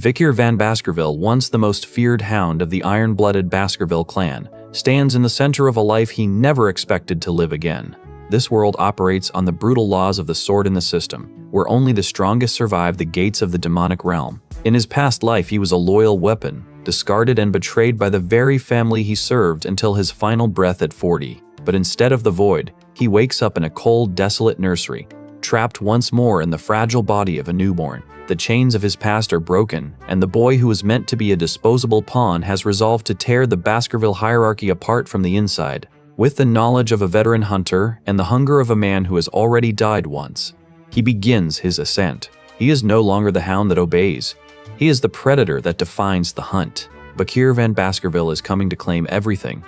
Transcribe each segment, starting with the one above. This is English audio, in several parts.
Vikir van Baskerville, once the most feared hound of the iron-blooded Baskerville clan, stands in the center of a life he never expected to live again. This world operates on the brutal laws of the sword in the system, where only the strongest survive the gates of the demonic realm. In his past life, he was a loyal weapon, discarded and betrayed by the very family he served until his final breath at 40. But instead of the void, he wakes up in a cold, desolate nursery, trapped once more in the fragile body of a newborn. The chains of his past are broken, and the boy who was meant to be a disposable pawn has resolved to tear the Baskerville hierarchy apart from the inside. With the knowledge of a veteran hunter and the hunger of a man who has already died once, he begins his ascent. He is no longer the hound that obeys. He is the predator that defines the hunt. Vikir van Baskerville is coming to claim everything.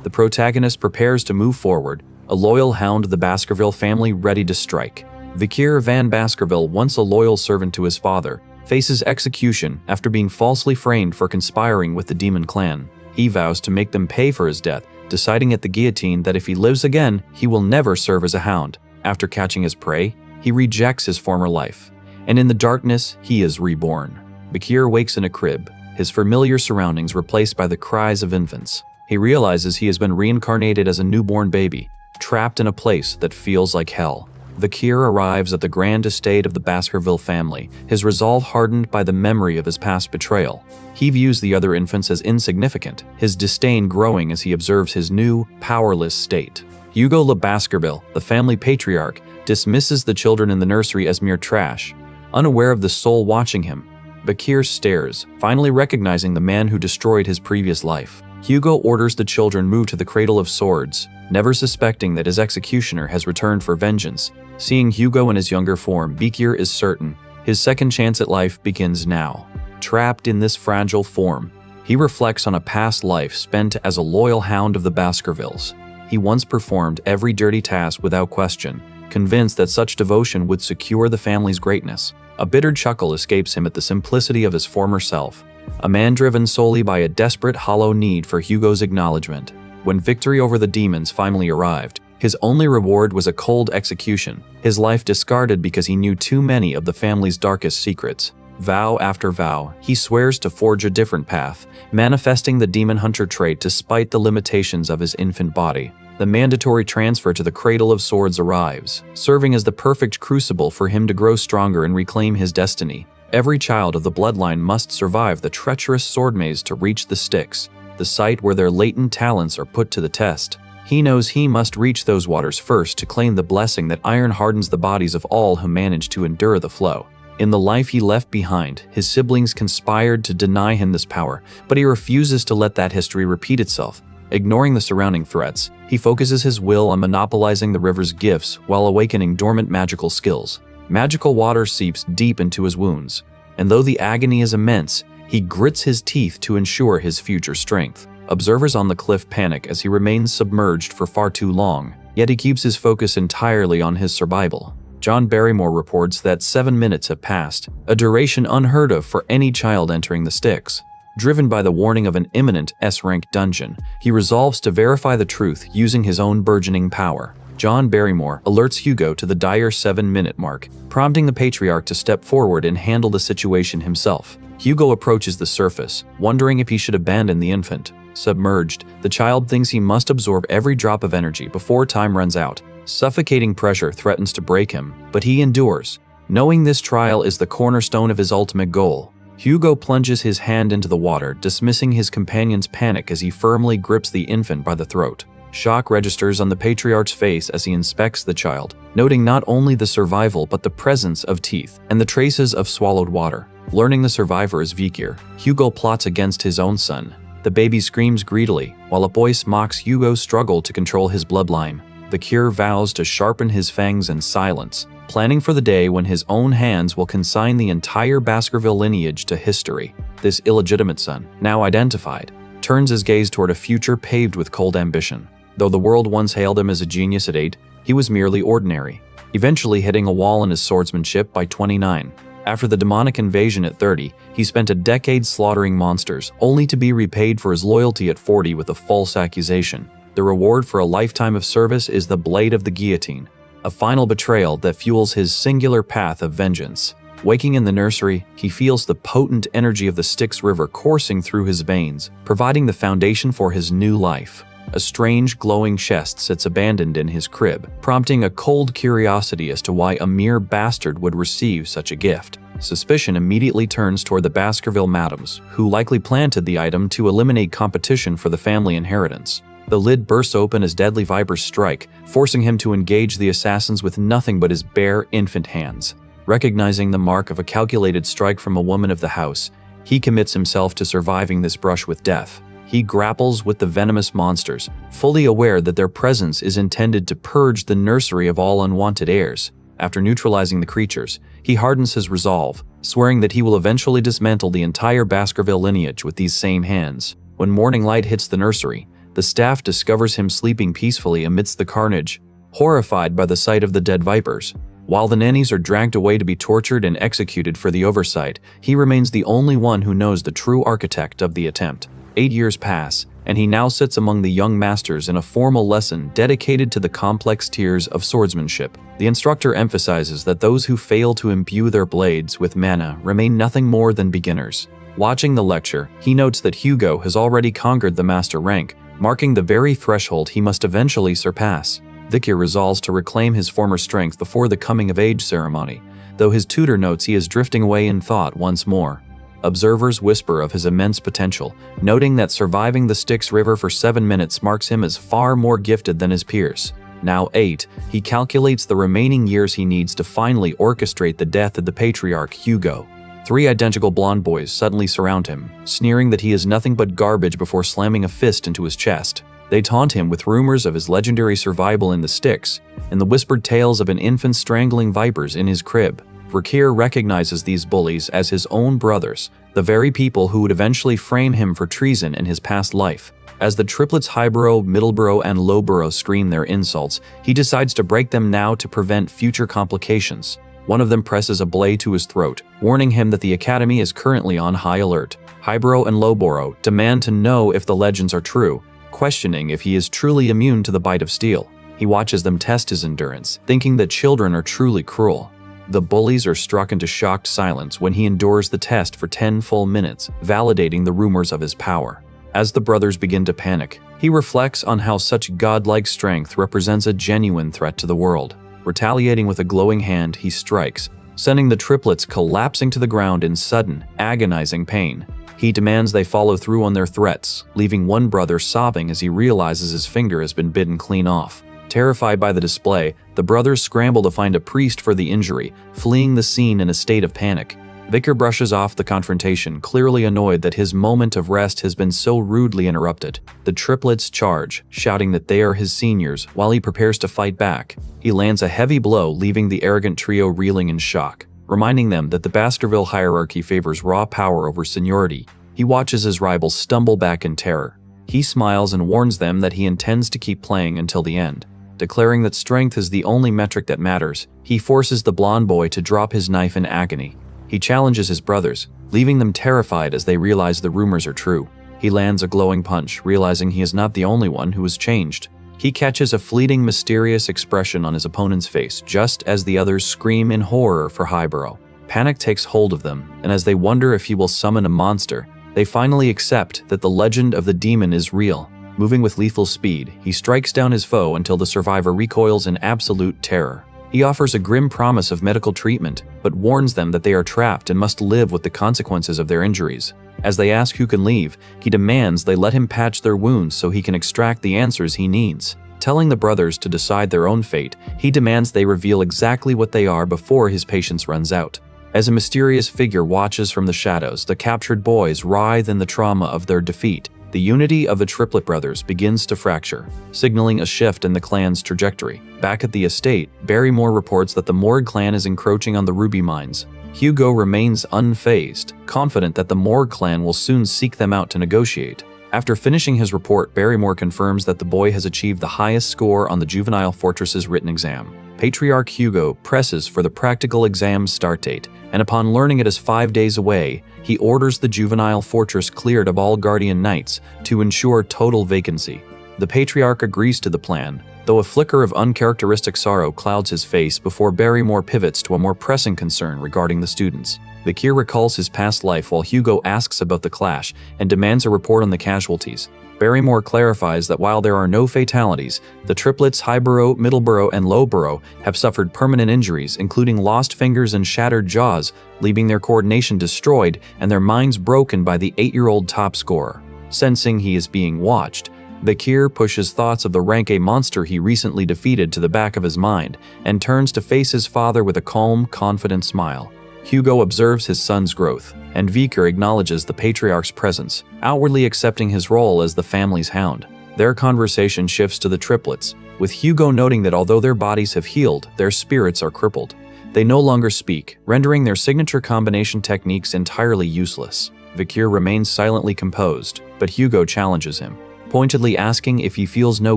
The protagonist prepares to move forward, a loyal hound of the Baskerville family ready to strike. Vikir van Baskerville, once a loyal servant to his father, faces execution after being falsely framed for conspiring with the demon clan. He vows to make them pay for his death, deciding at the guillotine that if he lives again, he will never serve as a hound. After catching his prey, he rejects his former life, and in the darkness, he is reborn. Vikir wakes in a crib, his familiar surroundings replaced by the cries of infants. He realizes he has been reincarnated as a newborn baby, trapped in a place that feels like hell. Vikir arrives at the grand estate of the Baskerville family, his resolve hardened by the memory of his past betrayal. He views the other infants as insignificant, his disdain growing as he observes his new, powerless state. Hugo Le Baskerville, the family patriarch, dismisses the children in the nursery as mere trash. Unaware of the soul watching him, Vikir stares, finally recognizing the man who destroyed his previous life. Hugo orders the children move to the Cradle of Swords, never suspecting that his executioner has returned for vengeance. Seeing Hugo in his younger form, Vikir is certain his second chance at life begins now. Trapped in this fragile form, he reflects on a past life spent as a loyal hound of the Baskervilles. He once performed every dirty task without question, convinced that such devotion would secure the family's greatness. A bitter chuckle escapes him at the simplicity of his former self, a man driven solely by a desperate, hollow need for Hugo's acknowledgement. When victory over the demons finally arrived, his only reward was a cold execution, his life discarded because he knew too many of the family's darkest secrets. Vow after vow, he swears to forge a different path, manifesting the demon hunter trait despite the limitations of his infant body. The mandatory transfer to the Cradle of Swords arrives, serving as the perfect crucible for him to grow stronger and reclaim his destiny. Every child of the bloodline must survive the treacherous sword maze to reach the Styx, the site where their latent talents are put to the test. He knows he must reach those waters first to claim the blessing that iron hardens the bodies of all who manage to endure the flow. In the life he left behind, his siblings conspired to deny him this power, but he refuses to let that history repeat itself. Ignoring the surrounding threats, he focuses his will on monopolizing the river's gifts while awakening dormant magical skills. Magical water seeps deep into his wounds, and though the agony is immense, he grits his teeth to ensure his future strength. Observers on the cliff panic as he remains submerged for far too long, yet he keeps his focus entirely on his survival. John Barrymore reports that 7 minutes have passed, a duration unheard of for any child entering the Styx. Driven by the warning of an imminent S-rank dungeon, he resolves to verify the truth using his own burgeoning power. John Barrymore alerts Hugo to the dire 7-minute mark, prompting the patriarch to step forward and handle the situation himself. Hugo approaches the surface, wondering if he should abandon the infant. Submerged, the child thinks he must absorb every drop of energy before time runs out. Suffocating pressure threatens to break him, but he endures, knowing this trial is the cornerstone of his ultimate goal. Hugo plunges his hand into the water, dismissing his companion's panic as he firmly grips the infant by the throat. Shock registers on the patriarch's face as he inspects the child, noting not only the survival but the presence of teeth and the traces of swallowed water. Learning the survivor is Vikir, Hugo plots against his own son. The baby screams greedily, while a voice mocks Hugo's struggle to control his bloodline. Vikir vows to sharpen his fangs in silence, planning for the day when his own hands will consign the entire Baskerville lineage to history. This illegitimate son, now identified, turns his gaze toward a future paved with cold ambition. Though the world once hailed him as a genius at 8, he was merely ordinary, eventually hitting a wall in his swordsmanship by 29. After the demonic invasion at 30, he spent a decade slaughtering monsters, only to be repaid for his loyalty at 40 with a false accusation. The reward for a lifetime of service is the blade of the guillotine, a final betrayal that fuels his singular path of vengeance. Waking in the nursery, he feels the potent energy of the Styx River coursing through his veins, providing the foundation for his new life. A strange glowing chest sits abandoned in his crib, prompting a cold curiosity as to why a mere bastard would receive such a gift. Suspicion immediately turns toward the Baskerville madams, who likely planted the item to eliminate competition for the family inheritance. The lid bursts open as deadly vipers strike, forcing him to engage the assassins with nothing but his bare infant hands. Recognizing the mark of a calculated strike from a woman of the house, he commits himself to surviving this brush with death. He grapples with the venomous monsters, fully aware that their presence is intended to purge the nursery of all unwanted heirs. After neutralizing the creatures, he hardens his resolve, swearing that he will eventually dismantle the entire Baskerville lineage with these same hands. When morning light hits the nursery, the staff discovers him sleeping peacefully amidst the carnage, horrified by the sight of the dead vipers. While the nannies are dragged away to be tortured and executed for the oversight, he remains the only one who knows the true architect of the attempt. 8 years pass, and he now sits among the young masters in a formal lesson dedicated to the complex tiers of swordsmanship. The instructor emphasizes that those who fail to imbue their blades with manha remain nothing more than beginners. Watching the lecture, he notes that Hugo has already conquered the master rank, marking the very threshold he must eventually surpass. Vicky resolves to reclaim his former strength before the coming-of-age ceremony, though his tutor notes he is drifting away in thought once more. Observers whisper of his immense potential, noting that surviving the Styx River for 7 minutes marks him as far more gifted than his peers. Now 8, he calculates the remaining years he needs to finally orchestrate the death of the patriarch Hugo. 3 identical blonde boys suddenly surround him, sneering that he is nothing but garbage before slamming a fist into his chest. They taunt him with rumors of his legendary survival in the Styx, and the whispered tales of an infant strangling vipers in his crib. Frieren recognizes these bullies as his own brothers, the very people who would eventually frame him for treason in his past life. As the triplets Highborough, Middleborough, and Lowborough scream their insults, he decides to break them now to prevent future complications. One of them presses a blade to his throat, warning him that the Academy is currently on high alert. Highborough and Lowborough demand to know if the legends are true, questioning if he is truly immune to the bite of steel. He watches them test his endurance, thinking that children are truly cruel. The bullies are struck into shocked silence when he endures the test for 10 full minutes, validating the rumors of his power. As the brothers begin to panic, he reflects on how such godlike strength represents a genuine threat to the world. Retaliating with a glowing hand, he strikes, sending the triplets collapsing to the ground in sudden, agonizing pain. He demands they follow through on their threats, leaving one brother sobbing as he realizes his finger has been bitten clean off. Terrified by the display, the brothers scramble to find a priest for the injury, fleeing the scene in a state of panic. Vicar brushes off the confrontation, clearly annoyed that his moment of rest has been so rudely interrupted. The triplets charge, shouting that they are his seniors, while he prepares to fight back. He lands a heavy blow, leaving the arrogant trio reeling in shock, reminding them that the Baskerville hierarchy favors raw power over seniority. He watches his rivals stumble back in terror. He smiles and warns them that he intends to keep playing until the end. Declaring that strength is the only metric that matters, he forces the blonde boy to drop his knife in agony. He challenges his brothers, leaving them terrified as they realize the rumors are true. He lands a glowing punch, realizing he is not the only one who has changed. He catches a fleeting, mysterious expression on his opponent's face just as the others scream in horror for Highborough. Panic takes hold of them, and as they wonder if he will summon a monster, they finally accept that the legend of the demon is real. Moving with lethal speed, he strikes down his foe until the survivor recoils in absolute terror. He offers a grim promise of medical treatment, but warns them that they are trapped and must live with the consequences of their injuries. As they ask who can leave, he demands they let him patch their wounds so he can extract the answers he needs. Telling the brothers to decide their own fate, he demands they reveal exactly what they are before his patience runs out. As a mysterious figure watches from the shadows, the captured boys writhe in the trauma of their defeat. The unity of the triplet brothers begins to fracture, signaling a shift in the clan's trajectory. Back at the estate, Barrymore reports that the Morgue clan is encroaching on the ruby mines. Hugo remains unfazed, confident that the Morgue clan will soon seek them out to negotiate. After finishing his report, Barrymore confirms that the boy has achieved the highest score on the Juvenile Fortress's written exam. Patriarch Hugo presses for the practical exam's start date, and upon learning it is 5 days away, he orders the Juvenile Fortress cleared of all Guardian Knights to ensure total vacancy. The Patriarch agrees to the plan, though though a flicker of uncharacteristic sorrow clouds his face before Barrymore pivots to a more pressing concern regarding the students. Vikir recalls his past life while Hugo asks about the clash and demands a report on the casualties. Barrymore clarifies that while there are no fatalities, the triplets Highborough, Middleborough, and Lowborough have suffered permanent injuries, including lost fingers and shattered jaws, leaving their coordination destroyed and their minds broken by the 8-year-old top scorer. Sensing he is being watched, Vikir pushes thoughts of the rank A monster he recently defeated to the back of his mind and turns to face his father with a calm, confident smile. Hugo observes his son's growth, and Vikir acknowledges the patriarch's presence, outwardly accepting his role as the family's hound. Their conversation shifts to the triplets, with Hugo noting that although their bodies have healed, their spirits are crippled. They no longer speak, rendering their signature combination techniques entirely useless. Vikir remains silently composed, but Hugo challenges him, pointedly asking if he feels no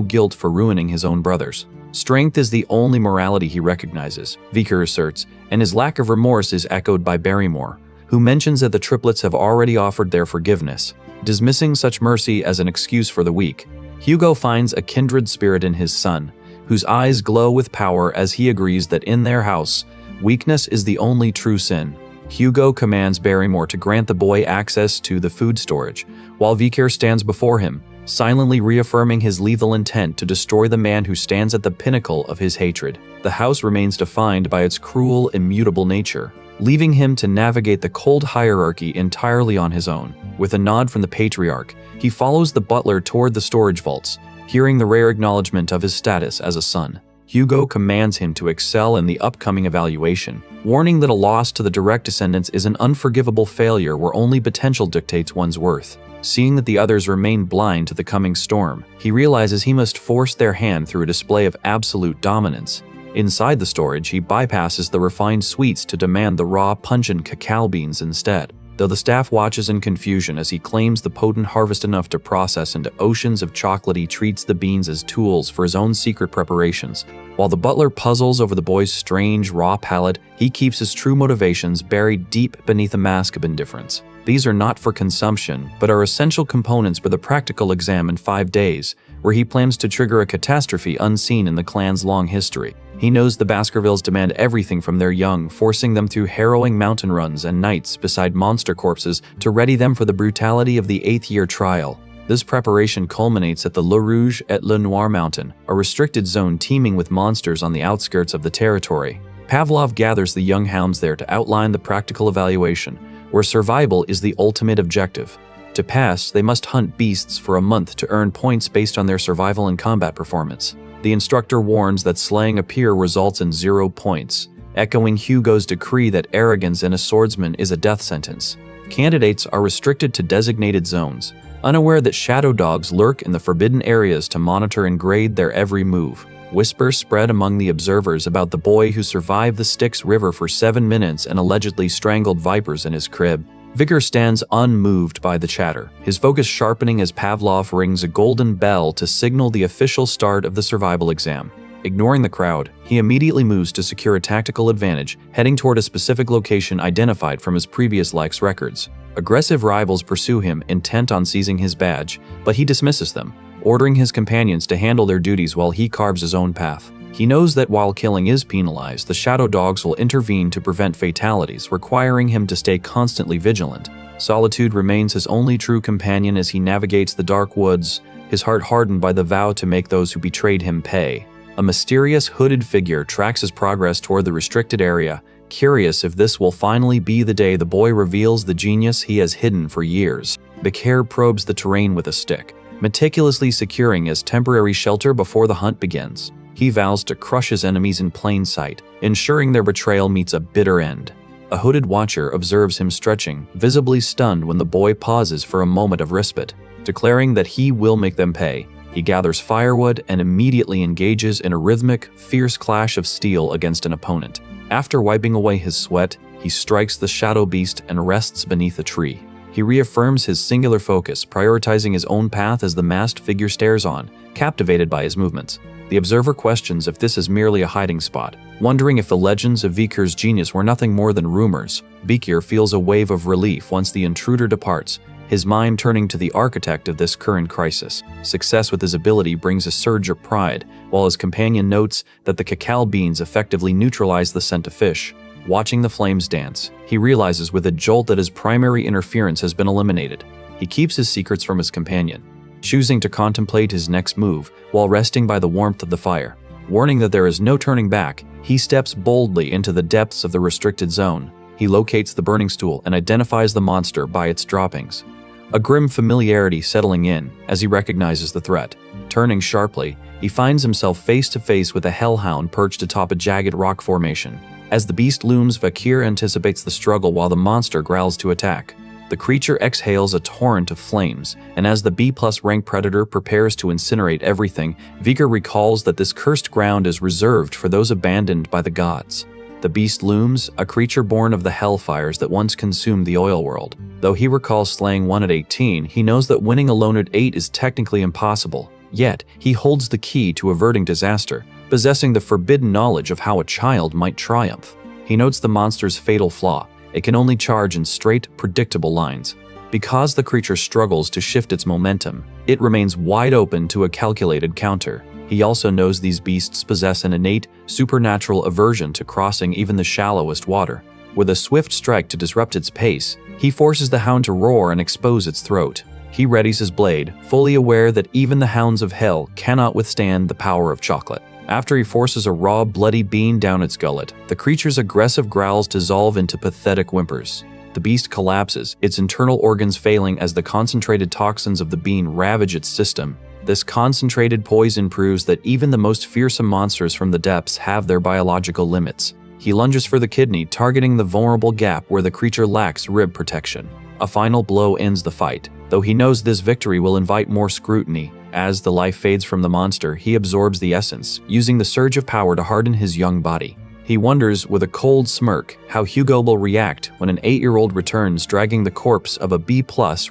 guilt for ruining his own brothers. Strength is the only morality he recognizes, Vikir asserts, and his lack of remorse is echoed by Barrymore, who mentions that the triplets have already offered their forgiveness, dismissing such mercy as an excuse for the weak. Hugo finds a kindred spirit in his son, whose eyes glow with power as he agrees that in their house, weakness is the only true sin. Hugo commands Barrymore to grant the boy access to the food storage, while Vikir stands before him, silently reaffirming his lethal intent to destroy the man who stands at the pinnacle of his hatred. The house remains defined by its cruel, immutable nature, leaving him to navigate the cold hierarchy entirely on his own. With a nod from the patriarch, he follows the butler toward the storage vaults, hearing the rare acknowledgement of his status as a son. Hugo commands him to excel in the upcoming evaluation, warning that a loss to the direct descendants is an unforgivable failure where only potential dictates one's worth. Seeing that the others remain blind to the coming storm, he realizes he must force their hand through a display of absolute dominance. Inside the storage, he bypasses the refined sweets to demand the raw, pungent cacao beans instead, though the staff watches in confusion as he claims the potent harvest enough to process into oceans of chocolate. He treats the beans as tools for his own secret preparations. While the butler puzzles over the boy's strange, raw palate, he keeps his true motivations buried deep beneath a mask of indifference. These are not for consumption, but are essential components for the practical exam in 5 days, where he plans to trigger a catastrophe unseen in the clan's long history. He knows the Baskervilles demand everything from their young, forcing them through harrowing mountain runs and nights beside monster corpses to ready them for the brutality of the 8th-year trial. This preparation culminates at the Le Rouge et Le Noir mountain, a restricted zone teeming with monsters on the outskirts of the territory. Pavlov gathers the young hounds there to outline the practical evaluation, where survival is the ultimate objective. To pass, they must hunt beasts for a month to earn points based on their survival and combat performance. The instructor warns that slaying a peer results in 0 points, echoing Hugo's decree that arrogance in a swordsman is a death sentence. Candidates are restricted to designated zones, unaware that shadow dogs lurk in the forbidden areas to monitor and grade their every move. Whispers spread among the observers about the boy who survived the Styx River for 7 minutes and allegedly strangled vipers in his crib. Vikir stands unmoved by the chatter, his focus sharpening as Pavlov rings a golden bell to signal the official start of the survival exam. Ignoring the crowd, he immediately moves to secure a tactical advantage, heading toward a specific location identified from his previous life's records. Aggressive rivals pursue him, intent on seizing his badge, but he dismisses them, ordering his companions to handle their duties while he carves his own path. He knows that while killing is penalized, the shadow dogs will intervene to prevent fatalities, requiring him to stay constantly vigilant. Solitude remains his only true companion as he navigates the dark woods, his heart hardened by the vow to make those who betrayed him pay. A mysterious hooded figure tracks his progress toward the restricted area, curious if this will finally be the day the boy reveals the genius he has hidden for years. Vikir probes the terrain with a stick, meticulously securing his temporary shelter before the hunt begins. He vows to crush his enemies in plain sight, ensuring their betrayal meets a bitter end. A hooded watcher observes him stretching, visibly stunned when the boy pauses for a moment of respite. Declaring that he will make them pay, he gathers firewood and immediately engages in a rhythmic, fierce clash of steel against an opponent. After wiping away his sweat, he strikes the shadow beast and rests beneath a tree. He reaffirms his singular focus, prioritizing his own path as the masked figure stares on, captivated by his movements. The observer questions if this is merely a hiding spot, wondering if the legends of Vikir's genius were nothing more than rumors. Vikir feels a wave of relief once the intruder departs, his mind turning to the architect of this current crisis. Success with his ability brings a surge of pride, while his companion notes that the cacao beans effectively neutralize the scent of fish. Watching the flames dance, he realizes with a jolt that his primary interference has been eliminated. He keeps his secrets from his companion, choosing to contemplate his next move while resting by the warmth of the fire. Warning that there is no turning back, he steps boldly into the depths of the restricted zone. He locates the burning stool and identifies the monster by its droppings. A grim familiarity settling in as he recognizes the threat. Turning sharply, he finds himself face to face with a hellhound perched atop a jagged rock formation. As the beast looms, Vakir anticipates the struggle while the monster growls to attack. The creature exhales a torrent of flames, and as the B+ rank predator prepares to incinerate everything, Vakir recalls that this cursed ground is reserved for those abandoned by the gods. The beast looms, a creature born of the hellfires that once consumed the oil world. Though he recalls slaying one at 18, he knows that winning alone at 8 is technically impossible. Yet, he holds the key to averting disaster, possessing the forbidden knowledge of how a child might triumph. He notes the monster's fatal flaw. It can only charge in straight, predictable lines. Because the creature struggles to shift its momentum, it remains wide open to a calculated counter. He also knows these beasts possess an innate, supernatural aversion to crossing even the shallowest water. With a swift strike to disrupt its pace, he forces the hound to roar and expose its throat. He readies his blade, fully aware that even the hounds of hell cannot withstand the power of chocolate. After he forces a raw, bloody bean down its gullet, the creature's aggressive growls dissolve into pathetic whimpers. The beast collapses, its internal organs failing as the concentrated toxins of the bean ravage its system. This concentrated poison proves that even the most fearsome monsters from the depths have their biological limits. He lunges for the kidney, targeting the vulnerable gap where the creature lacks rib protection. A final blow ends the fight, though he knows this victory will invite more scrutiny. As the life fades from the monster, he absorbs the essence, using the surge of power to harden his young body. He wonders, with a cold smirk, how Hugo will react when an 8-year-old returns dragging the corpse of a B+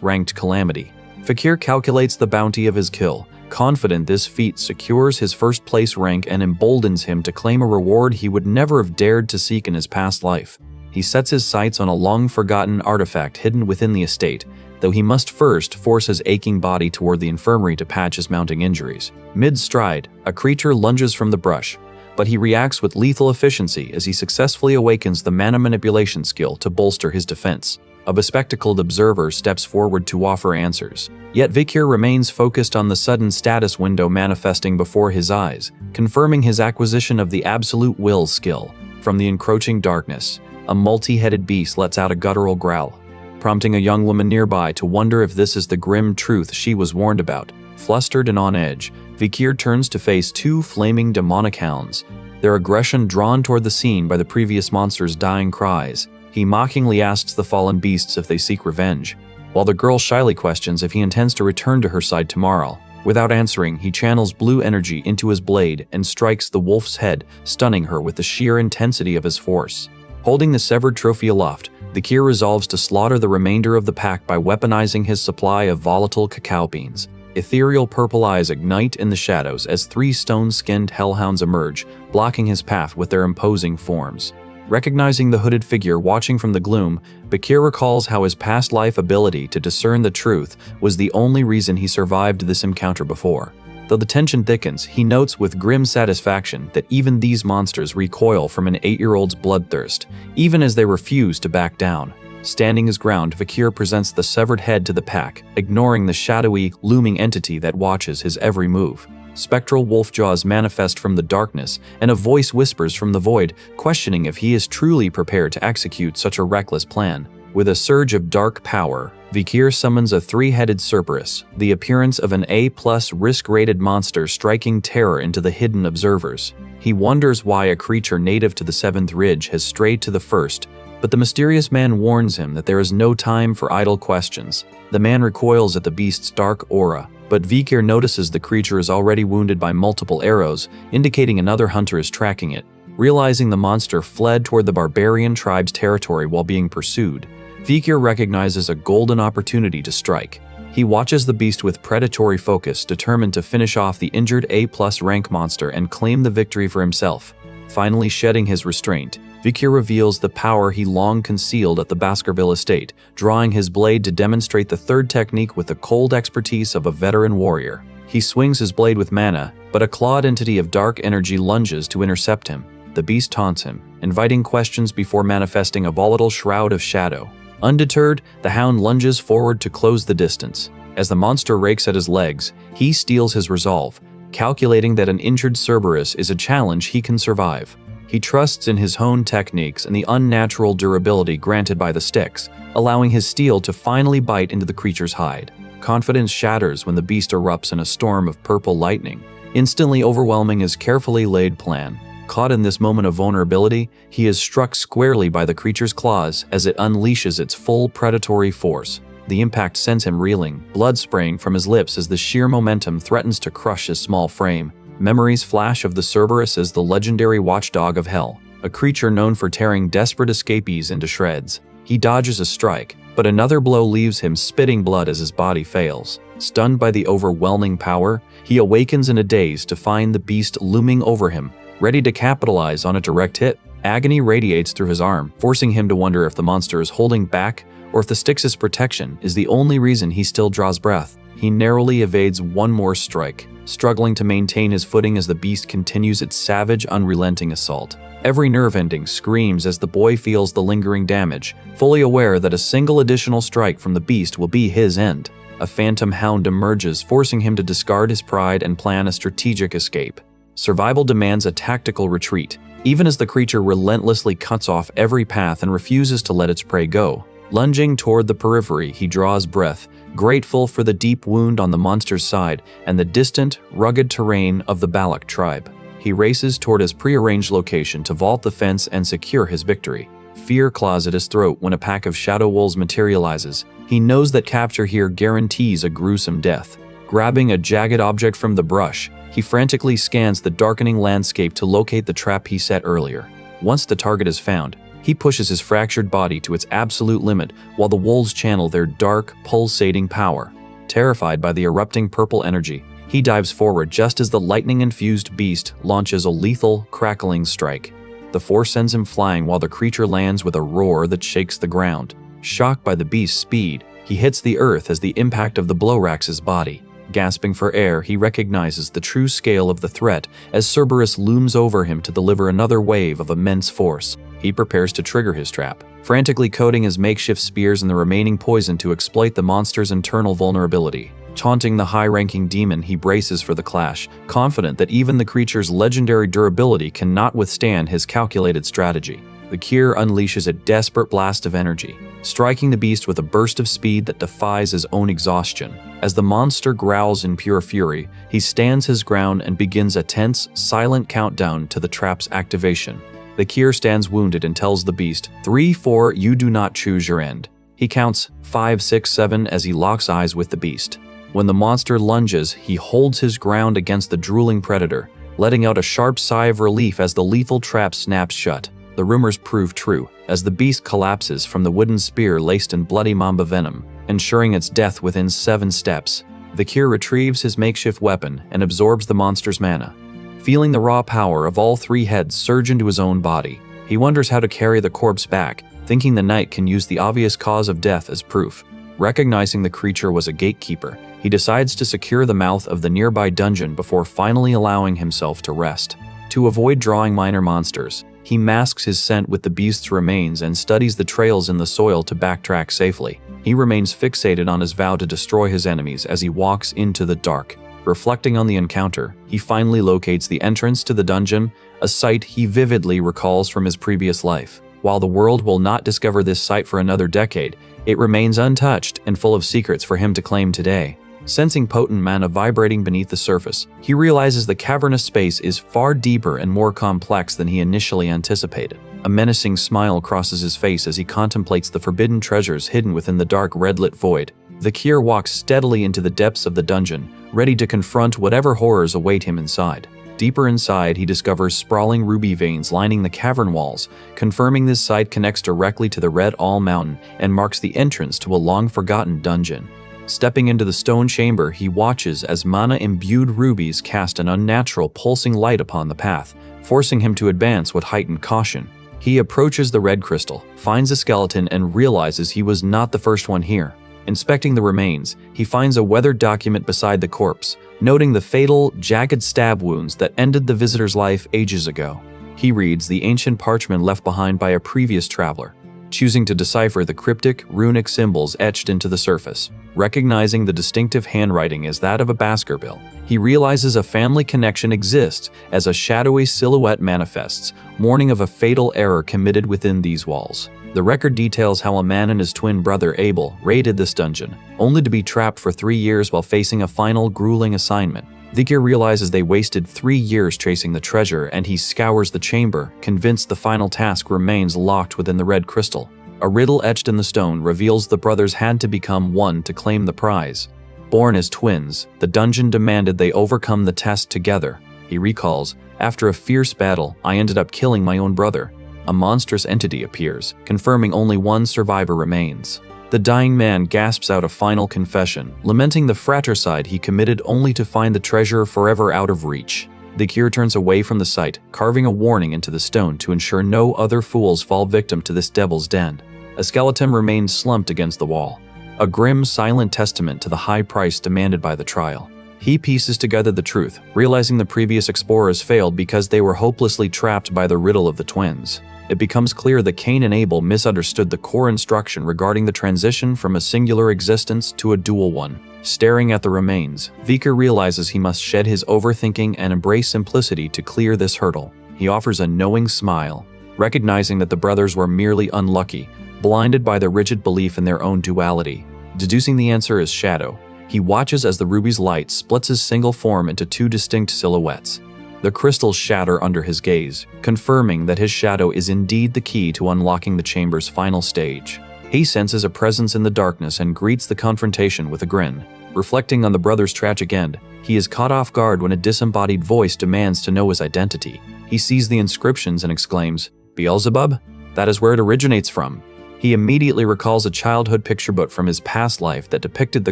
ranked calamity. Fakir calculates the bounty of his kill, confident this feat secures his first-place rank and emboldens him to claim a reward he would never have dared to seek in his past life. He sets his sights on a long-forgotten artifact hidden within the estate, though he must first force his aching body toward the infirmary to patch his mounting injuries. Mid-stride, a creature lunges from the brush, but he reacts with lethal efficiency as he successfully awakens the mana manipulation skill to bolster his defense. A bespectacled observer steps forward to offer answers, yet Vakir remains focused on the sudden status window manifesting before his eyes, confirming his acquisition of the absolute will skill. From the encroaching darkness, a multi-headed beast lets out a guttural growl, prompting a young woman nearby to wonder if this is the grim truth she was warned about. Flustered and on edge, Vakir turns to face two flaming demonic hounds, their aggression drawn toward the scene by the previous monster's dying cries. He mockingly asks the fallen beasts if they seek revenge, while the girl shyly questions if he intends to return to her side tomorrow. Without answering, he channels blue energy into his blade and strikes the wolf's head, stunning her with the sheer intensity of his force. Holding the severed trophy aloft, Vakir resolves to slaughter the remainder of the pack by weaponizing his supply of volatile cacao beans. Ethereal purple eyes ignite in the shadows as 3 stone-skinned hellhounds emerge, blocking his path with their imposing forms. Recognizing the hooded figure watching from the gloom, Vakir recalls how his past life ability to discern the truth was the only reason he survived this encounter before. Though the tension thickens, he notes with grim satisfaction that even these monsters recoil from an 8-year-old's bloodthirst, even as they refuse to back down. Standing his ground, Vakir presents the severed head to the pack, ignoring the shadowy, looming entity that watches his every move. Spectral wolf jaws manifest from the darkness, and a voice whispers from the void, questioning if he is truly prepared to execute such a reckless plan. With a surge of dark power, Vakir summons a 3-headed Cerberus, the appearance of an A+ risk-rated monster striking terror into the hidden observers. He wonders why a creature native to the 7th Ridge has strayed to the 1st, but the mysterious man warns him that there is no time for idle questions. The man recoils at the beast's dark aura, but Vakir notices the creature is already wounded by multiple arrows, indicating another hunter is tracking it. Realizing the monster fled toward the barbarian tribe's territory while being pursued, Vakir recognizes a golden opportunity to strike. He watches the beast with predatory focus, determined to finish off the injured A+ rank monster and claim the victory for himself. Finally shedding his restraint, Vikir reveals the power he long concealed at the Baskerville estate, drawing his blade to demonstrate the third technique with the cold expertise of a veteran warrior. He swings his blade with manha, but a clawed entity of dark energy lunges to intercept him. The beast taunts him, inviting questions before manifesting a volatile shroud of shadow. Undeterred, the hound lunges forward to close the distance. As the monster rakes at his legs, he steels his resolve, calculating that an injured Cerberus is a challenge he can survive. He trusts in his honed techniques and the unnatural durability granted by the sticks, allowing his steel to finally bite into the creature's hide. Confidence shatters when the beast erupts in a storm of purple lightning, instantly overwhelming his carefully laid plan. Caught in this moment of vulnerability, he is struck squarely by the creature's claws as it unleashes its full predatory force. The impact sends him reeling, blood spraying from his lips as the sheer momentum threatens to crush his small frame. Memories flash of the Cerberus as the legendary watchdog of hell, a creature known for tearing desperate escapees into shreds. He dodges a strike, but another blow leaves him spitting blood as his body fails. Stunned by the overwhelming power, he awakens in a daze to find the beast looming over him, ready to capitalize on a direct hit. Agony radiates through his arm, forcing him to wonder if the monster is holding back or if the stick's protection is the only reason he still draws breath. He narrowly evades one more strike, struggling to maintain his footing as the beast continues its savage, unrelenting assault. Every nerve ending screams as the boy feels the lingering damage, fully aware that a single additional strike from the beast will be his end. A phantom hound emerges, forcing him to discard his pride and plan a strategic escape. Survival demands a tactical retreat, even as the creature relentlessly cuts off every path and refuses to let its prey go. Lunging toward the periphery, he draws breath, grateful for the deep wound on the monster's side and the distant, rugged terrain of the Balak tribe. He races toward his prearranged location to vault the fence and secure his victory. Fear claws at his throat when a pack of shadow wolves materializes. He knows that capture here guarantees a gruesome death. Grabbing a jagged object from the brush, he frantically scans the darkening landscape to locate the trap he set earlier. Once the target is found, he pushes his fractured body to its absolute limit while the wolves channel their dark, pulsating power. Terrified by the erupting purple energy, he dives forward just as the lightning-infused beast launches a lethal, crackling strike. The force sends him flying while the creature lands with a roar that shakes the ground. Shocked by the beast's speed, he hits the earth as the impact of the blow racks his body. Gasping for air, he recognizes the true scale of the threat as Cerberus looms over him to deliver another wave of immense force. He prepares to trigger his trap, frantically coating his makeshift spears in the remaining poison to exploit the monster's internal vulnerability. Taunting the high-ranking demon, he braces for the clash, confident that even the creature's legendary durability cannot withstand his calculated strategy. The Kyr unleashes a desperate blast of energy, striking the beast with a burst of speed that defies his own exhaustion. As the monster growls in pure fury, he stands his ground and begins a tense, silent countdown to the trap's activation. The Kyr stands wounded and tells the beast, 3, 4, you do not choose your end. He counts 5, 6, 7 as he locks eyes with the beast. When the monster lunges, he holds his ground against the drooling predator, letting out a sharp sigh of relief as the lethal trap snaps shut. The rumors prove true, as the beast collapses from the wooden spear laced in bloody mamba venom, ensuring its death within 7 steps. The Kyr retrieves his makeshift weapon and absorbs the monster's mana. Feeling the raw power of all 3 heads surge into his own body, he wonders how to carry the corpse back, thinking the knight can use the obvious cause of death as proof. Recognizing the creature was a gatekeeper, he decides to secure the mouth of the nearby dungeon before finally allowing himself to rest. To avoid drawing minor monsters, he masks his scent with the beast's remains and studies the trails in the soil to backtrack safely. He remains fixated on his vow to destroy his enemies as he walks into the dark. Reflecting on the encounter, he finally locates the entrance to the dungeon, a sight he vividly recalls from his previous life. While the world will not discover this site for another decade, it remains untouched and full of secrets for him to claim today. Sensing potent mana vibrating beneath the surface, he realizes the cavernous space is far deeper and more complex than he initially anticipated. A menacing smile crosses his face as he contemplates the forbidden treasures hidden within the dark red-lit void. The Kyr walks steadily into the depths of the dungeon, ready to confront whatever horrors await him inside. Deeper inside, he discovers sprawling ruby veins lining the cavern walls, confirming this site connects directly to the Red All Mountain and marks the entrance to a long-forgotten dungeon. Stepping into the stone chamber, he watches as mana-imbued rubies cast an unnatural pulsing light upon the path, forcing him to advance with heightened caution. He approaches the red crystal, finds a skeleton, and realizes he was not the first one here. Inspecting the remains, he finds a weathered document beside the corpse, noting the fatal, jagged stab wounds that ended the visitor's life ages ago. He reads the ancient parchment left behind by a previous traveler, choosing to decipher the cryptic, runic symbols etched into the surface. Recognizing the distinctive handwriting as that of a Baskerville, he realizes a family connection exists as a shadowy silhouette manifests, warning of a fatal error committed within these walls. The record details how a man and his twin brother Abel raided this dungeon, only to be trapped for 3 years while facing a final grueling assignment. Vikir realizes they wasted 3 years chasing the treasure, and he scours the chamber, convinced the final task remains locked within the red crystal. A riddle etched in the stone reveals the brothers had to become one to claim the prize. Born as twins, the dungeon demanded they overcome the test together. He recalls, "After a fierce battle, I ended up killing my own brother." A monstrous entity appears, confirming only one survivor remains. The dying man gasps out a final confession, lamenting the fratricide he committed only to find the treasure forever out of reach. Vikir turns away from the site, carving a warning into the stone to ensure no other fools fall victim to this devil's den. A skeleton remains slumped against the wall, a grim, silent testament to the high price demanded by the trial. He pieces together the truth, realizing the previous explorers failed because they were hopelessly trapped by the riddle of the twins. It becomes clear that Cain and Abel misunderstood the core instruction regarding the transition from a singular existence to a dual one. Staring at the remains, Vikir realizes he must shed his overthinking and embrace simplicity to clear this hurdle. He offers a knowing smile, recognizing that the brothers were merely unlucky, blinded by their rigid belief in their own duality. Deducing the answer is shadow, he watches as the ruby's light splits his single form into 2 distinct silhouettes. The crystals shatter under his gaze, confirming that his shadow is indeed the key to unlocking the chamber's final stage. He senses a presence in the darkness and greets the confrontation with a grin. Reflecting on the brother's tragic end, he is caught off guard when a disembodied voice demands to know his identity. He sees the inscriptions and exclaims, "Beelzebub? That is where it originates from." He immediately recalls a childhood picture book from his past life that depicted the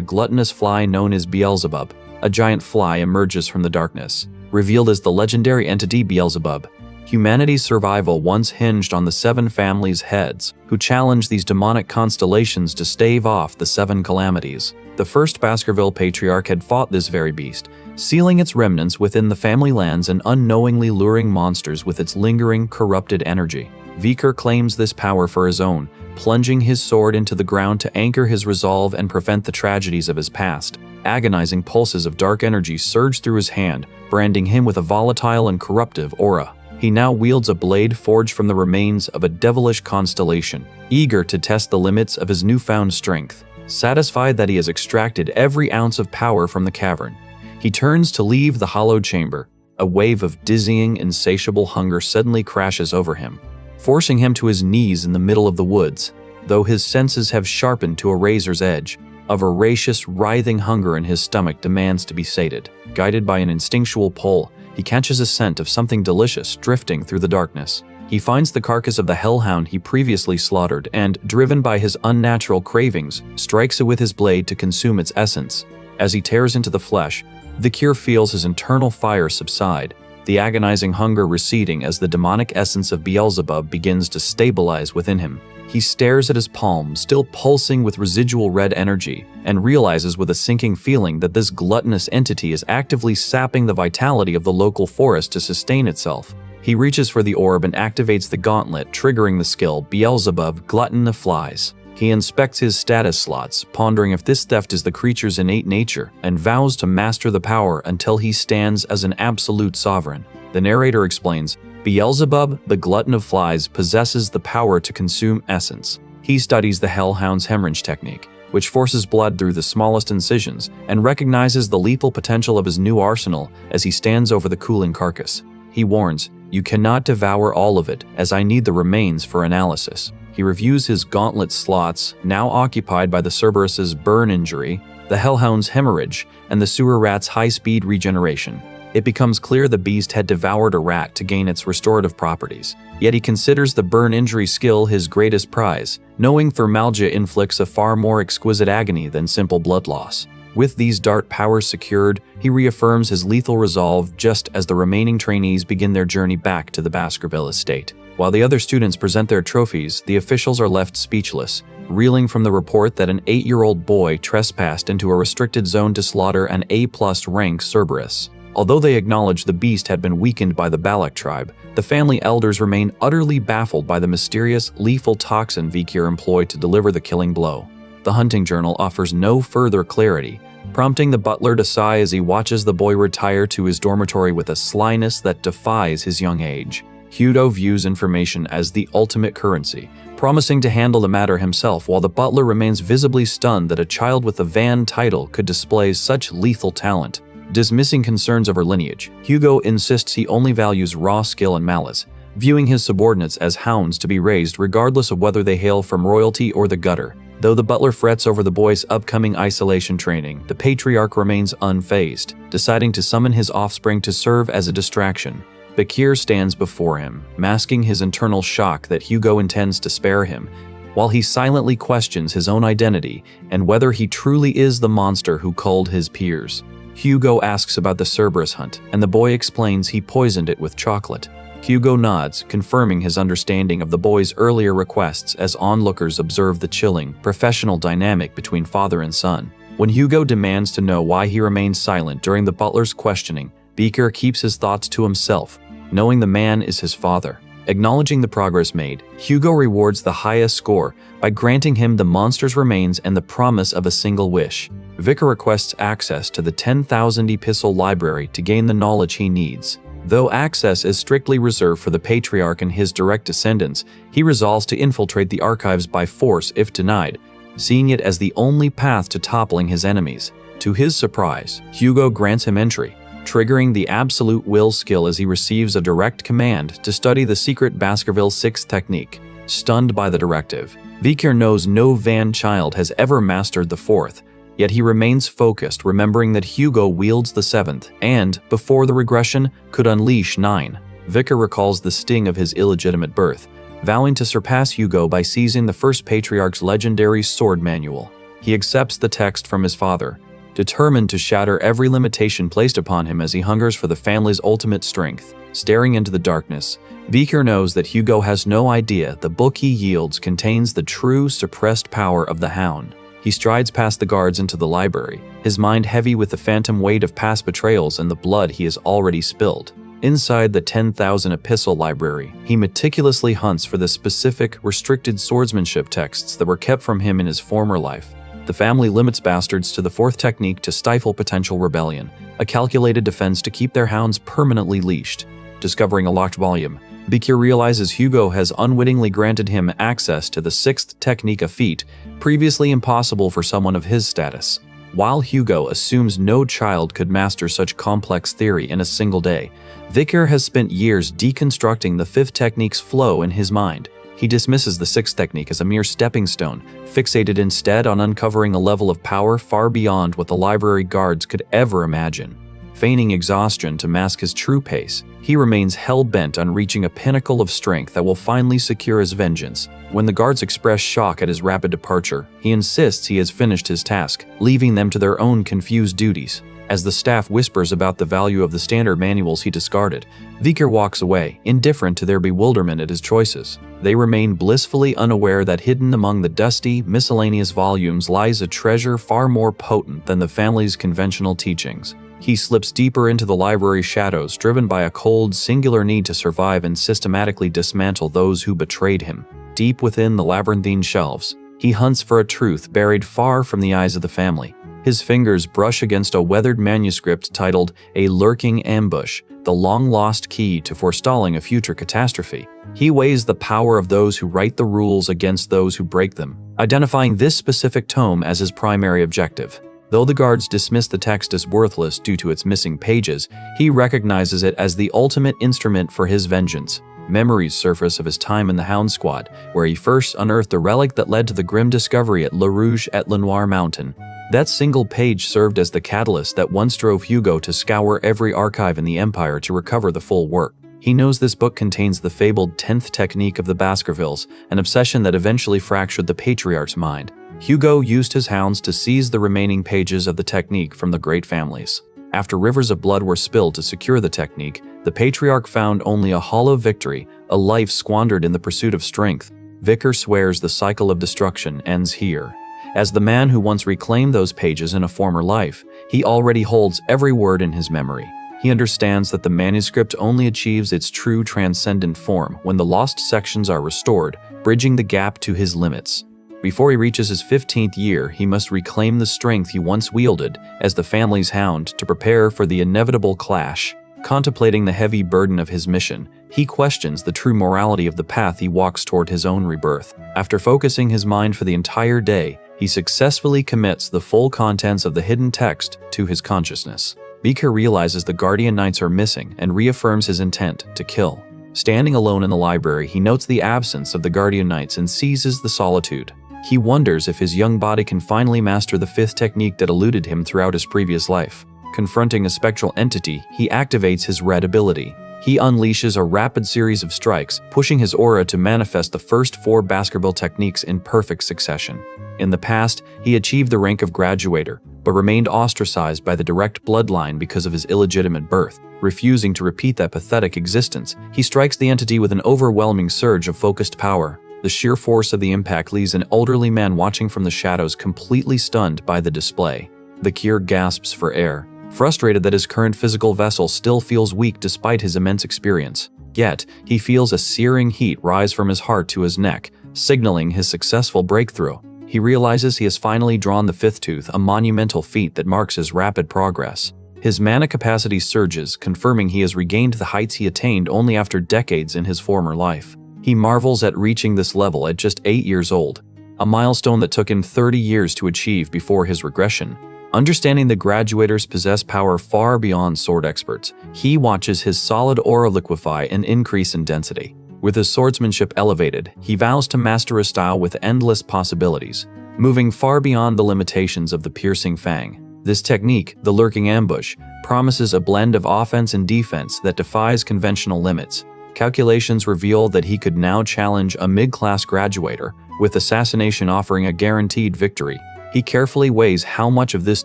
gluttonous fly known as Beelzebub. A giant fly emerges from the darkness, revealed as the legendary entity Beelzebub. Humanity's survival once hinged on the 7 families' heads, who challenged these demonic constellations to stave off the 7 calamities. The first Baskerville patriarch had fought this very beast, sealing its remnants within the family lands and unknowingly luring monsters with its lingering, corrupted energy. Vikir claims this power for his own, plunging his sword into the ground to anchor his resolve and prevent the tragedies of his past. Agonizing pulses of dark energy surge through his hand, branding him with a volatile and corruptive aura. He now wields a blade forged from the remains of a devilish constellation, eager to test the limits of his newfound strength. Satisfied that he has extracted every ounce of power from the cavern, he turns to leave the hollowed chamber. A wave of dizzying, insatiable hunger suddenly crashes over him, forcing him to his knees in the middle of the woods. Though his senses have sharpened to a razor's edge, a voracious, writhing hunger in his stomach demands to be sated. Guided by an instinctual pull, he catches a scent of something delicious drifting through the darkness. He finds the carcass of the hellhound he previously slaughtered and, driven by his unnatural cravings, strikes it with his blade to consume its essence. As he tears into the flesh, Vikir feels his internal fire subside, the agonizing hunger receding as the demonic essence of Beelzebub begins to stabilize within him. He stares at his palm, still pulsing with residual red energy, and realizes with a sinking feeling that this gluttonous entity is actively sapping the vitality of the local forest to sustain itself. He reaches for the orb and activates the gauntlet, triggering the skill Beelzebub, Glutton of Flies. He inspects his status slots, pondering if this theft is the creature's innate nature, and vows to master the power until he stands as an absolute sovereign. The narrator explains, Beelzebub, the Glutton of Flies, possesses the power to consume essence. He studies the Hellhound's hemorrhage technique, which forces blood through the smallest incisions, and recognizes the lethal potential of his new arsenal as he stands over the cooling carcass. He warns, "You cannot devour all of it, as I need the remains for analysis." He reviews his gauntlet slots, now occupied by the Cerberus's burn injury, the Hellhound's hemorrhage, and the sewer rat's high-speed regeneration. It becomes clear the beast had devoured a rat to gain its restorative properties. Yet he considers the burn injury skill his greatest prize, knowing thermalgia inflicts a far more exquisite agony than simple blood loss. With these dart powers secured, he reaffirms his lethal resolve just as the remaining trainees begin their journey back to the Baskerville estate. While the other students present their trophies, the officials are left speechless, reeling from the report that an 8-year-old boy trespassed into a restricted zone to slaughter an A+ rank Cerberus. Although they acknowledge the beast had been weakened by the Balak tribe, the family elders remain utterly baffled by the mysterious, lethal toxin Vikir employed to deliver the killing blow. The hunting journal offers no further clarity, prompting the butler to sigh as he watches the boy retire to his dormitory with a slyness that defies his young age. Hugo views information as the ultimate currency, promising to handle the matter himself, while the butler remains visibly stunned that a child with a Van title could display such lethal talent. Dismissing concerns over lineage, Hugo insists he only values raw skill and malice, viewing his subordinates as hounds to be raised regardless of whether they hail from royalty or the gutter. Though the butler frets over the boy's upcoming isolation training, the patriarch remains unfazed, deciding to summon his offspring to serve as a distraction. Bakir stands before him, masking his internal shock that Hugo intends to spare him, while he silently questions his own identity and whether he truly is the monster who culled his peers. Hugo asks about the Cerberus hunt, and the boy explains he poisoned it with chocolate. Hugo nods, confirming his understanding of the boy's earlier requests as onlookers observe the chilling, professional dynamic between father and son. When Hugo demands to know why he remains silent during the butler's questioning, Beaker keeps his thoughts to himself, knowing the man is his father. Acknowledging the progress made, Hugo rewards the highest score by granting him the monster's remains and the promise of a single wish. Vicar requests access to the 10,000 epistle library to gain the knowledge he needs. Though access is strictly reserved for the patriarch and his direct descendants, he resolves to infiltrate the archives by force if denied, seeing it as the only path to toppling his enemies. To his surprise, Hugo grants him entry, triggering the absolute will skill as he receives a direct command to study the secret Baskerville 6th technique. Stunned by the directive, Vikir knows no Van child has ever mastered the 4th, yet he remains focused, remembering that Hugo wields the 7th and, before the regression, could unleash 9. Vikir recalls the sting of his illegitimate birth, vowing to surpass Hugo by seizing the first patriarch's legendary sword manual. He accepts the text from his father, determined to shatter every limitation placed upon him as he hungers for the family's ultimate strength. Staring into the darkness, Vikir knows that Hugo has no idea the book he yields contains the true suppressed power of the hound. He strides past the guards into the library, his mind heavy with the phantom weight of past betrayals and the blood he has already spilled. Inside the 10,000 epistle library, he meticulously hunts for the specific, restricted swordsmanship texts that were kept from him in his former life. The family limits bastards to the 4th technique to stifle potential rebellion, a calculated defense to keep their hounds permanently leashed. Discovering a locked volume, Bakir realizes Hugo has unwittingly granted him access to the 6th technique, a feat previously impossible for someone of his status. While Hugo assumes no child could master such complex theory in a single day, Vikir has spent years deconstructing the 5th technique's flow in his mind. He dismisses the 6th technique as a mere stepping stone, fixated instead on uncovering a level of power far beyond what the library guards could ever imagine. Feigning exhaustion to mask his true pace, he remains hell-bent on reaching a pinnacle of strength that will finally secure his vengeance. When the guards express shock at his rapid departure, he insists he has finished his task, leaving them to their own confused duties. As the staff whispers about the value of the standard manuals he discarded, Vikir walks away, indifferent to their bewilderment at his choices. They remain blissfully unaware that hidden among the dusty, miscellaneous volumes lies a treasure far more potent than the family's conventional teachings. He slips deeper into the library's shadows, driven by a cold, singular need to survive and systematically dismantle those who betrayed him. Deep within the labyrinthine shelves, he hunts for a truth buried far from the eyes of the family. His fingers brush against a weathered manuscript titled A Lurking Ambush, the long-lost key to forestalling a future catastrophe. He weighs the power of those who write the rules against those who break them, identifying this specific tome as his primary objective. Though the guards dismiss the text as worthless due to its missing pages, he recognizes it as the ultimate instrument for his vengeance. Memories surface of his time in the Hound Squad, where he first unearthed the relic that led to the grim discovery at Le Rouge et Le Noir Mountain. That single page served as the catalyst that once drove Hugo to scour every archive in the Empire to recover the full work. He knows this book contains the fabled 10th technique of the Baskervilles, an obsession that eventually fractured the Patriarch's mind. Hugo used his hounds to seize the remaining pages of the technique from the great families. After rivers of blood were spilled to secure the technique, the Patriarch found only a hollow victory, a life squandered in the pursuit of strength. Vicar swears the cycle of destruction ends here. As the man who once reclaimed those pages in a former life, he already holds every word in his memory. He understands that the manuscript only achieves its true transcendent form when the lost sections are restored, bridging the gap to his limits. Before he reaches his 15th year, he must reclaim the strength he once wielded as the family's hound to prepare for the inevitable clash. Contemplating the heavy burden of his mission, he questions the true morality of the path he walks toward his own rebirth. After focusing his mind for the entire day, he successfully commits the full contents of the hidden text to his consciousness. Beaker realizes the Guardian Knights are missing and reaffirms his intent to kill. Standing alone in the library, he notes the absence of the Guardian Knights and seizes the solitude. He wonders if his young body can finally master the 5th technique that eluded him throughout his previous life. Confronting a spectral entity, he activates his red ability. He unleashes a rapid series of strikes, pushing his aura to manifest the first 4 Baskerville techniques in perfect succession. In the past, he achieved the rank of graduator, but remained ostracized by the direct bloodline because of his illegitimate birth. Refusing to repeat that pathetic existence, he strikes the entity with an overwhelming surge of focused power. The sheer force of the impact leaves an elderly man watching from the shadows completely stunned by the display. The Kier gasps for air, frustrated that his current physical vessel still feels weak despite his immense experience. Yet, he feels a searing heat rise from his heart to his neck, signaling his successful breakthrough. He realizes he has finally drawn the 5th tooth, a monumental feat that marks his rapid progress. His mana capacity surges, confirming he has regained the heights he attained only after decades in his former life. He marvels at reaching this level at just 8 years old, a milestone that took him 30 years to achieve before his regression. Understanding the graduators possess power far beyond sword experts, he watches his solid aura liquefy and increase in density. With his swordsmanship elevated, he vows to master a style with endless possibilities, moving far beyond the limitations of the piercing fang. This technique, the lurking ambush, promises a blend of offense and defense that defies conventional limits. Calculations reveal that he could now challenge a mid-class graduator, with assassination offering a guaranteed victory. He carefully weighs how much of this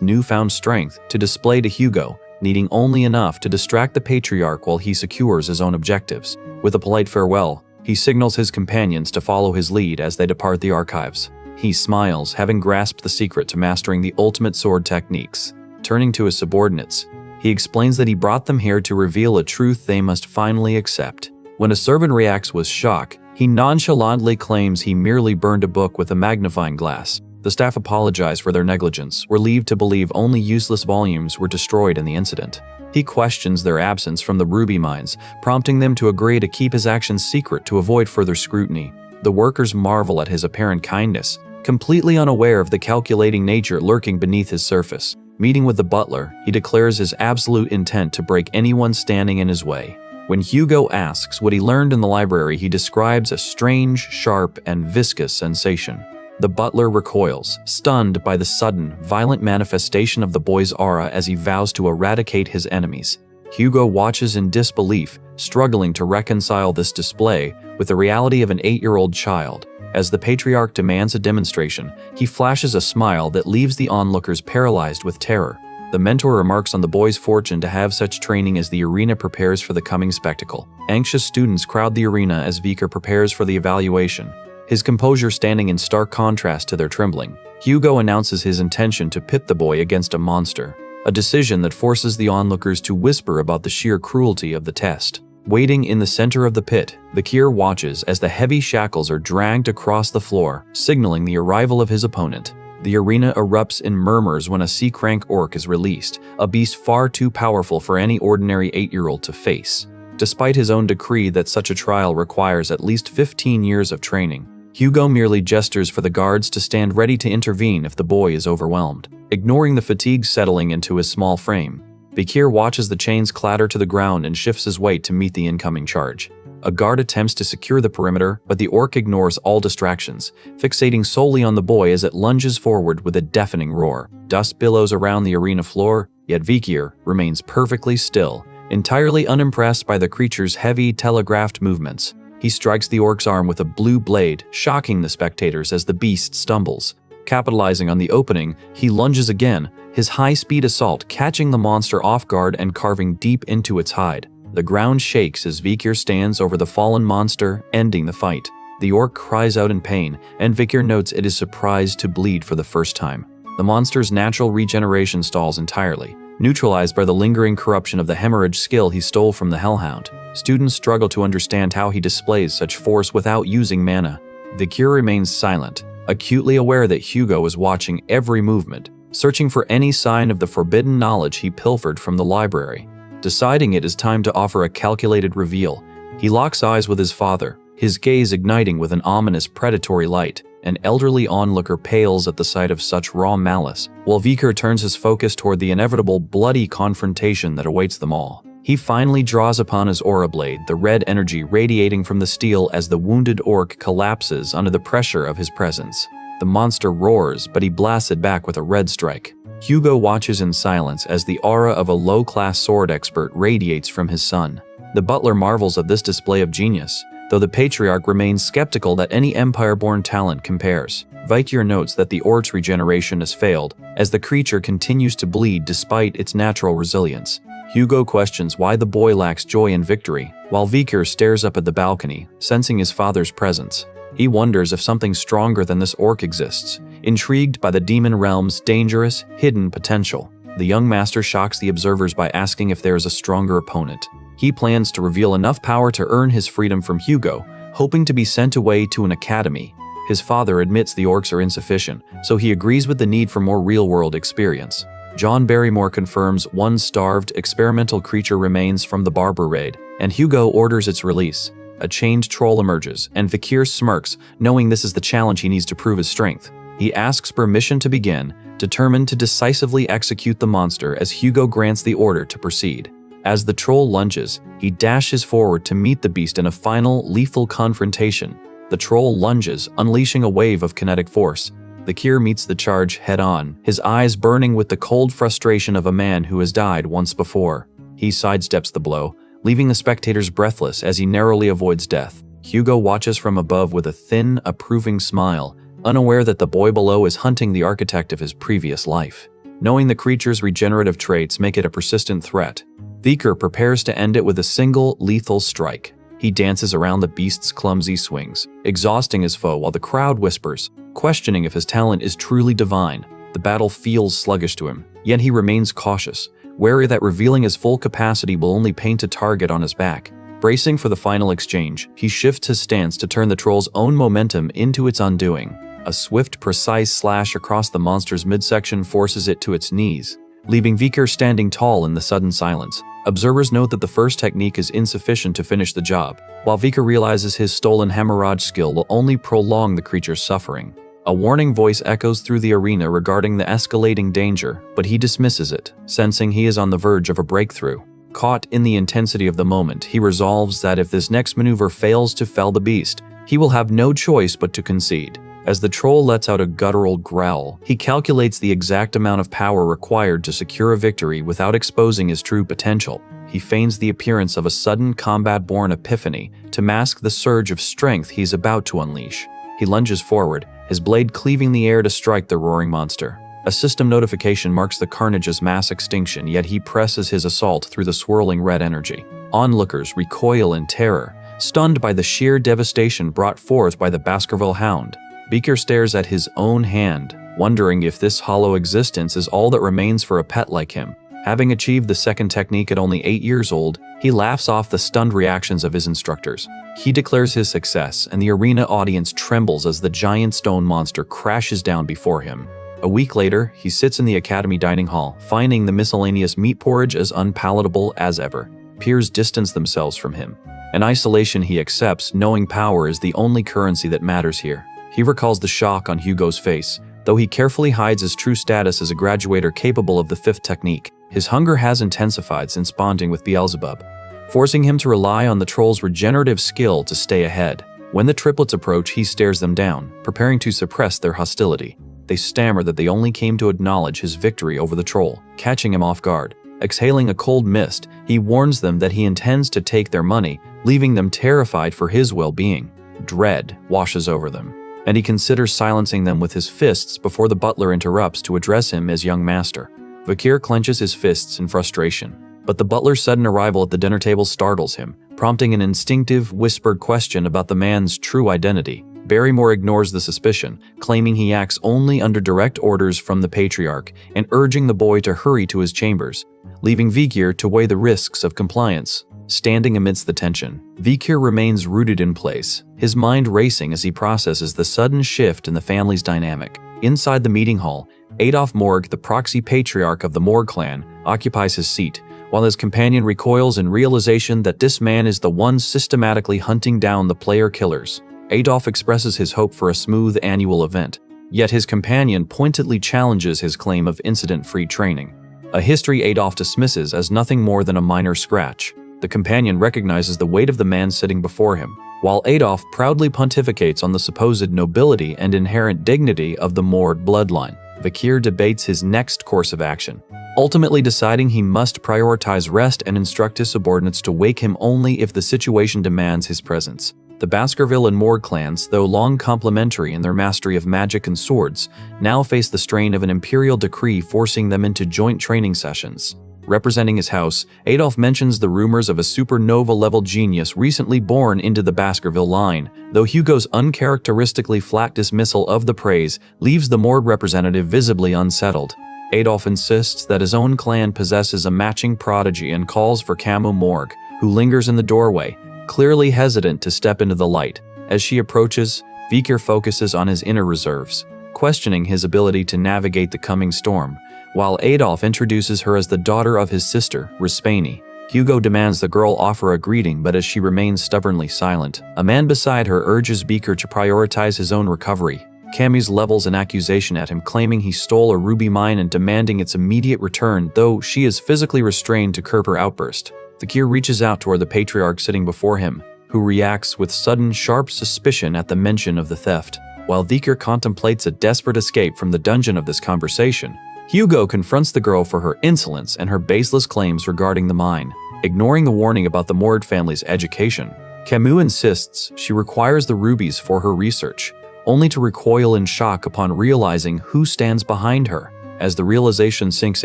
newfound strength to display to Hugo, needing only enough to distract the Patriarch while he secures his own objectives. With a polite farewell, he signals his companions to follow his lead as they depart the archives. He smiles, having grasped the secret to mastering the ultimate sword techniques. Turning to his subordinates, he explains that he brought them here to reveal a truth they must finally accept. When a servant reacts with shock, he nonchalantly claims he merely burned a book with a magnifying glass. The staff apologize for their negligence, relieved to believe only useless volumes were destroyed in the incident. He questions their absence from the ruby mines, prompting them to agree to keep his actions secret to avoid further scrutiny. The workers marvel at his apparent kindness, completely unaware of the calculating nature lurking beneath his surface. Meeting with the butler, he declares his absolute intent to break anyone standing in his way. When Hugo asks what he learned in the library, he describes a strange, sharp, and viscous sensation. The butler recoils, stunned by the sudden, violent manifestation of the boy's aura as he vows to eradicate his enemies. Hugo watches in disbelief, struggling to reconcile this display with the reality of an 8-year-old child. As the Patriarch demands a demonstration, he flashes a smile that leaves the onlookers paralyzed with terror. The mentor remarks on the boy's fortune to have such training as the arena prepares for the coming spectacle. Anxious students crowd the arena as Vicar prepares for the evaluation, his composure standing in stark contrast to their trembling. Hugo announces his intention to pit the boy against a monster, a decision that forces the onlookers to whisper about the sheer cruelty of the test. Waiting in the center of the pit, the Kier watches as the heavy shackles are dragged across the floor, signaling the arrival of his opponent. The arena erupts in murmurs when a sea-crank orc is released, a beast far too powerful for any ordinary 8-year-old to face. Despite his own decree that such a trial requires at least 15 years of training, Hugo merely gestures for the guards to stand ready to intervene if the boy is overwhelmed. Ignoring the fatigue settling into his small frame, Bakir watches the chains clatter to the ground and shifts his weight to meet the incoming charge. A guard attempts to secure the perimeter, but the orc ignores all distractions, fixating solely on the boy as it lunges forward with a deafening roar. Dust billows around the arena floor, yet Vikir remains perfectly still, entirely unimpressed by the creature's heavy, telegraphed movements. He strikes the orc's arm with a blue blade, shocking the spectators as the beast stumbles. Capitalizing on the opening, he lunges again, his high-speed assault catching the monster off guard and carving deep into its hide. The ground shakes as Vikir stands over the fallen monster, ending the fight. The orc cries out in pain, and Vikir notes it is surprised to bleed for the first time. The monster's natural regeneration stalls entirely, neutralized by the lingering corruption of the hemorrhage skill he stole from the Hellhound. Students struggle to understand how he displays such force without using mana. Vikir remains silent, acutely aware that Hugo is watching every movement, searching for any sign of the forbidden knowledge he pilfered from the library. Deciding it is time to offer a calculated reveal, he locks eyes with his father, his gaze igniting with an ominous predatory light. An elderly onlooker pales at the sight of such raw malice, while Vikir turns his focus toward the inevitable bloody confrontation that awaits them all. He finally draws upon his aura blade, the red energy radiating from the steel as the wounded orc collapses under the pressure of his presence. The monster roars, but he blasts it back with a red strike. Hugo watches in silence as the aura of a low-class sword expert radiates from his son. The butler marvels at this display of genius, though the patriarch remains skeptical that any Empire-born talent compares. Vikir notes that the orc's regeneration has failed, as the creature continues to bleed despite its natural resilience. Hugo questions why the boy lacks joy in victory, while Vikir stares up at the balcony, sensing his father's presence. He wonders if something stronger than this orc exists, intrigued by the demon realm's dangerous, hidden potential. The young master shocks the observers by asking if there is a stronger opponent. He plans to reveal enough power to earn his freedom from Hugo, hoping to be sent away to an academy. His father admits the orcs are insufficient, so he agrees with the need for more real-world experience. John Barrymore confirms one starved, experimental creature remains from the Barber raid, and Hugo orders its release. A chained troll emerges, and Vikir smirks, knowing this is the challenge he needs to prove his strength. He asks permission to begin, determined to decisively execute the monster as Hugo grants the order to proceed. As the troll lunges, he dashes forward to meet the beast in a final, lethal confrontation. The troll lunges, unleashing a wave of kinetic force. Vikir meets the charge head-on, his eyes burning with the cold frustration of a man who has died once before. He sidesteps the blow, leaving the spectators breathless as he narrowly avoids death. Hugo watches from above with a thin, approving smile, unaware that the boy below is hunting the architect of his previous life. Knowing the creature's regenerative traits make it a persistent threat, Vikir prepares to end it with a single, lethal strike. He dances around the beast's clumsy swings, exhausting his foe while the crowd whispers, questioning if his talent is truly divine. The battle feels sluggish to him, yet he remains cautious, wary that revealing his full capacity will only paint a target on his back. Bracing for the final exchange, he shifts his stance to turn the troll's own momentum into its undoing. A swift, precise slash across the monster's midsection forces it to its knees, leaving Vikir standing tall in the sudden silence. Observers note that the first technique is insufficient to finish the job, while Vikir realizes his stolen hemorrhage skill will only prolong the creature's suffering. A warning voice echoes through the arena regarding the escalating danger, but he dismisses it, sensing he is on the verge of a breakthrough. Caught in the intensity of the moment, he resolves that if this next maneuver fails to fell the beast, he will have no choice but to concede. As the troll lets out a guttural growl, he calculates the exact amount of power required to secure a victory without exposing his true potential. He feigns the appearance of a sudden combat-born epiphany to mask the surge of strength he's about to unleash. He lunges forward, his blade cleaving the air to strike the roaring monster. A system notification marks the carnage's mass extinction, yet he presses his assault through the swirling red energy. Onlookers recoil in terror, stunned by the sheer devastation brought forth by the Baskerville Hound. Vikir stares at his own hand, wondering if this hollow existence is all that remains for a pet like him. Having achieved the second technique at only 8 years old, he laughs off the stunned reactions of his instructors. He declares his success, and the arena audience trembles as the giant stone monster crashes down before him. A week later, he sits in the academy dining hall, finding the miscellaneous meat porridge as unpalatable as ever. Peers distance themselves from him. An isolation he accepts, knowing power is the only currency that matters here. He recalls the shock on Hugo's face, though he carefully hides his true status as a graduator capable of the fifth technique. His hunger has intensified since bonding with Beelzebub. forcing him to rely on the troll's regenerative skill to stay ahead. When the triplets approach, he stares them down, preparing to suppress their hostility. They stammer that they only came to acknowledge his victory over the troll, catching him off guard. Exhaling a cold mist, he warns them that he intends to take their money, leaving them terrified for his well-being. Dread washes over them, and he considers silencing them with his fists before the butler interrupts to address him as young master. Vikir clenches his fists in frustration, but the butler's sudden arrival at the dinner table startles him, prompting an instinctive, whispered question about the man's true identity. Barrymore ignores the suspicion, claiming he acts only under direct orders from the patriarch and urging the boy to hurry to his chambers, leaving Vikir to weigh the risks of compliance. Standing amidst the tension, Vikir remains rooted in place, his mind racing as he processes the sudden shift in the family's dynamic. Inside the meeting hall, Adolf Morg, the proxy patriarch of the Morg clan, occupies his seat, while his companion recoils in realization that this man is the one systematically hunting down the player killers. Adolf expresses his hope for a smooth annual event, yet his companion pointedly challenges his claim of incident-free training, a history Adolf dismisses as nothing more than a minor scratch. The companion recognizes the weight of the man sitting before him, while Adolf proudly pontificates on the supposed nobility and inherent dignity of the Morg bloodline. Vikir debates his next course of action, ultimately deciding he must prioritize rest and instruct his subordinates to wake him only if the situation demands his presence. The Baskerville and Morg clans, though long complementary in their mastery of magic and swords, now face the strain of an imperial decree forcing them into joint training sessions. Representing his house, Adolf mentions the rumors of a supernova-level genius recently born into the Baskerville line, though Hugo's uncharacteristically flat dismissal of the praise leaves the Morg representative visibly unsettled. Adolf insists that his own clan possesses a matching prodigy and calls for Camo Morg, who lingers in the doorway, clearly hesitant to step into the light. As she approaches, Vikir focuses on his inner reserves, questioning his ability to navigate the coming storm, while Adolf introduces her as the daughter of his sister, Rispani. Hugo demands the girl offer a greeting, but as she remains stubbornly silent, a man beside her urges Vikir to prioritize his own recovery. Camus levels an accusation at him, claiming he stole a ruby mine and demanding its immediate return, though she is physically restrained to curb her outburst. Vikir reaches out toward the patriarch sitting before him, who reacts with sudden, sharp suspicion at the mention of the theft. While Vikir contemplates a desperate escape from the dungeon of this conversation, Hugo confronts the girl for her insolence and her baseless claims regarding the mine. Ignoring the warning about the Morg family's education, Camus insists she requires the rubies for her research, only to recoil in shock upon realizing who stands behind her. As the realization sinks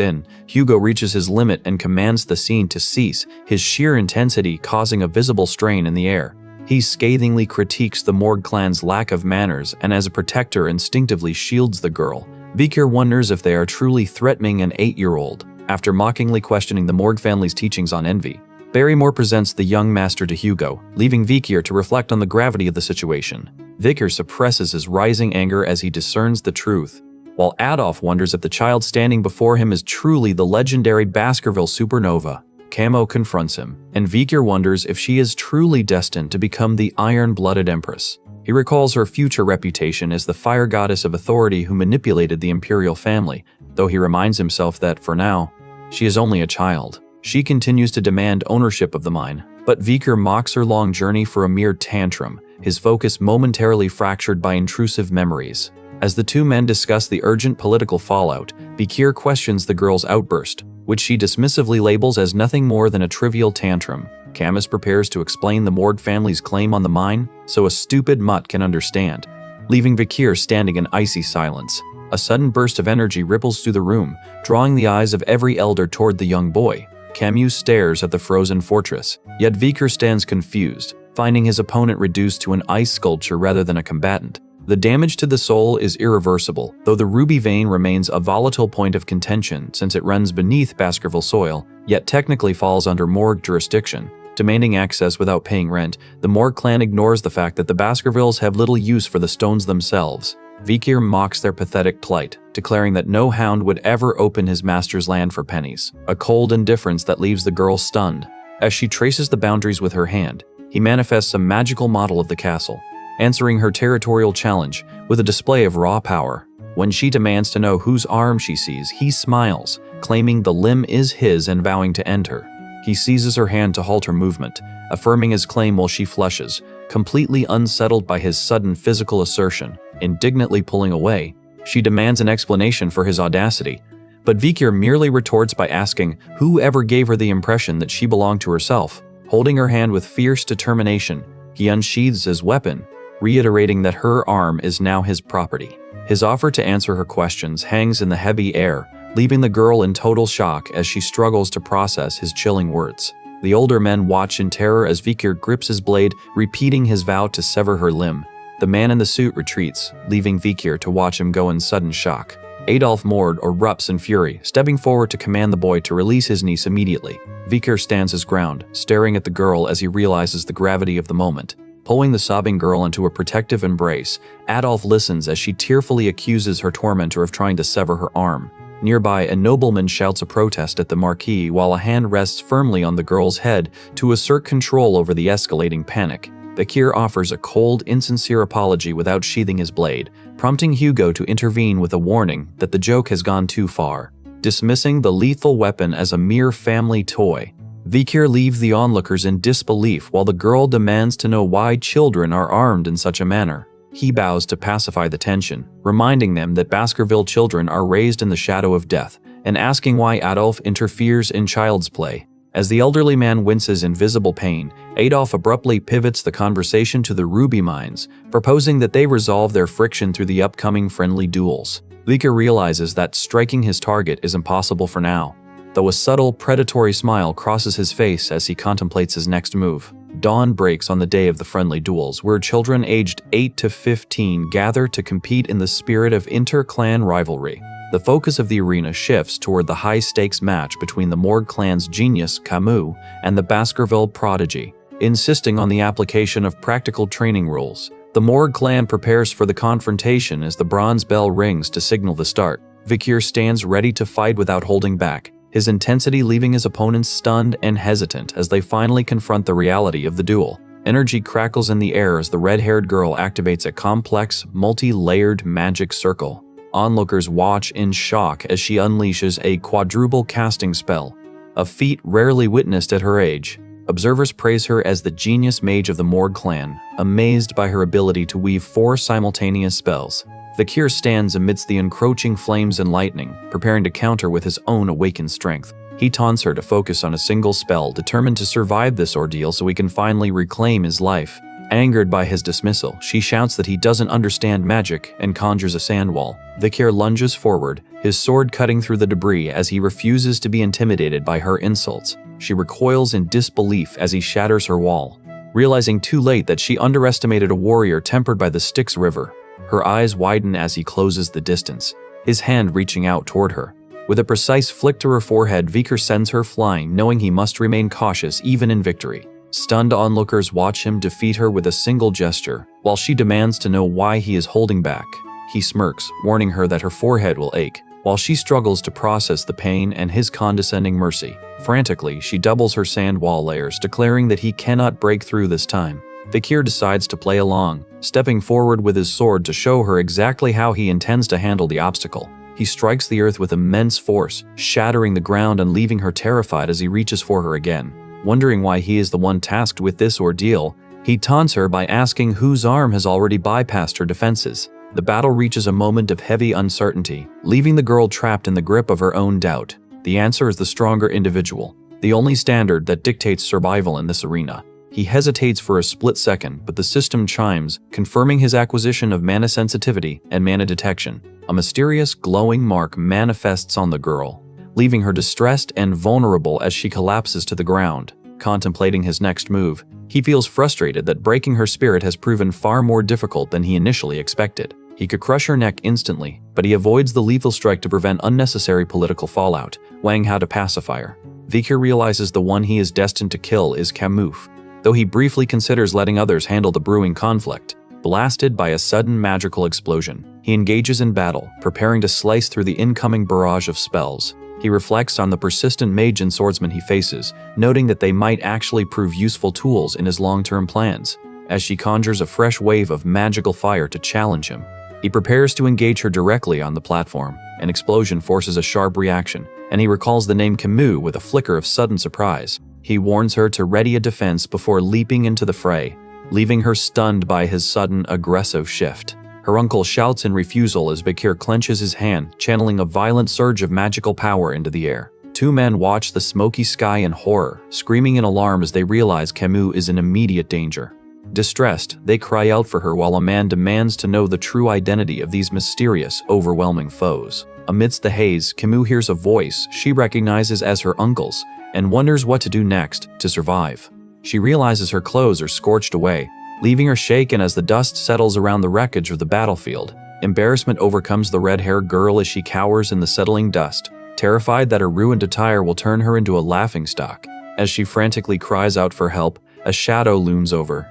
in, Hugo reaches his limit and commands the scene to cease, his sheer intensity causing a visible strain in the air. He scathingly critiques the Morg clan's lack of manners and as a protector instinctively shields the girl. Vikir wonders if they are truly threatening an 8-year-old. After mockingly questioning the Morg family's teachings on envy, Barrymore presents the young master to Hugo, leaving Vikir to reflect on the gravity of the situation. Vikir suppresses his rising anger as he discerns the truth, while Adolf wonders if the child standing before him is truly the legendary Baskerville supernova. Camo confronts him, and Vikir wonders if she is truly destined to become the iron-blooded empress. He recalls her future reputation as the fire goddess of authority who manipulated the imperial family, though he reminds himself that, for now, she is only a child. She continues to demand ownership of the mine, but Vikir mocks her long journey for a mere tantrum, his focus momentarily fractured by intrusive memories. As the two men discuss the urgent political fallout, Vikir questions the girl's outburst, which she dismissively labels as nothing more than a trivial tantrum. Camus prepares to explain the Morg family's claim on the mine, so a stupid mutt can understand, leaving Vikir standing in icy silence. A sudden burst of energy ripples through the room, drawing the eyes of every elder toward the young boy. Camus stares at the frozen fortress, yet Vikir stands confused, finding his opponent reduced to an ice sculpture rather than a combatant. The damage to the soul is irreversible, though the ruby vein remains a volatile point of contention since it runs beneath Baskerville soil, yet technically falls under Morg jurisdiction. Demanding access without paying rent, the Morg clan ignores the fact that the Baskervilles have little use for the stones themselves. Vikir mocks their pathetic plight, declaring that no hound would ever open his master's land for pennies, a cold indifference that leaves the girl stunned. As she traces the boundaries with her hand, he manifests a magical model of the castle, answering her territorial challenge with a display of raw power. When she demands to know whose arm she sees, he smiles, claiming the limb is his and vowing to end her. He seizes her hand to halt her movement, affirming his claim while she flushes, completely unsettled by his sudden physical assertion. Indignantly pulling away, she demands an explanation for his audacity, but Vikir merely retorts by asking whoever gave her the impression that she belonged to herself. Holding her hand with fierce determination, he unsheathes his weapon, reiterating that her arm is now his property. His offer to answer her questions hangs in the heavy air, leaving the girl in total shock as she struggles to process his chilling words. The older men watch in terror as Vikir grips his blade, repeating his vow to sever her limb. The man in the suit retreats, leaving Vikir to watch him go in sudden shock. Adolf Mord erupts in fury, stepping forward to command the boy to release his niece immediately. Vikir stands his ground, staring at the girl as he realizes the gravity of the moment. Pulling the sobbing girl into a protective embrace, Adolf listens as she tearfully accuses her tormentor of trying to sever her arm. Nearby, a nobleman shouts a protest at the Marquis while a hand rests firmly on the girl's head to assert control over the escalating panic. Vikir offers a cold, insincere apology without sheathing his blade, prompting Hugo to intervene with a warning that the joke has gone too far. Dismissing the lethal weapon as a mere family toy, Vikir leaves the onlookers in disbelief while the girl demands to know why children are armed in such a manner. He bows to pacify the tension, reminding them that Baskerville children are raised in the shadow of death, and asking why Adolf interferes in child's play. As the elderly man winces in visible pain, Adolf abruptly pivots the conversation to the ruby mines, proposing that they resolve their friction through the upcoming friendly duels. Vikir realizes that striking his target is impossible for now, though a subtle, predatory smile crosses his face as he contemplates his next move. Dawn breaks on the day of the friendly duels, where children aged 8 to 15 gather to compete in the spirit of inter-clan rivalry. The focus of the arena shifts toward the high-stakes match between the Morgue clan's genius, Camus, and the Baskerville prodigy. Insisting on the application of practical training rules, the Morgue clan prepares for the confrontation as the bronze bell rings to signal the start. Vikir stands ready to fight without holding back, his intensity leaving his opponents stunned and hesitant as they finally confront the reality of the duel. Energy crackles in the air as the red-haired girl activates a complex, multi-layered magic circle. Onlookers watch in shock as she unleashes a quadruple casting spell, a feat rarely witnessed at her age. Observers praise her as the genius mage of the Morgue clan, amazed by her ability to weave 4 simultaneous spells. Vikir stands amidst the encroaching flames and lightning, preparing to counter with his own awakened strength. He taunts her to focus on a single spell, determined to survive this ordeal so he can finally reclaim his life. Angered by his dismissal, she shouts that he doesn't understand magic and conjures a sand wall. Vikir lunges forward, his sword cutting through the debris as he refuses to be intimidated by her insults. She recoils in disbelief as he shatters her wall, realizing too late that she underestimated a warrior tempered by the Styx River. Her eyes widen as he closes the distance, his hand reaching out toward her. With a precise flick to her forehead, Vikir sends her flying, knowing he must remain cautious even in victory. Stunned onlookers watch him defeat her with a single gesture, while she demands to know why he is holding back. He smirks, warning her that her forehead will ache, while she struggles to process the pain and his condescending mercy. Frantically, she doubles her sand wall layers, declaring that he cannot break through this time. Vikir decides to play along, stepping forward with his sword to show her exactly how he intends to handle the obstacle. He strikes the earth with immense force, shattering the ground and leaving her terrified as he reaches for her again. Wondering why he is the one tasked with this ordeal, he taunts her by asking whose arm has already bypassed her defenses. The battle reaches a moment of heavy uncertainty, leaving the girl trapped in the grip of her own doubt. The answer is the stronger individual, the only standard that dictates survival in this arena. He hesitates for a split second, but the system chimes, confirming his acquisition of mana sensitivity and mana detection. A mysterious, glowing mark manifests on the girl, leaving her distressed and vulnerable as she collapses to the ground. Contemplating his next move, he feels frustrated that breaking her spirit has proven far more difficult than he initially expected. He could crush her neck instantly, but he avoids the lethal strike to prevent unnecessary political fallout, weighing how to pacify her. Vikir realizes the one he is destined to kill is Camus, though he briefly considers letting others handle the brewing conflict. Blasted by a sudden magical explosion, he engages in battle, preparing to slice through the incoming barrage of spells. He reflects on the persistent mage and swordsman he faces, noting that they might actually prove useful tools in his long-term plans. As she conjures a fresh wave of magical fire to challenge him, he prepares to engage her directly on the platform. An explosion forces a sharp reaction, and he recalls the name Camus with a flicker of sudden surprise. He warns her to ready a defense before leaping into the fray, leaving her stunned by his sudden, aggressive shift. Her uncle shouts in refusal as Bakir clenches his hand, channeling a violent surge of magical power into the air. Two men watch the smoky sky in horror, screaming in alarm as they realize Camus is in immediate danger. Distressed, they cry out for her while a man demands to know the true identity of these mysterious, overwhelming foes. Amidst the haze, Camus hears a voice she recognizes as her uncle's and wonders what to do next to survive. She realizes her clothes are scorched away, leaving her shaken as the dust settles around the wreckage of the battlefield. Embarrassment overcomes the red-haired girl as she cowers in the settling dust, terrified that her ruined attire will turn her into a laughingstock. As she frantically cries out for help, a shadow looms over.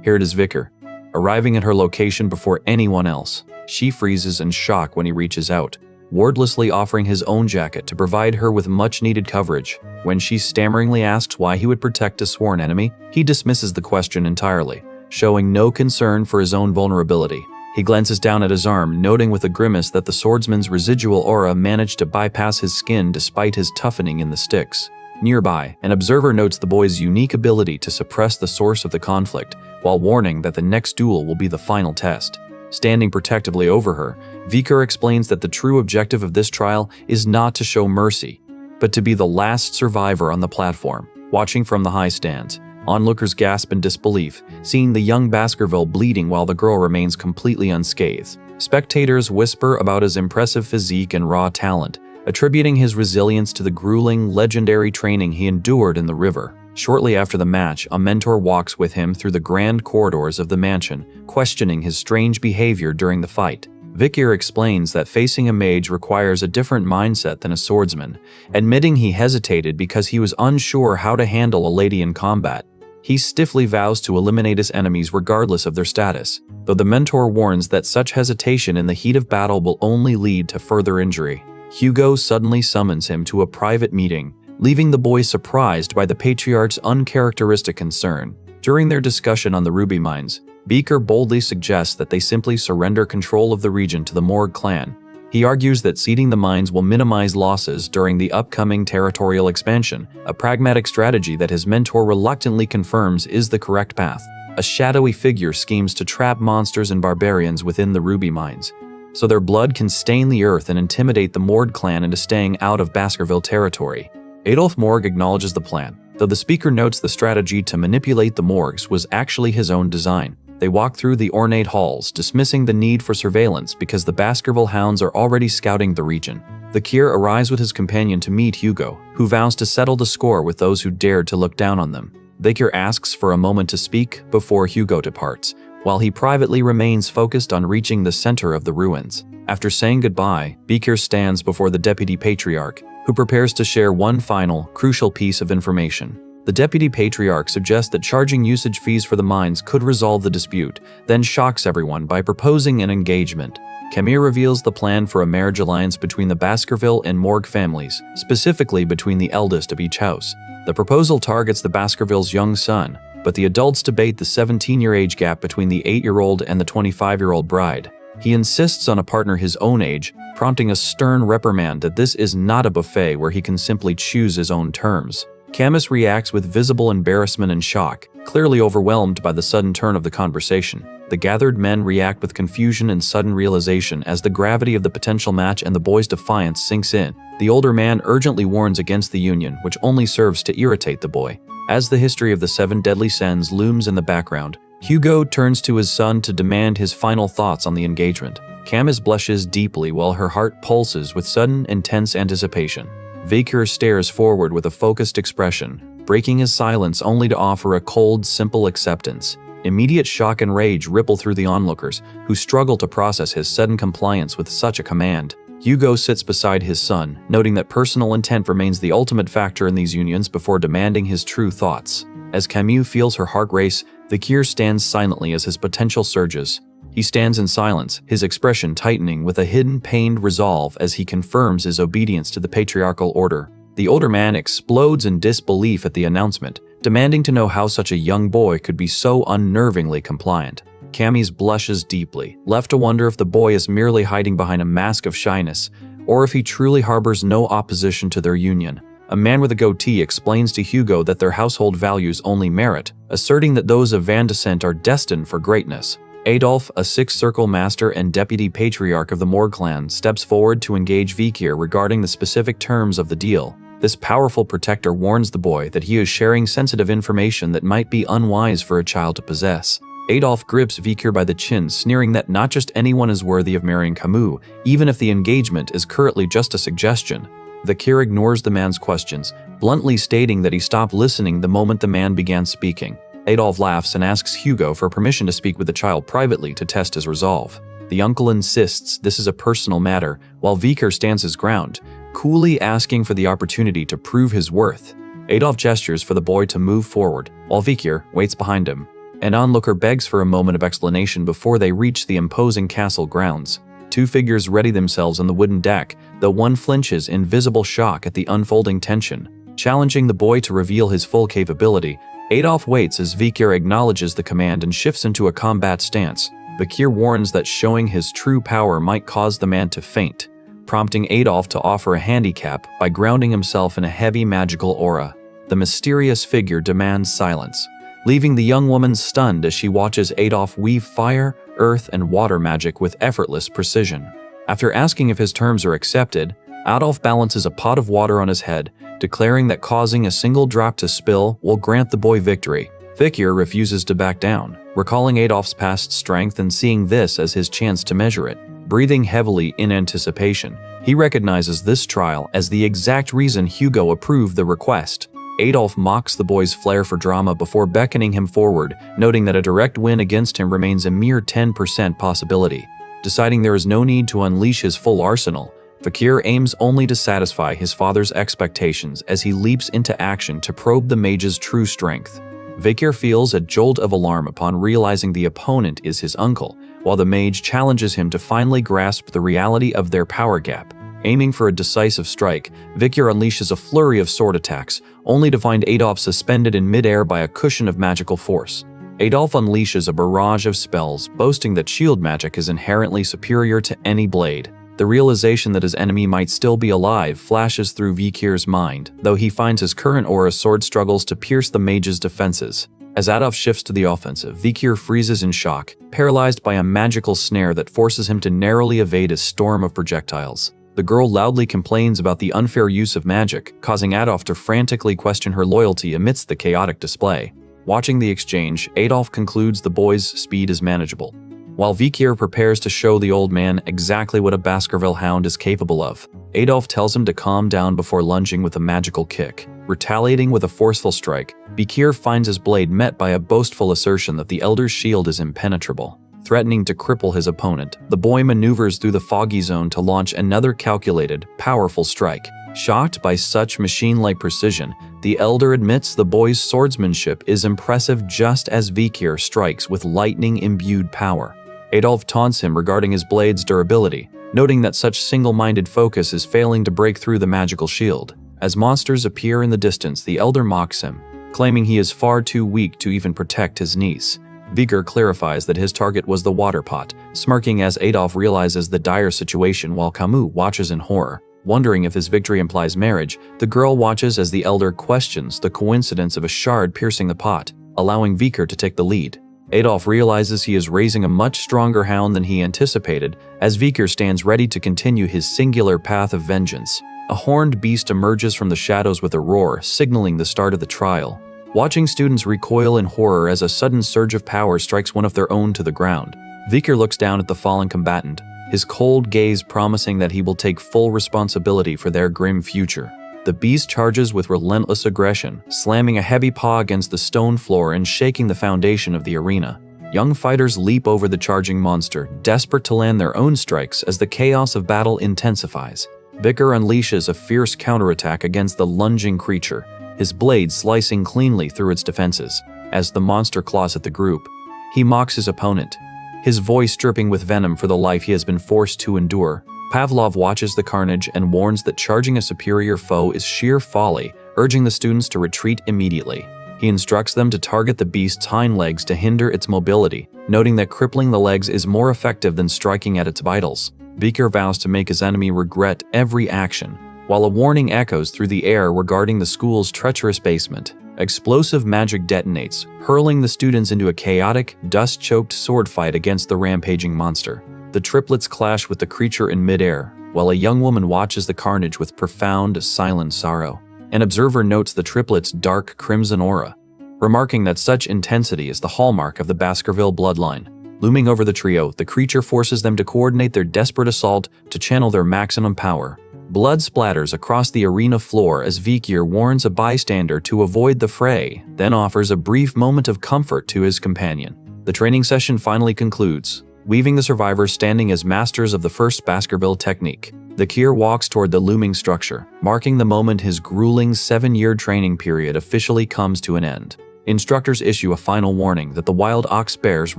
Here it is Vicar, arriving at her location before anyone else. She freezes in shock when he reaches out, wordlessly offering his own jacket to provide her with much-needed coverage. When she stammeringly asks why he would protect a sworn enemy, he dismisses the question entirely, showing no concern for his own vulnerability. He glances down at his arm, noting with a grimace that the swordsman's residual aura managed to bypass his skin despite his toughening in the sticks. Nearby, an observer notes the boy's unique ability to suppress the source of the conflict, while warning that the next duel will be the final test. Standing protectively over her, Vicar explains that the true objective of this trial is not to show mercy, but to be the last survivor on the platform. Watching from the high stands, onlookers gasp in disbelief, seeing the young Baskerville bleeding while the girl remains completely unscathed. Spectators whisper about his impressive physique and raw talent, attributing his resilience to the grueling, legendary training he endured in the river. Shortly after the match, a mentor walks with him through the grand corridors of the mansion, questioning his strange behavior during the fight. Vicar explains that facing a mage requires a different mindset than a swordsman, admitting he hesitated because he was unsure how to handle a lady in combat. He stiffly vows to eliminate his enemies regardless of their status, though the mentor warns that such hesitation in the heat of battle will only lead to further injury. Hugo suddenly summons him to a private meeting, leaving the boy surprised by the patriarch's uncharacteristic concern. During their discussion on the ruby mines, Beaker boldly suggests that they simply surrender control of the region to the Morg clan. He argues that ceding the mines will minimize losses during the upcoming territorial expansion, a pragmatic strategy that his mentor reluctantly confirms is the correct path. A shadowy figure schemes to trap monsters and barbarians within the ruby mines, so their blood can stain the earth and intimidate the Morg clan into staying out of Baskerville territory. Adolf Morg acknowledges the plan, though the speaker notes the strategy to manipulate the Morgs was actually his own design. They walk through the ornate halls, dismissing the need for surveillance because the Baskerville hounds are already scouting the region. Vakir arrives with his companion to meet Hugo, who vows to settle the score with those who dared to look down on them. Vakir asks for a moment to speak before Hugo departs, while he privately remains focused on reaching the center of the ruins. After saying goodbye, Vakir stands before the Deputy Patriarch, who prepares to share one final, crucial piece of information. The Deputy Patriarch suggests that charging usage fees for the mines could resolve the dispute, then shocks everyone by proposing an engagement. Camille reveals the plan for a marriage alliance between the Baskerville and Morg families, specifically between the eldest of each house. The proposal targets the Baskerville's young son, but the adults debate the 17-year age gap between the 8-year-old and the 25-year-old bride. He insists on a partner his own age, prompting a stern reprimand that this is not a buffet where he can simply choose his own terms. Camus reacts with visible embarrassment and shock, clearly overwhelmed by the sudden turn of the conversation. The gathered men react with confusion and sudden realization as the gravity of the potential match and the boy's defiance sinks in. The older man urgently warns against the union, which only serves to irritate the boy. As the history of the 7 deadly sins looms in the background, Hugo turns to his son to demand his final thoughts on the engagement. Camus blushes deeply while her heart pulses with sudden, intense anticipation. Vakir stares forward with a focused expression, breaking his silence only to offer a cold, simple acceptance. Immediate shock and rage ripple through the onlookers, who struggle to process his sudden compliance with such a command. Hugo sits beside his son, noting that personal intent remains the ultimate factor in these unions before demanding his true thoughts. As Camus feels her heart race, Vakir stands silently as his potential surges. He stands in silence, his expression tightening with a hidden, pained resolve as he confirms his obedience to the patriarchal order. The older man explodes in disbelief at the announcement, demanding to know how such a young boy could be so unnervingly compliant. Camus blushes deeply, left to wonder if the boy is merely hiding behind a mask of shyness, or if he truly harbors no opposition to their union. A man with a goatee explains to Hugo that their household values only merit, asserting that those of Van descent are destined for greatness. Adolf, a Sixth Circle master and deputy patriarch of the Morg clan, steps forward to engage Vikir regarding the specific terms of the deal. This powerful protector warns the boy that he is sharing sensitive information that might be unwise for a child to possess. Adolf grips Vikir by the chin, sneering that not just anyone is worthy of marrying Camus, even if the engagement is currently just a suggestion. Vikir ignores the man's questions, bluntly stating that he stopped listening the moment the man began speaking. Adolf laughs and asks Hugo for permission to speak with the child privately to test his resolve. The uncle insists this is a personal matter, while Vikir stands his ground, coolly asking for the opportunity to prove his worth. Adolf gestures for the boy to move forward, while Vikir waits behind him. An onlooker begs for a moment of explanation before they reach the imposing castle grounds. Two figures ready themselves on the wooden deck, though one flinches in visible shock at the unfolding tension. Challenging the boy to reveal his full capability, Adolf waits as Vikir acknowledges the command and shifts into a combat stance. Vikir warns that showing his true power might cause the man to faint, prompting Adolf to offer a handicap by grounding himself in a heavy magical aura. The mysterious figure demands silence, leaving the young woman stunned as she watches Adolf weave fire, earth, and water magic with effortless precision. After asking if his terms are accepted, Adolf balances a pot of water on his head, declaring that causing a single drop to spill will grant the boy victory. Vikir refuses to back down, recalling Adolf's past strength and seeing this as his chance to measure it. Breathing heavily in anticipation, he recognizes this trial as the exact reason Hugo approved the request. Adolf mocks the boy's flair for drama before beckoning him forward, noting that a direct win against him remains a mere 10% possibility. Deciding there is no need to unleash his full arsenal, Vikir aims only to satisfy his father's expectations as he leaps into action to probe the mage's true strength. Vikir feels a jolt of alarm upon realizing the opponent is his uncle, while the mage challenges him to finally grasp the reality of their power gap. Aiming for a decisive strike, Vikir unleashes a flurry of sword attacks, only to find Adolf suspended in midair by a cushion of magical force. Adolf unleashes a barrage of spells, boasting that shield magic is inherently superior to any blade. The realization that his enemy might still be alive flashes through Vikir's mind, though he finds his current aura sword struggles to pierce the mage's defenses. As Adolf shifts to the offensive, Vikir freezes in shock, paralyzed by a magical snare that forces him to narrowly evade a storm of projectiles. The girl loudly complains about the unfair use of magic, causing Adolf to frantically question her loyalty amidst the chaotic display. Watching the exchange, Adolf concludes the boy's speed is manageable, while Vikir prepares to show the old man exactly what a Baskerville hound is capable of. Adolf tells him to calm down before lunging with a magical kick. Retaliating with a forceful strike, Vikir finds his blade met by a boastful assertion that the elder's shield is impenetrable. Threatening to cripple his opponent, the boy maneuvers through the foggy zone to launch another calculated, powerful strike. Shocked by such machine-like precision, the elder admits the boy's swordsmanship is impressive just as Vikir strikes with lightning-imbued power. Adolf taunts him regarding his blade's durability, noting that such single-minded focus is failing to break through the magical shield. As monsters appear in the distance, the elder mocks him, claiming he is far too weak to even protect his niece. Vikir clarifies that his target was the water pot, smirking as Adolf realizes the dire situation while Camus watches in horror. Wondering if his victory implies marriage, the girl watches as the elder questions the coincidence of a shard piercing the pot, allowing Vikir to take the lead. Adolf realizes he is raising a much stronger hound than he anticipated as Vikir stands ready to continue his singular path of vengeance. A horned beast emerges from the shadows with a roar, signaling the start of the trial. Watching students recoil in horror as a sudden surge of power strikes one of their own to the ground. Vikir looks down at the fallen combatant, his cold gaze promising that he will take full responsibility for their grim future. The beast charges with relentless aggression, slamming a heavy paw against the stone floor and shaking the foundation of the arena. Young fighters leap over the charging monster, desperate to land their own strikes as the chaos of battle intensifies. Vikir unleashes a fierce counterattack against the lunging creature, his blade slicing cleanly through its defenses. As the monster claws at the group, he mocks his opponent, his voice dripping with venom for the life he has been forced to endure. Pavlov watches the carnage and warns that charging a superior foe is sheer folly, urging the students to retreat immediately. He instructs them to target the beast's hind legs to hinder its mobility, noting that crippling the legs is more effective than striking at its vitals. Vikir vows to make his enemy regret every action, while a warning echoes through the air regarding the school's treacherous basement. Explosive magic detonates, hurling the students into a chaotic, dust-choked sword fight against the rampaging monster. The triplets clash with the creature in midair, while a young woman watches the carnage with profound, silent sorrow. An observer notes the triplets' dark crimson aura, remarking that such intensity is the hallmark of the Baskerville bloodline. Looming over the trio, the creature forces them to coordinate their desperate assault to channel their maximum power. Blood splatters across the arena floor as Vikir warns a bystander to avoid the fray, then offers a brief moment of comfort to his companion. The training session finally concludes, leaving the survivors standing as masters of the first Baskerville technique. Vikir walks toward the looming structure, marking the moment his grueling 7-year training period officially comes to an end. Instructors issue a final warning that the wild ox bears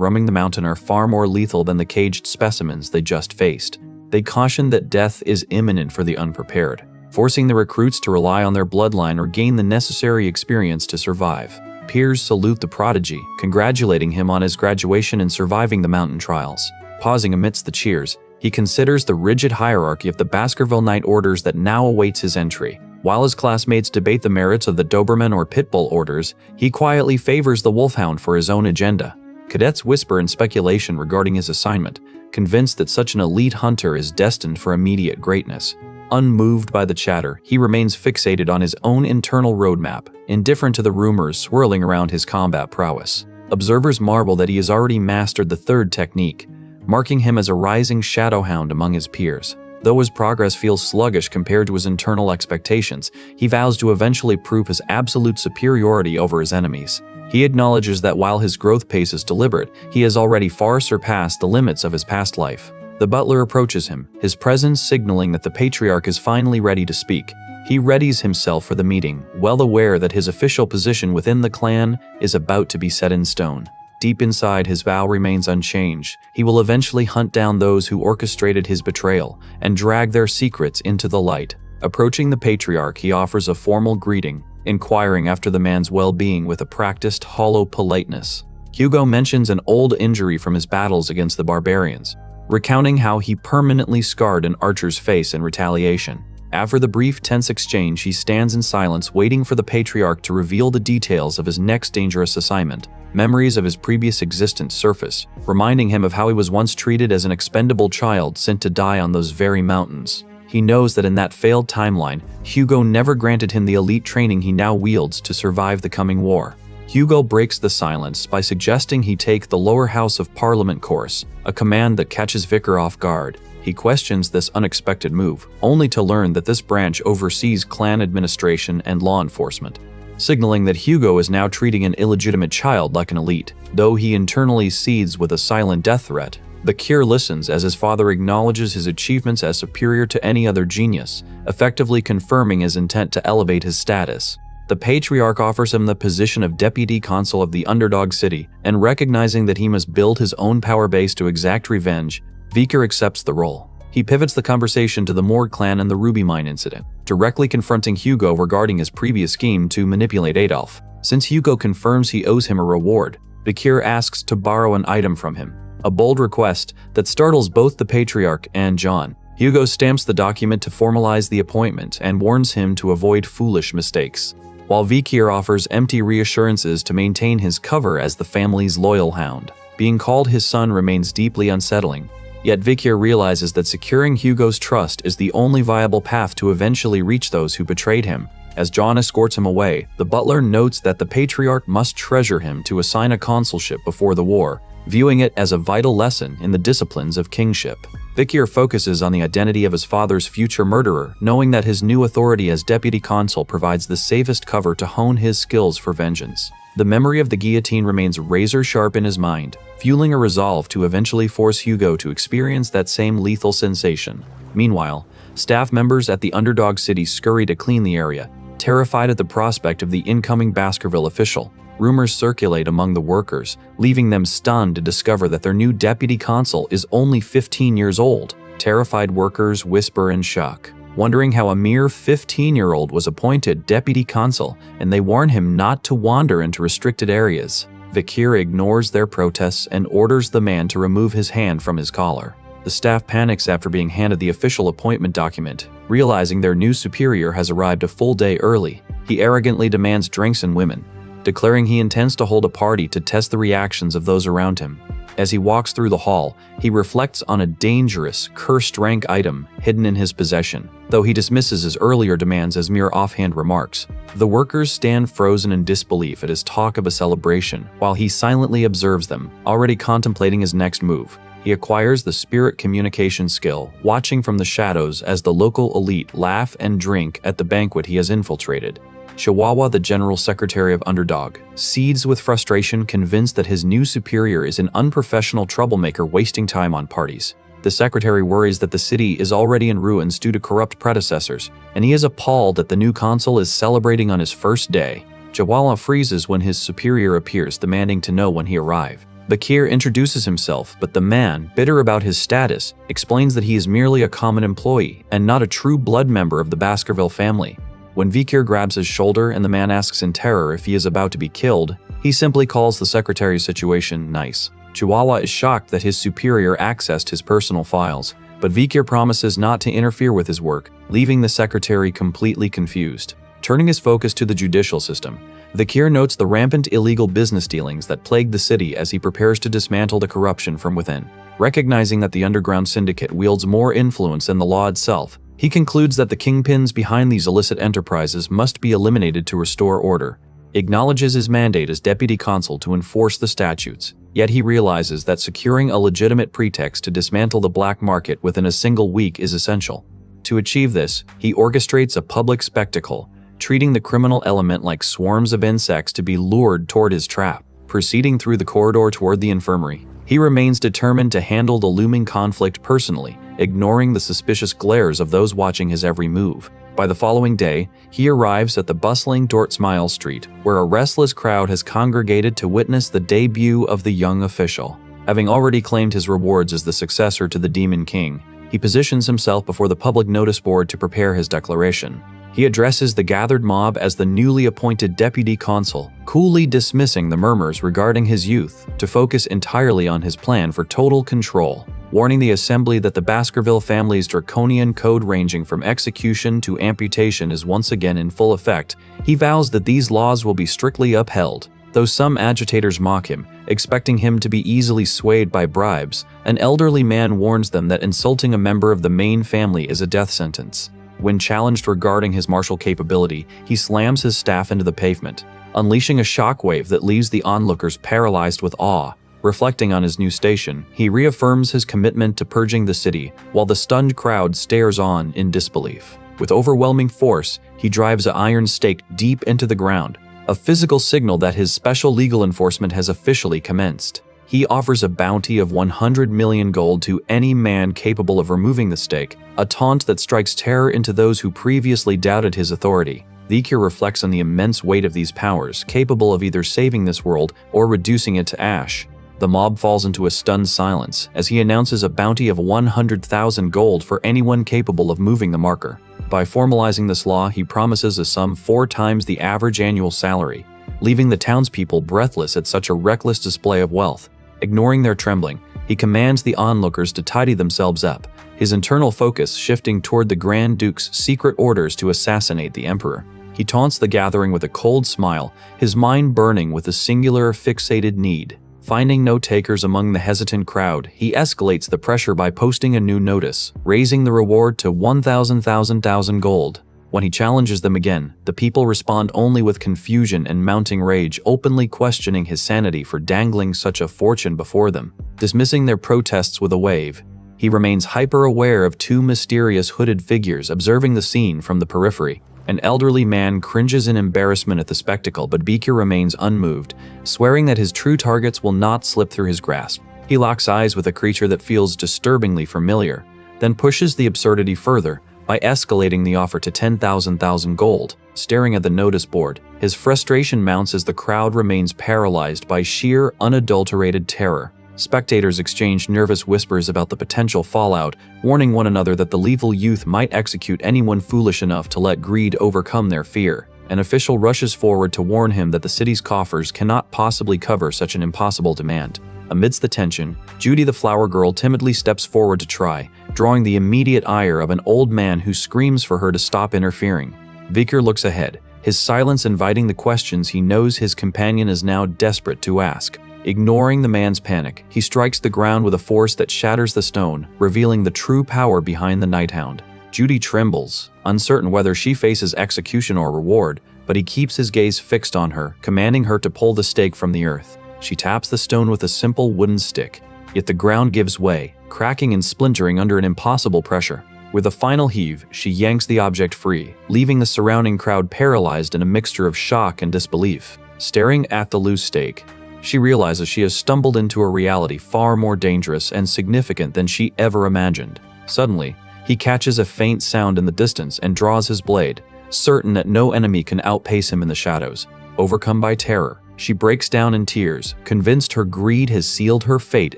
roaming the mountain are far more lethal than the caged specimens they just faced. They caution that death is imminent for the unprepared, forcing the recruits to rely on their bloodline or gain the necessary experience to survive. Peers salute the prodigy, congratulating him on his graduation and surviving the mountain trials. Pausing amidst the cheers, he considers the rigid hierarchy of the Baskerville Knight orders that now awaits his entry. While his classmates debate the merits of the Doberman or Pitbull orders, he quietly favors the Wolfhound for his own agenda. Cadets whisper in speculation regarding his assignment, convinced that such an elite hunter is destined for immediate greatness. Unmoved by the chatter, he remains fixated on his own internal roadmap, indifferent to the rumors swirling around his combat prowess. Observers marvel that he has already mastered the third technique, marking him as a rising shadowhound among his peers. Though his progress feels sluggish compared to his internal expectations, he vows to eventually prove his absolute superiority over his enemies. He acknowledges that while his growth pace is deliberate, he has already far surpassed the limits of his past life. The butler approaches him, his presence signaling that the patriarch is finally ready to speak. He readies himself for the meeting, well aware that his official position within the clan is about to be set in stone. Deep inside, his vow remains unchanged. He will eventually hunt down those who orchestrated his betrayal and drag their secrets into the light. Approaching the patriarch, he offers a formal greeting, inquiring after the man's well-being with a practiced, hollow politeness. Hugo mentions an old injury from his battles against the barbarians, recounting how he permanently scarred an archer's face in retaliation. After the brief, tense exchange, he stands in silence, waiting for the patriarch to reveal the details of his next dangerous assignment. Memories of his previous existence surface, reminding him of how he was once treated as an expendable child sent to die on those very mountains. He knows that in that failed timeline, Hugo never granted him the elite training he now wields to survive the coming war. Hugo breaks the silence by suggesting he take the lower house of parliament course, a command that catches Vicar off guard. He questions this unexpected move, only to learn that this branch oversees clan administration and law enforcement, signaling that Hugo is now treating an illegitimate child like an elite. Though he internally seethes with a silent death threat, Bakir listens as his father acknowledges his achievements as superior to any other genius, effectively confirming his intent to elevate his status. The patriarch offers him the position of deputy consul of the underdog city, and recognizing that he must build his own power base to exact revenge, Vikir accepts the role. He pivots the conversation to the Morg clan and the ruby mine incident, directly confronting Hugo regarding his previous scheme to manipulate Adolf. Since Hugo confirms he owes him a reward, Bakir asks to borrow an item from him, a bold request that startles both the patriarch and John. Hugo stamps the document to formalize the appointment and warns him to avoid foolish mistakes, while Vikir offers empty reassurances to maintain his cover as the family's loyal hound. Being called his son remains deeply unsettling, yet Vikir realizes that securing Hugo's trust is the only viable path to eventually reach those who betrayed him. As John escorts him away, the butler notes that the patriarch must treasure him to assign a consulship before the war, viewing it as a vital lesson in the disciplines of kingship. Vikir focuses on the identity of his father's future murderer, knowing that his new authority as deputy consul provides the safest cover to hone his skills for vengeance. The memory of the guillotine remains razor-sharp in his mind, fueling a resolve to eventually force Hugo to experience that same lethal sensation. Meanwhile, staff members at the underdog city scurry to clean the area, terrified at the prospect of the incoming Baskerville official. Rumors circulate among the workers, leaving them stunned to discover that their new deputy consul is only 15 years old. Terrified workers whisper in shock, wondering how a mere 15-year-old was appointed deputy consul, and they warn him not to wander into restricted areas. Vikir ignores their protests and orders the man to remove his hand from his collar. The staff panics after being handed the official appointment document, realizing their new superior has arrived a full day early. He arrogantly demands drinks and women, declaring he intends to hold a party to test the reactions of those around him. As he walks through the hall, he reflects on a dangerous, cursed rank item hidden in his possession, though he dismisses his earlier demands as mere offhand remarks. The workers stand frozen in disbelief at his talk of a celebration, while he silently observes them, already contemplating his next move. He acquires the spirit communication skill, watching from the shadows as the local elite laugh and drink at the banquet he has infiltrated. Chihuahua, the general secretary of Underdog, seethes with frustration, convinced that his new superior is an unprofessional troublemaker wasting time on parties. The secretary worries that the city is already in ruins due to corrupt predecessors, and he is appalled that the new consul is celebrating on his first day. Chihuahua freezes when his superior appears, demanding to know when he arrived. Bakir introduces himself, but the man, bitter about his status, explains that he is merely a common employee and not a true blood member of the Baskerville family. When Bakir grabs his shoulder and the man asks in terror if he is about to be killed, he simply calls the secretary's situation nice. Chihuahua is shocked that his superior accessed his personal files, but Bakir promises not to interfere with his work, leaving the secretary completely confused. Turning his focus to the judicial system, Bakir notes the rampant illegal business dealings that plague the city as he prepares to dismantle the corruption from within. Recognizing that the underground syndicate wields more influence than the law itself, he concludes that the kingpins behind these illicit enterprises must be eliminated to restore order. He acknowledges his mandate as deputy consul to enforce the statutes, yet he realizes that securing a legitimate pretext to dismantle the black market within a single week is essential. To achieve this, he orchestrates a public spectacle, treating the criminal element like swarms of insects to be lured toward his trap. Proceeding through the corridor toward the infirmary, he remains determined to handle the looming conflict personally, ignoring the suspicious glares of those watching his every move. By the following day, he arrives at the bustling Dortsmile Street, where a restless crowd has congregated to witness the debut of the young official. Having already claimed his rewards as the successor to the Demon King, he positions himself before the public notice board to prepare his declaration. He addresses the gathered mob as the newly appointed deputy consul, coolly dismissing the murmurs regarding his youth to focus entirely on his plan for total control. Warning the assembly that the Baskerville family's draconian code ranging from execution to amputation is once again in full effect, he vows that these laws will be strictly upheld. Though some agitators mock him, expecting him to be easily swayed by bribes, an elderly man warns them that insulting a member of the main family is a death sentence. When challenged regarding his martial capability, he slams his staff into the pavement, unleashing a shockwave that leaves the onlookers paralyzed with awe. Reflecting on his new station, he reaffirms his commitment to purging the city, while the stunned crowd stares on in disbelief. With overwhelming force, he drives an iron stake deep into the ground, a physical signal that his special legal enforcement has officially commenced. He offers a bounty of 100 million gold to any man capable of removing the stake, a taunt that strikes terror into those who previously doubted his authority. Bakir reflects on the immense weight of these powers, capable of either saving this world or reducing it to ash. The mob falls into a stunned silence as he announces a bounty of 100,000 gold for anyone capable of moving the marker. By formalizing this law, he promises a sum 4 times the average annual salary, leaving the townspeople breathless at such a reckless display of wealth. Ignoring their trembling, he commands the onlookers to tidy themselves up, his internal focus shifting toward the Grand Duke's secret orders to assassinate the Emperor. He taunts the gathering with a cold smile, his mind burning with a singular, fixated need. Finding no takers among the hesitant crowd, he escalates the pressure by posting a new notice, raising the reward to 1,000 gold. When he challenges them again, the people respond only with confusion and mounting rage, openly questioning his sanity for dangling such a fortune before them. Dismissing their protests with a wave, he remains hyper-aware of 2 mysterious hooded figures observing the scene from the periphery. An elderly man cringes in embarrassment at the spectacle, but Bakir remains unmoved, swearing that his true targets will not slip through his grasp. He locks eyes with a creature that feels disturbingly familiar, then pushes the absurdity further by escalating the offer to 10,000 gold. Staring at the notice board, his frustration mounts as the crowd remains paralyzed by sheer, unadulterated terror. Spectators exchange nervous whispers about the potential fallout, warning one another that the lethal youth might execute anyone foolish enough to let greed overcome their fear. An official rushes forward to warn him that the city's coffers cannot possibly cover such an impossible demand. Amidst the tension, Judy the flower girl timidly steps forward to try, drawing the immediate ire of an old man who screams for her to stop interfering. Vikir looks ahead, his silence inviting the questions he knows his companion is now desperate to ask. Ignoring the man's panic, he strikes the ground with a force that shatters the stone, revealing the true power behind the Nighthound. Judy trembles, uncertain whether she faces execution or reward, but he keeps his gaze fixed on her, commanding her to pull the stake from the earth. She taps the stone with a simple wooden stick, yet the ground gives way, cracking and splintering under an impossible pressure. With a final heave, she yanks the object free, leaving the surrounding crowd paralyzed in a mixture of shock and disbelief. Staring at the loose stake, she realizes she has stumbled into a reality far more dangerous and significant than she ever imagined. Suddenly, he catches a faint sound in the distance and draws his blade, certain that no enemy can outpace him in the shadows. Overcome by terror, she breaks down in tears, convinced her greed has sealed her fate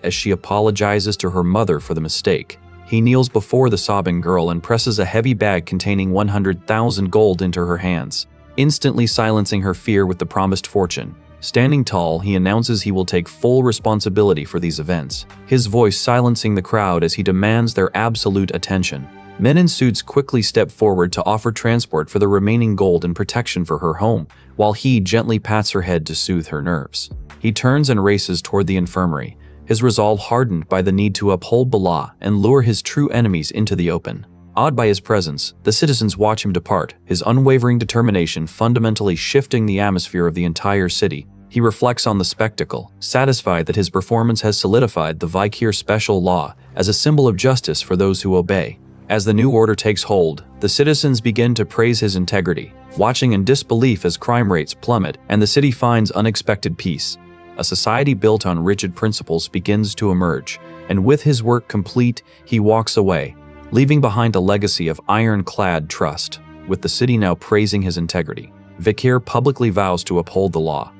as she apologizes to her mother for the mistake. He kneels before the sobbing girl and presses a heavy bag containing 100,000 gold into her hands, instantly silencing her fear with the promised fortune. Standing tall, he announces he will take full responsibility for these events, his voice silencing the crowd as he demands their absolute attention. Men in suits quickly step forward to offer transport for the remaining gold and protection for her home, while he gently pats her head to soothe her nerves. He turns and races toward the infirmary, his resolve hardened by the need to uphold the law and lure his true enemies into the open. Awed by his presence, the citizens watch him depart, his unwavering determination fundamentally shifting the atmosphere of the entire city. He reflects on the spectacle, satisfied that his performance has solidified the Vikir special law as a symbol of justice for those who obey. As the new order takes hold, the citizens begin to praise his integrity, watching in disbelief as crime rates plummet and the city finds unexpected peace. A society built on rigid principles begins to emerge, and with his work complete, he walks away, leaving behind a legacy of ironclad trust. With the city now praising his integrity, Vikir publicly vows to uphold the law.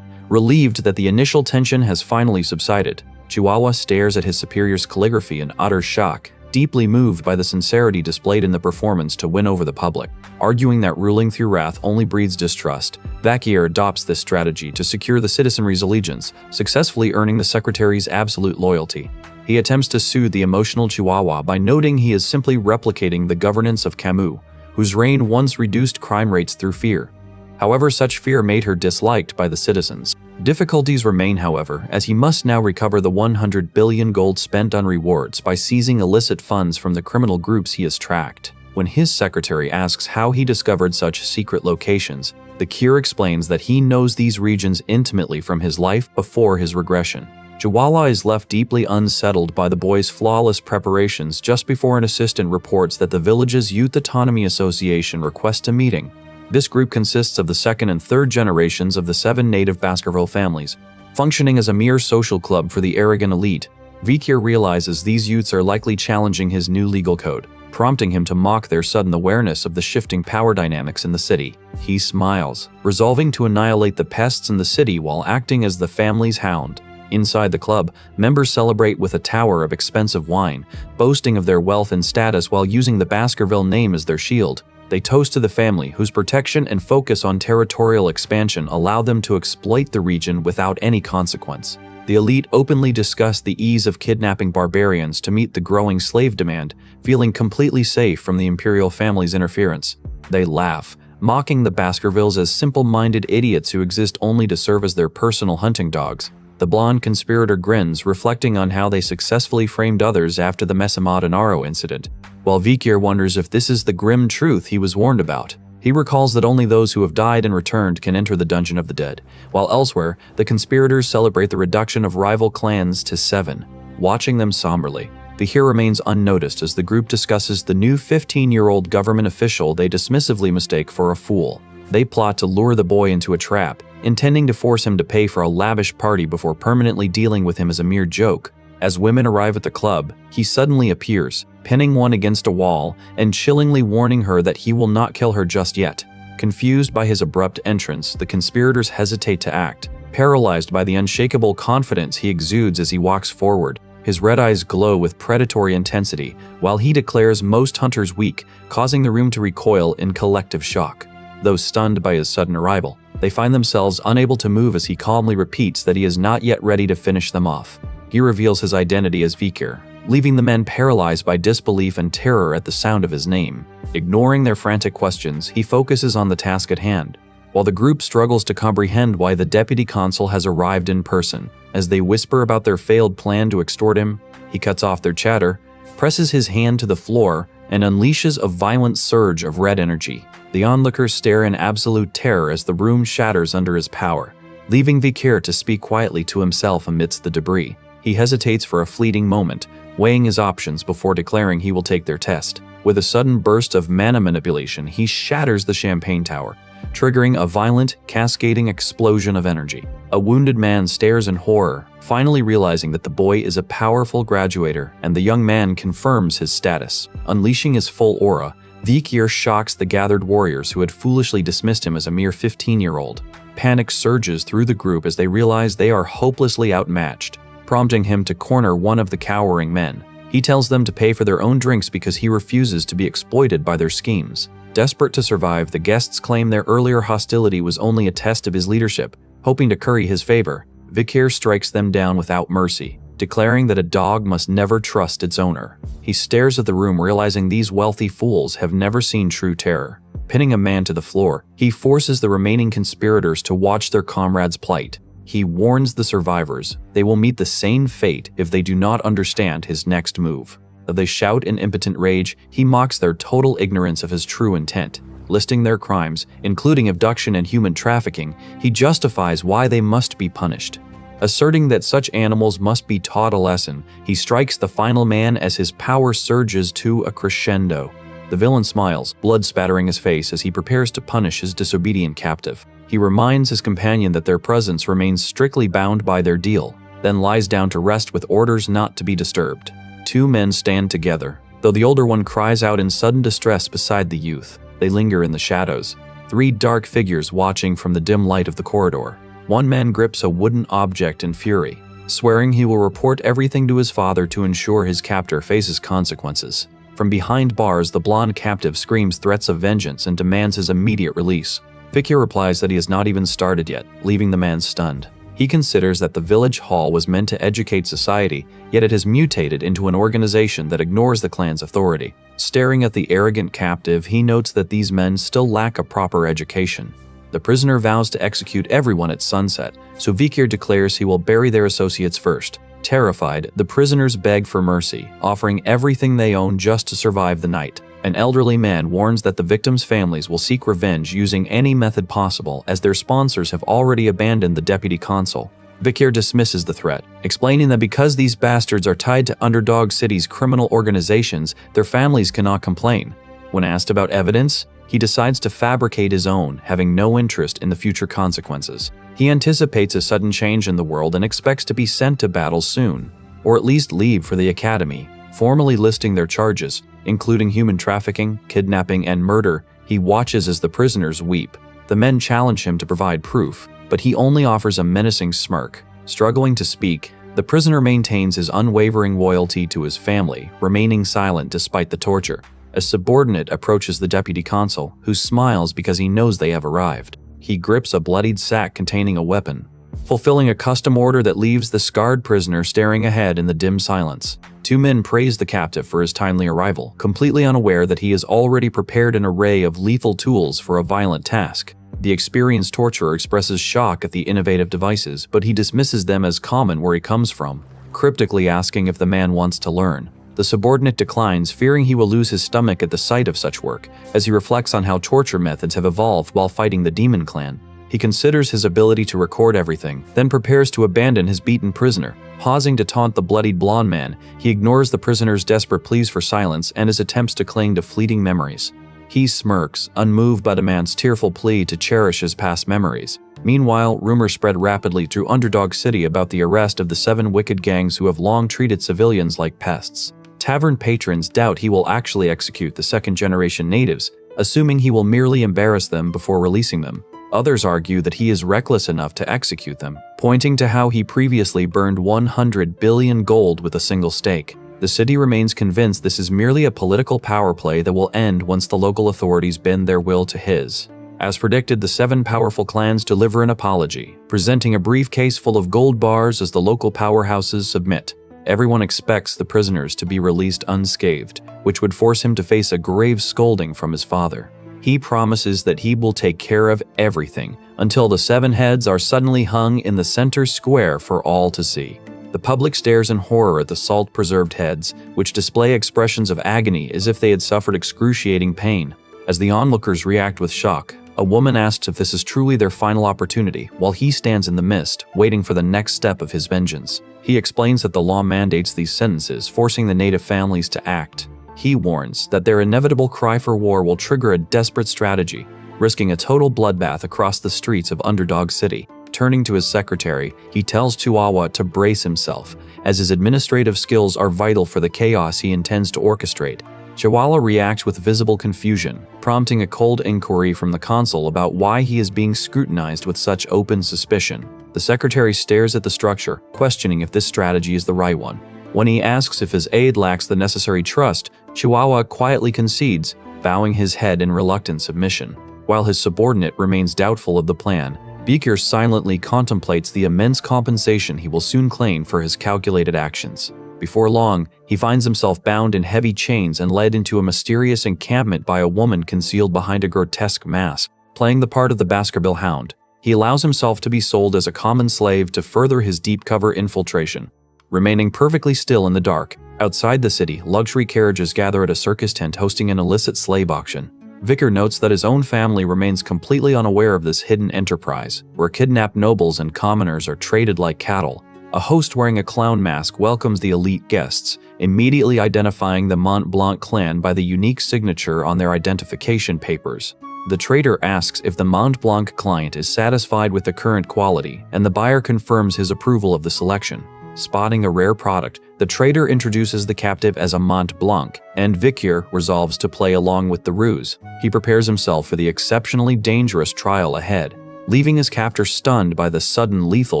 Relieved that the initial tension has finally subsided, Chihuahua stares at his superior's calligraphy in utter shock, deeply moved by the sincerity displayed in the performance to win over the public. Arguing that ruling through wrath only breeds distrust, Vikir adopts this strategy to secure the citizenry's allegiance, successfully earning the secretary's absolute loyalty. He attempts to soothe the emotional Chihuahua by noting he is simply replicating the governance of Camus, whose reign once reduced crime rates through fear. However, such fear made her disliked by the citizens. Difficulties remain, however, as he must now recover the 100 billion gold spent on rewards by seizing illicit funds from the criminal groups he has tracked. When his secretary asks how he discovered such secret locations, the cure explains that he knows these regions intimately from his life before his regression. Chihuahua is left deeply unsettled by the boy's flawless preparations just before an assistant reports that the village's Youth Autonomy Association requests a meeting. This group consists of the second and third generations of the 7 native Baskerville families, functioning as a mere social club for the arrogant elite. Vikir realizes these youths are likely challenging his new legal code, prompting him to mock their sudden awareness of the shifting power dynamics in the city. He smiles, resolving to annihilate the pests in the city while acting as the family's hound. Inside the club, members celebrate with a tower of expensive wine, boasting of their wealth and status while using the Baskerville name as their shield. They toast to the family, whose protection and focus on territorial expansion allow them to exploit the region without any consequence. The elite openly discuss the ease of kidnapping barbarians to meet the growing slave demand, feeling completely safe from the imperial family's interference. They laugh, mocking the Baskervilles as simple-minded idiots who exist only to serve as their personal hunting dogs. The blonde conspirator grins, reflecting on how they successfully framed others after the Mesamadinaro incident, while Vikir wonders if this is the grim truth he was warned about. He recalls that only those who have died and returned can enter the Dungeon of the Dead, while elsewhere, the conspirators celebrate the reduction of rival clans to 7. Watching them somberly, Vikir remains unnoticed as the group discusses the new 15-year-old government official they dismissively mistake for a fool. They plot to lure the boy into a trap, intending to force him to pay for a lavish party before permanently dealing with him as a mere joke. As women arrive at the club, he suddenly appears, pinning one against a wall and chillingly warning her that he will not kill her just yet. Confused by his abrupt entrance, the conspirators hesitate to act, paralyzed by the unshakable confidence he exudes as he walks forward. His red eyes glow with predatory intensity, while he declares most hunters weak, causing the room to recoil in collective shock. Though stunned by his sudden arrival, they find themselves unable to move as he calmly repeats that he is not yet ready to finish them off. He reveals his identity as Vikir, leaving the men paralyzed by disbelief and terror at the sound of his name. Ignoring their frantic questions, he focuses on the task at hand, while the group struggles to comprehend why the deputy consul has arrived in person. As they whisper about their failed plan to extort him, he cuts off their chatter, presses his hand to the floor, and unleashes a violent surge of red energy. The onlookers stare in absolute terror as the room shatters under his power, leaving Vikir to speak quietly to himself amidst the debris. He hesitates for a fleeting moment, weighing his options before declaring he will take their test. With a sudden burst of mana manipulation, he shatters the champagne tower, triggering a violent, cascading explosion of energy. A wounded man stares in horror, finally realizing that the boy is a powerful graduator, and the young man confirms his status. Unleashing his full aura, Vikir shocks the gathered warriors who had foolishly dismissed him as a mere 15-year-old. Panic surges through the group as they realize they are hopelessly outmatched, prompting him to corner one of the cowering men. He tells them to pay for their own drinks because he refuses to be exploited by their schemes. Desperate to survive, the guests claim their earlier hostility was only a test of his leadership. Hoping to curry his favor, Vikir strikes them down without mercy, declaring that a dog must never trust its owner. He stares at the room, realizing these wealthy fools have never seen true terror. Pinning a man to the floor, he forces the remaining conspirators to watch their comrade's plight. He warns the survivors they will meet the same fate if they do not understand his next move. Though they shout in impotent rage, he mocks their total ignorance of his true intent. Listing their crimes, including abduction and human trafficking, he justifies why they must be punished. Asserting that such animals must be taught a lesson, he strikes the final man as his power surges to a crescendo. The villain smiles, blood spattering his face as he prepares to punish his disobedient captive. He reminds his companion that their presence remains strictly bound by their deal, then lies down to rest with orders not to be disturbed. Two men stand together, though the older one cries out in sudden distress beside the youth. They linger in the shadows, three dark figures watching from the dim light of the corridor. One man grips a wooden object in fury, swearing he will report everything to his father to ensure his captor faces consequences. From behind bars, the blonde captive screams threats of vengeance and demands his immediate release. Vikir replies that he has not even started yet, leaving the man stunned. He considers that the village hall was meant to educate society, yet it has mutated into an organization that ignores the clan's authority. Staring at the arrogant captive, he notes that these men still lack a proper education. The prisoner vows to execute everyone at sunset, so Vikir declares he will bury their associates first. Terrified, the prisoners beg for mercy, offering everything they own just to survive the night. An elderly man warns that the victims' families will seek revenge using any method possible, as their sponsors have already abandoned the deputy consul. Vikir dismisses the threat, explaining that because these bastards are tied to Underdog City's criminal organizations, their families cannot complain. When asked about evidence, he decides to fabricate his own, having no interest in the future consequences. He anticipates a sudden change in the world and expects to be sent to battle soon, or at least leave for the academy. Formally listing their charges, including human trafficking, kidnapping, and murder, he watches as the prisoners weep. The men challenge him to provide proof, but he only offers a menacing smirk. Struggling to speak, the prisoner maintains his unwavering loyalty to his family, remaining silent despite the torture. A subordinate approaches the deputy consul, who smiles because he knows they have arrived. He grips a bloodied sack containing a weapon, fulfilling a custom order that leaves the scarred prisoner staring ahead in the dim silence. Two men praise the captive for his timely arrival, completely unaware that he has already prepared an array of lethal tools for a violent task. The experienced torturer expresses shock at the innovative devices, but he dismisses them as common where he comes from, cryptically asking if the man wants to learn. The subordinate declines, fearing he will lose his stomach at the sight of such work, as he reflects on how torture methods have evolved while fighting the demon clan. He considers his ability to record everything, then prepares to abandon his beaten prisoner. Pausing to taunt the bloodied blonde man, he ignores the prisoner's desperate pleas for silence and his attempts to cling to fleeting memories. He smirks, unmoved by the man's tearful plea to cherish his past memories. Meanwhile, rumors spread rapidly through Underdog City about the arrest of the 7 wicked gangs who have long treated civilians like pests. Tavern patrons doubt he will actually execute the second-generation natives, assuming he will merely embarrass them before releasing them. Others argue that he is reckless enough to execute them, pointing to how he previously burned 100 billion gold with a single stake. The city remains convinced this is merely a political power play that will end once the local authorities bend their will to his. As predicted, the 7 powerful clans deliver an apology, presenting a briefcase full of gold bars as the local powerhouses submit. Everyone expects the prisoners to be released unscathed, which would force him to face a grave scolding from his father. He promises that he will take care of everything until the 7 heads are suddenly hung in the center square for all to see. The public stares in horror at the salt-preserved heads, which display expressions of agony as if they had suffered excruciating pain. As the onlookers react with shock, a woman asks if this is truly their final opportunity, while he stands in the mist, waiting for the next step of his vengeance. He explains that the law mandates these sentences, forcing the native families to act. He warns that their inevitable cry for war will trigger a desperate strategy, risking a total bloodbath across the streets of Underdog City. Turning to his secretary, he tells Chihuahua to brace himself, as his administrative skills are vital for the chaos he intends to orchestrate. Chihuahua reacts with visible confusion, prompting a cold inquiry from the consul about why he is being scrutinized with such open suspicion. The secretary stares at the structure, questioning if this strategy is the right one. When he asks if his aide lacks the necessary trust, Chihuahua quietly concedes, bowing his head in reluctant submission. While his subordinate remains doubtful of the plan, Beaker silently contemplates the immense compensation he will soon claim for his calculated actions. Before long, he finds himself bound in heavy chains and led into a mysterious encampment by a woman concealed behind a grotesque mask. Playing the part of the Baskerville Hound, he allows himself to be sold as a common slave to further his deep-cover infiltration. Remaining perfectly still in the dark, outside the city, luxury carriages gather at a circus tent hosting an illicit slave auction. Vicar notes that his own family remains completely unaware of this hidden enterprise, where kidnapped nobles and commoners are traded like cattle. A host wearing a clown mask welcomes the elite guests, immediately identifying the Mont Blanc clan by the unique signature on their identification papers. The trader asks if the Mont Blanc client is satisfied with the current quality, and the buyer confirms his approval of the selection. Spotting a rare product, the trader introduces the captive as a Mont Blanc, and Vicar resolves to play along with the ruse. He prepares himself for the exceptionally dangerous trial ahead, leaving his captor stunned by the sudden lethal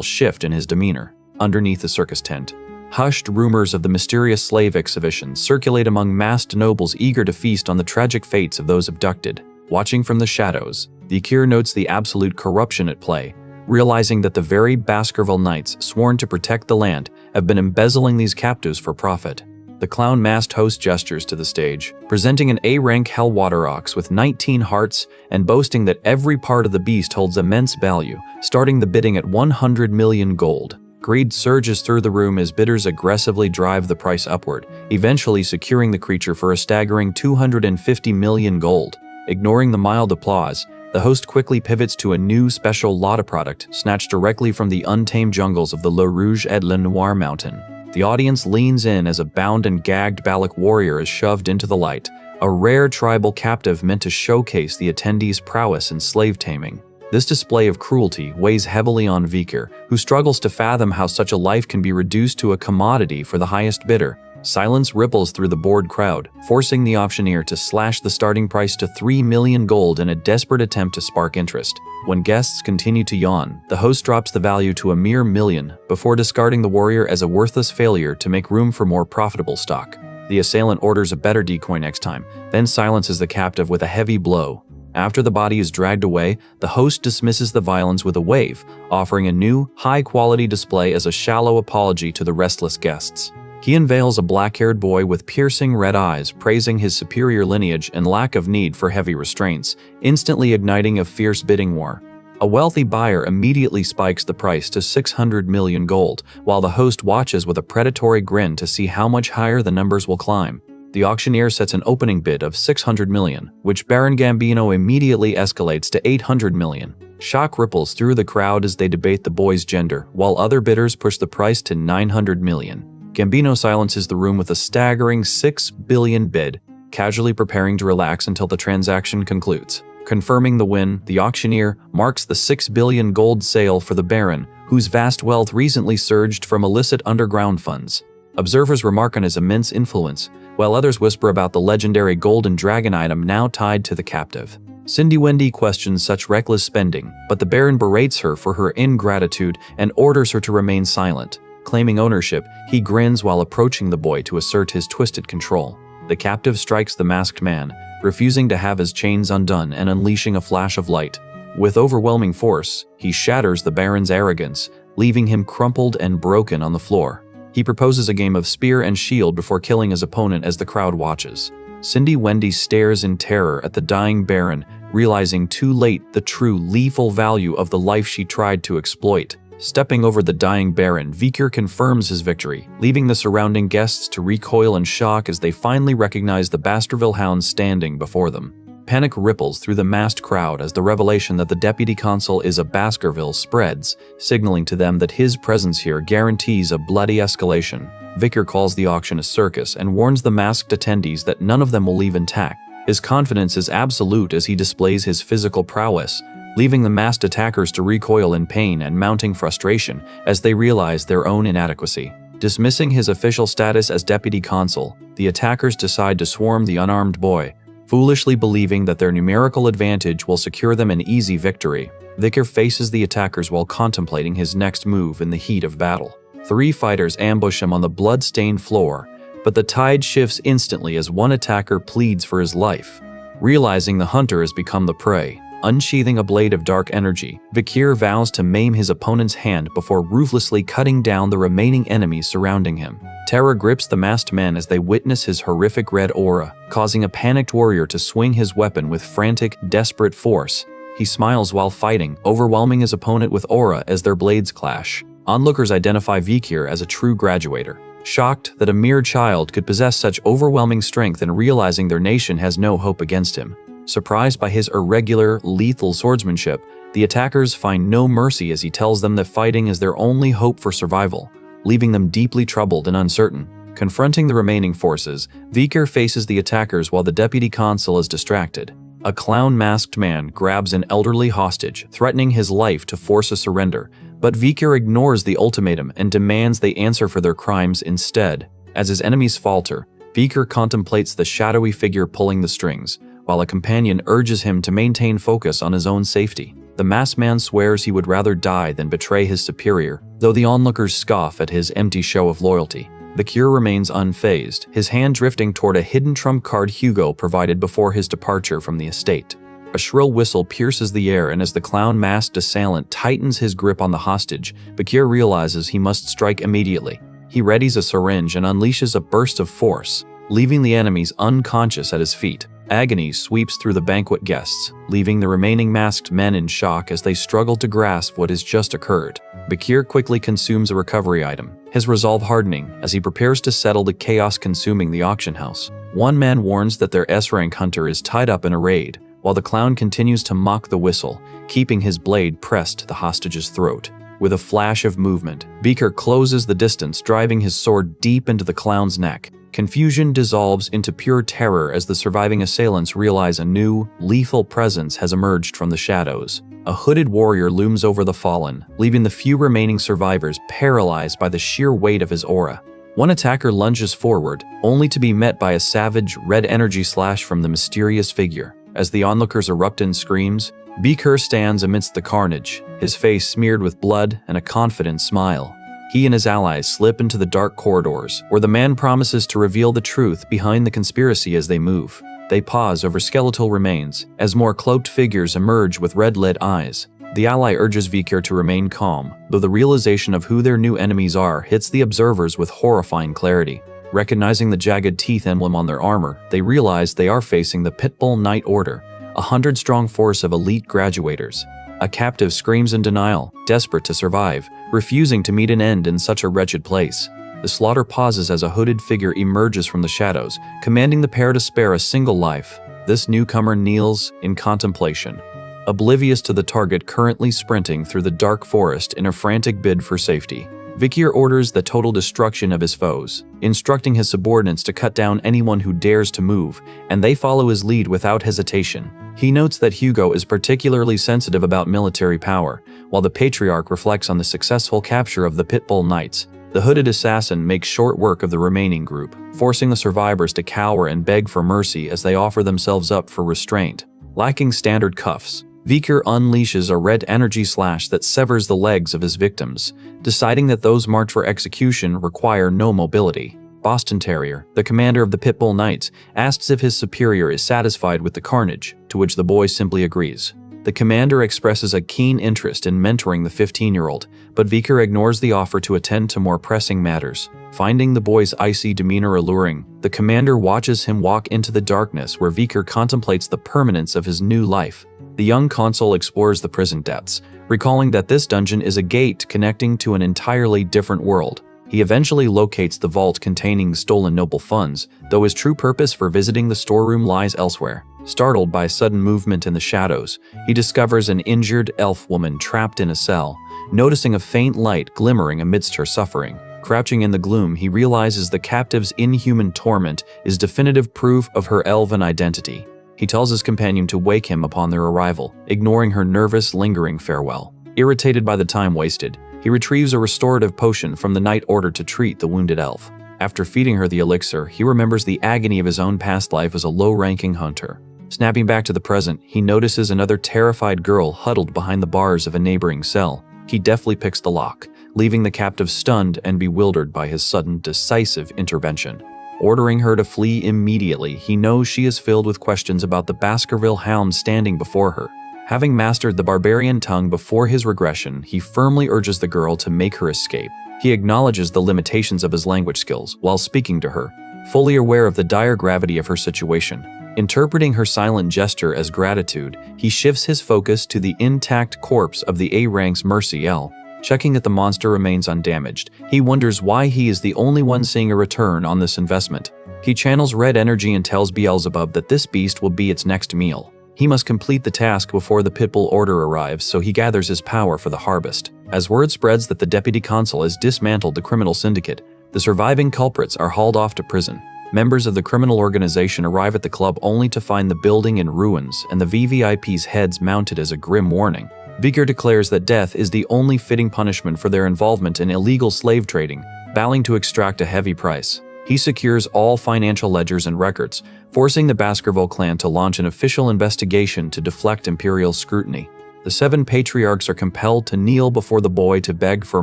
shift in his demeanor. Underneath the circus tent, hushed rumors of the mysterious slave exhibition circulate among masked nobles eager to feast on the tragic fates of those abducted. Watching from the shadows, Vicar notes the absolute corruption at play, realizing that the very Baskerville Knights sworn to protect the land have been embezzling these captives for profit. The clown-masked host gestures to the stage, presenting an A-rank Hellwater ox with 19 hearts and boasting that every part of the beast holds immense value, starting the bidding at 100 million gold. Greed surges through the room as bidders aggressively drive the price upward, eventually securing the creature for a staggering 250 million gold. Ignoring the mild applause, the host quickly pivots to a new special Lotta product snatched directly from the untamed jungles of the Le Rouge et Le Noir mountain. The audience leans in as a bound and gagged Balak warrior is shoved into the light, a rare tribal captive meant to showcase the attendees' prowess in slave taming. This display of cruelty weighs heavily on Vicar, who struggles to fathom how such a life can be reduced to a commodity for the highest bidder. Silence ripples through the bored crowd, forcing the auctioneer to slash the starting price to 3 million gold in a desperate attempt to spark interest. When guests continue to yawn, the host drops the value to a mere million, before discarding the warrior as a worthless failure to make room for more profitable stock. The assailant orders a better decoy next time, then silences the captive with a heavy blow. After the body is dragged away, the host dismisses the violence with a wave, offering a new, high-quality display as a shallow apology to the restless guests. He unveils a black-haired boy with piercing red eyes, praising his superior lineage and lack of need for heavy restraints, instantly igniting a fierce bidding war. A wealthy buyer immediately spikes the price to 600 million gold, while the host watches with a predatory grin to see how much higher the numbers will climb. The auctioneer sets an opening bid of 600 million, which Baron Gambino immediately escalates to 800 million. Shock ripples through the crowd as they debate the boy's gender, while other bidders push the price to 900 million. Gambino silences the room with a staggering 6 billion bid, casually preparing to relax until the transaction concludes. Confirming the win, the auctioneer marks the 6 billion gold sale for the Baron, whose vast wealth recently surged from illicit underground funds. Observers remark on his immense influence, while others whisper about the legendary golden dragon item now tied to the captive. Cindy Wendy questions such reckless spending, but the Baron berates her for her ingratitude and orders her to remain silent. Claiming ownership, he grins while approaching the boy to assert his twisted control. The captive strikes the masked man, refusing to have his chains undone and unleashing a flash of light. With overwhelming force, he shatters the Baron's arrogance, leaving him crumpled and broken on the floor. He proposes a game of spear and shield before killing his opponent as the crowd watches. Cindy Wendy stares in terror at the dying Baron, realizing too late the true lethal value of the life she tried to exploit. Stepping over the dying Baron, Vikir confirms his victory, leaving the surrounding guests to recoil in shock as they finally recognize the Baskerville hound standing before them. Panic ripples through the massed crowd as the revelation that the deputy consul is a Baskerville spreads, signaling to them that his presence here guarantees a bloody escalation. Vikir calls the auction a circus and warns the masked attendees that none of them will leave intact. His confidence is absolute as he displays his physical prowess, leaving the masked attackers to recoil in pain and mounting frustration as they realize their own inadequacy. Dismissing his official status as deputy consul, the attackers decide to swarm the unarmed boy, foolishly believing that their numerical advantage will secure them an easy victory. Vikir faces the attackers while contemplating his next move in the heat of battle. 3 fighters ambush him on the blood-stained floor, but the tide shifts instantly as one attacker pleads for his life. Realizing the hunter has become the prey, unsheathing a blade of dark energy, Vikir vows to maim his opponent's hand before ruthlessly cutting down the remaining enemies surrounding him. Terror grips the masked men as they witness his horrific red aura, causing a panicked warrior to swing his weapon with frantic, desperate force. He smiles while fighting, overwhelming his opponent with aura as their blades clash. Onlookers identify Vikir as a true graduator, shocked that a mere child could possess such overwhelming strength and realizing their nation has no hope against him. Surprised by his irregular, lethal swordsmanship, the attackers find no mercy as he tells them that fighting is their only hope for survival, leaving them deeply troubled and uncertain. Confronting the remaining forces, Vikir faces the attackers while the deputy consul is distracted. A clown-masked man grabs an elderly hostage, threatening his life to force a surrender, but Vikir ignores the ultimatum and demands they answer for their crimes instead. As his enemies falter, Vikir contemplates the shadowy figure pulling the strings, while a companion urges him to maintain focus on his own safety. The masked man swears he would rather die than betray his superior, though the onlookers scoff at his empty show of loyalty. Vikir remains unfazed, his hand drifting toward a hidden trump card Hugo provided before his departure from the estate. A shrill whistle pierces the air, and as the clown-masked assailant tightens his grip on the hostage, Vikir realizes he must strike immediately. He readies a syringe and unleashes a burst of force, leaving the enemies unconscious at his feet. Agony sweeps through the banquet guests, leaving the remaining masked men in shock as they struggle to grasp what has just occurred. Vikir quickly consumes a recovery item, his resolve hardening as he prepares to settle the chaos consuming the auction house. One man warns that their S-rank hunter is tied up in a raid, while the clown continues to mock the whistle, keeping his blade pressed to the hostage's throat. With a flash of movement, Vikir closes the distance, driving his sword deep into the clown's neck. Confusion dissolves into pure terror as the surviving assailants realize a new, lethal presence has emerged from the shadows. A hooded warrior looms over the fallen, leaving the few remaining survivors paralyzed by the sheer weight of his aura. One attacker lunges forward, only to be met by a savage, red energy slash from the mysterious figure. As the onlookers erupt in screams, Vikir stands amidst the carnage, his face smeared with blood and a confident smile. He and his allies slip into the dark corridors, where the man promises to reveal the truth behind the conspiracy as they move. They pause over skeletal remains, as more cloaked figures emerge with red-lit eyes. The ally urges Vikir to remain calm, though the realization of who their new enemies are hits the observers with horrifying clarity. Recognizing the jagged teeth emblem on their armor, they realize they are facing the Pitbull Knight Order, a 100-strong force of elite graduators. A captive screams in denial, desperate to survive, refusing to meet an end in such a wretched place. The slaughter pauses as a hooded figure emerges from the shadows, commanding the pair to spare a single life. This newcomer kneels in contemplation, oblivious to the target currently sprinting through the dark forest in a frantic bid for safety. Vikir orders the total destruction of his foes, instructing his subordinates to cut down anyone who dares to move, and they follow his lead without hesitation. He notes that Hugo is particularly sensitive about military power, while the Patriarch reflects on the successful capture of the Pitbull Knights. The hooded assassin makes short work of the remaining group, forcing the survivors to cower and beg for mercy as they offer themselves up for restraint. Lacking standard cuffs, Vikir unleashes a red energy slash that severs the legs of his victims, deciding that those marked for execution require no mobility. Boston Terrier, the commander of the Pitbull Knights, asks if his superior is satisfied with the carnage, to which the boy simply agrees. The commander expresses a keen interest in mentoring the 15-year-old, but Viker ignores the offer to attend to more pressing matters. Finding the boy's icy demeanor alluring, the commander watches him walk into the darkness where Viker contemplates the permanence of his new life. The young consul explores the prison depths, recalling that this dungeon is a gate connecting to an entirely different world. He eventually locates the vault containing stolen noble funds, though his true purpose for visiting the storeroom lies elsewhere. Startled by sudden movement in the shadows, he discovers an injured elf woman trapped in a cell. Noticing a faint light glimmering amidst her suffering, crouching in the gloom, he realizes the captive's inhuman torment is definitive proof of her elven identity. He tells his companion to wake him upon their arrival, ignoring her nervous, lingering farewell. Irritated by the time wasted, he retrieves a restorative potion from the knight ordered to treat the wounded elf. After feeding her the elixir, he remembers the agony of his own past life as a low-ranking hunter. Snapping back to the present, he notices another terrified girl huddled behind the bars of a neighboring cell. He deftly picks the lock, leaving the captive stunned and bewildered by his sudden, decisive intervention. Ordering her to flee immediately, he knows she is filled with questions about the Baskerville hound standing before her. Having mastered the barbarian tongue before his regression, he firmly urges the girl to make her escape. He acknowledges the limitations of his language skills while speaking to her, fully aware of the dire gravity of her situation. Interpreting her silent gesture as gratitude, he shifts his focus to the intact corpse of the A-Rank's Mercy L. Checking that the monster remains undamaged, he wonders why he is the only one seeing a return on this investment. He channels red energy and tells Beelzebub that this beast will be its next meal. He must complete the task before the Pitbull order arrives, so he gathers his power for the harvest. As word spreads that the deputy consul has dismantled the criminal syndicate, the surviving culprits are hauled off to prison. Members of the criminal organization arrive at the club only to find the building in ruins and the VVIP's heads mounted as a grim warning. Viker declares that death is the only fitting punishment for their involvement in illegal slave trading, vowing to extract a heavy price. He secures all financial ledgers and records, forcing the Baskerville clan to launch an official investigation to deflect imperial scrutiny. The 7 patriarchs are compelled to kneel before the boy to beg for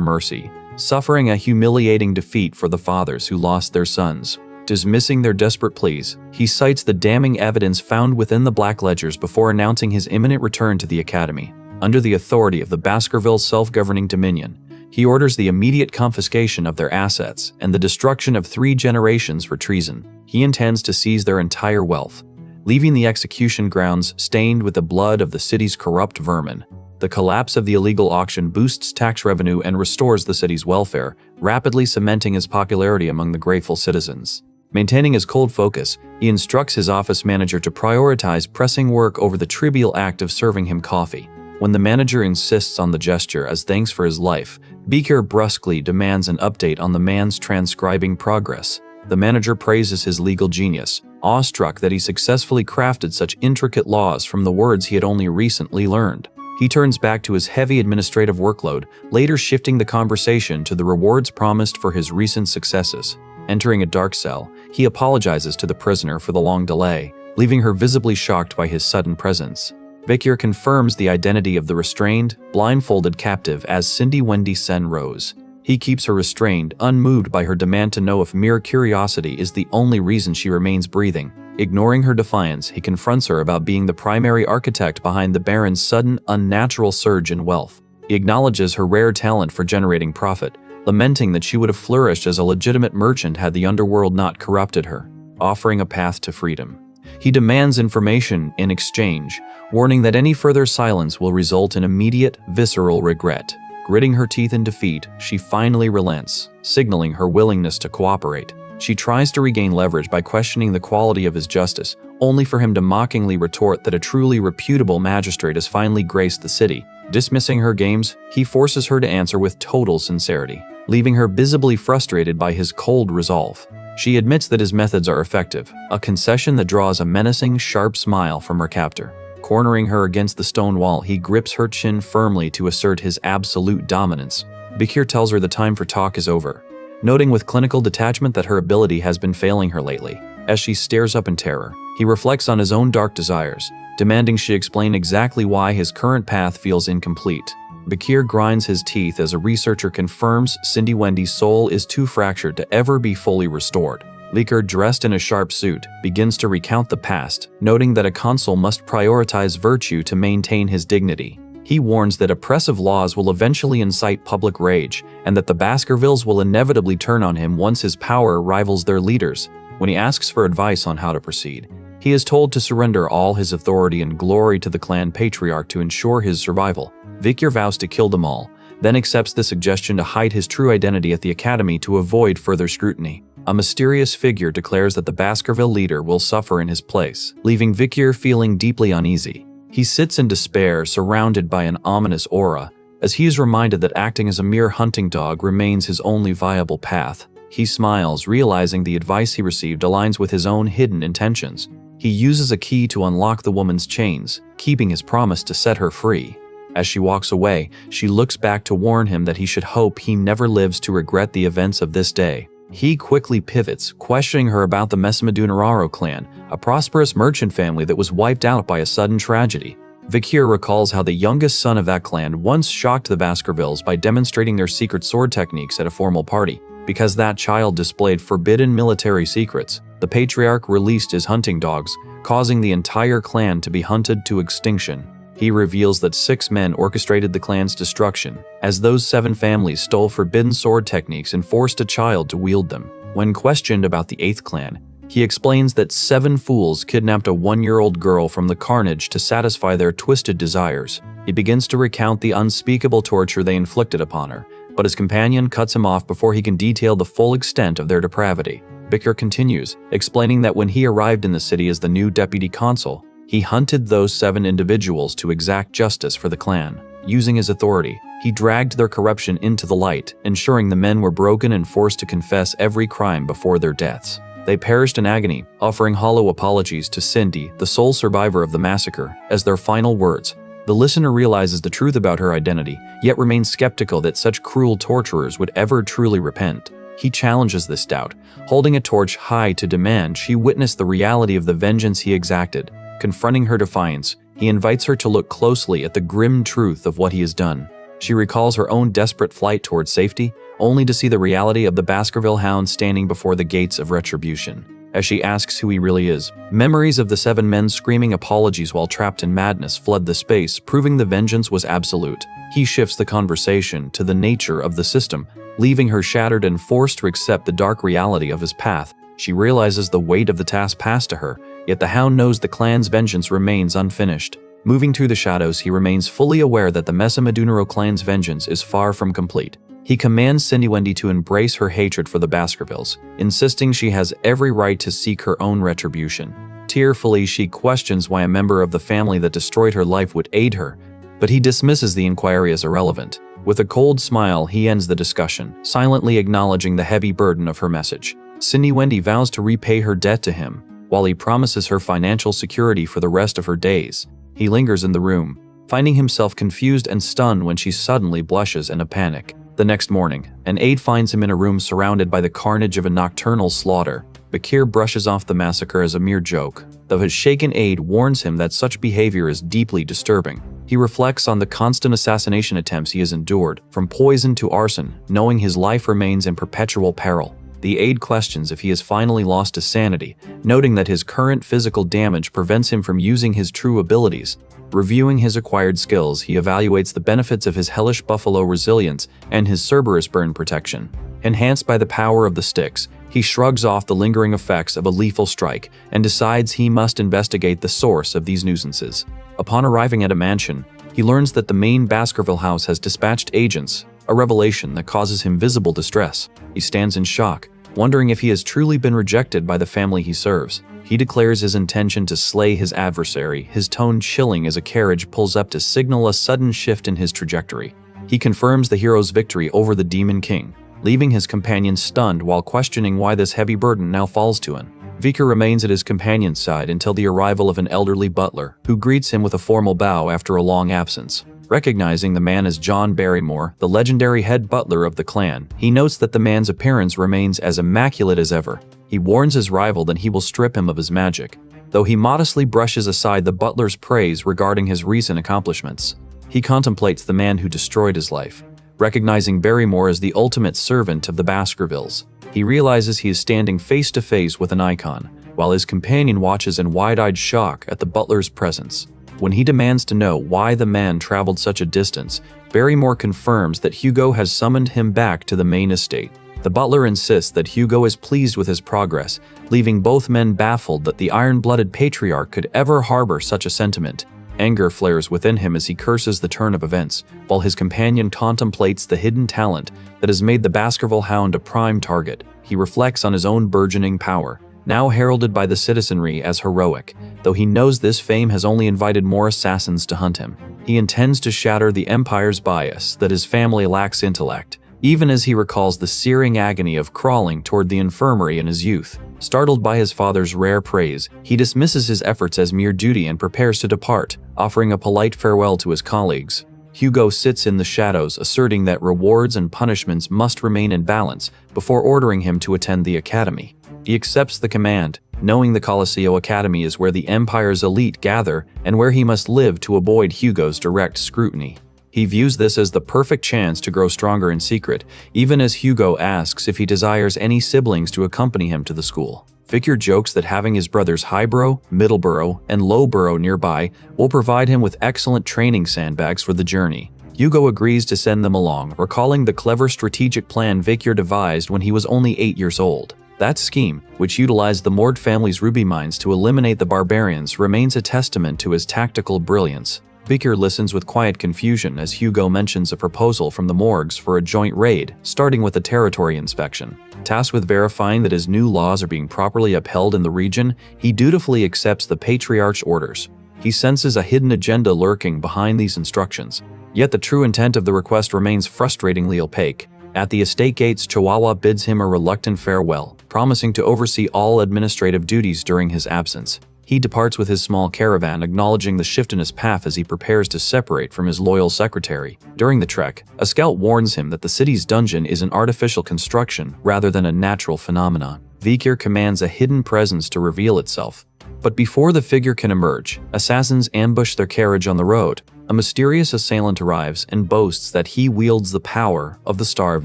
mercy, suffering a humiliating defeat for the fathers who lost their sons. Dismissing their desperate pleas, he cites the damning evidence found within the black ledgers before announcing his imminent return to the academy. Under the authority of the Baskerville self-governing dominion, he orders the immediate confiscation of their assets and the destruction of 3 generations for treason. He intends to seize their entire wealth, leaving the execution grounds stained with the blood of the city's corrupt vermin. The collapse of the illegal auction boosts tax revenue and restores the city's welfare, rapidly cementing his popularity among the grateful citizens. Maintaining his cold focus, he instructs his office manager to prioritize pressing work over the trivial act of serving him coffee. When the manager insists on the gesture as thanks for his life, Viker brusquely demands an update on the man's transcribing progress. The manager praises his legal genius, awestruck that he successfully crafted such intricate laws from the words he had only recently learned. He turns back to his heavy administrative workload, later shifting the conversation to the rewards promised for his recent successes. Entering a dark cell, he apologizes to the prisoner for the long delay, leaving her visibly shocked by his sudden presence. Viker confirms the identity of the restrained, blindfolded captive as Cindy Wendy Sen Rose. He keeps her restrained, unmoved by her demand to know if mere curiosity is the only reason she remains breathing. Ignoring her defiance, he confronts her about being the primary architect behind the Baron's sudden, unnatural surge in wealth. He acknowledges her rare talent for generating profit, lamenting that she would have flourished as a legitimate merchant had the underworld not corrupted her, offering a path to freedom. He demands information in exchange, warning that any further silence will result in immediate, visceral regret. Gritting her teeth in defeat, she finally relents, signaling her willingness to cooperate. She tries to regain leverage by questioning the quality of his justice, only for him to mockingly retort that a truly reputable magistrate has finally graced the city. Dismissing her games, he forces her to answer with total sincerity, leaving her visibly frustrated by his cold resolve. She admits that his methods are effective, a concession that draws a menacing, sharp smile from her captor. Cornering her against the stone wall, he grips her chin firmly to assert his absolute dominance. Viker tells her the time for talk is over, noting with clinical detachment that her ability has been failing her lately. As she stares up in terror, he reflects on his own dark desires, demanding she explain exactly why his current path feels incomplete. Bakir grinds his teeth as a researcher confirms Cindy Wendy's soul is too fractured to ever be fully restored. Liker, dressed in a sharp suit, begins to recount the past, noting that a consul must prioritize virtue to maintain his dignity. He warns that oppressive laws will eventually incite public rage, and that the Baskervilles will inevitably turn on him once his power rivals their leaders. When he asks for advice on how to proceed, he is told to surrender all his authority and glory to the clan patriarch to ensure his survival. Vikir vows to kill them all, then accepts the suggestion to hide his true identity at the academy to avoid further scrutiny. A mysterious figure declares that the Baskerville leader will suffer in his place, leaving Vikir feeling deeply uneasy. He sits in despair, surrounded by an ominous aura, as he is reminded that acting as a mere hunting dog remains his only viable path. He smiles, realizing the advice he received aligns with his own hidden intentions. He uses a key to unlock the woman's chains, keeping his promise to set her free. As she walks away, she looks back to warn him that he should hope he never lives to regret the events of this day. He quickly pivots, questioning her about the Mesamadunararo clan, a prosperous merchant family that was wiped out by a sudden tragedy. Vikir recalls how the youngest son of that clan once shocked the Baskervilles by demonstrating their secret sword techniques at a formal party. Because that child displayed forbidden military secrets, the patriarch released his hunting dogs, causing the entire clan to be hunted to extinction. He reveals that 6 men orchestrated the clan's destruction, as those 7 families stole forbidden sword techniques and forced a child to wield them. When questioned about the 8th clan, he explains that 7 fools kidnapped a 1-year-old girl from the carnage to satisfy their twisted desires. He begins to recount the unspeakable torture they inflicted upon her, but his companion cuts him off before he can detail the full extent of their depravity. Bakir continues, explaining that when he arrived in the city as the new deputy consul, he hunted those 7 individuals to exact justice for the clan. Using his authority, he dragged their corruption into the light, ensuring the men were broken and forced to confess every crime before their deaths. They perished in agony, offering hollow apologies to Cindy, the sole survivor of the massacre, as their final words. The listener realizes the truth about her identity, yet remains skeptical that such cruel torturers would ever truly repent. He challenges this doubt, holding a torch high to demand she witness the reality of the vengeance he exacted. Confronting her defiance, he invites her to look closely at the grim truth of what he has done. She recalls her own desperate flight towards safety, only to see the reality of the Baskerville hound standing before the gates of retribution. As she asks who he really is, memories of the 7 men screaming apologies while trapped in madness flood the space, proving the vengeance was absolute. He shifts the conversation to the nature of the system, leaving her shattered and forced to accept the dark reality of his path. She realizes the weight of the task passed to her, yet the hound knows the clan's vengeance remains unfinished. Moving through the shadows, he remains fully aware that the Mesamadunaro clan's vengeance is far from complete. He commands Cindy Wendy to embrace her hatred for the Baskervilles, insisting she has every right to seek her own retribution. Tearfully, she questions why a member of the family that destroyed her life would aid her, but he dismisses the inquiry as irrelevant. With a cold smile, he ends the discussion, silently acknowledging the heavy burden of her message. Cindy Wendy vows to repay her debt to him, while he promises her financial security for the rest of her days. He lingers in the room, finding himself confused and stunned when she suddenly blushes in a panic. The next morning, an aide finds him in a room surrounded by the carnage of a nocturnal slaughter. Bakir brushes off the massacre as a mere joke, though his shaken aide warns him that such behavior is deeply disturbing. He reflects on the constant assassination attempts he has endured, from poison to arson, knowing his life remains in perpetual peril. The aide questions if he has finally lost his sanity, noting that his current physical damage prevents him from using his true abilities. Reviewing his acquired skills, he evaluates the benefits of his hellish buffalo resilience and his Cerberus burn protection. Enhanced by the power of the sticks, he shrugs off the lingering effects of a lethal strike and decides he must investigate the source of these nuisances. Upon arriving at a mansion, he learns that the main Baskerville house has dispatched agents, a revelation that causes him visible distress. He stands in shock, wondering if he has truly been rejected by the family he serves. He declares his intention to slay his adversary, his tone chilling as a carriage pulls up to signal a sudden shift in his trajectory. He confirms the hero's victory over the Demon King, leaving his companion stunned while questioning why this heavy burden now falls to him. Vikir remains at his companion's side until the arrival of an elderly butler, who greets him with a formal bow after a long absence. Recognizing the man as John Barrymore, the legendary head butler of the clan, he notes that the man's appearance remains as immaculate as ever. He warns his rival that he will strip him of his magic, though he modestly brushes aside the butler's praise regarding his recent accomplishments. He contemplates the man who destroyed his life. Recognizing Barrymore as the ultimate servant of the Baskervilles, he realizes he is standing face to face with an icon, while his companion watches in wide-eyed shock at the butler's presence. When he demands to know why the man traveled such a distance, Barrymore confirms that Hugo has summoned him back to the main estate. The butler insists that Hugo is pleased with his progress, leaving both men baffled that the iron-blooded patriarch could ever harbor such a sentiment. Anger flares within him as he curses the turn of events, while his companion contemplates the hidden talent that has made the Baskerville Hound a prime target. He reflects on his own burgeoning power, now heralded by the citizenry as heroic. Though he knows this fame has only invited more assassins to hunt him, he intends to shatter the Empire's bias that his family lacks intellect, even as he recalls the searing agony of crawling toward the infirmary in his youth. Startled by his father's rare praise, he dismisses his efforts as mere duty and prepares to depart, offering a polite farewell to his colleagues. Hugo sits in the shadows, asserting that rewards and punishments must remain in balance before ordering him to attend the academy. He accepts the command, knowing the Coliseo Academy is where the Empire's elite gather and where he must live to avoid Hugo's direct scrutiny. He views this as the perfect chance to grow stronger in secret, even as Hugo asks if he desires any siblings to accompany him to the school. Victor jokes that having his brothers Highborough, Middleborough, and Lowborough nearby will provide him with excellent training sandbags for the journey. Hugo agrees to send them along, recalling the clever strategic plan Victor devised when he was only 8 years old. That scheme, which utilized the Mord family's ruby mines to eliminate the barbarians, remains a testament to his tactical brilliance. Victor listens with quiet confusion as Hugo mentions a proposal from the Morgs for a joint raid, starting with a territory inspection. Tasked with verifying that his new laws are being properly upheld in the region, he dutifully accepts the Patriarch's orders. He senses a hidden agenda lurking behind these instructions, yet the true intent of the request remains frustratingly opaque. At the estate gates, Chihuahua bids him a reluctant farewell, promising to oversee all administrative duties during his absence. He departs with his small caravan, acknowledging the shift in his path as he prepares to separate from his loyal secretary. During the trek, a scout warns him that the city's dungeon is an artificial construction rather than a natural phenomenon. Victor commands a hidden presence to reveal itself. But before the figure can emerge, assassins ambush their carriage on the road. A mysterious assailant arrives and boasts that he wields the power of the Star of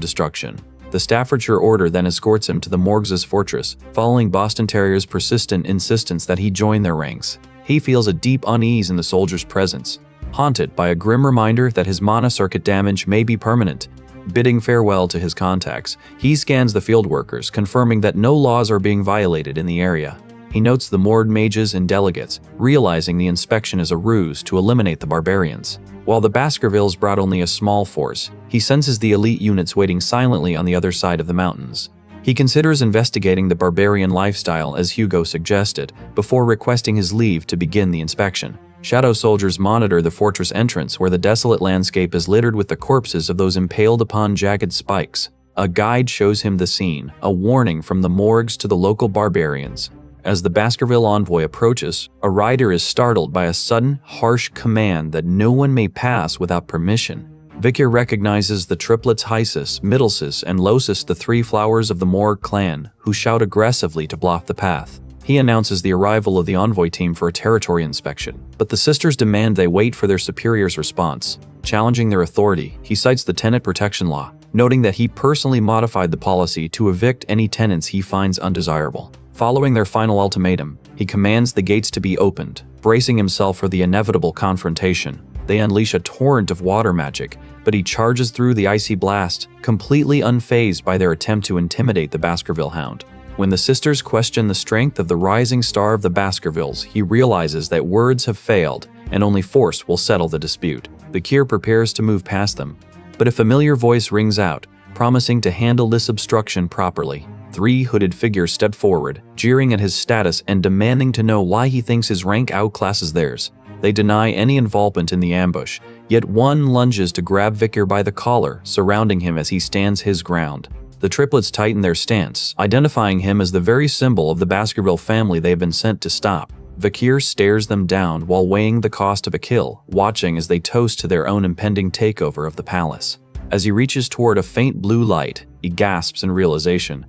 Destruction. The Staffordshire Order then escorts him to the Morgs' fortress, following Boston Terrier's persistent insistence that he join their ranks. He feels a deep unease in the soldier's presence, haunted by a grim reminder that his mana circuit damage may be permanent. Bidding farewell to his contacts, he scans the field workers, confirming that no laws are being violated in the area. He notes the Mord mages and delegates, realizing the inspection is a ruse to eliminate the barbarians. While the Baskervilles brought only a small force, he senses the elite units waiting silently on the other side of the mountains. He considers investigating the barbarian lifestyle as Hugo suggested, before requesting his leave to begin the inspection. Shadow soldiers monitor the fortress entrance, where the desolate landscape is littered with the corpses of those impaled upon jagged spikes. A guide shows him the scene, a warning from the Morgs to the local barbarians. As the Baskerville envoy approaches, a rider is startled by a sudden, harsh command that no one may pass without permission. Victor recognizes the triplets Hysis, Middlesis, and Losis, the three flowers of the Morg clan, who shout aggressively to block the path. He announces the arrival of the envoy team for a territory inspection, but the sisters demand they wait for their superior's response. Challenging their authority, he cites the tenant protection law, noting that he personally modified the policy to evict any tenants he finds undesirable. Following their final ultimatum, he commands the gates to be opened. Bracing himself for the inevitable confrontation, they unleash a torrent of water magic, but he charges through the icy blast, completely unfazed by their attempt to intimidate the Baskerville Hound. When the sisters question the strength of the rising star of the Baskervilles, he realizes that words have failed, and only force will settle the dispute. The Kier prepares to move past them, but a familiar voice rings out, promising to handle this obstruction properly. Three hooded figures step forward, jeering at his status and demanding to know why he thinks his rank outclasses theirs. They deny any involvement in the ambush, yet one lunges to grab Victor by the collar, surrounding him as he stands his ground. The triplets tighten their stance, identifying him as the very symbol of the Baskerville family they have been sent to stop. Victor stares them down while weighing the cost of a kill, watching as they toast to their own impending takeover of the palace. As he reaches toward a faint blue light, he gasps in realization,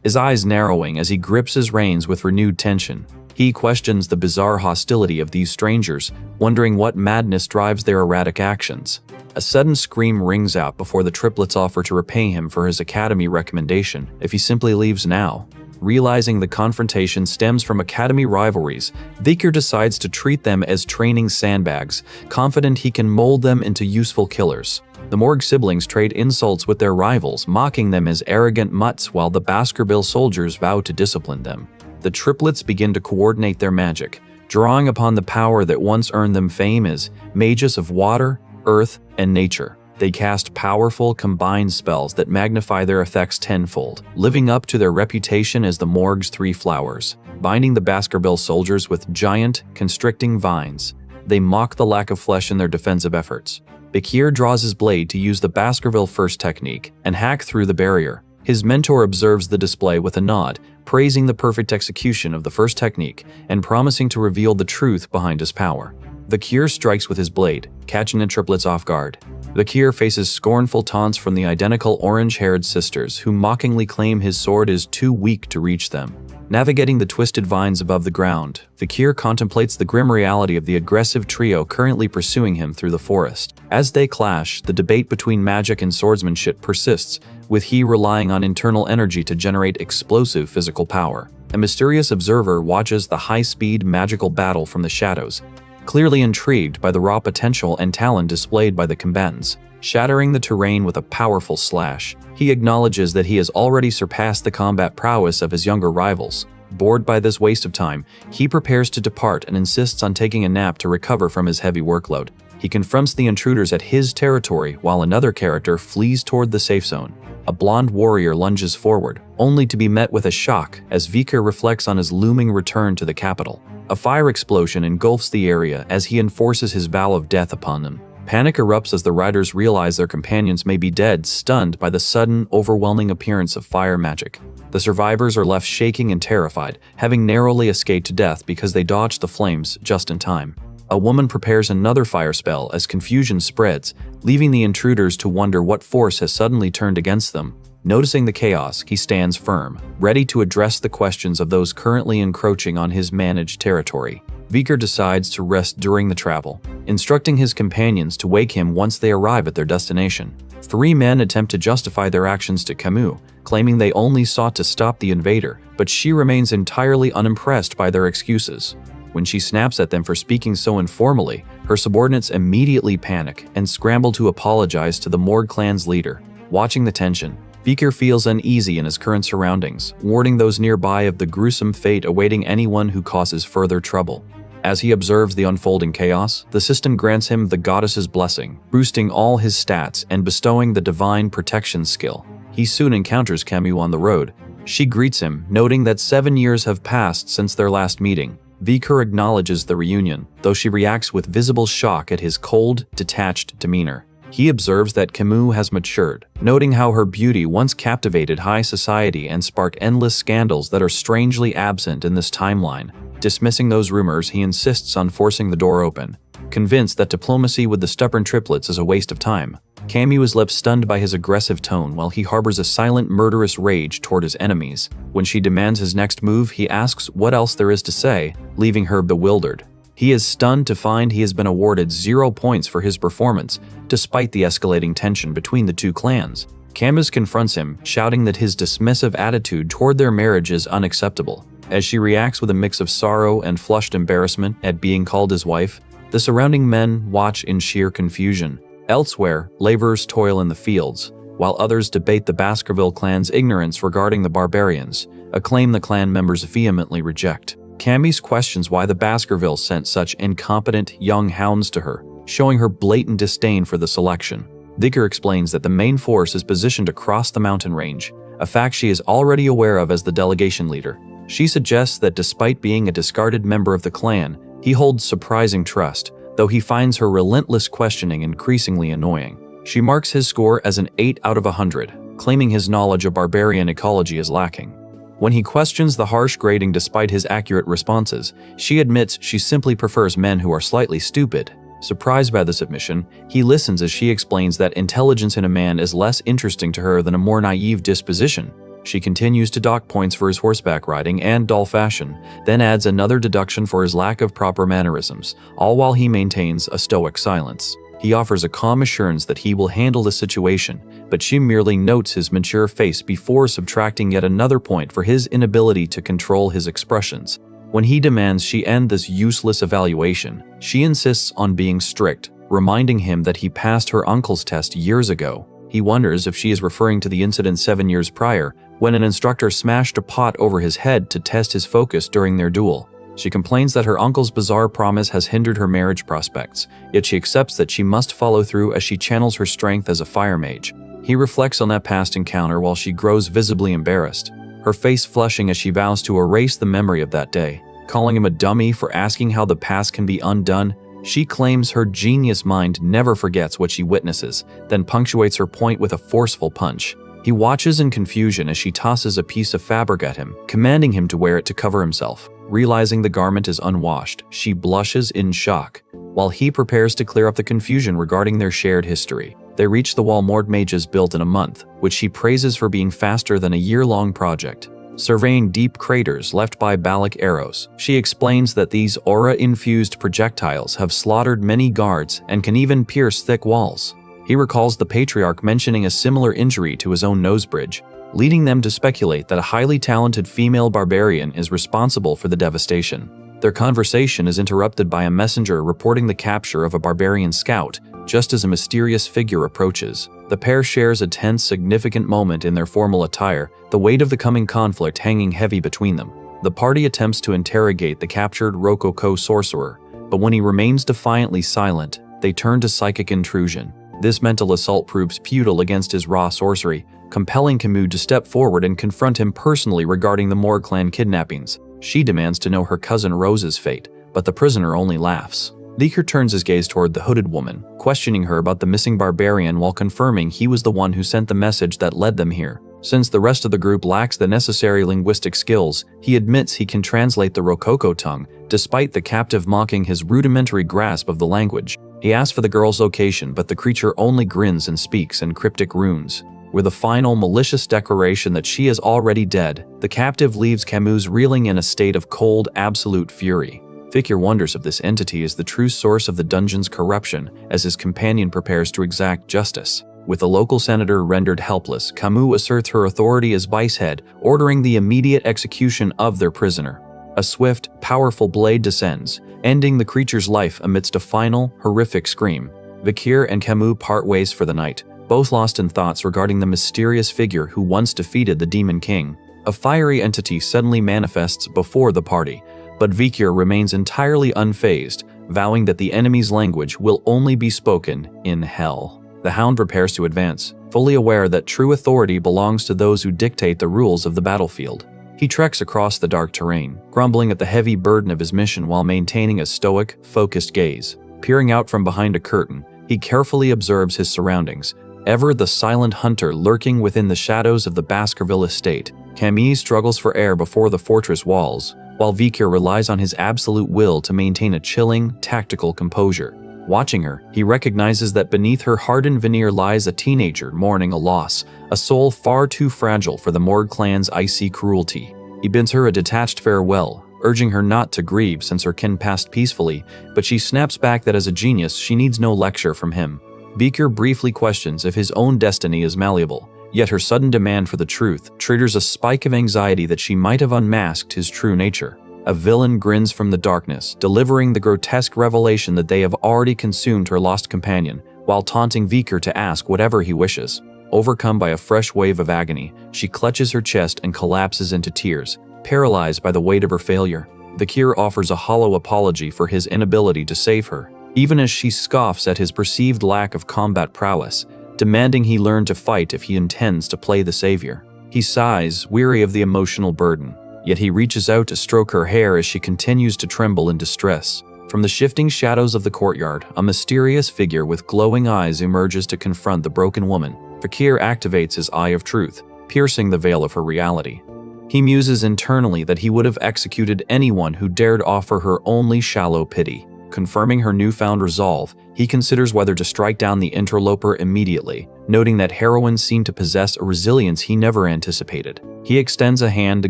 his eyes narrowing as he grips his reins with renewed tension. He questions the bizarre hostility of these strangers, wondering what madness drives their erratic actions. A sudden scream rings out before the triplets offer to repay him for his academy recommendation if he simply leaves now. Realizing the confrontation stems from academy rivalries, Vikir decides to treat them as training sandbags, confident he can mold them into useful killers. The Morg siblings trade insults with their rivals, mocking them as arrogant mutts while the Baskerville soldiers vow to discipline them. The triplets begin to coordinate their magic, drawing upon the power that once earned them fame as mages of water, earth, and nature. They cast powerful, combined spells that magnify their effects tenfold, living up to their reputation as the Morg's three flowers, binding the Baskerville soldiers with giant, constricting vines. They mock the lack of flesh in their defensive efforts. Vikir draws his blade to use the Baskerville First technique and hack through the barrier. His mentor observes the display with a nod, praising the perfect execution of the first technique and promising to reveal the truth behind his power. Vikir strikes with his blade, catching the triplets off guard. Vikir faces scornful taunts from the identical orange-haired sisters who mockingly claim his sword is too weak to reach them. Navigating the twisted vines above the ground, Vikir contemplates the grim reality of the aggressive trio currently pursuing him through the forest. As they clash, the debate between magic and swordsmanship persists, with he relying on internal energy to generate explosive physical power. A mysterious observer watches the high-speed magical battle from the shadows, clearly intrigued by the raw potential and talent displayed by the combatants. Shattering the terrain with a powerful slash, he acknowledges that he has already surpassed the combat prowess of his younger rivals. Bored by this waste of time, he prepares to depart and insists on taking a nap to recover from his heavy workload. He confronts the intruders at his territory while another character flees toward the safe zone. A blonde warrior lunges forward, only to be met with a shock as Vikir reflects on his looming return to the capital. A fire explosion engulfs the area as he enforces his vow of death upon them. Panic erupts as the riders realize their companions may be dead, stunned by the sudden, overwhelming appearance of fire magic. The survivors are left shaking and terrified, having narrowly escaped to death because they dodged the flames just in time. A woman prepares another fire spell as confusion spreads, leaving the intruders to wonder what force has suddenly turned against them. Noticing the chaos, he stands firm, ready to address the questions of those currently encroaching on his managed territory. Vikir decides to rest during the travel, instructing his companions to wake him once they arrive at their destination. Three men attempt to justify their actions to Camus, claiming they only sought to stop the invader, but she remains entirely unimpressed by their excuses. When she snaps at them for speaking so informally, her subordinates immediately panic and scramble to apologize to the Morg clan's leader. Watching the tension, Vikir feels uneasy in his current surroundings, warning those nearby of the gruesome fate awaiting anyone who causes further trouble. As he observes the unfolding chaos, the system grants him the goddess's blessing, boosting all his stats and bestowing the divine protection skill. He soon encounters Camus on the road. She greets him, noting that 7 years have passed since their last meeting. Vikir acknowledges the reunion, though she reacts with visible shock at his cold, detached demeanor. He observes that Camus has matured, noting how her beauty once captivated high society and sparked endless scandals that are strangely absent in this timeline. Dismissing those rumors, he insists on forcing the door open. Convinced that diplomacy with the stubborn triplets is a waste of time, Camus is left stunned by his aggressive tone while he harbors a silent, murderous rage toward his enemies. When she demands his next move, he asks what else there is to say, leaving her bewildered. He is stunned to find he has been awarded 0 points for his performance, despite the escalating tension between the two clans. Camus confronts him, shouting that his dismissive attitude toward their marriage is unacceptable. As she reacts with a mix of sorrow and flushed embarrassment at being called his wife, the surrounding men watch in sheer confusion. Elsewhere, laborers toil in the fields, while others debate the Baskerville clan's ignorance regarding the barbarians, a claim the clan members vehemently reject. Camus questions why the Baskervilles sent such incompetent young hounds to her, showing her blatant disdain for the selection. Vikir explains that the main force is positioned across the mountain range, a fact she is already aware of as the delegation leader. She suggests that despite being a discarded member of the clan, he holds surprising trust, though he finds her relentless questioning increasingly annoying. She marks his score as an 8 out of 100, claiming his knowledge of barbarian ecology is lacking. When he questions the harsh grading despite his accurate responses, she admits she simply prefers men who are slightly stupid. Surprised by this admission, he listens as she explains that intelligence in a man is less interesting to her than a more naive disposition. She continues to dock points for his horseback riding and doll fashion, then adds another deduction for his lack of proper mannerisms, all while he maintains a stoic silence. He offers a calm assurance that he will handle the situation, but she merely notes his mature face before subtracting yet another point for his inability to control his expressions. When he demands she end this useless evaluation, she insists on being strict, reminding him that he passed her uncle's test years ago. He wonders if she is referring to the incident 7 years prior, when an instructor smashed a pot over his head to test his focus during their duel. She complains that her uncle's bizarre promise has hindered her marriage prospects, yet she accepts that she must follow through as she channels her strength as a fire mage. He reflects on that past encounter while she grows visibly embarrassed, her face flushing as she vows to erase the memory of that day. Calling him a dummy for asking how the past can be undone, she claims her genius mind never forgets what she witnesses, then punctuates her point with a forceful punch. He watches in confusion as she tosses a piece of fabric at him, commanding him to wear it to cover himself. Realizing the garment is unwashed, she blushes in shock, while he prepares to clear up the confusion regarding their shared history. They reach the wall Mord mages built in a month, which she praises for being faster than a year-long project. Surveying deep craters left by Balic arrows, she explains that these aura-infused projectiles have slaughtered many guards and can even pierce thick walls. He recalls the Patriarch mentioning a similar injury to his own nose bridge, leading them to speculate that a highly talented female barbarian is responsible for the devastation. Their conversation is interrupted by a messenger reporting the capture of a barbarian scout, just as a mysterious figure approaches. The pair shares a tense, significant moment in their formal attire, the weight of the coming conflict hanging heavy between them. The party attempts to interrogate the captured Rococo sorcerer, but when he remains defiantly silent, they turn to psychic intrusion. This mental assault proves futile against his raw sorcery, compelling Camus to step forward and confront him personally regarding the Moore clan kidnappings. She demands to know her cousin Rose's fate, but the prisoner only laughs. Viker turns his gaze toward the hooded woman, questioning her about the missing barbarian while confirming he was the one who sent the message that led them here. Since the rest of the group lacks the necessary linguistic skills, he admits he can translate the Rococo tongue, despite the captive mocking his rudimentary grasp of the language. He asks for the girl's location, but the creature only grins and speaks in cryptic runes. With a final malicious declaration that she is already dead, the captive leaves Camus reeling in a state of cold, absolute fury. Viker wonders if this entity is the true source of the dungeon's corruption as his companion prepares to exact justice. With the local senator rendered helpless, Camus asserts her authority as vice-head, ordering the immediate execution of their prisoner. A swift, powerful blade descends, ending the creature's life amidst a final, horrific scream. Viker and Camus part ways for the night, both lost in thoughts regarding the mysterious figure who once defeated the Demon King. A fiery entity suddenly manifests before the party, but Viker remains entirely unfazed, vowing that the enemy's language will only be spoken in hell. The Hound prepares to advance, fully aware that true authority belongs to those who dictate the rules of the battlefield. He treks across the dark terrain, grumbling at the heavy burden of his mission while maintaining a stoic, focused gaze. Peering out from behind a curtain, he carefully observes his surroundings, ever the silent hunter lurking within the shadows of the Baskerville estate. Camille struggles for air before the fortress walls, while Viker relies on his absolute will to maintain a chilling, tactical composure. Watching her, he recognizes that beneath her hardened veneer lies a teenager mourning a loss, a soul far too fragile for the Morgue clan's icy cruelty. He bids her a detached farewell, urging her not to grieve since her kin passed peacefully, but she snaps back that as a genius she needs no lecture from him. Viker briefly questions if his own destiny is malleable, yet her sudden demand for the truth triggers a spike of anxiety that she might have unmasked his true nature. A villain grins from the darkness, delivering the grotesque revelation that they have already consumed her lost companion, while taunting Viker to ask whatever he wishes. Overcome by a fresh wave of agony, she clutches her chest and collapses into tears, paralyzed by the weight of her failure. Viker offers a hollow apology for his inability to save her, even as she scoffs at his perceived lack of combat prowess, demanding he learn to fight if he intends to play the savior. He sighs, weary of the emotional burden, yet he reaches out to stroke her hair as she continues to tremble in distress. From the shifting shadows of the courtyard, a mysterious figure with glowing eyes emerges to confront the broken woman. Viker activates his Eye of Truth, piercing the veil of her reality. He muses internally that he would have executed anyone who dared offer her only shallow pity. Confirming her newfound resolve, he considers whether to strike down the interloper immediately, noting that heroines seem to possess a resilience he never anticipated. He extends a hand to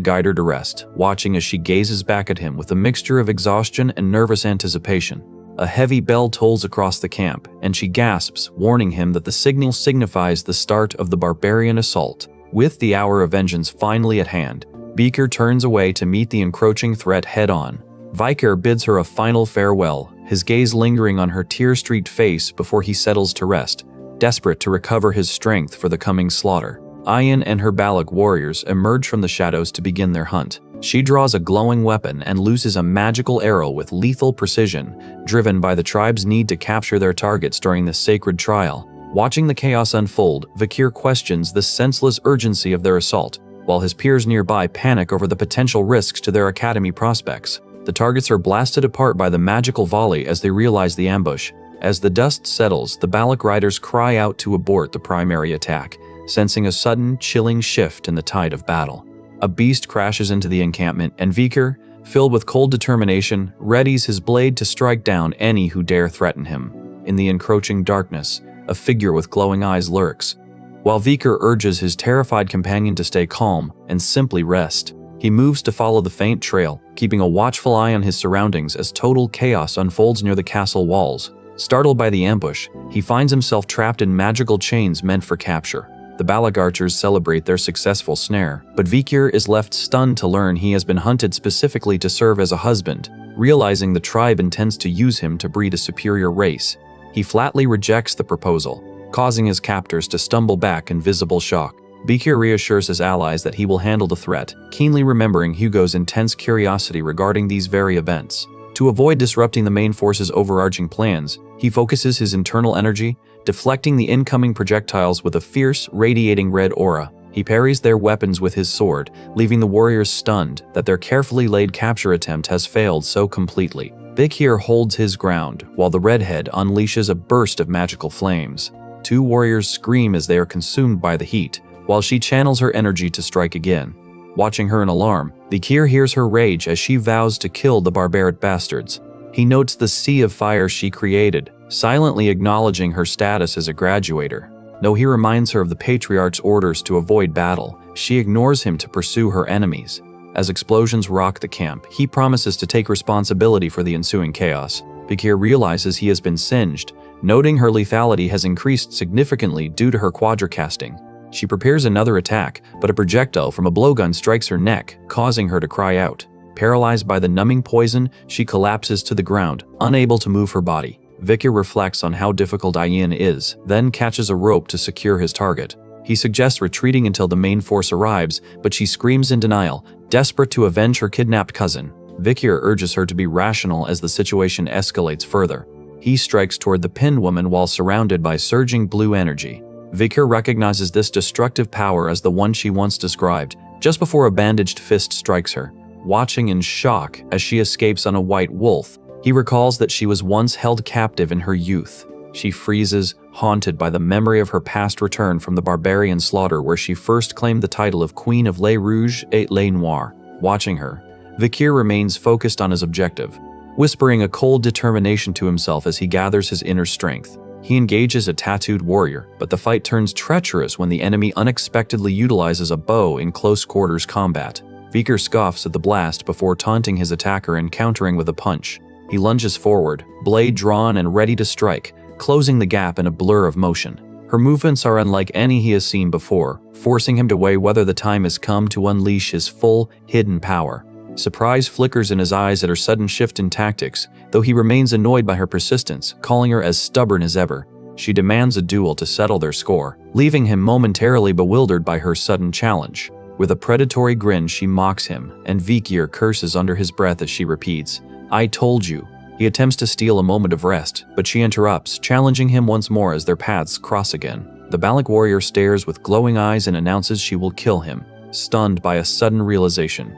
guide her to rest, watching as she gazes back at him with a mixture of exhaustion and nervous anticipation. A heavy bell tolls across the camp, and she gasps, warning him that the signal signifies the start of the barbarian assault. With the hour of vengeance finally at hand, Beaker turns away to meet the encroaching threat head-on. Viker bids her a final farewell, his gaze lingering on her tear-streaked face before he settles to rest, desperate to recover his strength for the coming slaughter. Ayan and her Balak warriors emerge from the shadows to begin their hunt. She draws a glowing weapon and looses a magical arrow with lethal precision, driven by the tribe's need to capture their targets during this sacred trial. Watching the chaos unfold, Vikir questions the senseless urgency of their assault, while his peers nearby panic over the potential risks to their academy prospects. The targets are blasted apart by the magical volley as they realize the ambush. As the dust settles, the Balak riders cry out to abort the primary attack, sensing a sudden, chilling shift in the tide of battle. A beast crashes into the encampment, and Viker, filled with cold determination, readies his blade to strike down any who dare threaten him. In the encroaching darkness, a figure with glowing eyes lurks. While Viker urges his terrified companion to stay calm and simply rest, he moves to follow the faint trail, keeping a watchful eye on his surroundings as total chaos unfolds near the castle walls. Startled by the ambush, he finds himself trapped in magical chains meant for capture. The Balak archers celebrate their successful snare, but Vikir is left stunned to learn he has been hunted specifically to serve as a husband. Realizing the tribe intends to use him to breed a superior race, he flatly rejects the proposal, causing his captors to stumble back in visible shock. Vikir reassures his allies that he will handle the threat, keenly remembering Hugo's intense curiosity regarding these very events. To avoid disrupting the main force's overarching plans, he focuses his internal energy, deflecting the incoming projectiles with a fierce, radiating red aura. He parries their weapons with his sword, leaving the warriors stunned that their carefully laid capture attempt has failed so completely. Vikir holds his ground, while the redhead unleashes a burst of magical flames. Two warriors scream as they are consumed by the heat, while she channels her energy to strike again. Watching her in alarm, Vikir hears her rage as she vows to kill the barbaric bastards. He notes the sea of fire she created, silently acknowledging her status as a graduator. Though he reminds her of the Patriarch's orders to avoid battle, she ignores him to pursue her enemies. As explosions rock the camp, he promises to take responsibility for the ensuing chaos. Vikir realizes he has been singed, noting her lethality has increased significantly due to her quadricasting. She prepares another attack, but a projectile from a blowgun strikes her neck, causing her to cry out. Paralyzed by the numbing poison, she collapses to the ground, unable to move her body. Vikir reflects on how difficult Ayin is, then catches a rope to secure his target. He suggests retreating until the main force arrives, but she screams in denial, desperate to avenge her kidnapped cousin. Vikir urges her to be rational as the situation escalates further. He strikes toward the pinned woman while surrounded by surging blue energy. Vikir recognizes this destructive power as the one she once described, just before a bandaged fist strikes her. Watching in shock as she escapes on a white wolf, he recalls that she was once held captive in her youth. She freezes, haunted by the memory of her past return from the barbarian slaughter where she first claimed the title of Queen of Les Rouges et Les Noirs. Watching her, Vikir remains focused on his objective, whispering a cold determination to himself as he gathers his inner strength. He engages a tattooed warrior, but the fight turns treacherous when the enemy unexpectedly utilizes a bow in close-quarters combat. Vikir scoffs at the blast before taunting his attacker and countering with a punch. He lunges forward, blade drawn and ready to strike, closing the gap in a blur of motion. Her movements are unlike any he has seen before, forcing him to weigh whether the time has come to unleash his full, hidden power. Surprise flickers in his eyes at her sudden shift in tactics, though he remains annoyed by her persistence, calling her as stubborn as ever. She demands a duel to settle their score, leaving him momentarily bewildered by her sudden challenge. With a predatory grin, she mocks him, and Vikir curses under his breath as she repeats, "I told you." He attempts to steal a moment of rest, but she interrupts, challenging him once more as their paths cross again. The Balak warrior stares with glowing eyes and announces she will kill him, stunned by a sudden realization.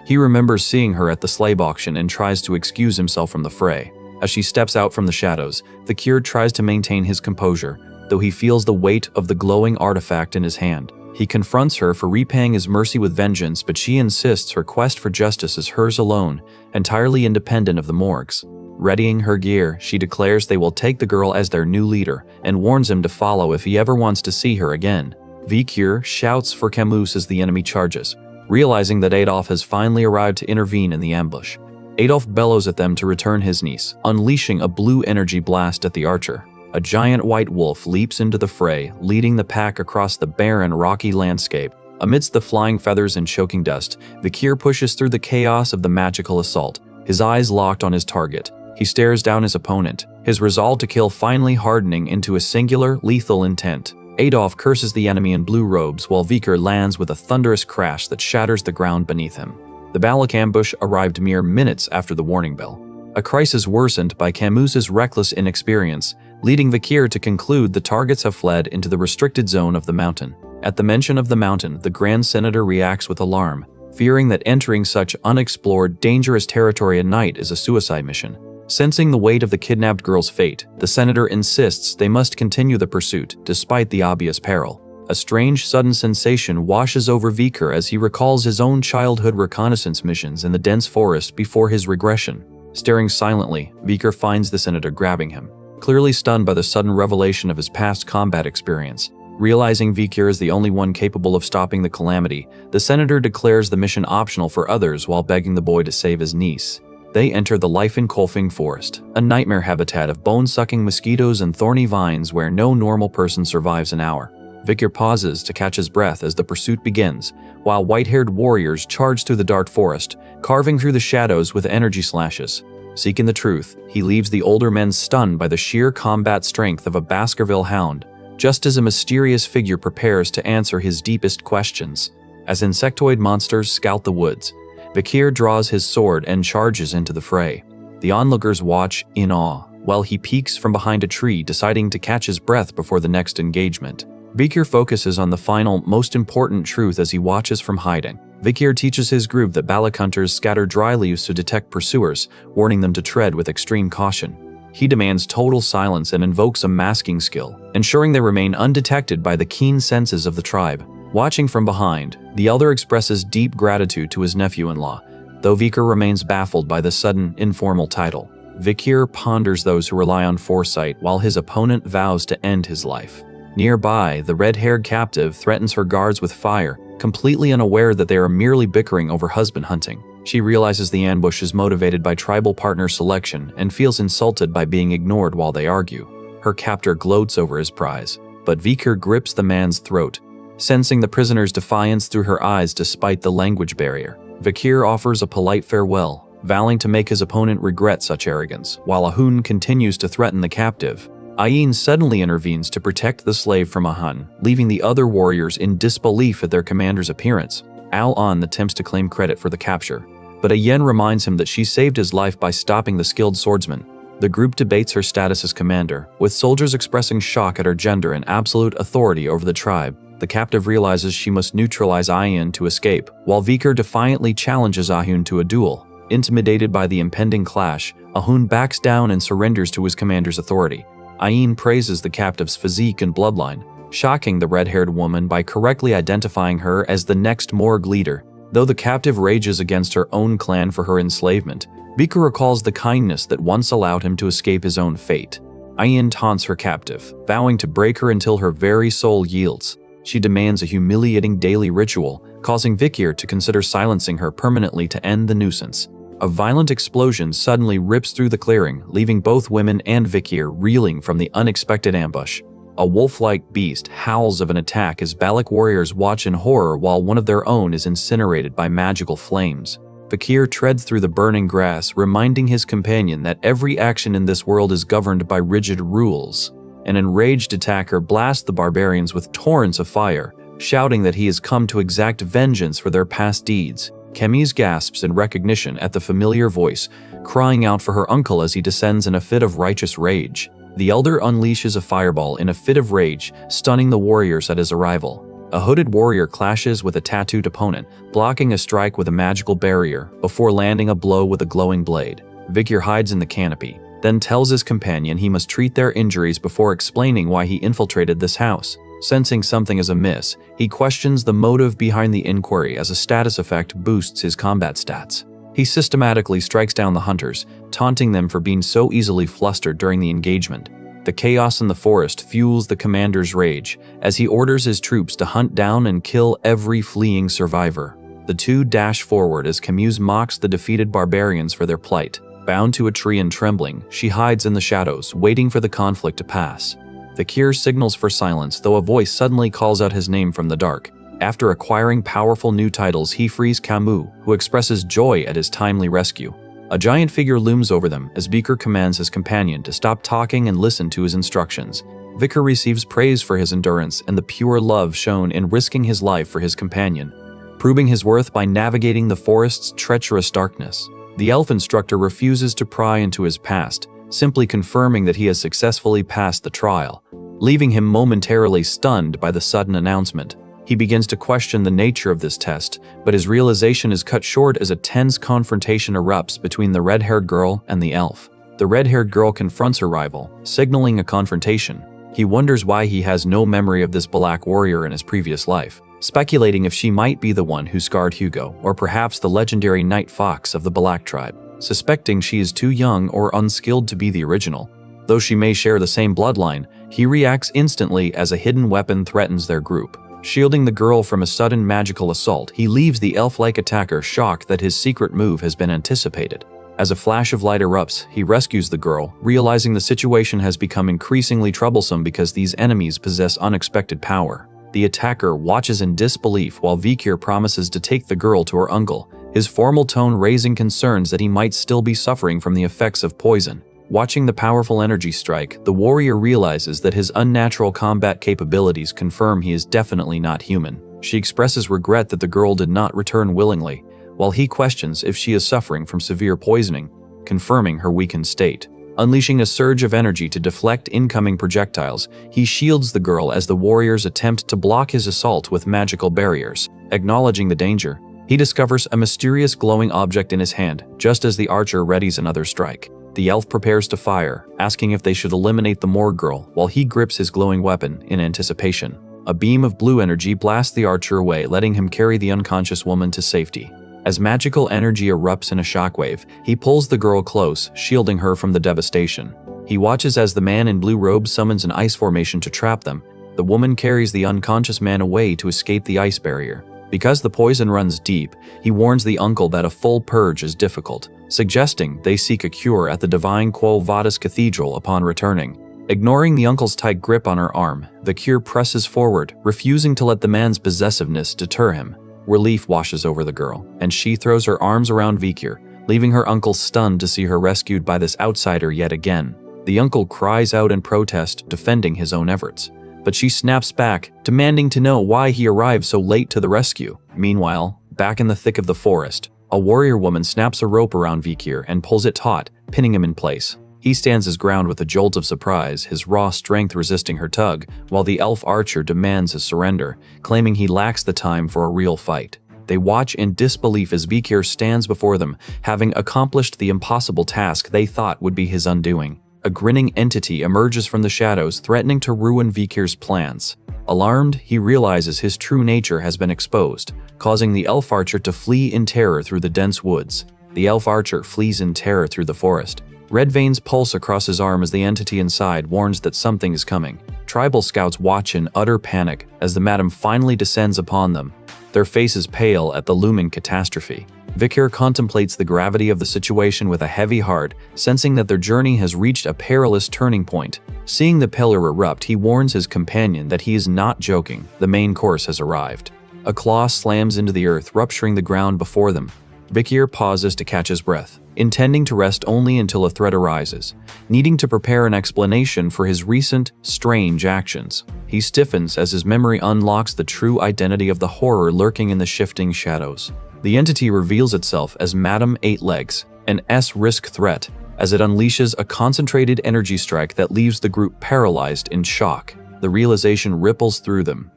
He remembers seeing her at the slave auction and tries to excuse himself from the fray. As she steps out from the shadows, Vikir tries to maintain his composure, though he feels the weight of the glowing artifact in his hand. He confronts her for repaying his mercy with vengeance, but she insists her quest for justice is hers alone, entirely independent of the morgues. Readying her gear, she declares they will take the girl as their new leader and warns him to follow if he ever wants to see her again. Vikir shouts for Camus as the enemy charges, realizing that Adolf has finally arrived to intervene in the ambush. Adolf bellows at them to return his niece, unleashing a blue energy blast at the archer. A giant white wolf leaps into the fray, leading the pack across the barren, rocky landscape. Amidst the flying feathers and choking dust, Vikir pushes through the chaos of the magical assault, his eyes locked on his target. He stares down his opponent, his resolve to kill finally hardening into a singular, lethal intent. Adolf curses the enemy in blue robes while Vikir lands with a thunderous crash that shatters the ground beneath him. The Balak ambush arrived mere minutes after the warning bell. A crisis worsened by Camus's reckless inexperience, leading Vikir to conclude the targets have fled into the restricted zone of the mountain. At the mention of the mountain, the Grand Senator reacts with alarm, fearing that entering such unexplored, dangerous territory at night is a suicide mission. Sensing the weight of the kidnapped girl's fate, the senator insists they must continue the pursuit, despite the obvious peril. A strange, sudden sensation washes over Vikir as he recalls his own childhood reconnaissance missions in the dense forest before his regression. Staring silently, Vikir finds the senator grabbing him, clearly stunned by the sudden revelation of his past combat experience. Realizing Vikir is the only one capable of stopping the calamity, the senator declares the mission optional for others while begging the boy to save his niece. They enter the life-engulfing forest, a nightmare habitat of bone-sucking mosquitoes and thorny vines where no normal person survives an hour. Vikir pauses to catch his breath as the pursuit begins, while white-haired warriors charge through the dark forest, carving through the shadows with energy slashes. Seeking the truth, he leaves the older men stunned by the sheer combat strength of a Baskerville hound, just as a mysterious figure prepares to answer his deepest questions. As insectoid monsters scout the woods, Vikir draws his sword and charges into the fray. The onlookers watch in awe, while he peeks from behind a tree, deciding to catch his breath before the next engagement. Vikir focuses on the final, most important truth as he watches from hiding. Vikir teaches his group that Balak hunters scatter dry leaves to detect pursuers, warning them to tread with extreme caution. He demands total silence and invokes a masking skill, ensuring they remain undetected by the keen senses of the tribe. Watching from behind, the elder expresses deep gratitude to his nephew-in-law, though Vikir remains baffled by the sudden, informal title. Vikir ponders those who rely on foresight while his opponent vows to end his life. Nearby, the red-haired captive threatens her guards with fire, completely unaware that they are merely bickering over husband hunting. She realizes the ambush is motivated by tribal partner selection and feels insulted by being ignored while they argue. Her captor gloats over his prize, but Vikir grips the man's throat, sensing the prisoner's defiance through her eyes despite the language barrier. Vikir offers a polite farewell, vowing to make his opponent regret such arrogance, while Ahun continues to threaten the captive. Ayin suddenly intervenes to protect the slave from Ahun, leaving the other warriors in disbelief at their commander's appearance. Al-An attempts to claim credit for the capture, but Ayen reminds him that she saved his life by stopping the skilled swordsman. The group debates her status as commander, with soldiers expressing shock at her gender and absolute authority over the tribe. The captive realizes she must neutralize Ayin to escape, while Vikir defiantly challenges Ahun to a duel. Intimidated by the impending clash, Ahun backs down and surrenders to his commander's authority. Ayin praises the captive's physique and bloodline, shocking the red-haired woman by correctly identifying her as the next morgue leader. Though the captive rages against her own clan for her enslavement, Vikir recalls the kindness that once allowed him to escape his own fate. Ayin taunts her captive, vowing to break her until her very soul yields. She demands a humiliating daily ritual, causing Vikir to consider silencing her permanently to end the nuisance. A violent explosion suddenly rips through the clearing, leaving both women and Vikir reeling from the unexpected ambush. A wolf-like beast howls of an attack as Balak warriors watch in horror while one of their own is incinerated by magical flames. Vikir treads through the burning grass, reminding his companion that every action in this world is governed by rigid rules. An enraged attacker blasts the barbarians with torrents of fire, shouting that he has come to exact vengeance for their past deeds. Camus gasps in recognition at the familiar voice, crying out for her uncle as he descends in a fit of righteous rage. The elder unleashes a fireball in a fit of rage, stunning the warriors at his arrival. A hooded warrior clashes with a tattooed opponent, blocking a strike with a magical barrier, before landing a blow with a glowing blade. Vikir hides in the canopy, then tells his companion he must treat their injuries before explaining why he infiltrated this house. Sensing something is amiss, he questions the motive behind the inquiry as a status effect boosts his combat stats. He systematically strikes down the hunters, taunting them for being so easily flustered during the engagement. The chaos in the forest fuels the commander's rage as he orders his troops to hunt down and kill every fleeing survivor. The two dash forward as Camuse mocks the defeated barbarians for their plight. Bound to a tree and trembling, she hides in the shadows, waiting for the conflict to pass. Vikir signals for silence, though a voice suddenly calls out his name from the dark. After acquiring powerful new titles, he frees Camus, who expresses joy at his timely rescue. A giant figure looms over them as Vikir commands his companion to stop talking and listen to his instructions. Vikir receives praise for his endurance and the pure love shown in risking his life for his companion, proving his worth by navigating the forest's treacherous darkness. The elf instructor refuses to pry into his past, simply confirming that he has successfully passed the trial, leaving him momentarily stunned by the sudden announcement. He begins to question the nature of this test, but his realization is cut short as a tense confrontation erupts between the red-haired girl and the elf. The red-haired girl confronts her rival, signaling a confrontation. He wonders why he has no memory of this black warrior in his previous life, speculating if she might be the one who scarred Hugo, or perhaps the legendary Night Fox of the Black tribe. Suspecting she is too young or unskilled to be the original. Though she may share the same bloodline, he reacts instantly as a hidden weapon threatens their group. Shielding the girl from a sudden magical assault, he leaves the elf-like attacker shocked that his secret move has been anticipated. As a flash of light erupts, he rescues the girl, realizing the situation has become increasingly troublesome because these enemies possess unexpected power. The attacker watches in disbelief while Vikir promises to take the girl to her uncle, his formal tone raising concerns that he might still be suffering from the effects of poison. Watching the powerful energy strike, the warrior realizes that his unnatural combat capabilities confirm he is definitely not human. She expresses regret that the girl did not return willingly, while he questions if she is suffering from severe poisoning, confirming her weakened state. Unleashing a surge of energy to deflect incoming projectiles, he shields the girl as the warriors attempt to block his assault with magical barriers. Acknowledging the danger, he discovers a mysterious glowing object in his hand, just as the archer readies another strike. The elf prepares to fire, asking if they should eliminate the Morgue girl, while he grips his glowing weapon in anticipation. A beam of blue energy blasts the archer away, letting him carry the unconscious woman to safety. As magical energy erupts in a shockwave, he pulls the girl close, shielding her from the devastation. He watches as the man in blue robe summons an ice formation to trap them. The woman carries the unconscious man away to escape the ice barrier. Because the poison runs deep, he warns the uncle that a full purge is difficult, suggesting they seek a cure at the Divine Quo Vadis Cathedral upon returning. Ignoring the uncle's tight grip on her arm, Vikir presses forward, refusing to let the man's possessiveness deter him. Relief washes over the girl, and she throws her arms around Vikir, leaving her uncle stunned to see her rescued by this outsider yet again. The uncle cries out in protest, defending his own efforts, but she snaps back, demanding to know why he arrived so late to the rescue. Meanwhile, back in the thick of the forest, a warrior woman snaps a rope around Vikir and pulls it taut, pinning him in place. He stands his ground with a jolt of surprise, his raw strength resisting her tug, while the elf archer demands his surrender, claiming he lacks the time for a real fight. They watch in disbelief as Vikir stands before them, having accomplished the impossible task they thought would be his undoing. A grinning entity emerges from the shadows, threatening to ruin Vikir's plans. Alarmed, he realizes his true nature has been exposed, causing the elf archer to flee in terror through the dense woods. The elf archer flees in terror through the forest. Red veins pulse across his arm as the entity inside warns that something is coming. Tribal scouts watch in utter panic as the madam finally descends upon them, their faces pale at the looming catastrophe. Vikir contemplates the gravity of the situation with a heavy heart, sensing that their journey has reached a perilous turning point. Seeing the pillar erupt, he warns his companion that he is not joking. The main course has arrived. A claw slams into the earth, rupturing the ground before them. Vikir pauses to catch his breath, intending to rest only until a threat arises, needing to prepare an explanation for his recent, strange actions. He stiffens as his memory unlocks the true identity of the horror lurking in the shifting shadows. The entity reveals itself as Madame Eight Legs, an S-risk threat, as it unleashes a concentrated energy strike that leaves the group paralyzed in shock. The realization ripples through them.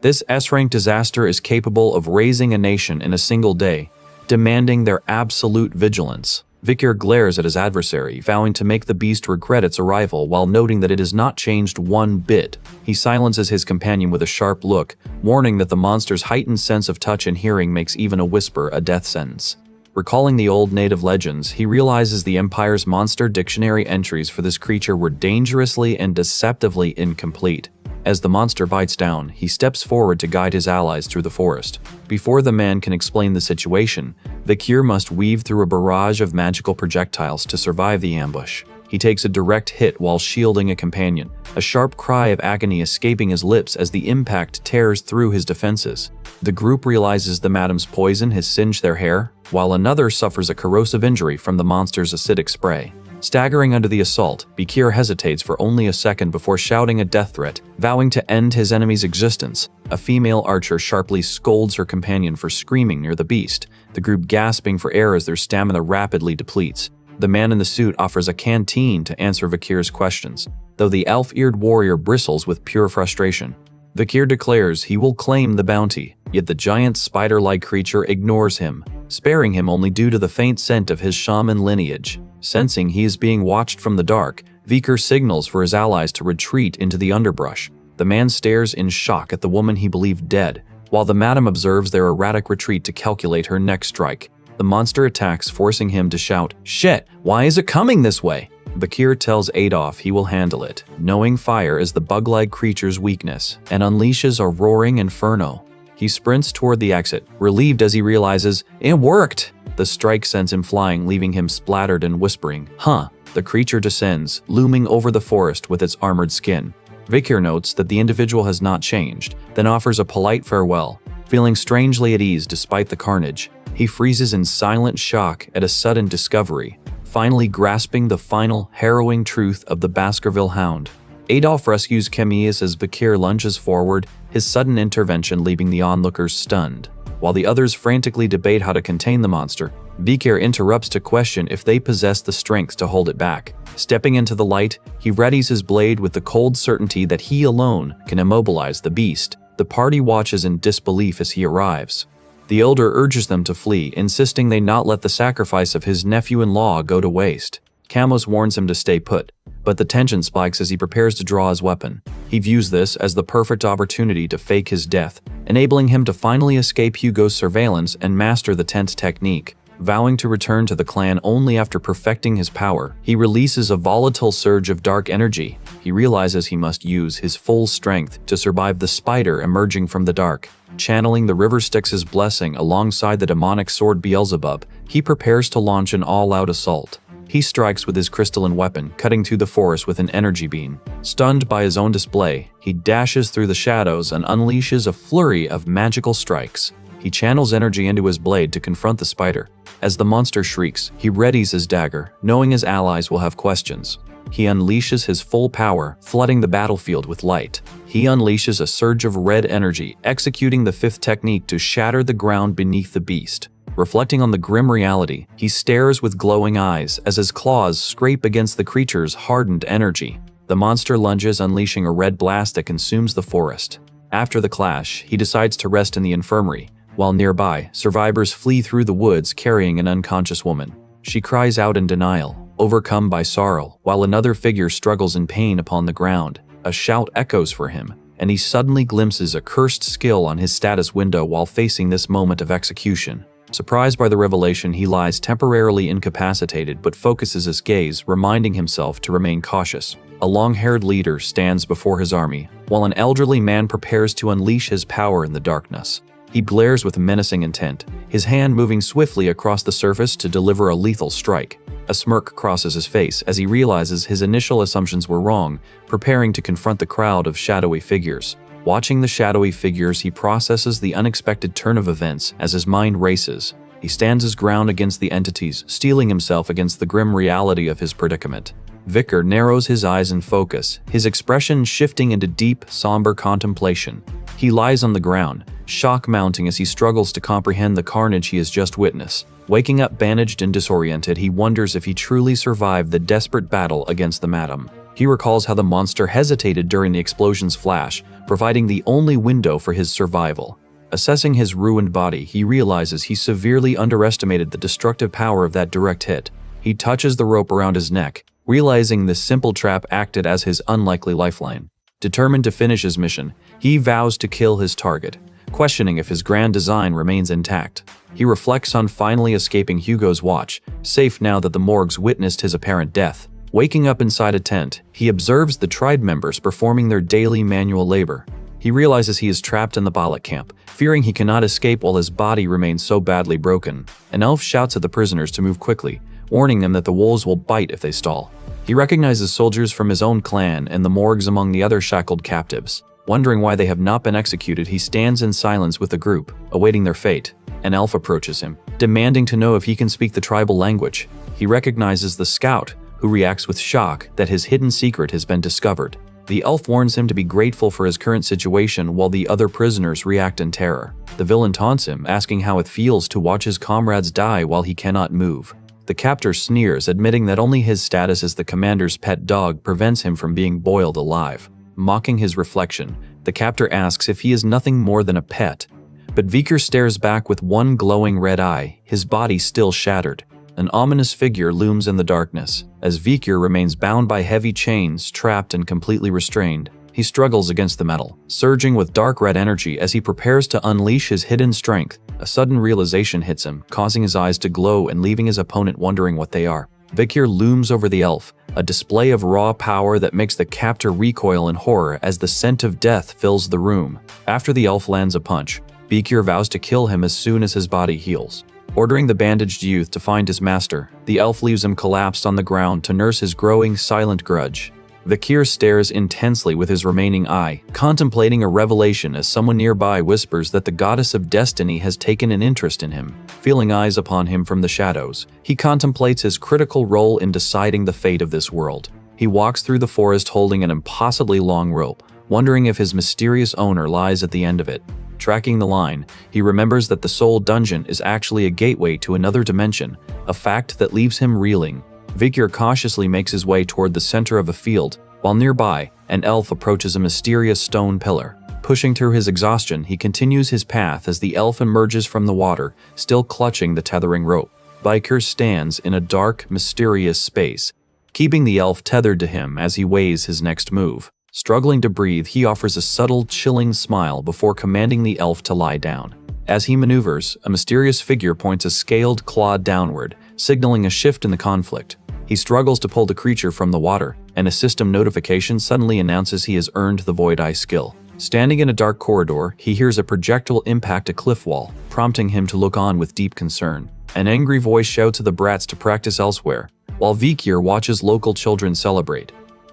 This S-rank disaster is capable of raising a nation in a single day, demanding their absolute vigilance. Vikir glares at his adversary, vowing to make the beast regret its arrival while noting that it has not changed one bit. He silences his companion with a sharp look, warning that the monster's heightened sense of touch and hearing makes even a whisper a death sentence. Recalling the old native legends, he realizes the Empire's monster dictionary entries for this creature were dangerously and deceptively incomplete. As the monster bites down, he steps forward to guide his allies through the forest. Before the man can explain the situation, Vikir must weave through a barrage of magical projectiles to survive the ambush. He takes a direct hit while shielding a companion, a sharp cry of agony escaping his lips as the impact tears through his defenses. The group realizes the madam's poison has singed their hair, while another suffers a corrosive injury from the monster's acidic spray. Staggering under the assault, Vikir hesitates for only a second before shouting a death threat, vowing to end his enemy's existence. A female archer sharply scolds her companion for screaming near the beast, the group gasping for air as their stamina rapidly depletes. The man in the suit offers a canteen to answer Vikir's questions, though the elf-eared warrior bristles with pure frustration. Vikir declares he will claim the bounty, yet the giant spider-like creature ignores him, sparing him only due to the faint scent of his shaman lineage. Sensing he is being watched from the dark, Vikir signals for his allies to retreat into the underbrush. The man stares in shock at the woman he believed dead, while the madam observes their erratic retreat to calculate her next strike. The monster attacks, forcing him to shout, "Shit, why is it coming this way?" Vikir tells Adolf he will handle it, knowing fire is the bug-like creature's weakness, and unleashes a roaring inferno. He sprints toward the exit, relieved as he realizes, it worked! The strike sends him flying, leaving him splattered and whispering, "Huh." The creature descends, looming over the forest with its armored skin. Vikir notes that the individual has not changed, then offers a polite farewell. Feeling strangely at ease despite the carnage, he freezes in silent shock at a sudden discovery, finally grasping the final, harrowing truth of the Baskerville Hound. Adolf rescues Chemius as Vikir lunges forward, his sudden intervention leaving the onlookers stunned. While the others frantically debate how to contain the monster, Vikir interrupts to question if they possess the strength to hold it back. Stepping into the light, he readies his blade with the cold certainty that he alone can immobilize the beast. The party watches in disbelief as he arrives. The elder urges them to flee, insisting they not let the sacrifice of his nephew-in-law go to waste. Camos warns him to stay put, but the tension spikes as he prepares to draw his weapon. He views this as the perfect opportunity to fake his death, enabling him to finally escape Hugo's surveillance and master the tent technique. Vowing to return to the clan only after perfecting his power, he releases a volatile surge of dark energy. He realizes he must use his full strength to survive the spider emerging from the dark. Channeling the River Styx's blessing alongside the demonic sword Beelzebub, he prepares to launch an all-out assault. He strikes with his crystalline weapon, cutting through the forest with an energy beam. Stunned by his own display, he dashes through the shadows and unleashes a flurry of magical strikes. He channels energy into his blade to confront the spider. As the monster shrieks, he readies his dagger, knowing his allies will have questions. He unleashes his full power, flooding the battlefield with light. He unleashes a surge of red energy, executing the fifth technique to shatter the ground beneath the beast. Reflecting on the grim reality, he stares with glowing eyes as his claws scrape against the creature's hardened energy. The monster lunges, unleashing a red blast that consumes the forest. After the clash, he decides to rest in the infirmary. While nearby, survivors flee through the woods carrying an unconscious woman. She cries out in denial, overcome by sorrow, while another figure struggles in pain upon the ground. A shout echoes for him, and he suddenly glimpses a cursed skill on his status window while facing this moment of execution. Surprised by the revelation, he lies temporarily incapacitated but focuses his gaze, reminding himself to remain cautious. A long-haired leader stands before his army, while an elderly man prepares to unleash his power in the darkness. He glares with menacing intent, his hand moving swiftly across the surface to deliver a lethal strike. A smirk crosses his face as he realizes his initial assumptions were wrong, preparing to confront the crowd of shadowy figures. Watching the shadowy figures, he processes the unexpected turn of events as his mind races. He stands his ground against the entities, steeling himself against the grim reality of his predicament. Vikir narrows his eyes in focus, his expression shifting into deep, somber contemplation. He lies on the ground, shock mounting as he struggles to comprehend the carnage he has just witnessed. Waking up bandaged and disoriented, he wonders if he truly survived the desperate battle against the madam. He recalls how the monster hesitated during the explosion's flash, providing the only window for his survival. Assessing his ruined body, he realizes he severely underestimated the destructive power of that direct hit. He touches the rope around his neck, realizing this simple trap acted as his unlikely lifeline. Determined to finish his mission, he vows to kill his target. questioning if his grand design remains intact. He reflects on finally escaping Hugo's watch, safe now that the morgues witnessed his apparent death. Waking up inside a tent, he observes the tribe members performing their daily manual labor. He realizes he is trapped in the Balak camp, fearing he cannot escape while his body remains so badly broken. An elf shouts at the prisoners to move quickly, warning them that the wolves will bite if they stall. He recognizes soldiers from his own clan and the morgues among the other shackled captives. Wondering why they have not been executed, he stands in silence with the group, awaiting their fate. An elf approaches him, demanding to know if he can speak the tribal language. He recognizes the scout, who reacts with shock that his hidden secret has been discovered. The elf warns him to be grateful for his current situation while the other prisoners react in terror. The villain taunts him, asking how it feels to watch his comrades die while he cannot move. The captor sneers, admitting that only his status as the commander's pet dog prevents him from being boiled alive. Mocking his reflection, the captor asks if he is nothing more than a pet. But Vikir stares back with one glowing red eye, his body still shattered. An ominous figure looms in the darkness. As Vikir remains bound by heavy chains, trapped and completely restrained, he struggles against the metal, surging with dark red energy as he prepares to unleash his hidden strength. A sudden realization hits him, causing his eyes to glow and leaving his opponent wondering what they are. Vikir looms over the elf, a display of raw power that makes the captor recoil in horror as the scent of death fills the room. After the elf lands a punch, Vikir vows to kill him as soon as his body heals. Ordering the bandaged youth to find his master, the elf leaves him collapsed on the ground to nurse his growing silent grudge. Vikir stares intensely with his remaining eye, contemplating a revelation as someone nearby whispers that the goddess of destiny has taken an interest in him. Feeling eyes upon him from the shadows, he contemplates his critical role in deciding the fate of this world. He walks through the forest holding an impossibly long rope, wondering if his mysterious owner lies at the end of it. Tracking the line, he remembers that the soul dungeon is actually a gateway to another dimension, a fact that leaves him reeling. Vikir cautiously makes his way toward the center of a field, while nearby, an elf approaches a mysterious stone pillar. Pushing through his exhaustion, he continues his path as the elf emerges from the water, still clutching the tethering rope. Vikir stands in a dark, mysterious space, keeping the elf tethered to him as he weighs his next move. Struggling to breathe, he offers a subtle, chilling smile before commanding the elf to lie down. As he maneuvers, a mysterious figure points a scaled claw downward, signaling a shift in the conflict. He struggles to pull the creature from the water, and a system notification suddenly announces he has earned the Void Eye skill. Standing in a dark corridor, he hears a projectile impact a cliff wall, prompting him to look on with deep concern. An angry voice shouts to the brats to practice elsewhere, while Vikir watches local children celebrate.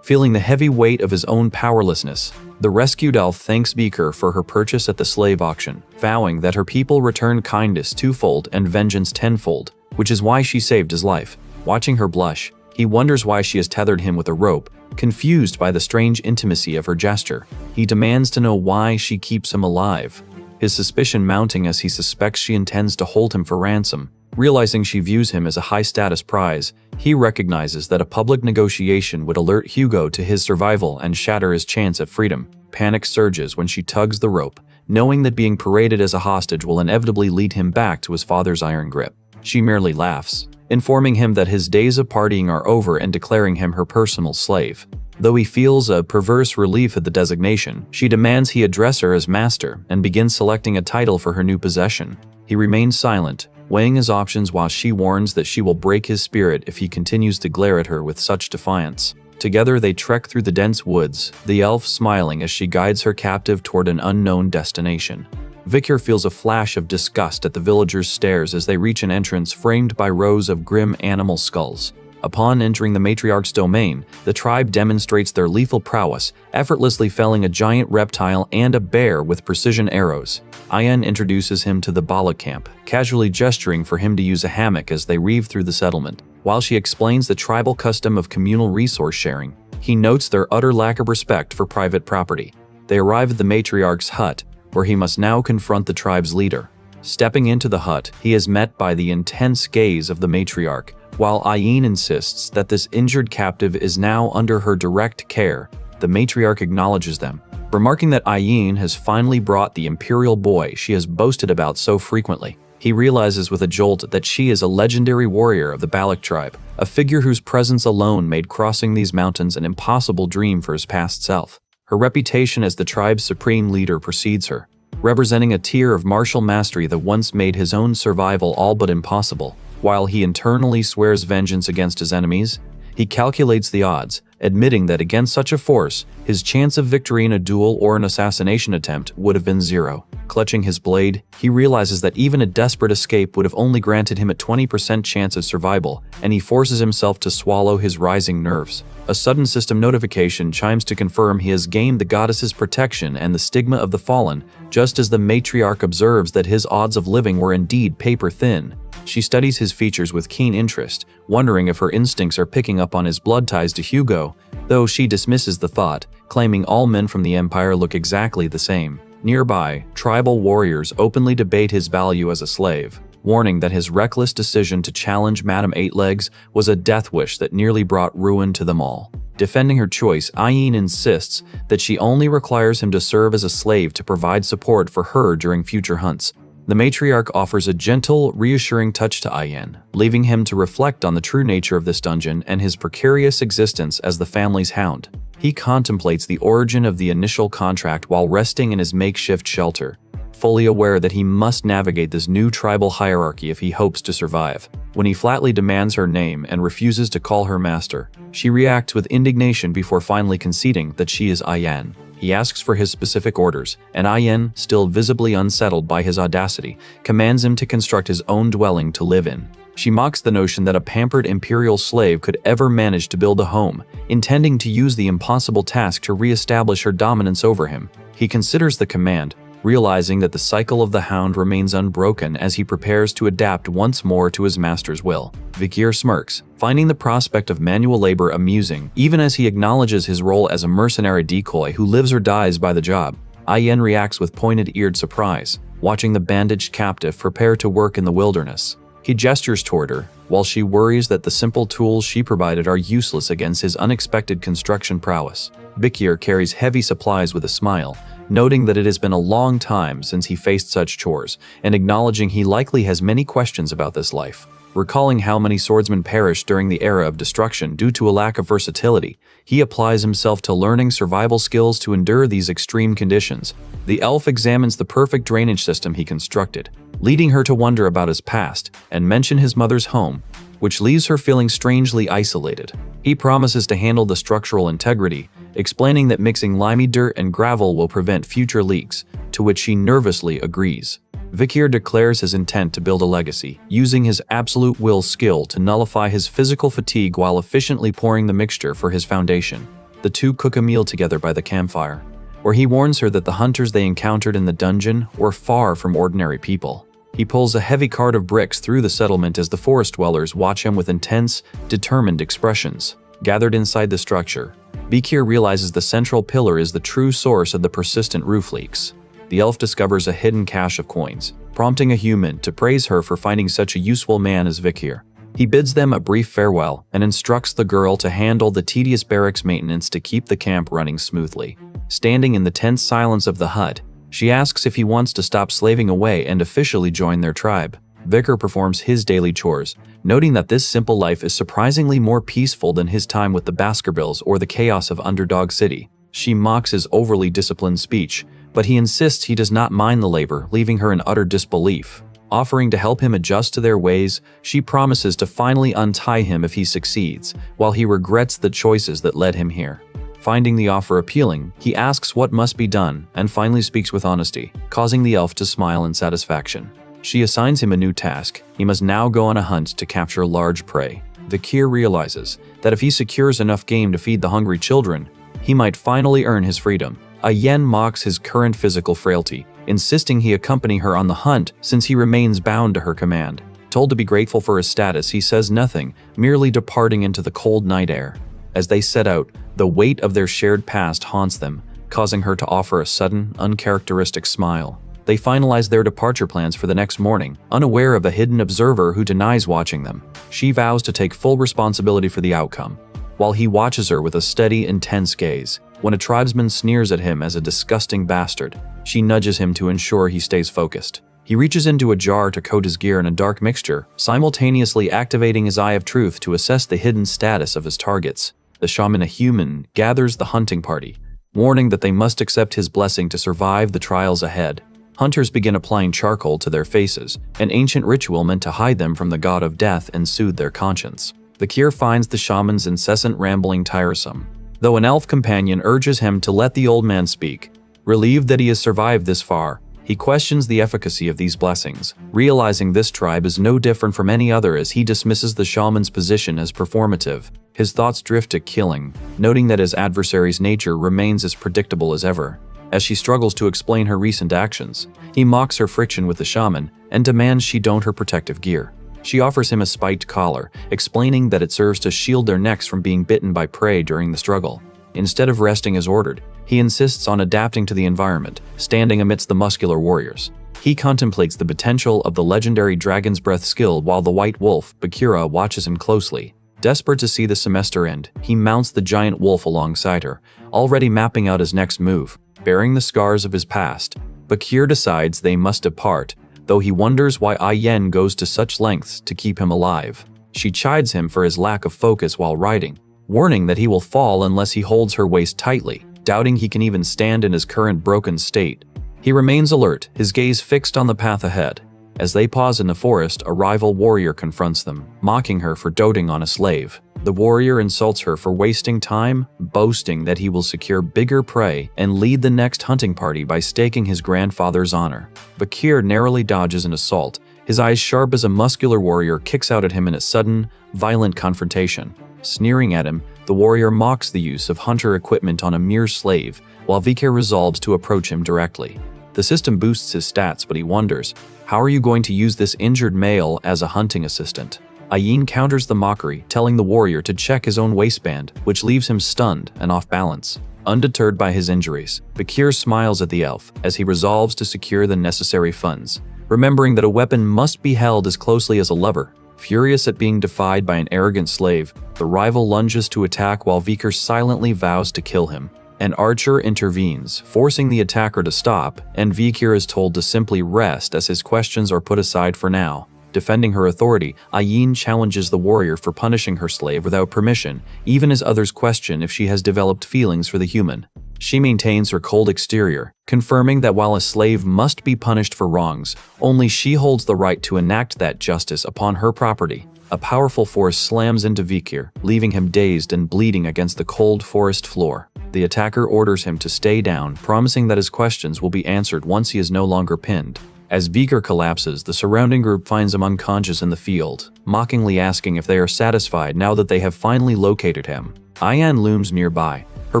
Feeling the heavy weight of his own powerlessness, the rescued elf thanks Vikir for her purchase at the slave auction, vowing that her people return kindness twofold and vengeance tenfold, which is why she saved his life. Watching her blush, he wonders why she has tethered him with a rope, confused by the strange intimacy of her gesture. He demands to know why she keeps him alive, his suspicion mounting as he suspects she intends to hold him for ransom. Realizing she views him as a high-status prize, he recognizes that a public negotiation would alert Hugo to his survival and shatter his chance at freedom. Panic surges when she tugs the rope, knowing that being paraded as a hostage will inevitably lead him back to his father's iron grip. She merely laughs, informing him that his days of partying are over and declaring him her personal slave. Though he feels a perverse relief at the designation, she demands he address her as master and begins selecting a title for her new possession. He remains silent, weighing his options while she warns that she will break his spirit if he continues to glare at her with such defiance. Together they trek through the dense woods, the elf smiling as she guides her captive toward an unknown destination. Vikir feels a flash of disgust at the villagers' stares as they reach an entrance framed by rows of grim animal skulls. Upon entering the matriarch's domain, the tribe demonstrates their lethal prowess, effortlessly felling a giant reptile and a bear with precision arrows. Ayan introduces him to the Balak camp, casually gesturing for him to use a hammock as they reeve through the settlement. While she explains the tribal custom of communal resource sharing, he notes their utter lack of respect for private property. They arrive at the matriarch's hut, where he must now confront the tribe's leader. Stepping into the hut, he is met by the intense gaze of the matriarch, while Ayin insists that this injured captive is now under her direct care. The matriarch acknowledges them, remarking that Ayin has finally brought the imperial boy she has boasted about so frequently. He realizes with a jolt that she is a legendary warrior of the Balak tribe, a figure whose presence alone made crossing these mountains an impossible dream for his past self. Her reputation as the tribe's supreme leader precedes her. representing a tier of martial mastery that once made his own survival all but impossible. While he internally swears vengeance against his enemies, he calculates the odds, admitting that against such a force, his chance of victory in a duel or an assassination attempt would have been zero. Clutching his blade, he realizes that even a desperate escape would have only granted him a 20% chance of survival, and he forces himself to swallow his rising nerves. A sudden system notification chimes to confirm he has gained the goddess's protection and the stigma of the fallen, just as the matriarch observes that his odds of living were indeed paper-thin. She studies his features with keen interest, wondering if her instincts are picking up on his blood ties to Hugo, though she dismisses the thought, claiming all men from the Empire look exactly the same. Nearby, tribal warriors openly debate his value as a slave, warning that his reckless decision to challenge Madame Eightlegs was a death wish that nearly brought ruin to them all. Defending her choice, Ayin insists that she only requires him to serve as a slave to provide support for her during future hunts. The matriarch offers a gentle, reassuring touch to Ayin, leaving him to reflect on the true nature of this dungeon and his precarious existence as the family's hound. He contemplates the origin of the initial contract while resting in his makeshift shelter, fully aware that he must navigate this new tribal hierarchy if he hopes to survive. When he flatly demands her name and refuses to call her master, she reacts with indignation before finally conceding that she is Ayin. He asks for his specific orders, and Ayin, still visibly unsettled by his audacity, commands him to construct his own dwelling to live in. She mocks the notion that a pampered imperial slave could ever manage to build a home, intending to use the impossible task to re-establish her dominance over him. He considers the command, realizing that the cycle of the hound remains unbroken as he prepares to adapt once more to his master's will. Vikir smirks, finding the prospect of manual labor amusing, even as he acknowledges his role as a mercenary decoy who lives or dies by the job. Ayin reacts with pointed-eared surprise, watching the bandaged captive prepare to work in the wilderness. He gestures toward her, while she worries that the simple tools she provided are useless against his unexpected construction prowess. Vikir carries heavy supplies with a smile, noting that it has been a long time since he faced such chores, and acknowledging he likely has many questions about this life. Recalling how many swordsmen perished during the era of destruction due to a lack of versatility, he applies himself to learning survival skills to endure these extreme conditions. The elf examines the perfect drainage system he constructed, leading her to wonder about his past and mention his mother's home, which leaves her feeling strangely isolated. He promises to handle the structural integrity, explaining that mixing limey dirt and gravel will prevent future leaks, to which she nervously agrees. Vikir declares his intent to build a legacy, using his absolute will skill to nullify his physical fatigue while efficiently pouring the mixture for his foundation. The two cook a meal together by the campfire, where he warns her that the hunters they encountered in the dungeon were far from ordinary people. He pulls a heavy cart of bricks through the settlement as the forest dwellers watch him with intense, determined expressions. Gathered inside the structure, Vikir realizes the central pillar is the true source of the persistent roof leaks. The elf discovers a hidden cache of coins, prompting a human to praise her for finding such a useful man as Vikir. He bids them a brief farewell and instructs the girl to handle the tedious barracks maintenance to keep the camp running smoothly. Standing in the tense silence of the hut, she asks if he wants to stop slaving away and officially join their tribe. Vikir performs his daily chores, noting that this simple life is surprisingly more peaceful than his time with the Baskervilles or the chaos of Underdog City. She mocks his overly disciplined speech, but he insists he does not mind the labor, leaving her in utter disbelief. Offering to help him adjust to their ways, she promises to finally untie him if he succeeds, while he regrets the choices that led him here. Finding the offer appealing, he asks what must be done and finally speaks with honesty, causing the elf to smile in satisfaction. She assigns him a new task. He must now go on a hunt to capture large prey. Vikir realizes that if he secures enough game to feed the hungry children, he might finally earn his freedom. Ayin mocks his current physical frailty, insisting he accompany her on the hunt since he remains bound to her command. Told to be grateful for his status, he says nothing, merely departing into the cold night air. As they set out, the weight of their shared past haunts them, causing her to offer a sudden, uncharacteristic smile. They finalize their departure plans for the next morning, unaware of a hidden observer who denies watching them. She vows to take full responsibility for the outcome, while he watches her with a steady, intense gaze. When a tribesman sneers at him as a disgusting bastard, she nudges him to ensure he stays focused. He reaches into a jar to coat his gear in a dark mixture, simultaneously activating his eye of truth to assess the hidden status of his targets. The shaman, a human, gathers the hunting party, warning that they must accept his blessing to survive the trials ahead. Hunters begin applying charcoal to their faces, an ancient ritual meant to hide them from the god of death and soothe their conscience. Vikir finds the shaman's incessant rambling tiresome, though an elf companion urges him to let the old man speak. Relieved that he has survived this far, he questions the efficacy of these blessings, realizing this tribe is no different from any other as he dismisses the shaman's position as performative. His thoughts drift to killing, noting that his adversary's nature remains as predictable as ever. As she struggles to explain her recent actions, he mocks her friction with the shaman and demands she don her protective gear. She offers him a spiked collar, explaining that it serves to shield their necks from being bitten by prey during the struggle. Instead of resting as ordered, he insists on adapting to the environment, standing amidst the muscular warriors. He contemplates the potential of the legendary Dragon's Breath skill while the white wolf, Bakura, watches him closely. Desperate to see the semester end, he mounts the giant wolf alongside her, already mapping out his next move. Bearing the scars of his past, Bakir decides they must depart, though he wonders why Ayen goes to such lengths to keep him alive. She chides him for his lack of focus while riding, warning that he will fall unless he holds her waist tightly, doubting he can even stand in his current broken state. He remains alert, his gaze fixed on the path ahead. As they pause in the forest, a rival warrior confronts them, mocking her for doting on a slave. The warrior insults her for wasting time, boasting that he will secure bigger prey and lead the next hunting party by staking his grandfather's honor. Bakir narrowly dodges an assault, his eyes sharp as a muscular warrior kicks out at him in a sudden, violent confrontation. Sneering at him, the warrior mocks the use of hunter equipment on a mere slave, while Bakir resolves to approach him directly. The system boosts his stats, but he wonders, how are you going to use this injured male as a hunting assistant? Ayin counters the mockery, telling the warrior to check his own waistband, which leaves him stunned and off balance. Undeterred by his injuries, Bakir smiles at the elf as he resolves to secure the necessary funds, remembering that a weapon must be held as closely as a lever. Furious at being defied by an arrogant slave, the rival lunges to attack while Vikir silently vows to kill him. An archer intervenes, forcing the attacker to stop, and Vikir is told to simply rest as his questions are put aside for now. Defending her authority, Ayin challenges the warrior for punishing her slave without permission, even as others question if she has developed feelings for the human. She maintains her cold exterior, confirming that while a slave must be punished for wrongs, only she holds the right to enact that justice upon her property. A powerful force slams into Vikir, leaving him dazed and bleeding against the cold forest floor. The attacker orders him to stay down, promising that his questions will be answered once he is no longer pinned. As Vikir collapses, the surrounding group finds him unconscious in the field, mockingly asking if they are satisfied now that they have finally located him. Ayan looms nearby, her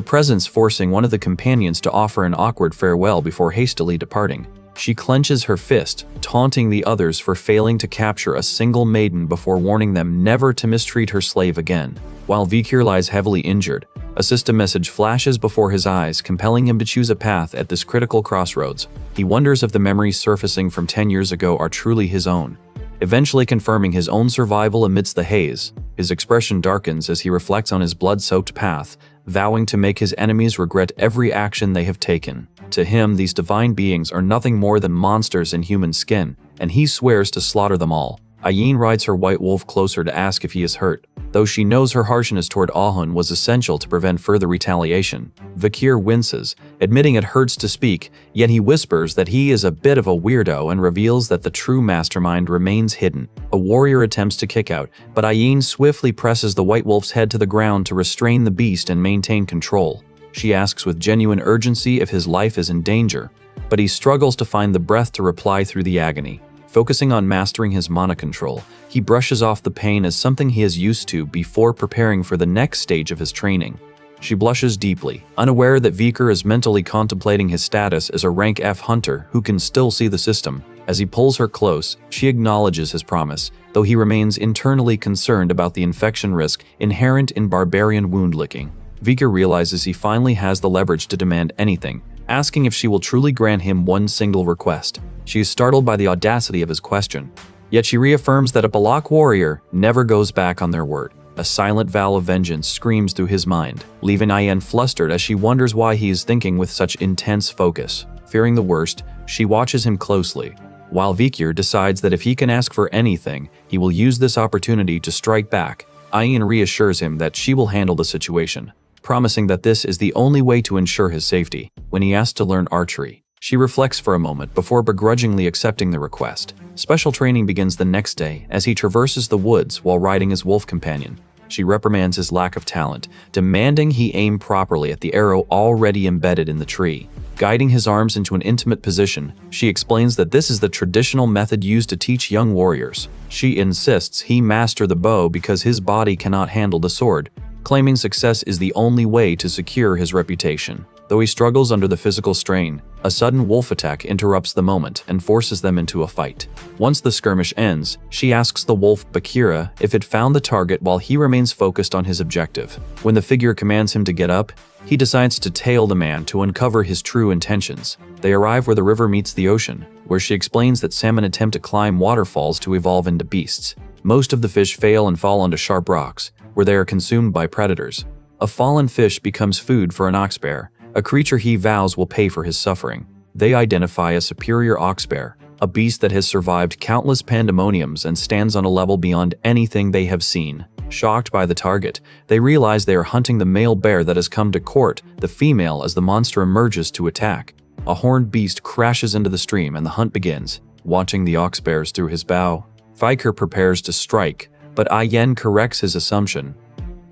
presence forcing one of the companions to offer an awkward farewell before hastily departing. She clenches her fist, taunting the others for failing to capture a single maiden before warning them never to mistreat her slave again. While Vikir lies heavily injured, a system message flashes before his eyes, compelling him to choose a path at this critical crossroads. He wonders if the memories surfacing from 10 years ago are truly his own. Eventually confirming his own survival amidst the haze, his expression darkens as he reflects on his blood-soaked path, vowing to make his enemies regret every action they have taken. To him, these divine beings are nothing more than monsters in human skin, and he swears to slaughter them all. Ayin rides her white wolf closer to ask if he is hurt, though she knows her harshness toward Ahun was essential to prevent further retaliation. Vikir winces, admitting it hurts to speak, yet he whispers that he is a bit of a weirdo and reveals that the true mastermind remains hidden. A warrior attempts to kick out, but Ayin swiftly presses the white wolf's head to the ground to restrain the beast and maintain control. She asks with genuine urgency if his life is in danger, but he struggles to find the breath to reply through the agony. Focusing on mastering his mana control, he brushes off the pain as something he is used to before preparing for the next stage of his training. She blushes deeply, unaware that Vikir is mentally contemplating his status as a rank F hunter who can still see the system. As he pulls her close, she acknowledges his promise, though he remains internally concerned about the infection risk inherent in barbarian wound licking. Vikir realizes he finally has the leverage to demand anything, asking if she will truly grant him one single request. She is startled by the audacity of his question, yet she reaffirms that a Balak warrior never goes back on their word. A silent vow of vengeance screams through his mind, leaving Ayen flustered as she wonders why he is thinking with such intense focus. Fearing the worst, she watches him closely, while Vikir decides that if he can ask for anything, he will use this opportunity to strike back. Ayen reassures him that she will handle the situation, promising that this is the only way to ensure his safety. When he asks to learn archery, She reflects for a moment before begrudgingly accepting the request. Special training begins the next day as he traverses the woods while riding his wolf companion. She reprimands his lack of talent, demanding he aim properly at the arrow already embedded in the tree. Guiding his arms into an intimate position, she explains that this is the traditional method used to teach young warriors. She insists he master the bow because his body cannot handle the sword, claiming success is the only way to secure his reputation. Though he struggles under the physical strain, a sudden wolf attack interrupts the moment and forces them into a fight. Once the skirmish ends, she asks the wolf Bakira if it found the target while he remains focused on his objective. When the figure commands him to get up, he decides to tail the man to uncover his true intentions. They arrive where the river meets the ocean, where she explains that salmon attempt to climb waterfalls to evolve into beasts. Most of the fish fail and fall onto sharp rocks, where they are consumed by predators. A fallen fish becomes food for an ox bear, a creature he vows will pay for his suffering. They identify a superior ox bear, a beast that has survived countless pandemoniums and stands on a level beyond anything they have seen. Shocked by the target, they realize they are hunting the male bear that has come to court the female as the monster emerges to attack. A horned beast crashes into the stream and the hunt begins. Watching the ox bears through his bow, Viker prepares to strike, but Ayen corrects his assumption.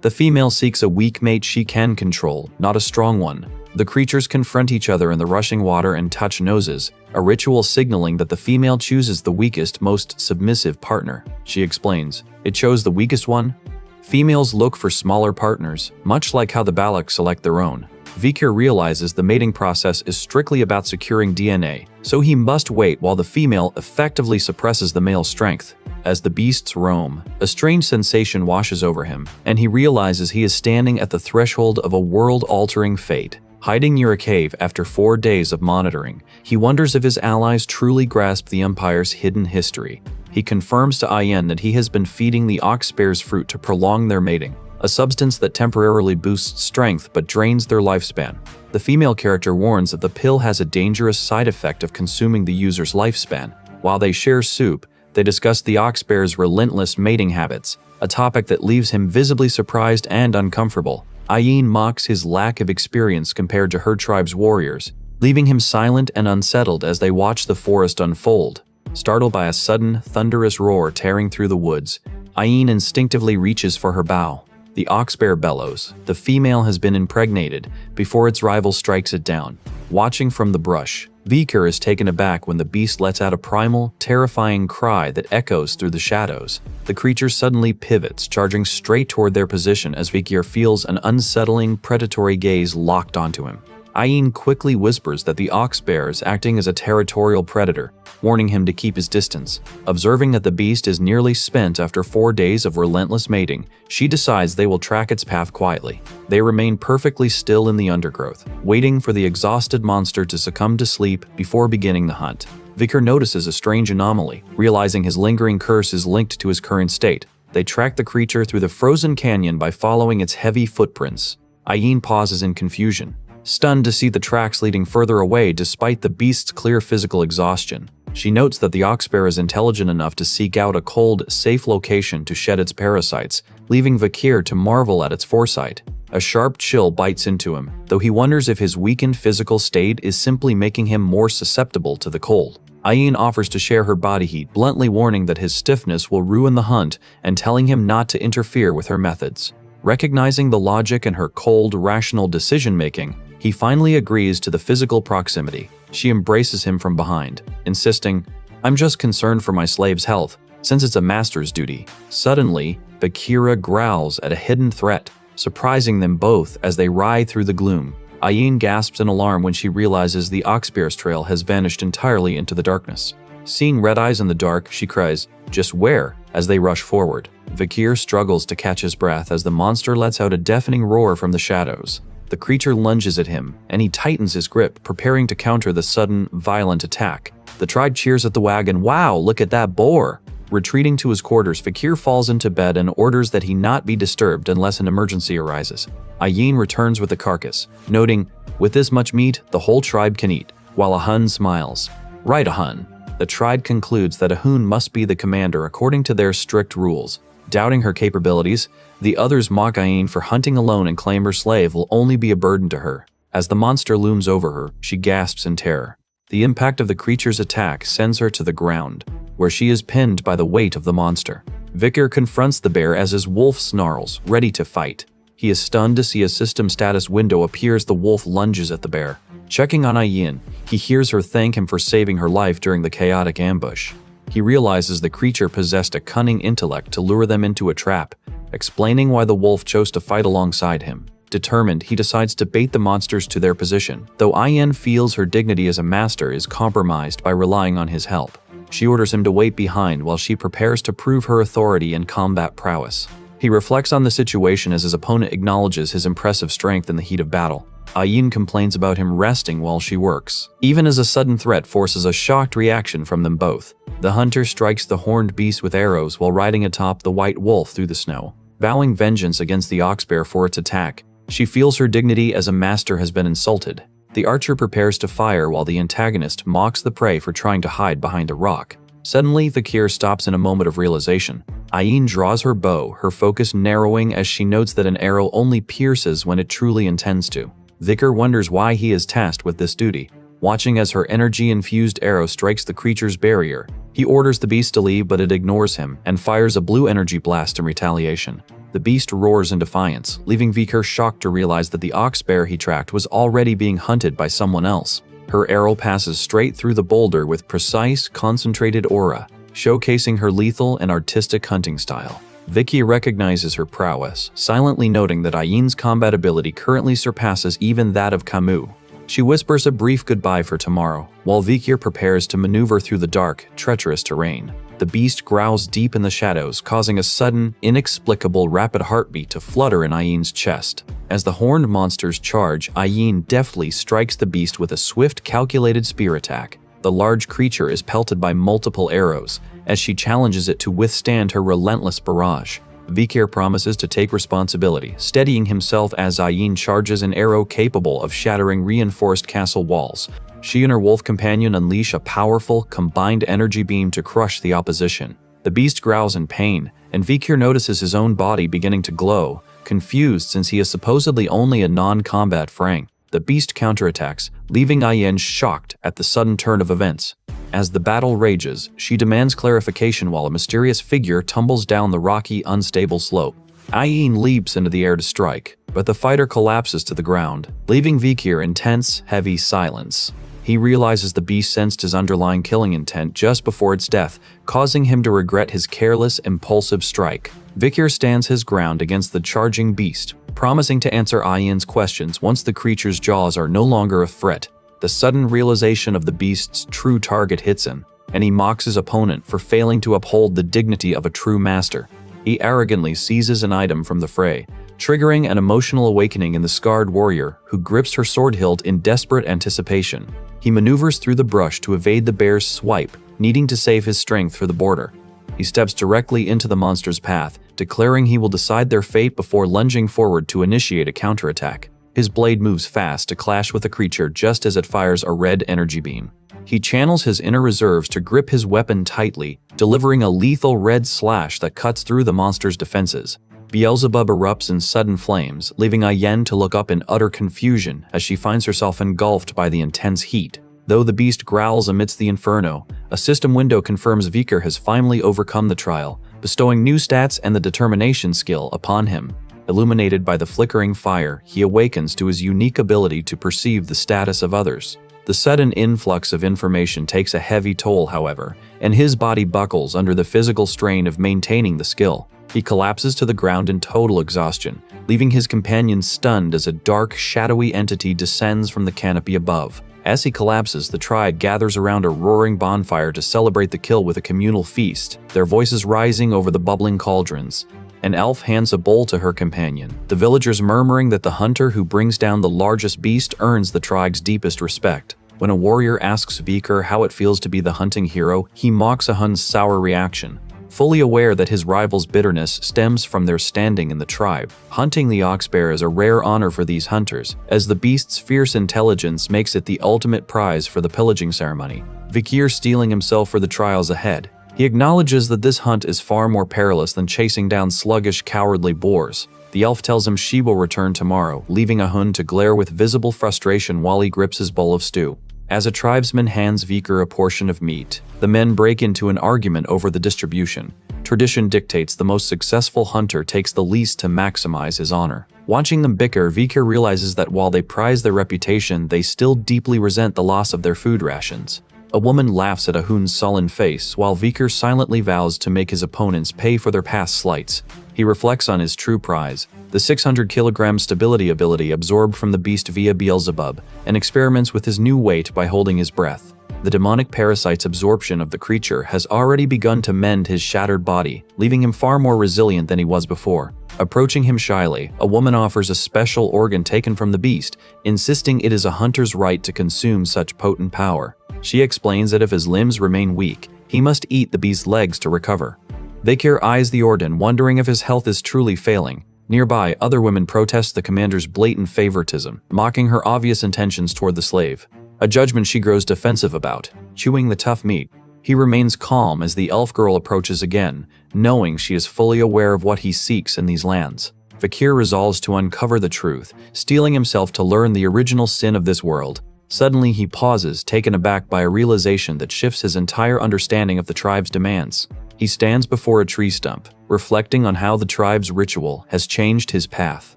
The female seeks a weak mate she can control, not a strong one. The creatures confront each other in the rushing water and touch noses, a ritual signaling that the female chooses the weakest, most submissive partner. She explains, "It chose the weakest one?" Females look for smaller partners, much like how the Balak select their own. Vikir realizes the mating process is strictly about securing DNA, so he must wait while the female effectively suppresses the male's strength. As the beasts roam, a strange sensation washes over him, and he realizes he is standing at the threshold of a world-altering fate. Hiding near a cave after 4 days of monitoring, he wonders if his allies truly grasp the Empire's hidden history. He confirms to Ayen that he has been feeding the ox bear's fruit to prolong their mating, a substance that temporarily boosts strength but drains their lifespan. The female character warns that the pill has a dangerous side effect of consuming the user's lifespan. While they share soup, they discuss the ox bear's relentless mating habits, a topic that leaves him visibly surprised and uncomfortable. Ayen mocks his lack of experience compared to her tribe's warriors, leaving him silent and unsettled as they watch the forest unfold. Startled by a sudden, thunderous roar tearing through the woods, Ayen instinctively reaches for her bow. The ox bear bellows. The female has been impregnated before its rival strikes it down. Watching from the brush, Vikir is taken aback when the beast lets out a primal, terrifying cry that echoes through the shadows. The creature suddenly pivots, charging straight toward their position as Vikir feels an unsettling, predatory gaze locked onto him. Ayen quickly whispers that the ox bear is acting as a territorial predator, warning him to keep his distance. Observing that the beast is nearly spent after 4 days of relentless mating, she decides they will track its path quietly. They remain perfectly still in the undergrowth, waiting for the exhausted monster to succumb to sleep before beginning the hunt. Vikir notices a strange anomaly, realizing his lingering curse is linked to his current state. They track the creature through the frozen canyon by following its heavy footprints. Ayen pauses in confusion, stunned to see the tracks leading further away despite the beast's clear physical exhaustion. She notes that the ox bear is intelligent enough to seek out a cold, safe location to shed its parasites, leaving Vikir to marvel at its foresight. A sharp chill bites into him, though he wonders if his weakened physical state is simply making him more susceptible to the cold. Ayen offers to share her body heat, bluntly warning that his stiffness will ruin the hunt and telling him not to interfere with her methods. Recognizing the logic in her cold, rational decision-making, he finally agrees to the physical proximity. She embraces him from behind, insisting, "I'm just concerned for my slave's health, since it's a master's duty." Suddenly, Bakira growls at a hidden threat, surprising them both as they writhe through the gloom. Ayen gasps in alarm when she realizes the ox bear's trail has vanished entirely into the darkness. Seeing red eyes in the dark, she cries, "Just where?" as they rush forward. Vikir struggles to catch his breath as the monster lets out a deafening roar from the shadows. The creature lunges at him, and he tightens his grip, preparing to counter the sudden, violent attack. The tribe cheers at the wagon. "Wow, look at that boar!" Retreating to his quarters, Vikir falls into bed and orders that he not be disturbed unless an emergency arises. Ayen returns with the carcass, noting, "With this much meat, the whole tribe can eat," while Ahun smiles. "Right, Ahun." The tribe concludes that Ahun must be the commander according to their strict rules. Doubting her capabilities, the others mock Ayen for hunting alone and claim her slave will only be a burden to her. As the monster looms over her, she gasps in terror. The impact of the creature's attack sends her to the ground, where she is pinned by the weight of the monster. Vicar confronts the bear as his wolf snarls, ready to fight. He is stunned to see a system status window appear as the wolf lunges at the bear. Checking on Ayin, he hears her thank him for saving her life during the chaotic ambush. He realizes the creature possessed a cunning intellect to lure them into a trap, explaining why the wolf chose to fight alongside him. Determined, he decides to bait the monsters to their position, though Ayin feels her dignity as a master is compromised by relying on his help. She orders him to wait behind while she prepares to prove her authority and combat prowess. He reflects on the situation as his opponent acknowledges his impressive strength in the heat of battle. Ayin complains about him resting while she works, even as a sudden threat forces a shocked reaction from them both. The hunter strikes the horned beast with arrows while riding atop the white wolf through the snow. Vowing vengeance against the oxbear for its attack, she feels her dignity as a master has been insulted. The archer prepares to fire while the antagonist mocks the prey for trying to hide behind a rock. Suddenly, Vikir stops in a moment of realization. Ayin draws her bow, her focus narrowing as she notes that an arrow only pierces when it truly intends to. Vikir wonders why he is tasked with this duty. Watching as her energy-infused arrow strikes the creature's barrier, he orders the beast to leave, but it ignores him and fires a blue energy blast in retaliation. The beast roars in defiance, leaving Vikir shocked to realize that the ox bear he tracked was already being hunted by someone else. Her arrow passes straight through the boulder with precise, concentrated aura, showcasing her lethal and artistic hunting style. Vicky recognizes her prowess, silently noting that Ayin's combat ability currently surpasses even that of Camus. She whispers a brief goodbye for tomorrow, while Vikir prepares to maneuver through the dark, treacherous terrain. The beast growls deep in the shadows, causing a sudden, inexplicable rapid heartbeat to flutter in Ayin's chest. As the horned monsters charge, Ayin deftly strikes the beast with a swift, calculated spear attack. The large creature is pelted by multiple arrows, as she challenges it to withstand her relentless barrage. Vikir promises to take responsibility, steadying himself as Ayin charges an arrow capable of shattering reinforced castle walls. She and her wolf companion unleash a powerful, combined energy beam to crush the opposition. The beast growls in pain, and Vikir notices his own body beginning to glow, confused since he is supposedly only a non-combat frang. The beast counterattacks, leaving Ayin shocked at the sudden turn of events. As the battle rages, she demands clarification while a mysterious figure tumbles down the rocky, unstable slope. Ayin leaps into the air to strike, but the fighter collapses to the ground, leaving Vikir in tense, heavy silence. He realizes the beast sensed his underlying killing intent just before its death, causing him to regret his careless, impulsive strike. Vikir stands his ground against the charging beast, promising to answer Ayin's questions once the creature's jaws are no longer a threat. The sudden realization of the beast's true target hits him, and he mocks his opponent for failing to uphold the dignity of a true master. He arrogantly seizes an item from the fray, triggering an emotional awakening in the scarred warrior who grips her sword hilt in desperate anticipation. He maneuvers through the brush to evade the bear's swipe, needing to save his strength for the border. He steps directly into the monster's path, declaring he will decide their fate before lunging forward to initiate a counterattack. His blade moves fast to clash with the creature just as it fires a red energy beam. He channels his inner reserves to grip his weapon tightly, delivering a lethal red slash that cuts through the monster's defenses. Beelzebub erupts in sudden flames, leaving Ayin to look up in utter confusion as she finds herself engulfed by the intense heat. Though the beast growls amidst the inferno, a system window confirms Vikir has finally overcome the trial, bestowing new stats and the determination skill upon him. Illuminated by the flickering fire, he awakens to his unique ability to perceive the status of others. The sudden influx of information takes a heavy toll, however, and his body buckles under the physical strain of maintaining the skill. He collapses to the ground in total exhaustion, leaving his companion stunned as a dark, shadowy entity descends from the canopy above. As he collapses, the tribe gathers around a roaring bonfire to celebrate the kill with a communal feast, their voices rising over the bubbling cauldrons. An elf hands a bowl to her companion, the villagers murmuring that the hunter who brings down the largest beast earns the tribe's deepest respect. When a warrior asks Vikir how it feels to be the hunting hero, he mocks a Hun's sour reaction. Fully aware that his rival's bitterness stems from their standing in the tribe, hunting the oxbear is a rare honor for these hunters, as the beast's fierce intelligence makes it the ultimate prize for the pillaging ceremony. Vikir steeling himself for the trials ahead. He acknowledges that this hunt is far more perilous than chasing down sluggish, cowardly boars. The elf tells him she will return tomorrow, leaving a Hun to glare with visible frustration while he grips his bowl of stew. As a tribesman hands Vikir a portion of meat, the men break into an argument over the distribution. Tradition dictates the most successful hunter takes the least to maximize his honor. Watching them bicker, Vikir realizes that while they prize their reputation, they still deeply resent the loss of their food rations. A woman laughs at Ahun's sullen face, while Vikir silently vows to make his opponents pay for their past slights. He reflects on his true prize, the 600 kilogram stability ability absorbed from the beast via Beelzebub, and experiments with his new weight by holding his breath. The demonic parasite's absorption of the creature has already begun to mend his shattered body, leaving him far more resilient than he was before. Approaching him shyly, a woman offers a special organ taken from the beast, insisting it is a hunter's right to consume such potent power. She explains that if his limbs remain weak, he must eat the beast's legs to recover. Vikir eyes the organ, wondering if his health is truly failing. Nearby, other women protest the commander's blatant favoritism, mocking her obvious intentions toward the slave. A judgment she grows defensive about, chewing the tough meat. He remains calm as the elf girl approaches again, knowing she is fully aware of what he seeks in these lands. Vikir resolves to uncover the truth, steeling himself to learn the original sin of this world. Suddenly he pauses, taken aback by a realization that shifts his entire understanding of the tribe's demands. He stands before a tree stump, reflecting on how the tribe's ritual has changed his path.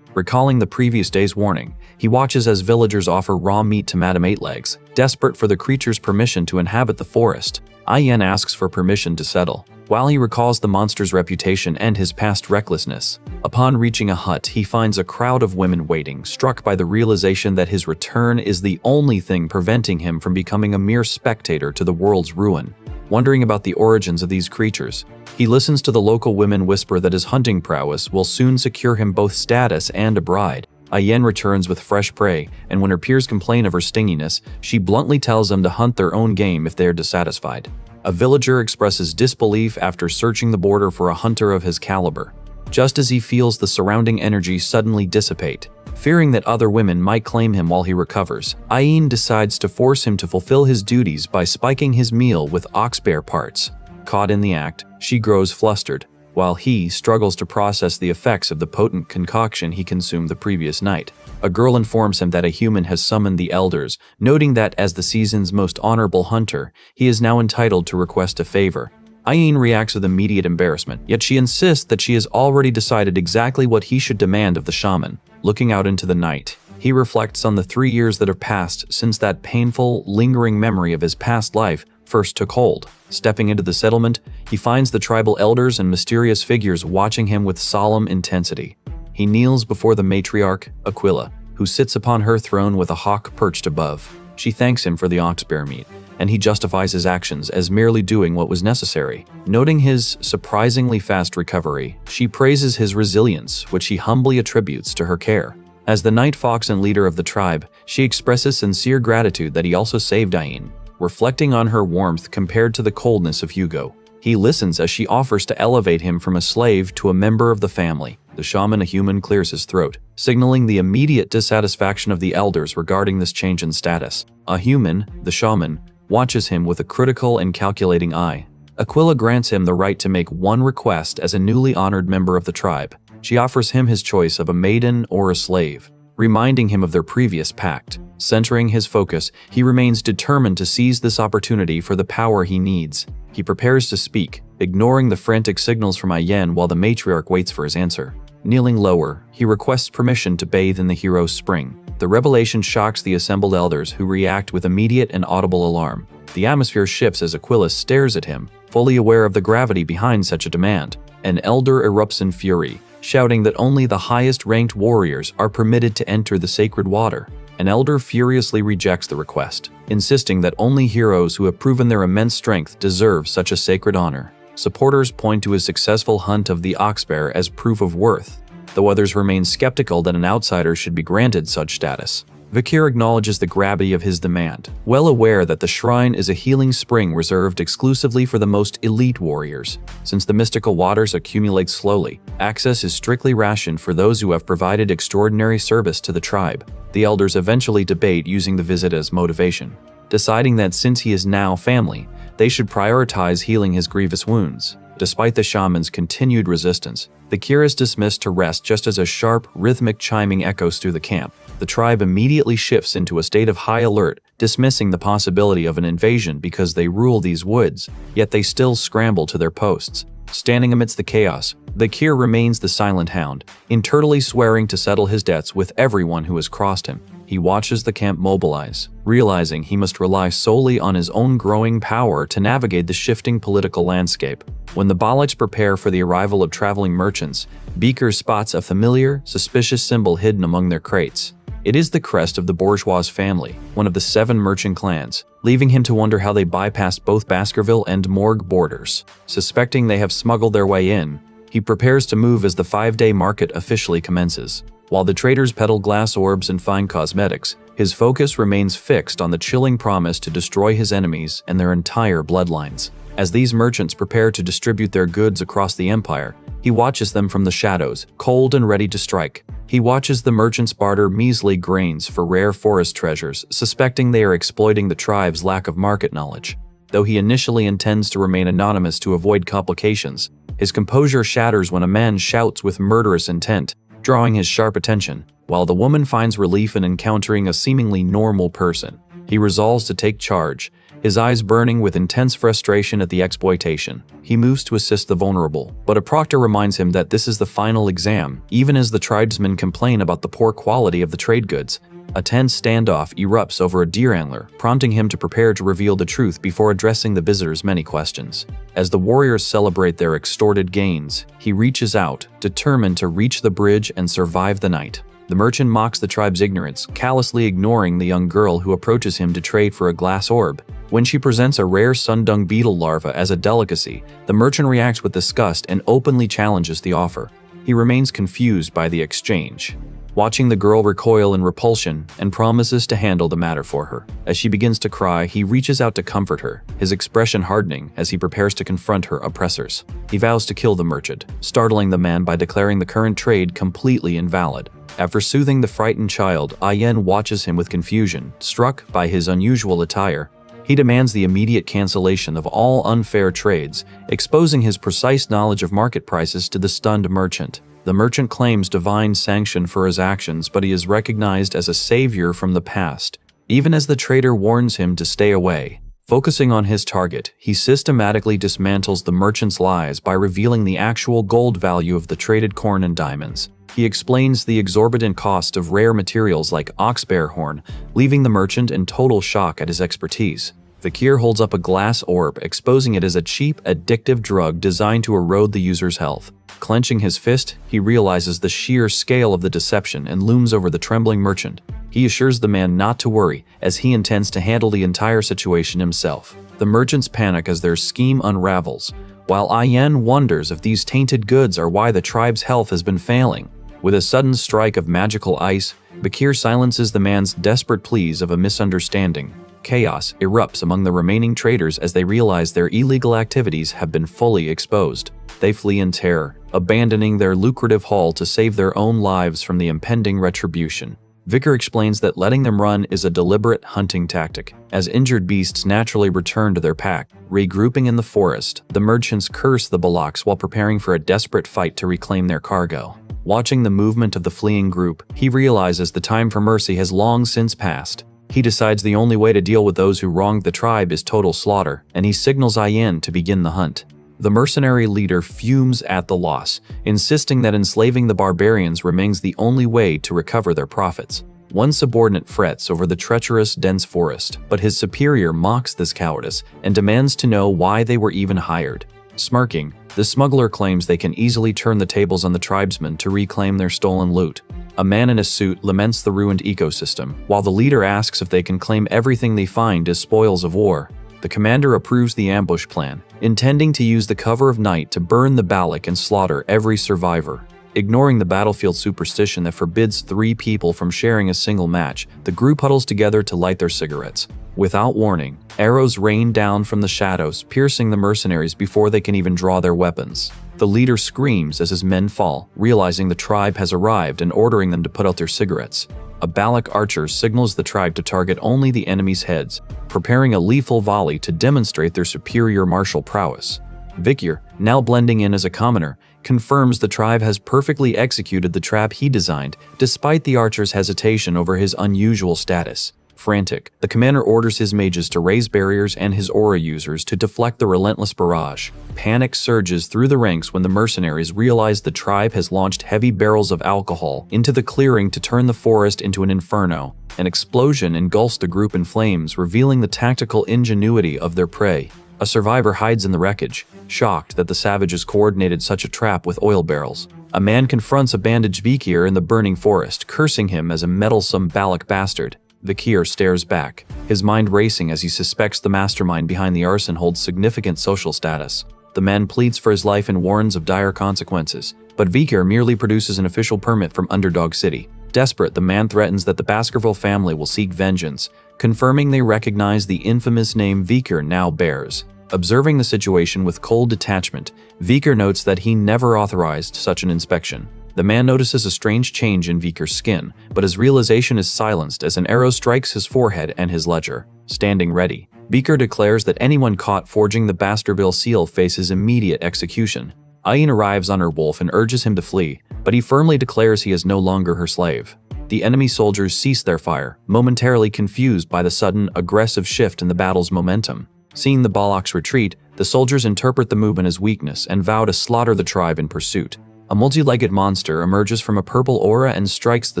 Recalling the previous day's warning, he watches as villagers offer raw meat to Madame Eightlegs, desperate for the creature's permission to inhabit the forest. Ayen asks for permission to settle, while he recalls the monster's reputation and his past recklessness. Upon reaching a hut, he finds a crowd of women waiting, struck by the realization that his return is the only thing preventing him from becoming a mere spectator to the world's ruin. Wondering about the origins of these creatures, he listens to the local women whisper that his hunting prowess will soon secure him both status and a bride. Ayen returns with fresh prey, and when her peers complain of her stinginess, she bluntly tells them to hunt their own game if they are dissatisfied. A villager expresses disbelief after searching the border for a hunter of his caliber. Just as he feels the surrounding energy suddenly dissipate, fearing that other women might claim him while he recovers, Ayen decides to force him to fulfill his duties by spiking his meal with ox-bear parts. Caught in the act, she grows flustered, while he struggles to process the effects of the potent concoction he consumed the previous night. A girl informs him that a human has summoned the elders, noting that as the season's most honorable hunter, he is now entitled to request a favor. Ayen reacts with immediate embarrassment, yet she insists that she has already decided exactly what he should demand of the shaman. Looking out into the night, he reflects on the 3 years that have passed since that painful, lingering memory of his past life first took hold. Stepping into the settlement, he finds the tribal elders and mysterious figures watching him with solemn intensity. He kneels before the matriarch, Aquila, who sits upon her throne with a hawk perched above. She thanks him for the ox-bear meat, and he justifies his actions as merely doing what was necessary. Noting his surprisingly fast recovery, she praises his resilience, which he humbly attributes to her care. As the night fox and leader of the tribe, she expresses sincere gratitude that he also saved Ayen, reflecting on her warmth compared to the coldness of Hugo. He listens as she offers to elevate him from a slave to a member of the family. The shaman, a human, clears his throat, signaling the immediate dissatisfaction of the elders regarding this change in status. A human, the shaman, watches him with a critical and calculating eye. Aquila grants him the right to make one request as a newly honored member of the tribe. She offers him his choice of a maiden or a slave, reminding him of their previous pact. Centering his focus, he remains determined to seize this opportunity for the power he needs. He prepares to speak, ignoring the frantic signals from Ayen while the matriarch waits for his answer. Kneeling lower, he requests permission to bathe in the hero's spring. The revelation shocks the assembled elders, who react with immediate and audible alarm. The atmosphere shifts as Aquila stares at him, fully aware of the gravity behind such a demand. An elder erupts in fury, shouting that only the highest-ranked warriors are permitted to enter the sacred water. An elder furiously rejects the request, insisting that only heroes who have proven their immense strength deserve such a sacred honor. Supporters point to his successful hunt of the ox-bear as proof of worth, though others remain skeptical that an outsider should be granted such status. Vikir acknowledges the gravity of his demand, well aware that the shrine is a healing spring reserved exclusively for the most elite warriors. Since the mystical waters accumulate slowly, access is strictly rationed for those who have provided extraordinary service to the tribe. The elders eventually debate using the visit as motivation, deciding that since he is now family, they should prioritize healing his grievous wounds. Despite the shaman's continued resistance, Vikir is dismissed to rest just as a sharp, rhythmic chiming echoes through the camp. The tribe immediately shifts into a state of high alert, dismissing the possibility of an invasion because they rule these woods, yet they still scramble to their posts. Standing amidst the chaos, Vikir remains the silent hound, internally swearing to settle his debts with everyone who has crossed him. He watches the camp mobilize, realizing he must rely solely on his own growing power to navigate the shifting political landscape. When the Balaks prepare for the arrival of traveling merchants, Vikir spots a familiar, suspicious symbol hidden among their crates. It is the crest of the bourgeois family, one of the 7 merchant clans, leaving him to wonder how they bypassed both Baskerville and Morgue borders. Suspecting they have smuggled their way in, he prepares to move as the 5-day market officially commences. While the traders peddle glass orbs and fine cosmetics, his focus remains fixed on the chilling promise to destroy his enemies and their entire bloodlines. As these merchants prepare to distribute their goods across the empire, he watches them from the shadows, cold and ready to strike. He watches the merchants barter measly grains for rare forest treasures, suspecting they are exploiting the tribe's lack of market knowledge. Though he initially intends to remain anonymous to avoid complications, his composure shatters when a man shouts with murderous intent, drawing his sharp attention. While the woman finds relief in encountering a seemingly normal person, he resolves to take charge, his eyes burning with intense frustration at the exploitation. He moves to assist the vulnerable, but a proctor reminds him that this is the final exam. Even as the tribesmen complain about the poor quality of the trade goods, a tense standoff erupts over a deer antler, prompting him to prepare to reveal the truth before addressing the visitor's many questions. As the warriors celebrate their extorted gains, he reaches out, determined to reach the bridge and survive the night. The merchant mocks the tribe's ignorance, callously ignoring the young girl who approaches him to trade for a glass orb. When she presents a rare sundung beetle larva as a delicacy, the merchant reacts with disgust and openly challenges the offer. He remains confused by the exchange, watching the girl recoil in repulsion and promises to handle the matter for her. As she begins to cry, he reaches out to comfort her, his expression hardening as he prepares to confront her oppressors. He vows to kill the merchant, startling the man by declaring the current trade completely invalid. After soothing the frightened child, Ayen watches him with confusion, struck by his unusual attire. He demands the immediate cancellation of all unfair trades, exposing his precise knowledge of market prices to the stunned merchant. The merchant claims divine sanction for his actions, but he is recognized as a savior from the past. Even as the trader warns him to stay away, focusing on his target, he systematically dismantles the merchant's lies by revealing the actual gold value of the traded corn and diamonds. He explains the exorbitant cost of rare materials like oxbear horn, leaving the merchant in total shock at his expertise. Vikir holds up a glass orb, exposing it as a cheap, addictive drug designed to erode the user's health. Clenching his fist, he realizes the sheer scale of the deception and looms over the trembling merchant. He assures the man not to worry, as he intends to handle the entire situation himself. The merchants panic as their scheme unravels, while Ayen wonders if these tainted goods are why the tribe's health has been failing. With a sudden strike of magical ice, Vikir silences the man's desperate pleas of a misunderstanding. Chaos erupts among the remaining traders as they realize their illegal activities have been fully exposed. They flee in terror, abandoning their lucrative haul to save their own lives from the impending retribution. Vikir explains that letting them run is a deliberate hunting tactic, as injured beasts naturally return to their pack. Regrouping in the forest, the merchants curse the Balaks while preparing for a desperate fight to reclaim their cargo. Watching the movement of the fleeing group, he realizes the time for mercy has long since passed. He decides the only way to deal with those who wronged the tribe is total slaughter, and he signals Ayen to begin the hunt. The mercenary leader fumes at the loss, insisting that enslaving the barbarians remains the only way to recover their profits. One subordinate frets over the treacherous, dense forest, but his superior mocks this cowardice and demands to know why they were even hired. Smirking, the smuggler claims they can easily turn the tables on the tribesmen to reclaim their stolen loot. A man in a suit laments the ruined ecosystem, while the leader asks if they can claim everything they find as spoils of war. The commander approves the ambush plan, intending to use the cover of night to burn the Balak and slaughter every survivor. Ignoring the battlefield superstition that forbids 3 people from sharing a single match, the group huddles together to light their cigarettes. Without warning, arrows rain down from the shadows, piercing the mercenaries before they can even draw their weapons. The leader screams as his men fall, realizing the tribe has arrived and ordering them to put out their cigarettes. A Balak archer signals the tribe to target only the enemy's heads, preparing a lethal volley to demonstrate their superior martial prowess. Vikir, now blending in as a commoner, confirms the tribe has perfectly executed the trap he designed, despite the archer's hesitation over his unusual status. Frantic, the commander orders his mages to raise barriers and his aura users to deflect the relentless barrage. Panic surges through the ranks when the mercenaries realize the tribe has launched heavy barrels of alcohol into the clearing to turn the forest into an inferno. An explosion engulfs the group in flames, revealing the tactical ingenuity of their prey. A survivor hides in the wreckage, shocked that the savages coordinated such a trap with oil barrels. A man confronts a bandaged Vikir in the burning forest, cursing him as a meddlesome Balak bastard. Vikir stares back, his mind racing as he suspects the mastermind behind the arson holds significant social status. The man pleads for his life and warns of dire consequences, but Vikir merely produces an official permit from Underdog City. Desperate, the man threatens that the Baskerville family will seek vengeance, confirming they recognize the infamous name Vikir now bears. Observing the situation with cold detachment, Vikir notes that he never authorized such an inspection. The man notices a strange change in Vikir's skin, but his realization is silenced as an arrow strikes his forehead and his ledger. Standing ready, Vikir declares that anyone caught forging the Baskerville seal faces immediate execution. Ayin arrives on her wolf and urges him to flee, but he firmly declares he is no longer her slave. The enemy soldiers cease their fire, momentarily confused by the sudden, aggressive shift in the battle's momentum. Seeing the Balaks retreat, the soldiers interpret the movement as weakness and vow to slaughter the tribe in pursuit. A multi-legged monster emerges from a purple aura and strikes the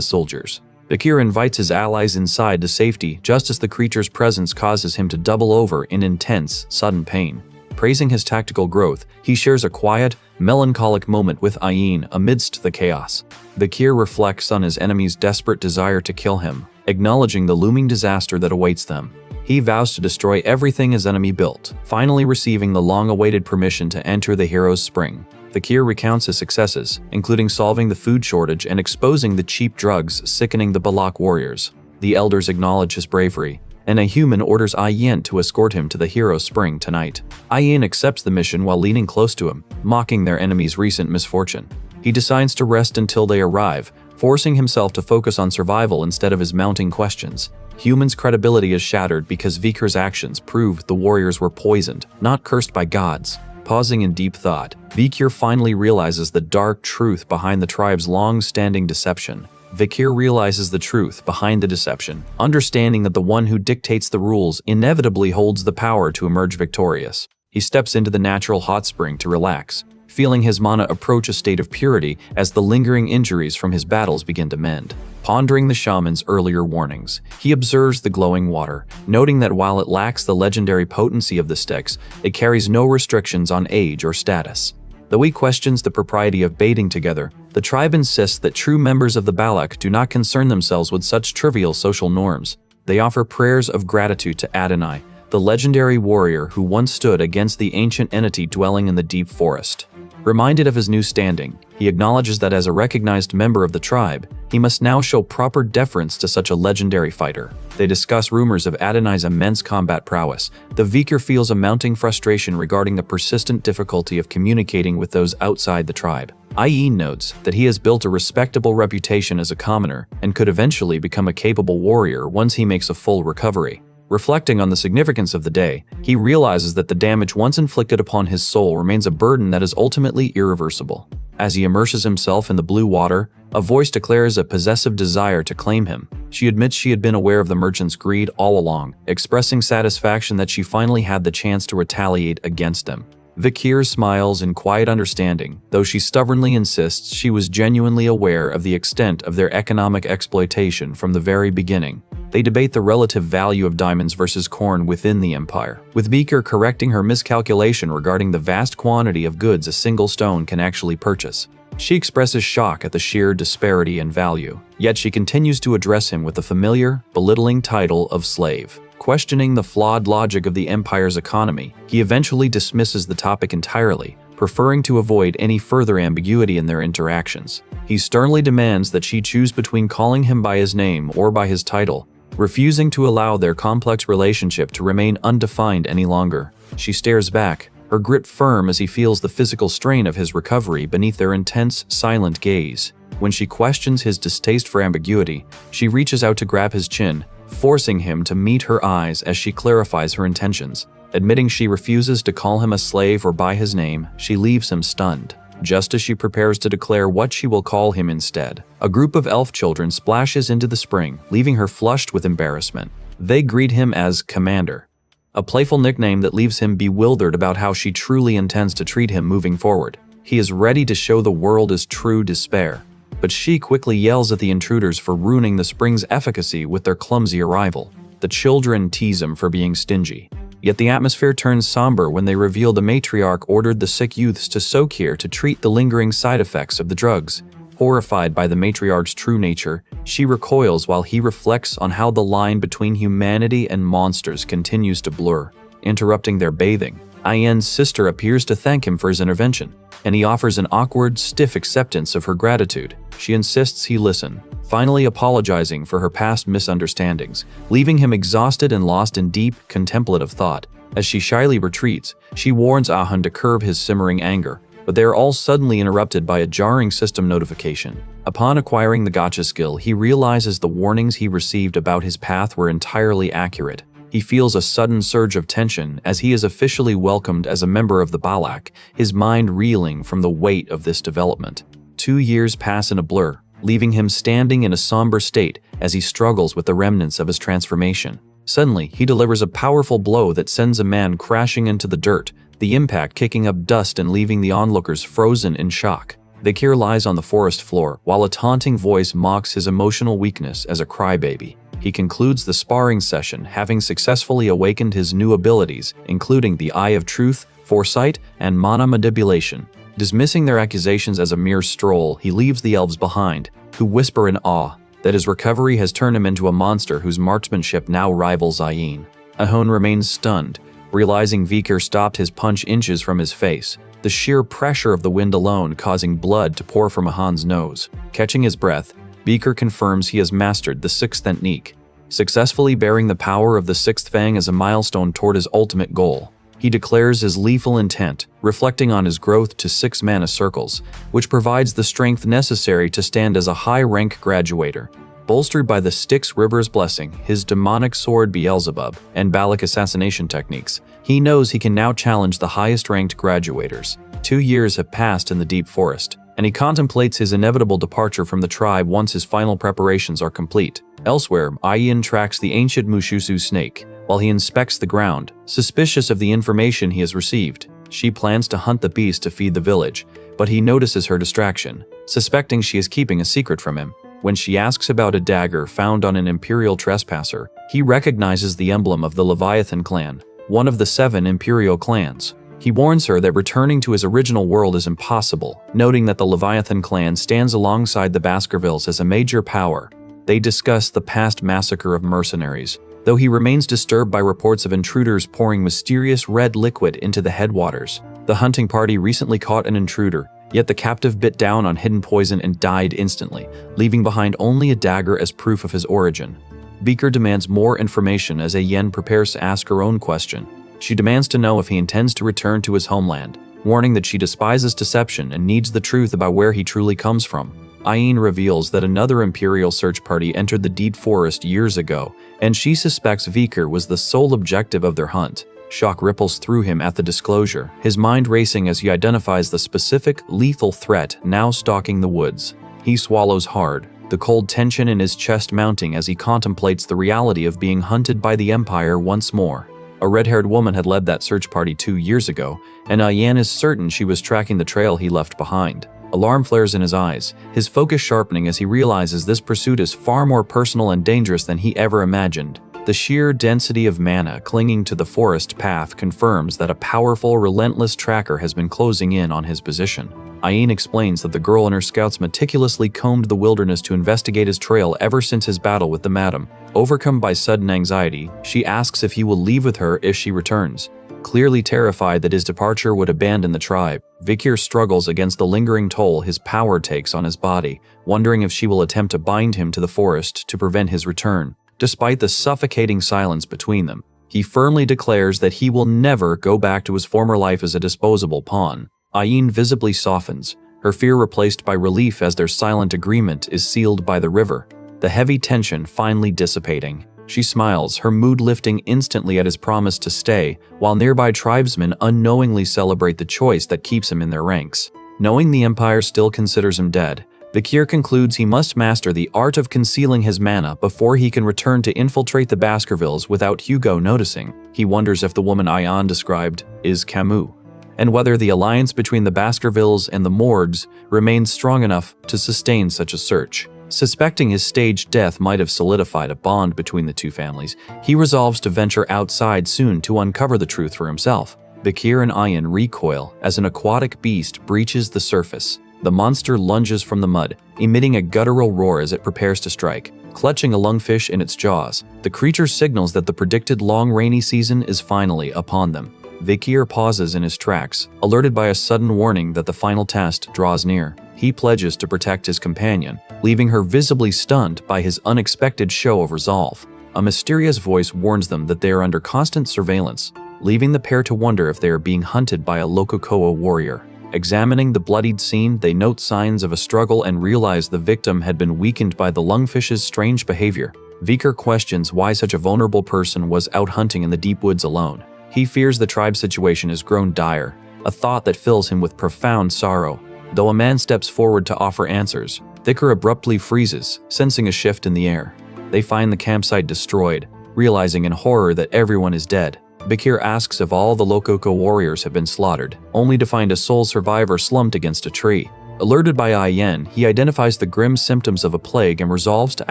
soldiers. Vikir invites his allies inside to safety just as the creature's presence causes him to double over in intense, sudden pain. Praising his tactical growth, he shares a quiet, melancholic moment with Ayin amidst the chaos. Vikir reflects on his enemy's desperate desire to kill him, acknowledging the looming disaster that awaits them. He vows to destroy everything his enemy built, finally receiving the long-awaited permission to enter the hero's spring. Vikir recounts his successes, including solving the food shortage and exposing the cheap drugs sickening the Balak warriors. The elders acknowledge his bravery, and a human orders Ayin to escort him to the hero's spring tonight. Ayin accepts the mission while leaning close to him, mocking their enemy's recent misfortune. He decides to rest until they arrive, forcing himself to focus on survival instead of his mounting questions. Human's credibility is shattered because Vikir's actions prove the warriors were poisoned, not cursed by gods. Pausing in deep thought, Vikir finally realizes the dark truth behind the tribe's long-standing deception. Vikir realizes the truth behind the deception, understanding that the one who dictates the rules inevitably holds the power to emerge victorious. He steps into the natural hot spring to relax, feeling his mana approach a state of purity as the lingering injuries from his battles begin to mend. Pondering the shaman's earlier warnings, he observes the glowing water, noting that while it lacks the legendary potency of the Styx, it carries no restrictions on age or status. Though he questions the propriety of bathing together, the tribe insists that true members of the Balak do not concern themselves with such trivial social norms. They offer prayers of gratitude to Adonai, the legendary warrior who once stood against the ancient entity dwelling in the deep forest. Reminded of his new standing, he acknowledges that as a recognized member of the tribe, he must now show proper deference to such a legendary fighter. They discuss rumors of Adonai's immense combat prowess. The Vikir feels a mounting frustration regarding the persistent difficulty of communicating with those outside the tribe. Ayin notes that he has built a respectable reputation as a commoner and could eventually become a capable warrior once he makes a full recovery. Reflecting on the significance of the day, he realizes that the damage once inflicted upon his soul remains a burden that is ultimately irreversible. As he immerses himself in the blue water, a voice declares a possessive desire to claim him. She admits she had been aware of the merchant's greed all along, expressing satisfaction that she finally had the chance to retaliate against him. Vikir smiles in quiet understanding, though she stubbornly insists she was genuinely aware of the extent of their economic exploitation from the very beginning. They debate the relative value of diamonds versus corn within the empire, with Vikir correcting her miscalculation regarding the vast quantity of goods a single stone can actually purchase. She expresses shock at the sheer disparity in value, yet she continues to address him with the familiar, belittling title of slave. Questioning the flawed logic of the empire's economy, he eventually dismisses the topic entirely, preferring to avoid any further ambiguity in their interactions. He sternly demands that she choose between calling him by his name or by his title, refusing to allow their complex relationship to remain undefined any longer. She stares back, her grip firm as he feels the physical strain of his recovery beneath their intense, silent gaze. When she questions his distaste for ambiguity, she reaches out to grab his chin, forcing him to meet her eyes as she clarifies her intentions. Admitting she refuses to call him a slave or by his name, she leaves him stunned. Just as she prepares to declare what she will call him instead, a group of elf children splashes into the spring, leaving her flushed with embarrassment. They greet him as Commander, a playful nickname that leaves him bewildered about how she truly intends to treat him moving forward. He is ready to show the world his true despair, but she quickly yells at the intruders for ruining the spring's efficacy with their clumsy arrival. The children tease him for being stingy. Yet the atmosphere turns somber when they reveal the matriarch ordered the sick youths to soak here to treat the lingering side effects of the drugs. Horrified by the matriarch's true nature, she recoils while he reflects on how the line between humanity and monsters continues to blur, interrupting their bathing. Ayen's sister appears to thank him for his intervention, and he offers an awkward, stiff acceptance of her gratitude. She insists he listen, finally apologizing for her past misunderstandings, leaving him exhausted and lost in deep, contemplative thought. As she shyly retreats, she warns Ahun to curb his simmering anger, but they are all suddenly interrupted by a jarring system notification. Upon acquiring the gotcha skill, he realizes the warnings he received about his path were entirely accurate. He feels a sudden surge of tension as he is officially welcomed as a member of the Balak, his mind reeling from the weight of this development. 2 years pass in a blur, leaving him standing in a somber state as he struggles with the remnants of his transformation. Suddenly, he delivers a powerful blow that sends a man crashing into the dirt, the impact kicking up dust and leaving the onlookers frozen in shock. Vikir lies on the forest floor, while a taunting voice mocks his emotional weakness as a crybaby. He concludes the sparring session having successfully awakened his new abilities, including the Eye of Truth, Foresight, and Mana Manipulation. Dismissing their accusations as a mere stroll, he leaves the elves behind, who whisper in awe that his recovery has turned him into a monster whose marksmanship now rivals Ayin. Ahun remains stunned, realizing Vikir stopped his punch inches from his face, the sheer pressure of the wind alone causing blood to pour from Ahun's nose. Catching his breath, Vikir confirms he has mastered the sixth technique, successfully bearing the power of the sixth fang as a milestone toward his ultimate goal. He declares his lethal intent, reflecting on his growth to 6 mana circles, which provides the strength necessary to stand as a high-rank graduator. Bolstered by the Styx River's blessing, his demonic sword Beelzebub, and Balak assassination techniques, he knows he can now challenge the highest-ranked graduators. 2 years have passed in the deep forest, and he contemplates his inevitable departure from the tribe once his final preparations are complete. Elsewhere, Ayin tracks the ancient Mushusu snake, while he inspects the ground, suspicious of the information he has received. She plans to hunt the beast to feed the village, but he notices her distraction, suspecting she is keeping a secret from him. When she asks about a dagger found on an imperial trespasser, he recognizes the emblem of the Leviathan clan, one of the 7 imperial clans. He warns her that returning to his original world is impossible, noting that the Leviathan clan stands alongside the Baskervilles as a major power. They discuss the past massacre of mercenaries, though he remains disturbed by reports of intruders pouring mysterious red liquid into the headwaters. The hunting party recently caught an intruder, yet the captive bit down on hidden poison and died instantly, leaving behind only a dagger as proof of his origin. Vikir demands more information as Ayen prepares to ask her own question. She demands to know if he intends to return to his homeland, warning that she despises deception and needs the truth about where he truly comes from. Ayin reveals that another Imperial search party entered the deep forest years ago, and she suspects Vikir was the sole objective of their hunt. Shock ripples through him at the disclosure, his mind racing as he identifies the specific, lethal threat now stalking the woods. He swallows hard, the cold tension in his chest mounting as he contemplates the reality of being hunted by the Empire once more. A red-haired woman had led that search party 2 years ago, and Ayen is certain she was tracking the trail he left behind. Alarm flares in his eyes, his focus sharpening as he realizes this pursuit is far more personal and dangerous than he ever imagined. The sheer density of mana clinging to the forest path confirms that a powerful, relentless tracker has been closing in on his position. Ayin explains that the girl and her scouts meticulously combed the wilderness to investigate his trail ever since his battle with the madam. Overcome by sudden anxiety, she asks if he will leave with her if she returns. Clearly terrified that his departure would abandon the tribe, Vikir struggles against the lingering toll his power takes on his body, wondering if she will attempt to bind him to the forest to prevent his return. Despite the suffocating silence between them, he firmly declares that he will never go back to his former life as a disposable pawn. Ayin visibly softens, her fear replaced by relief as their silent agreement is sealed by the river, the heavy tension finally dissipating. She smiles, her mood lifting instantly at his promise to stay, while nearby tribesmen unknowingly celebrate the choice that keeps him in their ranks. Knowing the Empire still considers him dead, Vikir concludes he must master the art of concealing his mana before he can return to infiltrate the Baskervilles without Hugo noticing. He wonders if the woman Ayan described is Camus, and whether the alliance between the Baskervilles and the Morgs remains strong enough to sustain such a search. Suspecting his staged death might have solidified a bond between the two families, he resolves to venture outside soon to uncover the truth for himself. Vikir and Ayan recoil as an aquatic beast breaches the surface. The monster lunges from the mud, emitting a guttural roar as it prepares to strike. Clutching a lungfish in its jaws, the creature signals that the predicted long rainy season is finally upon them. Vikir pauses in his tracks, alerted by a sudden warning that the final test draws near. He pledges to protect his companion, leaving her visibly stunned by his unexpected show of resolve. A mysterious voice warns them that they are under constant surveillance, leaving the pair to wonder if they are being hunted by a Lokokoa warrior. Examining the bloodied scene, they note signs of a struggle and realize the victim had been weakened by the lungfish's strange behavior. Vikir questions why such a vulnerable person was out hunting in the deep woods alone. He fears the tribe's situation has grown dire, a thought that fills him with profound sorrow. Though a man steps forward to offer answers, Vikir abruptly freezes, sensing a shift in the air. They find the campsite destroyed, realizing in horror that everyone is dead. Vikir asks if all the Lokoko warriors have been slaughtered, only to find a sole survivor slumped against a tree. Alerted by Ayan, he identifies the grim symptoms of a plague and resolves to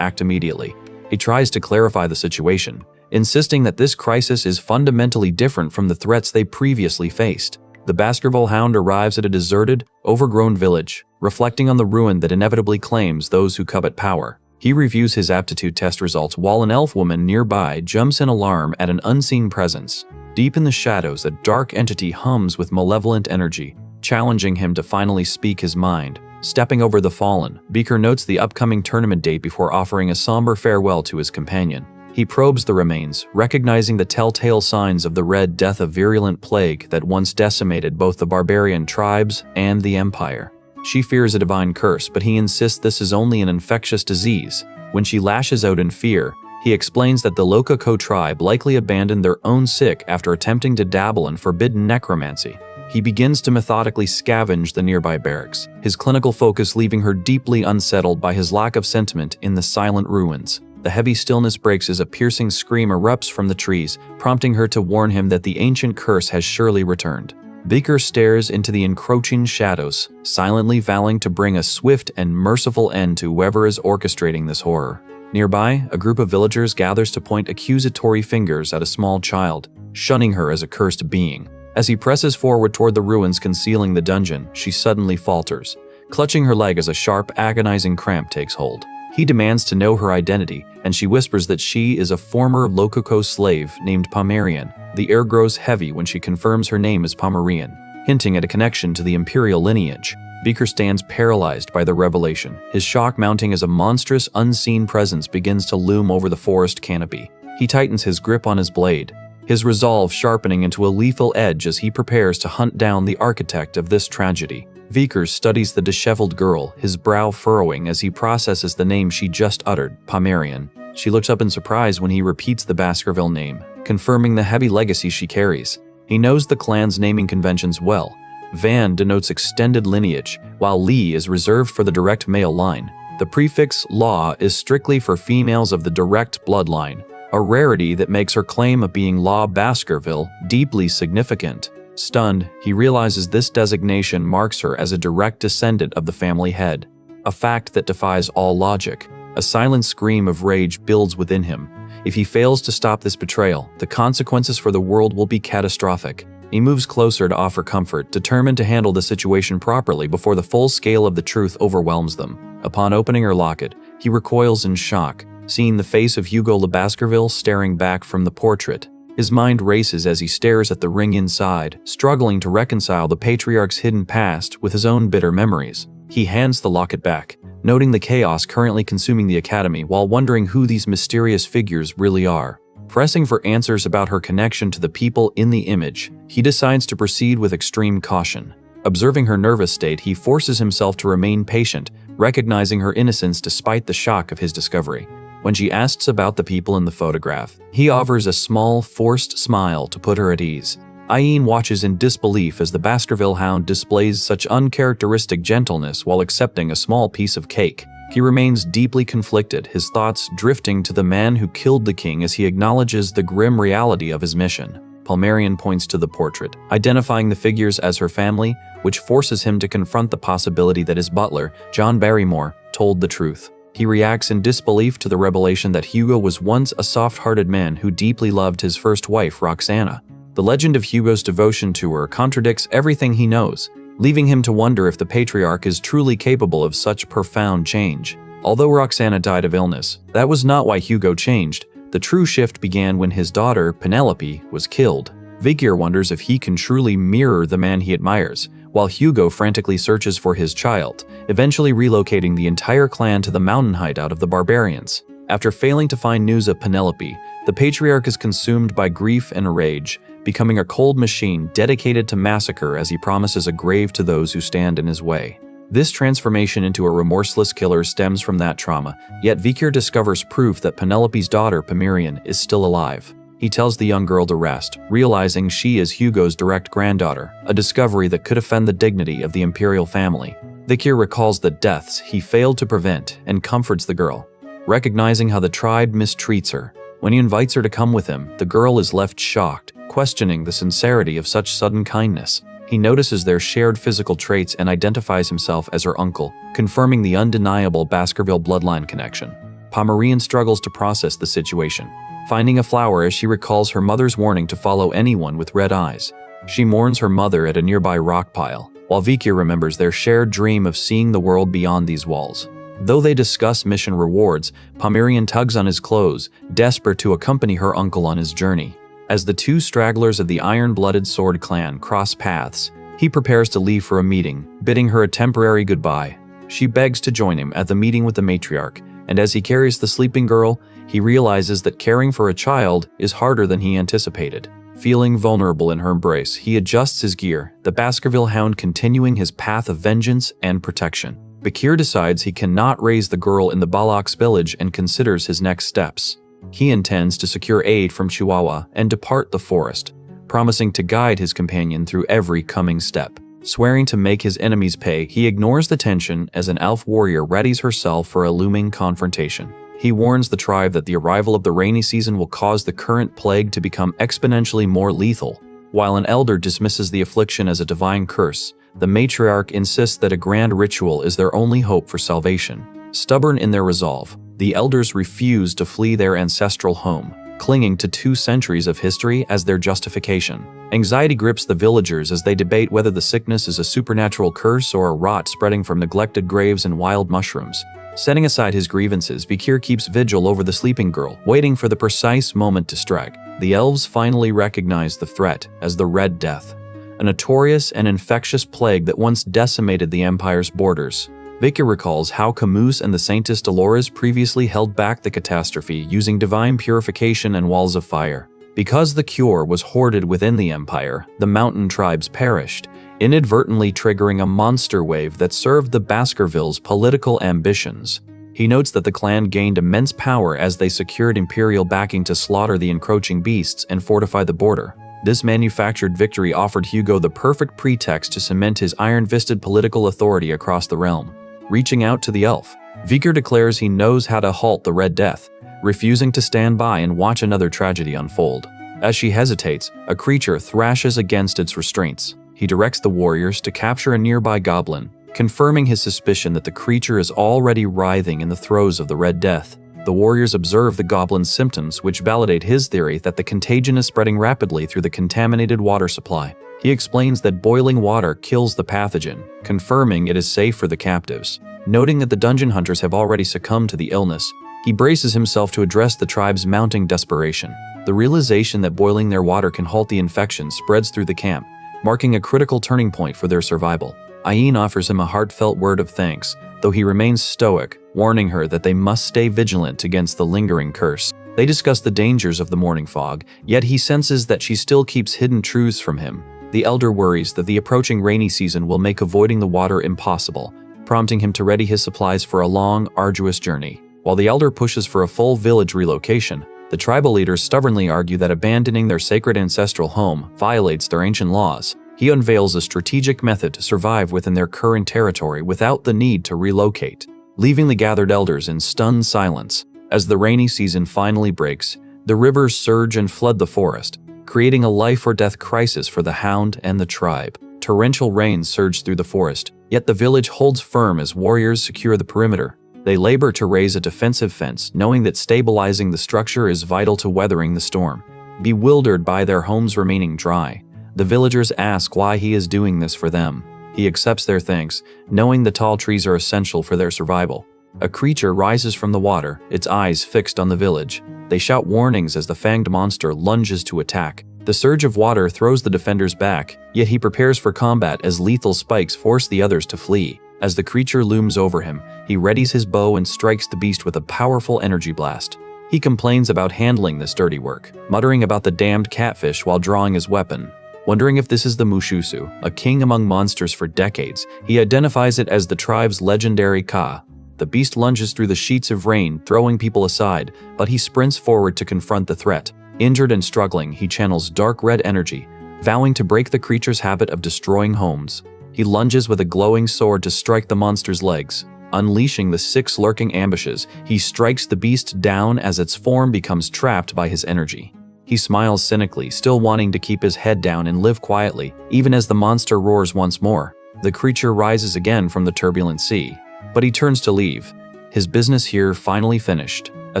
act immediately. He tries to clarify the situation, insisting that this crisis is fundamentally different from the threats they previously faced. The Baskerville Hound arrives at a deserted, overgrown village, reflecting on the ruin that inevitably claims those who covet power. He reviews his aptitude test results while an elf woman nearby jumps in alarm at an unseen presence. Deep in the shadows, a dark entity hums with malevolent energy, challenging him to finally speak his mind. Stepping over the fallen, Vikir notes the upcoming tournament date before offering a somber farewell to his companion. He probes the remains, recognizing the telltale signs of the Red Death, a virulent plague that once decimated both the barbarian tribes and the empire. She fears a divine curse, but he insists this is only an infectious disease. When she lashes out in fear, he explains that the Lokoko tribe likely abandoned their own sick after attempting to dabble in forbidden necromancy. He begins to methodically scavenge the nearby barracks, his clinical focus leaving her deeply unsettled by his lack of sentiment in the silent ruins. The heavy stillness breaks as a piercing scream erupts from the trees, prompting her to warn him that the ancient curse has surely returned. Vikir stares into the encroaching shadows, silently vowing to bring a swift and merciful end to whoever is orchestrating this horror. Nearby, a group of villagers gathers to point accusatory fingers at a small child, shunning her as a cursed being. As he presses forward toward the ruins concealing the dungeon, she suddenly falters, clutching her leg as a sharp, agonizing cramp takes hold. He demands to know her identity, and she whispers that she is a former Lokoko slave named Pomerian. The air grows heavy when she confirms her name is Pomerian, hinting at a connection to the imperial lineage. Vikir stands paralyzed by the revelation, his shock mounting as a monstrous, unseen presence begins to loom over the forest canopy. He tightens his grip on his blade, his resolve sharpening into a lethal edge as he prepares to hunt down the architect of this tragedy. Vikir studies the disheveled girl, his brow furrowing as he processes the name she just uttered, Pomerian. She looks up in surprise when he repeats the Baskerville name, confirming the heavy legacy she carries. He knows the clan's naming conventions well. Van denotes extended lineage, while Lee is reserved for the direct male line. The prefix Law is strictly for females of the direct bloodline, a rarity that makes her claim of being Law Baskerville deeply significant. Stunned, he realizes this designation marks her as a direct descendant of the family head, a fact that defies all logic. A silent scream of rage builds within him. If he fails to stop this betrayal, the consequences for the world will be catastrophic. He moves closer to offer comfort, determined to handle the situation properly before the full scale of the truth overwhelms them. Upon opening her locket, he recoils in shock, seeing the face of Hugo Le Baskerville staring back from the portrait. His mind races as he stares at the ring inside, struggling to reconcile the patriarch's hidden past with his own bitter memories. He hands the locket back, noting the chaos currently consuming the academy while wondering who these mysterious figures really are. Pressing for answers about her connection to the people in the image, he decides to proceed with extreme caution. Observing her nervous state, he forces himself to remain patient, recognizing her innocence despite the shock of his discovery. When she asks about the people in the photograph, he offers a small, forced smile to put her at ease. Ayin watches in disbelief as the Baskerville Hound displays such uncharacteristic gentleness while accepting a small piece of cake. He remains deeply conflicted, his thoughts drifting to the man who killed the king as he acknowledges the grim reality of his mission. Palmerian points to the portrait, identifying the figures as her family, which forces him to confront the possibility that his butler, John Barrymore, told the truth. He reacts in disbelief to the revelation that Hugo was once a soft-hearted man who deeply loved his first wife, Roxana. The legend of Hugo's devotion to her contradicts everything he knows, leaving him to wonder if the patriarch is truly capable of such profound change. Although Roxana died of illness, that was not why Hugo changed. The true shift began when his daughter, Penelope, was killed. Vikir wonders if he can truly mirror the man he admires, while Hugo frantically searches for his child, eventually relocating the entire clan to the mountain hideout of the barbarians. After failing to find news of Penelope, the patriarch is consumed by grief and rage, becoming a cold machine dedicated to massacre as he promises a grave to those who stand in his way. This transformation into a remorseless killer stems from that trauma, yet Vikir discovers proof that Penelope's daughter, Palmerian, is still alive. He tells the young girl to rest, realizing she is Hugo's direct granddaughter, a discovery that could offend the dignity of the imperial family. Vikir recalls the deaths he failed to prevent and comforts the girl, recognizing how the tribe mistreats her. When he invites her to come with him, the girl is left shocked, questioning the sincerity of such sudden kindness. He notices their shared physical traits and identifies himself as her uncle, confirming the undeniable Baskerville bloodline connection. Palmerian struggles to process the situation, finding a flower as she recalls her mother's warning to follow anyone with red eyes. She mourns her mother at a nearby rock pile, while Vikir remembers their shared dream of seeing the world beyond these walls. Though they discuss mission rewards, Palmerian tugs on his clothes, desperate to accompany her uncle on his journey. As the two stragglers of the iron-blooded sword clan cross paths, he prepares to leave for a meeting, bidding her a temporary goodbye. She begs to join him at the meeting with the matriarch, and as he carries the sleeping girl, he realizes that caring for a child is harder than he anticipated. Feeling vulnerable in her embrace, he adjusts his gear, the Baskerville Hound continuing his path of vengeance and protection. Bakir decides he cannot raise the girl in the Balak's village and considers his next steps. He intends to secure aid from Chihuahua and depart the forest, promising to guide his companion through every coming step. Swearing to make his enemies pay, he ignores the tension as an elf warrior readies herself for a looming confrontation. He warns the tribe that the arrival of the rainy season will cause the current plague to become exponentially more lethal. While an elder dismisses the affliction as a divine curse, the matriarch insists that a grand ritual is their only hope for salvation. Stubborn in their resolve, the elders refuse to flee their ancestral home, clinging to 2 centuries of history as their justification. Anxiety grips the villagers as they debate whether the sickness is a supernatural curse or a rot spreading from neglected graves and wild mushrooms. Setting aside his grievances, Bakir keeps vigil over the sleeping girl, waiting for the precise moment to strike. The elves finally recognize the threat as the Red Death, a notorious and infectious plague that once decimated the Empire's borders. Bakir recalls how Camus and the Saintess Dolores previously held back the catastrophe using divine purification and walls of fire. Because the cure was hoarded within the Empire, the mountain tribes perished, inadvertently triggering a monster wave that served the Baskervilles' political ambitions. He notes that the clan gained immense power as they secured imperial backing to slaughter the encroaching beasts and fortify the border. This manufactured victory offered Hugo the perfect pretext to cement his iron-fisted political authority across the realm. Reaching out to the elf, Vikir declares he knows how to halt the Red Death, refusing to stand by and watch another tragedy unfold. As she hesitates, a creature thrashes against its restraints. He directs the warriors to capture a nearby goblin, confirming his suspicion that the creature is already writhing in the throes of the Red Death. The warriors observe the goblin's symptoms, which validate his theory that the contagion is spreading rapidly through the contaminated water supply. He explains that boiling water kills the pathogen, confirming it is safe for the captives. Noting that the dungeon hunters have already succumbed to the illness, he braces himself to address the tribe's mounting desperation. The realization that boiling their water can halt the infection spreads through the camp, marking a critical turning point for their survival. Ayin offers him a heartfelt word of thanks, though he remains stoic, warning her that they must stay vigilant against the lingering curse. They discuss the dangers of the morning fog, yet he senses that she still keeps hidden truths from him. The elder worries that the approaching rainy season will make avoiding the water impossible, prompting him to ready his supplies for a long, arduous journey. While the elder pushes for a full village relocation, The tribal leaders stubbornly argue that abandoning their sacred ancestral home violates their ancient laws. He unveils a strategic method to survive within their current territory without the need to relocate, leaving the gathered elders in stunned silence. As the rainy season finally breaks, the rivers surge and flood the forest, creating a life-or-death crisis for the hound and the tribe. Torrential rains surge through the forest, yet the village holds firm as warriors secure the perimeter. They labor to raise a defensive fence, knowing that stabilizing the structure is vital to weathering the storm. Bewildered by their homes remaining dry, the villagers ask why he is doing this for them. He accepts their thanks, knowing the tall trees are essential for their survival. A creature rises from the water, its eyes fixed on the village. They shout warnings as the fanged monster lunges to attack. The surge of water throws the defenders back, yet he prepares for combat as lethal spikes force the others to flee. As the creature looms over him, he readies his bow and strikes the beast with a powerful energy blast. He complains about handling this dirty work, muttering about the damned catfish while drawing his weapon. Wondering if this is the Mushusu, a king among monsters for decades, he identifies it as the tribe's legendary Ka. The beast lunges through the sheets of rain, throwing people aside, but he sprints forward to confront the threat. Injured and struggling, he channels dark red energy, vowing to break the creature's habit of destroying homes. He lunges with a glowing sword to strike the monster's legs. Unleashing the 6 lurking ambushes, he strikes the beast down as its form becomes trapped by his energy. He smiles cynically, still wanting to keep his head down and live quietly, even as the monster roars once more. The creature rises again from the turbulent sea, but he turns to leave. His business here finally finished. A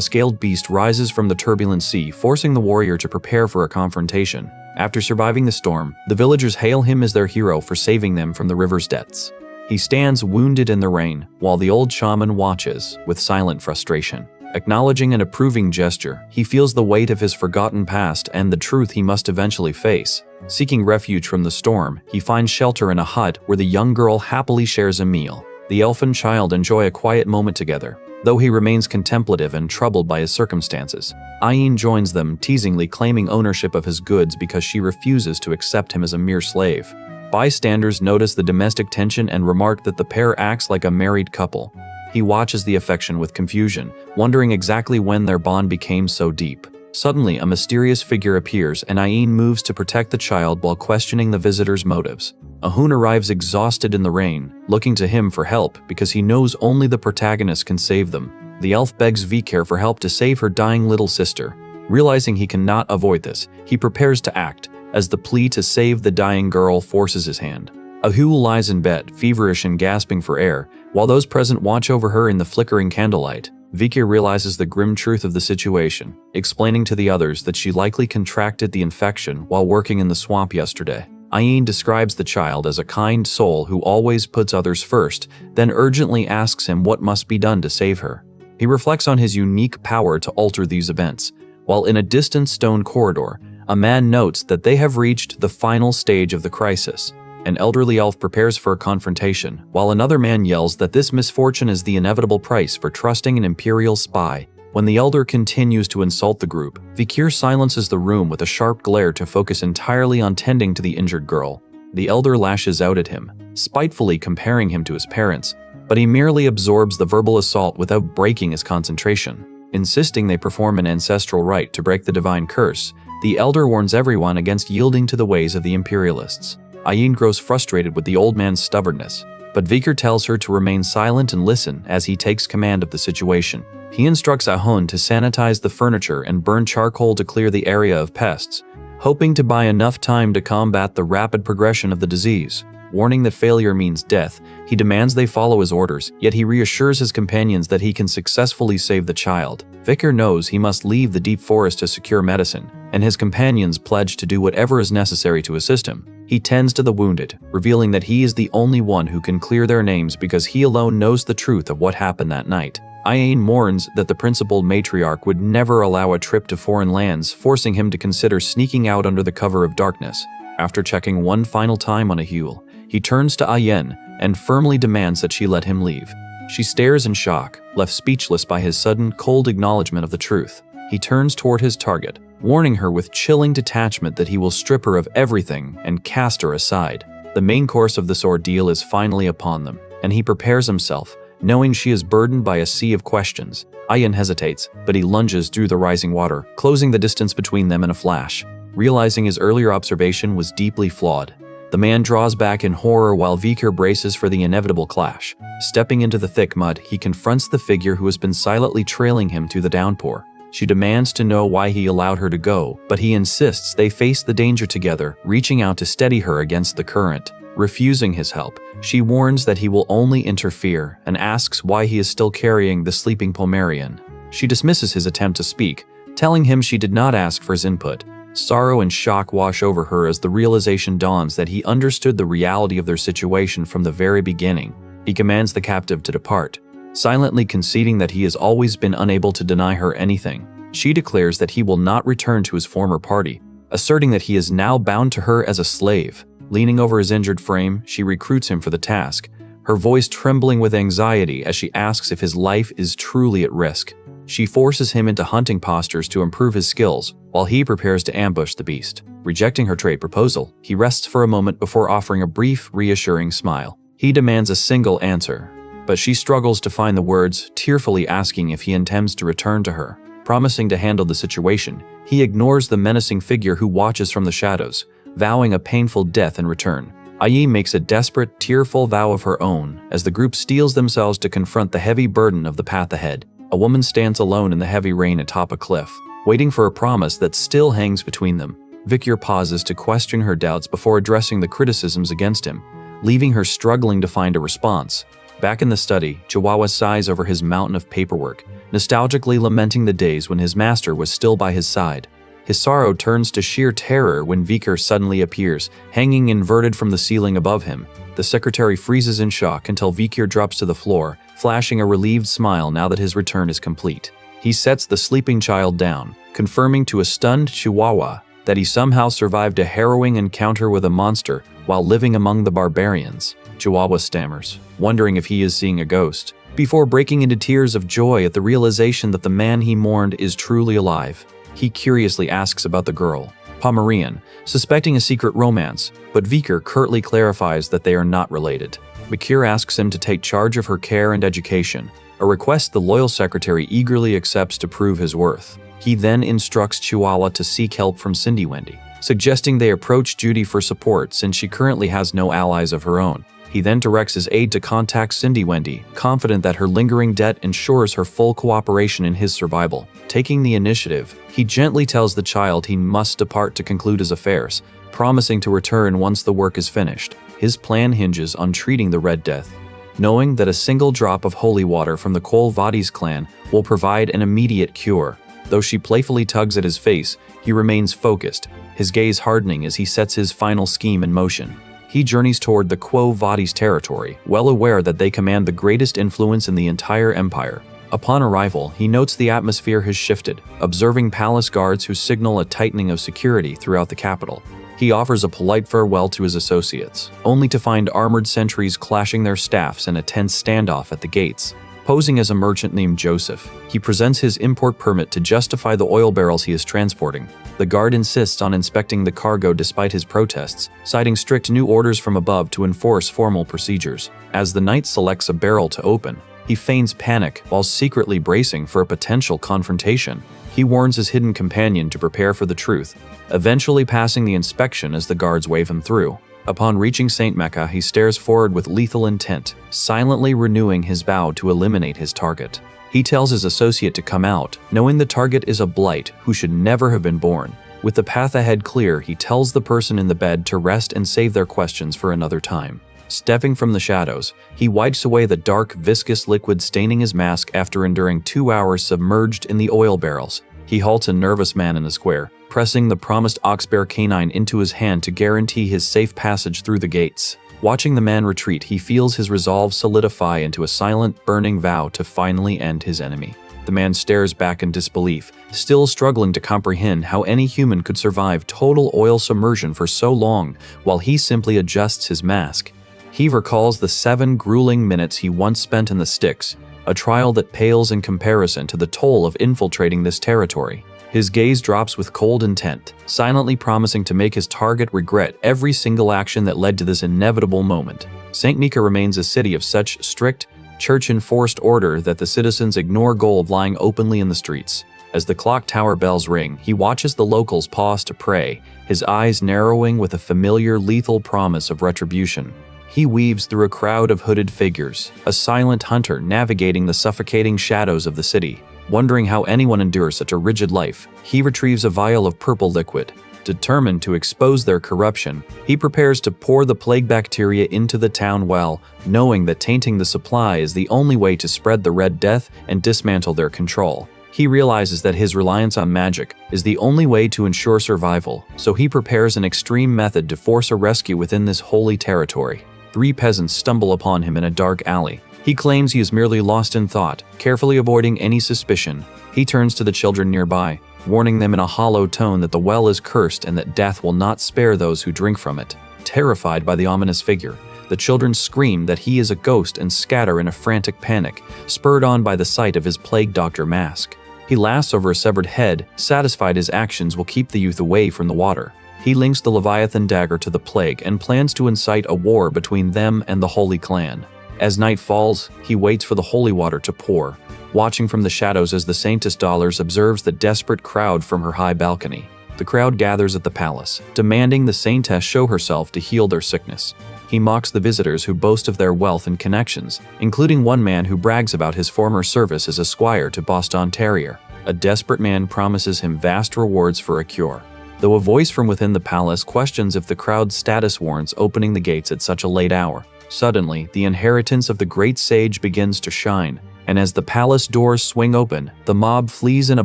scaled beast rises from the turbulent sea, forcing the warrior to prepare for a confrontation. After surviving the storm, the villagers hail him as their hero for saving them from the river's depths. He stands wounded in the rain, while the old shaman watches with silent frustration. Acknowledging an approving gesture, he feels the weight of his forgotten past and the truth he must eventually face. Seeking refuge from the storm, he finds shelter in a hut where the young girl happily shares a meal. The elf and child enjoy a quiet moment together, though he remains contemplative and troubled by his circumstances. Ayin joins them, teasingly claiming ownership of his goods because she refuses to accept him as a mere slave. Bystanders notice the domestic tension and remark that the pair acts like a married couple. He watches the affection with confusion, wondering exactly when their bond became so deep. Suddenly, a mysterious figure appears and Ayin moves to protect the child while questioning the visitor's motives. Ahun arrives exhausted in the rain, looking to him for help because he knows only the protagonist can save them. The elf begs Vikir for help to save her dying little sister. Realizing he cannot avoid this, he prepares to act, as the plea to save the dying girl forces his hand. Ahul lies in bed, feverish and gasping for air, while those present watch over her in the flickering candlelight. Vikir realizes the grim truth of the situation, explaining to the others that she likely contracted the infection while working in the swamp yesterday. Ayin describes the child as a kind soul who always puts others first, then urgently asks him what must be done to save her. He reflects on his unique power to alter these events, while in a distant stone corridor, a man notes that they have reached the final stage of the crisis. An elderly elf prepares for a confrontation, while another man yells that this misfortune is the inevitable price for trusting an imperial spy. When the elder continues to insult the group, Vikir silences the room with a sharp glare to focus entirely on tending to the injured girl. The elder lashes out at him, spitefully comparing him to his parents, but he merely absorbs the verbal assault without breaking his concentration. Insisting they perform an ancestral rite to break the divine curse, the elder warns everyone against yielding to the ways of the imperialists. Ayin grows frustrated with the old man's stubbornness, but Vikir tells her to remain silent and listen as he takes command of the situation. He instructs Ahun to sanitize the furniture and burn charcoal to clear the area of pests, hoping to buy enough time to combat the rapid progression of the disease. Warning that failure means death, he demands they follow his orders, yet he reassures his companions that he can successfully save the child. Vikir knows he must leave the deep forest to secure medicine, and his companions pledge to do whatever is necessary to assist him. He tends to the wounded, revealing that he is the only one who can clear their names because he alone knows the truth of what happened that night. Ayin mourns that the principal matriarch would never allow a trip to foreign lands, forcing him to consider sneaking out under the cover of darkness. After checking one final time on Ahul, he turns to Ayin and firmly demands that she let him leave. She stares in shock, left speechless by his sudden, cold acknowledgement of the truth. He turns toward his target, warning her with chilling detachment that he will strip her of everything and cast her aside. The main course of this ordeal is finally upon them, and he prepares himself, Knowing she is burdened by a sea of questions, Ayan hesitates, but he lunges through the rising water, closing the distance between them in a flash. Realizing his earlier observation was deeply flawed, the man draws back in horror while Vikir braces for the inevitable clash. Stepping into the thick mud, he confronts the figure who has been silently trailing him through the downpour. She demands to know why he allowed her to go, but he insists they face the danger together, reaching out to steady her against the current. Refusing his help, she warns that he will only interfere and asks why he is still carrying the sleeping Pomerian. She dismisses his attempt to speak, telling him she did not ask for his input. Sorrow and shock wash over her as the realization dawns that he understood the reality of their situation from the very beginning. He commands the captive to depart, silently conceding that he has always been unable to deny her anything. She declares that he will not return to his former party, asserting that he is now bound to her as a slave. Leaning over his injured frame, she recruits him for the task, her voice trembling with anxiety as she asks if his life is truly at risk. She forces him into hunting postures to improve his skills, while he prepares to ambush the beast. Rejecting her trade proposal, he rests for a moment before offering a brief, reassuring smile. He demands a single answer, but she struggles to find the words, tearfully asking if he intends to return to her. Promising to handle the situation, he ignores the menacing figure who watches from the shadows, vowing a painful death in return. Ai makes a desperate, tearful vow of her own as the group steels themselves to confront the heavy burden of the path ahead. A woman stands alone in the heavy rain atop a cliff, waiting for a promise that still hangs between them. Vikir pauses to question her doubts before addressing the criticisms against him, leaving her struggling to find a response. Back in the study, Chihuahua sighs over his mountain of paperwork, nostalgically lamenting the days when his master was still by his side. His sorrow turns to sheer terror when Vikir suddenly appears, hanging inverted from the ceiling above him. The secretary freezes in shock until Vikir drops to the floor, flashing a relieved smile now that his return is complete. He sets the sleeping child down, confirming to a stunned Chihuahua that he somehow survived a harrowing encounter with a monster while living among the barbarians. Chihuahua stammers, wondering if he is seeing a ghost, before breaking into tears of joy at the realization that the man he mourned is truly alive. He curiously asks about the girl, Pomerian, suspecting a secret romance, but Vikir curtly clarifies that they are not related. Vikir asks him to take charge of her care and education, a request the loyal secretary eagerly accepts to prove his worth. He then instructs Chihuahua to seek help from Cindy Wendy, suggesting they approach Judy for support since she currently has no allies of her own. He then directs his aide to contact Cindy Wendy, confident that her lingering debt ensures her full cooperation in his survival. Taking the initiative, he gently tells the child he must depart to conclude his affairs, promising to return once the work is finished. His plan hinges on treating the Red Death, knowing that a single drop of holy water from the Kol Vadis clan will provide an immediate cure. Though she playfully tugs at his face, he remains focused, his gaze hardening as he sets his final scheme in motion. He journeys toward the Quo Vadis territory, well aware that they command the greatest influence in the entire empire. Upon arrival, he notes the atmosphere has shifted, observing palace guards who signal a tightening of security throughout the capital. He offers a polite farewell to his associates, only to find armored sentries clashing their staffs in a tense standoff at the gates. Posing as a merchant named Joseph, he presents his import permit to justify the oil barrels he is transporting. The guard insists on inspecting the cargo despite his protests, citing strict new orders from above to enforce formal procedures. As the knight selects a barrel to open, he feigns panic while secretly bracing for a potential confrontation. He warns his hidden companion to prepare for the truth, eventually passing the inspection as the guards wave him through. Upon reaching St. Mecca, he stares forward with lethal intent, silently renewing his vow to eliminate his target. He tells his associate to come out, knowing the target is a blight who should never have been born. With the path ahead clear, he tells the person in the bed to rest and save their questions for another time. Stepping from the shadows, he wipes away the dark, viscous liquid staining his mask after enduring 2 hours submerged in the oil barrels. He halts a nervous man in the square, pressing the promised ox-bear canine into his hand to guarantee his safe passage through the gates. Watching the man retreat, he feels his resolve solidify into a silent, burning vow to finally end his enemy. The man stares back in disbelief, still struggling to comprehend how any human could survive total oil submersion for so long while he simply adjusts his mask. He recalls the 7 grueling minutes he once spent in the sticks, a trial that pales in comparison to the toll of infiltrating this territory. His gaze drops with cold intent, silently promising to make his target regret every single action that led to this inevitable moment. St. Mika remains a city of such strict, church enforced order that the citizens ignore gold lying openly in the streets. As the clock tower bells ring, he watches the locals pause to pray, his eyes narrowing with a familiar lethal promise of retribution. He weaves through a crowd of hooded figures, a silent hunter navigating the suffocating shadows of the city. Wondering how anyone endures such a rigid life, he retrieves a vial of purple liquid. Determined to expose their corruption, he prepares to pour the plague bacteria into the town well, knowing that tainting the supply is the only way to spread the Red Death and dismantle their control. He realizes that his reliance on magic is the only way to ensure survival, so he prepares an extreme method to force a rescue within this holy territory. 3 peasants stumble upon him in a dark alley. He claims he is merely lost in thought, carefully avoiding any suspicion. He turns to the children nearby, warning them in a hollow tone that the well is cursed and that death will not spare those who drink from it. Terrified by the ominous figure, the children scream that he is a ghost and scatter in a frantic panic, spurred on by the sight of his plague doctor mask. He laughs over a severed head, satisfied his actions will keep the youth away from the water. He links the Leviathan dagger to the plague and plans to incite a war between them and the Holy Clan. As night falls, he waits for the holy water to pour, watching from the shadows as the Saintess Dollars observes the desperate crowd from her high balcony. The crowd gathers at the palace, demanding the Saintess show herself to heal their sickness. He mocks the visitors who boast of their wealth and connections, including one man who brags about his former service as a squire to Boston Terrier. A desperate man promises him vast rewards for a cure. Though a voice from within the palace questions if the crowd's status warrants opening the gates at such a late hour. Suddenly, the inheritance of the great sage begins to shine, and as the palace doors swing open, the mob flees in a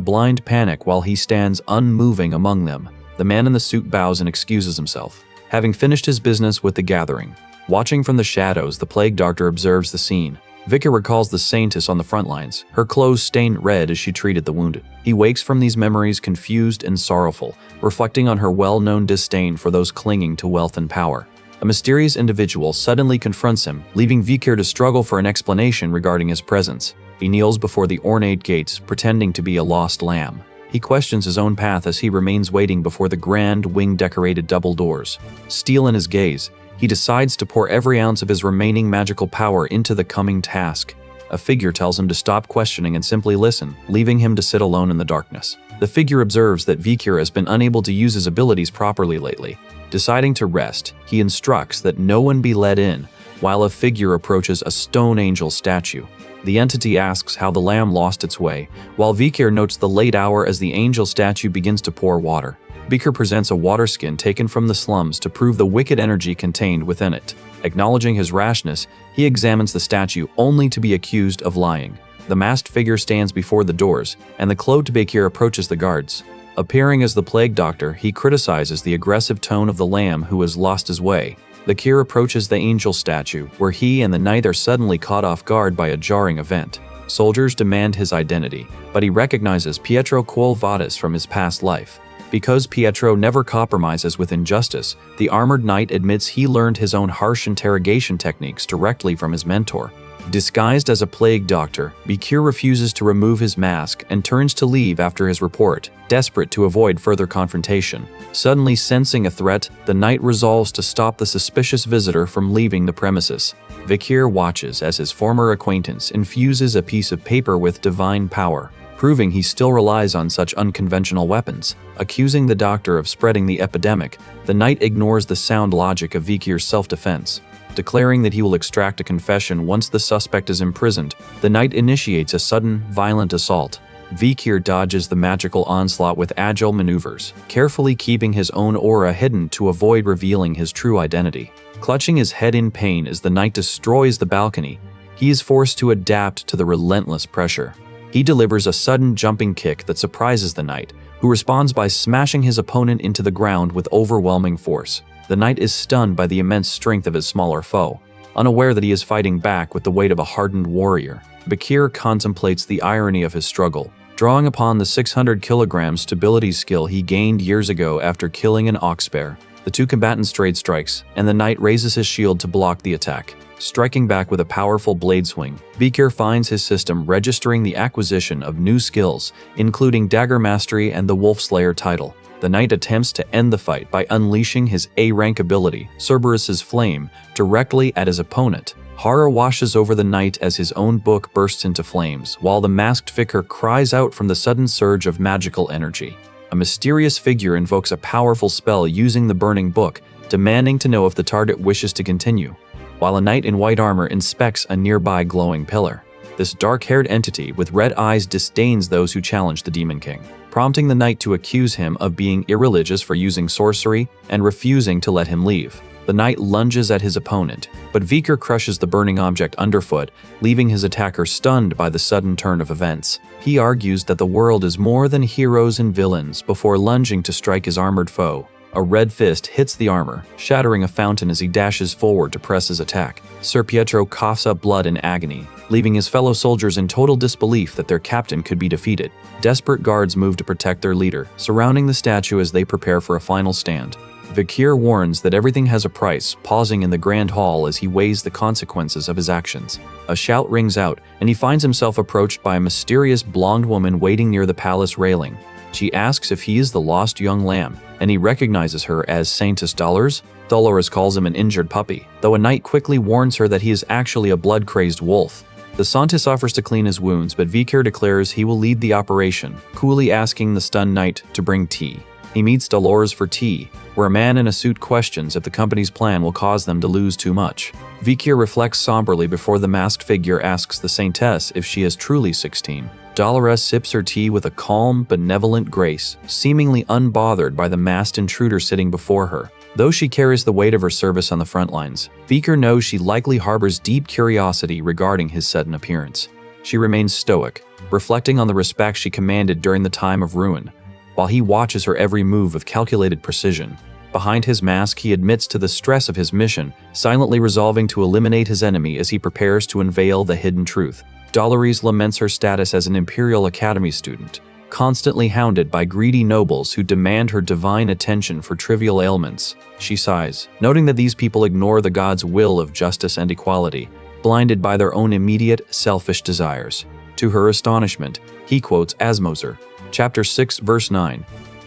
blind panic while he stands unmoving among them. The man in the suit bows and excuses himself, having finished his business with the gathering. Watching from the shadows, the plague doctor observes the scene. Vicar recalls the Saintess on the front lines, her clothes stained red as she treated the wounded. He wakes from these memories confused and sorrowful, reflecting on her well-known disdain for those clinging to wealth and power. A mysterious individual suddenly confronts him, leaving Vicar to struggle for an explanation regarding his presence. He kneels before the ornate gates, pretending to be a lost lamb. He questions his own path as he remains waiting before the grand, wing-decorated double doors. Steel in his gaze, he decides to pour every ounce of his remaining magical power into the coming task. A figure tells him to stop questioning and simply listen, leaving him to sit alone in the darkness. The figure observes that Vicar has been unable to use his abilities properly lately. Deciding to rest, he instructs that no one be let in, while a figure approaches a stone angel statue. The entity asks how the lamb lost its way, while Vicar notes the late hour as the angel statue begins to pour water. Vicar presents a water skin taken from the slums to prove the wicked energy contained within it. Acknowledging his rashness, he examines the statue only to be accused of lying. The masked figure stands before the doors, and the clothed Vicar approaches the guards. Appearing as the plague doctor, he criticizes the aggressive tone of the lamb who has lost his way. The Vicar approaches the angel statue, where he and the knight are suddenly caught off guard by a jarring event. Soldiers demand his identity, but he recognizes Pietro Quo Vadis from his past life. Because Pietro never compromises with injustice, the armored knight admits he learned his own harsh interrogation techniques directly from his mentor. Disguised as a plague doctor, Vicar refuses to remove his mask and turns to leave after his report, desperate to avoid further confrontation. Suddenly sensing a threat, the knight resolves to stop the suspicious visitor from leaving the premises. Vicar watches as his former acquaintance infuses a piece of paper with divine power, proving he still relies on such unconventional weapons. Accusing the doctor of spreading the epidemic, the knight ignores the sound logic of Vicar's self-defense. Declaring that he will extract a confession once the suspect is imprisoned, the knight initiates a sudden, violent assault. Vicar dodges the magical onslaught with agile maneuvers, carefully keeping his own aura hidden to avoid revealing his true identity. Clutching his head in pain as the knight destroys the balcony, he is forced to adapt to the relentless pressure. He delivers a sudden jumping kick that surprises the knight, who responds by smashing his opponent into the ground with overwhelming force. The knight is stunned by the immense strength of his smaller foe, unaware that he is fighting back with the weight of a hardened warrior. Vicar contemplates the irony of his struggle, drawing upon the 600 kilogram stability skill he gained years ago after killing an ox bear. The two combatants trade strikes, and the knight raises his shield to block the attack. Striking back with a powerful blade swing, Vicar finds his system registering the acquisition of new skills, including Dagger Mastery and the Wolf Slayer title. The knight attempts to end the fight by unleashing his A-rank ability, Cerberus's Flame, directly at his opponent. Horror washes over the knight as his own book bursts into flames, while the masked vicar cries out from the sudden surge of magical energy. A mysterious figure invokes a powerful spell using the burning book, demanding to know if the target wishes to continue, while a knight in white armor inspects a nearby glowing pillar. This dark-haired entity with red eyes disdains those who challenge the Demon King, prompting the knight to accuse him of being irreligious for using sorcery and refusing to let him leave. The knight lunges at his opponent, but Viker crushes the burning object underfoot, leaving his attacker stunned by the sudden turn of events. He argues that the world is more than heroes and villains before lunging to strike his armored foe. A red fist hits the armor, shattering a fountain as he dashes forward to press his attack. Sir Pietro coughs up blood in agony, leaving his fellow soldiers in total disbelief that their captain could be defeated. Desperate guards move to protect their leader, surrounding the statue as they prepare for a final stand. Vikir warns that everything has a price, pausing in the grand hall as he weighs the consequences of his actions. A shout rings out, and he finds himself approached by a mysterious blonde woman waiting near the palace railing. She asks if he is the lost young lamb, and he recognizes her as Saintess Dolores. Dolores calls him an injured puppy, though a knight quickly warns her that he is actually a blood-crazed wolf. The Saintess offers to clean his wounds, but Vikir declares he will lead the operation, coolly asking the stunned knight to bring tea. He meets Dolores for tea, where a man in a suit questions if the company's plan will cause them to lose too much. Vikir reflects somberly before the masked figure asks the Saintess if she is truly 16. Dolores sips her tea with a calm, benevolent grace, seemingly unbothered by the masked intruder sitting before her. Though she carries the weight of her service on the front lines, Vikir knows she likely harbors deep curiosity regarding his sudden appearance. She remains stoic, reflecting on the respect she commanded during the time of ruin, while he watches her every move with calculated precision. Behind his mask, he admits to the stress of his mission, silently resolving to eliminate his enemy as he prepares to unveil the hidden truth. Dolores laments her status as an Imperial Academy student, constantly hounded by greedy nobles who demand her divine attention for trivial ailments. She sighs, noting that these people ignore the god's will of justice and equality, blinded by their own immediate, selfish desires. To her astonishment, he quotes Asmoser, chapter 6, verse 9,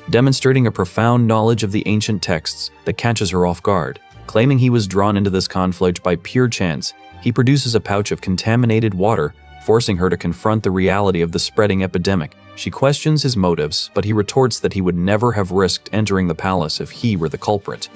demonstrating a profound knowledge of the ancient texts that catches her off guard. Claiming he was drawn into this conflict by pure chance, he produces a pouch of contaminated water, forcing her to confront the reality of the spreading epidemic. She questions his motives, but he retorts that he would never have risked entering the palace if he were the culprit,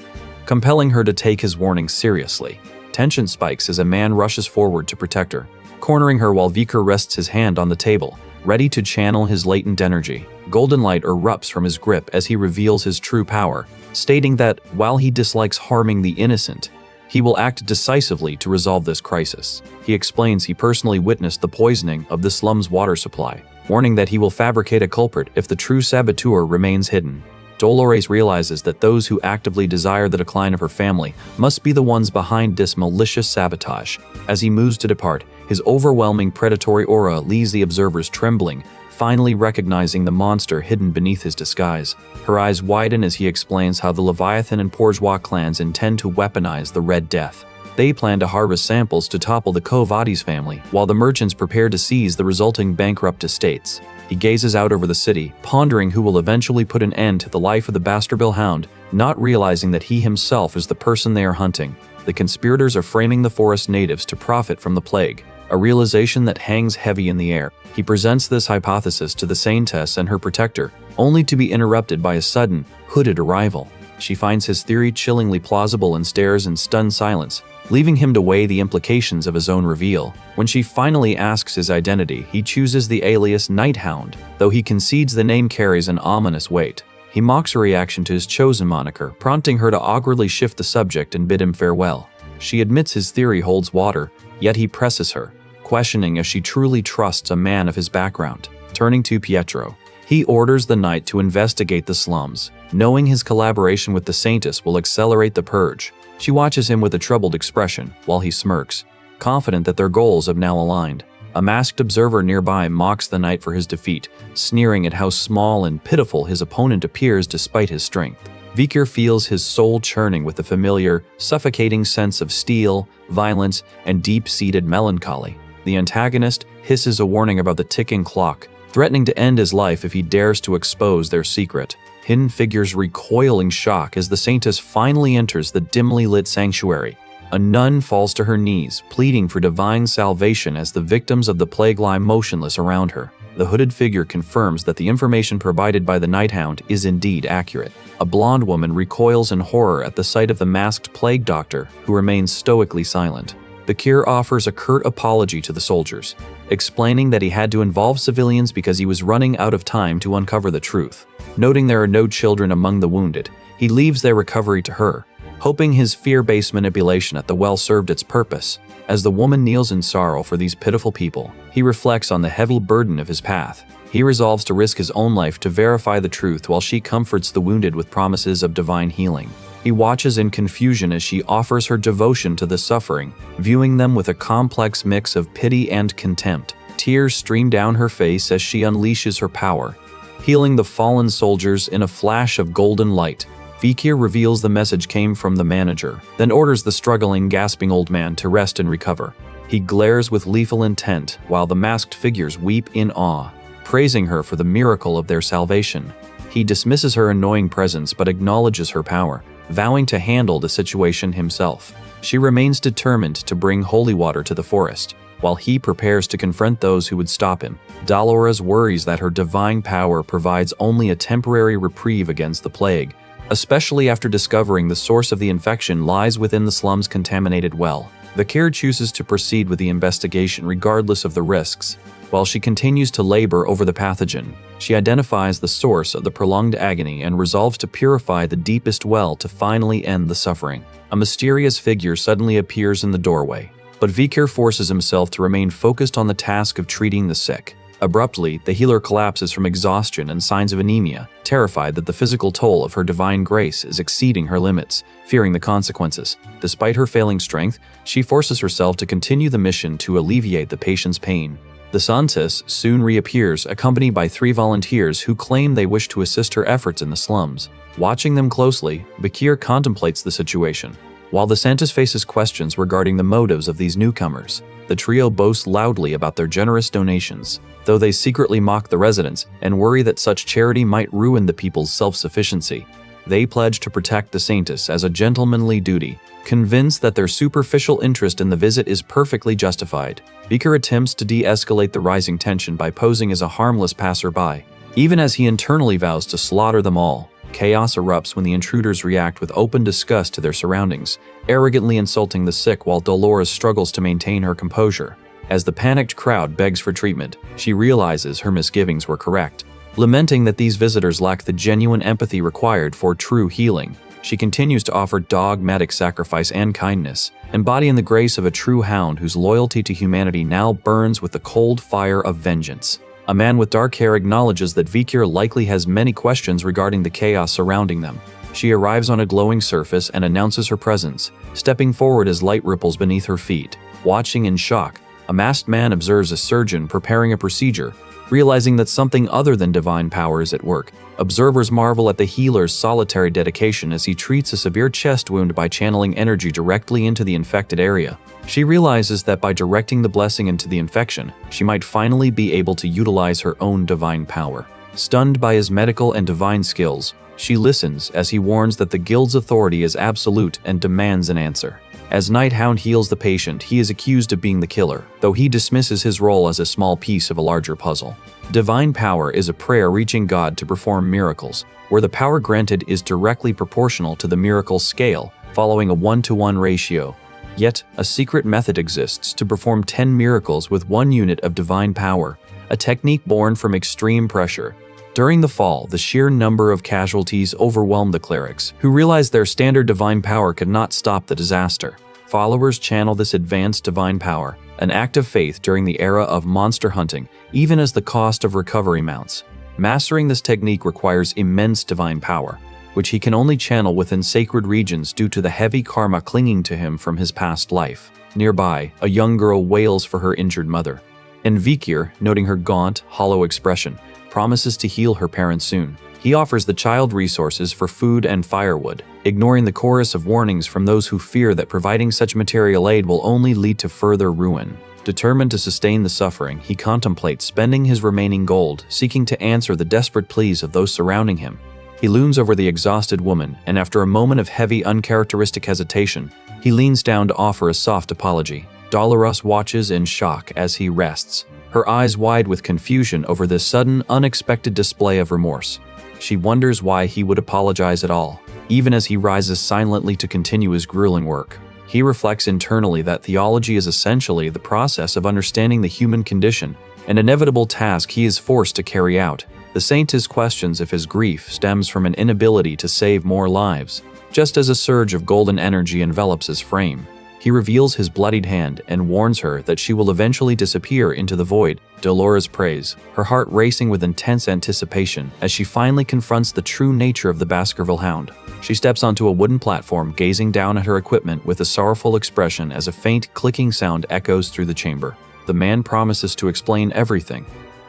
compelling her to take his warning seriously. Tension spikes as a man rushes forward to protect her, cornering her while Vikir rests his hand on the table, ready to channel his latent energy. Golden light erupts from his grip as he reveals his true power, stating that, while he dislikes harming the innocent, he will act decisively to resolve this crisis. He explains he personally witnessed the poisoning of the slum's water supply, warning that he will fabricate a culprit if the true saboteur remains hidden. Dolores realizes that those who actively desire the decline of her family must be the ones behind this malicious sabotage. As he moves to depart, his overwhelming predatory aura leaves the observers trembling, finally recognizing the monster hidden beneath his disguise. Her eyes widen as he explains how the Leviathan and Bourgeois clans intend to weaponize the Red Death. They plan to harvest samples to topple the Kovades family, while the merchants prepare to seize the resulting bankrupt estates. He gazes out over the city, pondering who will eventually put an end to the life of the Baskerville Hound, not realizing that he himself is the person they are hunting. The conspirators are framing the forest natives to profit from the plague, a realization that hangs heavy in the air. He presents this hypothesis to the Saintess and her protector, only to be interrupted by a sudden, hooded arrival. She finds his theory chillingly plausible and stares in stunned silence, leaving him to weigh the implications of his own reveal. When she finally asks his identity, he chooses the alias Nighthound, though he concedes the name carries an ominous weight. He mocks her reaction to his chosen moniker, prompting her to awkwardly shift the subject and bid him farewell. She admits his theory holds water, yet he presses her, questioning if she truly trusts a man of his background. Turning to Pietro, he orders the knight to investigate the slums, knowing his collaboration with the Saintess will accelerate the purge. She watches him with a troubled expression, while he smirks, confident that their goals have now aligned. A masked observer nearby mocks the knight for his defeat, sneering at how small and pitiful his opponent appears despite his strength. Vikir feels his soul churning with the familiar, suffocating sense of steel, violence, and deep-seated melancholy. The antagonist hisses a warning about the ticking clock, threatening to end his life if he dares to expose their secret. Hidden figures recoil in shock as the Saintess finally enters the dimly lit sanctuary, A nun falls to her knees, pleading for divine salvation as the victims of the plague lie motionless around her. The hooded figure confirms that the information provided by the night hound is indeed accurate. A blonde woman recoils in horror at the sight of the masked plague doctor, who remains stoically silent. Bakir offers a curt apology to the soldiers, explaining that he had to involve civilians because he was running out of time to uncover the truth. Noting there are no children among the wounded, he leaves their recovery to her, hoping his fear-based manipulation at the well served its purpose. As the woman kneels in sorrow for these pitiful people, he reflects on the heavy burden of his path. He resolves to risk his own life to verify the truth while she comforts the wounded with promises of divine healing. He watches in confusion as she offers her devotion to the suffering, viewing them with a complex mix of pity and contempt. Tears stream down her face as she unleashes her power, healing the fallen soldiers in a flash of golden light. Vikir reveals the message came from the manager, then orders the struggling, gasping old man to rest and recover. He glares with lethal intent while the masked figures weep in awe, praising her for the miracle of their salvation. He dismisses her annoying presence but acknowledges her power, vowing to handle the situation himself. She remains determined to bring holy water to the forest, while he prepares to confront those who would stop him. Dolores worries that her divine power provides only a temporary reprieve against the plague, especially after discovering the source of the infection lies within the slum's contaminated well. Bakir chooses to proceed with the investigation regardless of the risks. While she continues to labor over the pathogen, she identifies the source of the prolonged agony and resolves to purify the deepest well to finally end the suffering. A mysterious figure suddenly appears in the doorway, but Vikir forces himself to remain focused on the task of treating the sick. Abruptly, the healer collapses from exhaustion and signs of anemia, terrified that the physical toll of her divine grace is exceeding her limits, fearing the consequences. Despite her failing strength, she forces herself to continue the mission to alleviate the patient's pain. The Santis soon reappears, accompanied by 3 volunteers who claim they wish to assist her efforts in the slums. Watching them closely, Bakir contemplates the situation. While the Santis faces questions regarding the motives of these newcomers, the trio boasts loudly about their generous donations, though they secretly mock the residents and worry that such charity might ruin the people's self-sufficiency. They pledge to protect the Santis as a gentlemanly duty, convinced that their superficial interest in the visit is perfectly justified. Bakir attempts to de-escalate the rising tension by posing as a harmless passerby, even as he internally vows to slaughter them all. Chaos erupts when the intruders react with open disgust to their surroundings, arrogantly insulting the sick while Dolores struggles to maintain her composure. As the panicked crowd begs for treatment, she realizes her misgivings were correct. Lamenting that these visitors lack the genuine empathy required for true healing, she continues to offer dogmatic sacrifice and kindness, embodying the grace of a true hound whose loyalty to humanity now burns with the cold fire of vengeance. A man with dark hair acknowledges that Vikir likely has many questions regarding the chaos surrounding them. She arrives on a glowing surface and announces her presence, stepping forward as light ripples beneath her feet. Watching in shock, a masked man observes a surgeon preparing a procedure, realizing that something other than divine power is at work. Observers marvel at the healer's solitary dedication as he treats a severe chest wound by channeling energy directly into the infected area. She realizes that by directing the blessing into the infection, she might finally be able to utilize her own divine power. Stunned by his medical and divine skills, she listens as he warns that the guild's authority is absolute and demands an answer. As Nighthound heals the patient, he is accused of being the killer, though he dismisses his role as a small piece of a larger puzzle. Divine power is a prayer reaching God to perform miracles, where the power granted is directly proportional to the miracle scale, following a 1-to-1 ratio. Yet, a secret method exists to perform 10 miracles with 1 unit of divine power, a technique born from extreme pressure. During the fall, the sheer number of casualties overwhelmed the clerics, who realized their standard divine power could not stop the disaster. Followers channel this advanced divine power, an act of faith during the era of monster hunting, even as the cost of recovery mounts. Mastering this technique requires immense divine power, which he can only channel within sacred regions due to the heavy karma clinging to him from his past life. Nearby, a young girl wails for her injured mother, and Vikir, noting her gaunt, hollow expression, promises to heal her parents soon. He offers the child resources for food and firewood, ignoring the chorus of warnings from those who fear that providing such material aid will only lead to further ruin. Determined to sustain the suffering, he contemplates spending his remaining gold, seeking to answer the desperate pleas of those surrounding him. He looms over the exhausted woman, and after a moment of heavy, uncharacteristic hesitation, he leans down to offer a soft apology. Dolores watches in shock as he rests, her eyes wide with confusion over this sudden, unexpected display of remorse. She wonders why he would apologize at all, even as he rises silently to continue his grueling work. He reflects internally that theology is essentially the process of understanding the human condition, an inevitable task he is forced to carry out. The saint questions if his grief stems from an inability to save more lives. Just as a surge of golden energy envelops his frame, he reveals his bloodied hand and warns her that she will eventually disappear into the void. Dolores prays, her heart racing with intense anticipation as she finally confronts the true nature of the Baskerville Hound. She steps onto a wooden platform, gazing down at her equipment with a sorrowful expression as a faint clicking sound echoes through the chamber. The man promises to explain everything,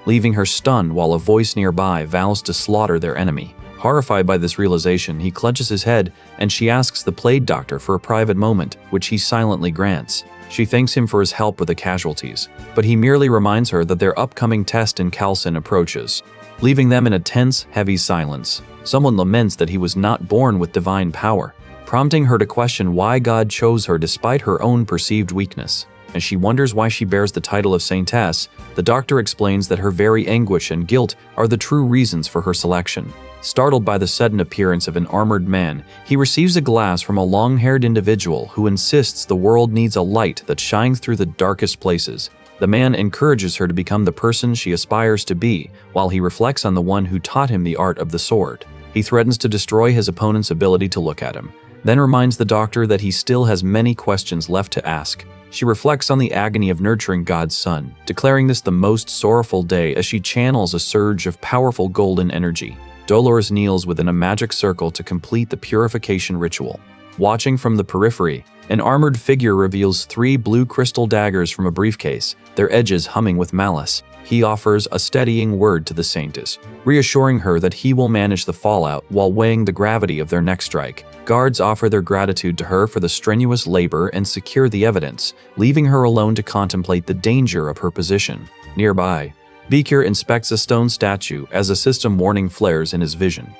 leaving her stunned while a voice nearby vows to slaughter their enemy. Horrified by this realization, he clutches his head and she asks the plague doctor for a private moment, which he silently grants. She thanks him for his help with the casualties, but he merely reminds her that their upcoming test in Calcin approaches, leaving them in a tense, heavy silence. Someone laments that he was not born with divine power, prompting her to question why God chose her despite her own perceived weakness. As she wonders why she bears the title of saintess, the doctor explains that her very anguish and guilt are the true reasons for her selection. Startled by the sudden appearance of an armored man, he receives a glass from a long-haired individual who insists the world needs a light that shines through the darkest places. The man encourages her to become the person she aspires to be, while he reflects on the one who taught him the art of the sword. He threatens to destroy his opponent's ability to look at him, then reminds the doctor that he still has many questions left to ask. She reflects on the agony of nurturing God's son, declaring this the most sorrowful day as she channels a surge of powerful golden energy. Dolores kneels within a magic circle to complete the purification ritual. Watching from the periphery, an armored figure reveals 3 blue crystal daggers from a briefcase, their edges humming with malice. He offers a steadying word to the saintess, reassuring her that he will manage the fallout while weighing the gravity of their next strike. Guards offer their gratitude to her for the strenuous labor and secure the evidence, leaving her alone to contemplate the danger of her position. Nearby, Vikir inspects a stone statue as a system warning flares in his vision.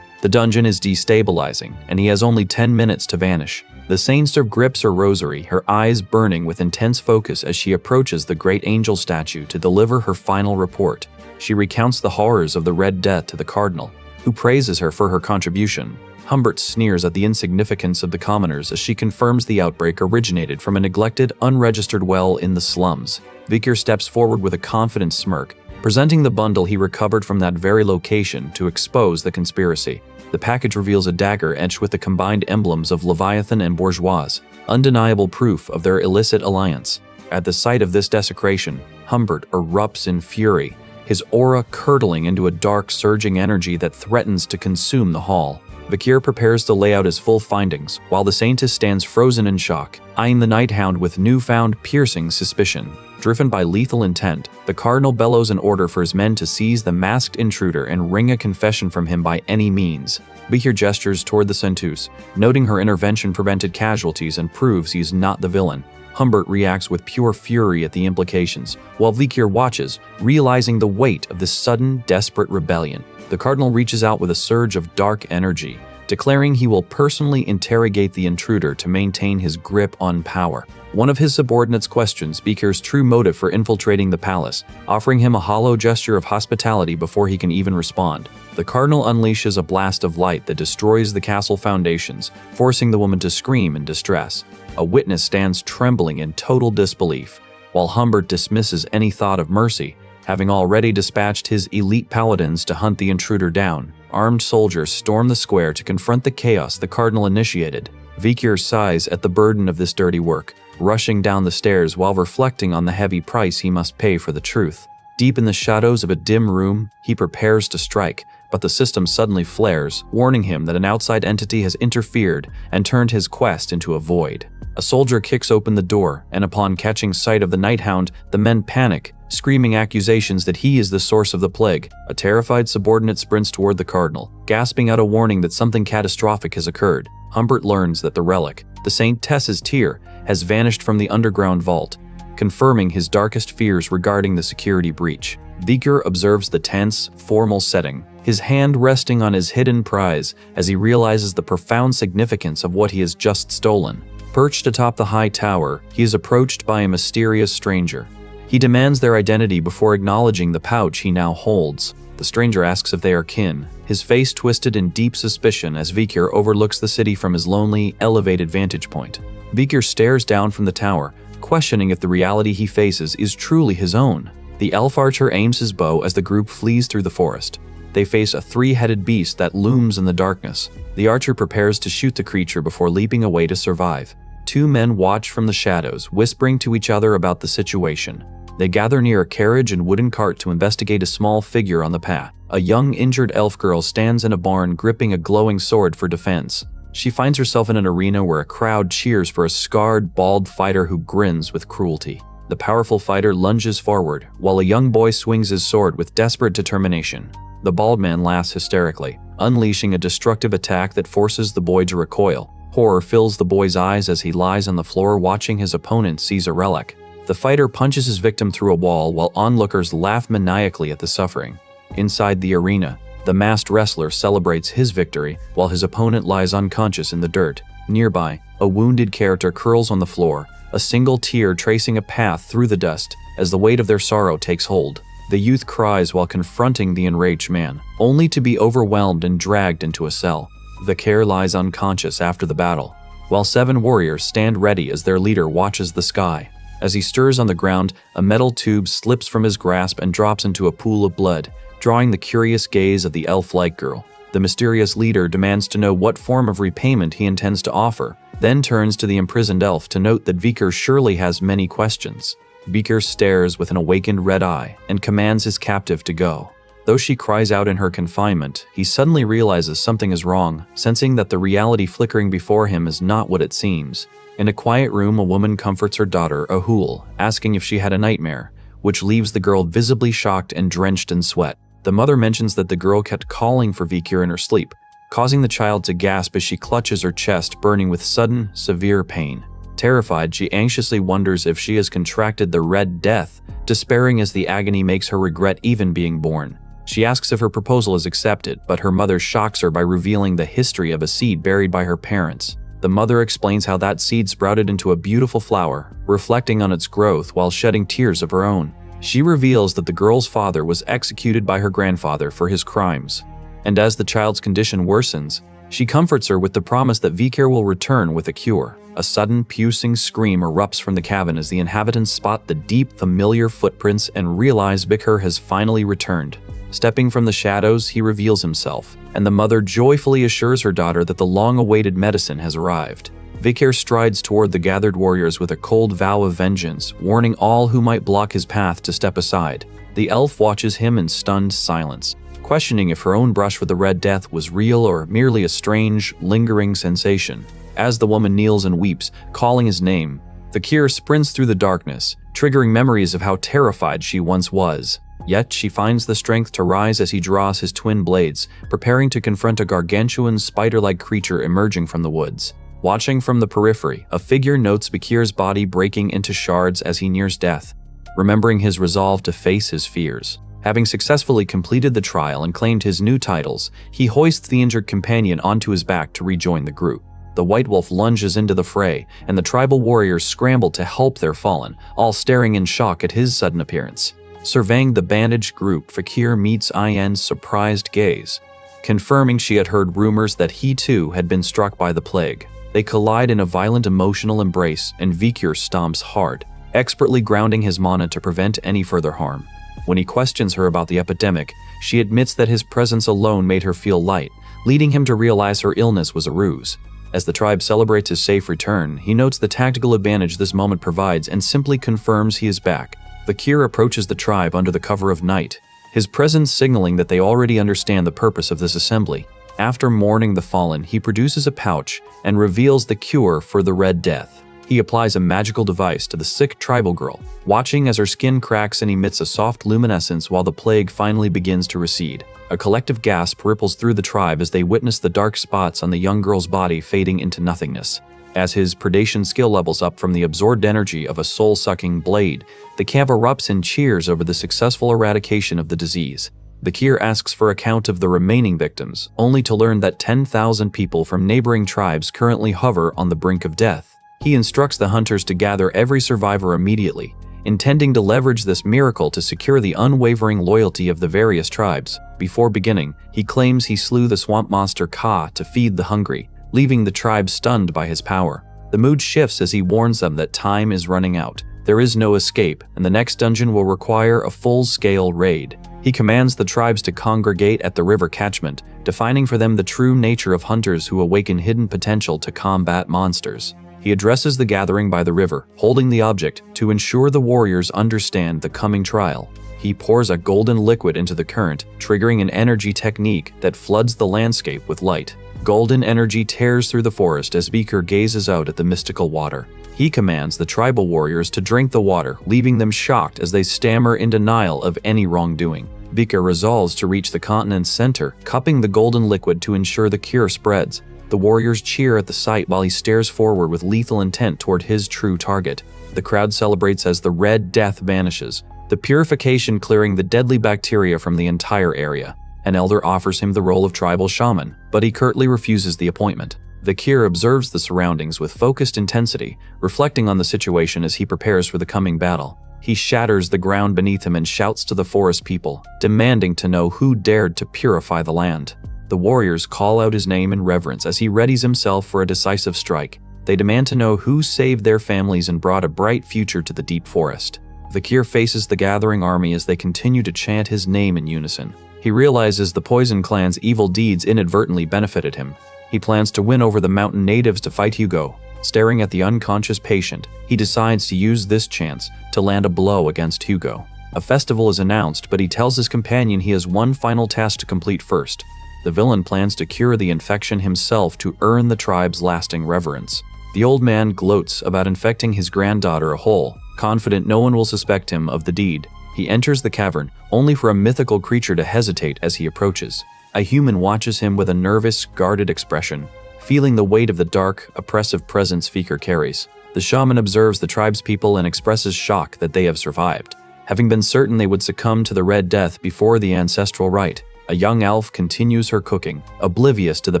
The dungeon is destabilizing, and he has only 10 minutes to vanish. The saintess grips her rosary, her eyes burning with intense focus as she approaches the great angel statue to deliver her final report. She recounts the horrors of the Red Death to the cardinal, who praises her for her contribution. Humbert sneers at the insignificance of the commoners as she confirms the outbreak originated from a neglected, unregistered well in the slums. Vikir steps forward with a confident smirk, presenting the bundle he recovered from that very location to expose the conspiracy. The package reveals a dagger etched with the combined emblems of Leviathan and Bourgeois, undeniable proof of their illicit alliance. At the sight of this desecration, Humbert erupts in fury, his aura curdling into a dark, surging energy that threatens to consume the hall. Vikir prepares to lay out his full findings, while the saintess stands frozen in shock, eyeing the night hound with newfound piercing suspicion. Driven by lethal intent, the cardinal bellows an order for his men to seize the masked intruder and wring a confession from him by any means. Vikir gestures toward the saintess, noting her intervention prevented casualties and proves he is not the villain. Humbert reacts with pure fury at the implications, while Vikir watches, realizing the weight of this sudden, desperate rebellion. The cardinal reaches out with a surge of dark energy, declaring he will personally interrogate the intruder to maintain his grip on power. One of his subordinates questions Vikir's true motive for infiltrating the palace, offering him a hollow gesture of hospitality before he can even respond. The cardinal unleashes a blast of light that destroys the castle foundations, forcing the woman to scream in distress. A witness stands trembling in total disbelief, while Humbert dismisses any thought of mercy, having already dispatched his elite paladins to hunt the intruder down. Armed soldiers storm the square to confront the chaos the cardinal initiated. Vikir sighs at the burden of this dirty work, rushing down the stairs while reflecting on the heavy price he must pay for the truth. Deep in the shadows of a dim room, he prepares to strike, but the system suddenly flares, warning him that an outside entity has interfered and turned his quest into a void. A soldier kicks open the door, and upon catching sight of the night hound, the men panic, screaming accusations that he is the source of the plague. A terrified subordinate sprints toward the cardinal, gasping out a warning that something catastrophic has occurred. Humbert learns that the relic, the Saint Tess's tear, has vanished from the underground vault, confirming his darkest fears regarding the security breach. Vikir observes the tense, formal setting, his hand resting on his hidden prize as he realizes the profound significance of what he has just stolen. Perched atop the high tower, he is approached by a mysterious stranger. He demands their identity before acknowledging the pouch he now holds. The stranger asks if they are kin, his face twisted in deep suspicion as Vikir overlooks the city from his lonely, elevated vantage point. Vikir stares down from the tower, questioning if the reality he faces is truly his own. The elf archer aims his bow as the group flees through the forest. They face a three-headed beast that looms in the darkness. The archer prepares to shoot the creature before leaping away to survive. Two men watch from the shadows, whispering to each other about the situation. They gather near a carriage and wooden cart to investigate a small figure on the path. A young, injured elf girl stands in a barn gripping a glowing sword for defense. She finds herself in an arena where a crowd cheers for a scarred, bald fighter who grins with cruelty. The powerful fighter lunges forward, while a young boy swings his sword with desperate determination. The bald man laughs hysterically, unleashing a destructive attack that forces the boy to recoil. Horror fills the boy's eyes as he lies on the floor watching his opponent seize a relic. The fighter punches his victim through a wall while onlookers laugh maniacally at the suffering. Inside the arena, the masked wrestler celebrates his victory while his opponent lies unconscious in the dirt. Nearby, a wounded character curls on the floor, a single tear tracing a path through the dust as the weight of their sorrow takes hold. The youth cries while confronting the enraged man, only to be overwhelmed and dragged into a cell. Vikir lies unconscious after the battle, while 7 warriors stand ready as their leader watches the sky. As he stirs on the ground, a metal tube slips from his grasp and drops into a pool of blood, drawing the curious gaze of the elf-like girl. The mysterious leader demands to know what form of repayment he intends to offer, then turns to the imprisoned elf to note that Vikir surely has many questions. Vikir stares with an awakened red eye and commands his captive to go. Though she cries out in her confinement, he suddenly realizes something is wrong, sensing that the reality flickering before him is not what it seems. In a quiet room, a woman comforts her daughter, Ahul, asking if she had a nightmare, which leaves the girl visibly shocked and drenched in sweat. The mother mentions that the girl kept calling for Vikir in her sleep, causing the child to gasp as she clutches her chest, burning with sudden, severe pain. Terrified, she anxiously wonders if she has contracted the Red Death, despairing as the agony makes her regret even being born. She asks if her proposal is accepted, but her mother shocks her by revealing the history of a seed buried by her parents. The mother explains how that seed sprouted into a beautiful flower, reflecting on its growth while shedding tears of her own. She reveals that the girl's father was executed by her grandfather for his crimes. And as the child's condition worsens, she comforts her with the promise that Vikir will return with a cure. A sudden, piercing scream erupts from the cabin as the inhabitants spot the deep, familiar footprints and realize Vikir has finally returned. Stepping from the shadows, he reveals himself, and the mother joyfully assures her daughter that the long-awaited medicine has arrived. Vikir strides toward the gathered warriors with a cold vow of vengeance, warning all who might block his path to step aside. The elf watches him in stunned silence, questioning if her own brush with the Red Death was real or merely a strange, lingering sensation. As the woman kneels and weeps, calling his name, Vikir sprints through the darkness, triggering memories of how terrified she once was. Yet she finds the strength to rise as he draws his twin blades, preparing to confront a gargantuan, spider-like creature emerging from the woods. Watching from the periphery, a figure notes Vikir's body breaking into shards as he nears death, remembering his resolve to face his fears. Having successfully completed the trial and claimed his new titles, he hoists the injured companion onto his back to rejoin the group. The White Wolf lunges into the fray, and the tribal warriors scramble to help their fallen, all staring in shock at his sudden appearance. Surveying the bandaged group, Vikir meets Ayen's surprised gaze, confirming she had heard rumors that he too had been struck by the plague. They collide in a violent emotional embrace, and Vikir stomps hard, expertly grounding his mana to prevent any further harm. When he questions her about the epidemic, she admits that his presence alone made her feel light, leading him to realize her illness was a ruse. As the tribe celebrates his safe return, he notes the tactical advantage this moment provides and simply confirms he is back. Vikir approaches the tribe under the cover of night, his presence signaling that they already understand the purpose of this assembly. After mourning the fallen, he produces a pouch and reveals the cure for the Red Death. He applies a magical device to the sick tribal girl, watching as her skin cracks and emits a soft luminescence while the plague finally begins to recede. A collective gasp ripples through the tribe as they witness the dark spots on the young girl's body fading into nothingness. As his predation skill levels up from the absorbed energy of a soul-sucking blade, the camp erupts in cheers over the successful eradication of the disease. Vikir asks for a count of the remaining victims, only to learn that 10,000 people from neighboring tribes currently hover on the brink of death. He instructs the hunters to gather every survivor immediately, intending to leverage this miracle to secure the unwavering loyalty of the various tribes. Before beginning, he claims he slew the swamp monster Ka to feed the hungry, leaving the tribe stunned by his power. The mood shifts as he warns them that time is running out. There is no escape, and the next dungeon will require a full-scale raid. He commands the tribes to congregate at the river catchment, defining for them the true nature of hunters who awaken hidden potential to combat monsters. He addresses the gathering by the river, holding the object to ensure the warriors understand the coming trial. He pours a golden liquid into the current, triggering an energy technique that floods the landscape with light. Golden energy tears through the forest as Vikir gazes out at the mystical water. He commands the tribal warriors to drink the water, leaving them shocked as they stammer in denial of any wrongdoing. Vikir resolves to reach the continent's center, cupping the golden liquid to ensure the cure spreads. The warriors cheer at the sight while he stares forward with lethal intent toward his true target. The crowd celebrates as the Red Death vanishes, the purification clearing the deadly bacteria from the entire area. An elder offers him the role of tribal shaman, but he curtly refuses the appointment. Vikir observes the surroundings with focused intensity, reflecting on the situation as he prepares for the coming battle. He shatters the ground beneath him and shouts to the forest people, demanding to know who dared to purify the land. The warriors call out his name in reverence as he readies himself for a decisive strike. They demand to know who saved their families and brought a bright future to the deep forest. Vikir faces the gathering army as they continue to chant his name in unison. He realizes the Poison Clan's evil deeds inadvertently benefited him. He plans to win over the mountain natives to fight Hugo. Staring at the unconscious patient, he decides to use this chance to land a blow against Hugo. A festival is announced, but he tells his companion he has one final task to complete first. The villain plans to cure the infection himself to earn the tribe's lasting reverence. The old man gloats about infecting his granddaughter Ahol, confident no one will suspect him of the deed. He enters the cavern, only for a mythical creature to hesitate as he approaches. A human watches him with a nervous, guarded expression, feeling the weight of the dark, oppressive presence Vikir carries. The shaman observes the tribespeople and expresses shock that they have survived, having been certain they would succumb to the Red Death before the ancestral rite. A young elf continues her cooking, oblivious to the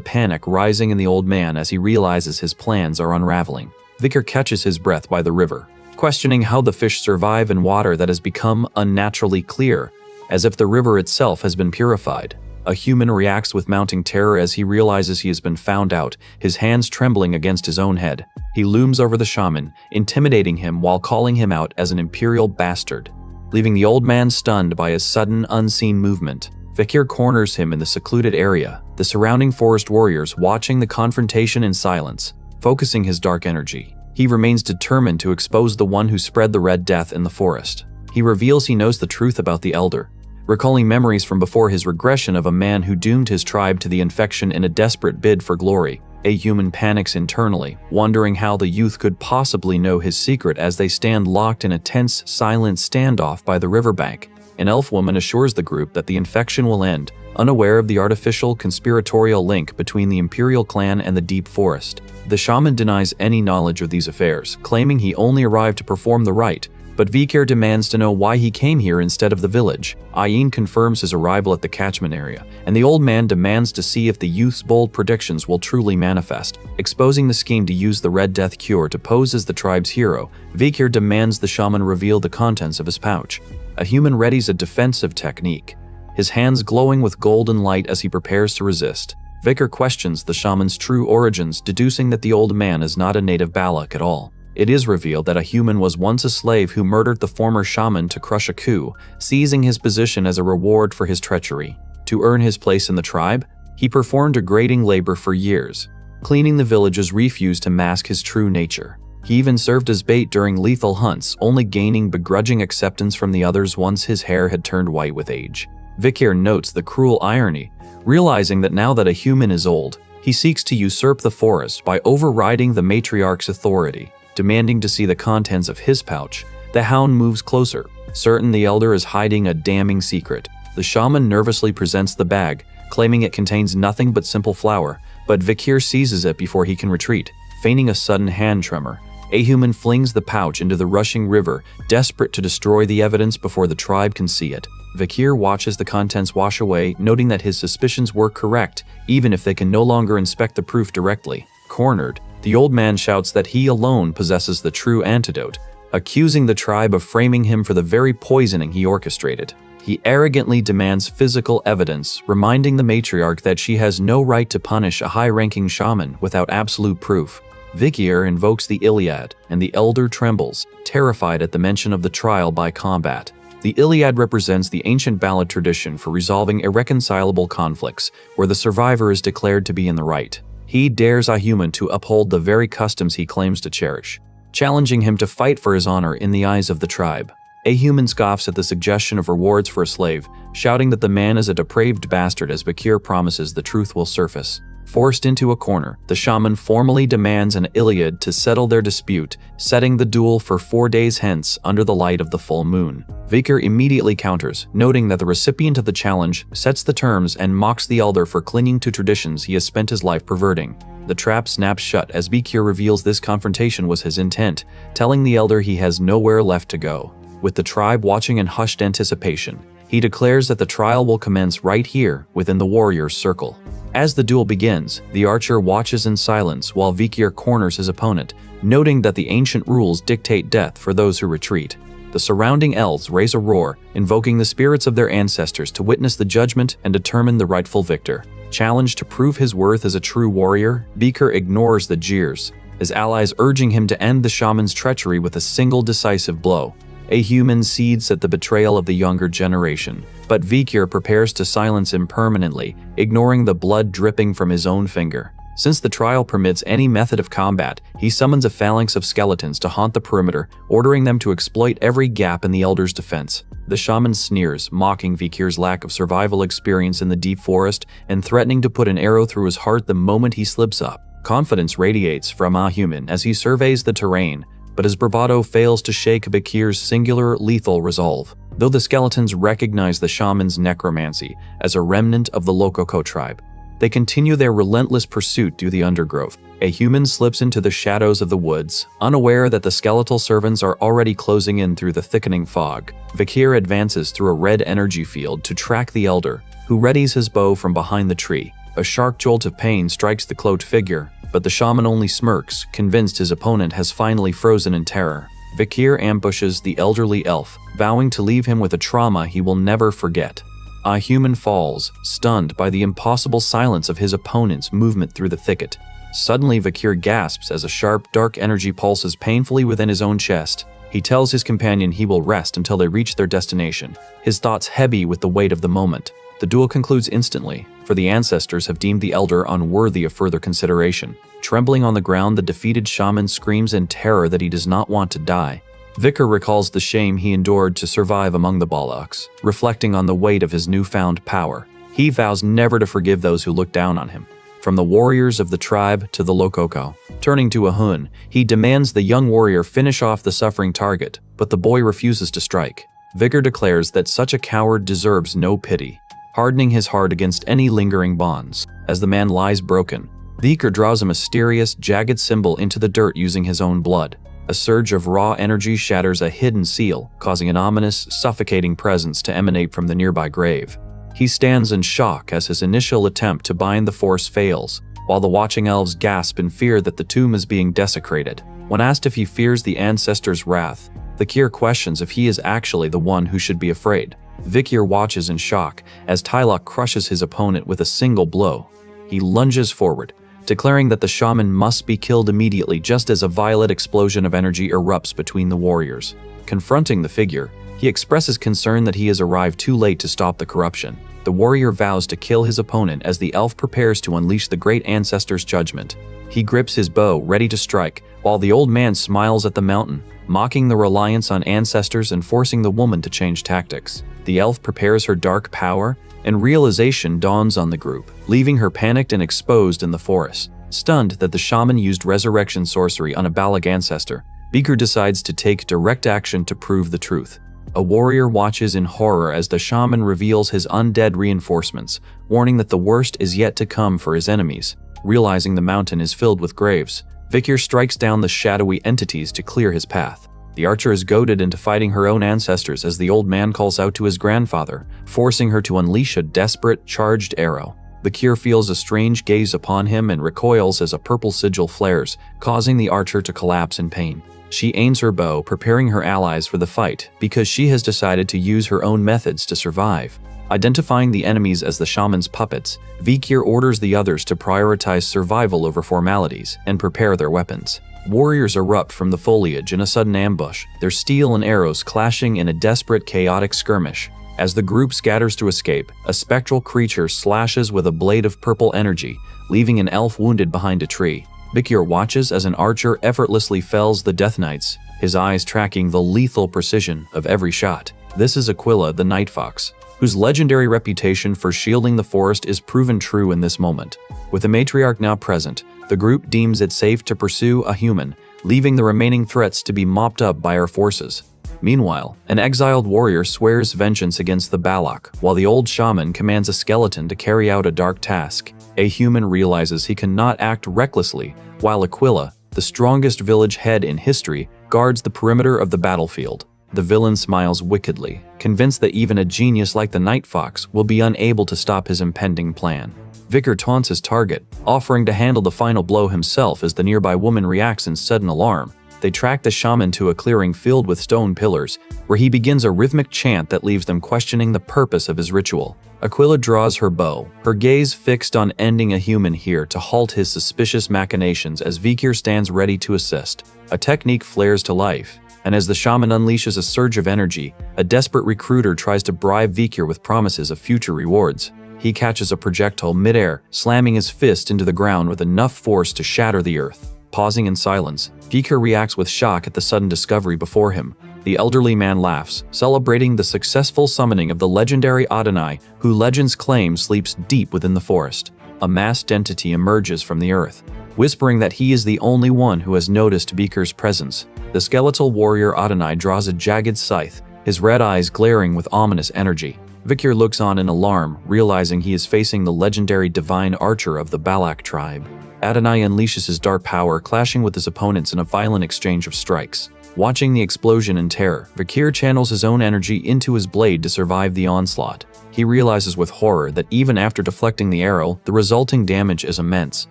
panic rising in the old man as he realizes his plans are unraveling. Vikir catches his breath by the river, questioning how the fish survive in water that has become unnaturally clear, as if the river itself has been purified. A human reacts with mounting terror as he realizes he has been found out, his hands trembling against his own head. He looms over the shaman, intimidating him while calling him out as an imperial bastard, leaving the old man stunned by his sudden, unseen movement. Vikir corners him in the secluded area, the surrounding forest warriors watching the confrontation in silence, focusing his dark energy. He remains determined to expose the one who spread the Red Death in the forest. He reveals he knows the truth about the elder, recalling memories from before his regression of a man who doomed his tribe to the infection in a desperate bid for glory. A human panics internally, wondering how the youth could possibly know his secret as they stand locked in a tense, silent standoff by the riverbank. An elf woman assures the group that the infection will end, unaware of the artificial conspiratorial link between the imperial clan and the deep forest. The shaman denies any knowledge of these affairs, claiming he only arrived to perform the rite, but Vikir demands to know why he came here instead of the village. Ayin confirms his arrival at the catchment area, and the old man demands to see if the youth's bold predictions will truly manifest. Exposing the scheme to use the Red Death cure to pose as the tribe's hero, Vikir demands the shaman reveal the contents of his pouch. A human readies a defensive technique, his hands glowing with golden light as he prepares to resist. Vikir questions the shaman's true origins, deducing that the old man is not a native Balak at all. It is revealed that a human was once a slave who murdered the former shaman to crush a coup, seizing his position as a reward for his treachery. To earn his place in the tribe, he performed degrading labor for years, cleaning the village's refuse to mask his true nature. He even served as bait during lethal hunts, only gaining begrudging acceptance from the others once his hair had turned white with age. Vikir notes the cruel irony, realizing that now that a human is old, he seeks to usurp the forest by overriding the matriarch's authority. Demanding to see the contents of his pouch, the hound moves closer, certain the elder is hiding a damning secret. The shaman nervously presents the bag, claiming it contains nothing but simple flour, but Vikir seizes it before he can retreat, feigning a sudden hand tremor. A human flings the pouch into the rushing river, desperate to destroy the evidence before the tribe can see it. Vikir watches the contents wash away, noting that his suspicions were correct, even if they can no longer inspect the proof directly. Cornered, the old man shouts that he alone possesses the true antidote, accusing the tribe of framing him for the very poisoning he orchestrated. He arrogantly demands physical evidence, reminding the matriarch that she has no right to punish a high-ranking shaman without absolute proof. Vikir invokes the Iliad, and the elder trembles, terrified at the mention of the trial by combat. The Iliad represents the ancient ballad tradition for resolving irreconcilable conflicts, where the survivor is declared to be in the right. He dares a human to uphold the very customs he claims to cherish, challenging him to fight for his honor in the eyes of the tribe. A human scoffs at the suggestion of rewards for a slave, shouting that the man is a depraved bastard as Bakir promises the truth will surface. Forced into a corner, the shaman formally demands an Iliad to settle their dispute, setting the duel for 4 days hence under the light of the full moon. Vikir immediately counters, noting that the recipient of the challenge sets the terms and mocks the elder for clinging to traditions he has spent his life perverting. The trap snaps shut as Vikir reveals this confrontation was his intent, telling the elder he has nowhere left to go. With the tribe watching in hushed anticipation, he declares that the trial will commence right here within the warrior's circle. As the duel begins, the archer watches in silence while Vikir corners his opponent, noting that the ancient rules dictate death for those who retreat. The surrounding elves raise a roar, invoking the spirits of their ancestors to witness the judgment and determine the rightful victor. Challenged to prove his worth as a true warrior, Vikir ignores the jeers, his allies urging him to end the shaman's treachery with a single decisive blow. A human seethes at the betrayal of the younger generation, but Vikir prepares to silence him permanently, ignoring the blood dripping from his own finger. Since the trial permits any method of combat, he summons a phalanx of skeletons to haunt the perimeter, ordering them to exploit every gap in the elder's defense. The shaman sneers, mocking Vikir's lack of survival experience in the deep forest and threatening to put an arrow through his heart the moment he slips up. Confidence radiates from a human as he surveys the terrain, but his bravado fails to shake Bakir's singular, lethal resolve. Though the skeletons recognize the shaman's necromancy as a remnant of the Lokoko tribe, they continue their relentless pursuit through the undergrowth. A human slips into the shadows of the woods, unaware that the skeletal servants are already closing in through the thickening fog. Vikir advances through a red energy field to track the elder, who readies his bow from behind the tree. A sharp jolt of pain strikes the cloaked figure, but the shaman only smirks, convinced his opponent has finally frozen in terror. Vikir ambushes the elderly elf, vowing to leave him with a trauma he will never forget. A human falls, stunned by the impossible silence of his opponent's movement through the thicket. Suddenly, Vikir gasps as a sharp, dark energy pulses painfully within his own chest. He tells his companion he will rest until they reach their destination, his thoughts heavy with the weight of the moment. The duel concludes instantly, for the ancestors have deemed the elder unworthy of further consideration. Trembling on the ground, the defeated shaman screams in terror that he does not want to die. Vikir recalls the shame he endured to survive among the Balaks, reflecting on the weight of his newfound power. He vows never to forgive those who look down on him. From the warriors of the tribe to the Lokoko. Turning to Ahun, he demands the young warrior finish off the suffering target, but the boy refuses to strike. Vikir declares that such a coward deserves no pity, hardening his heart against any lingering bonds. As the man lies broken, Vikir draws a mysterious, jagged symbol into the dirt using his own blood. A surge of raw energy shatters a hidden seal, causing an ominous, suffocating presence to emanate from the nearby grave. He stands in shock as his initial attempt to bind the force fails, while the watching elves gasp in fear that the tomb is being desecrated. When asked if he fears the ancestors' wrath, Vikir questions if he is actually the one who should be afraid. Vikir watches in shock as Tylok crushes his opponent with a single blow. He lunges forward, declaring that the shaman must be killed immediately just as a violet explosion of energy erupts between the warriors. Confronting the figure, he expresses concern that he has arrived too late to stop the corruption. The warrior vows to kill his opponent as the elf prepares to unleash the great ancestor's judgment. He grips his bow, ready to strike, while the old man smiles at the mountain, mocking the reliance on ancestors and forcing the woman to change tactics. The elf prepares her dark power, and realization dawns on the group, leaving her panicked and exposed in the forest. Stunned that the shaman used resurrection sorcery on a Balag ancestor, Vikir decides to take direct action to prove the truth. A warrior watches in horror as the shaman reveals his undead reinforcements, warning that the worst is yet to come for his enemies. Realizing the mountain is filled with graves, Vikir strikes down the shadowy entities to clear his path. The archer is goaded into fighting her own ancestors as the old man calls out to his grandfather, forcing her to unleash a desperate, charged arrow. Vikir feels a strange gaze upon him and recoils as a purple sigil flares, causing the archer to collapse in pain. She aims her bow, preparing her allies for the fight, because she has decided to use her own methods to survive. Identifying the enemies as the shaman's puppets, Vikir orders the others to prioritize survival over formalities and prepare their weapons. Warriors erupt from the foliage in a sudden ambush, their steel and arrows clashing in a desperate, chaotic skirmish. As the group scatters to escape, a spectral creature slashes with a blade of purple energy, leaving an elf wounded behind a tree. Vikir watches as an archer effortlessly fells the Death Knights, his eyes tracking the lethal precision of every shot. This is Aquila the Night Fox, whose legendary reputation for shielding the forest is proven true in this moment. With the matriarch now present, the group deems it safe to pursue a human, leaving the remaining threats to be mopped up by our forces. Meanwhile, an exiled warrior swears vengeance against the Balak, while the old shaman commands a skeleton to carry out a dark task. A human realizes he cannot act recklessly, while Aquila, the strongest village head in history, guards the perimeter of the battlefield. The villain smiles wickedly, convinced that even a genius like the Night Fox will be unable to stop his impending plan. Vikir taunts his target, offering to handle the final blow himself as the nearby woman reacts in sudden alarm. They track the shaman to a clearing filled with stone pillars, where he begins a rhythmic chant that leaves them questioning the purpose of his ritual. Aquila draws her bow, her gaze fixed on ending a human here to halt his suspicious machinations as Vikir stands ready to assist. A technique flares to life, and as the shaman unleashes a surge of energy, a desperate recruiter tries to bribe Vikir with promises of future rewards. He catches a projectile midair, slamming his fist into the ground with enough force to shatter the earth. Pausing in silence, Vikir reacts with shock at the sudden discovery before him. The elderly man laughs, celebrating the successful summoning of the legendary Adonai, who legends claim sleeps deep within the forest. A masked entity emerges from the earth, whispering that he is the only one who has noticed Vikir's presence. The skeletal warrior Adonai draws a jagged scythe, his red eyes glaring with ominous energy. Vikir looks on in alarm, realizing he is facing the legendary divine archer of the Balak tribe. Adonai unleashes his dark power, clashing with his opponents in a violent exchange of strikes. Watching the explosion in terror, Vikir channels his own energy into his blade to survive the onslaught. He realizes with horror that even after deflecting the arrow, the resulting damage is immense.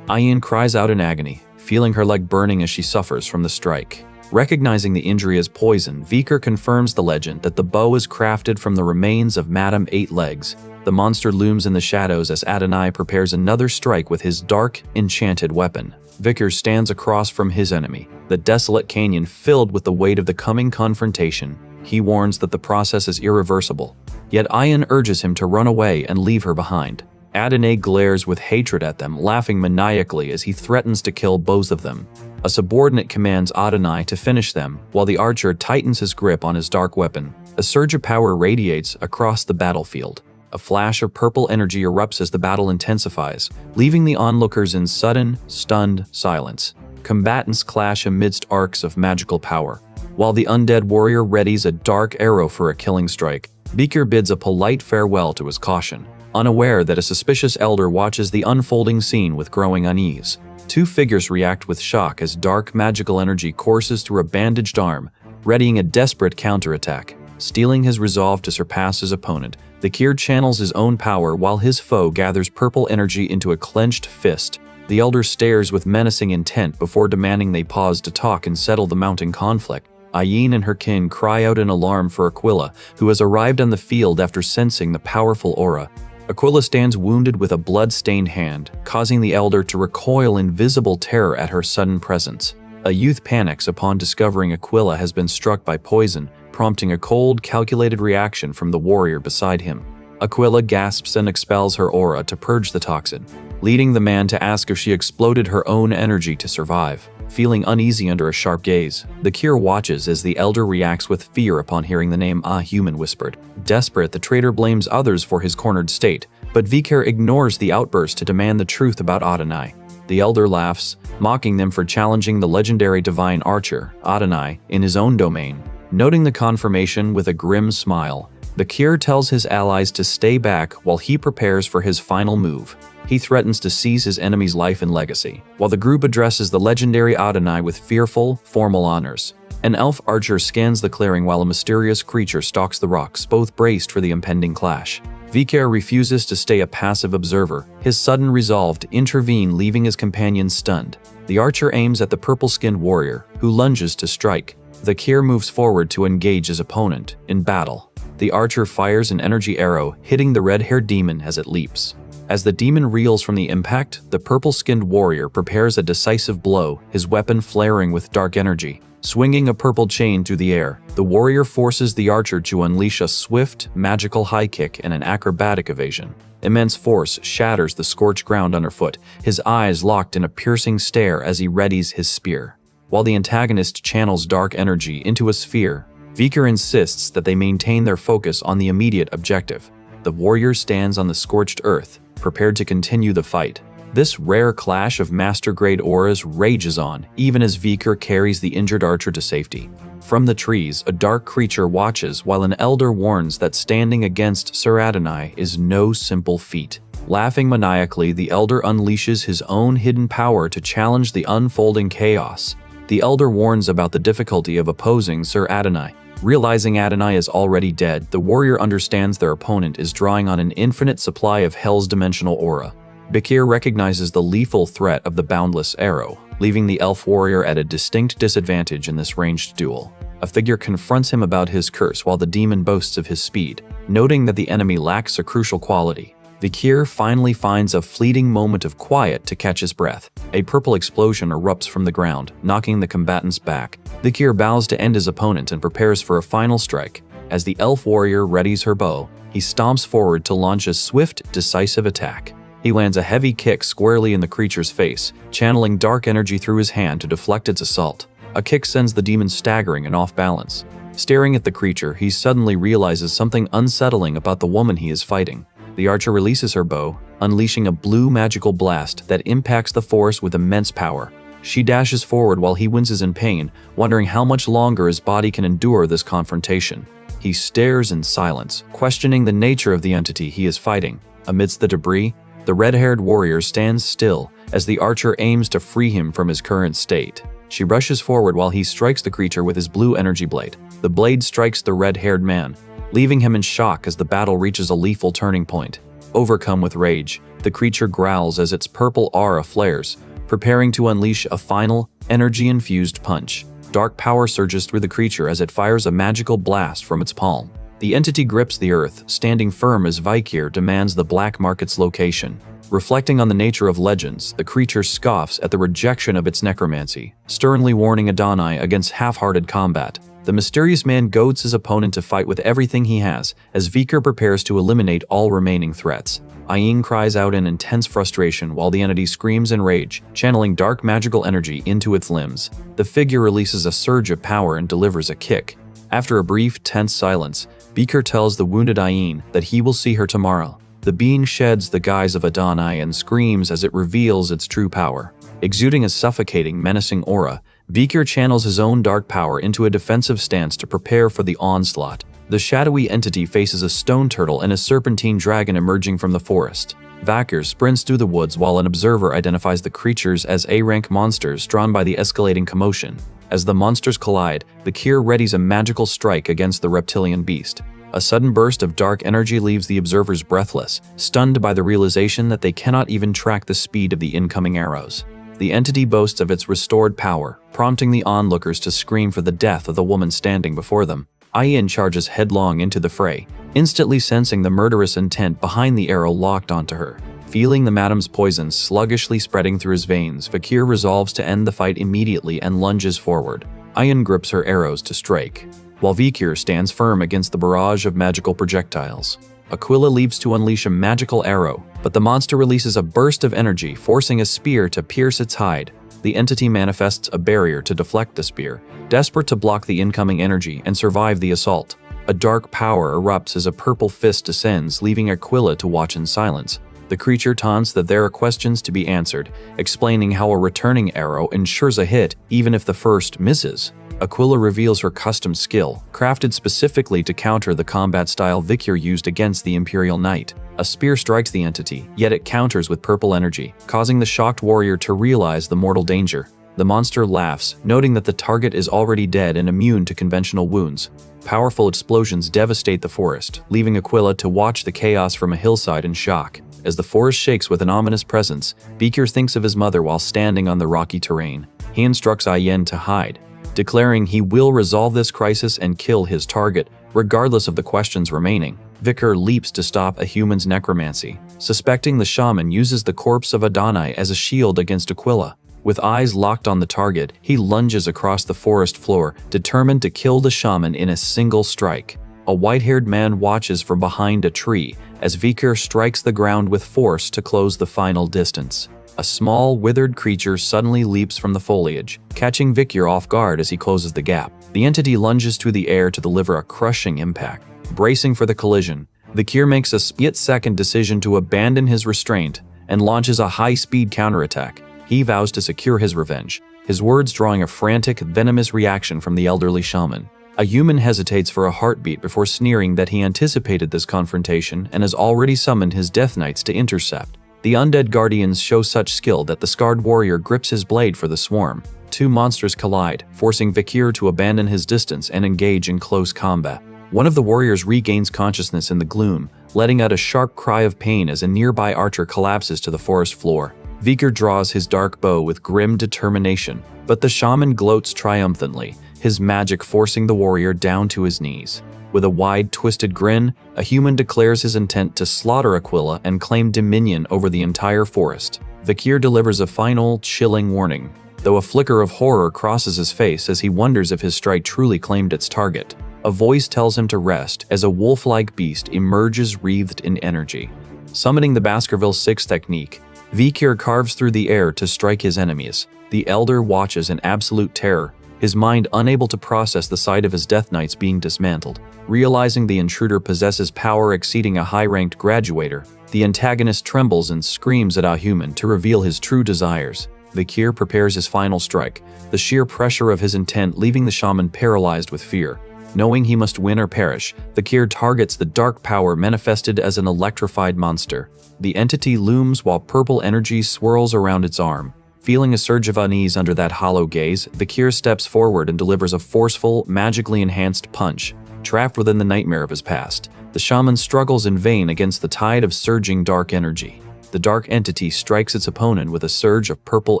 Ayin cries out in agony, feeling her leg burning as she suffers from the strike. Recognizing the injury as poison, Vikir confirms the legend that the bow is crafted from the remains of Madame Eight Legs. The monster looms in the shadows as Adonai prepares another strike with his dark, enchanted weapon. Vikir stands across from his enemy, the desolate canyon filled with the weight of the coming confrontation. He warns that the process is irreversible, yet Ayin urges him to run away and leave her behind. Adonai glares with hatred at them, laughing maniacally as he threatens to kill both of them. A subordinate commands Adonai to finish them, while the archer tightens his grip on his dark weapon. A surge of power radiates across the battlefield. A flash of purple energy erupts as the battle intensifies, leaving the onlookers in sudden, stunned silence. Combatants clash amidst arcs of magical power. While the undead warrior readies a dark arrow for a killing strike, Vikir bids a polite farewell to his caution, unaware that a suspicious elder watches the unfolding scene with growing unease. Two figures react with shock as dark magical energy courses through a bandaged arm, readying a desperate counterattack. Stealing his resolve to surpass his opponent, Vikir channels his own power while his foe gathers purple energy into a clenched fist. The elder stares with menacing intent before demanding they pause to talk and settle the mounting conflict. Ayin and her kin cry out in alarm for Aquila, who has arrived on the field after sensing the powerful aura. Aquila stands wounded with a blood-stained hand, causing the elder to recoil in visible terror at her sudden presence. A youth panics upon discovering Aquila has been struck by poison, prompting a cold, calculated reaction from the warrior beside him. Aquila gasps and expels her aura to purge the toxin, leading the man to ask if she exploded her own energy to survive. Feeling uneasy under a sharp gaze, the Vikir watches as the elder reacts with fear upon hearing the name human whispered. Desperate, the traitor blames others for his cornered state, but Vikir ignores the outburst to demand the truth about Adonai. The elder laughs, mocking them for challenging the legendary divine archer, Adonai, in his own domain. Noting the confirmation with a grim smile, Bakir tells his allies to stay back while he prepares for his final move. He threatens to seize his enemy's life and legacy, while the group addresses the legendary Adonai with fearful, formal honors. An elf archer scans the clearing while a mysterious creature stalks the rocks, both braced for the impending clash. Bakir refuses to stay a passive observer, his sudden resolve to intervene leaving his companions stunned. The archer aims at the purple-skinned warrior, who lunges to strike. Bakir moves forward to engage his opponent in battle. The archer fires an energy arrow, hitting the red-haired demon as it leaps. As the demon reels from the impact, the purple-skinned warrior prepares a decisive blow, his weapon flaring with dark energy. Swinging a purple chain through the air, the warrior forces the archer to unleash a swift, magical high kick and an acrobatic evasion. Immense force shatters the scorched ground underfoot, his eyes locked in a piercing stare as he readies his spear. While the antagonist channels dark energy into a sphere, Bakir insists that they maintain their focus on the immediate objective. The warrior stands on the scorched earth, prepared to continue the fight. This rare clash of master-grade auras rages on, even as Bakir carries the injured archer to safety. From the trees, a dark creature watches while an elder warns that standing against Sir Adonai is no simple feat. Laughing maniacally, the elder unleashes his own hidden power to challenge the unfolding chaos. The elder warns about the difficulty of opposing Sir Adonai. Realizing Adonai is already dead, the warrior understands their opponent is drawing on an infinite supply of Hell's dimensional aura. Bakir recognizes the lethal threat of the boundless arrow, leaving the elf warrior at a distinct disadvantage in this ranged duel. A figure confronts him about his curse while the demon boasts of his speed, noting that the enemy lacks a crucial quality. Bakir finally finds a fleeting moment of quiet to catch his breath. A purple explosion erupts from the ground, knocking the combatants back. Bakir bows to end his opponent and prepares for a final strike. As the elf warrior readies her bow, he stomps forward to launch a swift, decisive attack. He lands a heavy kick squarely in the creature's face, channeling dark energy through his hand to deflect its assault. A kick sends the demon staggering and off balance. Staring at the creature, he suddenly realizes something unsettling about the woman he is fighting. The archer releases her bow, unleashing a blue magical blast that impacts the forest with immense power. She dashes forward while he winces in pain, wondering how much longer his body can endure this confrontation. He stares in silence, questioning the nature of the entity he is fighting. Amidst the debris, the red-haired warrior stands still as the archer aims to free him from his current state. She rushes forward while he strikes the creature with his blue energy blade. The blade strikes the red-haired man, leaving him in shock as the battle reaches a lethal turning point. Overcome with rage, the creature growls as its purple aura flares, preparing to unleash a final, energy-infused punch. Dark power surges through the creature as it fires a magical blast from its palm. The entity grips the earth, standing firm as Bakir demands the black market's location. Reflecting on the nature of legends, the creature scoffs at the rejection of its necromancy, sternly warning Adonai against half-hearted combat. The mysterious man goads his opponent to fight with everything he has, as Bakir prepares to eliminate all remaining threats. Ayin cries out in intense frustration while the entity screams in rage, channeling dark magical energy into its limbs. The figure releases a surge of power and delivers a kick. After a brief, tense silence, Bakir tells the wounded Ayin that he will see her tomorrow. The being sheds the guise of Adonai and screams as it reveals its true power. Exuding a suffocating, menacing aura, Bakir channels his own dark power into a defensive stance to prepare for the onslaught. The shadowy entity faces a stone turtle and a serpentine dragon emerging from the forest. Bakir sprints through the woods while an observer identifies the creatures as A-rank monsters drawn by the escalating commotion. As the monsters collide, Bakir readies a magical strike against the reptilian beast. A sudden burst of dark energy leaves the observers breathless, stunned by the realization that they cannot even track the speed of the incoming arrows. The entity boasts of its restored power, prompting the onlookers to scream for the death of the woman standing before them. Ayin charges headlong into the fray, instantly sensing the murderous intent behind the arrow locked onto her. Feeling the madam's poison sluggishly spreading through his veins, Bakir resolves to end the fight immediately and lunges forward. Ayin grips her arrows to strike, while Bakir stands firm against the barrage of magical projectiles. Aquila leaps to unleash a magical arrow, but the monster releases a burst of energy, forcing a spear to pierce its hide. The entity manifests a barrier to deflect the spear, desperate to block the incoming energy and survive the assault. A dark power erupts as a purple fist descends, leaving Aquila to watch in silence. The creature taunts that there are questions to be answered, explaining how a returning arrow ensures a hit even if the first misses. Aquila reveals her custom skill, crafted specifically to counter the combat style Vikir used against the Imperial Knight. A spear strikes the entity, yet it counters with purple energy, causing the shocked warrior to realize the mortal danger. The monster laughs, noting that the target is already dead and immune to conventional wounds. Powerful explosions devastate the forest, leaving Aquila to watch the chaos from a hillside in shock. As the forest shakes with an ominous presence, Vikir thinks of his mother while standing on the rocky terrain. He instructs Ayen to hide, declaring he will resolve this crisis and kill his target, regardless of the questions remaining. Vikir leaps to stop a human's necromancy. Suspecting the shaman uses the corpse of Adonai as a shield against Aquila. With eyes locked on the target, he lunges across the forest floor, determined to kill the shaman in a single strike. A white-haired man watches from behind a tree as Vikir strikes the ground with force to close the final distance. A small, withered creature suddenly leaps from the foliage, catching Vikir off guard as he closes the gap. The entity lunges through the air to deliver a crushing impact. Bracing for the collision, Vikir makes a split-second decision to abandon his restraint and launches a high-speed counterattack. He vows to secure his revenge, his words drawing a frantic, venomous reaction from the elderly shaman. A human hesitates for a heartbeat before sneering that he anticipated this confrontation and has already summoned his Death Knights to intercept. The undead guardians show such skill that the scarred warrior grips his blade for the swarm. Two monsters collide, forcing Vikir to abandon his distance and engage in close combat. One of the warriors regains consciousness in the gloom, letting out a sharp cry of pain as a nearby archer collapses to the forest floor. Vikir draws his dark bow with grim determination, but the shaman gloats triumphantly, his magic forcing the warrior down to his knees. With a wide, twisted grin, a human declares his intent to slaughter Aquila and claim dominion over the entire forest. Vikir delivers a final, chilling warning, though a flicker of horror crosses his face as he wonders if his strike truly claimed its target. A voice tells him to rest as a wolf-like beast emerges wreathed in energy. Summoning the Baskerville 6 technique, Vikir carves through the air to strike his enemies. The elder watches in absolute terror, his mind unable to process the sight of his Death Knights being dismantled. Realizing the intruder possesses power exceeding a high-ranked graduator, the antagonist trembles and screams at Ahuman to reveal his true desires. Vikir prepares his final strike, the sheer pressure of his intent leaving the shaman paralyzed with fear. Knowing he must win or perish, Vikir targets the dark power manifested as an electrified monster. The entity looms while purple energy swirls around its arm. Feeling a surge of unease under that hollow gaze, Vikir steps forward and delivers a forceful, magically enhanced punch. Trapped within the nightmare of his past, the shaman struggles in vain against the tide of surging dark energy. The dark entity strikes its opponent with a surge of purple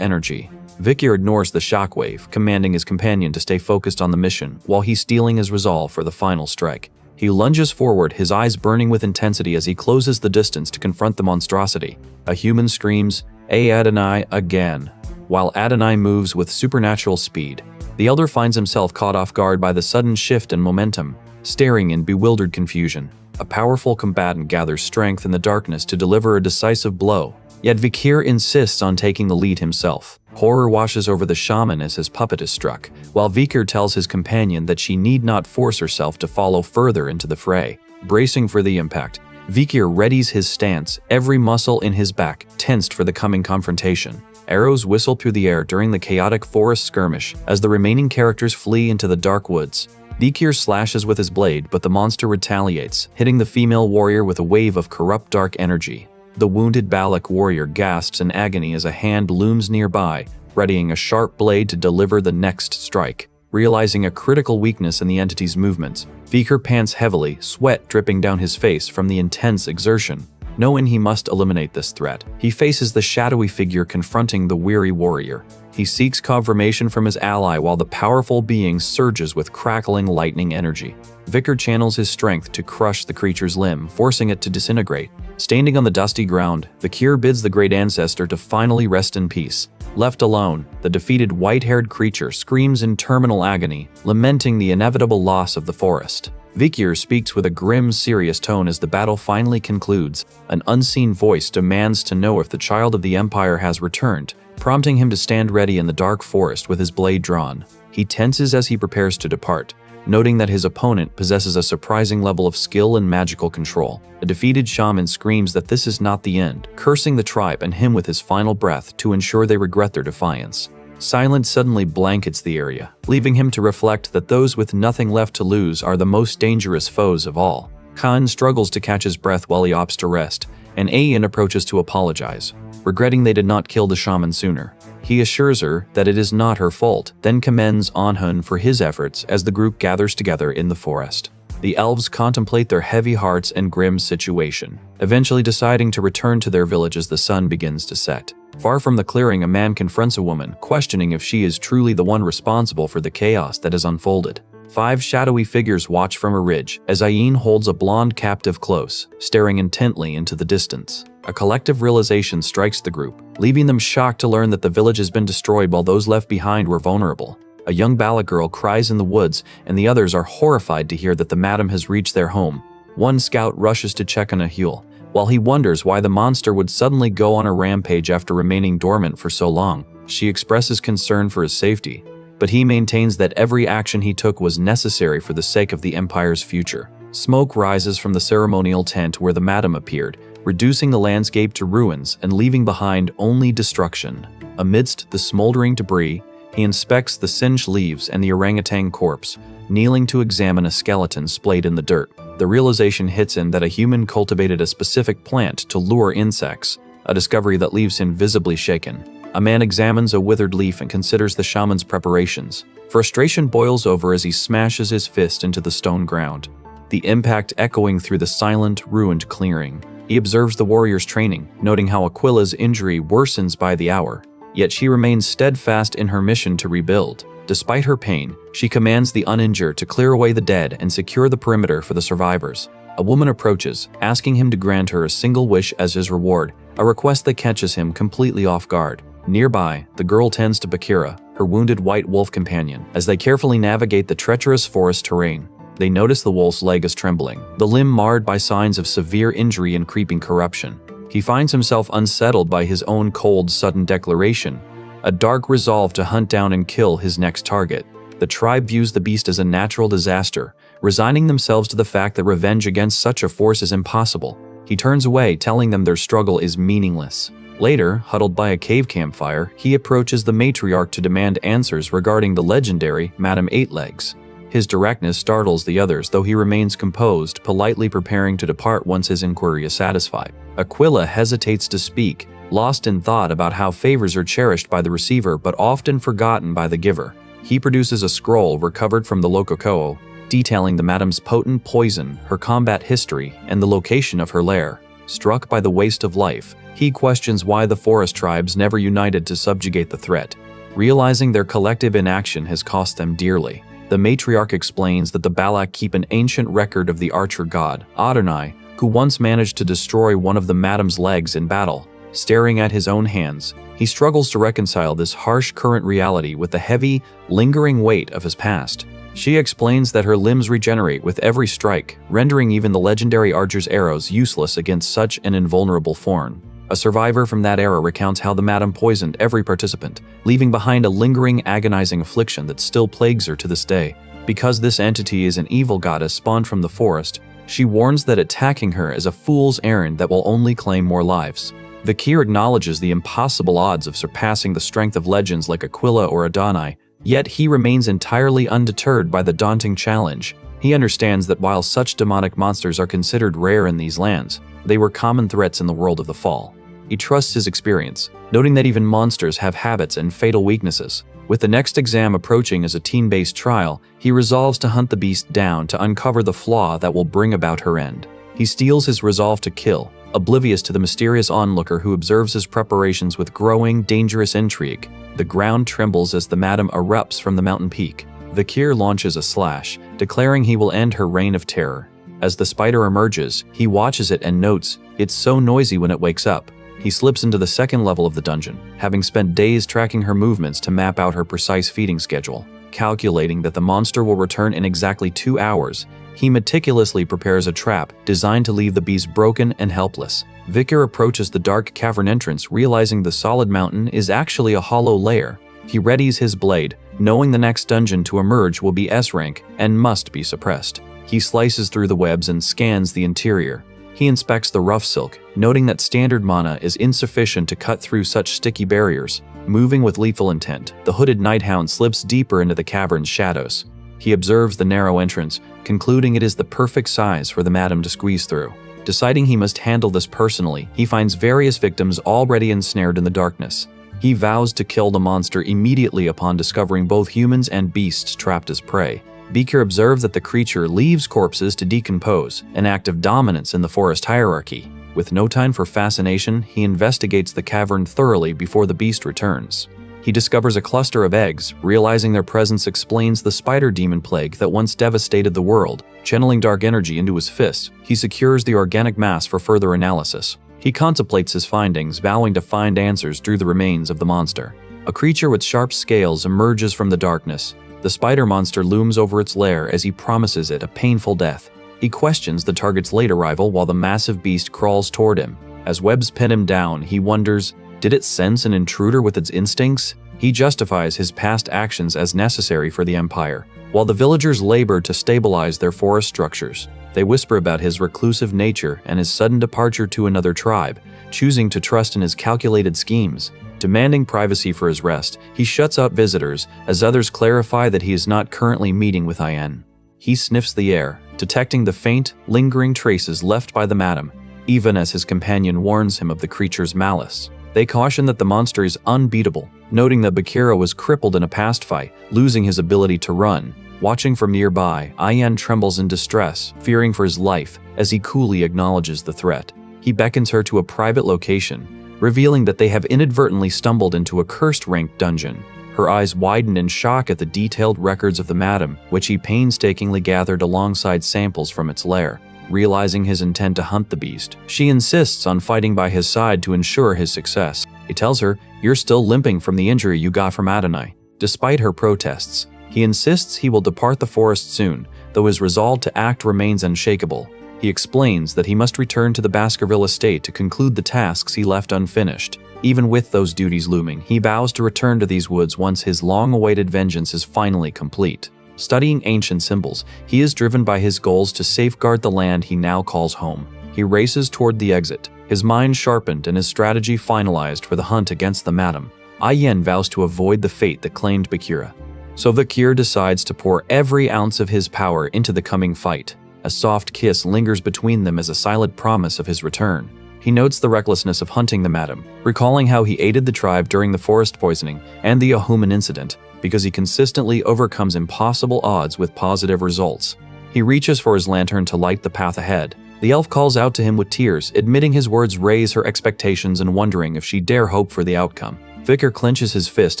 energy. Vikir ignores the shockwave, commanding his companion to stay focused on the mission while he's steeling his resolve for the final strike. He lunges forward, his eyes burning with intensity as he closes the distance to confront the monstrosity. A human screams, Adonai, again, while Adonai moves with supernatural speed. The elder finds himself caught off guard by the sudden shift in momentum, staring in bewildered confusion. A powerful combatant gathers strength in the darkness to deliver a decisive blow, yet Vikir insists on taking the lead himself. Horror washes over the shaman as his puppet is struck, while Vikir tells his companion that she need not force herself to follow further into the fray. Bracing for the impact, Vikir readies his stance, every muscle in his back tensed for the coming confrontation. Arrows whistle through the air during the chaotic forest skirmish as the remaining characters flee into the dark woods. Vikir slashes with his blade, but the monster retaliates, hitting the female warrior with a wave of corrupt dark energy. The wounded Balak warrior gasps in agony as a hand looms nearby, readying a sharp blade to deliver the next strike. Realizing a critical weakness in the entity's movements, Vikir pants heavily, sweat dripping down his face from the intense exertion. Knowing he must eliminate this threat, he faces the shadowy figure confronting the weary warrior. He seeks confirmation from his ally while the powerful being surges with crackling lightning energy. Vikir channels his strength to crush the creature's limb, forcing it to disintegrate. Standing on the dusty ground, Vikir bids the great ancestor to finally rest in peace. Left alone, the defeated white-haired creature screams in terminal agony, lamenting the inevitable loss of the forest. Vikir speaks with a grim, serious tone as the battle finally concludes. An unseen voice demands to know if the child of the Empire has returned, prompting him to stand ready in the dark forest with his blade drawn. He tenses as he prepares to depart, noting that his opponent possesses a surprising level of skill and magical control. A defeated shaman screams that this is not the end, cursing the tribe and him with his final breath to ensure they regret their defiance. Silence suddenly blankets the area, leaving him to reflect that those with nothing left to lose are the most dangerous foes of all. Khan struggles to catch his breath while he opts to rest, and Ayan approaches to apologize, regretting they did not kill the shaman sooner. He assures her that it is not her fault, then commends Anhun for his efforts as the group gathers together in the forest. The elves contemplate their heavy hearts and grim situation, eventually deciding to return to their village as the sun begins to set. Far from the clearing, a man confronts a woman, questioning if she is truly the one responsible for the chaos that has unfolded. 5 shadowy figures watch from a ridge as Ayin holds a blonde captive close, staring intently into the distance. A collective realization strikes the group, leaving them shocked to learn that the village has been destroyed while those left behind were vulnerable. A young Bala girl cries in the woods, and the others are horrified to hear that the madam has reached their home. One scout rushes to check on Ahul, while he wonders why the monster would suddenly go on a rampage after remaining dormant for so long. She expresses concern for his safety, but he maintains that every action he took was necessary for the sake of the Empire's future. Smoke rises from the ceremonial tent where the madam appeared, reducing the landscape to ruins and leaving behind only destruction. Amidst the smoldering debris, he inspects the singed leaves and the orangutan corpse, kneeling to examine a skeleton splayed in the dirt. The realization hits him that a human cultivated a specific plant to lure insects, a discovery that leaves him visibly shaken. A man examines a withered leaf and considers the shaman's preparations. Frustration boils over as he smashes his fist into the stone ground, the impact echoing through the silent, ruined clearing. He observes the warrior's training, noting how Aquila's injury worsens by the hour, yet she remains steadfast in her mission to rebuild. Despite her pain, she commands the uninjured to clear away the dead and secure the perimeter for the survivors. A woman approaches, asking him to grant her a single wish as his reward, a request that catches him completely off guard. Nearby, the girl tends to Bakira, her wounded white wolf companion, as they carefully navigate the treacherous forest terrain. They notice the wolf's leg is trembling, the limb marred by signs of severe injury and creeping corruption. He finds himself unsettled by his own cold, sudden declaration, a dark resolve to hunt down and kill his next target. The tribe views the beast as a natural disaster, resigning themselves to the fact that revenge against such a force is impossible. He turns away, telling them their struggle is meaningless. Later, huddled by a cave campfire, he approaches the matriarch to demand answers regarding the legendary Madame Eightlegs. His directness startles the others, though he remains composed, politely preparing to depart once his inquiry is satisfied. Aquila hesitates to speak, lost in thought about how favors are cherished by the receiver but often forgotten by the giver. He produces a scroll recovered from the Lokokoo, detailing the Madame's potent poison, her combat history, and the location of her lair. Struck by the waste of life, he questions why the forest tribes never united to subjugate the threat, realizing their collective inaction has cost them dearly. The matriarch explains that the Balak keep an ancient record of the archer god, Adonai, who once managed to destroy one of the Madame's legs in battle. Staring at his own hands, he struggles to reconcile this harsh current reality with the heavy, lingering weight of his past. She explains that her limbs regenerate with every strike, rendering even the legendary archer's arrows useless against such an invulnerable form. A survivor from that era recounts how the madam poisoned every participant, leaving behind a lingering, agonizing affliction that still plagues her to this day. Because this entity is an evil goddess spawned from the forest, she warns that attacking her is a fool's errand that will only claim more lives. Vakir acknowledges the impossible odds of surpassing the strength of legends like Aquila or Adonai, yet he remains entirely undeterred by the daunting challenge. He understands that while such demonic monsters are considered rare in these lands, they were common threats in the world of the Fall. He trusts his experience, noting that even monsters have habits and fatal weaknesses. With the next exam approaching as a team-based trial, he resolves to hunt the beast down to uncover the flaw that will bring about her end. He steels his resolve to kill, oblivious to the mysterious onlooker who observes his preparations with growing, dangerous intrigue. The ground trembles as the madam erupts from the mountain peak. Vakir launches a slash, declaring he will end her reign of terror. As the spider emerges, he watches it and notes, it's so noisy when it wakes up. He slips into the second level of the dungeon, having spent days tracking her movements to map out her precise feeding schedule. Calculating that the monster will return in exactly 2 hours, he meticulously prepares a trap designed to leave the beast broken and helpless. Vakir approaches the dark cavern entrance, realizing the solid mountain is actually a hollow lair. He readies his blade, knowing the next dungeon to emerge will be S-rank and must be suppressed. He slices through the webs and scans the interior. He inspects the rough silk, noting that standard mana is insufficient to cut through such sticky barriers. Moving with lethal intent, the hooded nighthound slips deeper into the cavern's shadows. He observes the narrow entrance, concluding it is the perfect size for the madam to squeeze through. Deciding he must handle this personally, he finds various victims already ensnared in the darkness. He vows to kill the monster immediately upon discovering both humans and beasts trapped as prey. Bakir observes that the creature leaves corpses to decompose, an act of dominance in the forest hierarchy. With no time for fascination, he investigates the cavern thoroughly before the beast returns. He discovers a cluster of eggs, realizing their presence explains the spider demon plague that once devastated the world. Channeling dark energy into his fist, he secures the organic mass for further analysis. He contemplates his findings, vowing to find answers through the remains of the monster. A creature with sharp scales emerges from the darkness. The spider monster looms over its lair as he promises it a painful death. He questions the target's late arrival while the massive beast crawls toward him. As webs pin him down, he wonders, did it sense an intruder with its instincts? He justifies his past actions as necessary for the Empire. While the villagers labor to stabilize their forest structures, they whisper about his reclusive nature and his sudden departure to another tribe, choosing to trust in his calculated schemes. Demanding privacy for his rest, he shuts out visitors as others clarify that he is not currently meeting with Ian. He sniffs the air, detecting the faint, lingering traces left by the madam, even as his companion warns him of the creature's malice. They caution that the monster is unbeatable, noting that Bakira was crippled in a past fight, losing his ability to run. Watching from nearby, Ian trembles in distress, fearing for his life, as he coolly acknowledges the threat. He beckons her to a private location, revealing that they have inadvertently stumbled into a cursed-ranked dungeon. Her eyes widen in shock at the detailed records of the madam, which he painstakingly gathered alongside samples from its lair. Realizing his intent to hunt the beast, she insists on fighting by his side to ensure his success. He tells her, "You're still limping from the injury you got from Adonai." Despite her protests, he insists he will depart the forest soon, though his resolve to act remains unshakable. He explains that he must return to the Baskerville estate to conclude the tasks he left unfinished. Even with those duties looming, he vows to return to these woods once his long-awaited vengeance is finally complete. Studying ancient symbols, he is driven by his goals to safeguard the land he now calls home. He races toward the exit, his mind sharpened and his strategy finalized for the hunt against the madam. Ian vows to avoid the fate that claimed Bakira. So Bakir decides to pour every ounce of his power into the coming fight. A soft kiss lingers between them as a silent promise of his return. He notes the recklessness of hunting the madam, recalling how he aided the tribe during the forest poisoning and the Ahuman incident, because he consistently overcomes impossible odds with positive results. He reaches for his lantern to light the path ahead. The elf calls out to him with tears, admitting his words raise her expectations and wondering if she dare hope for the outcome. Vicar clenches his fist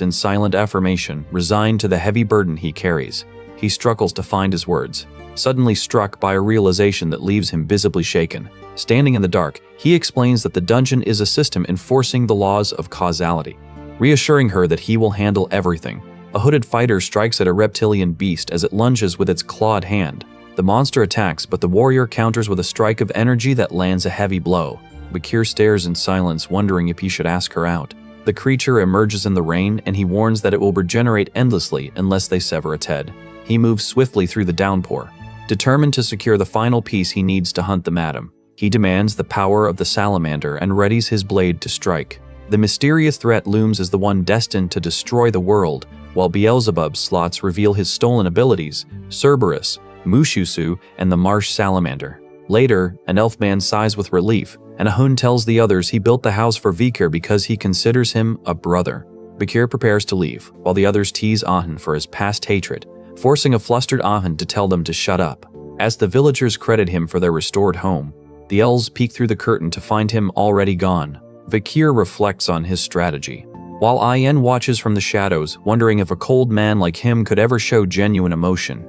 in silent affirmation, resigned to the heavy burden he carries. He struggles to find his words, suddenly struck by a realization that leaves him visibly shaken. Standing in the dark, he explains that the dungeon is a system enforcing the laws of causality, reassuring her that he will handle everything. A hooded fighter strikes at a reptilian beast as it lunges with its clawed hand. The monster attacks, but the warrior counters with a strike of energy that lands a heavy blow. Bakir stares in silence, wondering if he should ask her out. The creature emerges in the rain, and he warns that it will regenerate endlessly unless they sever its head. He moves swiftly through the downpour, determined to secure the final piece he needs to hunt the madam. He demands the power of the salamander and readies his blade to strike. The mysterious threat looms as the one destined to destroy the world, while Beelzebub's slots reveal his stolen abilities, Cerberus, Mushusu, and the marsh salamander. Later, an elfman sighs with relief, and Ahun tells the others he built the house for Vikir because he considers him a brother. Bakir prepares to leave, while the others tease Ahun for his past hatred, forcing a flustered Ahun to tell them to shut up. As the villagers credit him for their restored home, the elves peek through the curtain to find him already gone. Bakir reflects on his strategy, while Ian watches from the shadows, wondering if a cold man like him could ever show genuine emotion.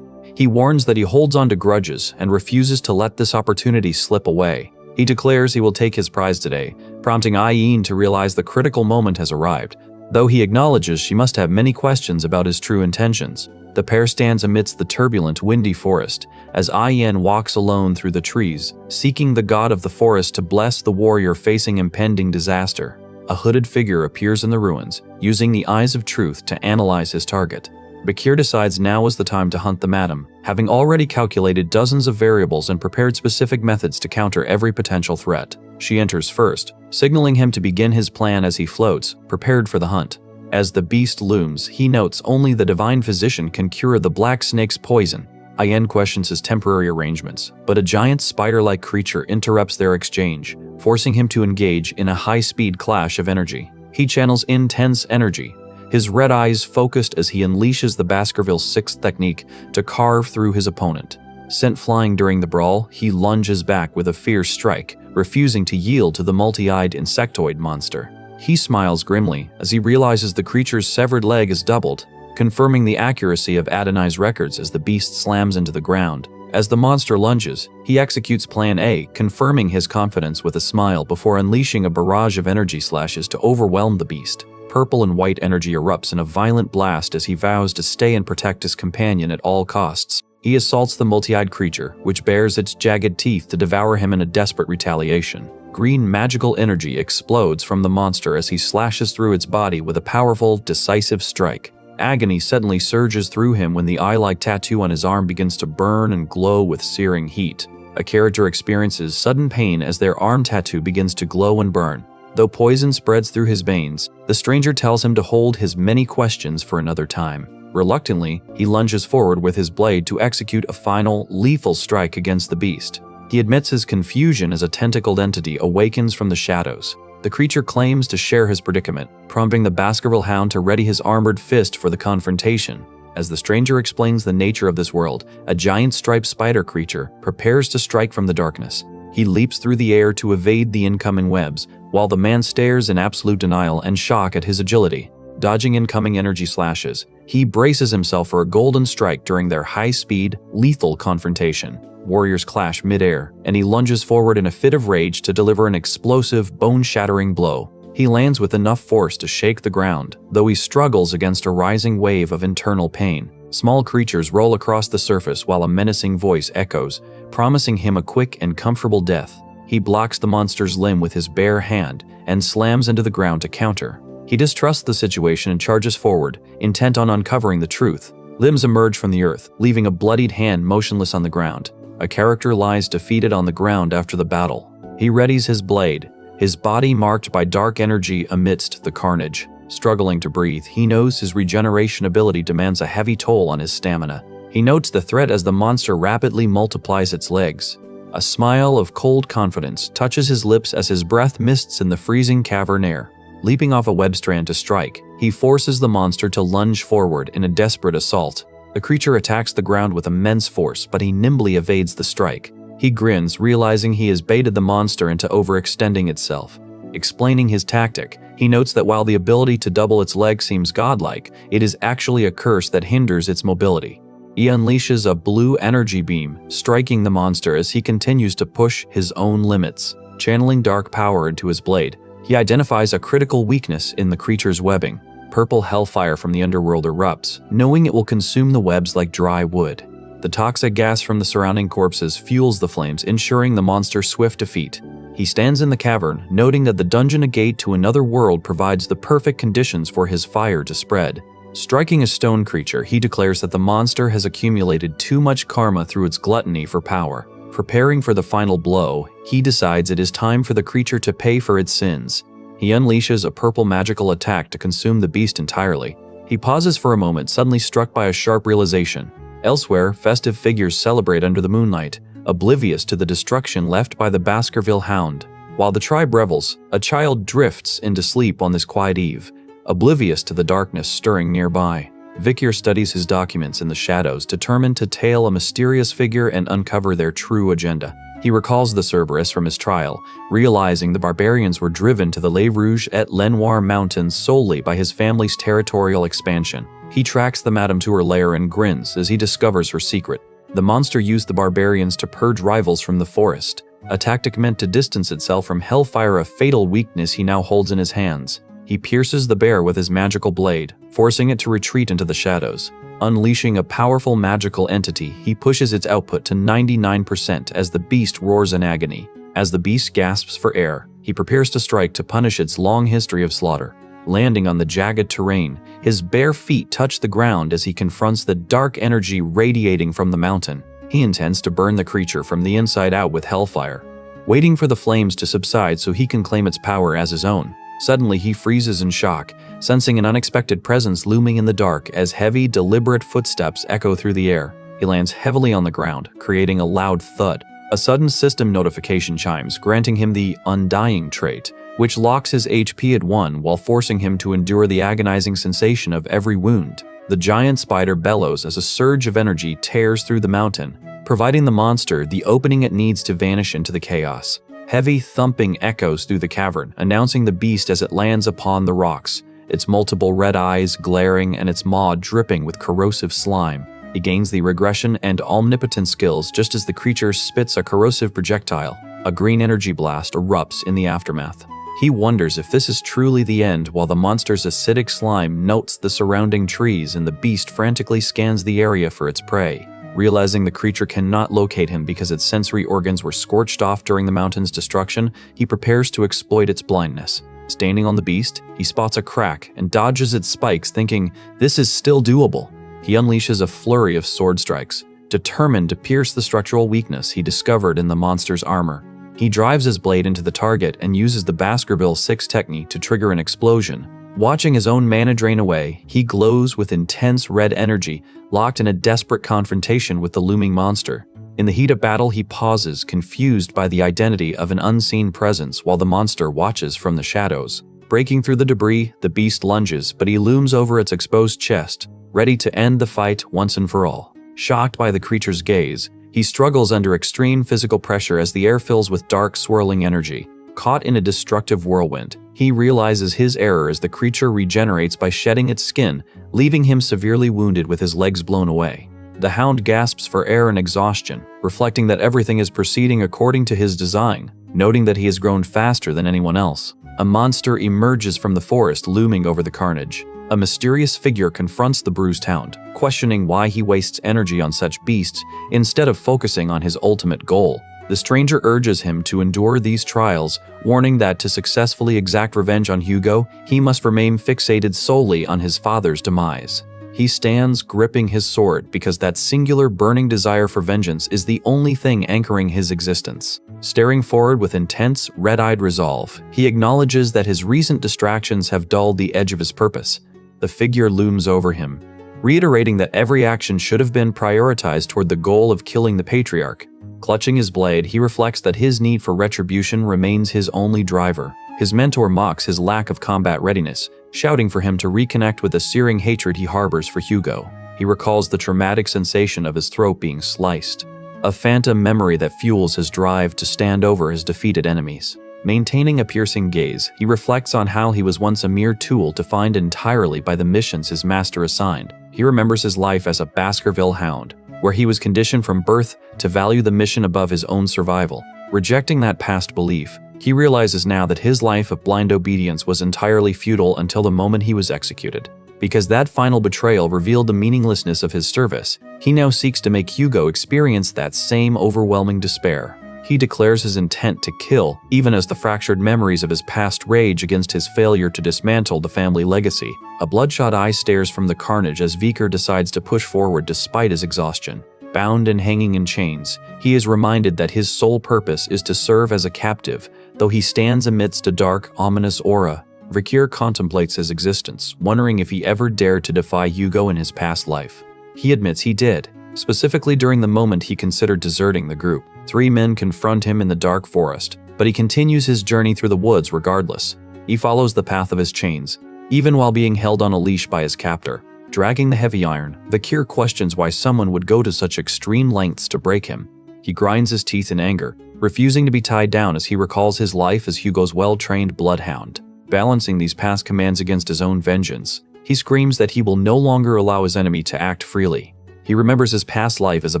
He warns that he holds on to grudges and refuses to let this opportunity slip away. He declares he will take his prize today, prompting Ian to realize the critical moment has arrived, though he acknowledges she must have many questions about his true intentions. The pair stands amidst the turbulent, windy forest, as Ian walks alone through the trees, seeking the god of the forest to bless the warrior facing impending disaster. A hooded figure appears in the ruins, using the eyes of truth to analyze his target. Bakir decides now is the time to hunt the madam, having already calculated dozens of variables and prepared specific methods to counter every potential threat. She enters first, signaling him to begin his plan as he floats, prepared for the hunt. As the beast looms, he notes only the divine physician can cure the black snake's poison. Ayen questions his temporary arrangements, but a giant spider-like creature interrupts their exchange, forcing him to engage in a high-speed clash of energy. He channels intense energy, his red eyes focused as he unleashes the Baskerville's sixth technique to carve through his opponent. Sent flying during the brawl, he lunges back with a fierce strike, refusing to yield to the multi-eyed insectoid monster. He smiles grimly as he realizes the creature's severed leg is doubled, confirming the accuracy of Adonai's records as the beast slams into the ground. As the monster lunges, he executes Plan A, confirming his confidence with a smile before unleashing a barrage of energy slashes to overwhelm the beast. Purple and white energy erupts in a violent blast as he vows to stay and protect his companion at all costs. He assaults the multi-eyed creature, which bares its jagged teeth to devour him in a desperate retaliation. Green magical energy explodes from the monster as he slashes through its body with a powerful, decisive strike. Agony suddenly surges through him when the eye-like tattoo on his arm begins to burn and glow with searing heat. A character experiences sudden pain as their arm tattoo begins to glow and burn. Though poison spreads through his veins, the stranger tells him to hold his many questions for another time. Reluctantly, he lunges forward with his blade to execute a final, lethal strike against the beast. He admits his confusion as a tentacled entity awakens from the shadows. The creature claims to share his predicament, prompting the Baskerville Hound to ready his armored fist for the confrontation. As the stranger explains the nature of this world, a giant striped spider creature prepares to strike from the darkness. He leaps through the air to evade the incoming webs, while the man stares in absolute denial and shock at his agility. Dodging incoming energy slashes, he braces himself for a golden strike during their high-speed, lethal confrontation. Warriors clash mid-air, and he lunges forward in a fit of rage to deliver an explosive, bone-shattering blow. He lands with enough force to shake the ground, though he struggles against a rising wave of internal pain. Small creatures roll across the surface while a menacing voice echoes, promising him a quick and comfortable death. He blocks the monster's limb with his bare hand and slams into the ground to counter. He distrusts the situation and charges forward, intent on uncovering the truth. Limbs emerge from the earth, leaving a bloodied hand motionless on the ground. A character lies defeated on the ground after the battle. He readies his blade, his body marked by dark energy amidst the carnage. Struggling to breathe, he knows his regeneration ability demands a heavy toll on his stamina. He notes the threat as the monster rapidly multiplies its legs. A smile of cold confidence touches his lips as his breath mists in the freezing cavern air. Leaping off a web strand to strike, he forces the monster to lunge forward in a desperate assault. The creature attacks the ground with immense force, but he nimbly evades the strike. He grins, realizing he has baited the monster into overextending itself. Explaining his tactic, he notes that while the ability to double its leg seems godlike, it is actually a curse that hinders its mobility. He unleashes a blue energy beam, striking the monster as he continues to push his own limits. Channeling dark power into his blade, he identifies a critical weakness in the creature's webbing. Purple hellfire from the underworld erupts, knowing it will consume the webs like dry wood. The toxic gas from the surrounding corpses fuels the flames, ensuring the monster's swift defeat. He stands in the cavern, noting that the dungeon gate to another world provides the perfect conditions for his fire to spread. Striking a stone creature, he declares that the monster has accumulated too much karma through its gluttony for power. Preparing for the final blow, he decides it is time for the creature to pay for its sins. He unleashes a purple magical attack to consume the beast entirely. He pauses for a moment, suddenly struck by a sharp realization. Elsewhere, festive figures celebrate under the moonlight, oblivious to the destruction left by the Baskerville Hound. While the tribe revels, a child drifts into sleep on this quiet eve, oblivious to the darkness stirring nearby. Vikir studies his documents in the shadows, determined to tail a mysterious figure and uncover their true agenda. He recalls the Cerberus from his trial, realizing the barbarians were driven to the Les Rouges et Lenoir mountains solely by his family's territorial expansion. He tracks the madam to her lair and grins as he discovers her secret. The monster used the barbarians to purge rivals from the forest, a tactic meant to distance itself from hellfire, a fatal weakness he now holds in his hands. He pierces the bear with his magical blade, forcing it to retreat into the shadows. Unleashing a powerful magical entity, he pushes its output to 99% as the beast roars in agony. As the beast gasps for air, he prepares to strike to punish its long history of slaughter. Landing on the jagged terrain, his bare feet touch the ground as he confronts the dark energy radiating from the mountain. He intends to burn the creature from the inside out with hellfire, waiting for the flames to subside so he can claim its power as his own. Suddenly, he freezes in shock, sensing an unexpected presence looming in the dark as heavy, deliberate footsteps echo through the air. He lands heavily on the ground, creating a loud thud. A sudden system notification chimes, granting him the undying trait, which locks his HP at 1 while forcing him to endure the agonizing sensation of every wound. The giant spider bellows as a surge of energy tears through the mountain, providing the monster the opening it needs to vanish into the chaos. Heavy thumping echoes through the cavern, announcing the beast as it lands upon the rocks, its multiple red eyes glaring and its maw dripping with corrosive slime. He gains the regression and omnipotent skills just as the creature spits a corrosive projectile. A green energy blast erupts in the aftermath. He wonders if this is truly the end while the monster's acidic slime notes the surrounding trees and the beast frantically scans the area for its prey. Realizing the creature cannot locate him because its sensory organs were scorched off during the mountain's destruction, he prepares to exploit its blindness. Standing on the beast, he spots a crack and dodges its spikes, thinking, "This is still doable." He unleashes a flurry of sword strikes, determined to pierce the structural weakness he discovered in the monster's armor. He drives his blade into the target and uses the Baskerville 6 technique to trigger an explosion. Watching his own mana drain away, he glows with intense red energy, locked in a desperate confrontation with the looming monster. In the heat of battle, he pauses, confused by the identity of an unseen presence while the monster watches from the shadows. Breaking through the debris, the beast lunges, but he looms over its exposed chest, ready to end the fight once and for all. Shocked by the creature's gaze, he struggles under extreme physical pressure as the air fills with dark, swirling energy. Caught in a destructive whirlwind, he realizes his error as the creature regenerates by shedding its skin, leaving him severely wounded with his legs blown away. The hound gasps for air and exhaustion, reflecting that everything is proceeding according to his design, noting that he has grown faster than anyone else. A monster emerges from the forest, looming over the carnage. A mysterious figure confronts the bruised hound, questioning why he wastes energy on such beasts instead of focusing on his ultimate goal. The stranger urges him to endure these trials, warning that to successfully exact revenge on Hugo, he must remain fixated solely on his father's demise. He stands gripping his sword because that singular burning desire for vengeance is the only thing anchoring his existence. Staring forward with intense, red-eyed resolve, he acknowledges that his recent distractions have dulled the edge of his purpose. The figure looms over him, reiterating that every action should have been prioritized toward the goal of killing the patriarch. Clutching his blade, he reflects that his need for retribution remains his only driver. His mentor mocks his lack of combat readiness, shouting for him to reconnect with the searing hatred he harbors for Hugo. He recalls the traumatic sensation of his throat being sliced, a phantom memory that fuels his drive to stand over his defeated enemies. Maintaining a piercing gaze, he reflects on how he was once a mere tool defined entirely by the missions his master assigned. He remembers his life as a Baskerville hound, where he was conditioned from birth to value the mission above his own survival. Rejecting that past belief, he realizes now that his life of blind obedience was entirely futile until the moment he was executed. Because that final betrayal revealed the meaninglessness of his service, he now seeks to make Hugo experience that same overwhelming despair. He declares his intent to kill, even as the fractured memories of his past rage against his failure to dismantle the family legacy. A bloodshot eye stares from the carnage as Viker decides to push forward despite his exhaustion. Bound and hanging in chains, he is reminded that his sole purpose is to serve as a captive, though he stands amidst a dark, ominous aura. Viker contemplates his existence, wondering if he ever dared to defy Hugo in his past life. He admits he did, specifically during the moment he considered deserting the group. 3 men confront him in the dark forest, but he continues his journey through the woods regardless. He follows the path of his chains, even while being held on a leash by his captor. Dragging the heavy iron, Viker questions why someone would go to such extreme lengths to break him. He grinds his teeth in anger, refusing to be tied down as he recalls his life as Hugo's well-trained bloodhound. Balancing these past commands against his own vengeance, he screams that he will no longer allow his enemy to act freely. He remembers his past life as a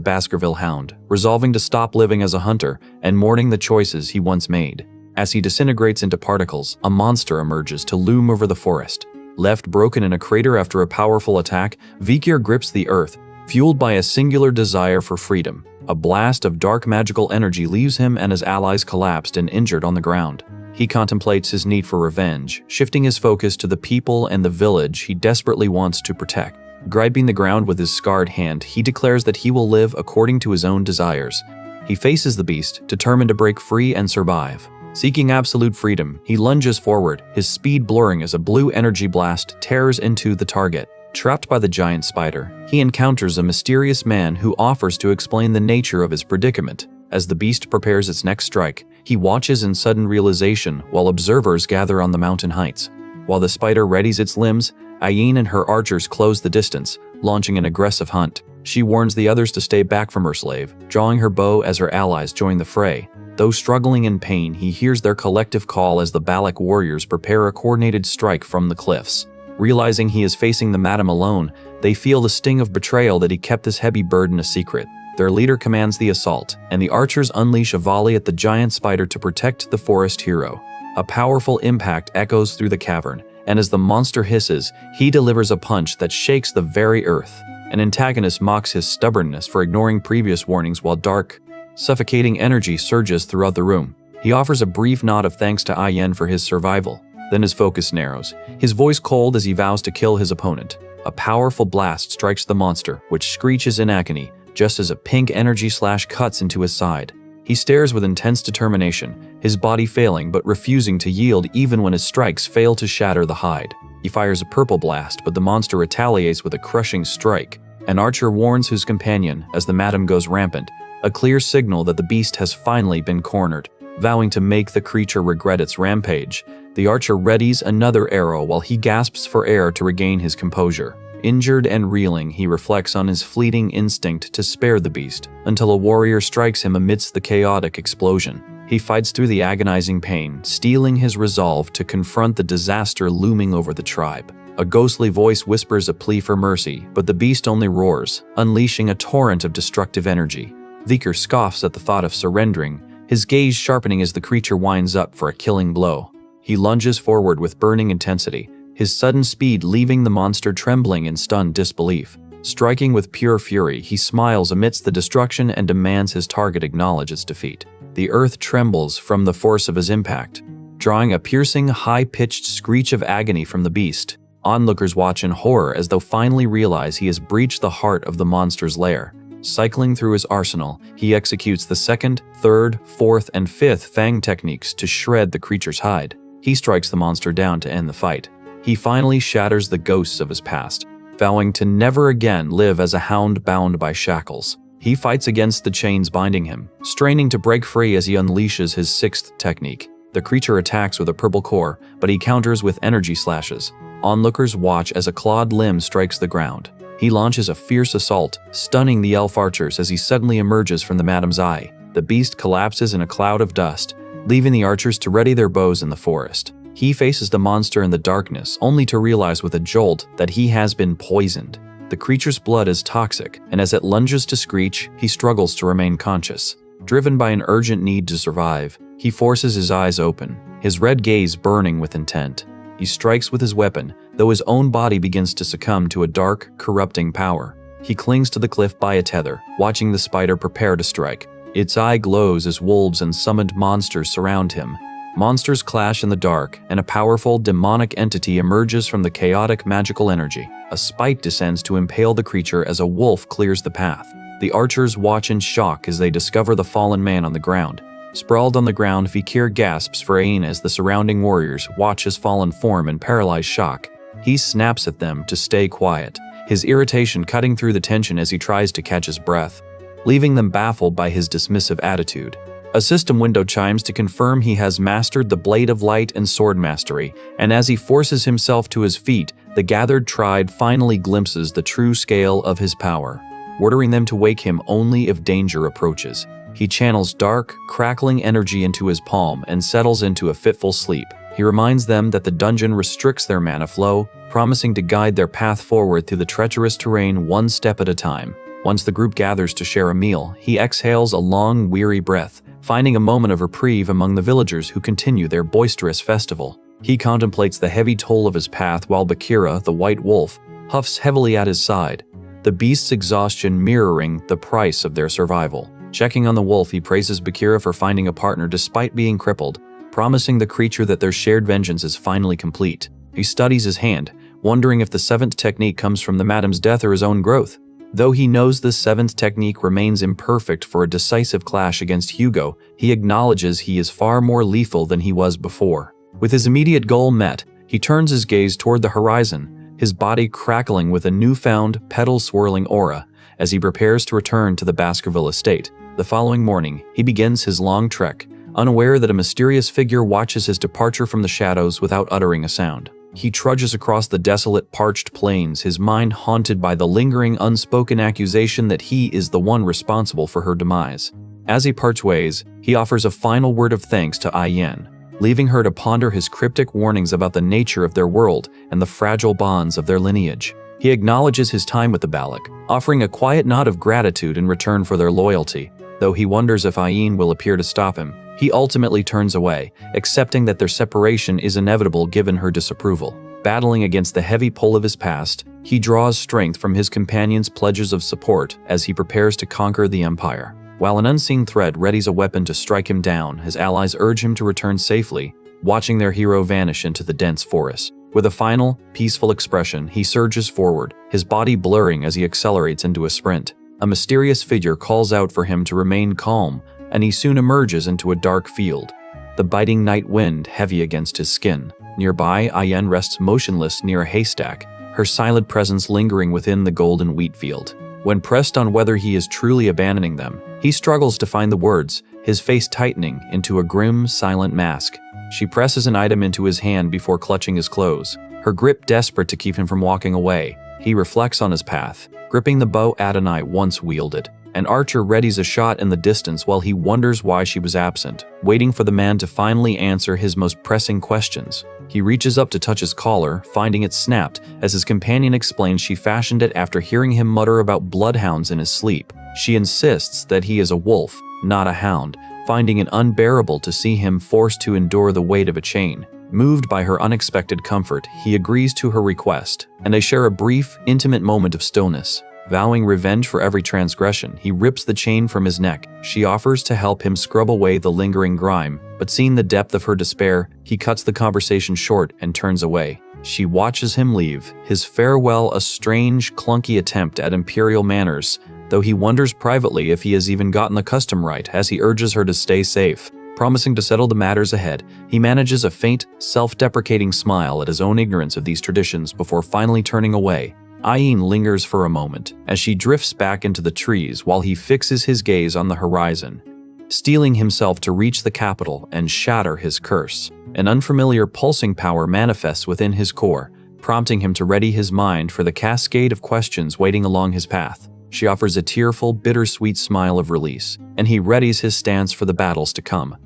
Baskerville hound, resolving to stop living as a hunter and mourning the choices he once made. As he disintegrates into particles, a monster emerges to loom over the forest. Left broken in a crater after a powerful attack, Viker grips the earth, fueled by a singular desire for freedom. A blast of dark magical energy leaves him and his allies collapsed and injured on the ground. He contemplates his need for revenge, shifting his focus to the people and the village he desperately wants to protect. Griping the ground with his scarred hand, he declares that he will live according to his own desires. He faces the beast, determined to break free and survive. Seeking absolute freedom, he lunges forward, his speed blurring as a blue energy blast tears into the target. Trapped by the giant spider, he encounters a mysterious man who offers to explain the nature of his predicament. As the beast prepares its next strike, he watches in sudden realization while observers gather on the mountain heights. While the spider readies its limbs, Ayin and her archers close the distance, launching an aggressive hunt. She warns the others to stay back from her slave, drawing her bow as her allies join the fray. Though struggling in pain, he hears their collective call as the Balak warriors prepare a coordinated strike from the cliffs. Realizing he is facing the madam alone, they feel the sting of betrayal that he kept this heavy burden a secret. Their leader commands the assault, and the archers unleash a volley at the giant spider to protect the forest hero. A powerful impact echoes through the cavern, and as the monster hisses, he delivers a punch that shakes the very earth. An antagonist mocks his stubbornness for ignoring previous warnings while dark, suffocating energy surges throughout the room. He offers a brief nod of thanks to Ayen for his survival. Then his focus narrows, his voice cold as he vows to kill his opponent. A powerful blast strikes the monster, which screeches in agony, just as a pink energy slash cuts into his side. He stares with intense determination, his body failing but refusing to yield even when his strikes fail to shatter the hide. He fires a purple blast, but the monster retaliates with a crushing strike. An archer warns his companion as the madam goes rampant, a clear signal that the beast has finally been cornered. Vowing to make the creature regret its rampage, the archer readies another arrow while he gasps for air to regain his composure. Injured and reeling, he reflects on his fleeting instinct to spare the beast, until a warrior strikes him amidst the chaotic explosion. He fights through the agonizing pain, steeling his resolve to confront the disaster looming over the tribe. A ghostly voice whispers a plea for mercy, but the beast only roars, unleashing a torrent of destructive energy. Viker scoffs at the thought of surrendering, his gaze sharpening as the creature winds up for a killing blow. He lunges forward with burning intensity, his sudden speed leaving the monster trembling in stunned disbelief. Striking with pure fury, he smiles amidst the destruction and demands his target acknowledge its defeat. The earth trembles from the force of his impact, drawing a piercing, high-pitched screech of agony from the beast. Onlookers watch in horror as though finally realize he has breached the heart of the monster's lair. Cycling through his arsenal, he executes the second, third, fourth, and fifth fang techniques to shred the creature's hide. He strikes the monster down to end the fight. He finally shatters the ghosts of his past, vowing to never again live as a hound bound by shackles. He fights against the chains binding him, straining to break free as he unleashes his sixth technique. The creature attacks with a purple core, but he counters with energy slashes. Onlookers watch as a clawed limb strikes the ground. He launches a fierce assault, stunning the elf archers as he suddenly emerges from the madam's eye. The beast collapses in a cloud of dust, leaving the archers to ready their bows in the forest. He faces the monster in the darkness, only to realize with a jolt that he has been poisoned. The creature's blood is toxic, and as it lunges to screech, he struggles to remain conscious. Driven by an urgent need to survive, he forces his eyes open, his red gaze burning with intent. He strikes with his weapon, though his own body begins to succumb to a dark, corrupting power. He clings to the cliff by a tether, watching the spider prepare to strike. Its eye glows as wolves and summoned monsters surround him. Monsters clash in the dark, and a powerful, demonic entity emerges from the chaotic magical energy. A spike descends to impale the creature as a wolf clears the path. The archers watch in shock as they discover the fallen man on the ground. Sprawled on the ground, Vikir gasps for aid as the surrounding warriors watch his fallen form in paralyzed shock. He snaps at them to stay quiet, his irritation cutting through the tension as he tries to catch his breath, leaving them baffled by his dismissive attitude. A system window chimes to confirm he has mastered the Blade of Light and sword mastery, and as he forces himself to his feet, the gathered tribe finally glimpses the true scale of his power, ordering them to wake him only if danger approaches. He channels dark, crackling energy into his palm and settles into a fitful sleep. He reminds them that the dungeon restricts their mana flow, promising to guide their path forward through the treacherous terrain one step at a time. Once the group gathers to share a meal, he exhales a long, weary breath, finding a moment of reprieve among the villagers who continue their boisterous festival. He contemplates the heavy toll of his path while Bakira, the white wolf, huffs heavily at his side, the beast's exhaustion mirroring the price of their survival. Checking on the wolf, he praises Bakira for finding a partner despite being crippled, promising the creature that their shared vengeance is finally complete. He studies his hand, wondering if the seventh technique comes from the madam's death or his own growth. Though he knows the seventh technique remains imperfect for a decisive clash against Hugo, he acknowledges he is far more lethal than he was before. With his immediate goal met, he turns his gaze toward the horizon, his body crackling with a newfound, petal-swirling aura, as he prepares to return to the Baskerville estate. The following morning, he begins his long trek, unaware that a mysterious figure watches his departure from the shadows without uttering a sound. He trudges across the desolate, parched plains, his mind haunted by the lingering, unspoken accusation that he is the one responsible for her demise. As he parts ways, he offers a final word of thanks to Ayen, leaving her to ponder his cryptic warnings about the nature of their world and the fragile bonds of their lineage. He acknowledges his time with the Balak, offering a quiet nod of gratitude in return for their loyalty. Though he wonders if Ayen will appear to stop him, he ultimately turns away, accepting that their separation is inevitable given her disapproval. Battling against the heavy pull of his past, he draws strength from his companion's pledges of support as he prepares to conquer the Empire. While an unseen threat readies a weapon to strike him down, his allies urge him to return safely, watching their hero vanish into the dense forest. With a final, peaceful expression, he surges forward, his body blurring as he accelerates into a sprint. A mysterious figure calls out for him to remain calm, and he soon emerges into a dark field, the biting night wind heavy against his skin. Nearby, Ayen rests motionless near a haystack, her silent presence lingering within the golden wheat field. When pressed on whether he is truly abandoning them, he struggles to find the words, his face tightening into a grim, silent mask. She presses an item into his hand before clutching his clothes, her grip desperate to keep him from walking away. He reflects on his path, gripping the bow Adonai once wielded. An archer readies a shot in the distance while he wonders why she was absent, waiting for the man to finally answer his most pressing questions. He reaches up to touch his collar, finding it snapped, as his companion explains she fashioned it after hearing him mutter about bloodhounds in his sleep. She insists that he is a wolf, not a hound, finding it unbearable to see him forced to endure the weight of a chain. Moved by her unexpected comfort, he agrees to her request, and they share a brief, intimate moment of stillness. Vowing revenge for every transgression, he rips the chain from his neck. She offers to help him scrub away the lingering grime, but seeing the depth of her despair, he cuts the conversation short and turns away. She watches him leave, his farewell a strange, clunky attempt at imperial manners, though he wonders privately if he has even gotten the custom right as he urges her to stay safe. Promising to settle the matters ahead, he manages a faint, self-deprecating smile at his own ignorance of these traditions before finally turning away. Ayen lingers for a moment as she drifts back into the trees while he fixes his gaze on the horizon, steeling himself to reach the capital and shatter his curse. An unfamiliar pulsing power manifests within his core, prompting him to ready his mind for the cascade of questions waiting along his path. She offers a tearful, bittersweet smile of release, and he readies his stance for the battles to come.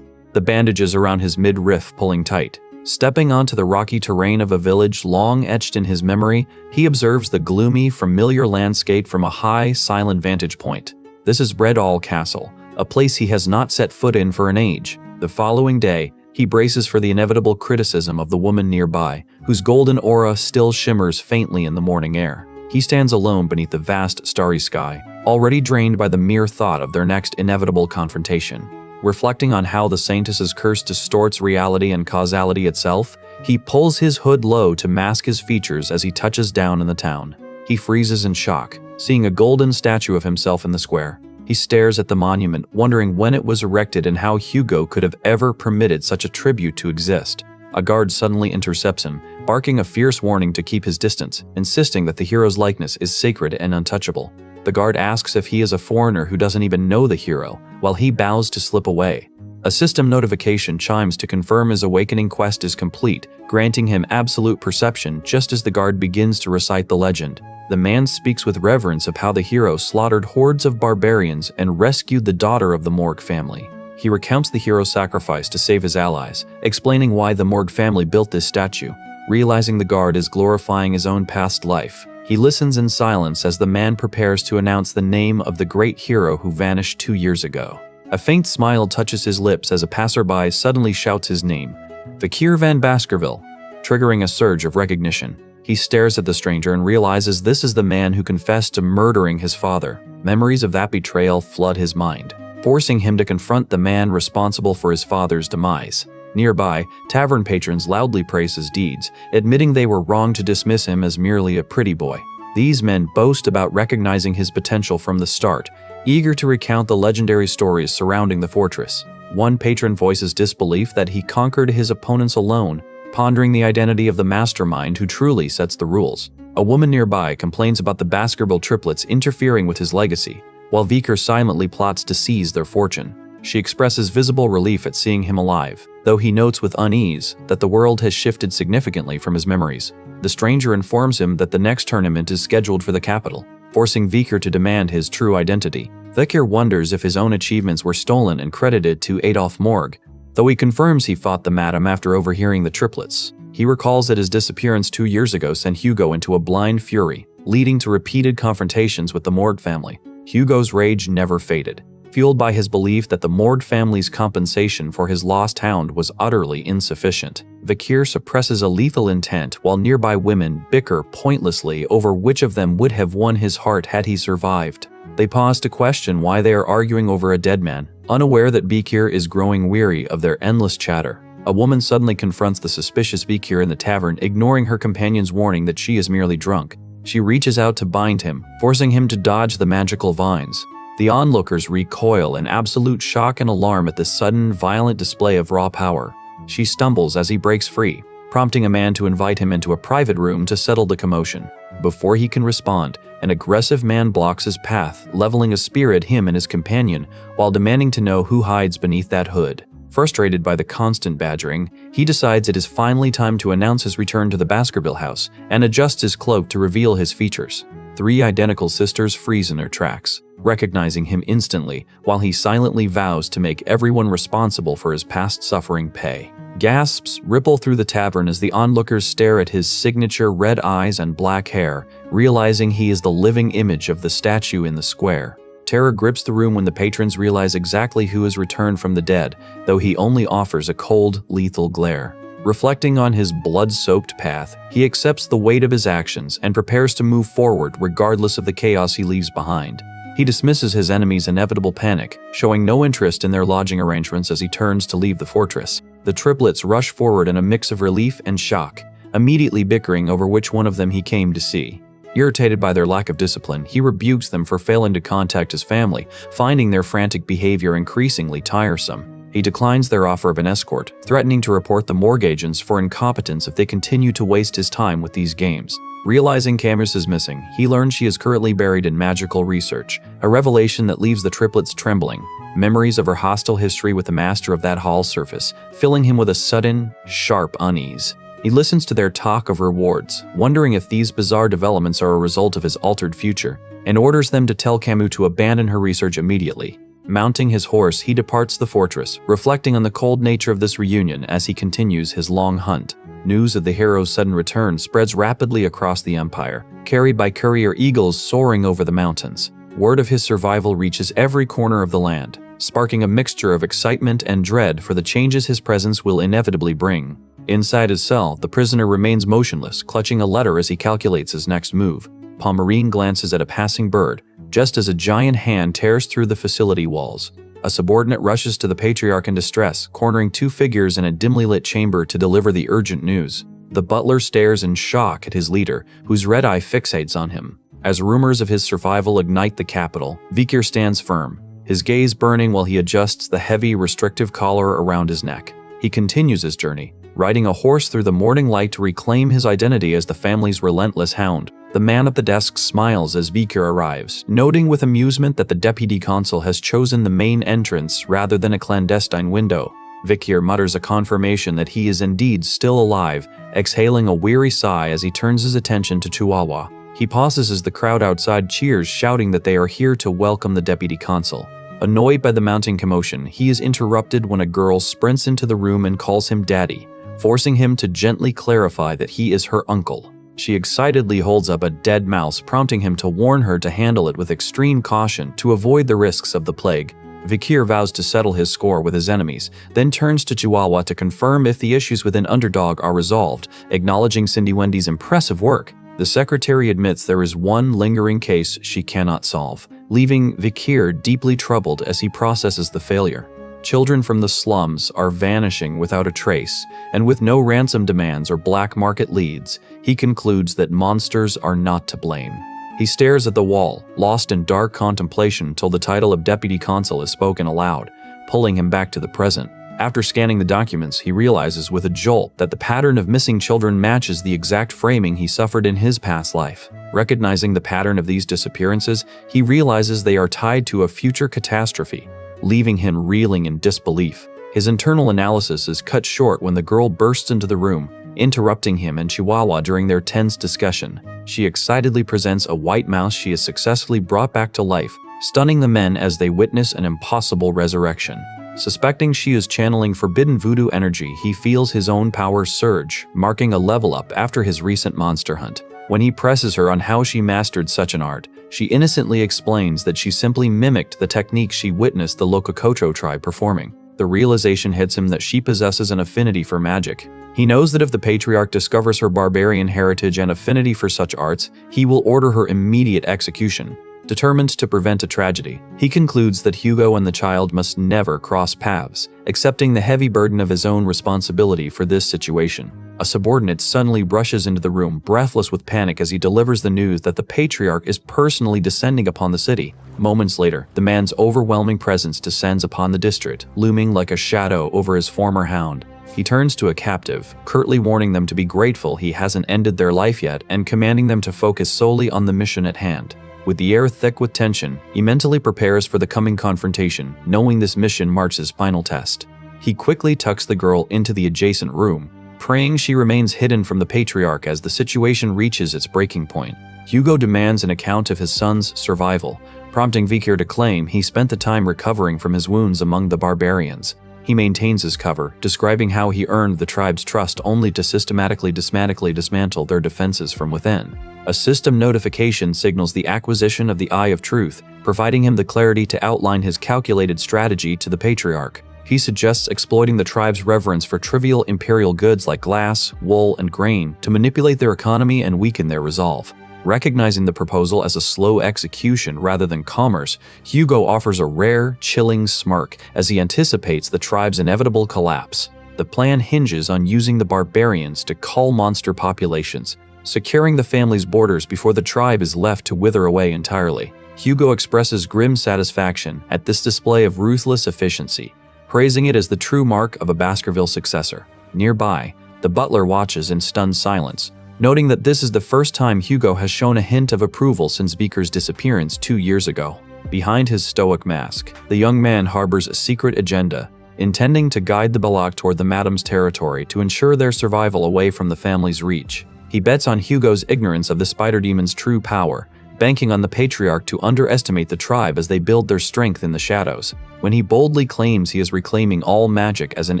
The bandages around his midriff pulling tight. Stepping onto the rocky terrain of a village long etched in his memory, he observes the gloomy, familiar landscape from a high, silent vantage point. This is Bredall Castle, a place he has not set foot in for an age. The following day, he braces for the inevitable criticism of the woman nearby, whose golden aura still shimmers faintly in the morning air. He stands alone beneath the vast, starry sky, already drained by the mere thought of their next inevitable confrontation. Reflecting on how the Saintess's curse distorts reality and causality itself, he pulls his hood low to mask his features as he touches down in the town. He freezes in shock, seeing a golden statue of himself in the square. He stares at the monument, wondering when it was erected and how Hugo could have ever permitted such a tribute to exist. A guard suddenly intercepts him, barking a fierce warning to keep his distance, insisting that the hero's likeness is sacred and untouchable. The guard asks if he is a foreigner who doesn't even know the hero, while he bows to slip away. A system notification chimes to confirm his awakening quest is complete, granting him absolute perception just as the guard begins to recite the legend. The man speaks with reverence of how the hero slaughtered hordes of barbarians and rescued the daughter of the Morg family. He recounts the hero's sacrifice to save his allies, explaining why the Morg family built this statue. Realizing the guard is glorifying his own past life, he listens in silence as the man prepares to announce the name of the great hero who vanished 2 years ago. A faint smile touches his lips as a passerby suddenly shouts his name, Vakir van Baskerville, triggering a surge of recognition. He stares at the stranger and realizes this is the man who confessed to murdering his father. Memories of that betrayal flood his mind, forcing him to confront the man responsible for his father's demise. Nearby, tavern patrons loudly praise his deeds, admitting they were wrong to dismiss him as merely a pretty boy. These men boast about recognizing his potential from the start, eager to recount the legendary stories surrounding the fortress. One patron voices disbelief that he conquered his opponents alone, pondering the identity of the mastermind who truly sets the rules. A woman nearby complains about the Baskerville triplets interfering with his legacy, while Viker silently plots to seize their fortune. She expresses visible relief at seeing him alive, though he notes with unease that the world has shifted significantly from his memories. The stranger informs him that the next tournament is scheduled for the capital, forcing Viker to demand his true identity. Viker wonders if his own achievements were stolen and credited to Adolphe Morgue, though he confirms he fought the madam after overhearing the triplets. He recalls that his disappearance 2 years ago sent Hugo into a blind fury, leading to repeated confrontations with the Morgue family. Hugo's rage never faded, fueled by his belief that the Morgue family's compensation for his lost hound was utterly insufficient. Viker suppresses a lethal intent while nearby women bicker pointlessly over which of them would have won his heart had he survived. They pause to question why they are arguing over a dead man, unaware that Viker is growing weary of their endless chatter. A woman suddenly confronts the suspicious Viker in the tavern, ignoring her companion's warning that she is merely drunk. She reaches out to bind him, forcing him to dodge the magical vines. The onlookers recoil in absolute shock and alarm at this sudden, violent display of raw power. She stumbles as he breaks free, prompting a man to invite him into a private room to settle the commotion. Before he can respond, an aggressive man blocks his path, leveling a spear at him and his companion, while demanding to know who hides beneath that hood. Frustrated by the constant badgering, he decides it is finally time to announce his return to the Baskerville house and adjusts his cloak to reveal his features. 3 identical sisters freeze in their tracks, recognizing him instantly, while he silently vows to make everyone responsible for his past suffering pay. Gasps ripple through the tavern as the onlookers stare at his signature red eyes and black hair, realizing he is the living image of the statue in the square. Terror grips the room when the patrons realize exactly who has returned from the dead, though he only offers a cold, lethal glare. Reflecting on his blood-soaked path, he accepts the weight of his actions and prepares to move forward regardless of the chaos he leaves behind. He dismisses his enemies' inevitable panic, showing no interest in their lodging arrangements as he turns to leave the fortress. The triplets rush forward in a mix of relief and shock, immediately bickering over which one of them he came to see. Irritated by their lack of discipline, he rebukes them for failing to contact his family, finding their frantic behavior increasingly tiresome. He declines their offer of an escort, threatening to report the morgue agents for incompetence if they continue to waste his time with these games. Realizing Camus is missing, he learns she is currently buried in magical research, a revelation that leaves the triplets trembling. Memories of her hostile history with the master of that hall surface, filling him with a sudden, sharp unease. He listens to their talk of rewards, wondering if these bizarre developments are a result of his altered future, and orders them to tell Camus to abandon her research immediately. Mounting his horse, he departs the fortress, reflecting on the cold nature of this reunion as he continues his long hunt. News of the hero's sudden return spreads rapidly across the empire, carried by courier eagles soaring over the mountains. Word of his survival reaches every corner of the land, sparking a mixture of excitement and dread for the changes his presence will inevitably bring. Inside his cell, the prisoner remains motionless, clutching a letter as he calculates his next move. Palmerine glances at a passing bird, just as a giant hand tears through the facility walls. A subordinate rushes to the patriarch in distress, cornering 2 figures in a dimly lit chamber to deliver the urgent news. The butler stares in shock at his leader, whose red eye fixates on him. As rumors of his survival ignite the capital, Viker stands firm, his gaze burning while he adjusts the heavy, restrictive collar around his neck. He continues his journey, riding a horse through the morning light to reclaim his identity as the family's relentless hound. The man at the desk smiles as Viker arrives, noting with amusement that the deputy consul has chosen the main entrance rather than a clandestine window. Viker mutters a confirmation that he is indeed still alive, exhaling a weary sigh as he turns his attention to Chihuahua. He pauses as the crowd outside cheers, shouting that they are here to welcome the deputy consul. Annoyed by the mounting commotion, he is interrupted when a girl sprints into the room and calls him daddy, forcing him to gently clarify that he is her uncle. She excitedly holds up a dead mouse, prompting him to warn her to handle it with extreme caution to avoid the risks of the plague. Viker vows to settle his score with his enemies, then turns to Chihuahua to confirm if the issues within Underdog are resolved, acknowledging Cindy Wendy's impressive work. The secretary admits there is one lingering case she cannot solve, leaving Viker deeply troubled as he processes the failure. Children from the slums are vanishing without a trace, and with no ransom demands or black market leads, he concludes that monsters are not to blame. He stares at the wall, lost in dark contemplation till the title of deputy consul is spoken aloud, pulling him back to the present. After scanning the documents, he realizes with a jolt that the pattern of missing children matches the exact framing he suffered in his past life. Recognizing the pattern of these disappearances, he realizes they are tied to a future catastrophe, leaving him reeling in disbelief. His internal analysis is cut short when the girl bursts into the room, interrupting him and Chihuahua during their tense discussion. She excitedly presents a white mouse she has successfully brought back to life, stunning the men as they witness an impossible resurrection. Suspecting she is channeling forbidden voodoo energy, he feels his own powers surge, marking a level up after his recent monster hunt. When he presses her on how she mastered such an art, she innocently explains that she simply mimicked the techniques she witnessed the Locococho tribe performing. The realization hits him that she possesses an affinity for magic. He knows that if the patriarch discovers her barbarian heritage and affinity for such arts, he will order her immediate execution. Determined to prevent a tragedy, he concludes that Hugo and the child must never cross paths, accepting the heavy burden of his own responsibility for this situation. A subordinate suddenly rushes into the room, breathless with panic as he delivers the news that the patriarch is personally descending upon the city. Moments later, the man's overwhelming presence descends upon the district, looming like a shadow over his former hound. He turns to a captive, curtly warning them to be grateful he hasn't ended their life yet and commanding them to focus solely on the mission at hand. With the air thick with tension, he mentally prepares for the coming confrontation, knowing this mission marks his final test. He quickly tucks the girl into the adjacent room, praying she remains hidden from the patriarch as the situation reaches its breaking point. Hugo demands an account of his son's survival, prompting Vikir to claim he spent the time recovering from his wounds among the barbarians. He maintains his cover, describing how he earned the tribe's trust only to systematically dismantle their defenses from within. A system notification signals the acquisition of the Eye of Truth, providing him the clarity to outline his calculated strategy to the patriarch. He suggests exploiting the tribe's reverence for trivial imperial goods like glass, wool, and grain to manipulate their economy and weaken their resolve. Recognizing the proposal as a slow execution rather than commerce, Hugo offers a rare, chilling smirk as he anticipates the tribe's inevitable collapse. The plan hinges on using the barbarians to cull monster populations, securing the family's borders before the tribe is left to wither away entirely. Hugo expresses grim satisfaction at this display of ruthless efficiency, praising it as the true mark of a Baskerville successor. Nearby, the butler watches in stunned silence, noting that this is the first time Hugo has shown a hint of approval since Beaker's disappearance 2 years ago. Behind his stoic mask, the young man harbors a secret agenda, intending to guide the Balak toward the Madam's territory to ensure their survival away from the family's reach. He bets on Hugo's ignorance of the spider demon's true power, banking on the patriarch to underestimate the tribe as they build their strength in the shadows. When he boldly claims he is reclaiming all magic as an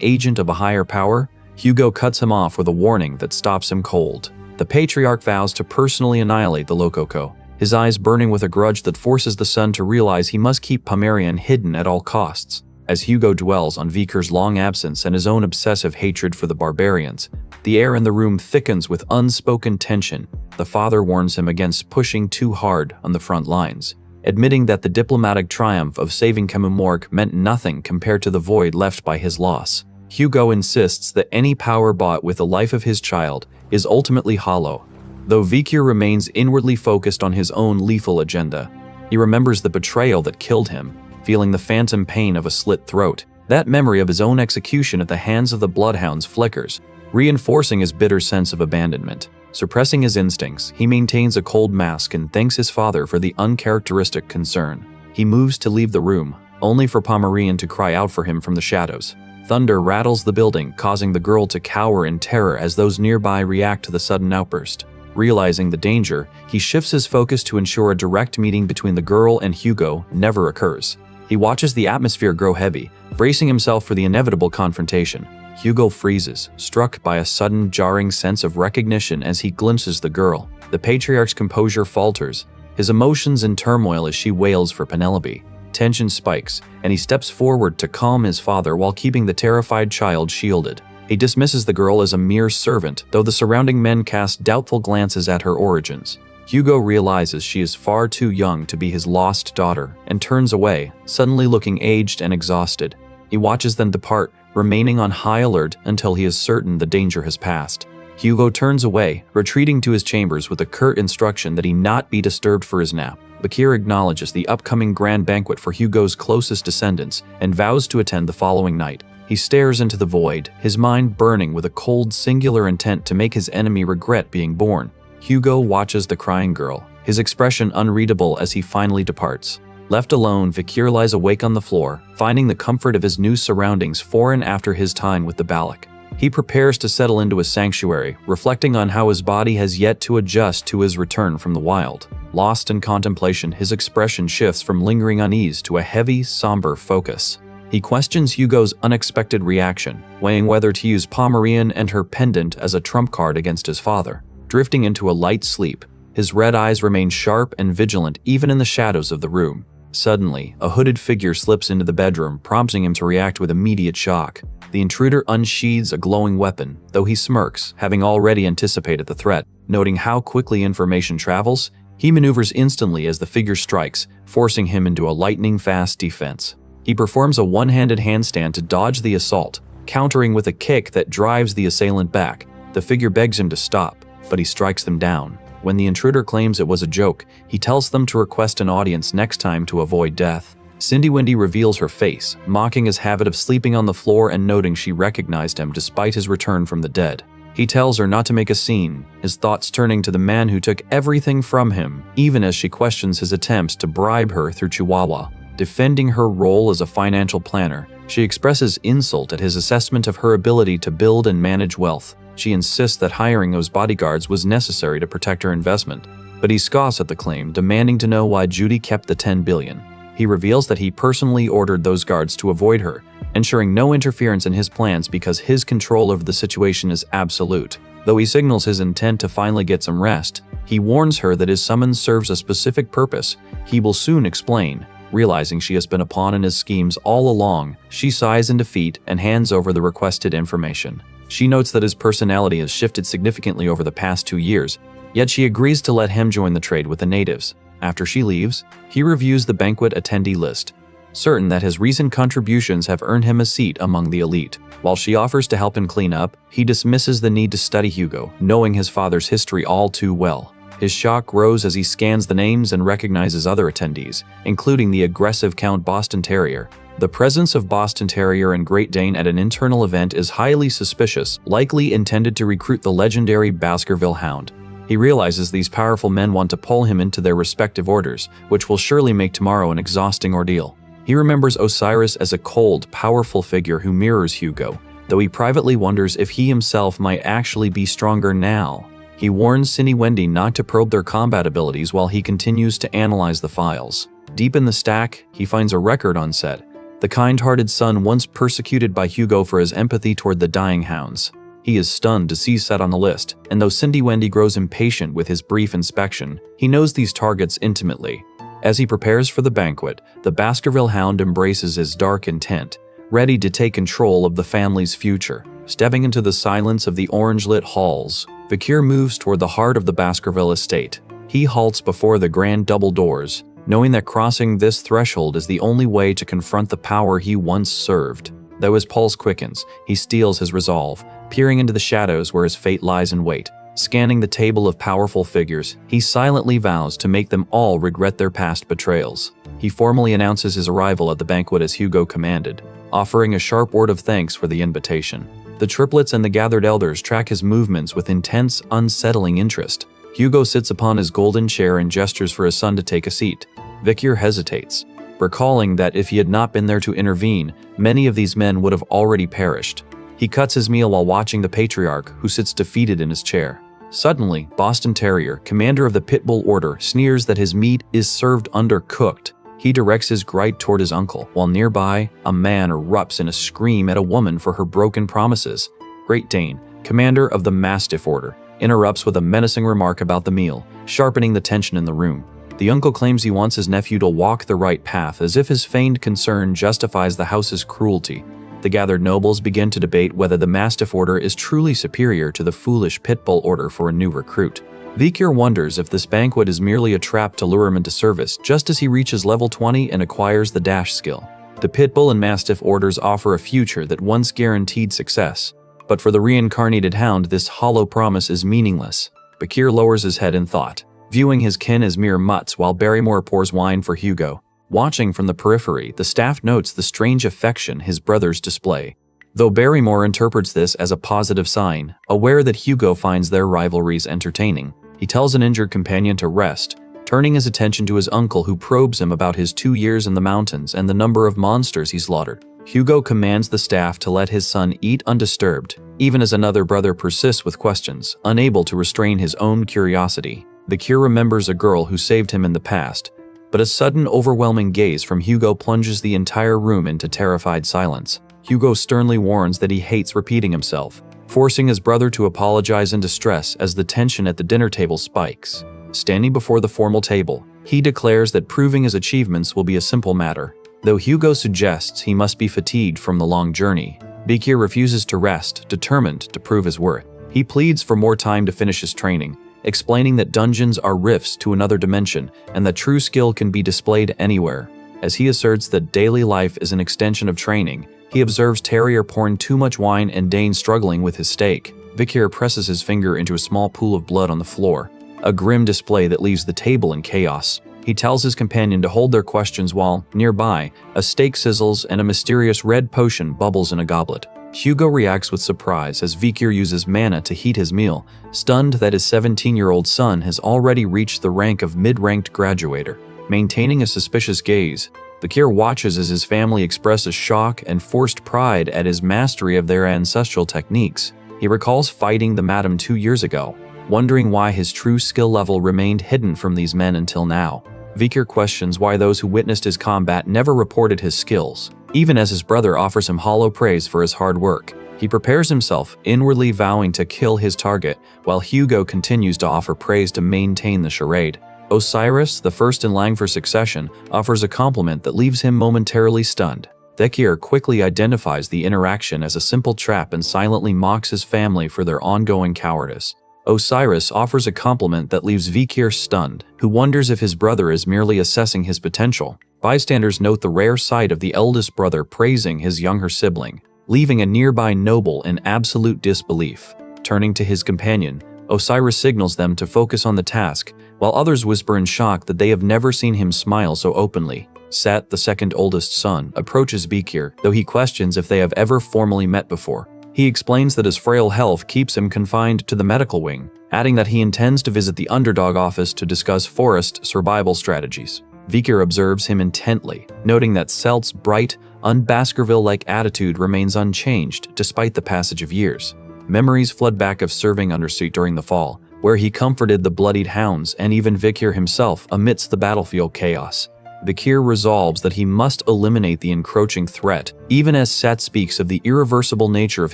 agent of a higher power, Hugo cuts him off with a warning that stops him cold. The patriarch vows to personally annihilate the Lococo, his eyes burning with a grudge that forces the son to realize he must keep Pomerian hidden at all costs. As Hugo dwells on Viker's long absence and his own obsessive hatred for the barbarians, the air in the room thickens with unspoken tension. The father warns him against pushing too hard on the front lines, admitting that the diplomatic triumph of saving Kemimorg meant nothing compared to the void left by his loss. Hugo insists that any power bought with the life of his child is ultimately hollow, though Vikir remains inwardly focused on his own lethal agenda. He remembers the betrayal that killed him, feeling the phantom pain of a slit throat. That memory of his own execution at the hands of the bloodhounds flickers, reinforcing his bitter sense of abandonment. Suppressing his instincts, he maintains a cold mask and thanks his father for the uncharacteristic concern. He moves to leave the room, only for Pomerian to cry out for him from the shadows. Thunder rattles the building, causing the girl to cower in terror as those nearby react to the sudden outburst. Realizing the danger, he shifts his focus to ensure a direct meeting between the girl and Hugo never occurs. He watches the atmosphere grow heavy, bracing himself for the inevitable confrontation. Hugo freezes, struck by a sudden, jarring sense of recognition as he glimpses the girl. The patriarch's composure falters, his emotions in turmoil as she wails for Penelope. Tension spikes, and he steps forward to calm his father while keeping the terrified child shielded. He dismisses the girl as a mere servant, though the surrounding men cast doubtful glances at her origins. Hugo realizes she is far too young to be his lost daughter and turns away, suddenly looking aged and exhausted. He watches them depart, remaining on high alert until he is certain the danger has passed. Hugo turns away, retreating to his chambers with a curt instruction that he not be disturbed for his nap. Bakir acknowledges the upcoming grand banquet for Hugo's closest descendants and vows to attend the following night. He stares into the void, his mind burning with a cold, singular intent to make his enemy regret being born. Hugo watches the crying girl, his expression unreadable as he finally departs. Left alone, Vikir lies awake on the floor, finding the comfort of his new surroundings foreign after his time with the Balak. He prepares to settle into his sanctuary, reflecting on how his body has yet to adjust to his return from the wild. Lost in contemplation, his expression shifts from lingering unease to a heavy, somber focus. He questions Hugo's unexpected reaction, weighing whether to use Pomerian and her pendant as a trump card against his father. Drifting into a light sleep, his red eyes remain sharp and vigilant even in the shadows of the room. Suddenly, a hooded figure slips into the bedroom, prompting him to react with immediate shock. The intruder unsheathes a glowing weapon, though he smirks, having already anticipated the threat. Noting how quickly information travels, he maneuvers instantly as the figure strikes, forcing him into a lightning-fast defense. He performs a one-handed handstand to dodge the assault, countering with a kick that drives the assailant back. The figure begs him to stop, but he strikes them down. When the intruder claims it was a joke, he tells them to request an audience next time to avoid death. Cindy Wendy reveals her face, mocking his habit of sleeping on the floor and noting she recognized him despite his return from the dead. He tells her not to make a scene, his thoughts turning to the man who took everything from him, even as she questions his attempts to bribe her through Chihuahua. Defending her role as a financial planner, she expresses insult at his assessment of her ability to build and manage wealth. She insists that hiring those bodyguards was necessary to protect her investment, but he scoffs at the claim, demanding to know why Judy kept the $10 billion. He reveals that he personally ordered those guards to avoid her, ensuring no interference in his plans because his control over the situation is absolute. Though he signals his intent to finally get some rest, he warns her that his summons serves a specific purpose. He will soon explain. Realizing she has been a pawn in his schemes all along, she sighs in defeat and hands over the requested information. She notes that his personality has shifted significantly over the past 2 years, yet she agrees to let him join the trade with the natives. After she leaves, he reviews the banquet attendee list, certain that his recent contributions have earned him a seat among the elite. While she offers to help him clean up, he dismisses the need to study Hugo, knowing his father's history all too well. His shock grows as he scans the names and recognizes other attendees, including the aggressive Count Boston Terrier. The presence of Boston Terrier and Great Dane at an internal event is highly suspicious, likely intended to recruit the legendary Baskerville Hound. He realizes these powerful men want to pull him into their respective orders, which will surely make tomorrow an exhausting ordeal. He remembers Osiris as a cold, powerful figure who mirrors Hugo, though he privately wonders if he himself might actually be stronger now. He warns Cindy Wendy not to probe their combat abilities while he continues to analyze the files. Deep in the stack, he finds a record on set, the kind-hearted son once persecuted by Hugo for his empathy toward the dying hounds. He is stunned to see set on the list, and though Cindy Wendy grows impatient with his brief inspection, he knows these targets intimately. As he prepares for the banquet, the Baskerville Hound embraces his dark intent, ready to take control of the family's future. Stepping into the silence of the orange-lit halls, Vikir moves toward the heart of the Baskerville estate. He halts before the grand double doors, knowing that crossing this threshold is the only way to confront the power he once served. Though his pulse quickens, he steels his resolve, peering into the shadows where his fate lies in wait. Scanning the table of powerful figures, he silently vows to make them all regret their past betrayals. He formally announces his arrival at the banquet as Hugo commanded, offering a sharp word of thanks for the invitation. The triplets and the gathered elders track his movements with intense, unsettling interest. Hugo sits upon his golden chair and gestures for his son to take a seat. Vikir hesitates, recalling that if he had not been there to intervene, many of these men would have already perished. He cuts his meal while watching the patriarch, who sits defeated in his chair. Suddenly, Boston Terrier, commander of the Pitbull Order, sneers that his meat is served undercooked. He directs his grite toward his uncle, while nearby, a man erupts in a scream at a woman for her broken promises. Great Dane, commander of the Mastiff Order, interrupts with a menacing remark about the meal, sharpening the tension in the room. The uncle claims he wants his nephew to walk the right path, as if his feigned concern justifies the house's cruelty. The gathered nobles begin to debate whether the Mastiff Order is truly superior to the foolish Pitbull Order for a new recruit. Vikir wonders if this banquet is merely a trap to lure him into service just as he reaches level 20 and acquires the dash skill. The Pitbull and Mastiff orders offer a future that once guaranteed success. But for the reincarnated hound, this hollow promise is meaningless. Bakir lowers his head in thought, viewing his kin as mere mutts while Barrymore pours wine for Hugo. Watching from the periphery, the staff notes the strange affection his brothers display. Though Barrymore interprets this as a positive sign, aware that Hugo finds their rivalries entertaining, he tells an injured companion to rest, turning his attention to his uncle who probes him about his 2 years in the mountains and the number of monsters he slaughtered. Hugo commands the staff to let his son eat undisturbed, even as another brother persists with questions, unable to restrain his own curiosity. Bakir remembers a girl who saved him in the past, but a sudden overwhelming gaze from Hugo plunges the entire room into terrified silence. Hugo sternly warns that he hates repeating himself, forcing his brother to apologize in distress as the tension at the dinner table spikes. Standing before the formal table, he declares that proving his achievements will be a simple matter. Though Hugo suggests he must be fatigued from the long journey, Bakir refuses to rest, determined to prove his worth. He pleads for more time to finish his training, explaining that dungeons are rifts to another dimension and that true skill can be displayed anywhere. As he asserts that daily life is an extension of training, he observes Terrier pouring too much wine and Dane struggling with his steak. Bakir presses his finger into a small pool of blood on the floor, a grim display that leaves the table in chaos. He tells his companion to hold their questions while, nearby, a steak sizzles and a mysterious red potion bubbles in a goblet. Hugo reacts with surprise as Bakir uses mana to heat his meal, stunned that his 17-year-old son has already reached the rank of mid-ranked graduator. Maintaining a suspicious gaze, Bakir watches as his family expresses shock and forced pride at his mastery of their ancestral techniques. He recalls fighting the madam 2 years ago, wondering why his true skill level remained hidden from these men until now. Bakir questions why those who witnessed his combat never reported his skills, even as his brother offers him hollow praise for his hard work. He prepares himself, inwardly vowing to kill his target, while Hugo continues to offer praise to maintain the charade. Osiris, the first in line for succession, offers a compliment that leaves him momentarily stunned. Bakir quickly identifies the interaction as a simple trap and silently mocks his family for their ongoing cowardice. Osiris offers a compliment that leaves Bakir stunned, who wonders if his brother is merely assessing his potential. Bystanders note the rare sight of the eldest brother praising his younger sibling, leaving a nearby noble in absolute disbelief. Turning to his companion, Osiris signals them to focus on the task, while others whisper in shock that they have never seen him smile so openly. Set, the second oldest son, approaches Bakir, though he questions if they have ever formally met before. He explains that his frail health keeps him confined to the medical wing, adding that he intends to visit the underdog office to discuss forest survival strategies. Bakir observes him intently, noting that Celt's bright, un-Baskerville-like attitude remains unchanged despite the passage of years. Memories flood back of serving undersuit during the fall, where he comforted the bloodied hounds and even Bakir himself amidst the battlefield chaos. Bakir resolves that he must eliminate the encroaching threat, even as Set speaks of the irreversible nature of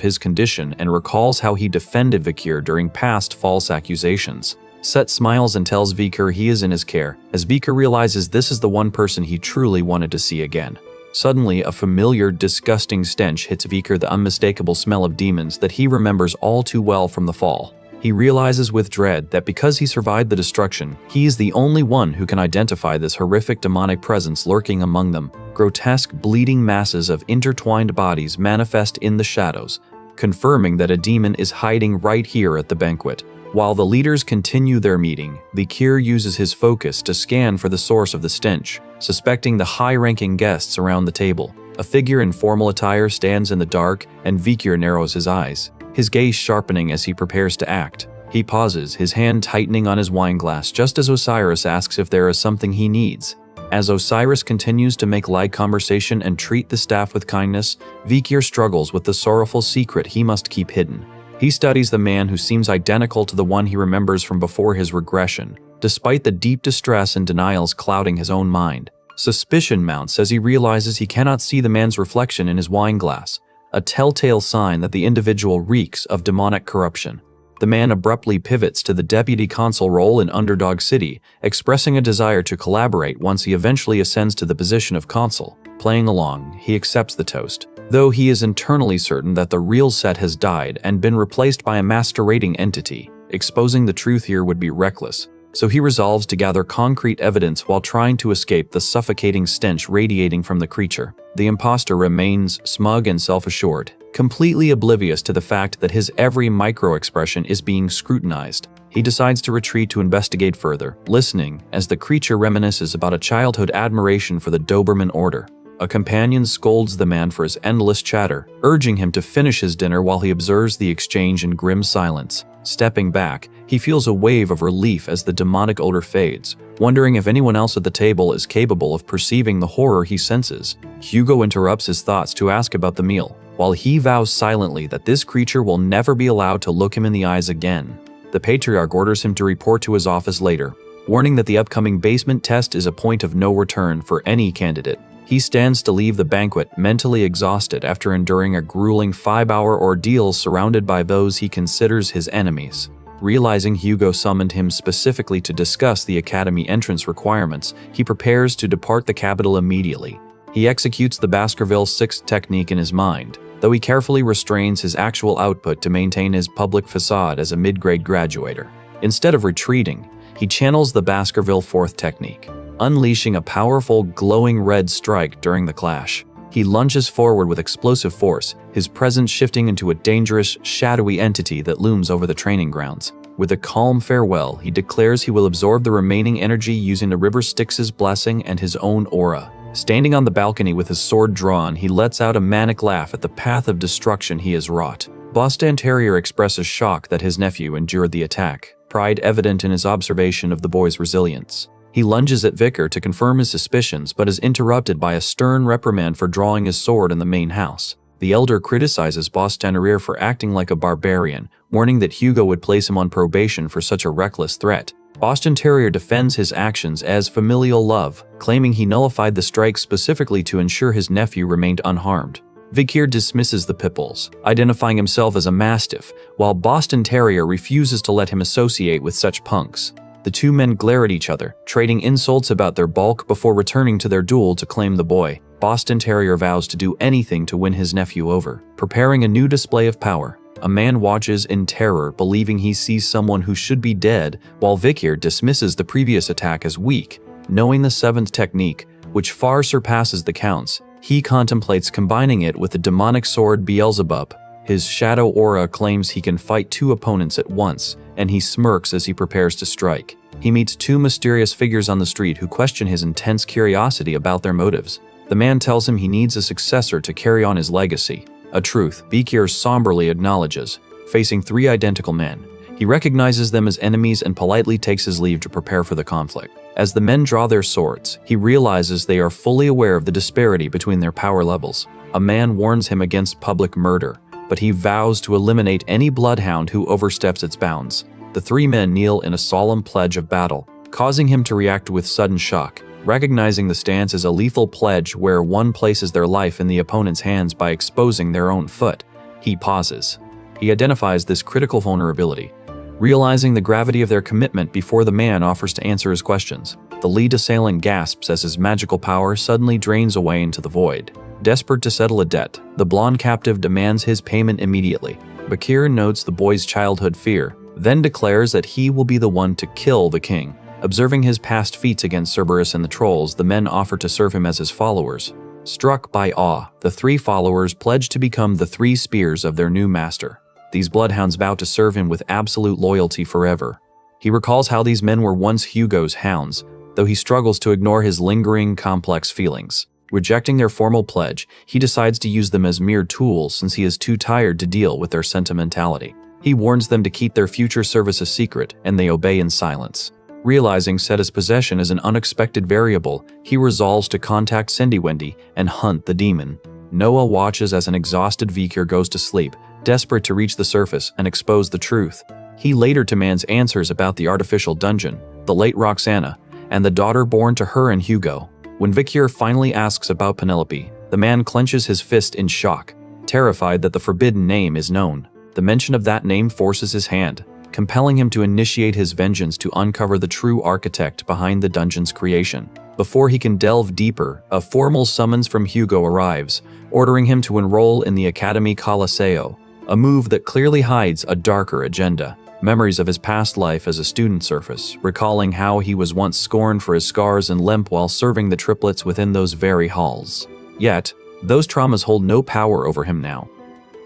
his condition and recalls how he defended Bakir during past false accusations. Set smiles and tells Bakir he is in his care, as Bakir realizes this is the one person he truly wanted to see again. Suddenly, a familiar, disgusting stench hits Bakir, the unmistakable smell of demons that he remembers all too well from the fall. He realizes with dread that because he survived the destruction, he is the only one who can identify this horrific demonic presence lurking among them. Grotesque, bleeding masses of intertwined bodies manifest in the shadows, confirming that a demon is hiding right here at the banquet. While the leaders continue their meeting, Bakir uses his focus to scan for the source of the stench, suspecting the high-ranking guests around the table. A figure in formal attire stands in the dark, and Bakir narrows his eyes, his gaze sharpening as he prepares to act. He pauses, his hand tightening on his wineglass just as Osiris asks if there is something he needs. As Osiris continues to make light conversation and treat the staff with kindness, Bakir struggles with the sorrowful secret he must keep hidden. He studies the man who seems identical to the one he remembers from before his regression, despite the deep distress and denials clouding his own mind. Suspicion mounts as he realizes he cannot see the man's reflection in his wineglass, a telltale sign that the individual reeks of demonic corruption. The man abruptly pivots to the deputy consul role in Underdog City, expressing a desire to collaborate once he eventually ascends to the position of consul. Playing along, he accepts the toast, though he is internally certain that the real Set has died and been replaced by a masquerading entity. Exposing the truth here would be reckless. so he resolves to gather concrete evidence while trying to escape the suffocating stench radiating from the creature. The imposter remains smug and self-assured, completely oblivious to the fact that his every micro-expression is being scrutinized. He decides to retreat to investigate further, listening as the creature reminisces about a childhood admiration for the Doberman order. A companion scolds the man for his endless chatter, urging him to finish his dinner while he observes the exchange in grim silence. Stepping back, he feels a wave of relief as the demonic odor fades, wondering if anyone else at the table is capable of perceiving the horror he senses. Hugo interrupts his thoughts to ask about the meal, while he vows silently that this creature will never be allowed to look him in the eyes again. The patriarch orders him to report to his office later, warning that the upcoming basement test is a point of no return for any candidate. He stands to leave the banquet mentally exhausted after enduring a grueling 5-hour ordeal surrounded by those he considers his enemies. Realizing Hugo summoned him specifically to discuss the academy entrance requirements, he prepares to depart the capital immediately. He executes the Baskerville 6th technique in his mind, though he carefully restrains his actual output to maintain his public facade as a mid-grade graduator. Instead of retreating, he channels the Baskerville 4th technique, unleashing a powerful, glowing red strike during the clash. He lunges forward with explosive force, his presence shifting into a dangerous, shadowy entity that looms over the training grounds. With a calm farewell, he declares he will absorb the remaining energy using the river Styx's blessing and his own aura. Standing on the balcony with his sword drawn, he lets out a manic laugh at the path of destruction he has wrought. Boston Terrier expresses shock that his nephew endured the attack, pride evident in his observation of the boy's resilience. He lunges at Vicar to confirm his suspicions, but is interrupted by a stern reprimand for drawing his sword in the main house. The elder criticizes Boston Terrier for acting like a barbarian, warning that Hugo would place him on probation for such a reckless threat. Boston Terrier defends his actions as familial love, claiming he nullified the strike specifically to ensure his nephew remained unharmed. Vicar dismisses the Pipples, identifying himself as a mastiff, while Boston Terrier refuses to let him associate with such punks. The two men glare at each other, trading insults about their bulk before returning to their duel to claim the boy. Boston Terrier vows to do anything to win his nephew over, preparing a new display of power. A man watches in terror, believing he sees someone who should be dead, while Vicar dismisses the previous attack as weak. Knowing the 7th technique, which far surpasses the Count's, he contemplates combining it with the demonic sword Beelzebub. His shadow aura claims he can fight 2 opponents at once, and he smirks as he prepares to strike. He meets 2 mysterious figures on the street who question his intense curiosity about their motives. The man tells him he needs a successor to carry on his legacy, a truth Vicar somberly acknowledges. Facing 3 identical men, he recognizes them as enemies and politely takes his leave to prepare for the conflict. As the men draw their swords, he realizes they are fully aware of the disparity between their power levels. A man warns him against public murder, but he vows to eliminate any bloodhound who oversteps its bounds. The 3 men kneel in a solemn pledge of battle, causing him to react with sudden shock. Recognizing the stance as a lethal pledge where one places their life in the opponent's hands by exposing their own foot, he pauses. He identifies this critical vulnerability, realizing the gravity of their commitment before the man offers to answer his questions. The lead assailant gasps as his magical power suddenly drains away into the void. Desperate to settle a debt, the blonde captive demands his payment immediately. Bakir notes the boy's childhood fear, then declares that he will be the one to kill the king. Observing his past feats against Cerberus and the trolls, the men offer to serve him as his followers. Struck by awe, the 3 followers pledge to become the 3 spears of their new master. These bloodhounds vow to serve him with absolute loyalty forever. He recalls how these men were once Hugo's hounds, though he struggles to ignore his lingering, complex feelings. Rejecting their formal pledge, he decides to use them as mere tools since he is too tired to deal with their sentimentality. He warns them to keep their future service a secret, and they obey in silence. Realizing Seta's possession is an unexpected variable, he resolves to contact Cindy Wendy and hunt the demon. Noah watches as an exhausted Vicar goes to sleep, desperate to reach the surface and expose the truth. He later demands answers about the artificial dungeon, the late Roxana, and the daughter born to her and Hugo. When Vicar finally asks about Penelope, the man clenches his fist in shock, terrified that the forbidden name is known. The mention of that name forces his hand, compelling him to initiate his vengeance to uncover the true architect behind the dungeon's creation. Before he can delve deeper, a formal summons from Hugo arrives, ordering him to enroll in the Academy Coliseo, a move that clearly hides a darker agenda. Memories of his past life as a student surface, recalling how he was once scorned for his scars and limp while serving the triplets within those very halls. Yet, those traumas hold no power over him now.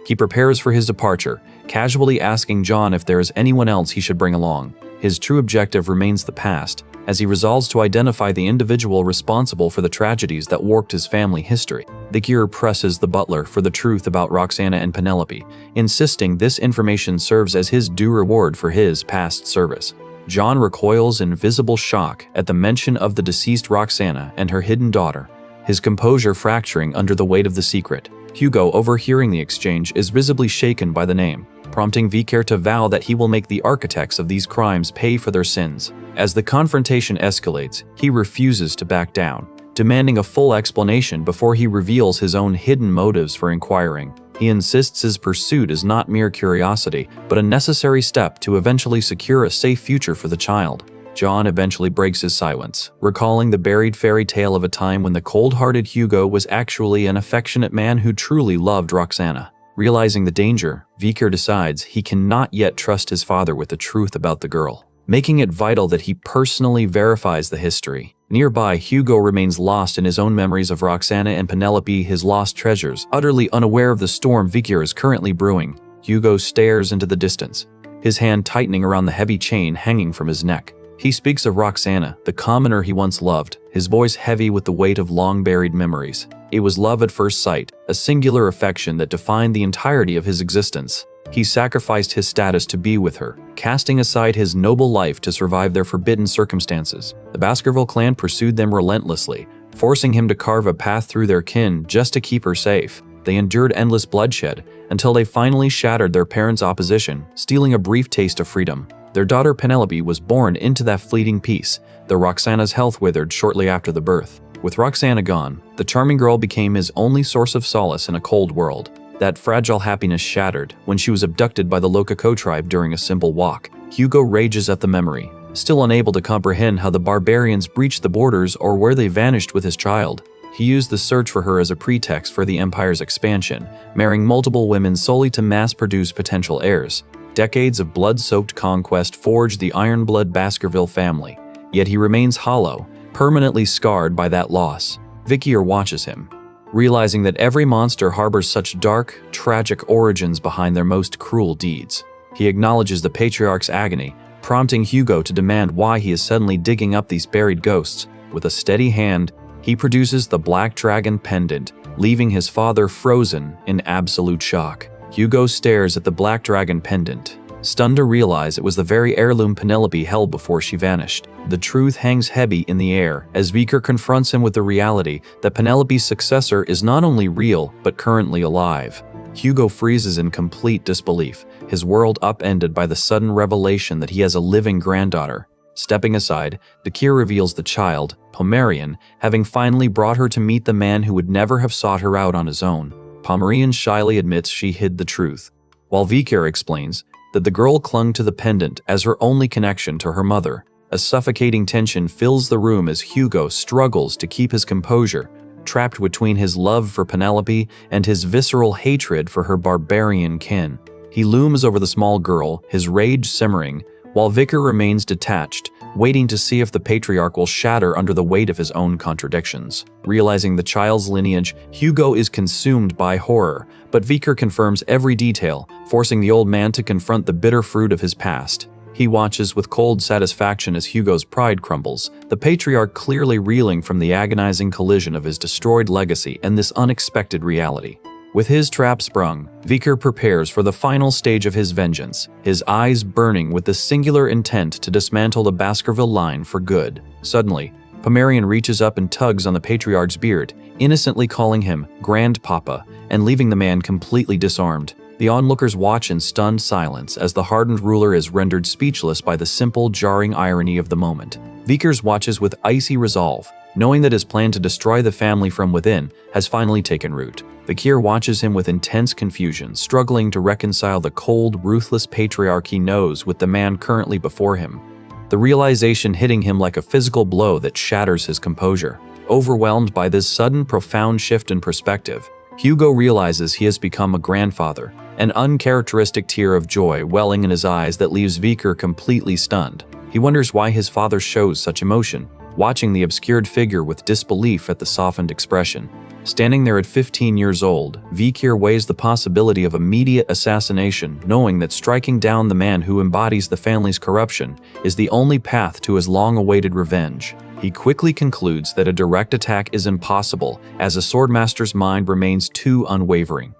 He prepares for his departure, casually asking John if there is anyone else he should bring along. His true objective remains the past, as he resolves to identify the individual responsible for the tragedies that warped his family history. The cure presses the butler for the truth about Roxana and Penelope, insisting this information serves as his due reward for his past service. John recoils in visible shock at the mention of the deceased Roxana and her hidden daughter, his composure fracturing under the weight of the secret. Hugo, overhearing the exchange, is visibly shaken by the name, prompting Vicaire to vow that he will make the architects of these crimes pay for their sins. As the confrontation escalates, he refuses to back down, demanding a full explanation before he reveals his own hidden motives for inquiring. He insists his pursuit is not mere curiosity, but a necessary step to eventually secure a safe future for the child. John eventually breaks his silence, recalling the buried fairy tale of a time when the cold-hearted Hugo was actually an affectionate man who truly loved Roxana. Realizing the danger, Vicaire decides he cannot yet trust his father with the truth about the girl, making it vital that he personally verifies the history. Nearby, Hugo remains lost in his own memories of Roxana and Penelope, his lost treasures. Utterly unaware of the storm Vicaire is currently brewing, Hugo stares into the distance, his hand tightening around the heavy chain hanging from his neck. He speaks of Roxana, the commoner he once loved, his voice heavy with the weight of long-buried memories. It was love at first sight, a singular affection that defined the entirety of his existence. He sacrificed his status to be with her, casting aside his noble life to survive their forbidden circumstances. The Baskerville clan pursued them relentlessly, forcing him to carve a path through their kin just to keep her safe. They endured endless bloodshed until they finally shattered their parents' opposition, stealing a brief taste of freedom. Their daughter Penelope was born into that fleeting peace, though Roxana's health withered shortly after the birth. With Roxana gone, the charming girl became his only source of solace in a cold world. That fragile happiness shattered when she was abducted by the Locaco tribe during a simple walk. Hugo rages at the memory, still unable to comprehend how the barbarians breached the borders or where they vanished with his child. He used the search for her as a pretext for the Empire's expansion, marrying multiple women solely to mass-produce potential heirs. Decades of blood-soaked conquest forged the Iron-Blood Baskerville family, yet he remains hollow, permanently scarred by that loss. Vicaire watches him, realizing that every monster harbors such dark, tragic origins behind their most cruel deeds. He acknowledges the patriarch's agony, prompting Hugo to demand why he is suddenly digging up these buried ghosts. With a steady hand, he produces the Black Dragon pendant, leaving his father frozen in absolute shock. Hugo stares at the Black Dragon pendant, stunned to realize it was the very heirloom Penelope held before she vanished. The truth hangs heavy in the air as Vicaire confronts him with the reality that Penelope's successor is not only real, but currently alive. Hugo freezes in complete disbelief, his world upended by the sudden revelation that he has a living granddaughter. Stepping aside, Vicaire reveals the child, Pomerian, having finally brought her to meet the man who would never have sought her out on his own. Pomerian shyly admits she hid the truth, while Vicaire explains that the girl clung to the pendant as her only connection to her mother. A suffocating tension fills the room as Hugo struggles to keep his composure, trapped between his love for Penelope and his visceral hatred for her barbarian kin. He looms over the small girl, his rage simmering, while Vicaire remains detached, waiting to see if the patriarch will shatter under the weight of his own contradictions. Realizing the child's lineage, Hugo is consumed by horror, but Vicaire confirms every detail, forcing the old man to confront the bitter fruit of his past. He watches with cold satisfaction as Hugo's pride crumbles, the patriarch clearly reeling from the agonizing collision of his destroyed legacy and this unexpected reality. With his trap sprung, Vicaire prepares for the final stage of his vengeance, his eyes burning with the singular intent to dismantle the Baskerville line for good. Suddenly, Pomerian reaches up and tugs on the patriarch's beard, innocently calling him Grandpapa and leaving the man completely disarmed. The onlookers watch in stunned silence as the hardened ruler is rendered speechless by the simple, jarring irony of the moment. Vicaire watches with icy resolve, knowing that his plan to destroy the family from within has finally taken root. Vicaire watches him with intense confusion, struggling to reconcile the cold, ruthless patriarch he knows with the man currently before him. The realization hitting him like a physical blow that shatters his composure. Overwhelmed by this sudden, profound shift in perspective, Hugo realizes he has become a grandfather, an uncharacteristic tear of joy welling in his eyes that leaves Viker completely stunned. He wonders why his father shows such emotion, watching the obscured figure with disbelief at the softened expression. Standing there at 15 years old, Viker weighs the possibility of immediate assassination, knowing that striking down the man who embodies the family's corruption is the only path to his long-awaited revenge. He quickly concludes that a direct attack is impossible, as a swordmaster's mind remains too unwavering.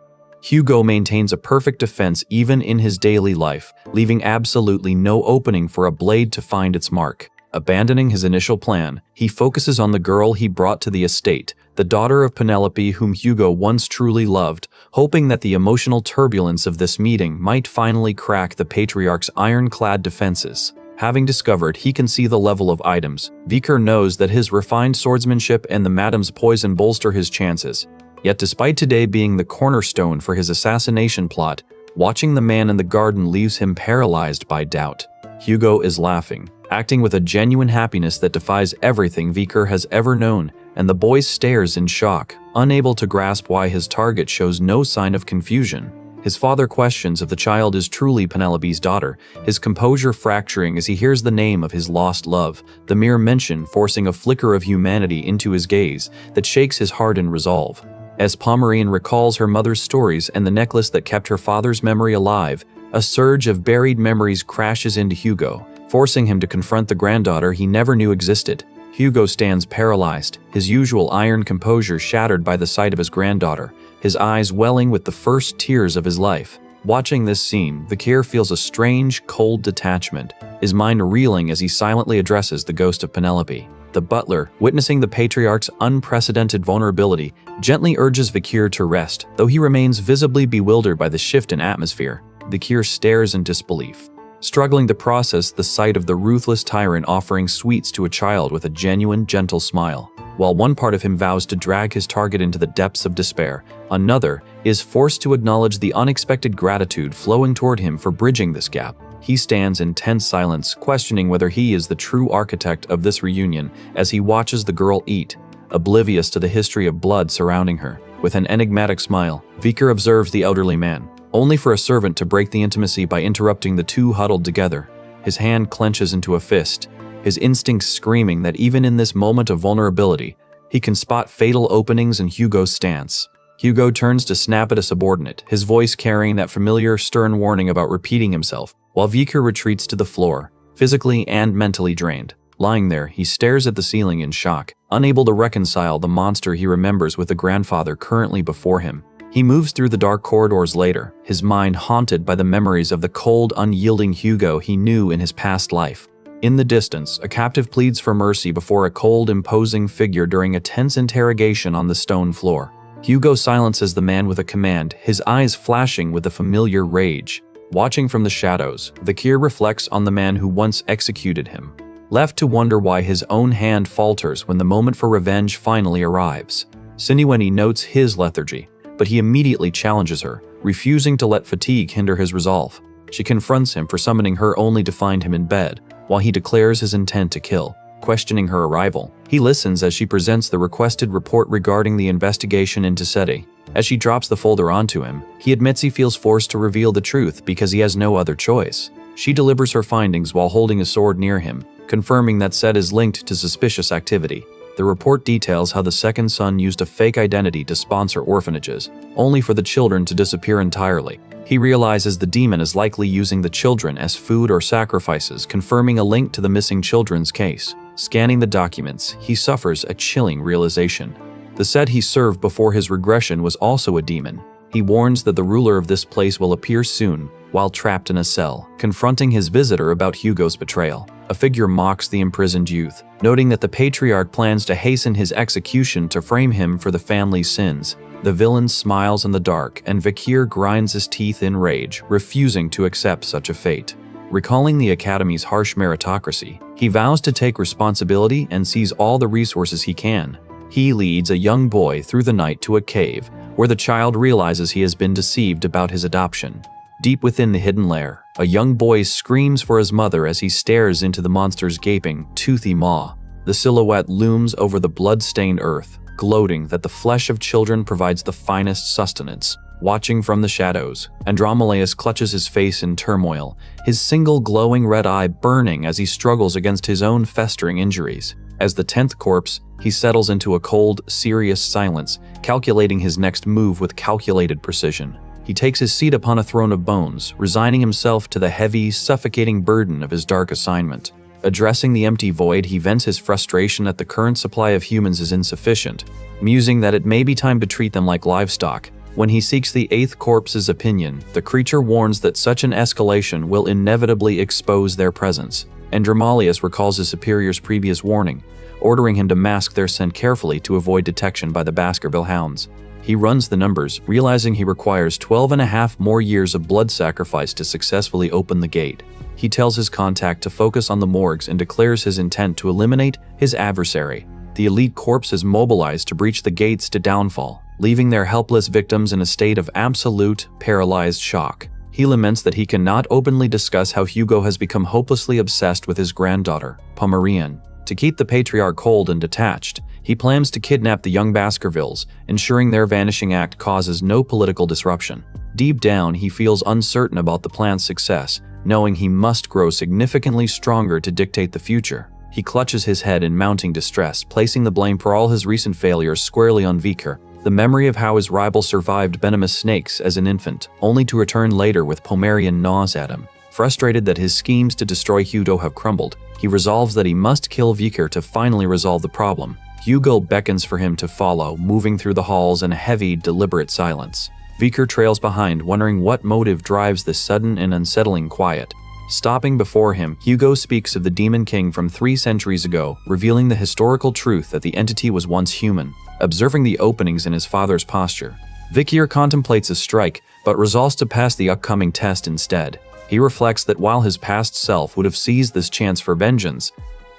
Hugo maintains a perfect defense even in his daily life, leaving absolutely no opening for a blade to find its mark. Abandoning his initial plan, he focuses on the girl he brought to the estate, the daughter of Penelope whom Hugo once truly loved, hoping that the emotional turbulence of this meeting might finally crack the patriarch's ironclad defenses. Having discovered he can see the level of items, Viker knows that his refined swordsmanship and the madam's poison bolster his chances. Yet despite today being the cornerstone for his assassination plot, watching the man in the garden leaves him paralyzed by doubt. Hugo is laughing, acting with a genuine happiness that defies everything Viker has ever known, and the boy stares in shock, unable to grasp why his target shows no sign of confusion. His father questions if the child is truly Penelope's daughter, his composure fracturing as he hears the name of his lost love, the mere mention forcing a flicker of humanity into his gaze that shakes his hardened resolve. As Pomerine recalls her mother's stories and the necklace that kept her father's memory alive, a surge of buried memories crashes into Hugo, forcing him to confront the granddaughter he never knew existed. Hugo stands paralyzed, his usual iron composure shattered by the sight of his granddaughter, his eyes welling with the first tears of his life. Watching this scene, Viker feels a strange, cold detachment, his mind reeling as he silently addresses the ghost of Penelope. The butler, witnessing the patriarch's unprecedented vulnerability, gently urges Viker to rest, though he remains visibly bewildered by the shift in atmosphere. Viker stares in disbelief, struggling to process the sight of the ruthless tyrant offering sweets to a child with a genuine, gentle smile. While one part of him vows to drag his target into the depths of despair, another is forced to acknowledge the unexpected gratitude flowing toward him for bridging this gap. He stands in tense silence, questioning whether he is the true architect of this reunion as he watches the girl eat, oblivious to the history of blood surrounding her. With an enigmatic smile, Viker observes the elderly man, only for a servant to break the intimacy by interrupting the two huddled together. His hand clenches into a fist, his instincts screaming that even in this moment of vulnerability, he can spot fatal openings in Hugo's stance. Hugo turns to snap at a subordinate, his voice carrying that familiar, stern warning about repeating himself, while Viker retreats to the floor, physically and mentally drained. Lying there, he stares at the ceiling in shock, unable to reconcile the monster he remembers with the grandfather currently before him. He moves through the dark corridors later, his mind haunted by the memories of the cold, unyielding Hugo he knew in his past life. In the distance, a captive pleads for mercy before a cold, imposing figure during a tense interrogation on the stone floor. Hugo silences the man with a command, his eyes flashing with a familiar rage. Watching from the shadows, Viker reflects on the man who once executed him, left to wonder why his own hand falters when the moment for revenge finally arrives. Sinueni notes his lethargy, but he immediately challenges her, refusing to let fatigue hinder his resolve. She confronts him for summoning her only to find him in bed, while he declares his intent to kill. Questioning her arrival, he listens as she presents the requested report regarding the investigation into Seti. As she drops the folder onto him, he admits he feels forced to reveal the truth because he has no other choice. She delivers her findings while holding a sword near him, confirming that Set is linked to suspicious activity. The report details how the second son used a fake identity to sponsor orphanages, only for the children to disappear entirely. He realizes the demon is likely using the children as food or sacrifices, confirming a link to the missing children's case. Scanning the documents, he suffers a chilling realization. The Set he served before his regression was also a demon. He warns that the ruler of this place will appear soon, while trapped in a cell, confronting his visitor about Hugo's betrayal. A figure mocks the imprisoned youth, noting that the patriarch plans to hasten his execution to frame him for the family's sins. The villain smiles in the dark, and Viker grinds his teeth in rage, refusing to accept such a fate. Recalling the Academy's harsh meritocracy, he vows to take responsibility and seize all the resources he can. He leads a young boy through the night to a cave, where the child realizes he has been deceived about his adoption. Deep within the hidden lair, a young boy screams for his mother as he stares into the monster's gaping, toothy maw. The silhouette looms over the blood-stained earth, gloating that the flesh of children provides the finest sustenance. watching from the shadows. Andromalaeus clutches his face in turmoil, his single glowing red eye burning as he struggles against his own festering injuries. As the 10th corpse, he settles into a cold, serious silence, calculating his next move with calculated precision. He takes his seat upon a throne of bones, resigning himself to the heavy, suffocating burden of his dark assignment. Addressing the empty void, he vents his frustration that the current supply of humans is insufficient, musing that it may be time to treat them like livestock. When he seeks the 8th corpse's opinion, the creature warns that such an escalation will inevitably expose their presence. Andromalaeus recalls his superior's previous warning, ordering him to mask their scent carefully to avoid detection by the Baskerville hounds. He runs the numbers, realizing he requires 12.5 more years of blood sacrifice to successfully open the gate. He tells his contact to focus on the morgues and declares his intent to eliminate his adversary. The elite corpse is mobilized to breach the gates to downfall, leaving their helpless victims in a state of absolute, paralyzed shock. He laments that he cannot openly discuss how Hugo has become hopelessly obsessed with his granddaughter, Pomerian. To keep the patriarch cold and detached, he plans to kidnap the young Baskervilles, ensuring their vanishing act causes no political disruption. Deep down, he feels uncertain about the plan's success, knowing he must grow significantly stronger to dictate the future. He clutches his head in mounting distress, placing the blame for all his recent failures squarely on Viker. The memory of how his rival survived venomous snakes as an infant, only to return later with Pomerian gnaws at him. Frustrated that his schemes to destroy Hugo have crumbled, he resolves that he must kill Viker to finally resolve the problem. Hugo beckons for him to follow, moving through the halls in a heavy, deliberate silence. Viker trails behind, wondering what motive drives this sudden and unsettling quiet. Stopping before him, Hugo speaks of the Demon King from 3 centuries ago, revealing the historical truth that the entity was once human. Observing the openings in his father's posture, Viker contemplates a strike, but resolves to pass the upcoming test instead. He reflects that while his past self would have seized this chance for vengeance,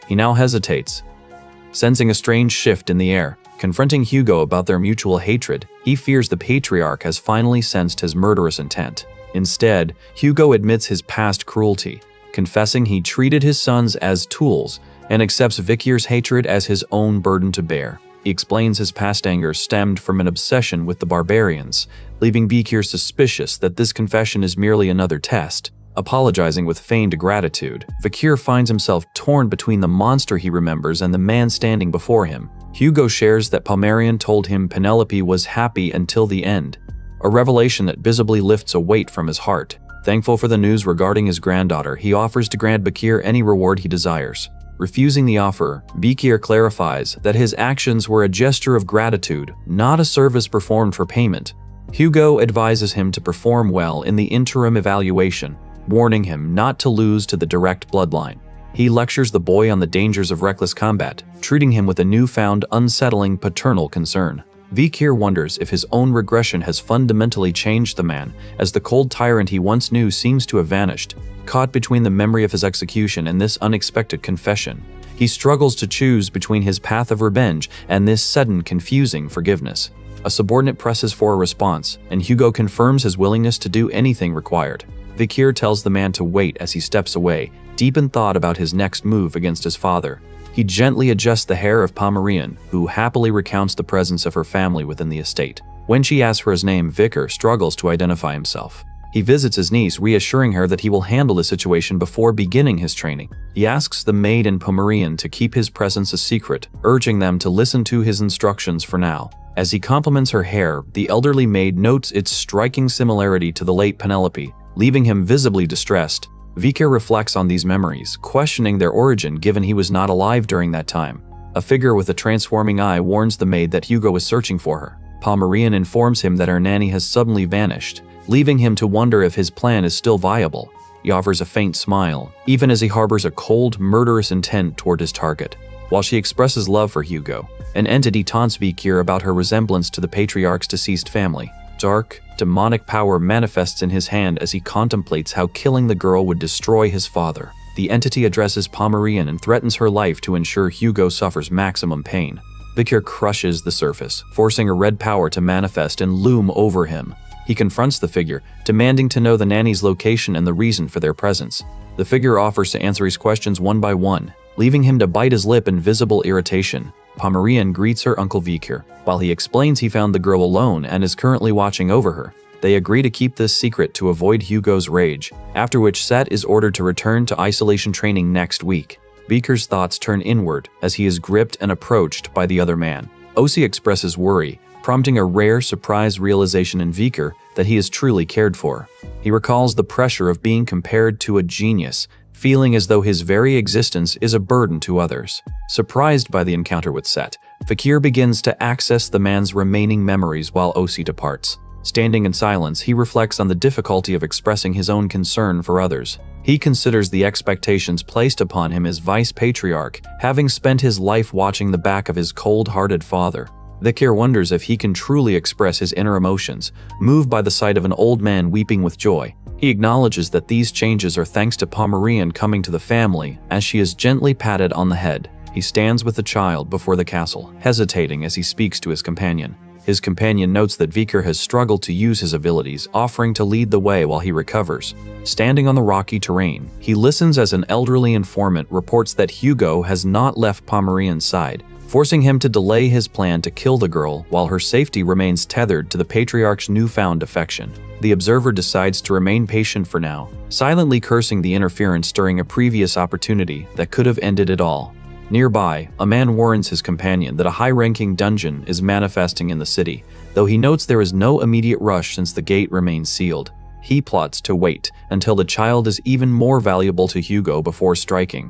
he now hesitates. Sensing a strange shift in the air, confronting Hugo about their mutual hatred, he fears the patriarch has finally sensed his murderous intent. Instead, Hugo admits his past cruelty, confessing he treated his sons as tools and accepts Viker's hatred as his own burden to bear. He explains his past anger stemmed from an obsession with the barbarians, leaving Viker suspicious that this confession is merely another test. Apologizing with feigned gratitude, Viker finds himself torn between the monster he remembers and the man standing before him. Hugo shares that Pomerian told him Penelope was happy until the end, a revelation that visibly lifts a weight from his heart. Thankful for the news regarding his granddaughter, he offers to grant Viker any reward he desires. Refusing the offer, Viker clarifies that his actions were a gesture of gratitude, not a service performed for payment. Hugo advises him to perform well in the interim evaluation, warning him not to lose to the direct bloodline. He lectures the boy on the dangers of reckless combat, treating him with a newfound, unsettling paternal concern. Viker wonders if his own regression has fundamentally changed the man, as the cold tyrant he once knew seems to have vanished. Caught between the memory of his execution and this unexpected confession, he struggles to choose between his path of revenge and this sudden, confusing forgiveness. A subordinate presses for a response, and Hugo confirms his willingness to do anything required. Viker tells the man to wait as he steps away, deep in thought about his next move against his father. He gently adjusts the hair of Pomerian, who happily recounts the presence of her family within the estate. When she asks for his name, Viker struggles to identify himself. He visits his niece, reassuring her that he will handle the situation before beginning his training. He asks the maid and Pomerian to keep his presence a secret, urging them to listen to his instructions for now. As he compliments her hair, the elderly maid notes its striking similarity to the late Penelope, leaving him visibly distressed. Viker reflects on these memories, questioning their origin given he was not alive during that time. A figure with a transforming eye warns the maid that Hugo is searching for her. Pomerian informs him that her nanny has suddenly vanished, leaving him to wonder if his plan is still viable. He offers a faint smile, even as he harbors a cold, murderous intent toward his target. While she expresses love for Hugo, an entity taunts Viker about her resemblance to the patriarch's deceased family. Dark, demonic power manifests in his hand as he contemplates how killing the girl would destroy his father. The entity addresses Pomerian and threatens her life to ensure Hugo suffers maximum pain. Viker crushes the surface, forcing a red power to manifest and loom over him. He confronts the figure, demanding to know the nanny's location and the reason for their presence. The figure offers to answer his questions one by one, leaving him to bite his lip in visible irritation. Pomerian greets her uncle Viker, while he explains he found the girl alone and is currently watching over her. They agree to keep this secret to avoid Hugo's rage, after which Set is ordered to return to isolation training next week. Viker's thoughts turn inward as he is gripped and approached by the other man. Osi expresses worry, prompting a rare surprise realization in Viker that he is truly cared for. He recalls the pressure of being compared to a genius, feeling as though his very existence is a burden to others. Surprised by the encounter with Set, Vikir begins to access the man's remaining memories while Osi departs. Standing in silence, he reflects on the difficulty of expressing his own concern for others. He considers the expectations placed upon him as vice patriarch, having spent his life watching the back of his cold-hearted father. Vikir wonders if he can truly express his inner emotions, moved by the sight of an old man weeping with joy. He acknowledges that these changes are thanks to Pomerian coming to the family, as she is gently patted on the head. He stands with the child before the castle, hesitating as he speaks to his companion. His companion notes that Vikir has struggled to use his abilities, offering to lead the way while he recovers. Standing on the rocky terrain, he listens as an elderly informant reports that Hugo has not left Pomerian's side, forcing him to delay his plan to kill the girl while her safety remains tethered to the patriarch's newfound affection. The observer decides to remain patient for now, silently cursing the interference during a previous opportunity that could have ended it all. Nearby, a man warns his companion that a high-ranking dungeon is manifesting in the city, though he notes there is no immediate rush since the gate remains sealed. He plots to wait until the child is even more valuable to Hugo before striking.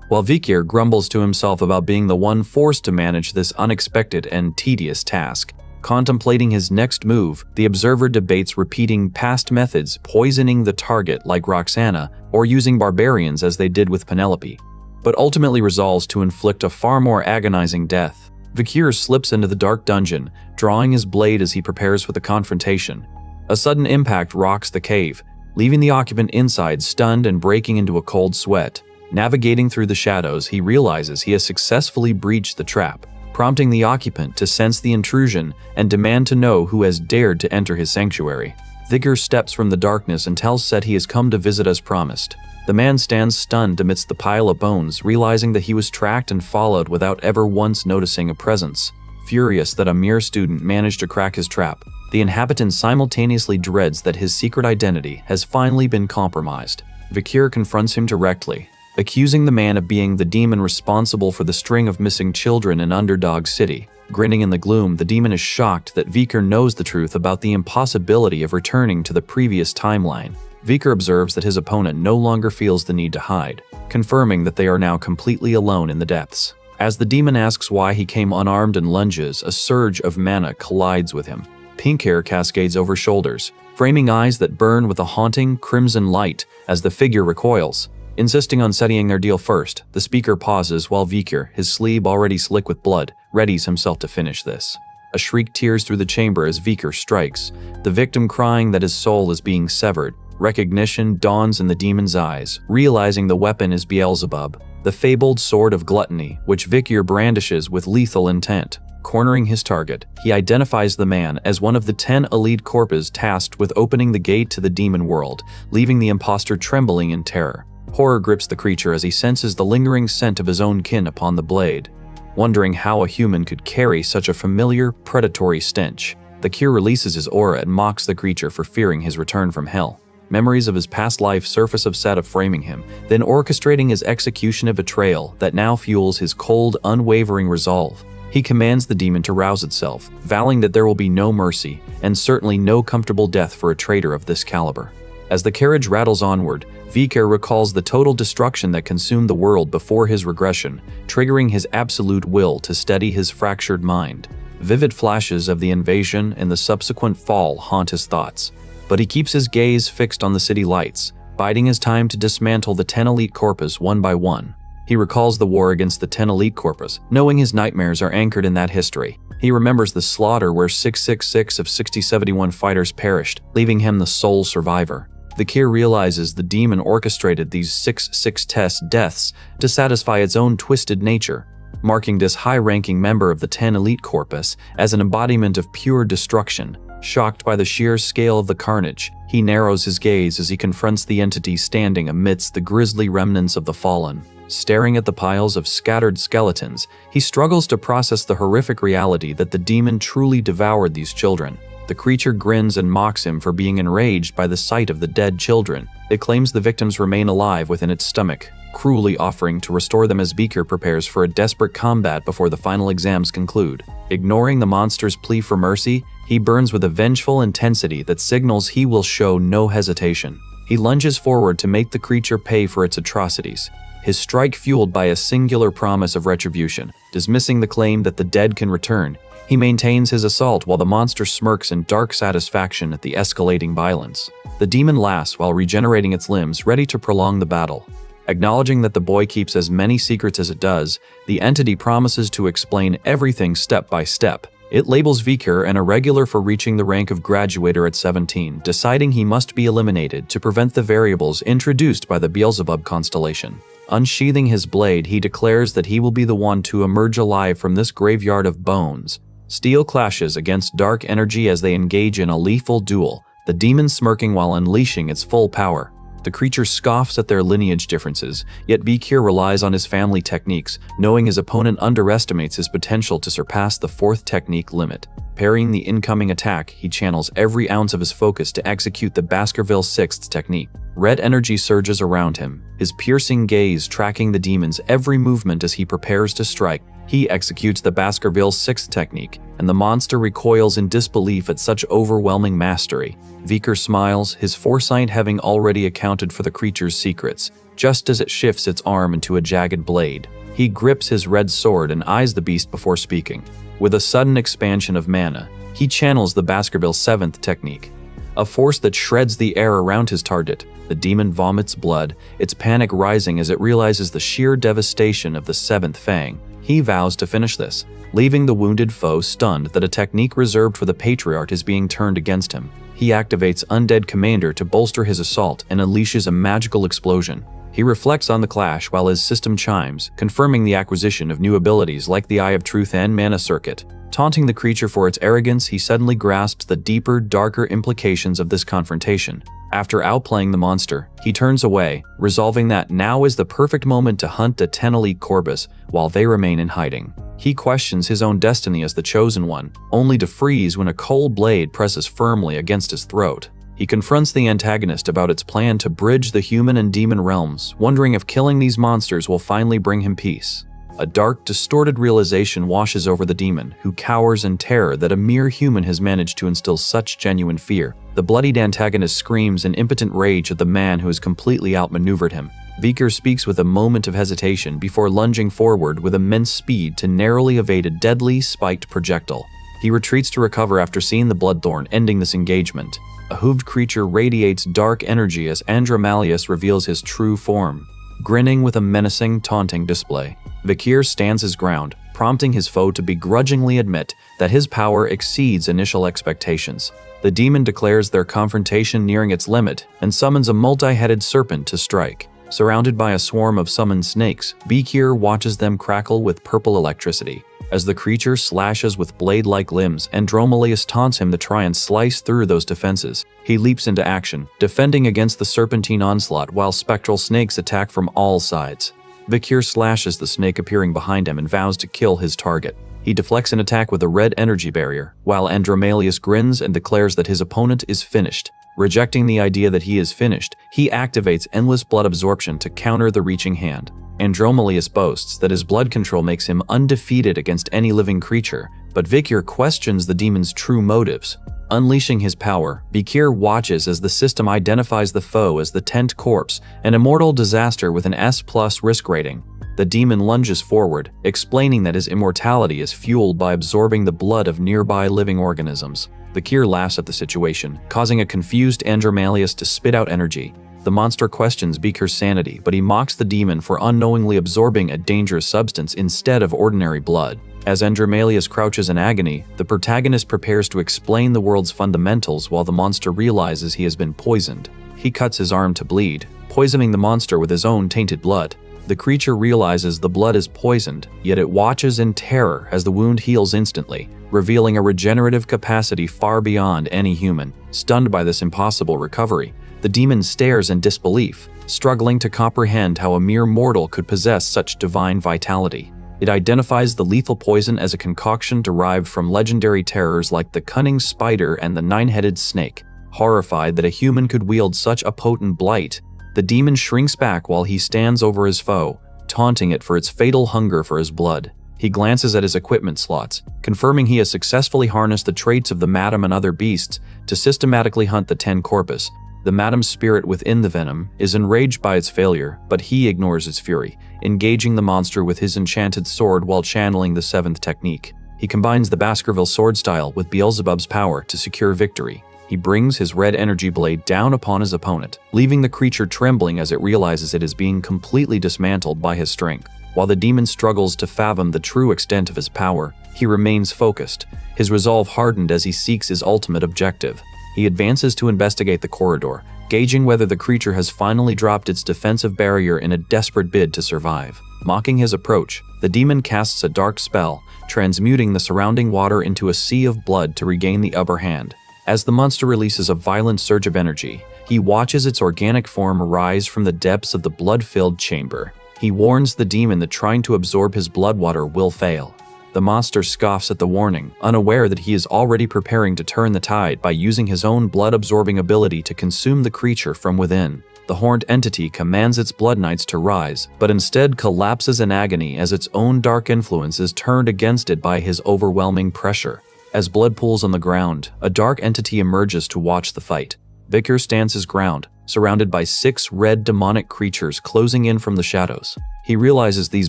While Vikir grumbles to himself about being the one forced to manage this unexpected and tedious task, contemplating his next move, the observer debates repeating past methods, poisoning the target like Roxana, or using barbarians as they did with Penelope, but ultimately resolves to inflict a far more agonizing death. Vikir slips into the dark dungeon, drawing his blade as he prepares for the confrontation. A sudden impact rocks the cave, leaving the occupant inside stunned and breaking into a cold sweat. Navigating through the shadows, he realizes he has successfully breached the trap, prompting the occupant to sense the intrusion and demand to know who has dared to enter his sanctuary. Vikir steps from the darkness and tells Set he has come to visit as promised. The man stands stunned amidst the pile of bones, realizing that he was tracked and followed without ever once noticing a presence. Furious that a mere student managed to crack his trap, the inhabitant simultaneously dreads that his secret identity has finally been compromised. Vikir confronts him directly, accusing the man of being the demon responsible for the string of missing children in Underdog City. Grinning in the gloom, the demon is shocked that Vikir knows the truth about the impossibility of returning to the previous timeline. Vikir observes that his opponent no longer feels the need to hide, confirming that they are now completely alone in the depths. As the demon asks why he came unarmed and lunges, a surge of mana collides with him. Pink hair cascades over shoulders, framing eyes that burn with a haunting, crimson light as the figure recoils. Insisting on settling their deal first, the speaker pauses while Vikir, his sleeve already slick with blood, readies himself to finish this. A shriek tears through the chamber as Vikir strikes, the victim crying that his soul is being severed. Recognition dawns in the demon's eyes, realizing the weapon is Beelzebub, the fabled sword of gluttony, which Vikir brandishes with lethal intent. Cornering his target, he identifies the man as one of the 10 elite corpses tasked with opening the gate to the demon world, leaving the imposter trembling in terror. Horror grips the creature as he senses the lingering scent of his own kin upon the blade. Wondering how a human could carry such a familiar, predatory stench, the cure releases his aura and mocks the creature for fearing his return from hell. Memories of his past life surface upset of framing him, then orchestrating his execution of betrayal that now fuels his cold, unwavering resolve. He commands the demon to rouse itself, vowing that there will be no mercy, and certainly no comfortable death for a traitor of this caliber. As the carriage rattles onward, Vikir recalls the total destruction that consumed the world before his regression, triggering his absolute will to steady his fractured mind. Vivid flashes of the invasion and the subsequent fall haunt his thoughts, but he keeps his gaze fixed on the city lights, biding his time to dismantle the 10 elite corpus one by one. He recalls the war against the 10 elite corpus, knowing his nightmares are anchored in that history. He remembers the slaughter where 666 of 6071 fighters perished, leaving him the sole survivor. Vikir realizes the demon orchestrated these 6 test deaths to satisfy its own twisted nature, marking this high-ranking member of the 10 elite corpus as an embodiment of pure destruction. Shocked by the sheer scale of the carnage, he narrows his gaze as he confronts the entity standing amidst the grisly remnants of the fallen. Staring at the piles of scattered skeletons, he struggles to process the horrific reality that the demon truly devoured these children. The creature grins and mocks him for being enraged by the sight of the dead children. It claims the victims remain alive within its stomach, cruelly offering to restore them as Vikir prepares for a desperate combat before the final exams conclude. Ignoring the monster's plea for mercy, he burns with a vengeful intensity that signals he will show no hesitation. He lunges forward to make the creature pay for its atrocities, his strike fueled by a singular promise of retribution. Dismissing the claim that the dead can return, he maintains his assault while the monster smirks in dark satisfaction at the escalating violence. The demon laughs while regenerating its limbs, ready to prolong the battle. Acknowledging that the boy keeps as many secrets as it does, the entity promises to explain everything step by step. It labels Vikir an irregular for reaching the rank of graduator at 17, deciding he must be eliminated to prevent the variables introduced by the Beelzebub constellation. Unsheathing his blade, he declares that he will be the one to emerge alive from this graveyard of bones. Steel clashes against dark energy as they engage in a lethal duel, the demon smirking while unleashing its full power. The creature scoffs at their lineage differences, yet Vikir relies on his family techniques, knowing his opponent underestimates his potential to surpass the fourth technique limit. Parrying the incoming attack, he channels every ounce of his focus to execute the Baskerville Sixth technique. Red energy surges around him, his piercing gaze tracking the demon's every movement as he prepares to strike. He executes the Baskerville Sixth technique, and the monster recoils in disbelief at such overwhelming mastery. Vikir smiles, his foresight having already accounted for the creature's secrets, just as it shifts its arm into a jagged blade. He grips his red sword and eyes the beast before speaking. With a sudden expansion of mana, he channels the Baskerville Seventh technique, a force that shreds the air around his target. The demon vomits blood, its panic rising as it realizes the sheer devastation of the seventh fang. He vows to finish this, leaving the wounded foe stunned that a technique reserved for the Patriarch is being turned against him. He activates Undead Commander to bolster his assault and unleashes a magical explosion. He reflects on the clash while his system chimes, confirming the acquisition of new abilities like the Eye of Truth and Mana Circuit. Taunting the creature for its arrogance, he suddenly grasps the deeper, darker implications of this confrontation. After outplaying the monster, he turns away, resolving that now is the perfect moment to hunt the 10 elite Corvus while they remain in hiding. He questions his own destiny as the chosen one, only to freeze when a cold blade presses firmly against his throat. He confronts the antagonist about its plan to bridge the human and demon realms, wondering if killing these monsters will finally bring him peace. A dark, distorted realization washes over the demon, who cowers in terror that a mere human has managed to instill such genuine fear. The bloodied antagonist screams in impotent rage at the man who has completely outmaneuvered him. Vikir speaks with a moment of hesitation before lunging forward with immense speed to narrowly evade a deadly, spiked projectile. He retreats to recover after seeing the Bloodthorn, ending this engagement. A hooved creature radiates dark energy as Andromalius reveals his true form, grinning with a menacing, taunting display. Vikir stands his ground, prompting his foe to begrudgingly admit that his power exceeds initial expectations. The demon declares their confrontation nearing its limit and summons a multi-headed serpent to strike. Surrounded by a swarm of summoned snakes, Vikir watches them crackle with purple electricity. As the creature slashes with blade-like limbs, Andromalius taunts him to try and slice through those defenses. He leaps into action, defending against the serpentine onslaught while spectral snakes attack from all sides. Vikir slashes the snake appearing behind him and vows to kill his target. He deflects an attack with a red energy barrier, while Andromalius grins and declares that his opponent is finished. Rejecting the idea that he is finished, he activates endless blood absorption to counter the reaching hand. Andromalius boasts that his blood control makes him undefeated against any living creature, but Vikir questions the demon's true motives. Unleashing his power, Vikir watches as the system identifies the foe as the 10th Corpse, an immortal disaster with an S+ risk rating. The demon lunges forward, explaining that his immortality is fueled by absorbing the blood of nearby living organisms. Vikir laughs at the situation, causing a confused Andromalius to spit out energy. The monster questions Vikir's sanity, but he mocks the demon for unknowingly absorbing a dangerous substance instead of ordinary blood. As Andromalius crouches in agony, the protagonist prepares to explain the world's fundamentals while the monster realizes he has been poisoned. He cuts his arm to bleed, poisoning the monster with his own tainted blood. The creature realizes the blood is poisoned, yet it watches in terror as the wound heals instantly, revealing a regenerative capacity far beyond any human. Stunned by this impossible recovery, the demon stares in disbelief, struggling to comprehend how a mere mortal could possess such divine vitality. It identifies the lethal poison as a concoction derived from legendary terrors like the cunning spider and the nine-headed snake. Horrified that a human could wield such a potent blight, the demon shrinks back while he stands over his foe, taunting it for its fatal hunger for his blood. He glances at his equipment slots, confirming he has successfully harnessed the traits of the madam and other beasts to systematically hunt the 10 corpus. The madam's spirit within the venom is enraged by its failure, but he ignores its fury, engaging the monster with his enchanted sword while channeling the 7th technique. He combines the Baskerville sword style with Beelzebub's power to secure victory. He brings his red energy blade down upon his opponent, leaving the creature trembling as it realizes it is being completely dismantled by his strength. While the demon struggles to fathom the true extent of his power, he remains focused, his resolve hardened as he seeks his ultimate objective. He advances to investigate the corridor, gauging whether the creature has finally dropped its defensive barrier in a desperate bid to survive. Mocking his approach, the demon casts a dark spell, transmuting the surrounding water into a sea of blood to regain the upper hand. As the monster releases a violent surge of energy, he watches its organic form rise from the depths of the blood-filled chamber. He warns the demon that trying to absorb his blood water will fail. The monster scoffs at the warning, unaware that he is already preparing to turn the tide by using his own blood-absorbing ability to consume the creature from within. The horned entity commands its blood knights to rise, but instead collapses in agony as its own dark influence is turned against it by his overwhelming pressure. As blood pools on the ground, a dark entity emerges to watch the fight. Vicar stands his ground, surrounded by 6 red demonic creatures closing in from the shadows. He realizes these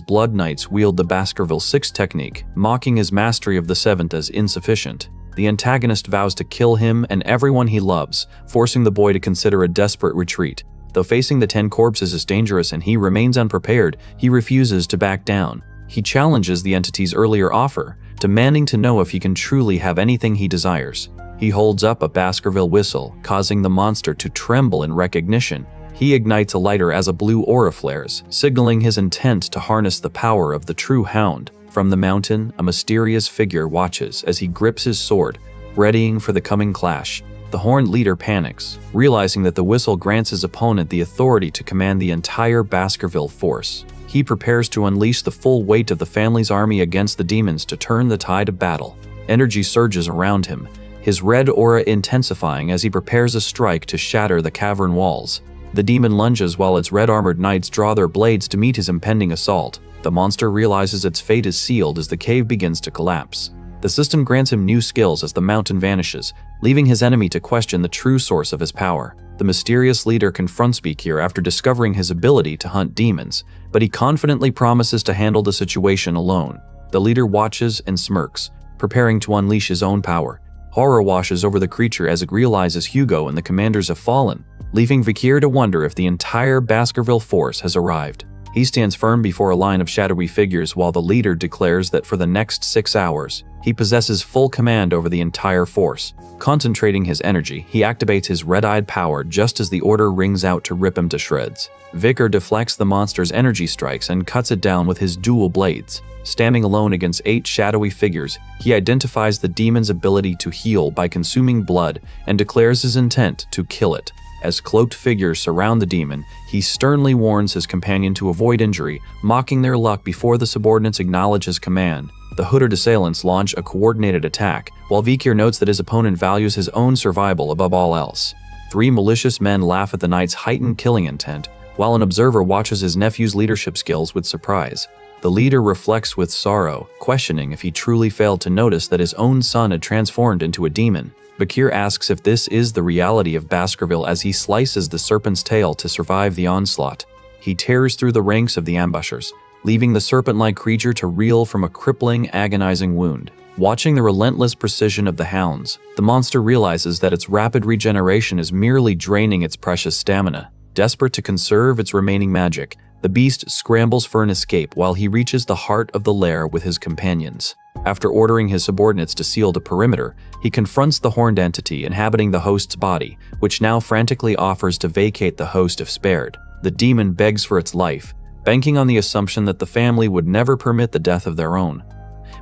blood knights wield the Baskerville 6th technique, mocking his mastery of the 7th as insufficient. The antagonist vows to kill him and everyone he loves, forcing the boy to consider a desperate retreat. Though facing the 10 corpses is dangerous and he remains unprepared, he refuses to back down. He challenges the entity's earlier offer, demanding to know if he can truly have anything he desires. He holds up a Baskerville whistle, causing the monster to tremble in recognition. He ignites a lighter as a blue aura flares, signaling his intent to harness the power of the true hound. From the mountain, a mysterious figure watches as he grips his sword, readying for the coming clash. The horned leader panics, realizing that the whistle grants his opponent the authority to command the entire Baskerville force. He prepares to unleash the full weight of the family's army against the demons to turn the tide of battle. Energy surges around him, his red aura intensifying as he prepares a strike to shatter the cavern walls. The demon lunges while its red-armored knights draw their blades to meet his impending assault. The monster realizes its fate is sealed as the cave begins to collapse. The system grants him new skills as the mountain vanishes, leaving his enemy to question the true source of his power. The mysterious leader confronts Bekir after discovering his ability to hunt demons, but he confidently promises to handle the situation alone. The leader watches and smirks, preparing to unleash his own power. Horror washes over the creature as it realizes Hugo and the commanders have fallen, leaving Bekir to wonder if the entire Baskerville force has arrived. He stands firm before a line of shadowy figures while the leader declares that for the next 6 hours, he possesses full command over the entire force. Concentrating his energy, he activates his red-eyed power just as the order rings out to rip him to shreds. Vicar deflects the monster's energy strikes and cuts it down with his dual blades. Standing alone against 8 shadowy figures, he identifies the demon's ability to heal by consuming blood and declares his intent to kill it. As cloaked figures surround the demon, he sternly warns his companion to avoid injury, mocking their luck before the subordinates acknowledge his command. The hooded assailants launch a coordinated attack, while Vikir notes that his opponent values his own survival above all else. 3 malicious men laugh at the knight's heightened killing intent, while an observer watches his nephew's leadership skills with surprise. The leader reflects with sorrow, questioning if he truly failed to notice that his own son had transformed into a demon. Bekir asks if this is the reality of Baskerville as he slices the serpent's tail to survive the onslaught. He tears through the ranks of the ambushers, leaving the serpent-like creature to reel from a crippling, agonizing wound. Watching the relentless precision of the hounds, the monster realizes that its rapid regeneration is merely draining its precious stamina. Desperate to conserve its remaining magic, the beast scrambles for an escape while he reaches the heart of the lair with his companions. After ordering his subordinates to seal the perimeter, he confronts the horned entity inhabiting the host's body, which now frantically offers to vacate the host if spared. The demon begs for its life, banking on the assumption that the family would never permit the death of their own.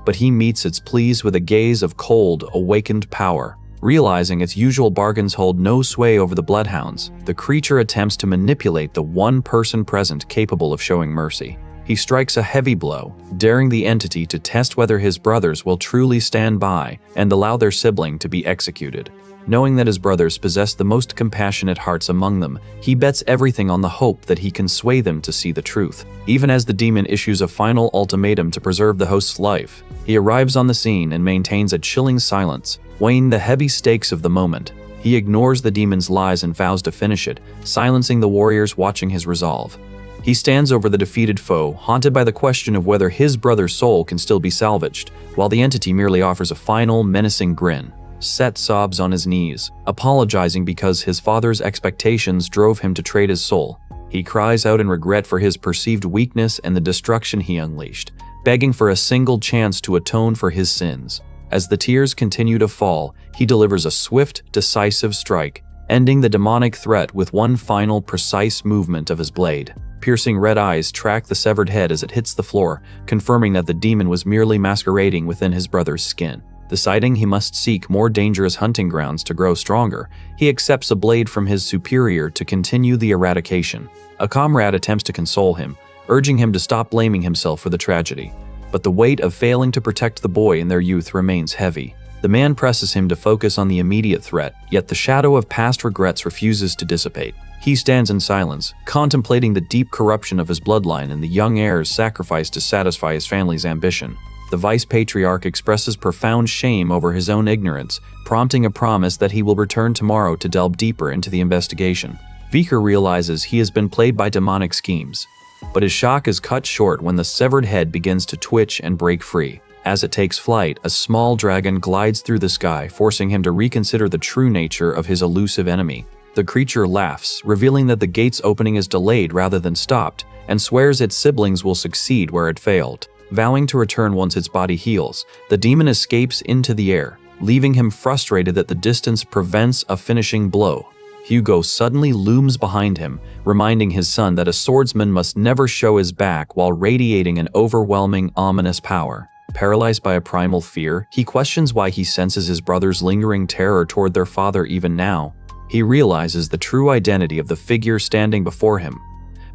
But he meets its pleas with a gaze of cold, awakened power. Realizing its usual bargains hold no sway over the bloodhounds, the creature attempts to manipulate the one person present capable of showing mercy. He strikes a heavy blow, daring the entity to test whether his brothers will truly stand by and allow their sibling to be executed. Knowing that his brothers possess the most compassionate hearts among them, he bets everything on the hope that he can sway them to see the truth. Even as the demon issues a final ultimatum to preserve the host's life, he arrives on the scene and maintains a chilling silence, weighing the heavy stakes of the moment. He ignores the demon's lies and vows to finish it, silencing the warriors watching his resolve. He stands over the defeated foe, haunted by the question of whether his brother's soul can still be salvaged, while the entity merely offers a final, menacing grin. Set sobs on his knees, apologizing because his father's expectations drove him to trade his soul. He cries out in regret for his perceived weakness and the destruction he unleashed, begging for a single chance to atone for his sins. As the tears continue to fall, he delivers a swift, decisive strike, ending the demonic threat with one final, precise movement of his blade. Piercing red eyes track the severed head as it hits the floor, confirming that the demon was merely masquerading within his brother's skin. Deciding he must seek more dangerous hunting grounds to grow stronger, he accepts a blade from his superior to continue the eradication. A comrade attempts to console him, urging him to stop blaming himself for the tragedy. But the weight of failing to protect the boy in their youth remains heavy. The man presses him to focus on the immediate threat, yet the shadow of past regrets refuses to dissipate. He stands in silence, contemplating the deep corruption of his bloodline and the young heir's sacrifice to satisfy his family's ambition. The vice-patriarch expresses profound shame over his own ignorance, prompting a promise that he will return tomorrow to delve deeper into the investigation. Viker realizes he has been played by demonic schemes, but his shock is cut short when the severed head begins to twitch and break free. As it takes flight, a small dragon glides through the sky, forcing him to reconsider the true nature of his elusive enemy. The creature laughs, revealing that the gate's opening is delayed rather than stopped, and swears its siblings will succeed where it failed. Vowing to return once its body heals, the demon escapes into the air, leaving him frustrated that the distance prevents a finishing blow. Hugo suddenly looms behind him, reminding his son that a swordsman must never show his back while radiating an overwhelming, ominous power. Paralyzed by a primal fear, he questions why he senses his brother's lingering terror toward their father even now. He realizes the true identity of the figure standing before him.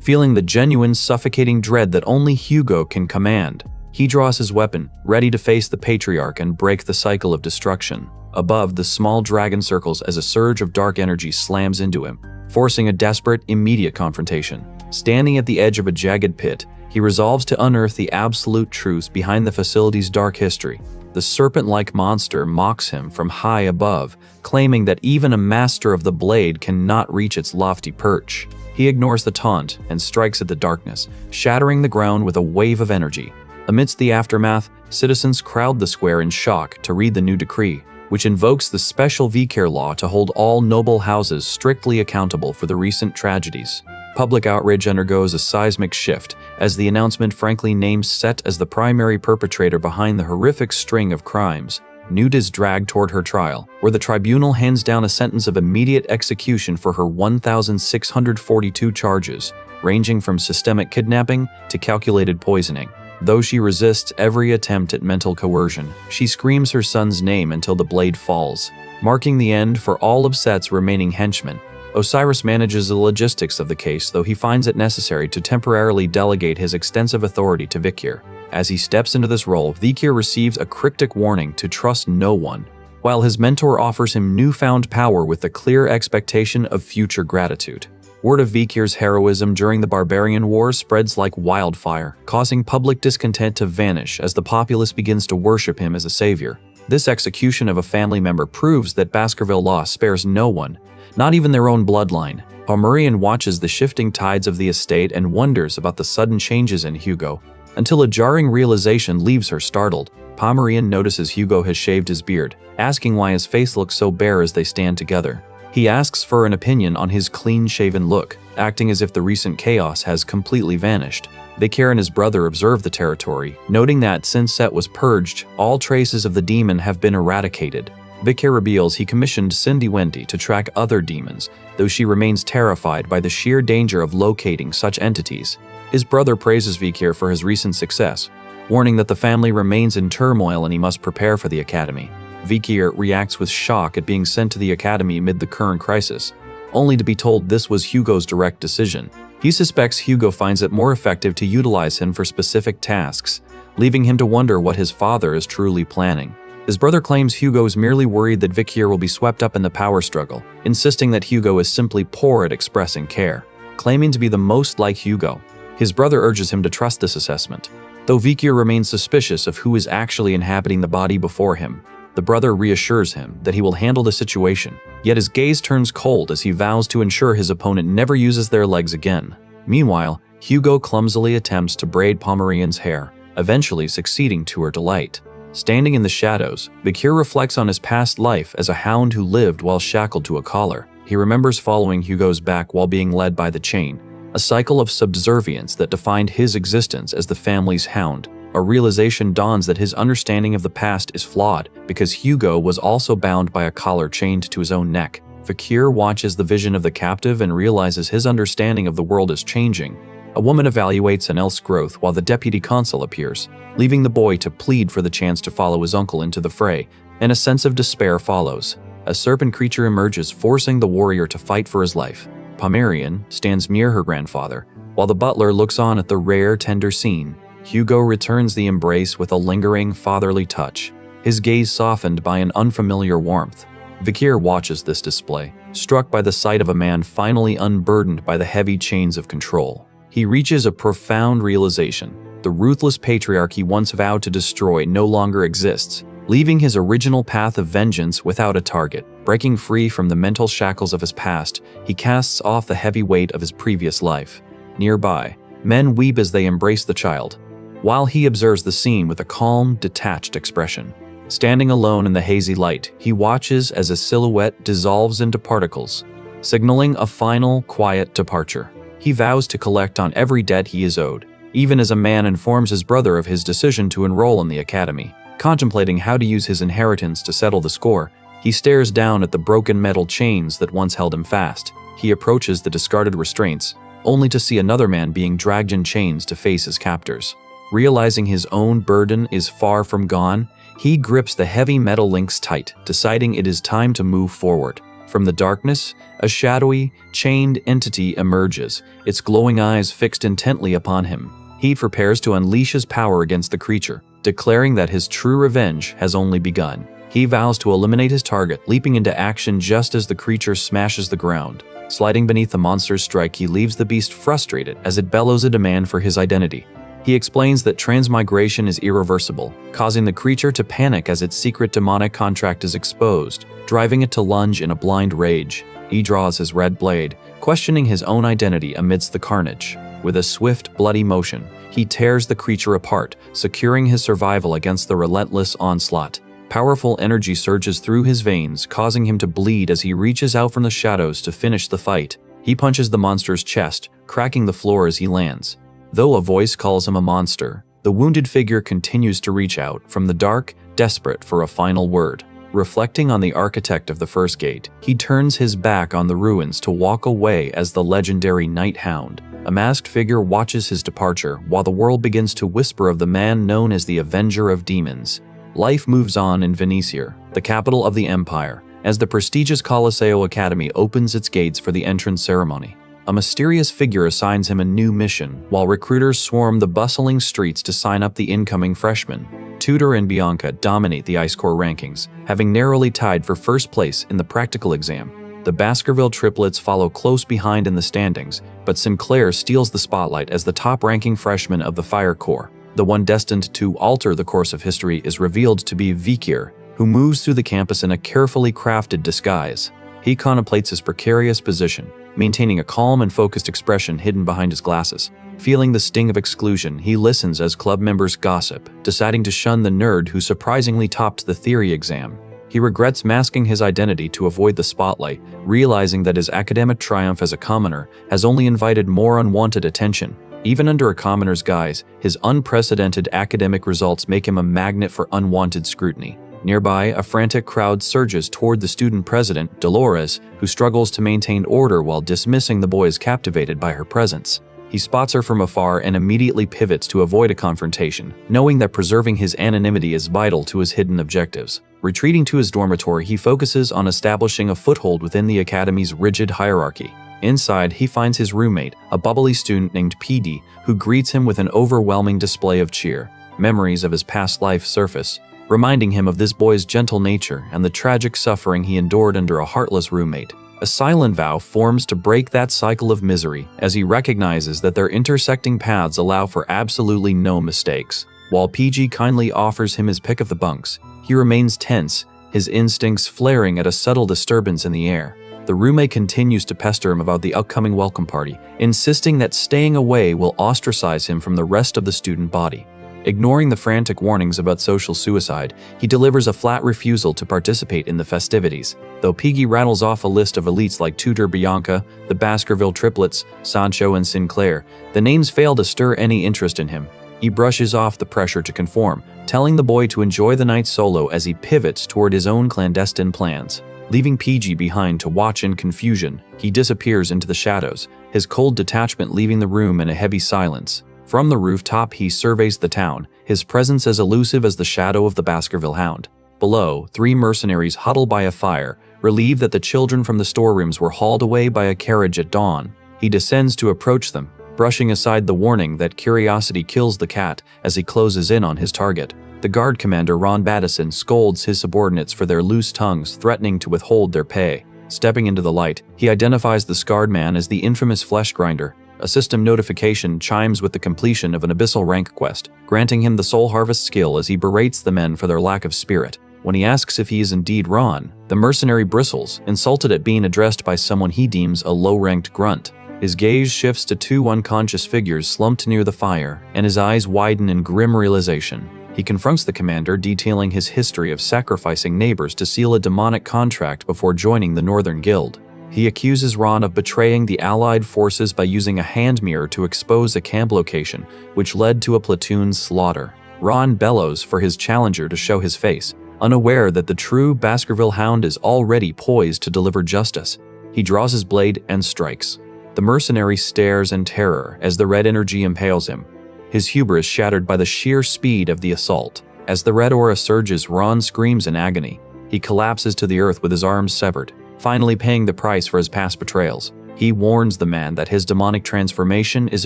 Feeling the genuine, suffocating dread that only Hugo can command, he draws his weapon, ready to face the patriarch and break the cycle of destruction. Above, the small dragon circles as a surge of dark energy slams into him, forcing a desperate, immediate confrontation. Standing at the edge of a jagged pit, he resolves to unearth the absolute truths behind the facility's dark history. The serpent-like monster mocks him from high above, claiming that even a master of the blade cannot reach its lofty perch. He ignores the taunt and strikes at the darkness, shattering the ground with a wave of energy. Amidst the aftermath, citizens crowd the square in shock to read the new decree, which invokes the special Viker law to hold all noble houses strictly accountable for the recent tragedies. Public outrage undergoes a seismic shift as the announcement frankly names Set as the primary perpetrator behind the horrific string of crimes. Newt is dragged toward her trial, where the tribunal hands down a sentence of immediate execution for her 1,642 charges, ranging from systemic kidnapping to calculated poisoning. Though she resists every attempt at mental coercion, she screams her son's name until the blade falls, marking the end for all of Set's remaining henchmen. Osiris manages the logistics of the case, though he finds it necessary to temporarily delegate his extensive authority to Viker. As he steps into this role, Viker receives a cryptic warning to trust no one, while his mentor offers him newfound power with the clear expectation of future gratitude. Word of Viker's heroism during the Barbarian Wars spreads like wildfire, causing public discontent to vanish as the populace begins to worship him as a savior. This execution of a family member proves that Baskerville law spares no one, not even their own bloodline. Pomerian watches the shifting tides of the estate and wonders about the sudden changes in Hugo, until a jarring realization leaves her startled. Pomerian notices Hugo has shaved his beard, asking why his face looks so bare as they stand together. He asks for an opinion on his clean-shaven look, acting as if the recent chaos has completely vanished. Viker and his brother observe the territory, noting that since Set was purged, all traces of the demon have been eradicated. Viker reveals he commissioned Cindy Wendy to track other demons, though she remains terrified by the sheer danger of locating such entities. His brother praises Viker for his recent success, warning that the family remains in turmoil and he must prepare for the academy. Viker reacts with shock at being sent to the academy amid the current crisis, only to be told this was Hugo's direct decision. He suspects Hugo finds it more effective to utilize him for specific tasks, leaving him to wonder what his father is truly planning. His brother claims Hugo is merely worried that Vikir will be swept up in the power struggle, insisting that Hugo is simply poor at expressing care. Claiming to be the most like Hugo, his brother urges him to trust this assessment. Though Vikir remains suspicious of who is actually inhabiting the body before him, the brother reassures him that he will handle the situation, yet his gaze turns cold as he vows to ensure his opponent never uses their legs again. Meanwhile, Hugo clumsily attempts to braid Pomerian's hair, eventually succeeding to her delight. Standing in the shadows, Vikir reflects on his past life as a hound who lived while shackled to a collar. He remembers following Hugo's back while being led by the chain, a cycle of subservience that defined his existence as the family's hound. A realization dawns that his understanding of the past is flawed because Hugo was also bound by a collar chained to his own neck. Vikir watches the vision of the captive and realizes his understanding of the world is changing. A woman evaluates Anel's growth while the deputy consul appears, leaving the boy to plead for the chance to follow his uncle into the fray, and a sense of despair follows. A serpent creature emerges, forcing the warrior to fight for his life. Pomerian stands near her grandfather, while the butler looks on at the rare, tender scene. Hugo returns the embrace with a lingering, fatherly touch, his gaze softened by an unfamiliar warmth. Vikir watches this display, struck by the sight of a man finally unburdened by the heavy chains of control. He reaches a profound realization. The ruthless patriarch he once vowed to destroy no longer exists, leaving his original path of vengeance without a target. Breaking free from the mental shackles of his past, he casts off the heavy weight of his previous life. Nearby, men weep as they embrace the child, while he observes the scene with a calm, detached expression. Standing alone in the hazy light, he watches as a silhouette dissolves into particles, signaling a final, quiet departure. He vows to collect on every debt he is owed, even as a man informs his brother of his decision to enroll in the academy. Contemplating how to use his inheritance to settle the score, he stares down at the broken metal chains that once held him fast. He approaches the discarded restraints, only to see another man being dragged in chains to face his captors. Realizing his own burden is far from gone, he grips the heavy metal links tight, deciding it is time to move forward. From the darkness, a shadowy, chained entity emerges, its glowing eyes fixed intently upon him. He prepares to unleash his power against the creature, declaring that his true revenge has only begun. He vows to eliminate his target, leaping into action just as the creature smashes the ground. Sliding beneath the monster's strike, he leaves the beast frustrated as it bellows a demand for his identity. He explains that transmigration is irreversible, causing the creature to panic as its secret demonic contract is exposed, driving it to lunge in a blind rage. He draws his red blade, questioning his own identity amidst the carnage. With a swift, bloody motion, he tears the creature apart, securing his survival against the relentless onslaught. Powerful energy surges through his veins, causing him to bleed as he reaches out from the shadows to finish the fight. He punches the monster's chest, cracking the floor as he lands. Though a voice calls him a monster, the wounded figure continues to reach out from the dark, desperate for a final word. Reflecting on the architect of the first gate, he turns his back on the ruins to walk away as the legendary Night Hound. A masked figure watches his departure while the world begins to whisper of the man known as the Avenger of Demons. Life moves on in Venecia, the capital of the empire, as the prestigious Colosseo Academy opens its gates for the entrance ceremony. A mysterious figure assigns him a new mission, while recruiters swarm the bustling streets to sign up the incoming freshmen. Tudor and Bianca dominate the Ice Corps rankings, having narrowly tied for first place in the practical exam. The Baskerville triplets follow close behind in the standings, but Sinclair steals the spotlight as the top-ranking freshman of the Fire Corps. The one destined to alter the course of history is revealed to be Vikir, who moves through the campus in a carefully crafted disguise. He contemplates his precarious position, maintaining a calm and focused expression hidden behind his glasses. Feeling the sting of exclusion, he listens as club members gossip, deciding to shun the nerd who surprisingly topped the theory exam. He regrets masking his identity to avoid the spotlight, realizing that his academic triumph as a commoner has only invited more unwanted attention. Even under a commoner's guise, his unprecedented academic results make him a magnet for unwanted scrutiny. Nearby, a frantic crowd surges toward the student president, Dolores, who struggles to maintain order while dismissing the boys captivated by her presence. He spots her from afar and immediately pivots to avoid a confrontation, knowing that preserving his anonymity is vital to his hidden objectives. Retreating to his dormitory, he focuses on establishing a foothold within the academy's rigid hierarchy. Inside, he finds his roommate, a bubbly student named PD, who greets him with an overwhelming display of cheer. Memories of his past life surface, reminding him of this boy's gentle nature and the tragic suffering he endured under a heartless roommate. A silent vow forms to break that cycle of misery as he recognizes that their intersecting paths allow for absolutely no mistakes. While PG kindly offers him his pick of the bunks, he remains tense, his instincts flaring at a subtle disturbance in the air. The roommate continues to pester him about the upcoming welcome party, insisting that staying away will ostracize him from the rest of the student body. Ignoring the frantic warnings about social suicide, he delivers a flat refusal to participate in the festivities. Though Piggy rattles off a list of elites like Tutor Bianca, the Baskerville triplets, Sancho and Sinclair, the names fail to stir any interest in him. He brushes off the pressure to conform, telling the boy to enjoy the night solo as he pivots toward his own clandestine plans. Leaving PG behind to watch in confusion, he disappears into the shadows, his cold detachment leaving the room in a heavy silence. From the rooftop, he surveys the town, his presence as elusive as the shadow of the Baskerville Hound. Below, 3 mercenaries huddle by a fire, relieved that the children from the storerooms were hauled away by a carriage at dawn. He descends to approach them, brushing aside the warning that curiosity kills the cat as he closes in on his target. The guard commander Ron Battison scolds his subordinates for their loose tongues, threatening to withhold their pay. Stepping into the light, he identifies the scarred man as the infamous flesh grinder. A system notification chimes with the completion of an abyssal rank quest, granting him the soul harvest skill as he berates the men for their lack of spirit. When he asks if he is indeed Ron, the mercenary bristles, insulted at being addressed by someone he deems a low-ranked grunt. His gaze shifts to 2 unconscious figures slumped near the fire, and his eyes widen in grim realization. He confronts the commander, detailing his history of sacrificing neighbors to seal a demonic contract before joining the Northern Guild. He accuses Ron of betraying the Allied forces by using a hand mirror to expose a camp location, which led to a platoon's slaughter. Ron bellows for his challenger to show his face, unaware that the true Baskerville Hound is already poised to deliver justice. He draws his blade and strikes. The mercenary stares in terror as the red energy impales him, his hubris shattered by the sheer speed of the assault. As the red aura surges, Ron screams in agony. He collapses to the earth with his arms severed, finally paying the price for his past betrayals. He warns the man that his demonic transformation is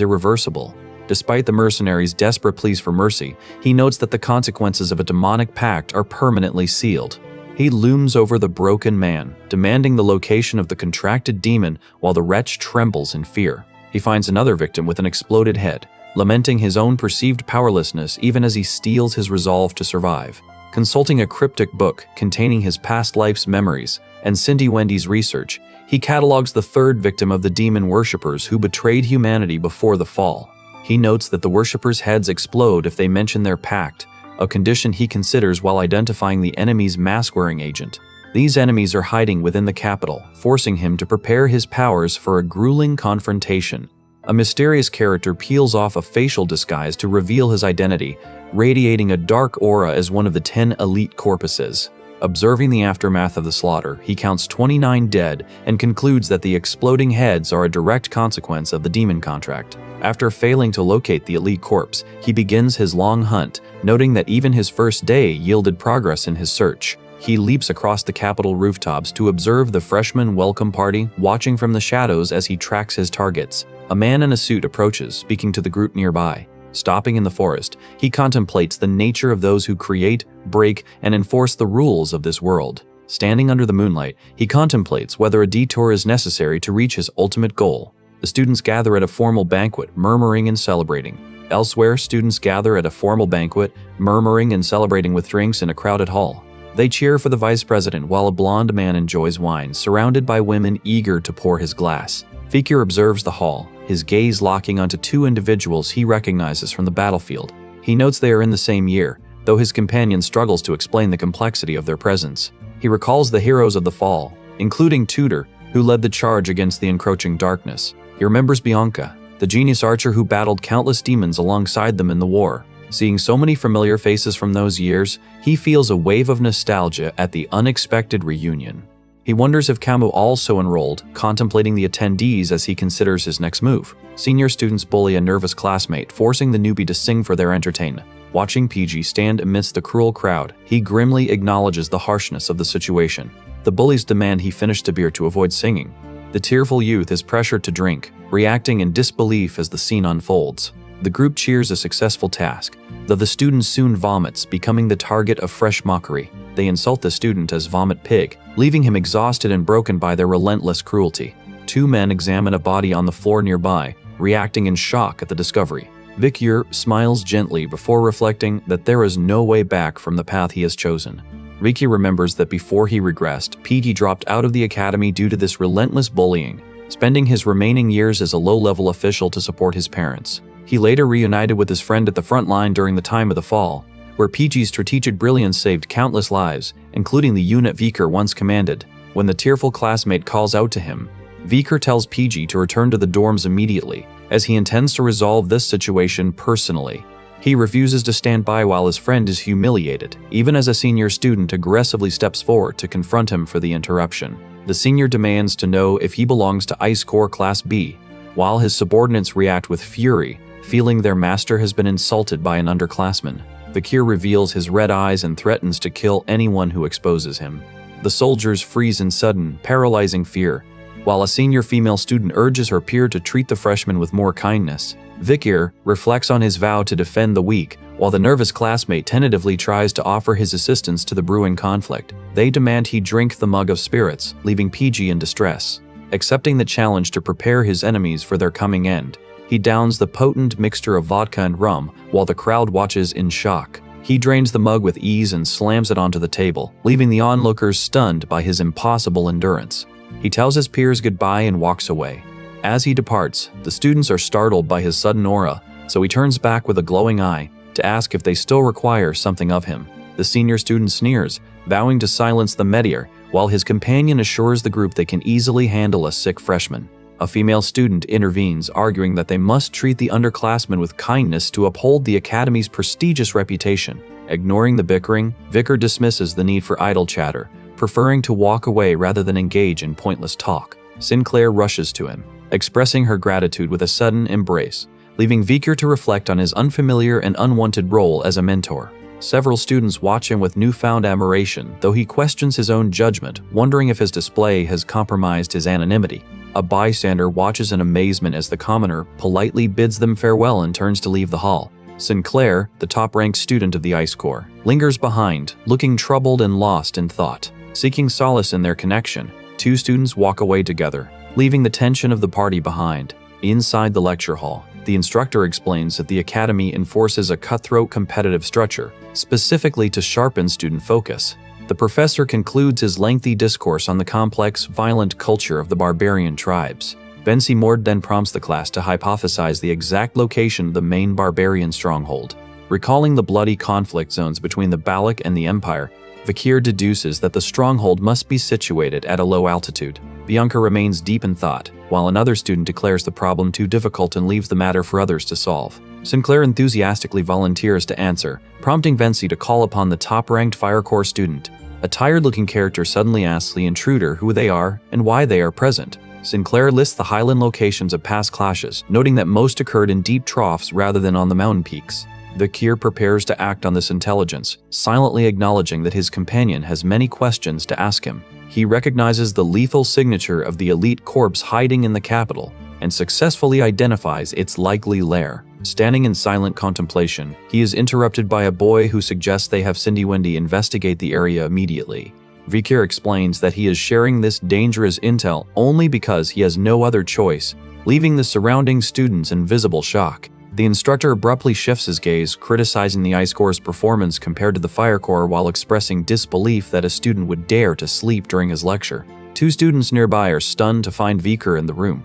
irreversible. Despite the mercenary's desperate pleas for mercy, he notes that the consequences of a demonic pact are permanently sealed. He looms over the broken man, demanding the location of the contracted demon while the wretch trembles in fear. He finds another victim with an exploded head, lamenting his own perceived powerlessness even as he steels his resolve to survive. Consulting a cryptic book containing his past life's memories and Cindy Wendy's research, he catalogs the 3rd victim of the demon worshippers who betrayed humanity before the fall. He notes that the worshippers' heads explode if they mention their pact, a condition he considers while identifying the enemy's mask-wearing agent. These enemies are hiding within the capital, forcing him to prepare his powers for a grueling confrontation. A mysterious character peels off a facial disguise to reveal his identity, radiating a dark aura as one of the 10 elite corpuses. Observing the aftermath of the slaughter, he counts 29 dead and concludes that the exploding heads are a direct consequence of the demon contract. After failing to locate the elite corpse, he begins his long hunt, noting that even his first day yielded progress in his search. He leaps across the Capitol rooftops to observe the freshman welcome party, watching from the shadows as he tracks his targets. A man in a suit approaches, speaking to the group nearby. Stopping in the forest, he contemplates the nature of those who create, break, and enforce the rules of this world. Standing under the moonlight, he contemplates whether a detour is necessary to reach his ultimate goal. The students gather at a formal banquet, murmuring and celebrating. Elsewhere, students gather at a formal banquet, murmuring and celebrating with drinks in a crowded hall. They cheer for the vice president while a blonde man enjoys wine, surrounded by women eager to pour his glass. Fikir observes the hall, his gaze locking onto 2 individuals he recognizes from the battlefield. He notes they are in the same year, though his companion struggles to explain the complexity of their presence. He recalls the heroes of the fall, including Tudor, who led the charge against the encroaching darkness. He remembers Bianca, the genius archer who battled countless demons alongside them in the war. Seeing so many familiar faces from those years, he feels a wave of nostalgia at the unexpected reunion. He wonders if Camus also enrolled, contemplating the attendees as he considers his next move. Senior students bully a nervous classmate, forcing the newbie to sing for their entertainment. Watching PG stand amidst the cruel crowd, he grimly acknowledges the harshness of the situation. The bullies demand he finish the beer to avoid singing. The tearful youth is pressured to drink, reacting in disbelief as the scene unfolds. The group cheers a successful task, though the student soon vomits, becoming the target of fresh mockery. They insult the student as Vomit Pig, leaving him exhausted and broken by their relentless cruelty. Two men examine a body on the floor nearby, reacting in shock at the discovery. Vikir smiles gently before reflecting that there is no way back from the path he has chosen. Vikir remembers that before he regressed, PG dropped out of the academy due to this relentless bullying, spending his remaining years as a low-level official to support his parents. He later reunited with his friend at the front line during the time of the fall, where PG's strategic brilliance saved countless lives, including the unit Vikir once commanded. When the tearful classmate calls out to him, Vikir tells PG to return to the dorms immediately, as he intends to resolve this situation personally. He refuses to stand by while his friend is humiliated, even as a senior student aggressively steps forward to confront him for the interruption. The senior demands to know if he belongs to Ice Corps Class B, while his subordinates react with fury, feeling their master has been insulted by an underclassman. Vikir reveals his red eyes and threatens to kill anyone who exposes him. The soldiers freeze in sudden, paralyzing fear, while a senior female student urges her peer to treat the freshman with more kindness. Vikir reflects on his vow to defend the weak, while the nervous classmate tentatively tries to offer his assistance to the brewing conflict. They demand he drink the mug of spirits, leaving PG in distress. Accepting the challenge to prepare his enemies for their coming end, he downs the potent mixture of vodka and rum, while the crowd watches in shock. He drains the mug with ease and slams it onto the table, leaving the onlookers stunned by his impossible endurance. He tells his peers goodbye and walks away. As he departs, the students are startled by his sudden aura, so he turns back with a glowing eye to ask if they still require something of him. The senior student sneers, vowing to silence the meteor, while his companion assures the group they can easily handle a sick freshman. A female student intervenes, arguing that they must treat the underclassmen with kindness to uphold the academy's prestigious reputation. Ignoring the bickering, Vikir dismisses the need for idle chatter, preferring to walk away rather than engage in pointless talk. Sinclair rushes to him, expressing her gratitude with a sudden embrace, leaving Vikir to reflect on his unfamiliar and unwanted role as a mentor. Several students watch him with newfound admiration, though he questions his own judgment, wondering if his display has compromised his anonymity. A bystander watches in amazement as the commoner politely bids them farewell and turns to leave the hall. Sinclair, the top-ranked student of the Ice Corps, lingers behind, looking troubled and lost in thought. Seeking solace in their connection, two students walk away together, leaving the tension of the party behind. Inside the lecture hall, the instructor explains that the academy enforces a cutthroat competitive structure, specifically to sharpen student focus. The professor concludes his lengthy discourse on the complex, violent culture of the barbarian tribes. Bensi Mord then prompts the class to hypothesize the exact location of the main barbarian stronghold. Recalling the bloody conflict zones between the Balak and the Empire, Vikir deduces that the stronghold must be situated at a low altitude. Bianca remains deep in thought, while another student declares the problem too difficult and leaves the matter for others to solve. Sinclair enthusiastically volunteers to answer, prompting Vency to call upon the top-ranked Fire Corps student. A tired-looking character suddenly asks the intruder who they are and why they are present. Sinclair lists the highland locations of past clashes, noting that most occurred in deep troughs rather than on the mountain peaks. Vikir prepares to act on this intelligence, silently acknowledging that his companion has many questions to ask him. He recognizes the lethal signature of the elite corpse hiding in the capital and successfully identifies its likely lair. Standing in silent contemplation, he is interrupted by a boy who suggests they have Cindy Wendy investigate the area immediately. Vikir explains that he is sharing this dangerous intel only because he has no other choice, leaving the surrounding students in visible shock. The instructor abruptly shifts his gaze, criticizing the Ice Corps' performance compared to the Fire Corps while expressing disbelief that a student would dare to sleep during his lecture. Two students nearby are stunned to find Vikir in the room.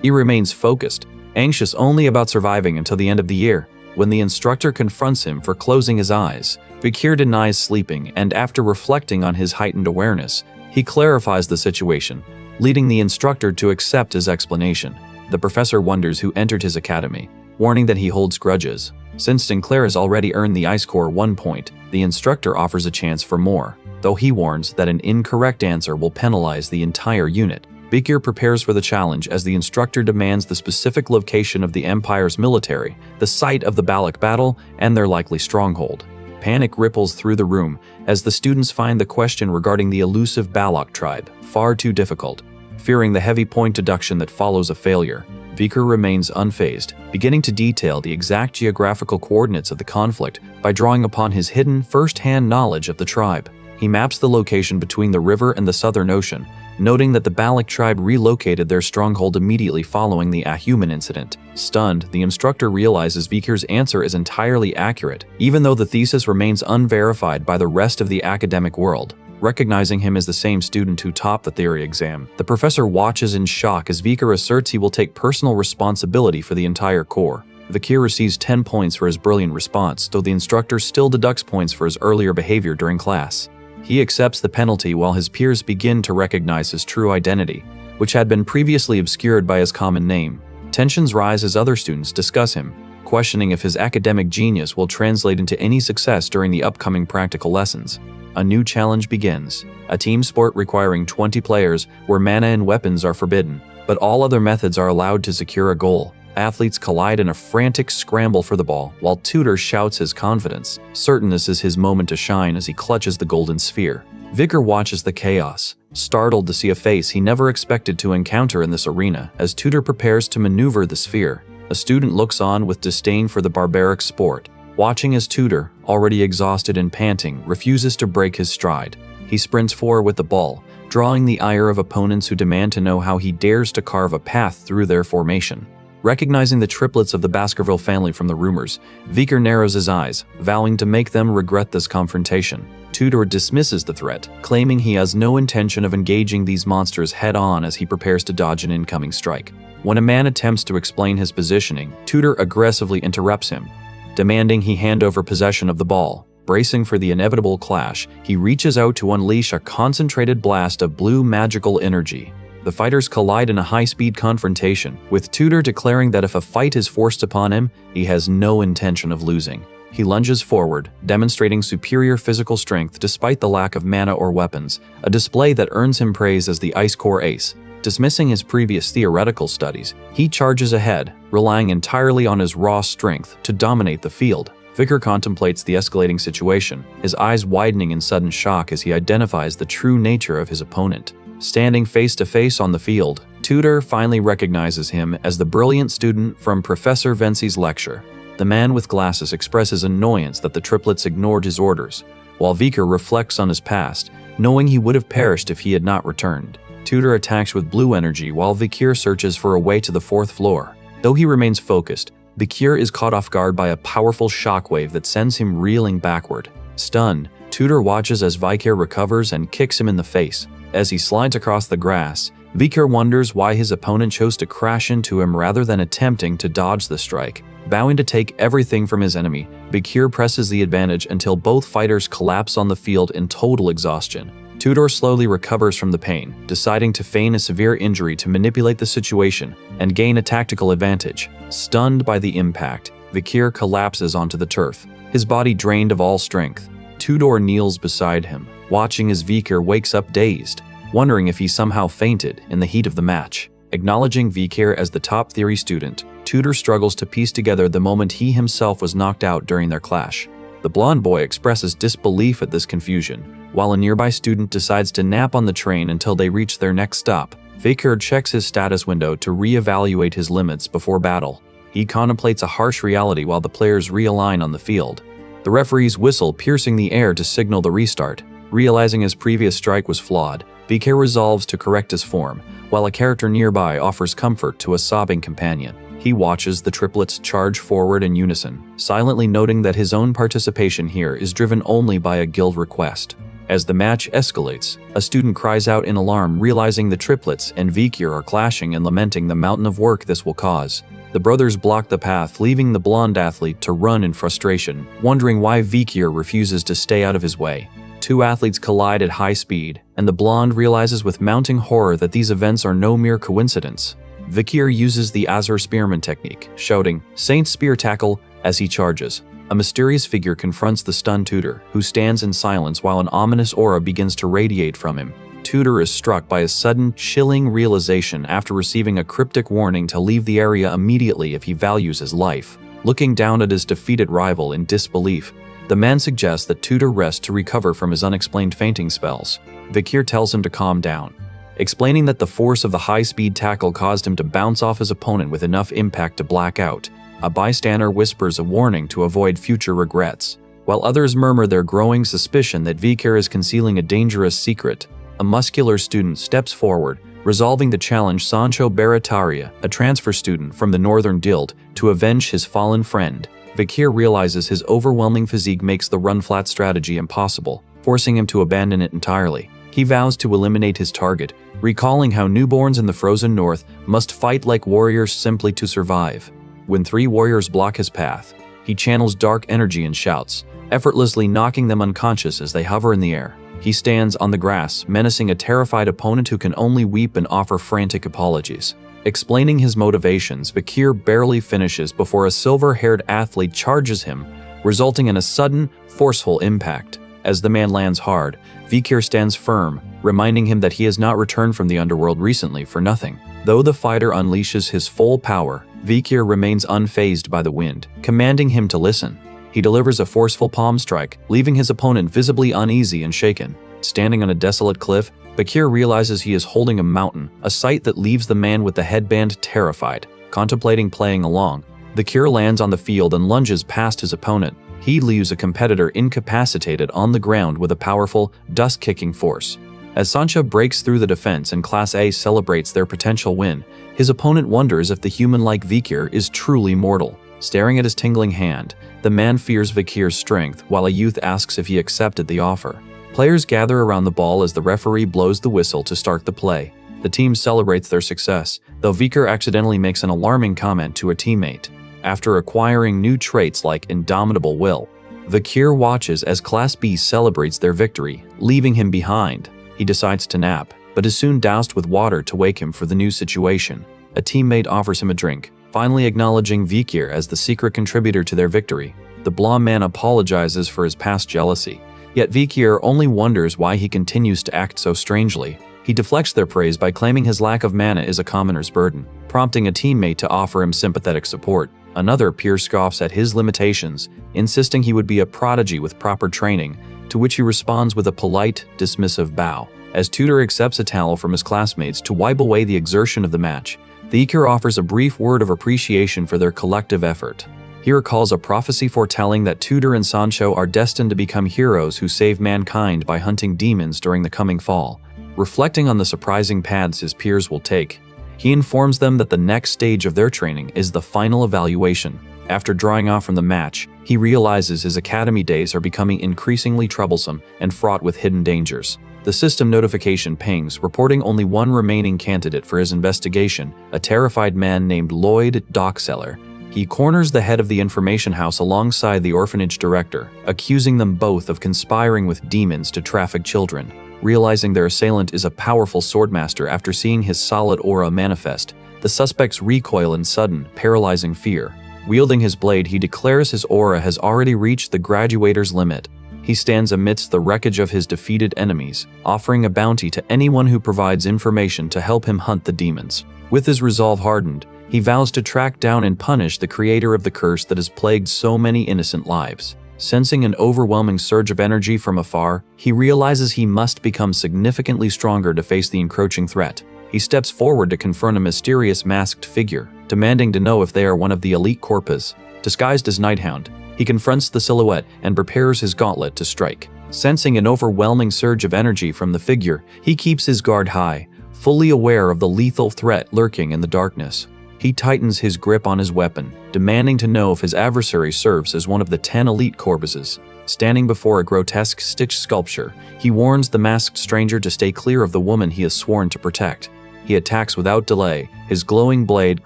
He remains focused, anxious only about surviving until the end of the year. When the instructor confronts him for closing his eyes, Vikir denies sleeping, and after reflecting on his heightened awareness, he clarifies the situation, leading the instructor to accept his explanation. The professor wonders who entered his academy, warning that he holds grudges. Since Sinclair has already earned the Ice Corps 1 point, the instructor offers a chance for more, though he warns that an incorrect answer will penalize the entire unit. Vikir prepares for the challenge as the instructor demands the specific location of the Empire's military, the site of the Balak battle, and their likely stronghold. Panic ripples through the room as the students find the question regarding the elusive Balak tribe far too difficult. Fearing the heavy point deduction that follows a failure, Viker remains unfazed, beginning to detail the exact geographical coordinates of the conflict by drawing upon his hidden, first-hand knowledge of the tribe. He maps the location between the river and the Southern Ocean, noting that the Balik tribe relocated their stronghold immediately following the Ahuman incident. Stunned, the instructor realizes Viker's answer is entirely accurate, even though the thesis remains unverified by the rest of the academic world. Recognizing him as the same student who topped the theory exam, the professor watches in shock as Viker asserts he will take personal responsibility for the entire core. Viker receives 10 points for his brilliant response, though the instructor still deducts points for his earlier behavior during class. He accepts the penalty while his peers begin to recognize his true identity, which had been previously obscured by his common name. Tensions rise as other students discuss him, questioning if his academic genius will translate into any success during the upcoming practical lessons. A new challenge begins, a team sport requiring 20 players where mana and weapons are forbidden, but all other methods are allowed to secure a goal. Athletes collide in a frantic scramble for the ball, while Tutor shouts his confidence, certain this is his moment to shine as he clutches the golden sphere. Viker watches the chaos, startled to see a face he never expected to encounter in this arena as Tutor prepares to maneuver the sphere. A student looks on with disdain for the barbaric sport, watching as Tutor, already exhausted and panting, refuses to break his stride. He sprints forward with the ball, drawing the ire of opponents who demand to know how he dares to carve a path through their formation. Recognizing the triplets of the Baskerville family from the rumors, Viker narrows his eyes, vowing to make them regret this confrontation. Tutor dismisses the threat, claiming he has no intention of engaging these monsters head-on as he prepares to dodge an incoming strike. When a man attempts to explain his positioning, Tutor aggressively interrupts him, demanding he hand over possession of the ball. Bracing for the inevitable clash, he reaches out to unleash a concentrated blast of blue magical energy. The fighters collide in a high-speed confrontation, with Tutor declaring that if a fight is forced upon him, he has no intention of losing. He lunges forward, demonstrating superior physical strength despite the lack of mana or weapons, a display that earns him praise as the Ice Core ace. Dismissing his previous theoretical studies, he charges ahead, relying entirely on his raw strength to dominate the field. Viker contemplates the escalating situation, his eyes widening in sudden shock as he identifies the true nature of his opponent. Standing face to face on the field, Tutor finally recognizes him as the brilliant student from Professor Vinci's lecture. The man with glasses expresses annoyance that the triplets ignored his orders, while Viker reflects on his past, knowing he would have perished if he had not returned. Tutor attacks with blue energy while Viker searches for a way to the 4th floor. Though he remains focused, Viker is caught off guard by a powerful shockwave that sends him reeling backward. Stunned, Tutor watches as Viker recovers and kicks him in the face. As he slides across the grass, Viker wonders why his opponent chose to crash into him rather than attempting to dodge the strike. Vowing to take everything from his enemy, Viker presses the advantage until both fighters collapse on the field in total exhaustion. Tutor slowly recovers from the pain, deciding to feign a severe injury to manipulate the situation and gain a tactical advantage. Stunned by the impact, Viker collapses onto the turf, his body drained of all strength. Tutor kneels beside him, watching as Viker wakes up dazed, wondering if he somehow fainted in the heat of the match. Acknowledging Viker as the top theory student, Tutor struggles to piece together the moment he himself was knocked out during their clash. The blonde boy expresses disbelief at this confusion, while a nearby student decides to nap on the train until they reach their next stop. Viker checks his status window to re-evaluate his limits before battle. He contemplates a harsh reality while the players realign on the field. The referee's whistle piercing the air to signal the restart. Realizing his previous strike was flawed, Viker resolves to correct his form, while a character nearby offers comfort to a sobbing companion. He watches the triplets charge forward in unison, silently noting that his own participation here is driven only by a guild request. As the match escalates, a student cries out in alarm, realizing the triplets and Viker are clashing and lamenting the mountain of work this will cause. The brothers block the path, leaving the blonde athlete to run in frustration, wondering why Viker refuses to stay out of his way. Two athletes collide at high speed, and the blonde realizes with mounting horror that these events are no mere coincidence. Viker uses the Azure Spearman technique, shouting, "Saint Spear Tackle," as he charges. A mysterious figure confronts the stunned Tutor, who stands in silence while an ominous aura begins to radiate from him. Tutor is struck by a sudden, chilling realization after receiving a cryptic warning to leave the area immediately if he values his life. Looking down at his defeated rival in disbelief, the man suggests that Tutor rest to recover from his unexplained fainting spells. Viker tells him to calm down, explaining that the force of the high-speed tackle caused him to bounce off his opponent with enough impact to black out. A bystander whispers a warning to avoid future regrets, while others murmur their growing suspicion that Vikir is concealing a dangerous secret. A muscular student steps forward, resolving to challenge Sancho Barataria, a transfer student from the Northern Guild, to avenge his fallen friend. Vikir realizes his overwhelming physique makes the run-flat strategy impossible, forcing him to abandon it entirely. He vows to eliminate his target, recalling how newborns in the frozen north must fight like warriors simply to survive. When 3 warriors block his path, he channels dark energy and shouts, effortlessly knocking them unconscious as they hover in the air. He stands on the grass, menacing a terrified opponent who can only weep and offer frantic apologies. Explaining his motivations, Vikir barely finishes before a silver-haired athlete charges him, resulting in a sudden, forceful impact. As the man lands hard, Vikir stands firm, reminding him that he has not returned from the underworld recently for nothing. Though the fighter unleashes his full power, Vikir remains unfazed by the wind, commanding him to listen. He delivers a forceful palm strike, leaving his opponent visibly uneasy and shaken. Standing on a desolate cliff, Vikir realizes he is holding a mountain, a sight that leaves the man with the headband terrified. Contemplating playing along, Vikir lands on the field and lunges past his opponent. He leaves a competitor incapacitated on the ground with a powerful, dust-kicking force. As Sancho breaks through the defense and Class A celebrates their potential win, his opponent wonders if the human-like Vikir is truly mortal. Staring at his tingling hand, the man fears Vikir's strength, while a youth asks if he accepted the offer. Players gather around the ball as the referee blows the whistle to start the play. The team celebrates their success, though Vikir accidentally makes an alarming comment to a teammate. After acquiring new traits like indomitable will, Vikir watches as Class B celebrates their victory, leaving him behind. He decides to nap, but is soon doused with water to wake him for the new situation. A teammate offers him a drink, finally acknowledging Vikir as the secret contributor to their victory. The blonde man apologizes for his past jealousy, yet Vikir only wonders why he continues to act so strangely. He deflects their praise by claiming his lack of mana is a commoner's burden, prompting a teammate to offer him sympathetic support. Another peer scoffs at his limitations, insisting he would be a prodigy with proper training, to which he responds with a polite, dismissive bow. As Tutor accepts a towel from his classmates to wipe away the exertion of the match, Vikir offers a brief word of appreciation for their collective effort. He recalls a prophecy foretelling that Tutor and Sancho are destined to become heroes who save mankind by hunting demons during the coming fall. Reflecting on the surprising paths his peers will take, he informs them that the next stage of their training is the final evaluation. After drawing off from the match, he realizes his academy days are becoming increasingly troublesome and fraught with hidden dangers. The system notification pings, reporting only one remaining candidate for his investigation, a terrified man named Lloyd Dockseller. He corners the head of the information house alongside the orphanage director, accusing them both of conspiring with demons to traffic children. Realizing their assailant is a powerful swordmaster after seeing his solid aura manifest, the suspects recoil in sudden, paralyzing fear. Wielding his blade, he declares his aura has already reached the graduator's limit. He stands amidst the wreckage of his defeated enemies, offering a bounty to anyone who provides information to help him hunt the demons. With his resolve hardened, he vows to track down and punish the creator of the curse that has plagued so many innocent lives. Sensing an overwhelming surge of energy from afar, he realizes he must become significantly stronger to face the encroaching threat. He steps forward to confront a mysterious masked figure, demanding to know if they are one of the elite corpus. Disguised as Nighthound, he confronts the silhouette and prepares his gauntlet to strike. Sensing an overwhelming surge of energy from the figure, he keeps his guard high, fully aware of the lethal threat lurking in the darkness. He tightens his grip on his weapon, demanding to know if his adversary serves as one of the 10 elite corpuses. Standing before a grotesque stitched sculpture, he warns the masked stranger to stay clear of the woman he has sworn to protect. He attacks without delay, his glowing blade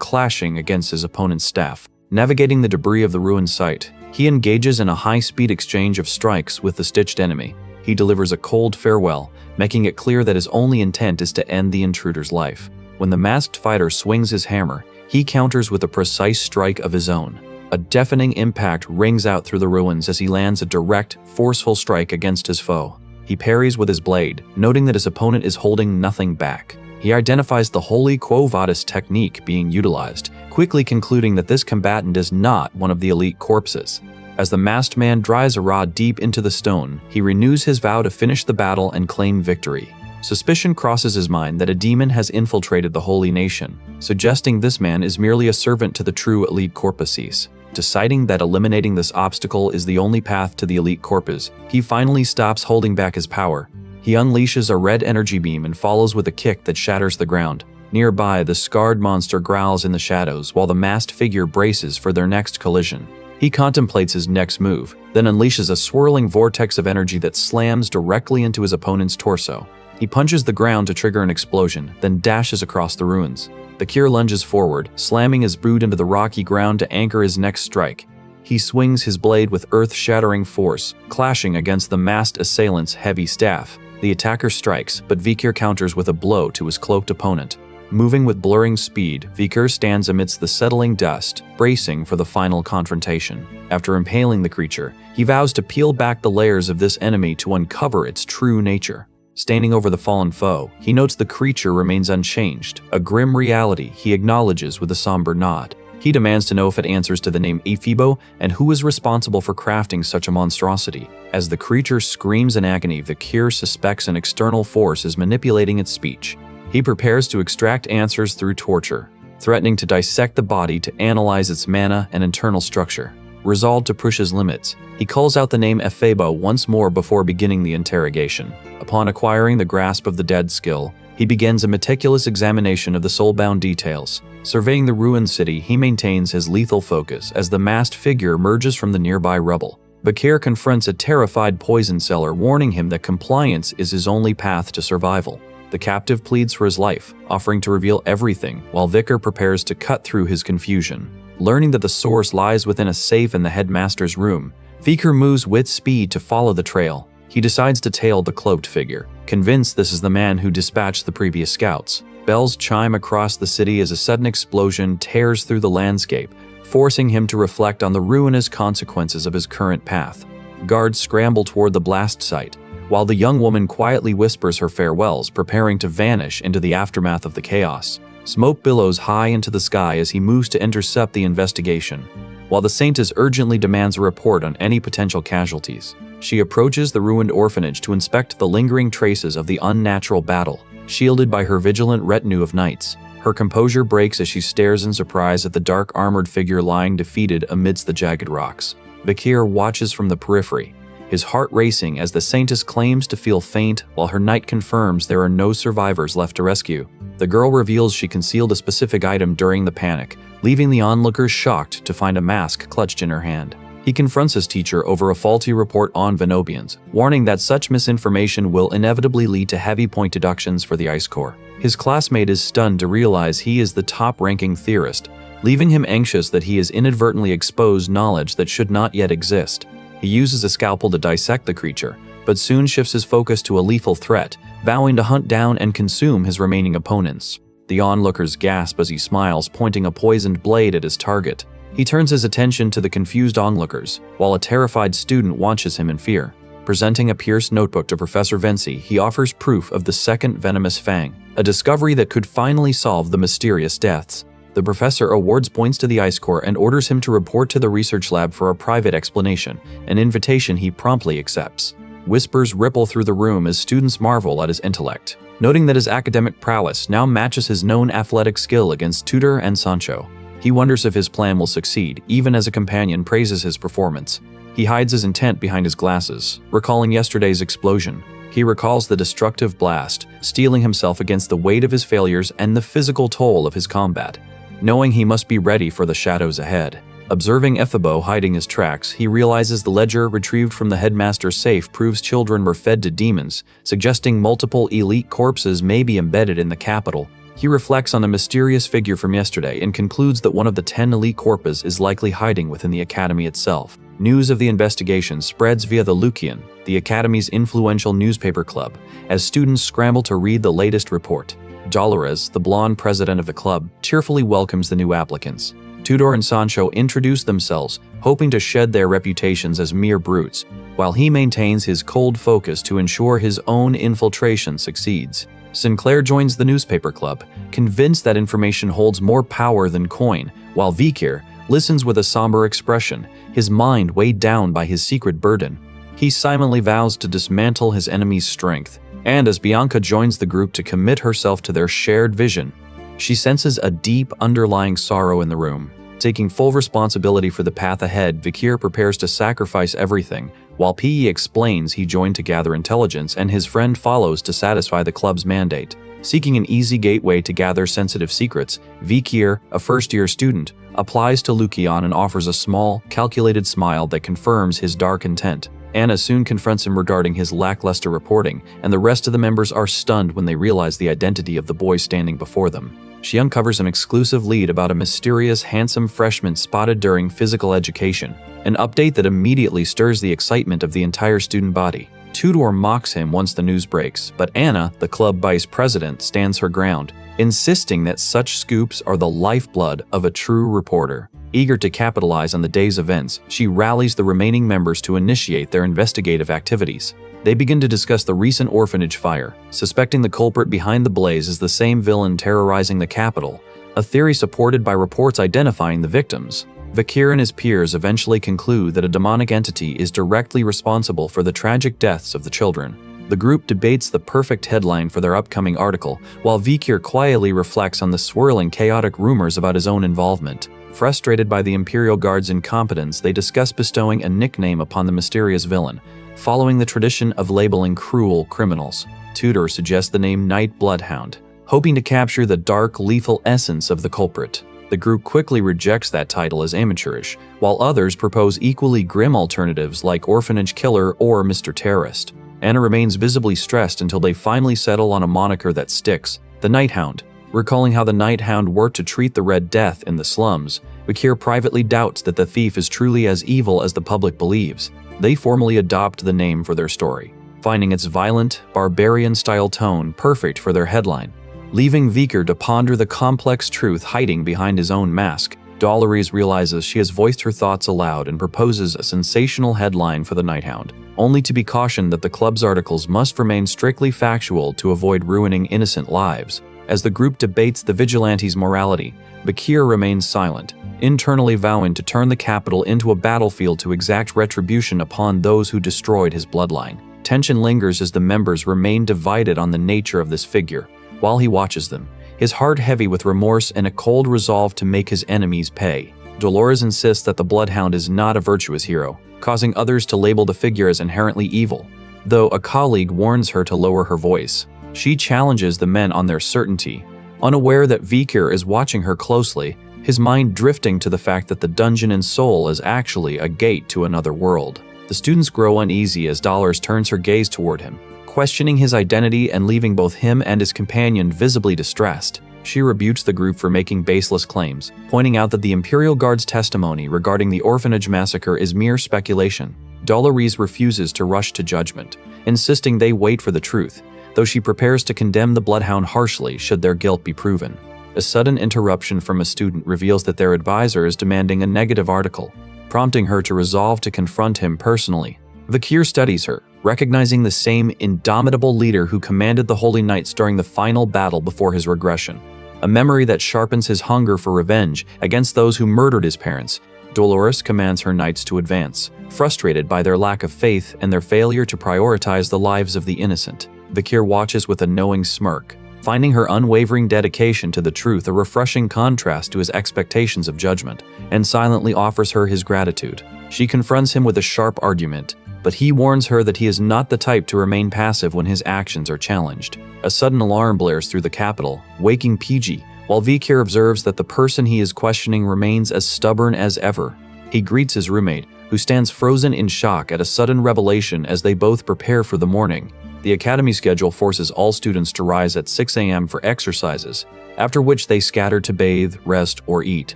clashing against his opponent's staff. Navigating the debris of the ruined site, he engages in a high-speed exchange of strikes with the stitched enemy. He delivers a cold farewell, making it clear that his only intent is to end the intruder's life. When the masked fighter swings his hammer, he counters with a precise strike of his own. A deafening impact rings out through the ruins as he lands a direct, forceful strike against his foe. He parries with his blade, noting that his opponent is holding nothing back. He identifies the Holy Quo Vadis technique being utilized, quickly concluding that this combatant is not one of the elite corpses. As the masked man drives a rod deep into the stone, he renews his vow to finish the battle and claim victory. Suspicion crosses his mind that a demon has infiltrated the holy nation, suggesting this man is merely a servant to the true elite corpuses. Deciding that eliminating this obstacle is the only path to the elite corpus, he finally stops holding back his power. He unleashes a red energy beam and follows with a kick that shatters the ground. Nearby, the scarred monster growls in the shadows while the masked figure braces for their next collision. He contemplates his next move, then unleashes a swirling vortex of energy that slams directly into his opponent's torso. He punches the ground to trigger an explosion, then dashes across the ruins. Vikir lunges forward, slamming his boot into the rocky ground to anchor his next strike. He swings his blade with earth-shattering force, clashing against the masked assailant's heavy staff. The attacker strikes, but Vikir counters with a blow to his cloaked opponent. Moving with blurring speed, Vikir stands amidst the settling dust, bracing for the final confrontation. After impaling the creature, he vows to peel back the layers of this enemy to uncover its true nature. Standing over the fallen foe, he notes the creature remains unchanged, a grim reality he acknowledges with a somber nod. He demands to know if it answers to the name Ephibo and who is responsible for crafting such a monstrosity. As the creature screams in agony, Vikir suspects an external force is manipulating its speech. He prepares to extract answers through torture, threatening to dissect the body to analyze its mana and internal structure. Resolved to push his limits, he calls out the name Ephibo once more before beginning the interrogation. Upon acquiring the grasp of the dead skill, he begins a meticulous examination of the soulbound details. Surveying the ruined city, he maintains his lethal focus as the masked figure emerges from the nearby rubble. Vikir confronts a terrified poison seller, warning him that compliance is his only path to survival. The captive pleads for his life, offering to reveal everything, while Vikir prepares to cut through his confusion. Learning that the source lies within a safe in the headmaster's room, Vikir moves with speed to follow the trail. He decides to tail the cloaked figure, convinced this is the man who dispatched the previous scouts. Bells chime across the city as a sudden explosion tears through the landscape, forcing him to reflect on the ruinous consequences of his current path. Guards scramble toward the blast site, while the young woman quietly whispers her farewells, preparing to vanish into the aftermath of the chaos. Smoke billows high into the sky as he moves to intercept the investigation, while the Saintess urgently demands a report on any potential casualties. She approaches the ruined orphanage to inspect the lingering traces of the unnatural battle, shielded by her vigilant retinue of knights. Her composure breaks as she stares in surprise at the dark armored figure lying defeated amidst the jagged rocks. Vikir watches from the periphery, his heart racing as the Saintess claims to feel faint while her knight confirms there are no survivors left to rescue. The girl reveals she concealed a specific item during the panic, leaving the onlookers shocked to find a mask clutched in her hand. He confronts his teacher over a faulty report on Venobians, warning that such misinformation will inevitably lead to heavy point deductions for the Ice Corps. His classmate is stunned to realize he is the top-ranking theorist, leaving him anxious that he has inadvertently exposed knowledge that should not yet exist. He uses a scalpel to dissect the creature, but soon shifts his focus to a lethal threat, vowing to hunt down and consume his remaining opponents. The onlookers gasp as he smiles, pointing a poisoned blade at his target. He turns his attention to the confused onlookers, while a terrified student watches him in fear. Presenting a pierced notebook to Professor Vinci, he offers proof of the second venomous fang, a discovery that could finally solve the mysterious deaths. The professor awards points to the Ice Corps and orders him to report to the research lab for a private explanation, an invitation he promptly accepts. Whispers ripple through the room as students marvel at his intellect, noting that his academic prowess now matches his known athletic skill against Tudor and Sancho. He wonders if his plan will succeed, even as a companion praises his performance. He hides his intent behind his glasses, recalling yesterday's explosion. He recalls the destructive blast, steeling himself against the weight of his failures and the physical toll of his combat, knowing he must be ready for the shadows ahead. Observing Ephibo hiding his tracks, he realizes the ledger retrieved from the headmaster's safe proves children were fed to demons, suggesting multiple elite corpses may be embedded in the capital. He reflects on the mysterious figure from yesterday and concludes that one of the 10 elite corpus is likely hiding within the academy itself. News of the investigation spreads via the Lucian, the academy's influential newspaper club, as students scramble to read the latest report. Dolores, the blonde president of the club, cheerfully welcomes the new applicants. Tudor and Sancho introduce themselves, hoping to shed their reputations as mere brutes, while he maintains his cold focus to ensure his own infiltration succeeds. Sinclair joins the newspaper club, convinced that information holds more power than coin, while Vikir listens with a somber expression, his mind weighed down by his secret burden. He silently vows to dismantle his enemy's strength, And as Bianca joins the group to commit herself to their shared vision, she senses a deep underlying sorrow in the room. Taking full responsibility for the path ahead, Vikir prepares to sacrifice everything, while Pe explains he joined to gather intelligence and his friend follows to satisfy the club's mandate. Seeking an easy gateway to gather sensitive secrets, Vikir, a first-year student, applies to Lukian and offers a small, calculated smile that confirms his dark intent. Anna soon confronts him regarding his lackluster reporting, and the rest of the members are stunned when they realize the identity of the boy standing before them. She uncovers an exclusive lead about a mysterious, handsome freshman spotted during physical education, an update that immediately stirs the excitement of the entire student body. Tudor mocks him once the news breaks, but Anna, the club vice president, stands her ground, insisting that such scoops are the lifeblood of a true reporter. Eager to capitalize on the day's events, she rallies the remaining members to initiate their investigative activities. They begin to discuss the recent orphanage fire, suspecting the culprit behind the blaze is the same villain terrorizing the capital, a theory supported by reports identifying the victims. Vikir and his peers eventually conclude that a demonic entity is directly responsible for the tragic deaths of the children. The group debates the perfect headline for their upcoming article, while Vikir quietly reflects on the swirling, chaotic rumors about his own involvement. Frustrated by the Imperial Guard's incompetence, they discuss bestowing a nickname upon the mysterious villain, following the tradition of labeling cruel criminals. Tudor suggests the name Night Bloodhound, hoping to capture the dark, lethal essence of the culprit. The group quickly rejects that title as amateurish, while others propose equally grim alternatives like Orphanage Killer or Mr. Terrorist. Anna remains visibly stressed until they finally settle on a moniker that sticks, the Night Hound. Recalling how the Night Hound worked to treat the Red Death in the slums, Vikir privately doubts that the thief is truly as evil as the public believes. They formally adopt the name for their story, finding its violent, barbarian-style tone perfect for their headline. Leaving Vikir to ponder the complex truth hiding behind his own mask, Dolores realizes she has voiced her thoughts aloud and proposes a sensational headline for the Night Hound, only to be cautioned that the club's articles must remain strictly factual to avoid ruining innocent lives. As the group debates the vigilante's morality, Vikir remains silent, internally vowing to turn the capital into a battlefield to exact retribution upon those who destroyed his bloodline. Tension lingers as the members remain divided on the nature of this figure. While he watches them, his heart heavy with remorse and a cold resolve to make his enemies pay. Dolores insists that the Bloodhound is not a virtuous hero, causing others to label the figure as inherently evil, though a colleague warns her to lower her voice. She challenges the men on their certainty, unaware that Vikir is watching her closely, his mind drifting to the fact that the dungeon in Seoul is actually a gate to another world. The students grow uneasy as Dolores turns her gaze toward him, questioning his identity and leaving both him and his companion visibly distressed. She rebukes the group for making baseless claims, pointing out that the Imperial Guard's testimony regarding the orphanage massacre is mere speculation. Dolores refuses to rush to judgment, insisting they wait for the truth, though she prepares to condemn the Bloodhound harshly should their guilt be proven. A sudden interruption from a student reveals that their advisor is demanding a negative article, prompting her to resolve to confront him personally. Vikir studies her, recognizing the same indomitable leader who commanded the Holy Knights during the final battle before his regression, a memory that sharpens his hunger for revenge against those who murdered his parents. Dolores commands her knights to advance, frustrated by their lack of faith and their failure to prioritize the lives of the innocent. Vikir watches with a knowing smirk, finding her unwavering dedication to the truth a refreshing contrast to his expectations of judgment, and silently offers her his gratitude. She confronts him with a sharp argument, but he warns her that he is not the type to remain passive when his actions are challenged. A sudden alarm blares through the capital, waking PG, while Vikir observes that the person he is questioning remains as stubborn as ever. He greets his roommate, who stands frozen in shock at a sudden revelation as they both prepare for the morning. The academy schedule forces all students to rise at 6 a.m. for exercises, after which they scatter to bathe, rest, or eat.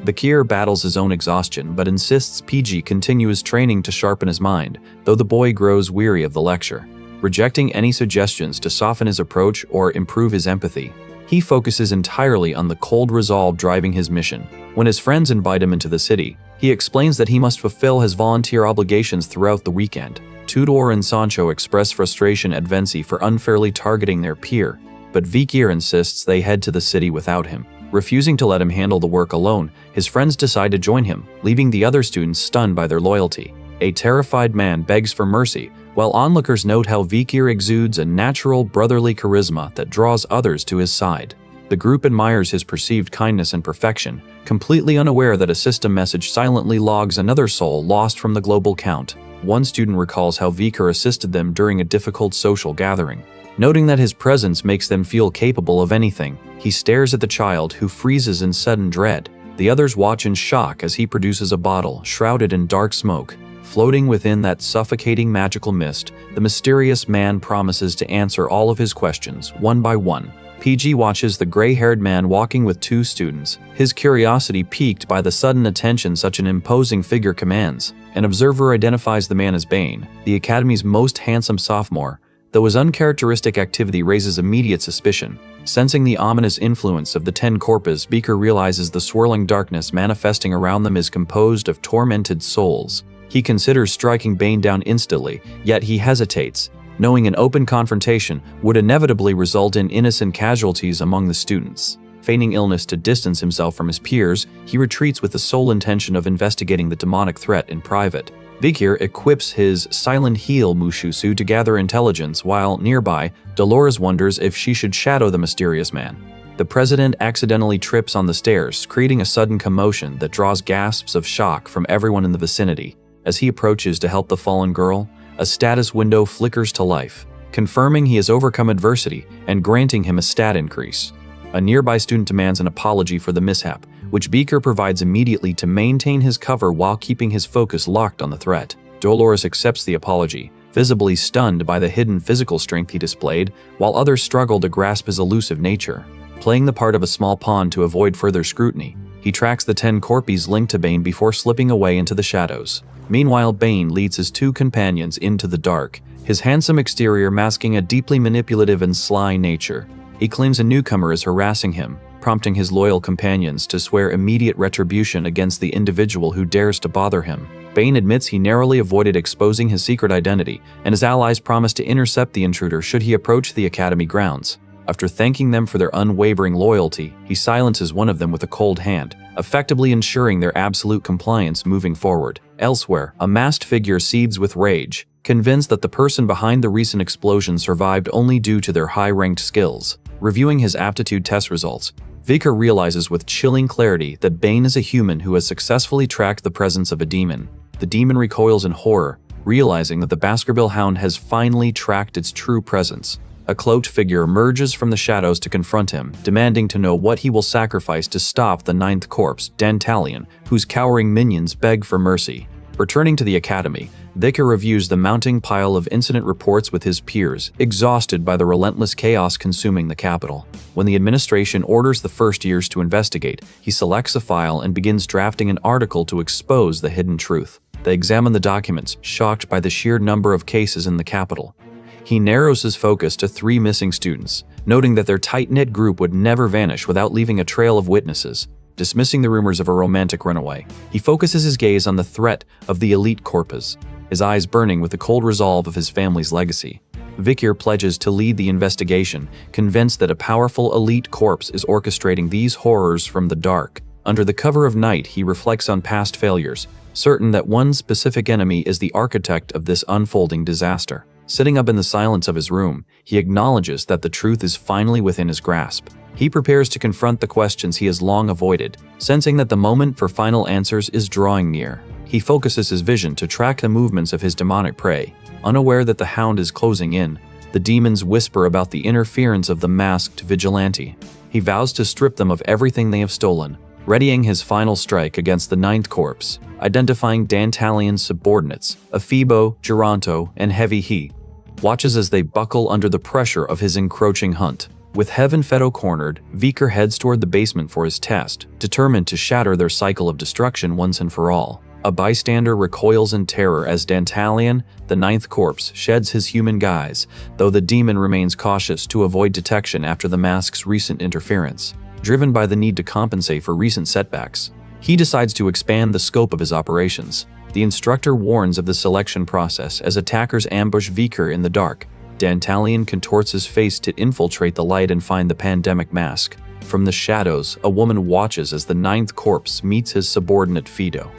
Vikir battles his own exhaustion but insists PG continue his training to sharpen his mind, though the boy grows weary of the lecture. Rejecting any suggestions to soften his approach or improve his empathy, he focuses entirely on the cold resolve driving his mission. When his friends invite him into the city, he explains that he must fulfill his volunteer obligations throughout the weekend. Tudor and Sancho express frustration at Venci for unfairly targeting their peer, but Vikir insists they head to the city without him. Refusing to let him handle the work alone, his friends decide to join him, leaving the other students stunned by their loyalty. A terrified man begs for mercy, while onlookers note how Vikir exudes a natural brotherly charisma that draws others to his side. The group admires his perceived kindness and perfection, completely unaware that a system message silently logs another soul lost from the global count. One student recalls how Vikir assisted them during a difficult social gathering. Noting that his presence makes them feel capable of anything, he stares at the child, who freezes in sudden dread. The others watch in shock as he produces a bottle shrouded in dark smoke. Floating within that suffocating magical mist, the mysterious man promises to answer all of his questions, one by one. PG watches the gray-haired man walking with two students, his curiosity piqued by the sudden attention such an imposing figure commands. An observer identifies the man as Bane, the academy's most handsome sophomore, though his uncharacteristic activity raises immediate suspicion. Sensing the ominous influence of the 10 corpus, Beaker realizes the swirling darkness manifesting around them is composed of tormented souls. He considers striking Bane down instantly, yet he hesitates, knowing an open confrontation would inevitably result in innocent casualties among the students. Feigning illness to distance himself from his peers, he retreats with the sole intention of investigating the demonic threat in private. Vikir equips his silent heel Mushusu to gather intelligence, while nearby, Dolores wonders if she should shadow the mysterious man. The president accidentally trips on the stairs, creating a sudden commotion that draws gasps of shock from everyone in the vicinity. As he approaches to help the fallen girl, a status window flickers to life, confirming he has overcome adversity and granting him a stat increase. A nearby student demands an apology for the mishap, which Beaker provides immediately to maintain his cover while keeping his focus locked on the threat. Dolores accepts the apology, visibly stunned by the hidden physical strength he displayed, while others struggle to grasp his elusive nature. Playing the part of a small pawn to avoid further scrutiny, he tracks the 10 corpses linked to Bane before slipping away into the shadows. Meanwhile, Bane leads his two companions into the dark, his handsome exterior masking a deeply manipulative and sly nature. He claims a newcomer is harassing him, prompting his loyal companions to swear immediate retribution against the individual who dares to bother him. Bane admits he narrowly avoided exposing his secret identity, and his allies promise to intercept the intruder should he approach the academy grounds. After thanking them for their unwavering loyalty, he silences one of them with a cold hand, effectively ensuring their absolute compliance moving forward. Elsewhere, a masked figure seethes with rage, convinced that the person behind the recent explosion survived only due to their high-ranked skills. Reviewing his aptitude test results, Vikir realizes with chilling clarity that Bane is a human who has successfully tracked the presence of a demon. The demon recoils in horror, realizing that the Baskerville Hound has finally tracked its true presence. A cloaked figure emerges from the shadows to confront him, demanding to know what he will sacrifice to stop the 9th corpse, Dantalion, whose cowering minions beg for mercy. Returning to the academy, Vikir reviews the mounting pile of incident reports with his peers, exhausted by the relentless chaos consuming the capital. When the administration orders the first years to investigate, he selects a file and begins drafting an article to expose the hidden truth. They examine the documents, shocked by the sheer number of cases in the capital. He narrows his focus to 3 missing students, noting that their tight-knit group would never vanish without leaving a trail of witnesses. Dismissing the rumors of a romantic runaway, he focuses his gaze on the threat of the elite corpus, his eyes burning with the cold resolve of his family's legacy. Vikir pledges to lead the investigation, convinced that a powerful elite corpse is orchestrating these horrors from the dark. Under the cover of night, he reflects on past failures, certain that one specific enemy is the architect of this unfolding disaster. Sitting up in the silence of his room, he acknowledges that the truth is finally within his grasp. He prepares to confront the questions he has long avoided, sensing that the moment for final answers is drawing near. He focuses his vision to track the movements of his demonic prey. Unaware that the hound is closing in, the demons whisper about the interference of the masked vigilante. He vows to strip them of everything they have stolen, readying his final strike against the 9th corpse, identifying Dantalion's subordinates, Ephibo, Geronto, and Heavy He. Watches as they buckle under the pressure of his encroaching hunt. With Heaven Fedo cornered, Vikir heads toward the basement for his test, determined to shatter their cycle of destruction once and for all. A bystander recoils in terror as Dantalion, the 9th corpse, sheds his human guise, though the demon remains cautious to avoid detection after the mask's recent interference. Driven by the need to compensate for recent setbacks, he decides to expand the scope of his operations. The instructor warns of the selection process as attackers ambush Vikir in the dark. Dantalion contorts his face to infiltrate the light and find the pandemic mask. From the shadows, a woman watches as the 9th corpse meets his subordinate Fido,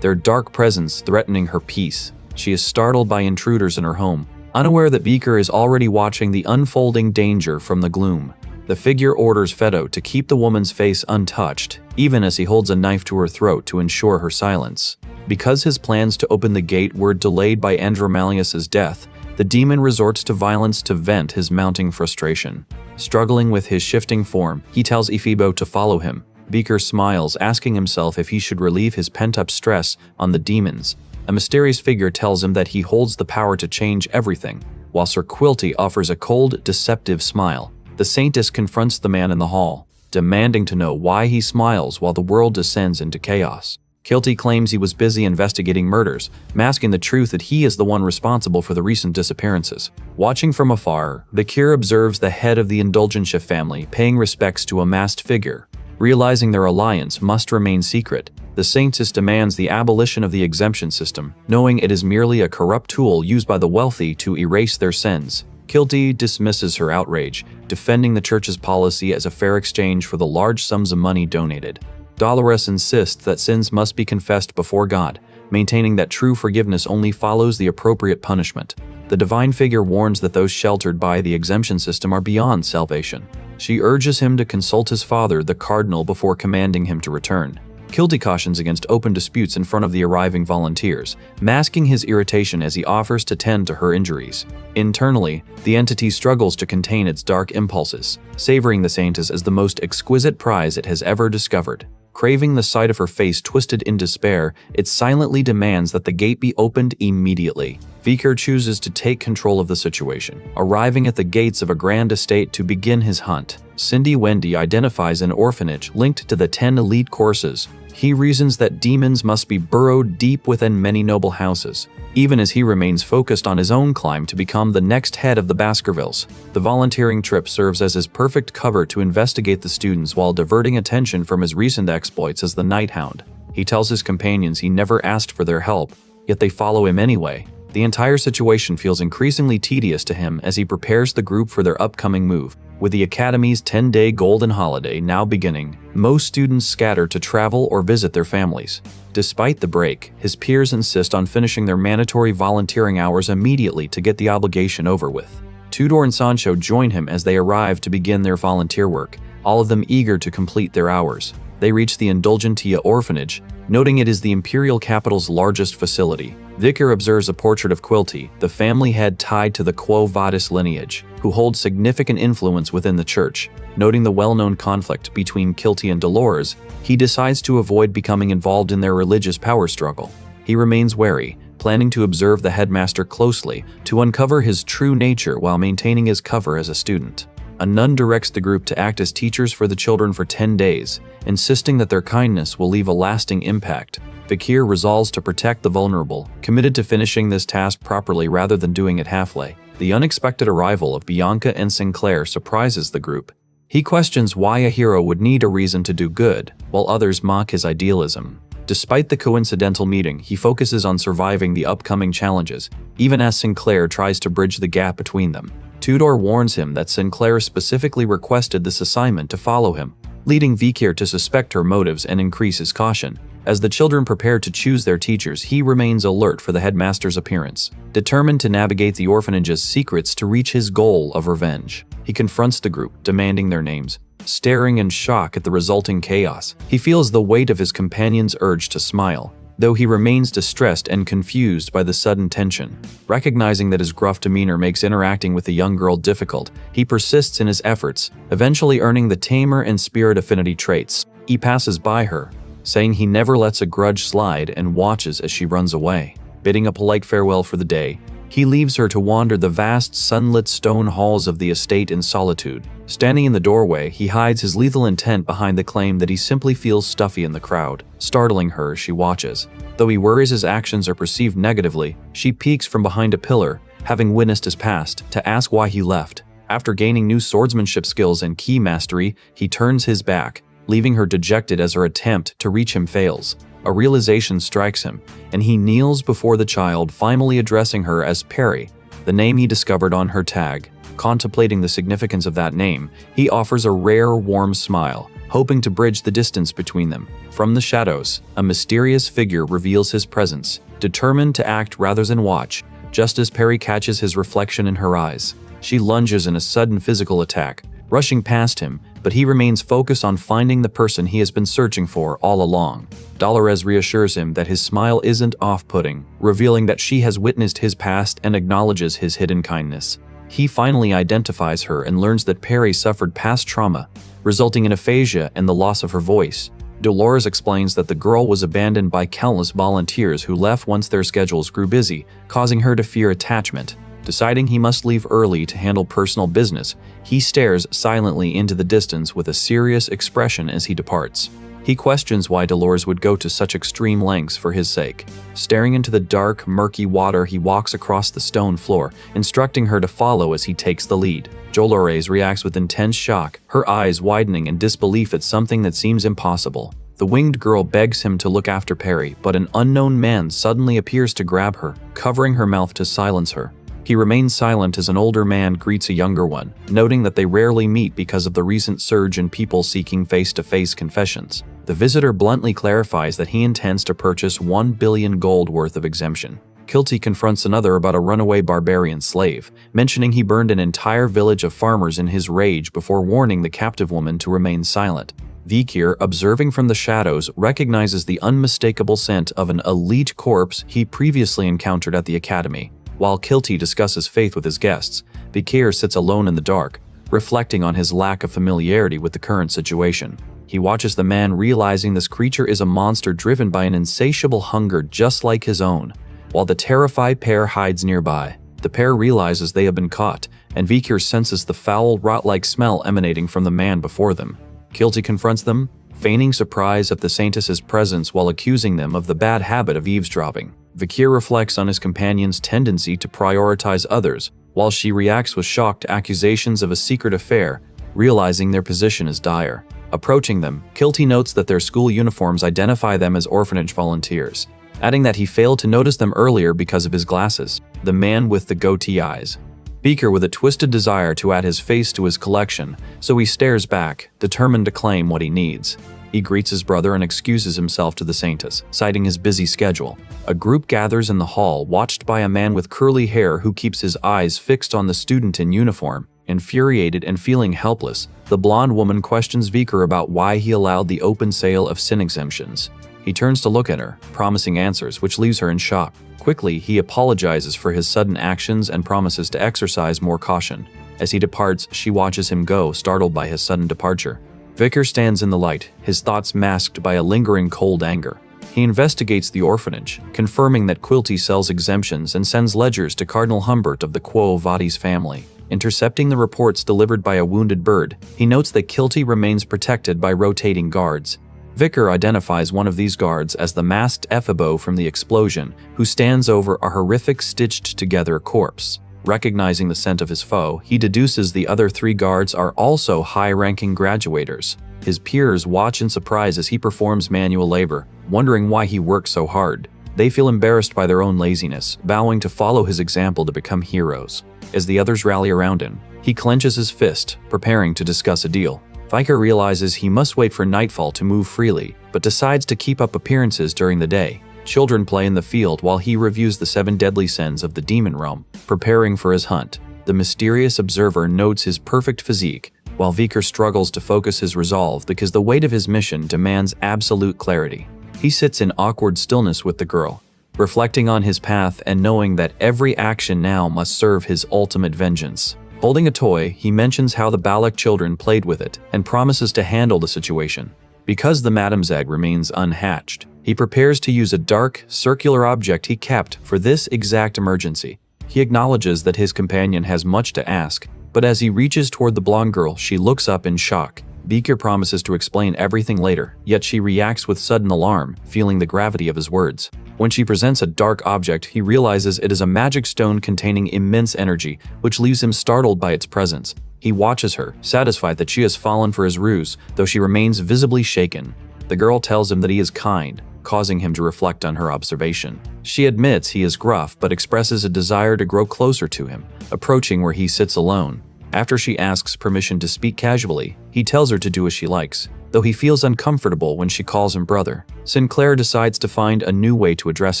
their dark presence threatening her peace. She is startled by intruders in her home, unaware that Beaker is already watching the unfolding danger from the gloom. The figure orders Fedo to keep the woman's face untouched, even as he holds a knife to her throat to ensure her silence. Because his plans to open the gate were delayed by Andromalius's death, the demon resorts to violence to vent his mounting frustration. Struggling with his shifting form, he tells Ifibo to follow him. Beaker smiles, asking himself if he should relieve his pent-up stress on the demons. A mysterious figure tells him that he holds the power to change everything, while Sir Quilty offers a cold, deceptive smile. The Saintess confronts the man in the hall, demanding to know why he smiles while the world descends into chaos. Quilty claims he was busy investigating murders, masking the truth that he is the one responsible for the recent disappearances. Watching from afar, Bakir observes the head of the Indulgentia family paying respects to a masked figure. Realizing their alliance must remain secret, the Saintess demands the abolition of the exemption system, knowing it is merely a corrupt tool used by the wealthy to erase their sins. Quilty dismisses her outrage, defending the church's policy as a fair exchange for the large sums of money donated. Dolores insists that sins must be confessed before God, maintaining that true forgiveness only follows the appropriate punishment. The divine figure warns that those sheltered by the exemption system are beyond salvation. She urges him to consult his father, the cardinal, before commanding him to return. Quilty cautions against open disputes in front of the arriving volunteers, masking his irritation as he offers to tend to her injuries. Internally, the entity struggles to contain its dark impulses, savoring the Saintess as the most exquisite prize it has ever discovered. Craving the sight of her face twisted in despair, it silently demands that the gate be opened immediately. Viker chooses to take control of the situation, arriving at the gates of a grand estate to begin his hunt. Cindy Wendy identifies an orphanage linked to the 10 elite courses. He reasons that demons must be burrowed deep within many noble houses, even as he remains focused on his own climb to become the next head of the Baskervilles. The volunteering trip serves as his perfect cover to investigate the students while diverting attention from his recent exploits as the Night Hound. He tells his companions he never asked for their help, yet they follow him anyway. The entire situation feels increasingly tedious to him as he prepares the group for their upcoming move. With the Academy's 10-day golden holiday now beginning, most students scatter to travel or visit their families. Despite the break, his peers insist on finishing their mandatory volunteering hours immediately to get the obligation over with. Tudor and Sancho join him as they arrive to begin their volunteer work, all of them eager to complete their hours. They reach the Indulgentia orphanage, noting it is the imperial capital's largest facility. Vicar observes a portrait of Quilty, the family head tied to the Quo Vadis lineage, who holds significant influence within the church. Noting the well-known conflict between Quilty and Dolores, he decides to avoid becoming involved in their religious power struggle. He remains wary, planning to observe the headmaster closely to uncover his true nature while maintaining his cover as a student. A nun directs the group to act as teachers for the children for 10 days, insisting that their kindness will leave a lasting impact. Fakir resolves to protect the vulnerable, committed to finishing this task properly rather than doing it halfway. The unexpected arrival of Bianca and Sinclair surprises the group. He questions why a hero would need a reason to do good, while others mock his idealism. Despite the coincidental meeting, he focuses on surviving the upcoming challenges, even as Sinclair tries to bridge the gap between them. Tudor warns him that Sinclair specifically requested this assignment to follow him, leading Vikir to suspect her motives and increase his caution. As the children prepare to choose their teachers, he remains alert for the headmaster's appearance, determined to navigate the orphanage's secrets to reach his goal of revenge. He confronts the group, demanding their names. Staring in shock at the resulting chaos, he feels the weight of his companion's urge to smile, though he remains distressed and confused by the sudden tension. Recognizing that his gruff demeanor makes interacting with the young girl difficult, he persists in his efforts, eventually earning the tamer and spirit affinity traits. He passes by her, saying he never lets a grudge slide and watches as she runs away. Bidding a polite farewell for the day, he leaves her to wander the vast sunlit stone halls of the estate in solitude. Standing in the doorway, he hides his lethal intent behind the claim that he simply feels stuffy in the crowd, startling her as she watches. Though he worries his actions are perceived negatively, she peeks from behind a pillar, having witnessed his past, to ask why he left. After gaining new swordsmanship skills and key mastery, he turns his back, leaving her dejected as her attempt to reach him fails. A realization strikes him, and he kneels before the child, finally addressing her as Perry, the name he discovered on her tag. Contemplating the significance of that name, he offers a rare, warm smile, hoping to bridge the distance between them. From the shadows, a mysterious figure reveals his presence, determined to act rather than watch. Just as Perry catches his reflection in her eyes, she lunges in a sudden physical attack, rushing past him, but he remains focused on finding the person he has been searching for all along. Dolores reassures him that his smile isn't off-putting, revealing that she has witnessed his past and acknowledges his hidden kindness. He finally identifies her and learns that Perry suffered past trauma, resulting in aphasia and the loss of her voice. Dolores explains that the girl was abandoned by countless volunteers who left once their schedules grew busy, causing her to fear attachment. Deciding he must leave early to handle personal business, he stares silently into the distance with a serious expression as he departs. He questions why Dolores would go to such extreme lengths for his sake. Staring into the dark, murky water, he walks across the stone floor, instructing her to follow as he takes the lead. Dolores reacts with intense shock, her eyes widening in disbelief at something that seems impossible. The winged girl begs him to look after Perry, but an unknown man suddenly appears to grab her, covering her mouth to silence her. He remains silent as an older man greets a younger one, noting that they rarely meet because of the recent surge in people seeking face-to-face confessions. The visitor bluntly clarifies that he intends to purchase 1 billion gold worth of exemption. Kilty confronts another about a runaway barbarian slave, mentioning he burned an entire village of farmers in his rage before warning the captive woman to remain silent. Vikir, observing from the shadows, recognizes the unmistakable scent of an elite corpse he previously encountered at the academy. While Kilty discusses faith with his guests, Vikir sits alone in the dark, reflecting on his lack of familiarity with the current situation. He watches the man, realizing this creature is a monster driven by an insatiable hunger just like his own. While the terrified pair hides nearby, the pair realizes they have been caught, and Vikir senses the foul, rot-like smell emanating from the man before them. Kilty confronts them, feigning surprise at the Saintess's presence while accusing them of the bad habit of eavesdropping. Vikir reflects on his companion's tendency to prioritize others, while she reacts with shock to accusations of a secret affair, realizing their position is dire. Approaching them, Kilty notes that their school uniforms identify them as orphanage volunteers, adding that he failed to notice them earlier because of his glasses. The man with the goatee eyes. Beaker with a twisted desire to add his face to his collection, so he stares back, determined to claim what he needs. He greets his brother and excuses himself to the Saintess, citing his busy schedule. A group gathers in the hall, watched by a man with curly hair who keeps his eyes fixed on the student in uniform. Infuriated and feeling helpless, the blonde woman questions Vikir about why he allowed the open sale of sin exemptions. He turns to look at her, promising answers, which leaves her in shock. Quickly, he apologizes for his sudden actions and promises to exercise more caution. As he departs, she watches him go, startled by his sudden departure. Vikir stands in the light, his thoughts masked by a lingering cold anger. He investigates the orphanage, confirming that Quilty sells exemptions and sends ledgers to Cardinal Humbert of the Quo Vadis family. Intercepting the reports delivered by a wounded bird, he notes that Kilty remains protected by rotating guards. Vikir identifies one of these guards as the masked Ephebo from the explosion, who stands over a horrific stitched-together corpse. Recognizing the scent of his foe, he deduces the other 3 guards are also high-ranking graduators. His peers watch in surprise as he performs manual labor, wondering why he works so hard. They feel embarrassed by their own laziness, vowing to follow his example to become heroes. As the others rally around him, he clenches his fist, preparing to discuss a deal. Vikir realizes he must wait for nightfall to move freely, but decides to keep up appearances during the day. Children play in the field while he reviews the 7 deadly sins of the demon realm, preparing for his hunt. The mysterious observer notes his perfect physique, while Vikir struggles to focus his resolve because the weight of his mission demands absolute clarity. He sits in awkward stillness with the girl, reflecting on his path and knowing that every action now must serve his ultimate vengeance. Holding a toy, he mentions how the Balak children played with it and promises to handle the situation. Because the Madam's egg remains unhatched, he prepares to use a dark, circular object he kept for this exact emergency. He acknowledges that his companion has much to ask, but as he reaches toward the blonde girl, she looks up in shock. Vikir promises to explain everything later, yet she reacts with sudden alarm, feeling the gravity of his words. When she presents a dark object, he realizes it is a magic stone containing immense energy, which leaves him startled by its presence. He watches her, satisfied that she has fallen for his ruse, though she remains visibly shaken. The girl tells him that he is kind, causing him to reflect on her observation. She admits he is gruff, but expresses a desire to grow closer to him, approaching where he sits alone. After she asks permission to speak casually, he tells her to do as she likes. though he feels uncomfortable when she calls him brother. Sinclair decides to find a new way to address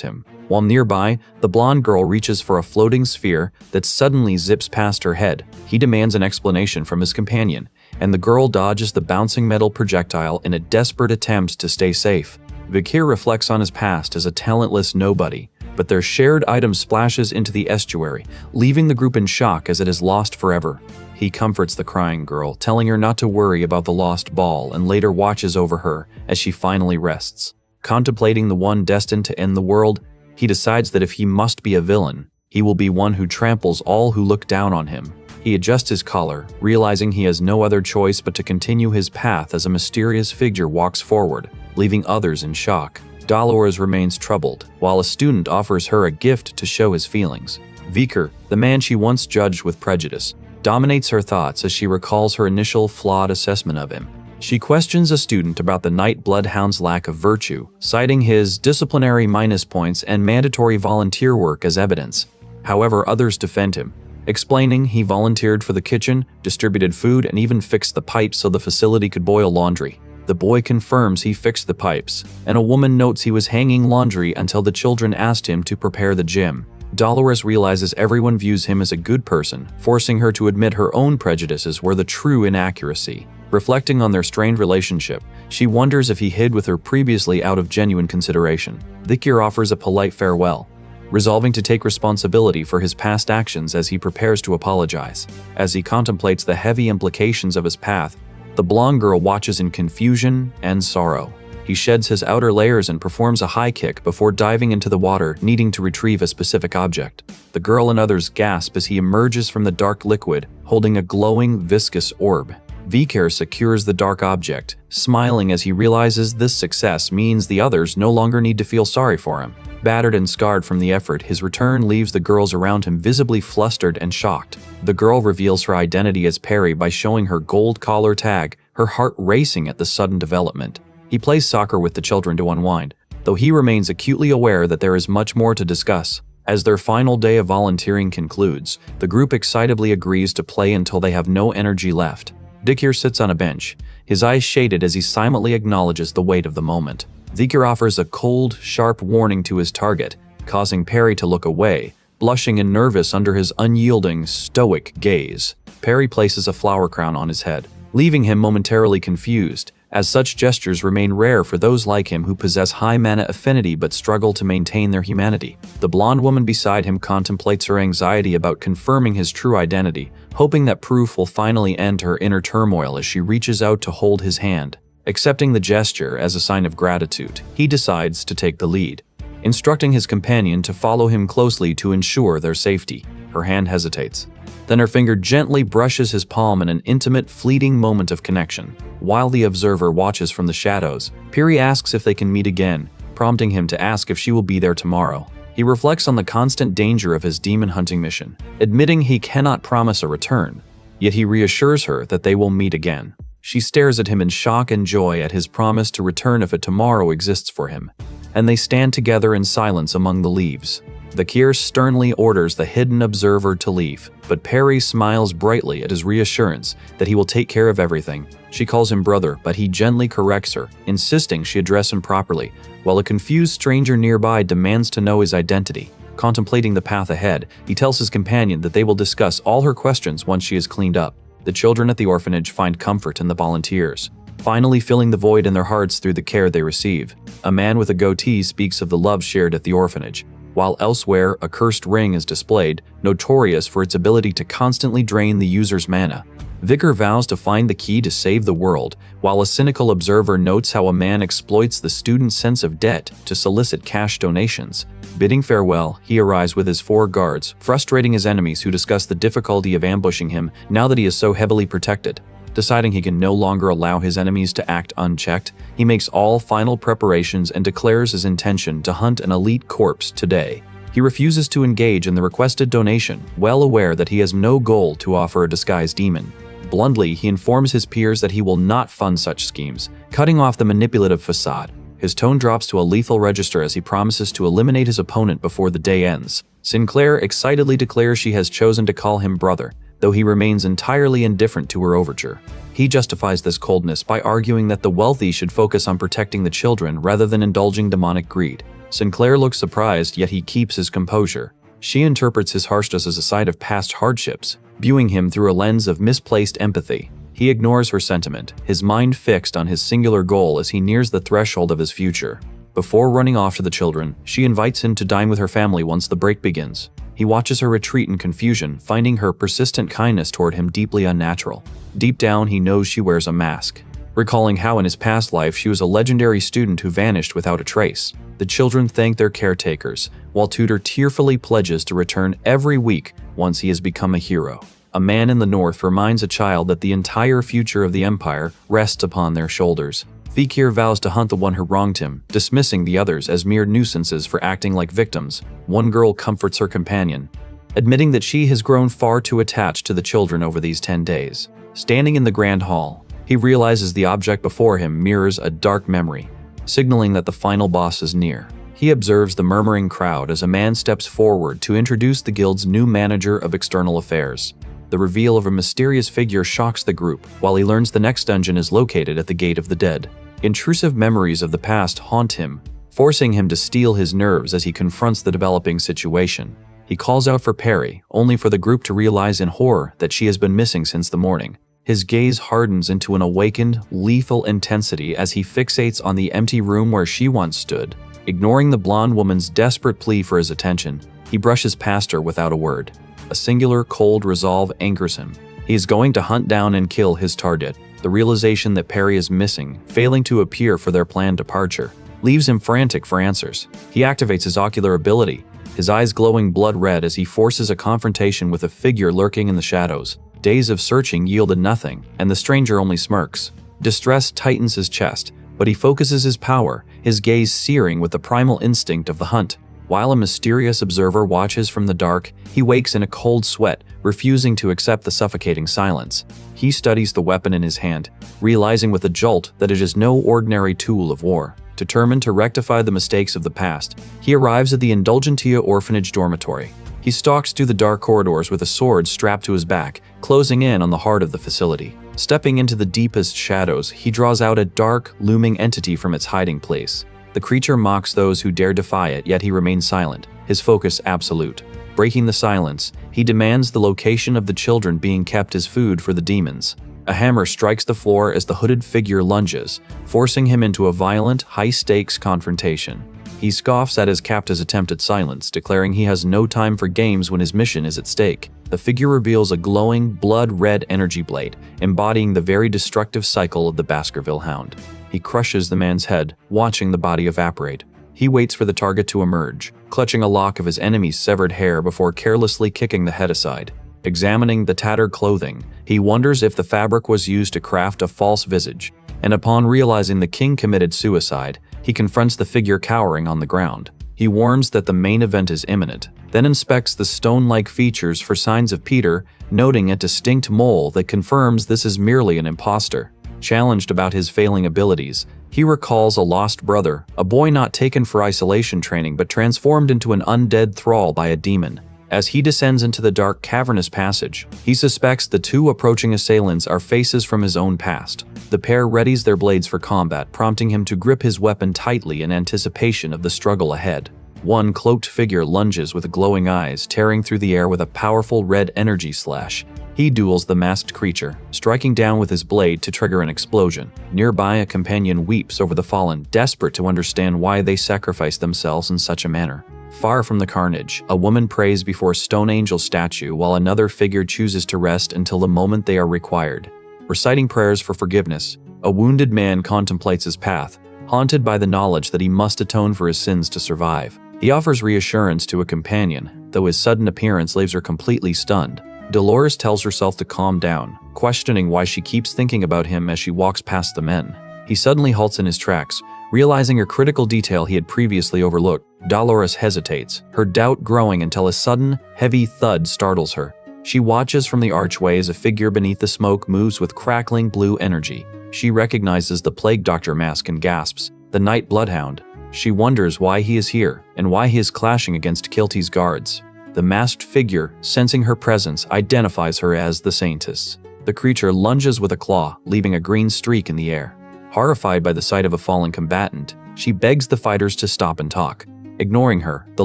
him. While nearby, the blonde girl reaches for a floating sphere that suddenly zips past her head. He demands an explanation from his companion, and the girl dodges the bouncing metal projectile in a desperate attempt to stay safe. Vikir reflects on his past as a talentless nobody, but their shared item splashes into the estuary, leaving the group in shock as it is lost forever. He comforts the crying girl, telling her not to worry about the lost ball, and later watches over her as she finally rests. Contemplating the one destined to end the world, he decides that if he must be a villain, he will be one who tramples all who look down on him. He adjusts his collar, realizing he has no other choice but to continue his path as a mysterious figure walks forward, leaving others in shock. Dolores remains troubled, while a student offers her a gift to show his feelings. Vikir, the man she once judged with prejudice, dominates her thoughts as she recalls her initial flawed assessment of him. She questions a student about the Night Bloodhound's lack of virtue, citing his disciplinary minus points and mandatory volunteer work as evidence. However, others defend him, explaining he volunteered for the kitchen, distributed food, and even fixed the pipes so the facility could boil laundry. The boy confirms he fixed the pipes, and a woman notes he was hanging laundry until the children asked him to prepare the gym. Dolores realizes everyone views him as a good person, forcing her to admit her own prejudices were the true inaccuracy. Reflecting on their strained relationship, she wonders if he hid with her previously out of genuine consideration. Vikir offers a polite farewell, resolving to take responsibility for his past actions as he prepares to apologize. As he contemplates the heavy implications of his path, the blonde girl watches in confusion and sorrow. He sheds his outer layers and performs a high kick before diving into the water, needing to retrieve a specific object. The girl and others gasp as he emerges from the dark liquid, holding a glowing, viscous orb. Vikir secures the dark object, smiling as he realizes this success means the others no longer need to feel sorry for him. Battered and scarred from the effort, his return leaves the girls around him visibly flustered and shocked. The girl reveals her identity as Perry by showing her gold collar tag, her heart racing at the sudden development. He plays soccer with the children to unwind, though he remains acutely aware that there is much more to discuss. As their final day of volunteering concludes, the group excitably agrees to play until they have no energy left. Vikir sits on a bench, his eyes shaded as he silently acknowledges the weight of the moment. Vikir offers a cold, sharp warning to his target, causing Perry to look away, blushing and nervous under his unyielding, stoic gaze. Perry places a flower crown on his head, leaving him momentarily confused, as such gestures remain rare for those like him who possess high mana affinity but struggle to maintain their humanity. The blonde woman beside him contemplates her anxiety about confirming his true identity, hoping that proof will finally end her inner turmoil as she reaches out to hold his hand. Accepting the gesture as a sign of gratitude, he decides to take the lead, instructing his companion to follow him closely to ensure their safety. Her hand hesitates. Then her finger gently brushes his palm in an intimate, fleeting moment of connection. While the observer watches from the shadows, Perry asks if they can meet again, prompting him to ask if she will be there tomorrow. He reflects on the constant danger of his demon hunting mission, admitting he cannot promise a return, yet he reassures her that they will meet again. She stares at him in shock and joy at his promise to return if a tomorrow exists for him, and they stand together in silence among the leaves. Vikir sternly orders the hidden observer to leave, but Perry smiles brightly at his reassurance that he will take care of everything. She calls him brother, but he gently corrects her, insisting she address him properly, while a confused stranger nearby demands to know his identity. Contemplating the path ahead, he tells his companion that they will discuss all her questions once she is cleaned up. The children at the orphanage find comfort in the volunteers, finally filling the void in their hearts through the care they receive. A man with a goatee speaks of the love shared at the orphanage, while elsewhere a cursed ring is displayed, notorious for its ability to constantly drain the user's mana. Vikir vows to find the key to save the world, while a cynical observer notes how a man exploits the student's sense of debt to solicit cash donations. Bidding farewell, he arrives with his 4 guards, frustrating his enemies who discuss the difficulty of ambushing him now that he is so heavily protected. Deciding he can no longer allow his enemies to act unchecked, he makes all final preparations and declares his intention to hunt an elite corpse today. He refuses to engage in the requested donation, well aware that he has no goal to offer a disguised demon. Bluntly, he informs his peers that he will not fund such schemes, cutting off the manipulative facade. His tone drops to a lethal register as he promises to eliminate his opponent before the day ends. Sinclair excitedly declares she has chosen to call him brother, though he remains entirely indifferent to her overture. He justifies this coldness by arguing that the wealthy should focus on protecting the children rather than indulging demonic greed. Sinclair looks surprised, yet he keeps his composure. She interprets his harshness as a sign of past hardships, viewing him through a lens of misplaced empathy. He ignores her sentiment, his mind fixed on his singular goal as he nears the threshold of his future. Before running off to the children, she invites him to dine with her family once the break begins. He watches her retreat in confusion, finding her persistent kindness toward him deeply unnatural. Deep down, he knows she wears a mask, recalling how in his past life she was a legendary student who vanished without a trace. The children thank their caretakers, while Tudor tearfully pledges to return every week once he has become a hero. A man in the north reminds a child that the entire future of the empire rests upon their shoulders. Fikir vows to hunt the one who wronged him, dismissing the others as mere nuisances for acting like victims. One girl comforts her companion, admitting that she has grown far too attached to the children over these 10 days. Standing in the grand hall, he realizes the object before him mirrors a dark memory, signaling that the final boss is near. He observes the murmuring crowd as a man steps forward to introduce the guild's new manager of external affairs. The reveal of a mysterious figure shocks the group, while he learns the next dungeon is located at the Gate of the Dead. Intrusive memories of the past haunt him, forcing him to steel his nerves as he confronts the developing situation. He calls out for Perry, only for the group to realize in horror that she has been missing since the morning. His gaze hardens into an awakened, lethal intensity as he fixates on the empty room where she once stood. Ignoring the blonde woman's desperate plea for his attention, he brushes past her without a word. A singular, cold resolve anchors him. He is going to hunt down and kill his target. The realization that Perry is missing, failing to appear for their planned departure, leaves him frantic for answers. He activates his ocular ability, his eyes glowing blood red as he forces a confrontation with a figure lurking in the shadows. Days of searching yielded nothing, and the stranger only smirks. Distress tightens his chest, but he focuses his power, his gaze searing with the primal instinct of the hunt. While a mysterious observer watches from the dark, he wakes in a cold sweat, refusing to accept the suffocating silence. He studies the weapon in his hand, realizing with a jolt that it is no ordinary tool of war. Determined to rectify the mistakes of the past, he arrives at the Indulgentia Orphanage dormitory. He stalks through the dark corridors with a sword strapped to his back, closing in on the heart of the facility. Stepping into the deepest shadows, he draws out a dark, looming entity from its hiding place. The creature mocks those who dare defy it, yet he remains silent, his focus absolute. Breaking the silence, he demands the location of the children being kept as food for the demons. A hammer strikes the floor as the hooded figure lunges, forcing him into a violent, high-stakes confrontation. He scoffs at his captor's attempt at silence, declaring he has no time for games when his mission is at stake. The figure reveals a glowing, blood-red energy blade, embodying the very destructive cycle of the Baskerville Hound. He crushes the man's head, watching the body evaporate. He waits for the target to emerge, clutching a lock of his enemy's severed hair before carelessly kicking the head aside. Examining the tattered clothing, he wonders if the fabric was used to craft a false visage, and upon realizing the king committed suicide, he confronts the figure cowering on the ground. He warns that the main event is imminent, then inspects the stone-like features for signs of Peter, noting a distinct mole that confirms this is merely an imposter. Challenged about his failing abilities, he recalls a lost brother, a boy not taken for isolation training but transformed into an undead thrall by a demon. As he descends into the dark, cavernous passage, he suspects the two approaching assailants are faces from his own past. The pair readies their blades for combat, prompting him to grip his weapon tightly in anticipation of the struggle ahead. One cloaked figure lunges with glowing eyes, tearing through the air with a powerful red energy slash. He duels the masked creature, striking down with his blade to trigger an explosion. Nearby, a companion weeps over the fallen, desperate to understand why they sacrificed themselves in such a manner. Far from the carnage, a woman prays before a stone angel statue while another figure chooses to rest until the moment they are required. Reciting prayers for forgiveness, a wounded man contemplates his path, haunted by the knowledge that he must atone for his sins to survive. He offers reassurance to a companion, though his sudden appearance leaves her completely stunned. Dolores tells herself to calm down, questioning why she keeps thinking about him as she walks past the men. He suddenly halts in his tracks, realizing a critical detail he had previously overlooked. Dolores hesitates, her doubt growing until a sudden, heavy thud startles her. She watches from the archway as a figure beneath the smoke moves with crackling blue energy. She recognizes the Plague Doctor mask and gasps, the Night Bloodhound. She wonders why he is here, and why he is clashing against Kilty's guards. The masked figure, sensing her presence, identifies her as the Saintess. The creature lunges with a claw, leaving a green streak in the air. Horrified by the sight of a fallen combatant, she begs the fighters to stop and talk. Ignoring her, the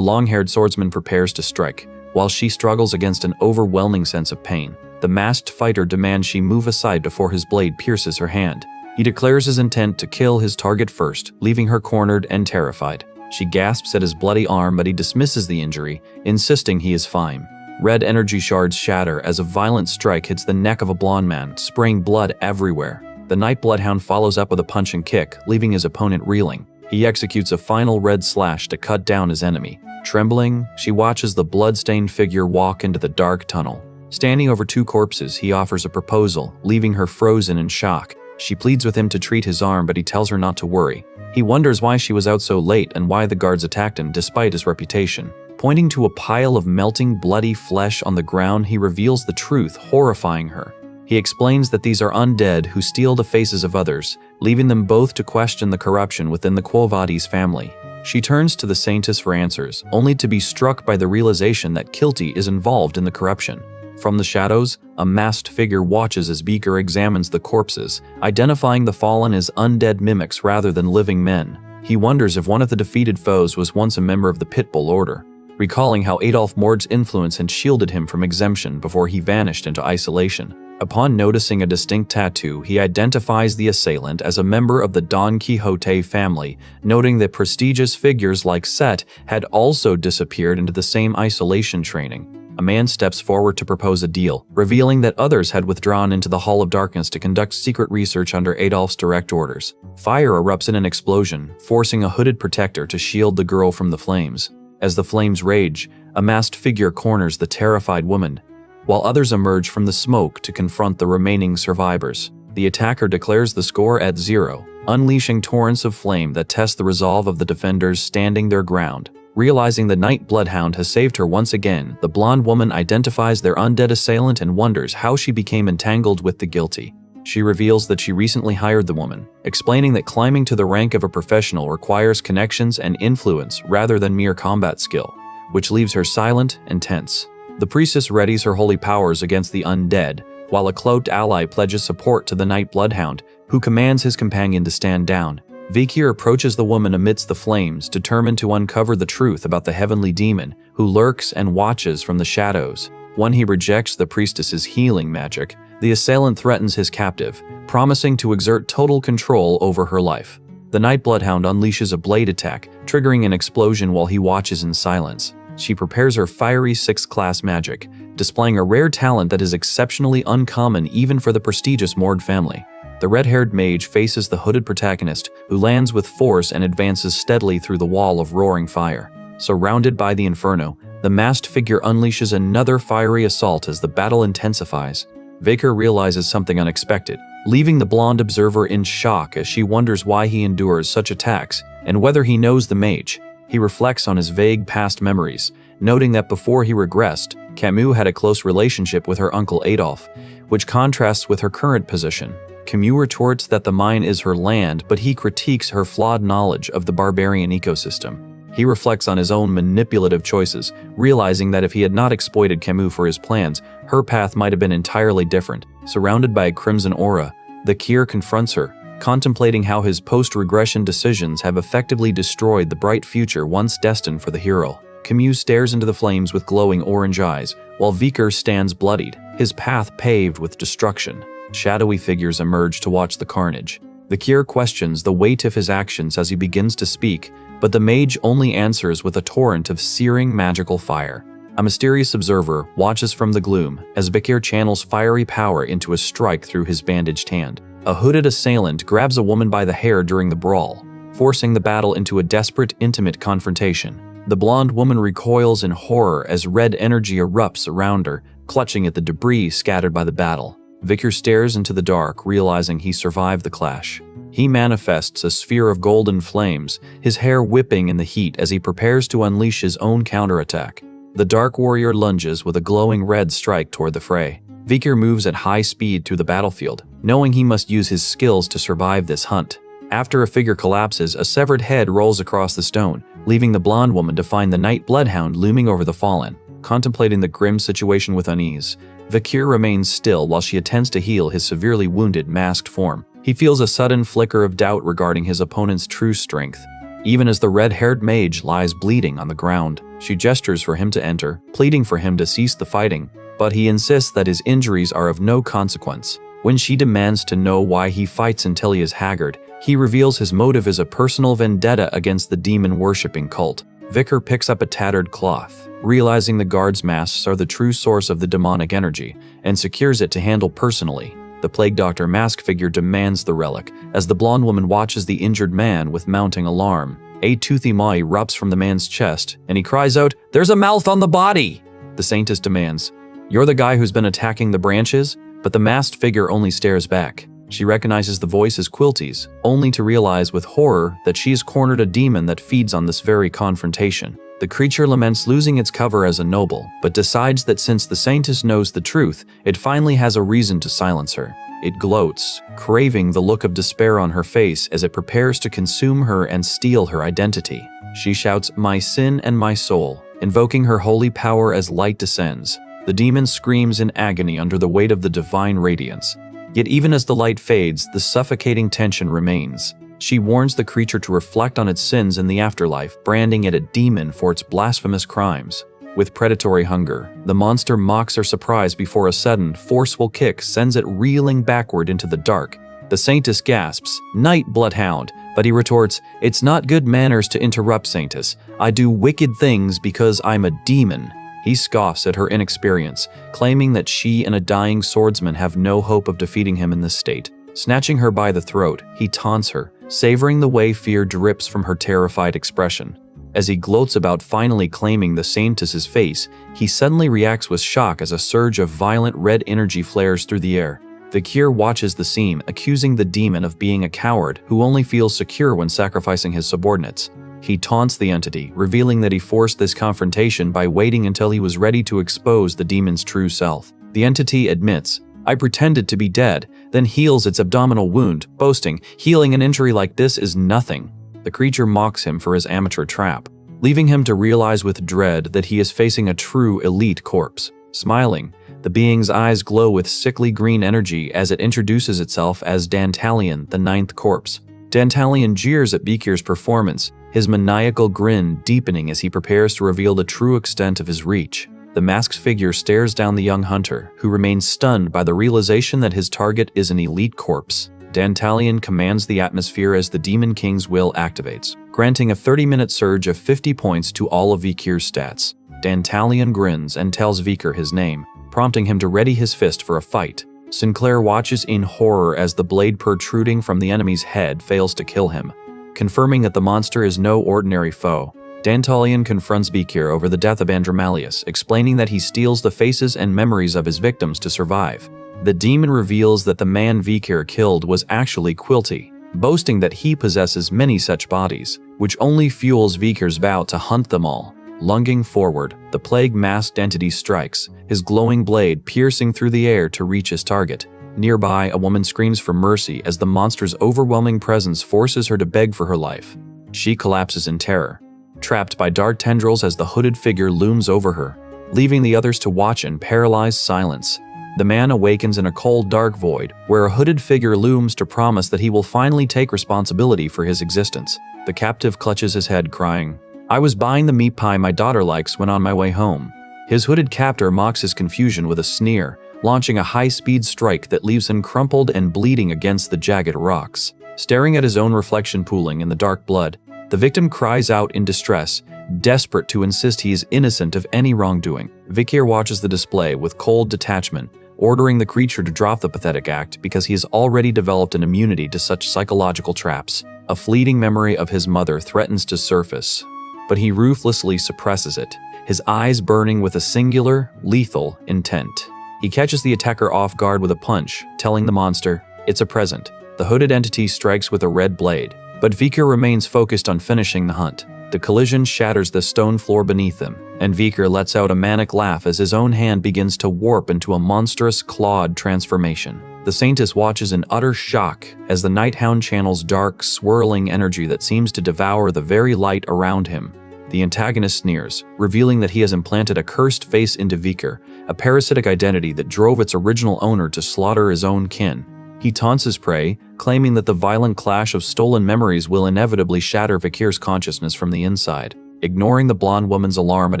long-haired swordsman prepares to strike. While she struggles against an overwhelming sense of pain, the masked fighter demands she move aside before his blade pierces her hand. He declares his intent to kill his target first, leaving her cornered and terrified. She gasps at his bloody arm, but he dismisses the injury, insisting he is fine. Red energy shards shatter as a violent strike hits the neck of a blonde man, spraying blood everywhere. The Night Bloodhound follows up with a punch and kick, leaving his opponent reeling. He executes a final red slash to cut down his enemy. Trembling, she watches the blood-stained figure walk into the dark tunnel. Standing over two corpses, he offers a proposal, leaving her frozen in shock. She pleads with him to treat his arm, but he tells her not to worry. He wonders why she was out so late and why the guards attacked him despite his reputation. Pointing to a pile of melting, bloody flesh on the ground, he reveals the truth, horrifying her. He explains that these are undead who steal the faces of others, leaving them both to question the corruption within the Quo Vadis family. She turns to the Saintess for answers, only to be struck by the realization that Kilty is involved in the corruption. From the shadows, a masked figure watches as Beaker examines the corpses, identifying the fallen as undead mimics rather than living men. He wonders if one of the defeated foes was once a member of the Pitbull Order, recalling how Adolf Mord's influence had shielded him from exemption before he vanished into isolation. Upon noticing a distinct tattoo, he identifies the assailant as a member of the Don Quixote family, noting that prestigious figures like Set had also disappeared into the same isolation training. A man steps forward to propose a deal, revealing that others had withdrawn into the Hall of Darkness to conduct secret research under Adolf's direct orders. Fire erupts in an explosion, forcing a hooded protector to shield the girl from the flames. As the flames rage, a masked figure corners the terrified woman, while others emerge from the smoke to confront the remaining survivors. The attacker declares the score at 0, unleashing torrents of flame that test the resolve of the defenders standing their ground. Realizing the Night Bloodhound has saved her once again, the blonde woman identifies their undead assailant and wonders how she became entangled with the guilty. She reveals that she recently hired the woman, explaining that climbing to the rank of a professional requires connections and influence rather than mere combat skill, which leaves her silent and tense. The priestess readies her holy powers against the undead, while a cloaked ally pledges support to the Night Bloodhound, who commands his companion to stand down. Vikir approaches the woman amidst the flames, determined to uncover the truth about the heavenly demon who lurks and watches from the shadows. When he rejects the priestess's healing magic, the assailant threatens his captive, promising to exert total control over her life. The Night Bloodhound unleashes a blade attack, triggering an explosion while he watches in silence. She prepares her fiery 6th class magic, displaying a rare talent that is exceptionally uncommon even for the prestigious Mord family. The red-haired mage faces the hooded protagonist, who lands with force and advances steadily through the wall of roaring fire. Surrounded by the inferno, the masked figure unleashes another fiery assault as the battle intensifies. Vaker realizes something unexpected, leaving the blonde observer in shock as she wonders why he endures such attacks and whether he knows the mage. He reflects on his vague past memories, noting that before he regressed, Camus had a close relationship with her uncle Adolf, which contrasts with her current position. Camus retorts that the mine is her land, but he critiques her flawed knowledge of the barbarian ecosystem. He reflects on his own manipulative choices, realizing that if he had not exploited Camus for his plans, her path might have been entirely different. Surrounded by a crimson aura, the Kier confronts her, contemplating how his post-regression decisions have effectively destroyed the bright future once destined for the hero. Camus stares into the flames with glowing orange eyes, while Viker stands bloodied, his path paved with destruction. Shadowy figures emerge to watch the carnage. The Kier questions the weight of his actions as he begins to speak, but the mage only answers with a torrent of searing magical fire. A mysterious observer watches from the gloom as Bakir channels fiery power into a strike through his bandaged hand. A hooded assailant grabs a woman by the hair during the brawl, forcing the battle into a desperate, intimate confrontation. The blonde woman recoils in horror as red energy erupts around her, clutching at the debris scattered by the battle. Vikir stares into the dark, realizing he survived the clash. He manifests a sphere of golden flames, his hair whipping in the heat as he prepares to unleash his own counterattack. The Dark Warrior lunges with a glowing red strike toward the fray. Vikir moves at high speed through the battlefield, knowing he must use his skills to survive this hunt. After a figure collapses, a severed head rolls across the stone, leaving the blonde woman to find the Night Bloodhound looming over the fallen. contemplating the grim situation with unease. Vikir remains still while she attempts to heal his severely wounded, masked form. He feels a sudden flicker of doubt regarding his opponent's true strength. Even as the red-haired mage lies bleeding on the ground, she gestures for him to enter, pleading for him to cease the fighting, but he insists that his injuries are of no consequence. When she demands to know why he fights until he is haggard, he reveals his motive is a personal vendetta against the demon-worshipping cult. Vikir picks up a tattered cloth, realizing the guard's masks are the true source of the demonic energy, and secures it to handle personally. The Plague Doctor mask figure demands the relic, as the blonde woman watches the injured man with mounting alarm. A toothy maw erupts from the man's chest, and he cries out, "There's a mouth on the body!" The Saintess demands, "You're the guy who's been attacking the branches?" But the masked figure only stares back. She recognizes the voice as Quilty's, only to realize with horror that she has cornered a demon that feeds on this very confrontation. The creature laments losing its cover as a noble, but decides that since the Saintess knows the truth, it finally has a reason to silence her. It gloats, craving the look of despair on her face as it prepares to consume her and steal her identity. She shouts, "My sin and my soul," invoking her holy power as light descends. The demon screams in agony under the weight of the divine radiance. Yet even as the light fades, the suffocating tension remains. She warns the creature to reflect on its sins in the afterlife, branding it a demon for its blasphemous crimes. With predatory hunger, the monster mocks her surprise before a sudden, forceful kick sends it reeling backward into the dark. The Saintess gasps, "Night, bloodhound," but he retorts, "It's not good manners to interrupt, Saintess. I do wicked things because I'm a demon." He scoffs at her inexperience, claiming that she and a dying swordsman have no hope of defeating him in this state. Snatching her by the throat, he taunts her, savoring the way fear drips from her terrified expression. As he gloats about finally claiming the Saintess's face, he suddenly reacts with shock as a surge of violent red energy flares through the air. Vikir watches the scene, accusing the demon of being a coward who only feels secure when sacrificing his subordinates. He taunts the entity, revealing that he forced this confrontation by waiting until he was ready to expose the demon's true self. The entity admits, "I pretended to be dead," then heals its abdominal wound, boasting, "Healing an injury like this is nothing." The creature mocks him for his amateur trap, leaving him to realize with dread that he is facing a true elite corpse. Smiling, the being's eyes glow with sickly green energy as it introduces itself as Dantalion, the ninth corpse. Dantalion jeers at Vikir's performance, his maniacal grin deepening as he prepares to reveal the true extent of his reach. The masked figure stares down the young hunter, who remains stunned by the realization that his target is an elite corpse. Dantalion commands the atmosphere as the Demon King's will activates, granting a 30-minute surge of 50 points to all of Vikir's stats. Dantalion grins and tells Vikir his name, prompting him to ready his fist for a fight. Sinclair watches in horror as the blade protruding from the enemy's head fails to kill him. Confirming that the monster is no ordinary foe, Dantalion confronts Vikir over the death of Andromalius, explaining that he steals the faces and memories of his victims to survive. The demon reveals that the man Vikir killed was actually Quilty, boasting that he possesses many such bodies, which only fuels Vikir's vow to hunt them all. Lunging forward, the plague-masked entity strikes, his glowing blade piercing through the air to reach his target. Nearby, a woman screams for mercy as the monster's overwhelming presence forces her to beg for her life. She collapses in terror, trapped by dark tendrils as the hooded figure looms over her, leaving the others to watch in paralyzed silence. The man awakens in a cold, dark void, where a hooded figure looms to promise that he will finally take responsibility for his existence. The captive clutches his head, crying, "I was buying the meat pie my daughter likes when on my way home." His hooded captor mocks his confusion with a sneer, launching a high-speed strike that leaves him crumpled and bleeding against the jagged rocks. Staring at his own reflection pooling in the dark blood, the victim cries out in distress, desperate to insist he is innocent of any wrongdoing. Vikir watches the display with cold detachment, ordering the creature to drop the pathetic act because he has already developed an immunity to such psychological traps. A fleeting memory of his mother threatens to surface, but he ruthlessly suppresses it, his eyes burning with a singular, lethal intent. He catches the attacker off guard with a punch, telling the monster, "It's a present." The hooded entity strikes with a red blade, but Vikir remains focused on finishing the hunt. The collision shatters the stone floor beneath him, and Vikir lets out a manic laugh as his own hand begins to warp into a monstrous clawed transformation. The Saintess watches in utter shock as the Nighthound channels dark, swirling energy that seems to devour the very light around him. The antagonist sneers, revealing that he has implanted a cursed face into Vikir, a parasitic identity that drove its original owner to slaughter his own kin. He taunts his prey, claiming that the violent clash of stolen memories will inevitably shatter Vikir's consciousness from the inside. Ignoring the blonde woman's alarm at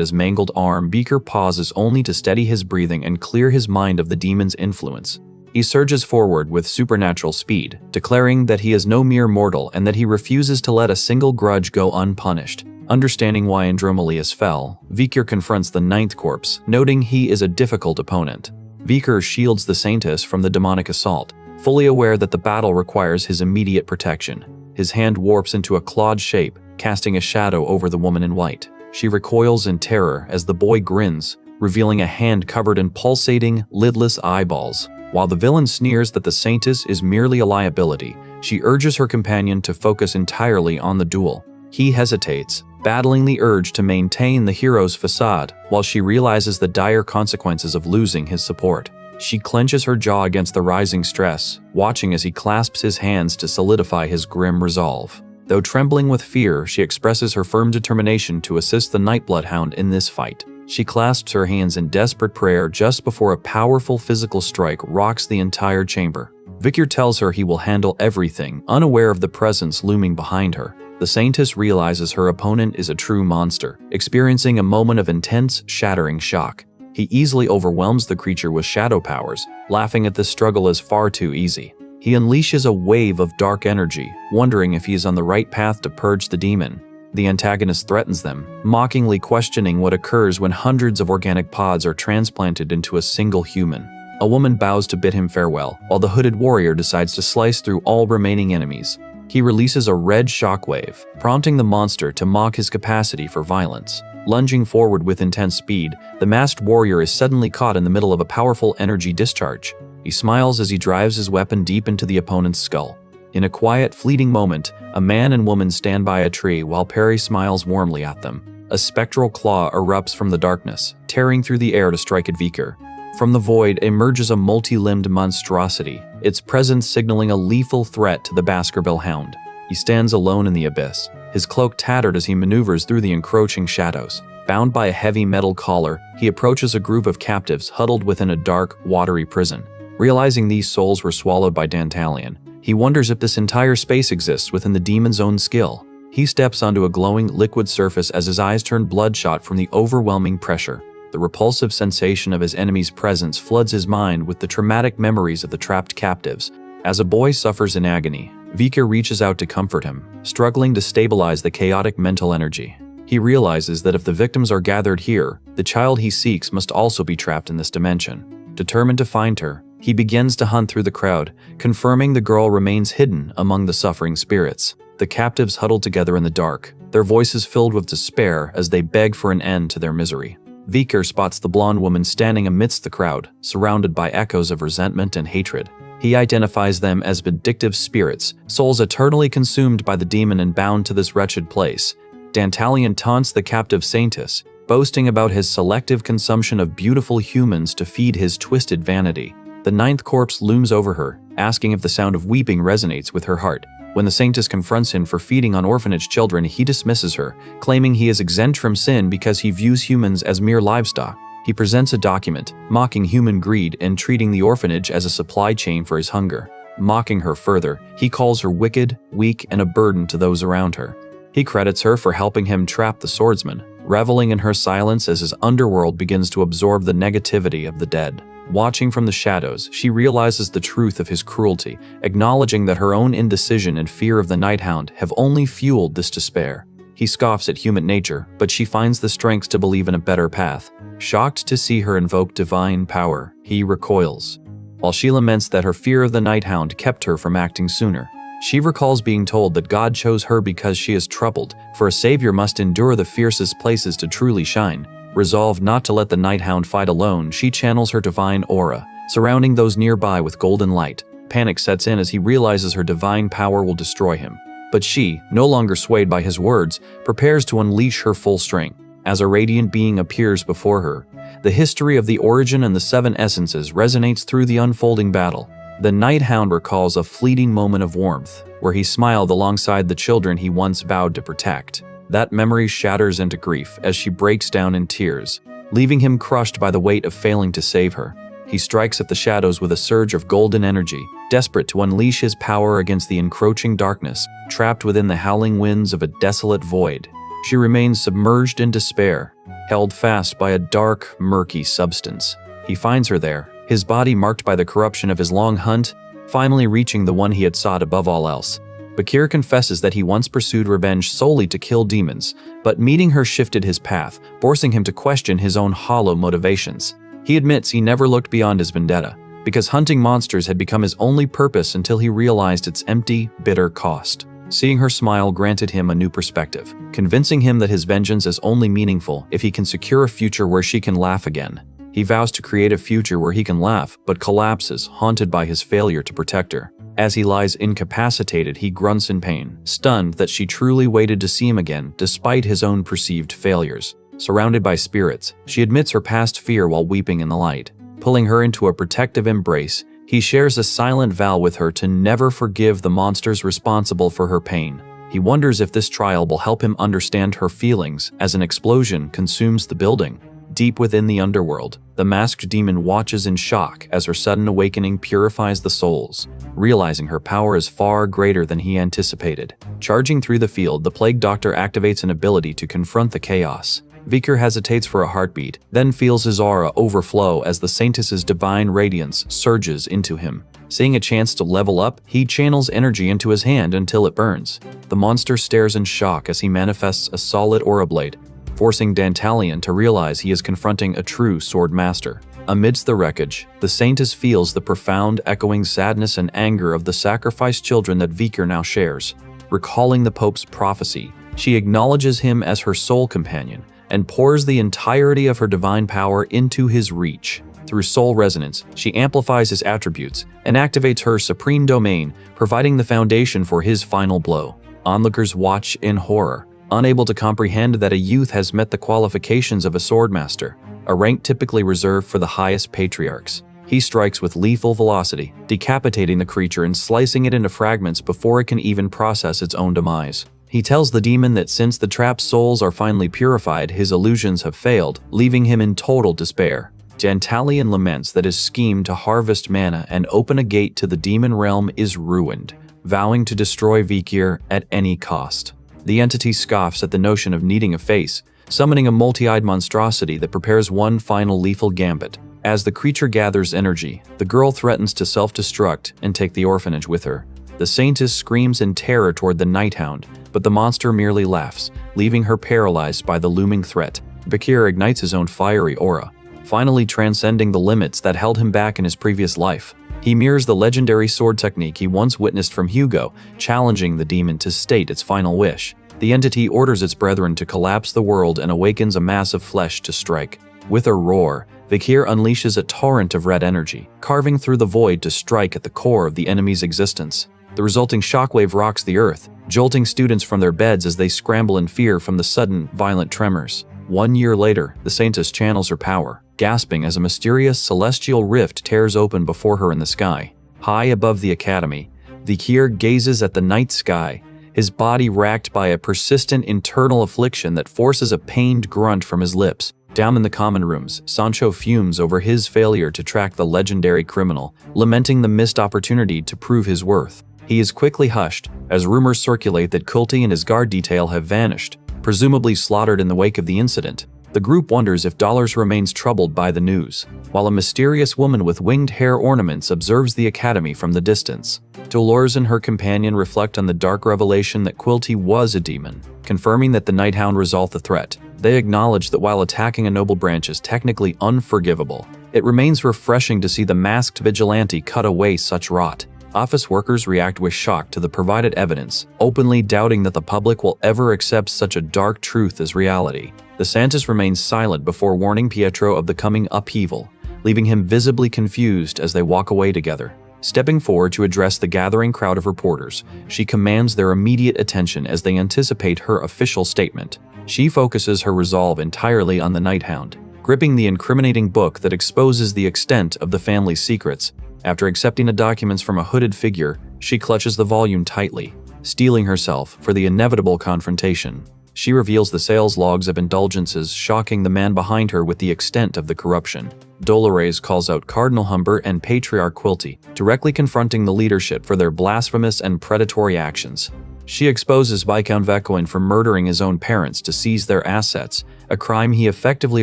his mangled arm, Vikir pauses only to steady his breathing and clear his mind of the demon's influence. He surges forward with supernatural speed, declaring that he is no mere mortal and that he refuses to let a single grudge go unpunished. Understanding why Andromalius fell, Vikir confronts the ninth corpse, noting he is a difficult opponent. Vikir shields the Saintess from the demonic assault, fully aware that the battle requires his immediate protection. His hand warps into a clawed shape, casting a shadow over the woman in white. She recoils in terror as the boy grins, revealing a hand covered in pulsating, lidless eyeballs. While the villain sneers that the Saintess is merely a liability, she urges her companion to focus entirely on the duel. He hesitates, battling the urge to maintain the hero's facade, while she realizes the dire consequences of losing his support. She clenches her jaw against the rising stress, watching as he clasps his hands to solidify his grim resolve. Though trembling with fear, she expresses her firm determination to assist the Nightbloodhound in this fight. She clasps her hands in desperate prayer just before a powerful physical strike rocks the entire chamber. Vikir tells her he will handle everything, unaware of the presence looming behind her. The Saintess realizes her opponent is a true monster, experiencing a moment of intense, shattering shock. He easily overwhelms the creature with shadow powers, laughing at this struggle as far too easy. He unleashes a wave of dark energy, wondering if he is on the right path to purge the demon. The antagonist threatens them, mockingly questioning what occurs when hundreds of organic pods are transplanted into a single human. A woman bows to bid him farewell, while the hooded warrior decides to slice through all remaining enemies. He releases a red shockwave, prompting the monster to mock his capacity for violence. Lunging forward with intense speed, the masked warrior is suddenly caught in the middle of a powerful energy discharge. He smiles as he drives his weapon deep into the opponent's skull. In a quiet, fleeting moment, a man and woman stand by a tree while Perry smiles warmly at them. A spectral claw erupts from the darkness, tearing through the air to strike at Vikir. From the void emerges a multi-limbed monstrosity, its presence signaling a lethal threat to the Baskerville Hound. He stands alone in the abyss, his cloak tattered as he maneuvers through the encroaching shadows. Bound by a heavy metal collar, he approaches a group of captives huddled within a dark, watery prison. Realizing these souls were swallowed by Dantalion, he wonders if this entire space exists within the demon's own skill. He steps onto a glowing, liquid surface as his eyes turn bloodshot from the overwhelming pressure. The repulsive sensation of his enemy's presence floods his mind with the traumatic memories of the trapped captives. As a boy suffers in agony, Vikir reaches out to comfort him, struggling to stabilize the chaotic mental energy. He realizes that if the victims are gathered here, the child he seeks must also be trapped in this dimension. Determined to find her, he begins to hunt through the crowd, confirming the girl remains hidden among the suffering spirits. The captives huddle together in the dark, their voices filled with despair as they beg for an end to their misery. Vikir spots the blonde woman standing amidst the crowd, surrounded by echoes of resentment and hatred. He identifies them as vindictive spirits, souls eternally consumed by the demon and bound to this wretched place. Dantalion taunts the captive Saintess, boasting about his selective consumption of beautiful humans to feed his twisted vanity. The ninth corpse looms over her, asking if the sound of weeping resonates with her heart. When the Saintess confronts him for feeding on orphanage children, he dismisses her, claiming he is exempt from sin because he views humans as mere livestock. He presents a document, mocking human greed and treating the orphanage as a supply chain for his hunger. Mocking her further, he calls her wicked, weak, and a burden to those around her. He credits her for helping him trap the swordsman, reveling in her silence as his underworld begins to absorb the negativity of the dead. Watching from the shadows, she realizes the truth of his cruelty, acknowledging that her own indecision and fear of the Nighthound have only fueled this despair. He scoffs at human nature, but she finds the strength to believe in a better path. Shocked to see her invoke divine power, he recoils. While she laments that her fear of the Nighthound kept her from acting sooner, she recalls being told that God chose her because she is troubled, for a savior must endure the fiercest places to truly shine. Resolved not to let the Nighthound fight alone, she channels her divine aura, surrounding those nearby with golden light. Panic sets in as he realizes her divine power will destroy him. But she, no longer swayed by his words, prepares to unleash her full strength. As a radiant being appears before her, the history of the origin and the seven essences resonates through the unfolding battle. The Nighthound recalls a fleeting moment of warmth, where he smiled alongside the children he once vowed to protect. That memory shatters into grief as she breaks down in tears, leaving him crushed by the weight of failing to save her. He strikes at the shadows with a surge of golden energy, desperate to unleash his power against the encroaching darkness, trapped within the howling winds of a desolate void. She remains submerged in despair, held fast by a dark, murky substance. He finds her there, his body marked by the corruption of his long hunt, finally reaching the one he had sought above all else. Bakir confesses that he once pursued revenge solely to kill demons, but meeting her shifted his path, forcing him to question his own hollow motivations. He admits he never looked beyond his vendetta, because hunting monsters had become his only purpose until he realized its empty, bitter cost. Seeing her smile granted him a new perspective, convincing him that his vengeance is only meaningful if he can secure a future where she can laugh again. He vows to create a future where he can laugh, but collapses, haunted by his failure to protect her. As he lies incapacitated, he grunts in pain, stunned that she truly waited to see him again despite his own perceived failures. Surrounded by spirits, she admits her past fear while weeping in the light. Pulling her into a protective embrace, he shares a silent vow with her to never forgive the monsters responsible for her pain. He wonders if this trial will help him understand her feelings as an explosion consumes the building. Deep within the underworld, the masked demon watches in shock as her sudden awakening purifies the souls, realizing her power is far greater than he anticipated. Charging through the field, the plague doctor activates an ability to confront the chaos. Vikir hesitates for a heartbeat, then feels his aura overflow as the Saintess's divine radiance surges into him. Seeing a chance to level up, he channels energy into his hand until it burns. The monster stares in shock as he manifests a solid aura blade, forcing Dantalion to realize he is confronting a true sword master. Amidst the wreckage, the Saintess feels the profound, echoing sadness and anger of the sacrificed children that Vikir now shares. Recalling the Pope's prophecy, she acknowledges him as her soul companion and pours the entirety of her divine power into his reach. Through soul resonance, she amplifies his attributes and activates her supreme domain, providing the foundation for his final blow. Onlookers watch in horror, unable to comprehend that a youth has met the qualifications of a swordmaster, a rank typically reserved for the highest patriarchs. He strikes with lethal velocity, decapitating the creature and slicing it into fragments before it can even process its own demise. He tells the demon that since the trapped souls are finally purified, his illusions have failed, leaving him in total despair. Dantalion laments that his scheme to harvest mana and open a gate to the demon realm is ruined, vowing to destroy Vikir at any cost. The entity scoffs at the notion of needing a face, summoning a multi-eyed monstrosity that prepares one final lethal gambit. As the creature gathers energy, the girl threatens to self-destruct and take the orphanage with her. The Saintess screams in terror toward the Nighthound, but the monster merely laughs, leaving her paralyzed by the looming threat. Bakir ignites his own fiery aura, finally transcending the limits that held him back in his previous life. He mirrors the legendary sword technique he once witnessed from Hugo, challenging the demon to state its final wish. The entity orders its brethren to collapse the world and awakens a mass of flesh to strike. With a roar, Vikir unleashes a torrent of red energy, carving through the void to strike at the core of the enemy's existence. The resulting shockwave rocks the earth, jolting students from their beds as they scramble in fear from the sudden, violent tremors. 1 year later, the Saintess channels her power, gasping as a mysterious celestial rift tears open before her in the sky. High above the academy, Vikir gazes at the night sky, his body racked by a persistent internal affliction that forces a pained grunt from his lips. Down in the common rooms, Sancho fumes over his failure to track the legendary criminal, lamenting the missed opportunity to prove his worth. He is quickly hushed, as rumors circulate that Kulti and his guard detail have vanished, presumably slaughtered in the wake of the incident. The group wonders if Dollars remains troubled by the news, while a mysterious woman with winged hair ornaments observes the academy from the distance. Dolores and her companion reflect on the dark revelation that Quilty was a demon, confirming that the Nighthound resolved the threat. They acknowledge that while attacking a noble branch is technically unforgivable, it remains refreshing to see the masked vigilante cut away such rot. Office workers react with shock to the provided evidence, openly doubting that the public will ever accept such a dark truth as reality. The Saintess remains silent before warning Pietro of the coming upheaval, leaving him visibly confused as they walk away together. Stepping forward to address the gathering crowd of reporters, she commands their immediate attention as they anticipate her official statement. She focuses her resolve entirely on the Nighthound, gripping the incriminating book that exposes the extent of the family's secrets. After accepting the documents from a hooded figure, she clutches the volume tightly, steeling herself for the inevitable confrontation. She reveals the sales logs of indulgences, shocking the man behind her with the extent of the corruption. Dolores calls out Cardinal Humber and Patriarch Quilty, directly confronting the leadership for their blasphemous and predatory actions. She exposes Viscount Vecoin for murdering his own parents to seize their assets, a crime he effectively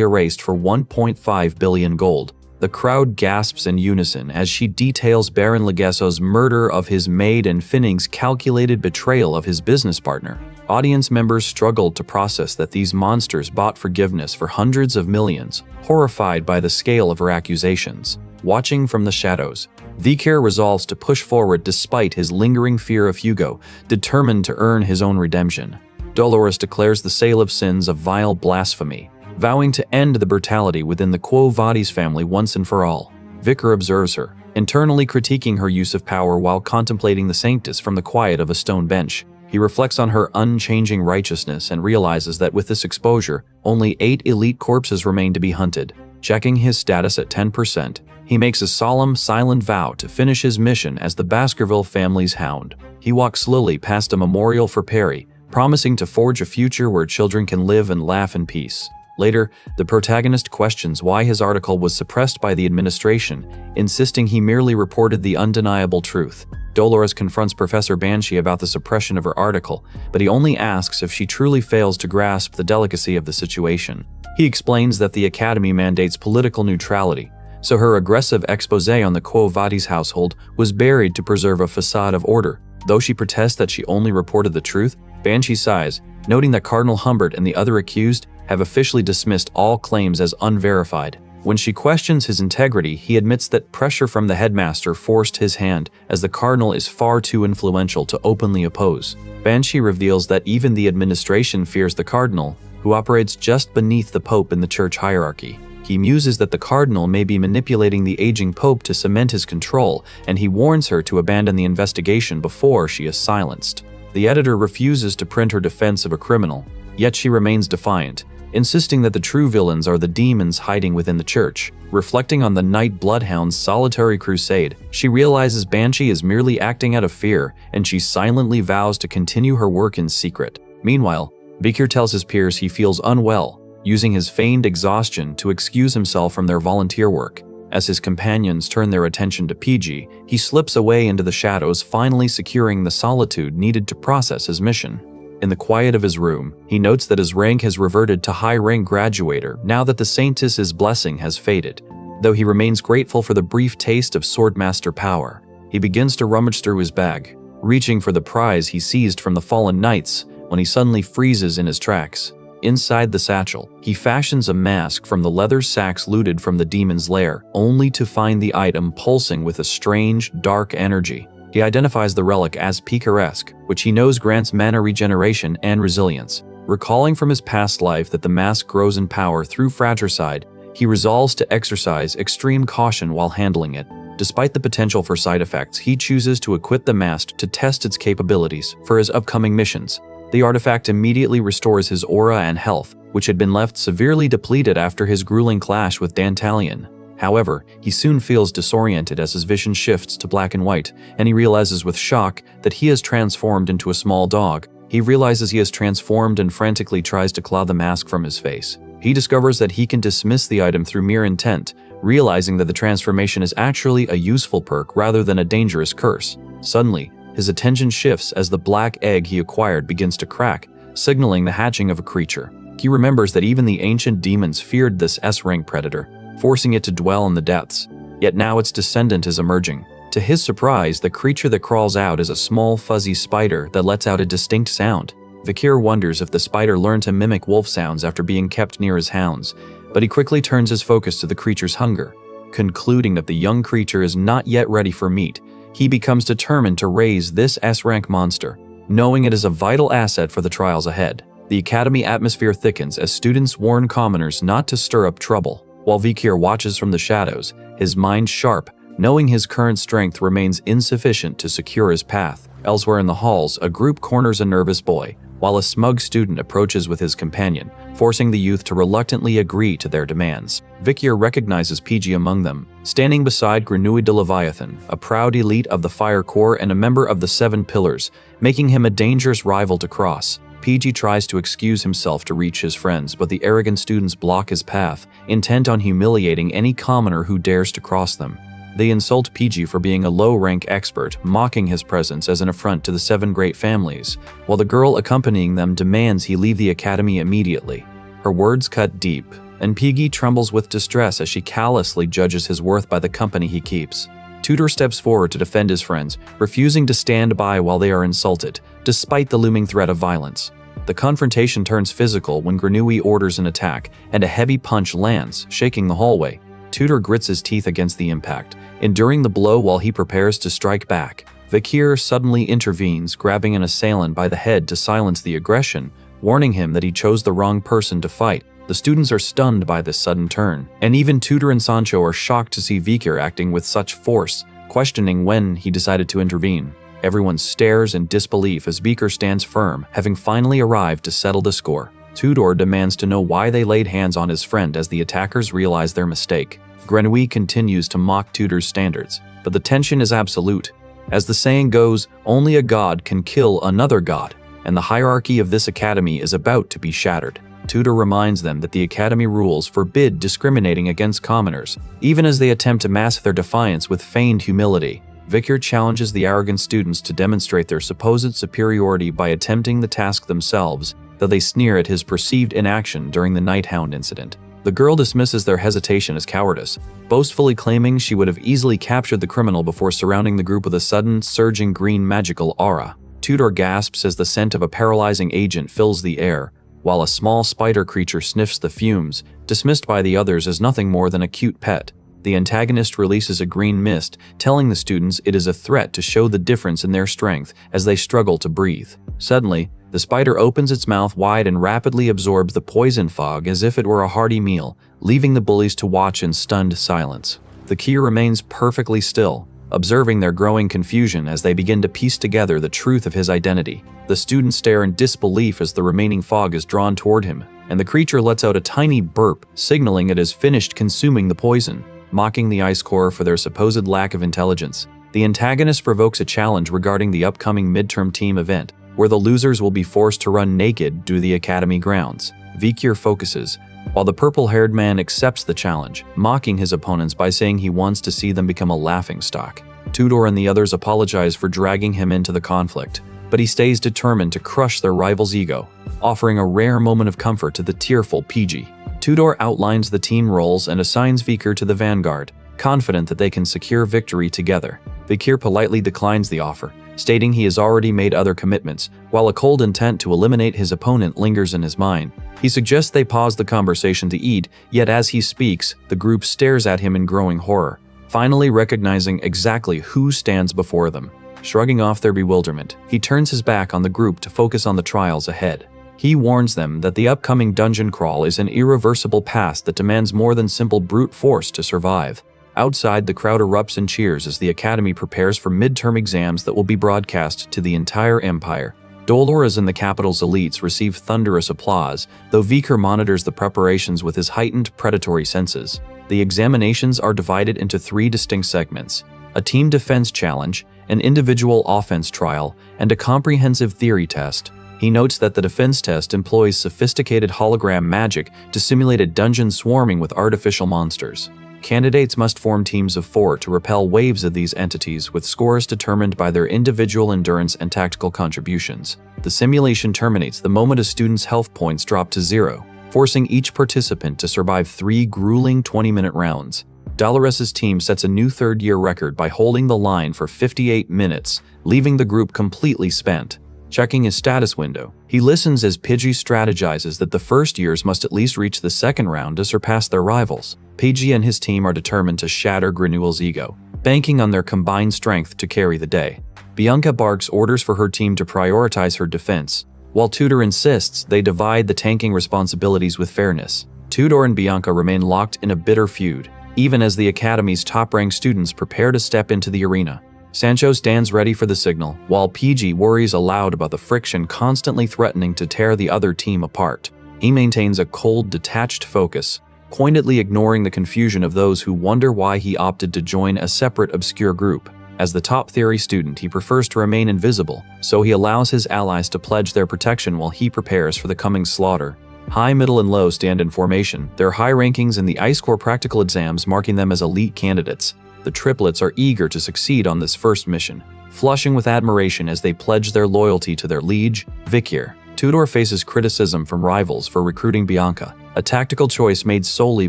erased for 1.5 billion gold. The crowd gasps in unison as she details Baron Legesso's murder of his maid and Finning's calculated betrayal of his business partner. Audience members struggled to process that these monsters bought forgiveness for hundreds of millions, horrified by the scale of her accusations. Watching from the shadows, Vikir resolves to push forward despite his lingering fear of Hugo, determined to earn his own redemption. Dolores declares the sale of sins a vile blasphemy, vowing to end the brutality within the Quo Vadis family once and for all. Vicar observes her, internally critiquing her use of power while contemplating the sanctus from the quiet of a stone bench. He reflects on her unchanging righteousness and realizes that with this exposure, only 8 elite corpses remain to be hunted. Checking his status at 10%, he makes a solemn, silent vow to finish his mission as the Baskerville family's hound. He walks slowly past a memorial for Perry, promising to forge a future where children can live and laugh in peace. Later, the protagonist questions why his article was suppressed by the administration, insisting he merely reported the undeniable truth. Dolores confronts Professor Banshee about the suppression of her article, but he only asks if she truly fails to grasp the delicacy of the situation. He explains that the Academy mandates political neutrality, so her aggressive exposé on the Quo Vadis household was buried to preserve a facade of order. Though she protests that she only reported the truth, Banshee sighs, noting that Cardinal Humbert and the other accused have officially dismissed all claims as unverified. When she questions his integrity, he admits that pressure from the headmaster forced his hand, as the cardinal is far too influential to openly oppose. Banshee reveals that even the administration fears the cardinal, who operates just beneath the pope in the church hierarchy. He muses that the cardinal may be manipulating the aging pope to cement his control, and he warns her to abandon the investigation before she is silenced. The editor refuses to print her defense of a criminal, yet she remains defiant, insisting that the true villains are the demons hiding within the church. Reflecting on the Night Bloodhound's solitary crusade, she realizes Banshee is merely acting out of fear, and she silently vows to continue her work in secret. Meanwhile, Vikir tells his peers he feels unwell, using his feigned exhaustion to excuse himself from their volunteer work. As his companions turn their attention to PG, he slips away into the shadows, finally securing the solitude needed to process his mission. In the quiet of his room, he notes that his rank has reverted to high-rank graduator now that the Saintess's blessing has faded. Though he remains grateful for the brief taste of Swordmaster power, he begins to rummage through his bag, reaching for the prize he seized from the fallen knights when he suddenly freezes in his tracks. Inside the satchel, he fashions a mask from the leather sacks looted from the demon's lair, only to find the item pulsing with a strange, dark energy. He identifies the relic as picaresque, which he knows grants mana regeneration and resilience. Recalling from his past life that the mask grows in power through fratricide, he resolves to exercise extreme caution while handling it. Despite the potential for side effects, he chooses to equip the mask to test its capabilities for his upcoming missions. The artifact immediately restores his aura and health, which had been left severely depleted after his grueling clash with Dantalion. However, he soon feels disoriented as his vision shifts to black and white, and he realizes with shock that he has transformed into a small dog. He realizes he has transformed and frantically tries to claw the mask from his face. He discovers that he can dismiss the item through mere intent, realizing that the transformation is actually a useful perk rather than a dangerous curse. Suddenly, his attention shifts as the black egg he acquired begins to crack, signaling the hatching of a creature. He remembers that even the ancient demons feared this S-rank predator, forcing it to dwell in the depths. Yet now its descendant is emerging. To his surprise, the creature that crawls out is a small, fuzzy spider that lets out a distinct sound. Vikir wonders if the spider learned to mimic wolf sounds after being kept near his hounds, but he quickly turns his focus to the creature's hunger. Concluding that the young creature is not yet ready for meat, he becomes determined to raise this S-rank monster, knowing it is a vital asset for the trials ahead. The academy atmosphere thickens as students warn commoners not to stir up trouble. While Vikir watches from the shadows, his mind sharp, knowing his current strength remains insufficient to secure his path. Elsewhere in the halls, a group corners a nervous boy, while a smug student approaches with his companion, forcing the youth to reluctantly agree to their demands. Vikir recognizes PG among them, standing beside Grenouille de Leviathan, a proud elite of the Fire Corps and a member of the Seven Pillars, making him a dangerous rival to cross. PG tries to excuse himself to reach his friends, but the arrogant students block his path, intent on humiliating any commoner who dares to cross them. They insult PG for being a low-rank expert, mocking his presence as an affront to the 7 great families, while the girl accompanying them demands he leave the academy immediately. Her words cut deep, and PG trembles with distress as she callously judges his worth by the company he keeps. Tutor steps forward to defend his friends, refusing to stand by while they are insulted, despite the looming threat of violence. The confrontation turns physical when Grenouille orders an attack, and a heavy punch lands, shaking the hallway. Tutor grits his teeth against the impact, enduring the blow while he prepares to strike back. Vikir suddenly intervenes, grabbing an assailant by the head to silence the aggression, warning him that he chose the wrong person to fight. The students are stunned by this sudden turn, and even Tutor and Sancho are shocked to see Vikir acting with such force, questioning when he decided to intervene. Everyone stares in disbelief as Vikir stands firm, having finally arrived to settle the score. Tudor demands to know why they laid hands on his friend as the attackers realize their mistake. Grenouille continues to mock Tudor's standards, but the tension is absolute. As the saying goes, only a god can kill another god, and the hierarchy of this academy is about to be shattered. Tudor reminds them that the academy rules forbid discriminating against commoners, even as they attempt to mask their defiance with feigned humility. Vikir challenges the arrogant students to demonstrate their supposed superiority by attempting the task themselves, though they sneer at his perceived inaction during the Nighthound incident. The girl dismisses their hesitation as cowardice, boastfully claiming she would have easily captured the criminal before surrounding the group with a sudden, surging green magical aura. Tudor gasps as the scent of a paralyzing agent fills the air, while a small spider creature sniffs the fumes, dismissed by the others as nothing more than a cute pet. The antagonist releases a green mist, telling the students it is a threat to show the difference in their strength as they struggle to breathe. Suddenly, the spider opens its mouth wide and rapidly absorbs the poison fog as if it were a hearty meal, leaving the bullies to watch in stunned silence. Vikir remains perfectly still, observing their growing confusion as they begin to piece together the truth of his identity. The students stare in disbelief as the remaining fog is drawn toward him, and the creature lets out a tiny burp, signaling it has finished consuming the poison. Mocking the Ice Corps for their supposed lack of intelligence, the antagonist provokes a challenge regarding the upcoming midterm team event, where the losers will be forced to run naked through the academy grounds. Vikir focuses, while the purple-haired man accepts the challenge, mocking his opponents by saying he wants to see them become a laughingstock. Tudor and the others apologize for dragging him into the conflict, but he stays determined to crush their rival's ego, offering a rare moment of comfort to the tearful PG. Tudor outlines the team roles and assigns Vikir to the vanguard, confident that they can secure victory together. Vikir politely declines the offer, stating he has already made other commitments, while a cold intent to eliminate his opponent lingers in his mind. He suggests they pause the conversation to eat, yet as he speaks, the group stares at him in growing horror, finally recognizing exactly who stands before them. Shrugging off their bewilderment, he turns his back on the group to focus on the trials ahead. He warns them that the upcoming dungeon crawl is an irreversible past that demands more than simple brute force to survive. Outside, the crowd erupts in cheers as the academy prepares for midterm exams that will be broadcast to the entire empire. Dolores and the capital's elites receive thunderous applause, though Vikir monitors the preparations with his heightened predatory senses. The examinations are divided into 3 distinct segments: a team defense challenge, an individual offense trial, and a comprehensive theory test. He notes that the defense test employs sophisticated hologram magic to simulate a dungeon swarming with artificial monsters. Candidates must form teams of 4 to repel waves of these entities, with scores determined by their individual endurance and tactical contributions. The simulation terminates the moment a student's health points drop to 0, forcing each participant to survive 3 grueling 20-minute rounds. Dolores's team sets a new third-year record by holding the line for 58 minutes, leaving the group completely spent. Checking his status window, he listens as Pidgey strategizes that the first years must at least reach the second round to surpass their rivals. Pidgey and his team are determined to shatter Grenouille's ego, banking on their combined strength to carry the day. Bianca barks orders for her team to prioritize her defense, while Tudor insists they divide the tanking responsibilities with fairness. Tudor and Bianca remain locked in a bitter feud, even as the academy's top-ranked students prepare to step into the arena. Sancho stands ready for the signal, while PG worries aloud about the friction constantly threatening to tear the other team apart. He maintains a cold, detached focus, pointedly ignoring the confusion of those who wonder why he opted to join a separate obscure group. As the top theory student, he prefers to remain invisible, so he allows his allies to pledge their protection while he prepares for the coming slaughter. High, middle, and low stand in formation, their high rankings in the Ice Corps practical exams marking them as elite candidates. The triplets are eager to succeed on this first mission, flushing with admiration as they pledge their loyalty to their liege, Vikir. Tudor faces criticism from rivals for recruiting Bianca, a tactical choice made solely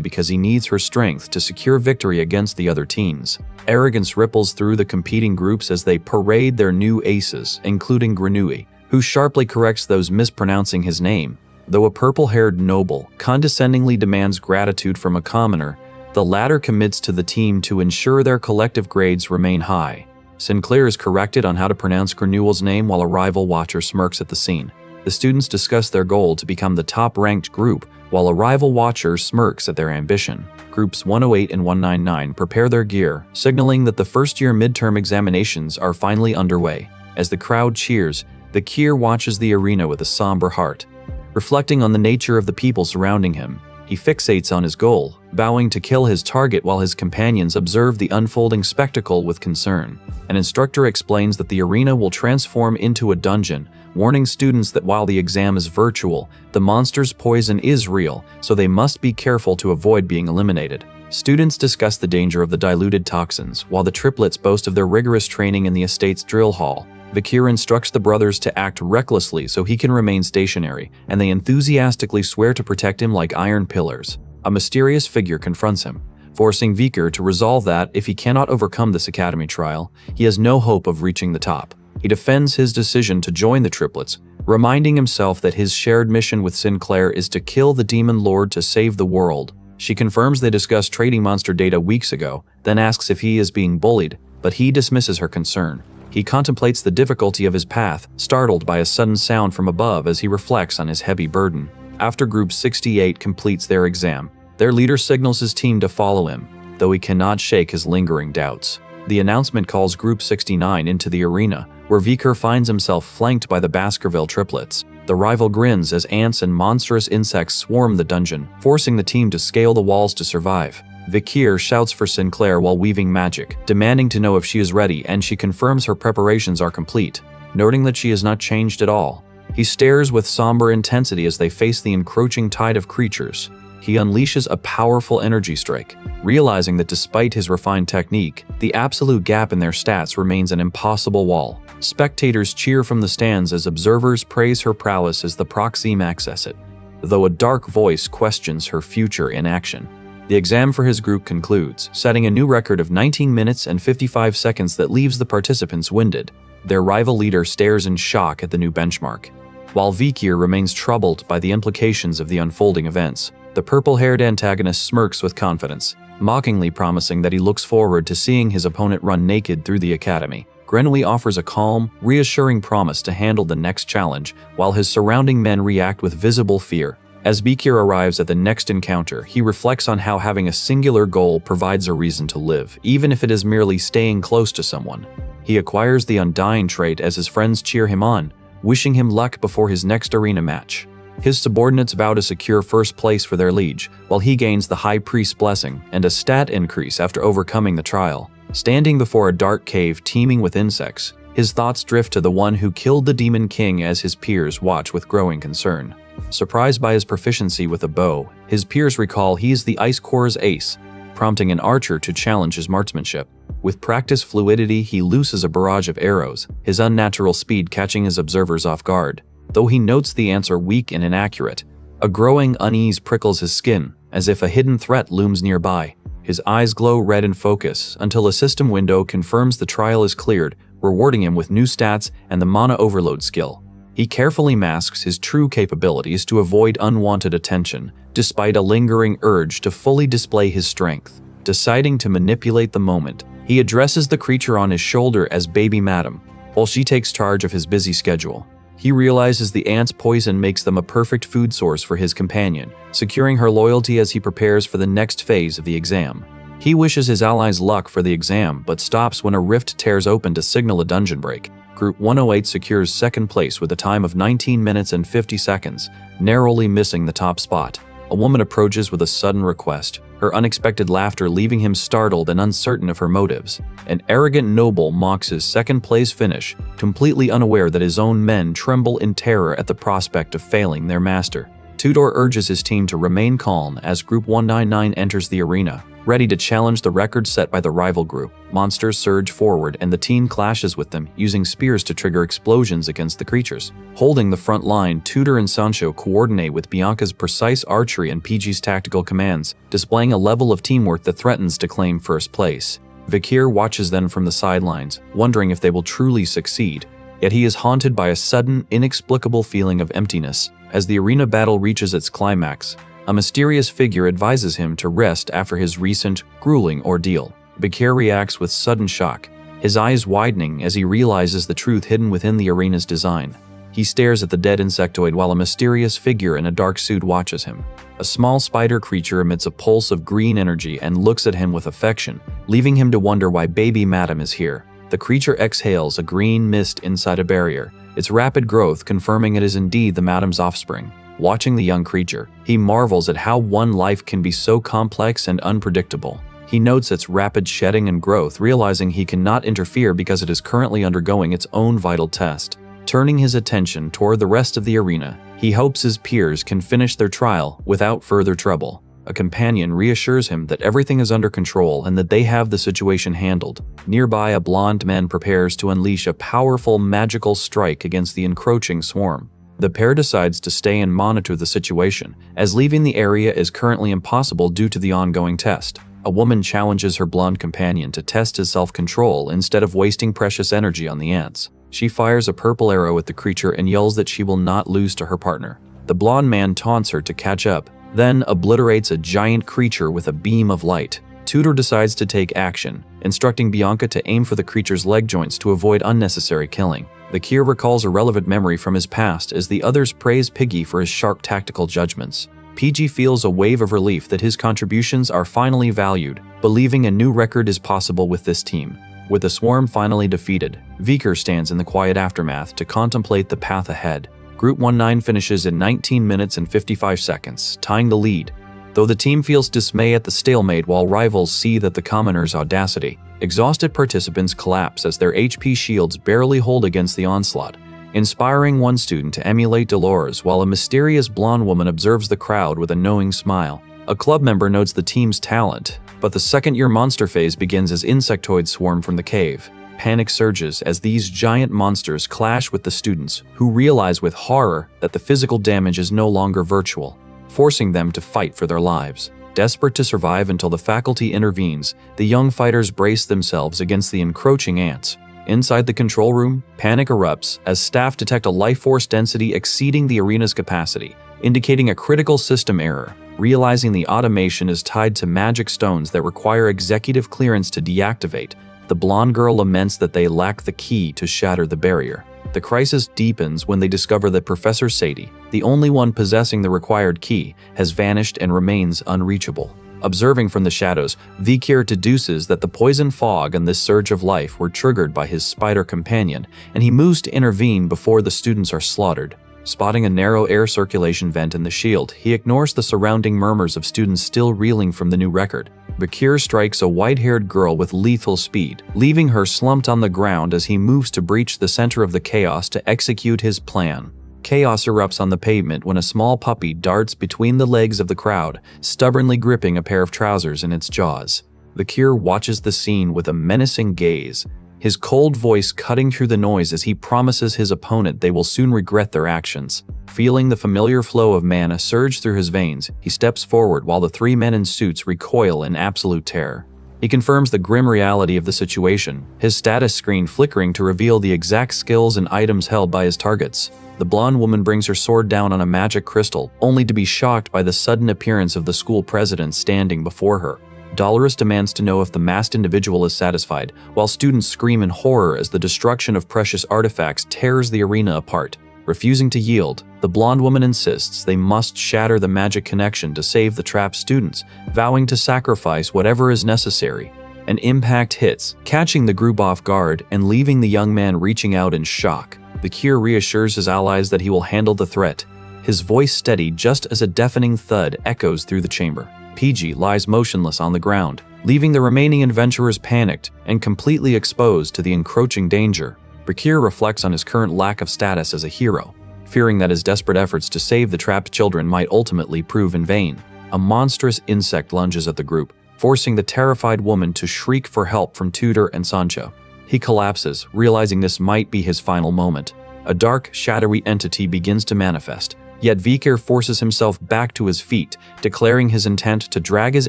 because he needs her strength to secure victory against the other teens. Arrogance ripples through the competing groups as they parade their new aces, including Grenouille, who sharply corrects those mispronouncing his name. Though a purple-haired noble condescendingly demands gratitude from a commoner, the latter commits to the team to ensure their collective grades remain high. Sinclair is corrected on how to pronounce Grenouille's name while a rival watcher smirks at the scene. The students discuss their goal to become the top-ranked group, while a rival watcher smirks at their ambition. Groups 108 and 199 prepare their gear, signaling that the first-year midterm examinations are finally underway. As the crowd cheers, Vikir watches the arena with a somber heart. Reflecting on the nature of the people surrounding him, he fixates on his goal, vowing to kill his target while his companions observe the unfolding spectacle with concern. An instructor explains that the arena will transform into a dungeon, warning students that while the exam is virtual, the monster's poison is real, so they must be careful to avoid being eliminated. Students discuss the danger of the diluted toxins, while the triplets boast of their rigorous training in the estate's drill hall. Vikir instructs the brothers to act recklessly so he can remain stationary, and they enthusiastically swear to protect him like iron pillars. A mysterious figure confronts him, forcing Vikir to resolve that if he cannot overcome this academy trial, he has no hope of reaching the top. He defends his decision to join the triplets, reminding himself that his shared mission with Sinclair is to kill the demon lord to save the world. She confirms they discussed trading monster data weeks ago, then asks if he is being bullied, but he dismisses her concern. He contemplates the difficulty of his path, startled by a sudden sound from above as he reflects on his heavy burden. After Group 68 completes their exam, their leader signals his team to follow him, though he cannot shake his lingering doubts. The announcement calls Group 69 into the arena, where Vikir finds himself flanked by the Baskerville triplets. The rival grins as ants and monstrous insects swarm the dungeon, forcing the team to scale the walls to survive. Vikir shouts for Sinclair while weaving magic, demanding to know if she is ready, and she confirms her preparations are complete, noting that she has not changed at all. He stares with somber intensity as they face the encroaching tide of creatures. He unleashes a powerful energy strike, realizing that despite his refined technique, the absolute gap in their stats remains an impossible wall. Spectators cheer from the stands as observers praise her prowess as the proxime access it, though a dark voice questions her future in action. The exam for his group concludes, setting a new record of 19 minutes and 55 seconds that leaves the participants winded. Their rival leader stares in shock at the new benchmark, while Vikir remains troubled by the implications of the unfolding events. The purple-haired antagonist smirks with confidence, mockingly promising that he looks forward to seeing his opponent run naked through the academy. Grenouille offers a calm, reassuring promise to handle the next challenge, while his surrounding men react with visible fear. As Vikir arrives at the next encounter, he reflects on how having a singular goal provides a reason to live, even if it is merely staying close to someone. He acquires the undying trait as his friends cheer him on, wishing him luck before his next arena match. His subordinates vow to secure first place for their liege, while he gains the High Priest's blessing and a stat increase after overcoming the trial. Standing before a dark cave teeming with insects, his thoughts drift to the one who killed the Demon King as his peers watch with growing concern. Surprised by his proficiency with a bow, his peers recall he is the Ice Corps' ace, prompting an archer to challenge his marksmanship. With practiced fluidity, he looses a barrage of arrows, his unnatural speed catching his observers off guard. Though he notes the answer weak and inaccurate, a growing unease prickles his skin, as if a hidden threat looms nearby. His eyes glow red in focus until a system window confirms the trial is cleared, rewarding him with new stats and the mana overload skill. He carefully masks his true capabilities to avoid unwanted attention, despite a lingering urge to fully display his strength. Deciding to manipulate the moment, he addresses the creature on his shoulder as Baby Madam, while she takes charge of his busy schedule. He realizes the ant's poison makes them a perfect food source for his companion, securing her loyalty as he prepares for the next phase of the exam. He wishes his allies luck for the exam, but stops when a rift tears open to signal a dungeon break. Group 108 secures second place with a time of 19 minutes and 50 seconds, narrowly missing the top spot. A woman approaches with a sudden request, her unexpected laughter leaving him startled and uncertain of her motives. An arrogant noble mocks his second-place finish, completely unaware that his own men tremble in terror at the prospect of failing their master. Tudor urges his team to remain calm as Group 199 enters the arena, ready to challenge the record set by the rival group. Monsters surge forward and the team clashes with them, using spears to trigger explosions against the creatures. Holding the front line, Tudor and Sancho coordinate with Bianca's precise archery and PG's tactical commands, displaying a level of teamwork that threatens to claim first place. Vikir watches them from the sidelines, wondering if they will truly succeed, yet he is haunted by a sudden, inexplicable feeling of emptiness. As the arena battle reaches its climax, a mysterious figure advises him to rest after his recent, grueling ordeal. Vikir reacts with sudden shock, his eyes widening as he realizes the truth hidden within the arena's design. He stares at the dead insectoid while a mysterious figure in a dark suit watches him. A small spider creature emits a pulse of green energy and looks at him with affection, leaving him to wonder why baby Madam is here. The creature exhales a green mist inside a barrier, its rapid growth confirming it is indeed the Madam's offspring. Watching the young creature, he marvels at how one life can be so complex and unpredictable. He notes its rapid shedding and growth, realizing he cannot interfere because it is currently undergoing its own vital test. Turning his attention toward the rest of the arena, he hopes his peers can finish their trial without further trouble. A companion reassures him that everything is under control and that they have the situation handled. Nearby, a blonde man prepares to unleash a powerful magical strike against the encroaching swarm. The pair decides to stay and monitor the situation, as leaving the area is currently impossible due to the ongoing test. A woman challenges her blonde companion to test his self-control instead of wasting precious energy on the ants. She fires a purple arrow at the creature and yells that she will not lose to her partner. The blonde man taunts her to catch up, then obliterates a giant creature with a beam of light. Tudor decides to take action, instructing Bianca to aim for the creature's leg joints to avoid unnecessary killing. Vikir recalls a relevant memory from his past as the others praise Piggy for his sharp tactical judgments. PG feels a wave of relief that his contributions are finally valued, believing a new record is possible with this team. With the swarm finally defeated, Vikir stands in the quiet aftermath to contemplate the path ahead. Group 19 finishes in 19 minutes and 55 seconds, tying the lead, though the team feels dismay at the stalemate while rivals see that the commoners' audacity. Exhausted participants collapse as their HP shields barely hold against the onslaught, inspiring one student to emulate Dolores while a mysterious blonde woman observes the crowd with a knowing smile. A club member notes the team's talent, but the second-year monster phase begins as insectoids swarm from the cave. Panic surges as these giant monsters clash with the students, who realize with horror that the physical damage is no longer virtual, forcing them to fight for their lives. Desperate to survive until the faculty intervenes, the young fighters brace themselves against the encroaching ants. Inside the control room, panic erupts as staff detect a life force density exceeding the arena's capacity, indicating a critical system error. Realizing the automation is tied to magic stones that require executive clearance to deactivate, the blonde girl laments that they lack the key to shatter the barrier. The crisis deepens when they discover that Professor Sadie, the only one possessing the required key, has vanished and remains unreachable. Observing from the shadows, Vikir deduces that the poison fog and this surge of life were triggered by his spider companion, and he moves to intervene before the students are slaughtered. Spotting a narrow air circulation vent in the shield, he ignores the surrounding murmurs of students still reeling from the new record. Vikir strikes a white-haired girl with lethal speed, leaving her slumped on the ground as he moves to breach the center of the chaos to execute his plan. Chaos erupts on the pavement when a small puppy darts between the legs of the crowd, stubbornly gripping a pair of trousers in its jaws. Vikir watches the scene with a menacing gaze, his cold voice cutting through the noise as he promises his opponent they will soon regret their actions. Feeling the familiar flow of mana surge through his veins, he steps forward while the three men in suits recoil in absolute terror. He confirms the grim reality of the situation, his status screen flickering to reveal the exact skills and items held by his targets. The blonde woman brings her sword down on a magic crystal, only to be shocked by the sudden appearance of the school president standing before her. Dolores demands to know if the masked individual is satisfied, while students scream in horror as the destruction of precious artifacts tears the arena apart. Refusing to yield, the blonde woman insists they must shatter the magic connection to save the trapped students, vowing to sacrifice whatever is necessary. An impact hits, catching the group off guard and leaving the young man reaching out in shock. Vikir reassures his allies that he will handle the threat, his voice steady just as a deafening thud echoes through the chamber. PG lies motionless on the ground, leaving the remaining adventurers panicked and completely exposed to the encroaching danger. Bakir reflects on his current lack of status as a hero, fearing that his desperate efforts to save the trapped children might ultimately prove in vain. A monstrous insect lunges at the group, forcing the terrified woman to shriek for help from Tudor and Sancho. He collapses, realizing this might be his final moment. A dark, shadowy entity begins to manifest, yet Vikir forces himself back to his feet, declaring his intent to drag his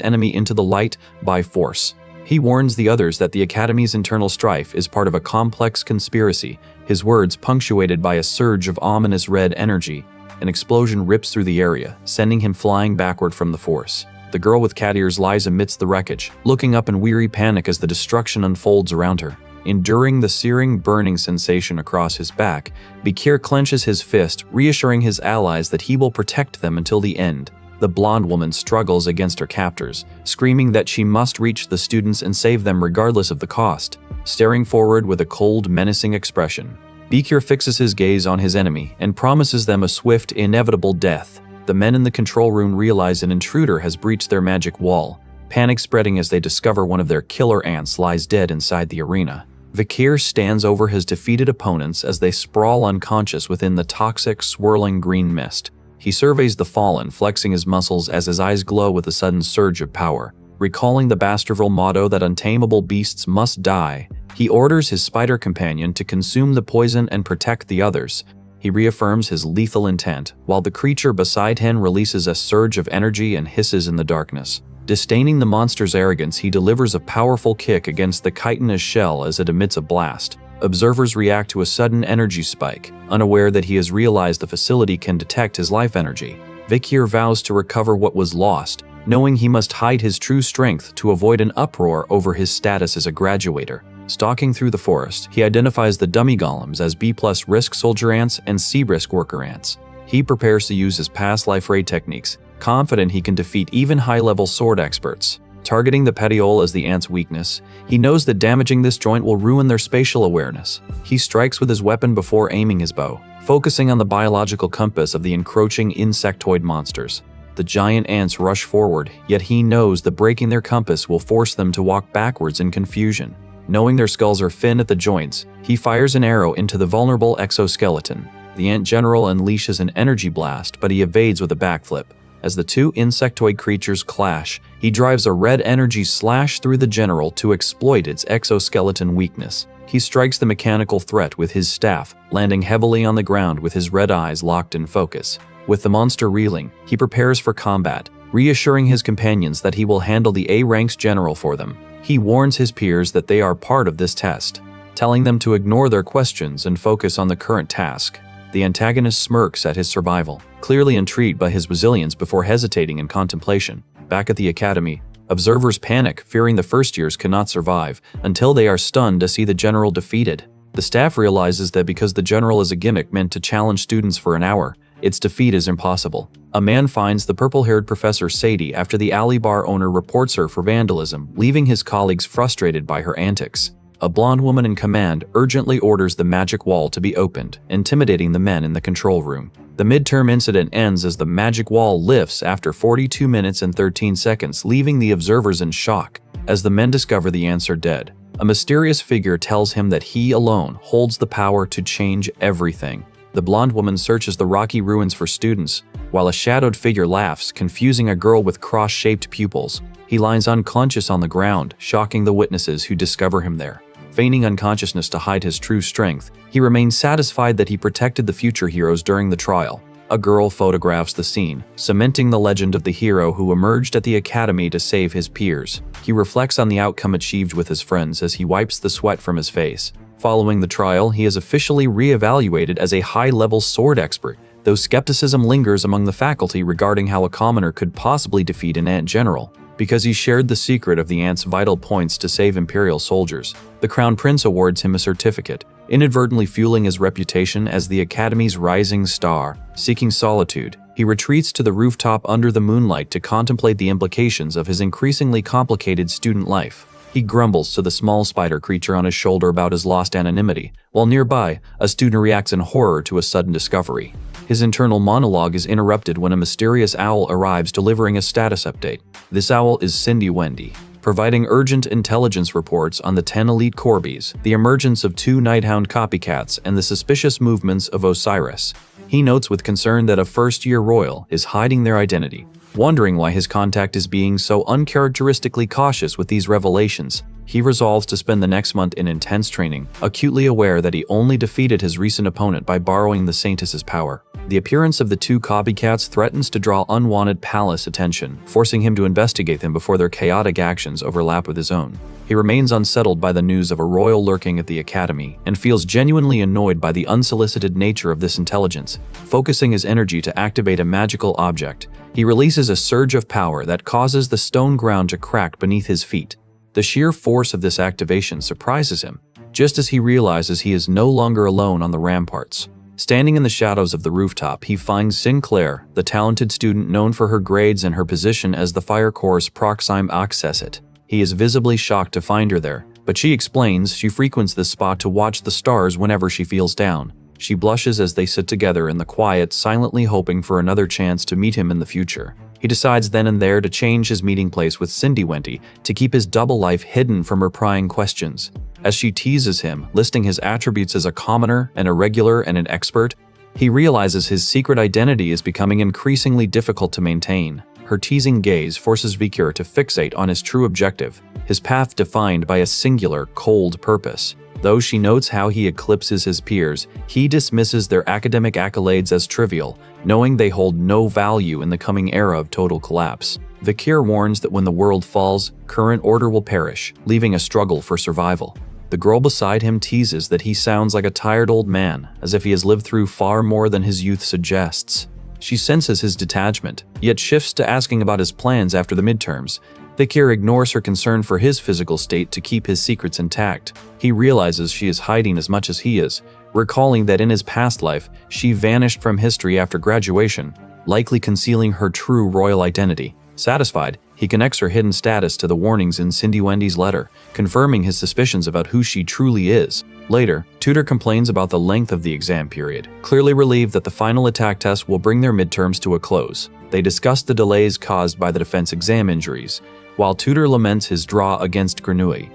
enemy into the light by force. He warns the others that the Academy's internal strife is part of a complex conspiracy, his words punctuated by a surge of ominous red energy. An explosion rips through the area, sending him flying backward from the force. The girl with cat ears lies amidst the wreckage, looking up in weary panic as the destruction unfolds around her. Enduring the searing, burning sensation across his back, Bakir clenches his fist, reassuring his allies that he will protect them until the end. The blonde woman struggles against her captors, screaming that she must reach the students and save them regardless of the cost. Staring forward with a cold, menacing expression, Bakir fixes his gaze on his enemy and promises them a swift, inevitable death. The men in the control room realize an intruder has breached their magic wall, panic spreading as they discover one of their killer ants lies dead inside the arena. Bakir stands over his defeated opponents as they sprawl unconscious within the toxic, swirling green mist. He surveys the fallen, flexing his muscles as his eyes glow with a sudden surge of power. Recalling the Baskerville motto that untamable beasts must die, he orders his spider companion to consume the poison and protect the others. He reaffirms his lethal intent, while the creature beside him releases a surge of energy and hisses in the darkness. Disdaining the monster's arrogance, he delivers a powerful kick against the chitinous shell as it emits a blast. Observers react to a sudden energy spike, unaware that he has realized the facility can detect his life energy. Bakir vows to recover what was lost, knowing he must hide his true strength to avoid an uproar over his status as a graduator. Stalking through the forest, he identifies the dummy golems as B+ risk soldier ants and C risk worker ants. He prepares to use his past life raid techniques, confident he can defeat even high-level sword experts. Targeting the petiole as the ant's weakness, he knows that damaging this joint will ruin their spatial awareness. He strikes with his weapon before aiming his bow, focusing on the biological compass of the encroaching insectoid monsters. The giant ants rush forward, yet he knows that breaking their compass will force them to walk backwards in confusion. Knowing their skulls are thin at the joints, he fires an arrow into the vulnerable exoskeleton. The ant general unleashes an energy blast, but he evades with a backflip. As the two insectoid creatures clash, he drives a red energy slash through the general to exploit its exoskeleton weakness. He strikes the mechanical threat with his staff, landing heavily on the ground with his red eyes locked in focus. With the monster reeling, he prepares for combat, reassuring his companions that he will handle the A-rank's general for them. He warns his peers that they are part of this test, telling them to ignore their questions and focus on the current task. The antagonist smirks at his survival, clearly intrigued by his resilience before hesitating in contemplation. Back at the academy, observers panic, fearing the first years cannot survive, until they are stunned to see the general defeated. The staff realizes that because the general is a gimmick meant to challenge students for an hour, its defeat is impossible. A man finds the purple-haired Professor Sadie after the alley bar owner reports her for vandalism, leaving his colleagues frustrated by her antics. A blonde woman in command urgently orders the magic wall to be opened, intimidating the men in the control room. The midterm incident ends as the magic wall lifts after 42 minutes and 13 seconds, leaving the observers in shock. As the men discover the ants are dead, a mysterious figure tells him that he alone holds the power to change everything. The blonde woman searches the rocky ruins for students, while a shadowed figure laughs, confusing a girl with cross-shaped pupils. He lies unconscious on the ground, shocking the witnesses who discover him there. Feigning unconsciousness to hide his true strength, he remains satisfied that he protected the future heroes during the trial. A girl photographs the scene, cementing the legend of the hero who emerged at the academy to save his peers. He reflects on the outcome achieved with his friends as he wipes the sweat from his face. Following the trial, he is officially re-evaluated as a high-level sword expert, though skepticism lingers among the faculty regarding how a commoner could possibly defeat an ant general. Because he shared the secret of the ant's vital points to save Imperial soldiers, the Crown Prince awards him a certificate, inadvertently fueling his reputation as the Academy's rising star. Seeking solitude, he retreats to the rooftop under the moonlight to contemplate the implications of his increasingly complicated student life. He grumbles to the small spider creature on his shoulder about his lost anonymity, while nearby, a student reacts in horror to a sudden discovery. His internal monologue is interrupted when a mysterious owl arrives delivering a status update. This owl is Cindy Wendy, providing urgent intelligence reports on the 10 elite Corbies, the emergence of 2 Nighthound copycats, and the suspicious movements of Osiris. He notes with concern that a first-year royal is hiding their identity. Wondering why his contact is being so uncharacteristically cautious with these revelations, he resolves to spend the next month in intense training, acutely aware that he only defeated his recent opponent by borrowing the Saintess's power. The appearance of the 2 copycats threatens to draw unwanted palace attention, forcing him to investigate them before their chaotic actions overlap with his own. He remains unsettled by the news of a royal lurking at the academy, and feels genuinely annoyed by the unsolicited nature of this intelligence. Focusing his energy to activate a magical object, he releases a surge of power that causes the stone ground to crack beneath his feet. The sheer force of this activation surprises him, just as he realizes he is no longer alone on the ramparts. Standing in the shadows of the rooftop, he finds Sinclair, the talented student known for her grades and her position as the Fire Corps' Proxime Accessit. He is visibly shocked to find her there, but she explains she frequents this spot to watch the stars whenever she feels down. She blushes as they sit together in the quiet, silently hoping for another chance to meet him in the future. He decides then and there to change his meeting place with Cindy Wendy to keep his double life hidden from her prying questions. As she teases him, listing his attributes as a commoner, an irregular, and an expert, he realizes his secret identity is becoming increasingly difficult to maintain. Her teasing gaze forces Vikir to fixate on his true objective, his path defined by a singular, cold purpose. Though she notes how he eclipses his peers, he dismisses their academic accolades as trivial, knowing they hold no value in the coming era of total collapse. Vikir warns that when the world falls, current order will perish, leaving a struggle for survival. The girl beside him teases that he sounds like a tired old man, as if he has lived through far more than his youth suggests. She senses his detachment, yet shifts to asking about his plans after the midterms. Vikir ignores her concern for his physical state to keep his secrets intact. He realizes she is hiding as much as he is, recalling that in his past life, she vanished from history after graduation, likely concealing her true royal identity. Satisfied, he connects her hidden status to the warnings in Cindy Wendy's letter, confirming his suspicions about who she truly is. Later, Tutor complains about the length of the exam period, clearly relieved that the final attack test will bring their midterms to a close. They discuss the delays caused by the defense exam injuries, while Tutor laments his draw against Grenouille.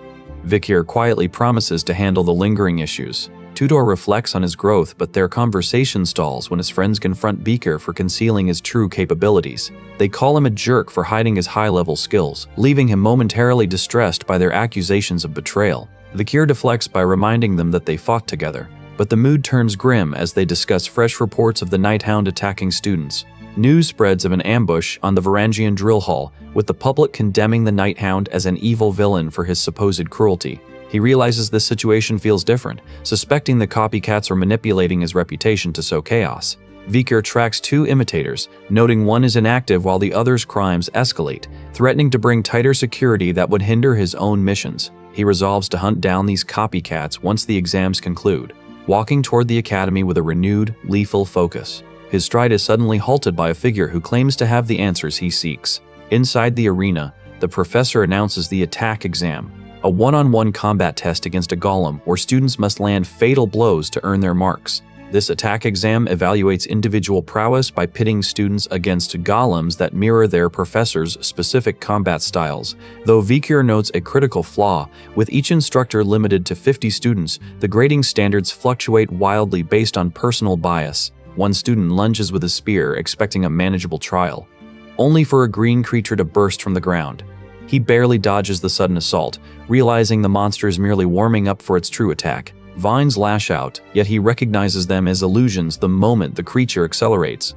Vikir quietly promises to handle the lingering issues. Tudor reflects on his growth, but their conversation stalls when his friends confront Vikir for concealing his true capabilities. They call him a jerk for hiding his high-level skills, leaving him momentarily distressed by their accusations of betrayal. Vikir deflects by reminding them that they fought together, but the mood turns grim as they discuss fresh reports of the Nighthound attacking students. News spreads of an ambush on the Varangian drill hall, with the public condemning the Nighthound as an evil villain for his supposed cruelty. He realizes this situation feels different, suspecting the copycats are manipulating his reputation to sow chaos. Vikir tracks 2 imitators, noting one is inactive while the other's crimes escalate, threatening to bring tighter security that would hinder his own missions. He resolves to hunt down these copycats once the exams conclude, walking toward the academy with a renewed, lethal focus. His stride is suddenly halted by a figure who claims to have the answers he seeks. Inside the arena, the professor announces the attack exam, a one-on-one combat test against a golem where students must land fatal blows to earn their marks. This attack exam evaluates individual prowess by pitting students against golems that mirror their professor's specific combat styles. Though Vikir notes a critical flaw, with each instructor limited to 50 students, the grading standards fluctuate wildly based on personal bias. One student lunges with a spear, expecting a manageable trial, only for a green creature to burst from the ground. He barely dodges the sudden assault, realizing the monster is merely warming up for its true attack. Vines lash out, yet he recognizes them as illusions the moment the creature accelerates.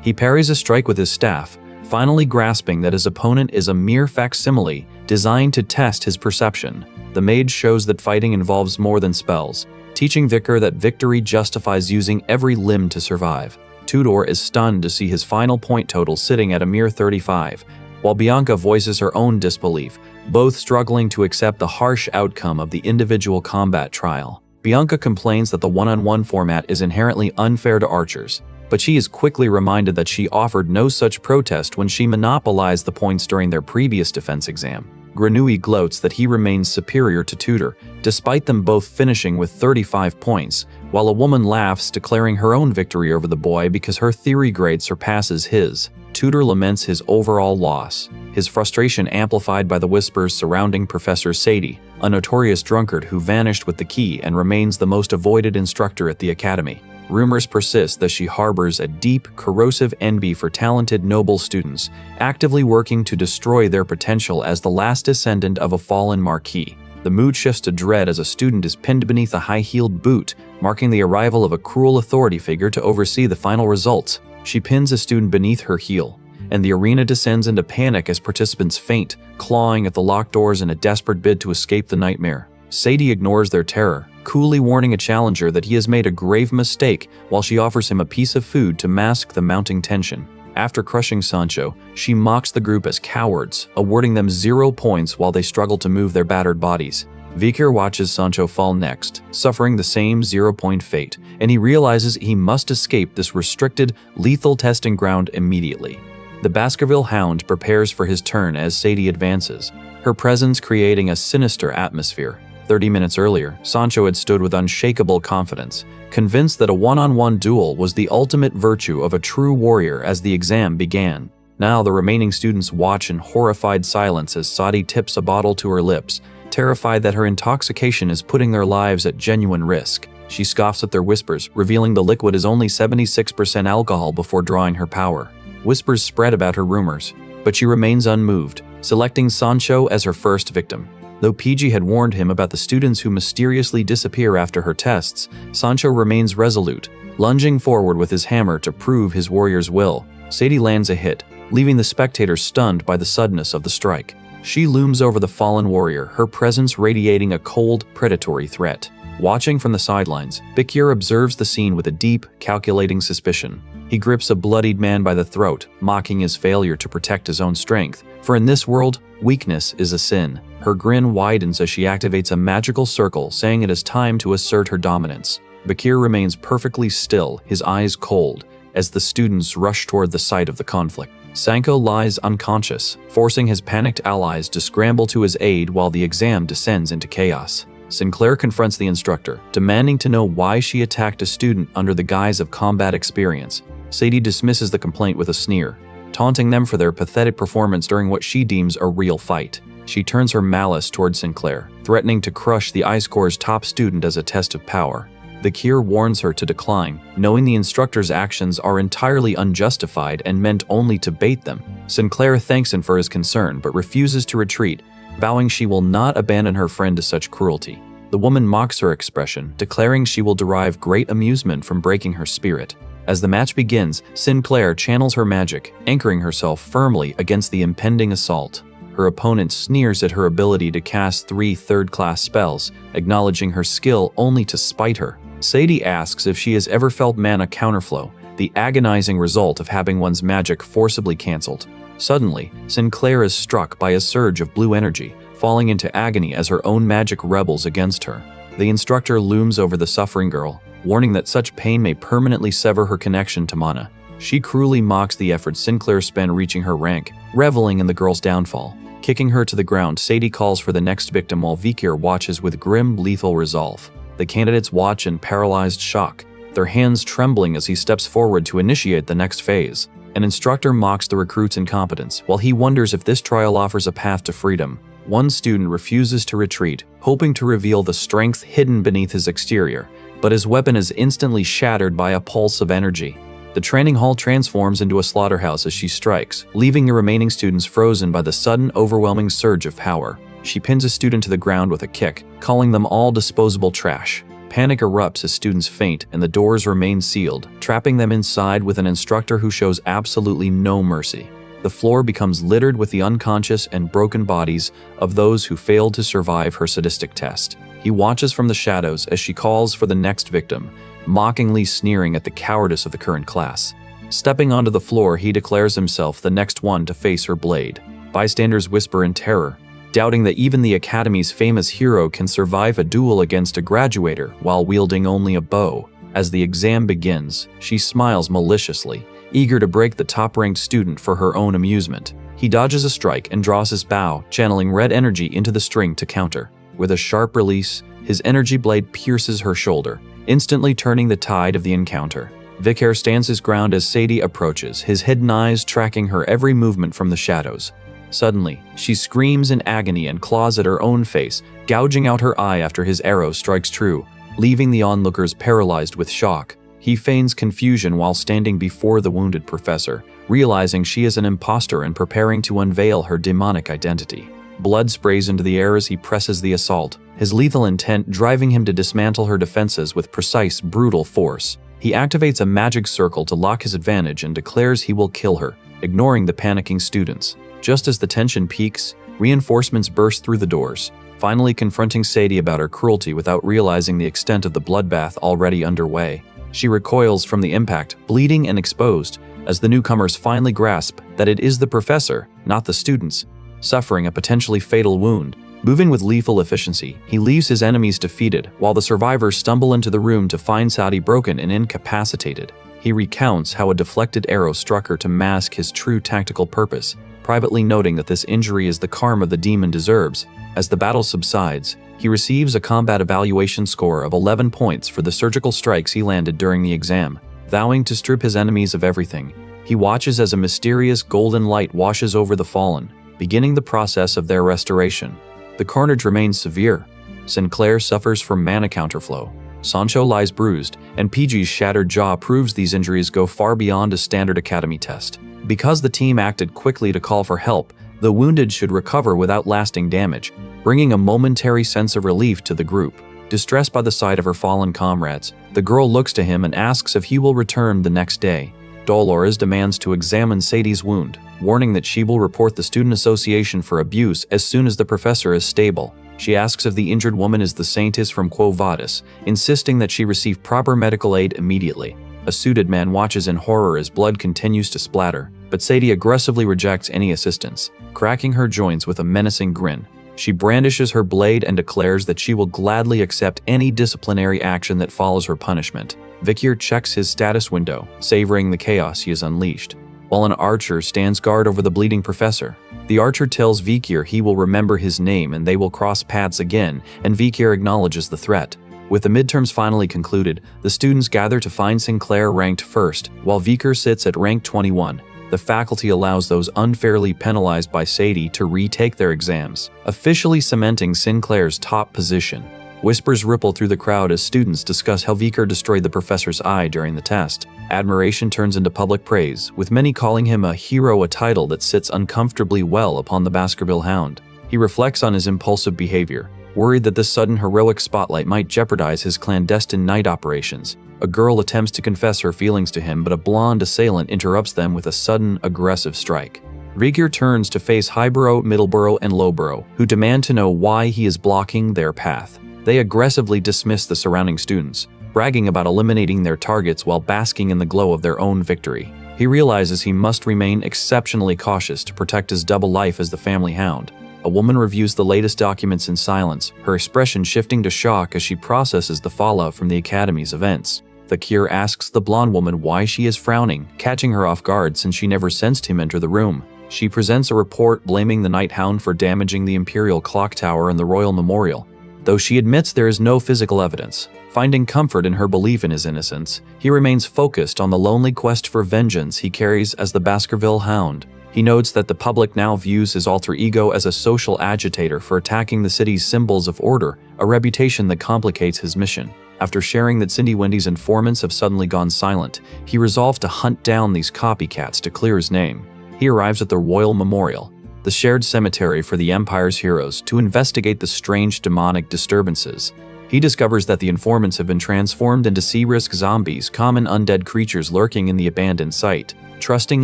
He parries a strike with his staff, finally grasping that his opponent is a mere facsimile designed to test his perception. The mage shows that fighting involves more than spells, teaching Vikir that victory justifies using every limb to survive. Tudor is stunned to see his final point total sitting at a mere 35, while Bianca voices her own disbelief, both struggling to accept the harsh outcome of the individual combat trial. Bianca complains that the one-on-one format is inherently unfair to archers, but she is quickly reminded that she offered no such protest when she monopolized the points during their previous defense exam. Grenouille gloats that he remains superior to Tudor, despite them both finishing with 35 points, while a woman laughs, declaring her own victory over the boy because her theory grade surpasses his. Tutor laments his overall loss, his frustration amplified by the whispers surrounding Professor Sadie, a notorious drunkard who vanished with the key and remains the most avoided instructor at the academy. Rumors persist that she harbors a deep, corrosive envy for talented, noble students, actively working to destroy their potential as the last descendant of a fallen marquis. The mood shifts to dread as a student is pinned beneath a high-heeled boot, marking the arrival of a cruel authority figure to oversee the final results. She pins a student beneath her heel, and the arena descends into panic as participants faint, clawing at the locked doors in a desperate bid to escape the nightmare. Sadie ignores their terror, coolly warning a challenger that he has made a grave mistake while she offers him a piece of food to mask the mounting tension. After crushing Sancho, she mocks the group as cowards, awarding them 0 points while they struggle to move their battered bodies. Vikir watches Sancho fall next, suffering the same 0-point fate, and he realizes he must escape this restricted, lethal testing ground immediately. The Baskerville Hound prepares for his turn as Sadie advances, her presence creating a sinister atmosphere. 30 minutes earlier, Sancho had stood with unshakable confidence, convinced that a one-on-one duel was the ultimate virtue of a true warrior as the exam began. Now the remaining students watch in horrified silence as Sadie tips a bottle to her lips, terrified that her intoxication is putting their lives at genuine risk. She scoffs at their whispers, revealing the liquid is only 76% alcohol before drawing her power. Whispers spread about her rumors, but she remains unmoved, selecting Sancho as her first victim. Though PG had warned him about the students who mysteriously disappear after her tests, Sancho remains resolute, lunging forward with his hammer to prove his warrior's will. Sadie lands a hit, leaving the spectators stunned by the suddenness of the strike. She looms over the fallen warrior, her presence radiating a cold, predatory threat. Watching from the sidelines, Vikir observes the scene with a deep, calculating suspicion. He grips a bloodied man by the throat, mocking his failure to protect his own strength. For in this world, weakness is a sin. Her grin widens as she activates a magical circle, saying it is time to assert her dominance. Vikir remains perfectly still, his eyes cold, as the students rush toward the site of the conflict. Sancho lies unconscious, forcing his panicked allies to scramble to his aid while the exam descends into chaos. Sinclair confronts the instructor, demanding to know why she attacked a student under the guise of combat experience. Sadie dismisses the complaint with a sneer, taunting them for their pathetic performance during what she deems a real fight. She turns her malice toward Sinclair, threatening to crush the Ice Corps' top student as a test of power. Vikir warns her to decline, knowing the instructor's actions are entirely unjustified and meant only to bait them. Sinclair thanks him for his concern but refuses to retreat, vowing she will not abandon her friend to such cruelty. The woman mocks her expression, declaring she will derive great amusement from breaking her spirit. As the match begins, Sinclair channels her magic, anchoring herself firmly against the impending assault. Her opponent sneers at her ability to cast 3 third-class spells, acknowledging her skill only to spite her. Sadie asks if she has ever felt mana counterflow, the agonizing result of having one's magic forcibly cancelled. Suddenly, Sinclair is struck by a surge of blue energy, falling into agony as her own magic rebels against her. The instructor looms over the suffering girl, warning that such pain may permanently sever her connection to mana. She cruelly mocks the efforts Sinclair spent reaching her rank, reveling in the girl's downfall. Kicking her to the ground, Sadie calls for the next victim while Vikir watches with grim, lethal resolve. The candidates watch in paralyzed shock, their hands trembling as he steps forward to initiate the next phase. An instructor mocks the recruit's incompetence, while he wonders if this trial offers a path to freedom. One student refuses to retreat, hoping to reveal the strength hidden beneath his exterior, but his weapon is instantly shattered by a pulse of energy. The training hall transforms into a slaughterhouse as she strikes, leaving the remaining students frozen by the sudden, overwhelming surge of power. She pins a student to the ground with a kick, calling them all disposable trash. Panic erupts as students faint and the doors remain sealed, trapping them inside with an instructor who shows absolutely no mercy. The floor becomes littered with the unconscious and broken bodies of those who failed to survive her sadistic test. He watches from the shadows as she calls for the next victim, mockingly sneering at the cowardice of the current class. Stepping onto the floor, he declares himself the next one to face her blade. Bystanders whisper in terror, doubting that even the Academy's famous hero can survive a duel against a graduator while wielding only a bow. As the exam begins, she smiles maliciously, eager to break the top-ranked student for her own amusement. He dodges a strike and draws his bow, channeling red energy into the string to counter. With a sharp release, His energy blade pierces her shoulder, instantly turning the tide of the encounter. Vicaire stands his ground as Sadie approaches, his hidden eyes tracking her every movement from the shadows. Suddenly, she screams in agony and claws at her own face, gouging out her eye after his arrow strikes true, leaving the onlookers paralyzed with shock. He feigns confusion while standing before the wounded professor, realizing she is an imposter and preparing to unveil her demonic identity. Blood sprays into the air as he presses the assault, his lethal intent driving him to dismantle her defenses with precise, brutal force. He activates a magic circle to lock his advantage and declares he will kill her, ignoring the panicking students. Just as the tension peaks, reinforcements burst through the doors, finally confronting Sadie about her cruelty without realizing the extent of the bloodbath already underway. She recoils from the impact, bleeding and exposed, as the newcomers finally grasp that it is the professor, not the students, suffering a potentially fatal wound. Moving with lethal efficiency, he leaves his enemies defeated, while the survivors stumble into the room to find Sadie broken and incapacitated. He recounts how a deflected arrow struck her to mask his true tactical purpose, privately noting that this injury is the karma the demon deserves. As the battle subsides, he receives a combat evaluation score of 11 points for the surgical strikes he landed during the exam. Vowing to strip his enemies of everything, he watches as a mysterious golden light washes over the fallen, beginning the process of their restoration. The carnage remains severe. Sinclair suffers from mana counterflow. Sancho lies bruised, and PG's shattered jaw proves these injuries go far beyond a standard academy test. Because the team acted quickly to call for help, the wounded should recover without lasting damage, bringing a momentary sense of relief to the group. Distressed by the sight of her fallen comrades, the girl looks to him and asks if he will return the next day. Dolores demands to examine Sadie's wound, warning that she will report the Student Association for abuse as soon as the professor is stable. She asks if the injured woman is the Saintess from Quo Vadis, insisting that she receive proper medical aid immediately. A suited man watches in horror as blood continues to splatter, but Sadie aggressively rejects any assistance, cracking her joints with a menacing grin. She brandishes her blade and declares that she will gladly accept any disciplinary action that follows her punishment. Vicaire checks his status window, savoring the chaos he has unleashed, while an archer stands guard over the bleeding professor. The archer tells Vicaire he will remember his name and they will cross paths again, and Vicaire acknowledges the threat. With the midterms finally concluded, the students gather to find Sinclair ranked first, while Vicaire sits at rank 21. The faculty allows those unfairly penalized by Sadie to retake their exams, officially cementing Sinclair's top position. Whispers ripple through the crowd as students discuss how Vicaire destroyed the professor's eye during the test. Admiration turns into public praise, with many calling him a hero, a title that sits uncomfortably well upon the Baskerville Hound. He reflects on his impulsive behavior, worried that this sudden heroic spotlight might jeopardize his clandestine night operations. A girl attempts to confess her feelings to him, but a blonde assailant interrupts them with a sudden, aggressive strike. Vicaire turns to face Highborough, Middleborough, and Lowborough, who demand to know why he is blocking their path. They aggressively dismiss the surrounding students, bragging about eliminating their targets while basking in the glow of their own victory. He realizes he must remain exceptionally cautious to protect his double life as the family hound. A woman reviews the latest documents in silence, her expression shifting to shock as she processes the fallout from the Academy's events. Vicaire asks the blonde woman why she is frowning, catching her off guard since she never sensed him enter the room. She presents a report blaming the Night Hound for damaging the Imperial Clock Tower and the Royal Memorial, though she admits there is no physical evidence. Finding comfort in her belief in his innocence, he remains focused on the lonely quest for vengeance he carries as the Baskerville Hound. He notes that the public now views his alter ego as a social agitator for attacking the city's symbols of order, a reputation that complicates his mission. After sharing that Cindy Wendy's informants have suddenly gone silent, he resolves to hunt down these copycats to clear his name. He arrives at the Royal Memorial, the shared cemetery for the Empire's heroes, to investigate the strange demonic disturbances. He discovers that the informants have been transformed into sea-risk zombies, common undead creatures lurking in the abandoned site. Trusting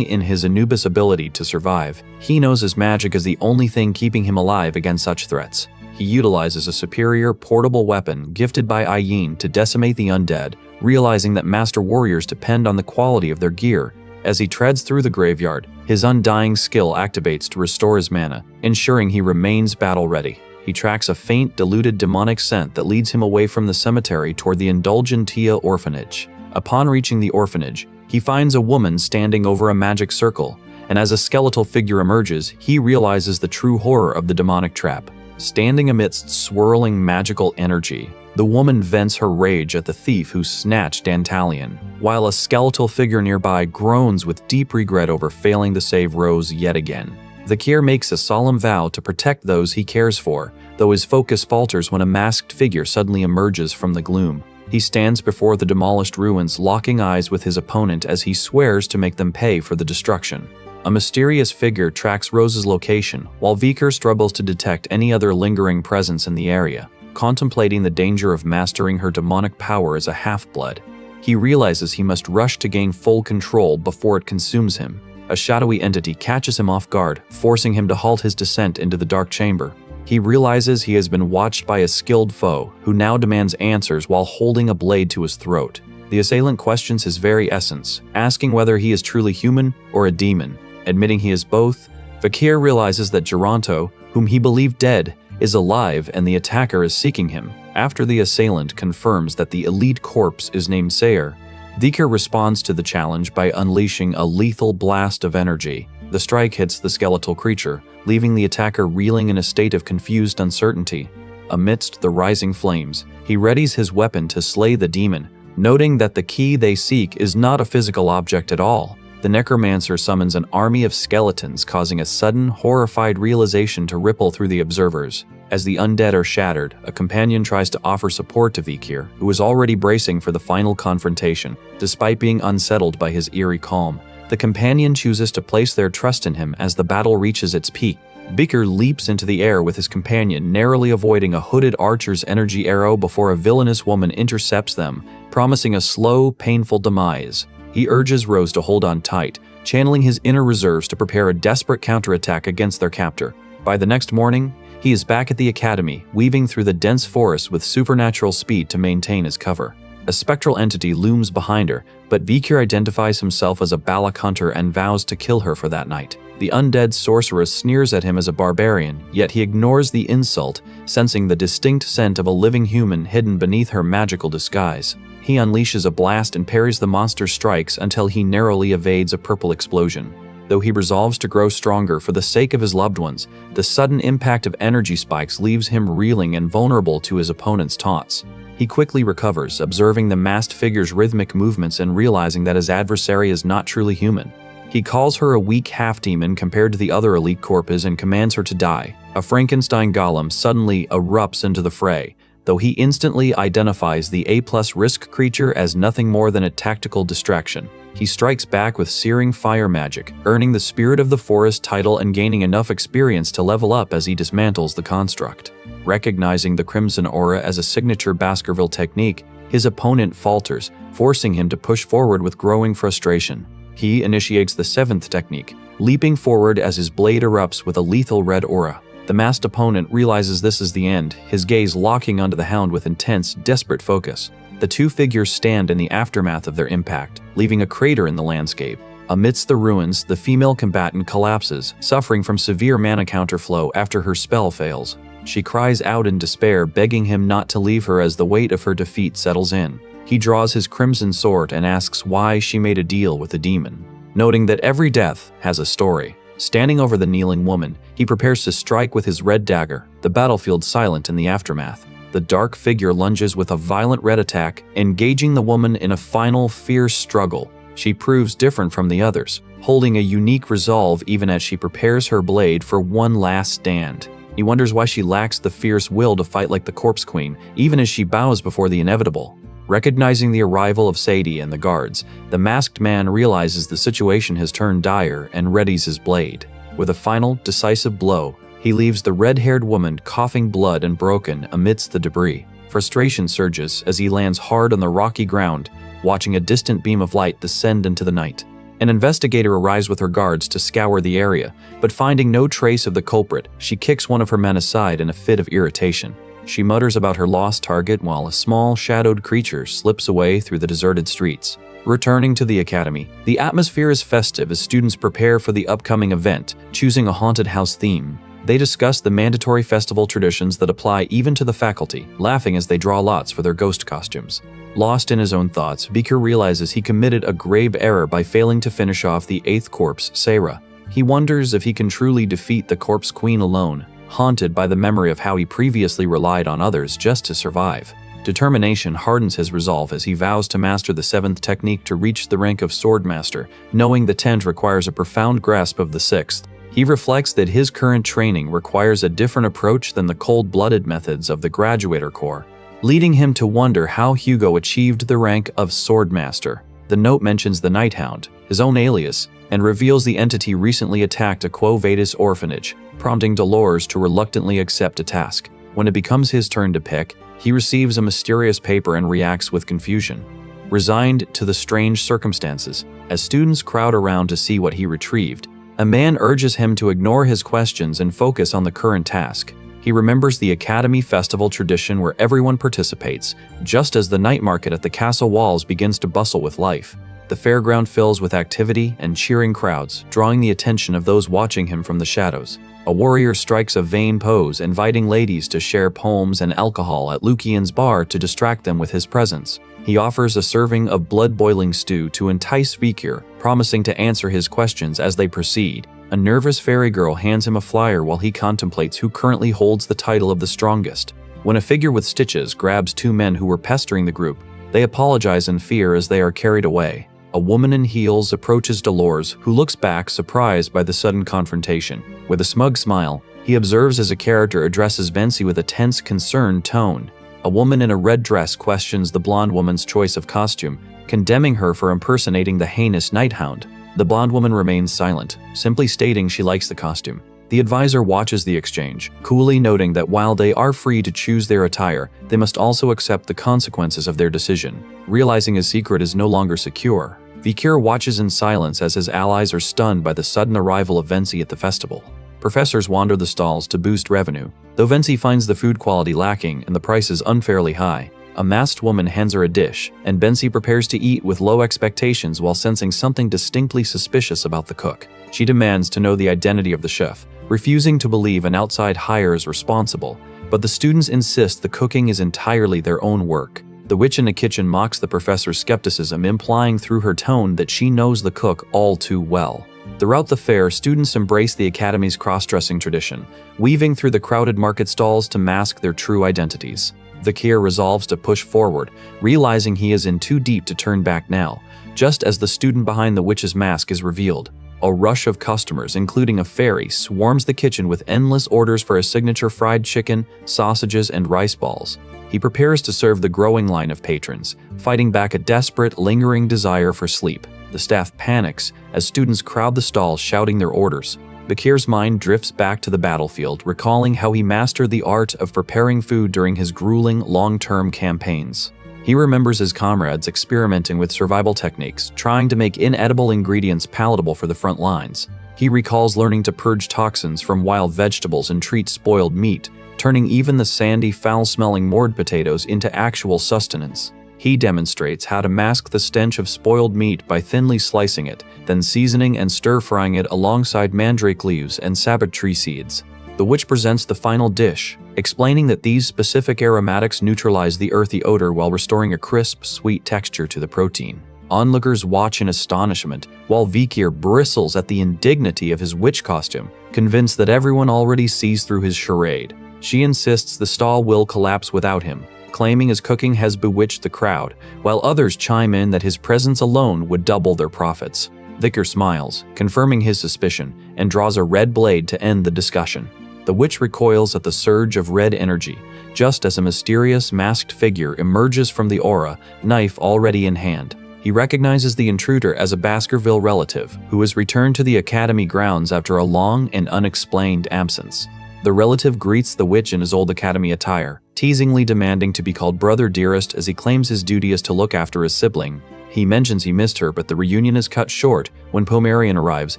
in his Anubis ability to survive, he knows his magic is the only thing keeping him alive against such threats. He utilizes a superior portable weapon gifted by Ayin to decimate the undead, realizing that master warriors depend on the quality of their gear. As he treads through the graveyard, his undying skill activates to restore his mana, ensuring he remains battle-ready. He tracks a faint, diluted demonic scent that leads him away from the cemetery toward the Indulgentia orphanage. Upon reaching the orphanage, he finds a woman standing over a magic circle, and as a skeletal figure emerges, he realizes the true horror of the demonic trap. Standing amidst swirling magical energy, the woman vents her rage at the thief who snatched Dantalion, while a skeletal figure nearby groans with deep regret over failing to save Rose yet again. Vikir makes a solemn vow to protect those he cares for, though his focus falters when a masked figure suddenly emerges from the gloom. He stands before the demolished ruins, locking eyes with his opponent as he swears to make them pay for the destruction. A mysterious figure tracks Rose's location, while Vikir struggles to detect any other lingering presence in the area. Contemplating the danger of mastering her demonic power as a half-blood, he realizes he must rush to gain full control before it consumes him. A shadowy entity catches him off guard, forcing him to halt his descent into the dark chamber. He realizes he has been watched by a skilled foe, who now demands answers while holding a blade to his throat. The assailant questions his very essence, asking whether he is truly human or a demon. Admitting he is both, Vikir realizes that Geronto, whom he believed dead, is alive and the attacker is seeking him. After the assailant confirms that the elite corpse is named Sayer, Vikir responds to the challenge by unleashing a lethal blast of energy. The strike hits the skeletal creature, leaving the attacker reeling in a state of confused uncertainty. Amidst the rising flames, he readies his weapon to slay the demon, noting that the key they seek is not a physical object at all. The necromancer summons an army of skeletons, causing a sudden, horrified realization to ripple through the observers. As the undead are shattered, a companion tries to offer support to Vikir, who is already bracing for the final confrontation. Despite being unsettled by his eerie calm, the companion chooses to place their trust in him as the battle reaches its peak. Vikir leaps into the air with his companion, narrowly avoiding a hooded archer's energy arrow before a villainous woman intercepts them, promising a slow, painful demise. He urges Rose to hold on tight, channeling his inner reserves to prepare a desperate counterattack against their captor. By the next morning, he is back at the academy, weaving through the dense forest with supernatural speed to maintain his cover. A spectral entity looms behind her, but Vikir identifies himself as a Balak hunter and vows to kill her for that night. The undead sorceress sneers at him as a barbarian, yet he ignores the insult, sensing the distinct scent of a living human hidden beneath her magical disguise. He unleashes a blast and parries the monster's strikes until he narrowly evades a purple explosion. Though he resolves to grow stronger for the sake of his loved ones, the sudden impact of energy spikes leaves him reeling and vulnerable to his opponent's taunts. He quickly recovers, observing the masked figure's rhythmic movements and realizing that his adversary is not truly human. He calls her a weak half-demon compared to the other elite corpses and commands her to die. A Frankenstein golem suddenly erupts into the fray, though he instantly identifies the A+ risk creature as nothing more than a tactical distraction. He strikes back with searing fire magic, earning the Spirit of the Forest title and gaining enough experience to level up as he dismantles the construct. Recognizing the Crimson Aura as a signature Baskerville technique, his opponent falters, forcing him to push forward with growing frustration. He initiates the 7th technique, leaping forward as his blade erupts with a lethal red aura. The masked opponent realizes this is the end, his gaze locking onto the hound with intense, desperate focus. The two figures stand in the aftermath of their impact, leaving a crater in the landscape. Amidst the ruins, the female combatant collapses, suffering from severe mana counterflow after her spell fails. She cries out in despair, begging him not to leave her as the weight of her defeat settles in. He draws his crimson sword and asks why she made a deal with the demon, noting that every death has a story. Standing over the kneeling woman, he prepares to strike with his red dagger, the battlefield silent in the aftermath. The dark figure lunges with a violent red attack, engaging the woman in a final, fierce struggle. She proves different from the others, holding a unique resolve even as she prepares her blade for one last stand. He wonders why she lacks the fierce will to fight like the Corpse Queen, even as she bows before the inevitable. Recognizing the arrival of Sadie and the guards, the masked man realizes the situation has turned dire and readies his blade. With a final, decisive blow, he leaves the red-haired woman coughing blood and broken amidst the debris. Frustration surges as he lands hard on the rocky ground, watching a distant beam of light descend into the night. An investigator arrives with her guards to scour the area, but finding no trace of the culprit, she kicks one of her men aside in a fit of irritation. She mutters about her lost target while a small, shadowed creature slips away through the deserted streets. Returning to the academy, the atmosphere is festive as students prepare for the upcoming event, choosing a haunted house theme. They discuss the mandatory festival traditions that apply even to the faculty, laughing as they draw lots for their ghost costumes. Lost in his own thoughts, Vikir realizes he committed a grave error by failing to finish off the 8th corpse, Sarah. He wonders if he can truly defeat the Corpse Queen alone, haunted by the memory of how he previously relied on others just to survive. Determination hardens his resolve as he vows to master the 7th technique to reach the rank of swordmaster, knowing the 10th requires a profound grasp of the 6th. He reflects that his current training requires a different approach than the cold-blooded methods of the graduator corps, leading him to wonder how Hugo achieved the rank of swordmaster. The note mentions the Nighthound, his own alias, and reveals the entity recently attacked a Quo Vadis orphanage, prompting Dolores to reluctantly accept a task. When it becomes his turn to pick, he receives a mysterious paper and reacts with confusion. Resigned to the strange circumstances, as students crowd around to see what he retrieved, a man urges him to ignore his questions and focus on the current task. He remembers the Academy Festival tradition where everyone participates, just as the night market at the castle walls begins to bustle with life. The fairground fills with activity and cheering crowds, drawing the attention of those watching him from the shadows. A warrior strikes a vain pose, inviting ladies to share poems and alcohol at Lucian's bar to distract them with his presence. He offers a serving of blood-boiling stew to entice Vikir, promising to answer his questions as they proceed. A nervous fairy girl hands him a flyer while he contemplates who currently holds the title of the strongest. When a figure with stitches grabs 2 men who were pestering the group, they apologize in fear as they are carried away. A woman in heels approaches Dolores, who looks back surprised by the sudden confrontation. With a smug smile, he observes as a character addresses Venci with a tense, concerned tone. A woman in a red dress questions the blonde woman's choice of costume, condemning her for impersonating the heinous Nighthound. The blonde woman remains silent, simply stating she likes the costume. The advisor watches the exchange, coolly noting that while they are free to choose their attire, they must also accept the consequences of their decision. Realizing his secret is no longer secure, Vikir watches in silence as his allies are stunned by the sudden arrival of Venci at the festival. Professors wander the stalls to boost revenue, though Venci finds the food quality lacking and the prices unfairly high. A masked woman hands her a dish, and Venci prepares to eat with low expectations while sensing something distinctly suspicious about the cook. She demands to know the identity of the chef, refusing to believe an outside hire is responsible, but the students insist the cooking is entirely their own work. The witch in the kitchen mocks the professor's skepticism, implying through her tone that she knows the cook all too well. Throughout the fair, students embrace the Academy's cross-dressing tradition, weaving through the crowded market stalls to mask their true identities. Vikir resolves to push forward, realizing he is in too deep to turn back now, just as the student behind the witch's mask is revealed. A rush of customers, including a fairy, swarms the kitchen with endless orders for a signature fried chicken, sausages, and rice balls. He prepares to serve the growing line of patrons, fighting back a desperate, lingering desire for sleep. The staff panics as students crowd the stalls shouting their orders. Vikir's mind drifts back to the battlefield, recalling how he mastered the art of preparing food during his grueling, long-term campaigns. He remembers his comrades experimenting with survival techniques, trying to make inedible ingredients palatable for the front lines. He recalls learning to purge toxins from wild vegetables and treat spoiled meat, turning even the sandy, foul-smelling moored potatoes into actual sustenance. He demonstrates how to mask the stench of spoiled meat by thinly slicing it, then seasoning and stir-frying it alongside mandrake leaves and sabbat tree seeds. The witch presents the final dish, explaining that these specific aromatics neutralize the earthy odor while restoring a crisp, sweet texture to the protein. Onlookers watch in astonishment, while Vikir bristles at the indignity of his witch costume, convinced that everyone already sees through his charade. She insists the stall will collapse without him, claiming his cooking has bewitched the crowd, while others chime in that his presence alone would double their profits. Vikir smiles, confirming his suspicion, and draws a red blade to end the discussion. The witch recoils at the surge of red energy, just as a mysterious masked figure emerges from the aura, knife already in hand. He recognizes the intruder as a Baskerville relative who has returned to the Academy grounds after a long and unexplained absence. The relative greets the witch in his old Academy attire, teasingly demanding to be called Brother Dearest as he claims his duty is to look after his sibling. He mentions he missed her, but the reunion is cut short when Pomerian arrives,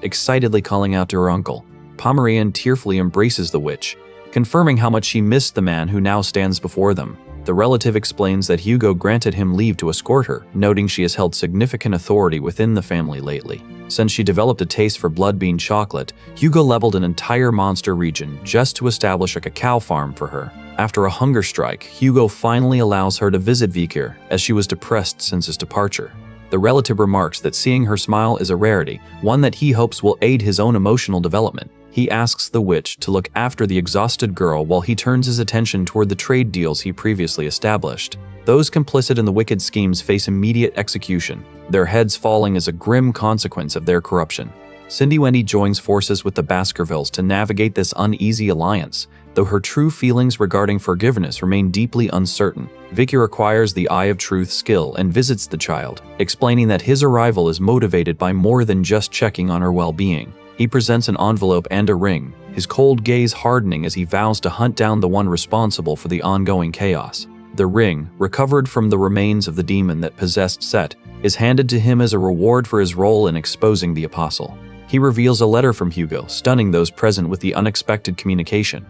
excitedly calling out to her uncle. Pomerian tearfully embraces the witch, confirming how much she missed the man who now stands before them. The relative explains that Hugo granted him leave to escort her, noting she has held significant authority within the family lately. Since she developed a taste for blood bean chocolate, Hugo leveled an entire monster region just to establish a cacao farm for her. After a hunger strike, Hugo finally allows her to visit Vikir, as she was depressed since his departure. The relative remarks that seeing her smile is a rarity, one that he hopes will aid his own emotional development. He asks the witch to look after the exhausted girl while he turns his attention toward the trade deals he previously established. Those complicit in the wicked schemes face immediate execution, their heads falling as a grim consequence of their corruption. Cindy Wendy joins forces with the Baskervilles to navigate this uneasy alliance, though her true feelings regarding forgiveness remain deeply uncertain. Vicky acquires the Eye of Truth skill and visits the child, explaining that his arrival is motivated by more than just checking on her well-being. He presents an envelope and a ring, his cold gaze hardening as he vows to hunt down the one responsible for the ongoing chaos. The ring, recovered from the remains of the demon that possessed Set, is handed to him as a reward for his role in exposing the apostle. He reveals a letter from Hugo, stunning those present with the unexpected communication.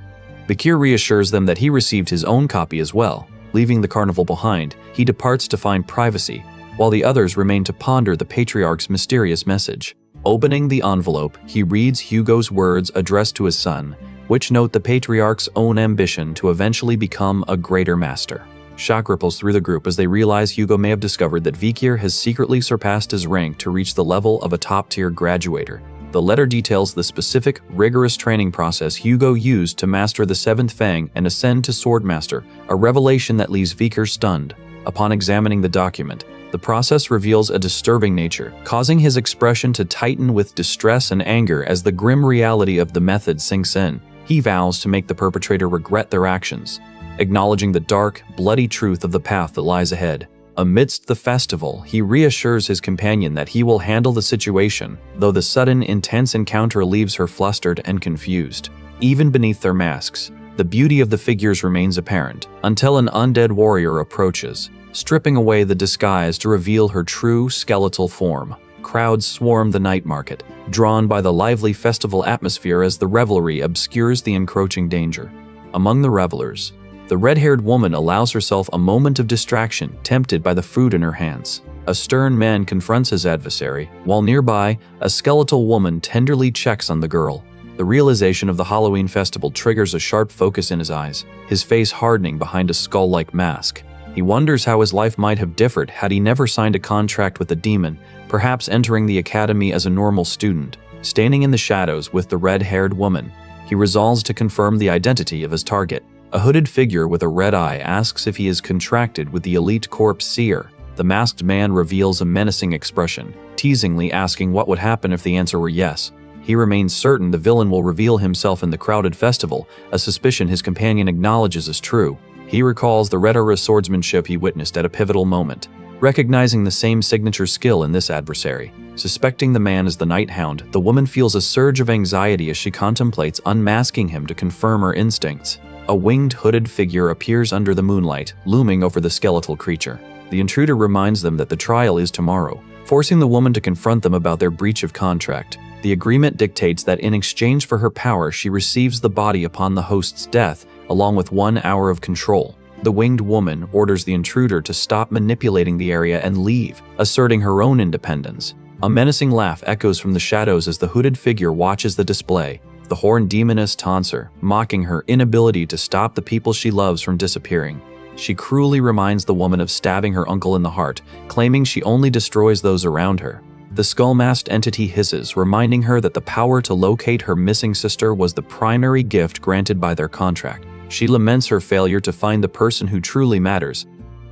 Bakir reassures them that he received his own copy as well. Leaving the carnival behind, he departs to find privacy, while the others remain to ponder the patriarch's mysterious message. Opening the envelope, he reads Hugo's words addressed to his son, which note the patriarch's own ambition to eventually become a greater master. Shock ripples through the group as they realize Hugo may have discovered that Vikir has secretly surpassed his rank to reach the level of a top-tier graduator. The letter details the specific, rigorous training process Hugo used to master the Seventh Fang and ascend to Swordmaster, a revelation that leaves Vikir stunned. Upon examining the document, the process reveals a disturbing nature, causing his expression to tighten with distress and anger as the grim reality of the method sinks in. He vows to make the perpetrator regret their actions, acknowledging the dark, bloody truth of the path that lies ahead. Amidst the festival, he reassures his companion that he will handle the situation, though the sudden, intense encounter leaves her flustered and confused. Even beneath their masks, the beauty of the figures remains apparent, until an undead warrior approaches, stripping away the disguise to reveal her true skeletal form. Crowds swarm the night market, drawn by the lively festival atmosphere as the revelry obscures the encroaching danger. Among the revelers, the red-haired woman allows herself a moment of distraction, tempted by the food in her hands. A stern man confronts his adversary, while nearby, a skeletal woman tenderly checks on the girl. The realization of the Halloween festival triggers a sharp focus in his eyes, his face hardening behind a skull-like mask. He wonders how his life might have differed had he never signed a contract with the demon, perhaps entering the academy as a normal student. Standing in the shadows with the red-haired woman, he resolves to confirm the identity of his target. A hooded figure with a red eye asks if he is contracted with the elite corpse seer. The masked man reveals a menacing expression, teasingly asking what would happen if the answer were yes. He remains certain the villain will reveal himself in the crowded festival, a suspicion his companion acknowledges as true. He recalls the red aura swordsmanship he witnessed at a pivotal moment, recognizing the same signature skill in this adversary. Suspecting the man as the Night Hound, the woman feels a surge of anxiety as she contemplates unmasking him to confirm her instincts. A winged, hooded figure appears under the moonlight, looming over the skeletal creature. The intruder reminds them that the trial is tomorrow, forcing the woman to confront them about their breach of contract. The agreement dictates that in exchange for her power, she receives the body upon the host's death, along with 1 hour of control. The winged woman orders the intruder to stop manipulating the area and leave, asserting her own independence. A menacing laugh echoes from the shadows as the hooded figure watches the display. The horned demoness taunts her, mocking her inability to stop the people she loves from disappearing. She cruelly reminds the woman of stabbing her uncle in the heart, claiming she only destroys those around her. The skull-masked entity hisses, reminding her that the power to locate her missing sister was the primary gift granted by their contract. She laments her failure to find the person who truly matters,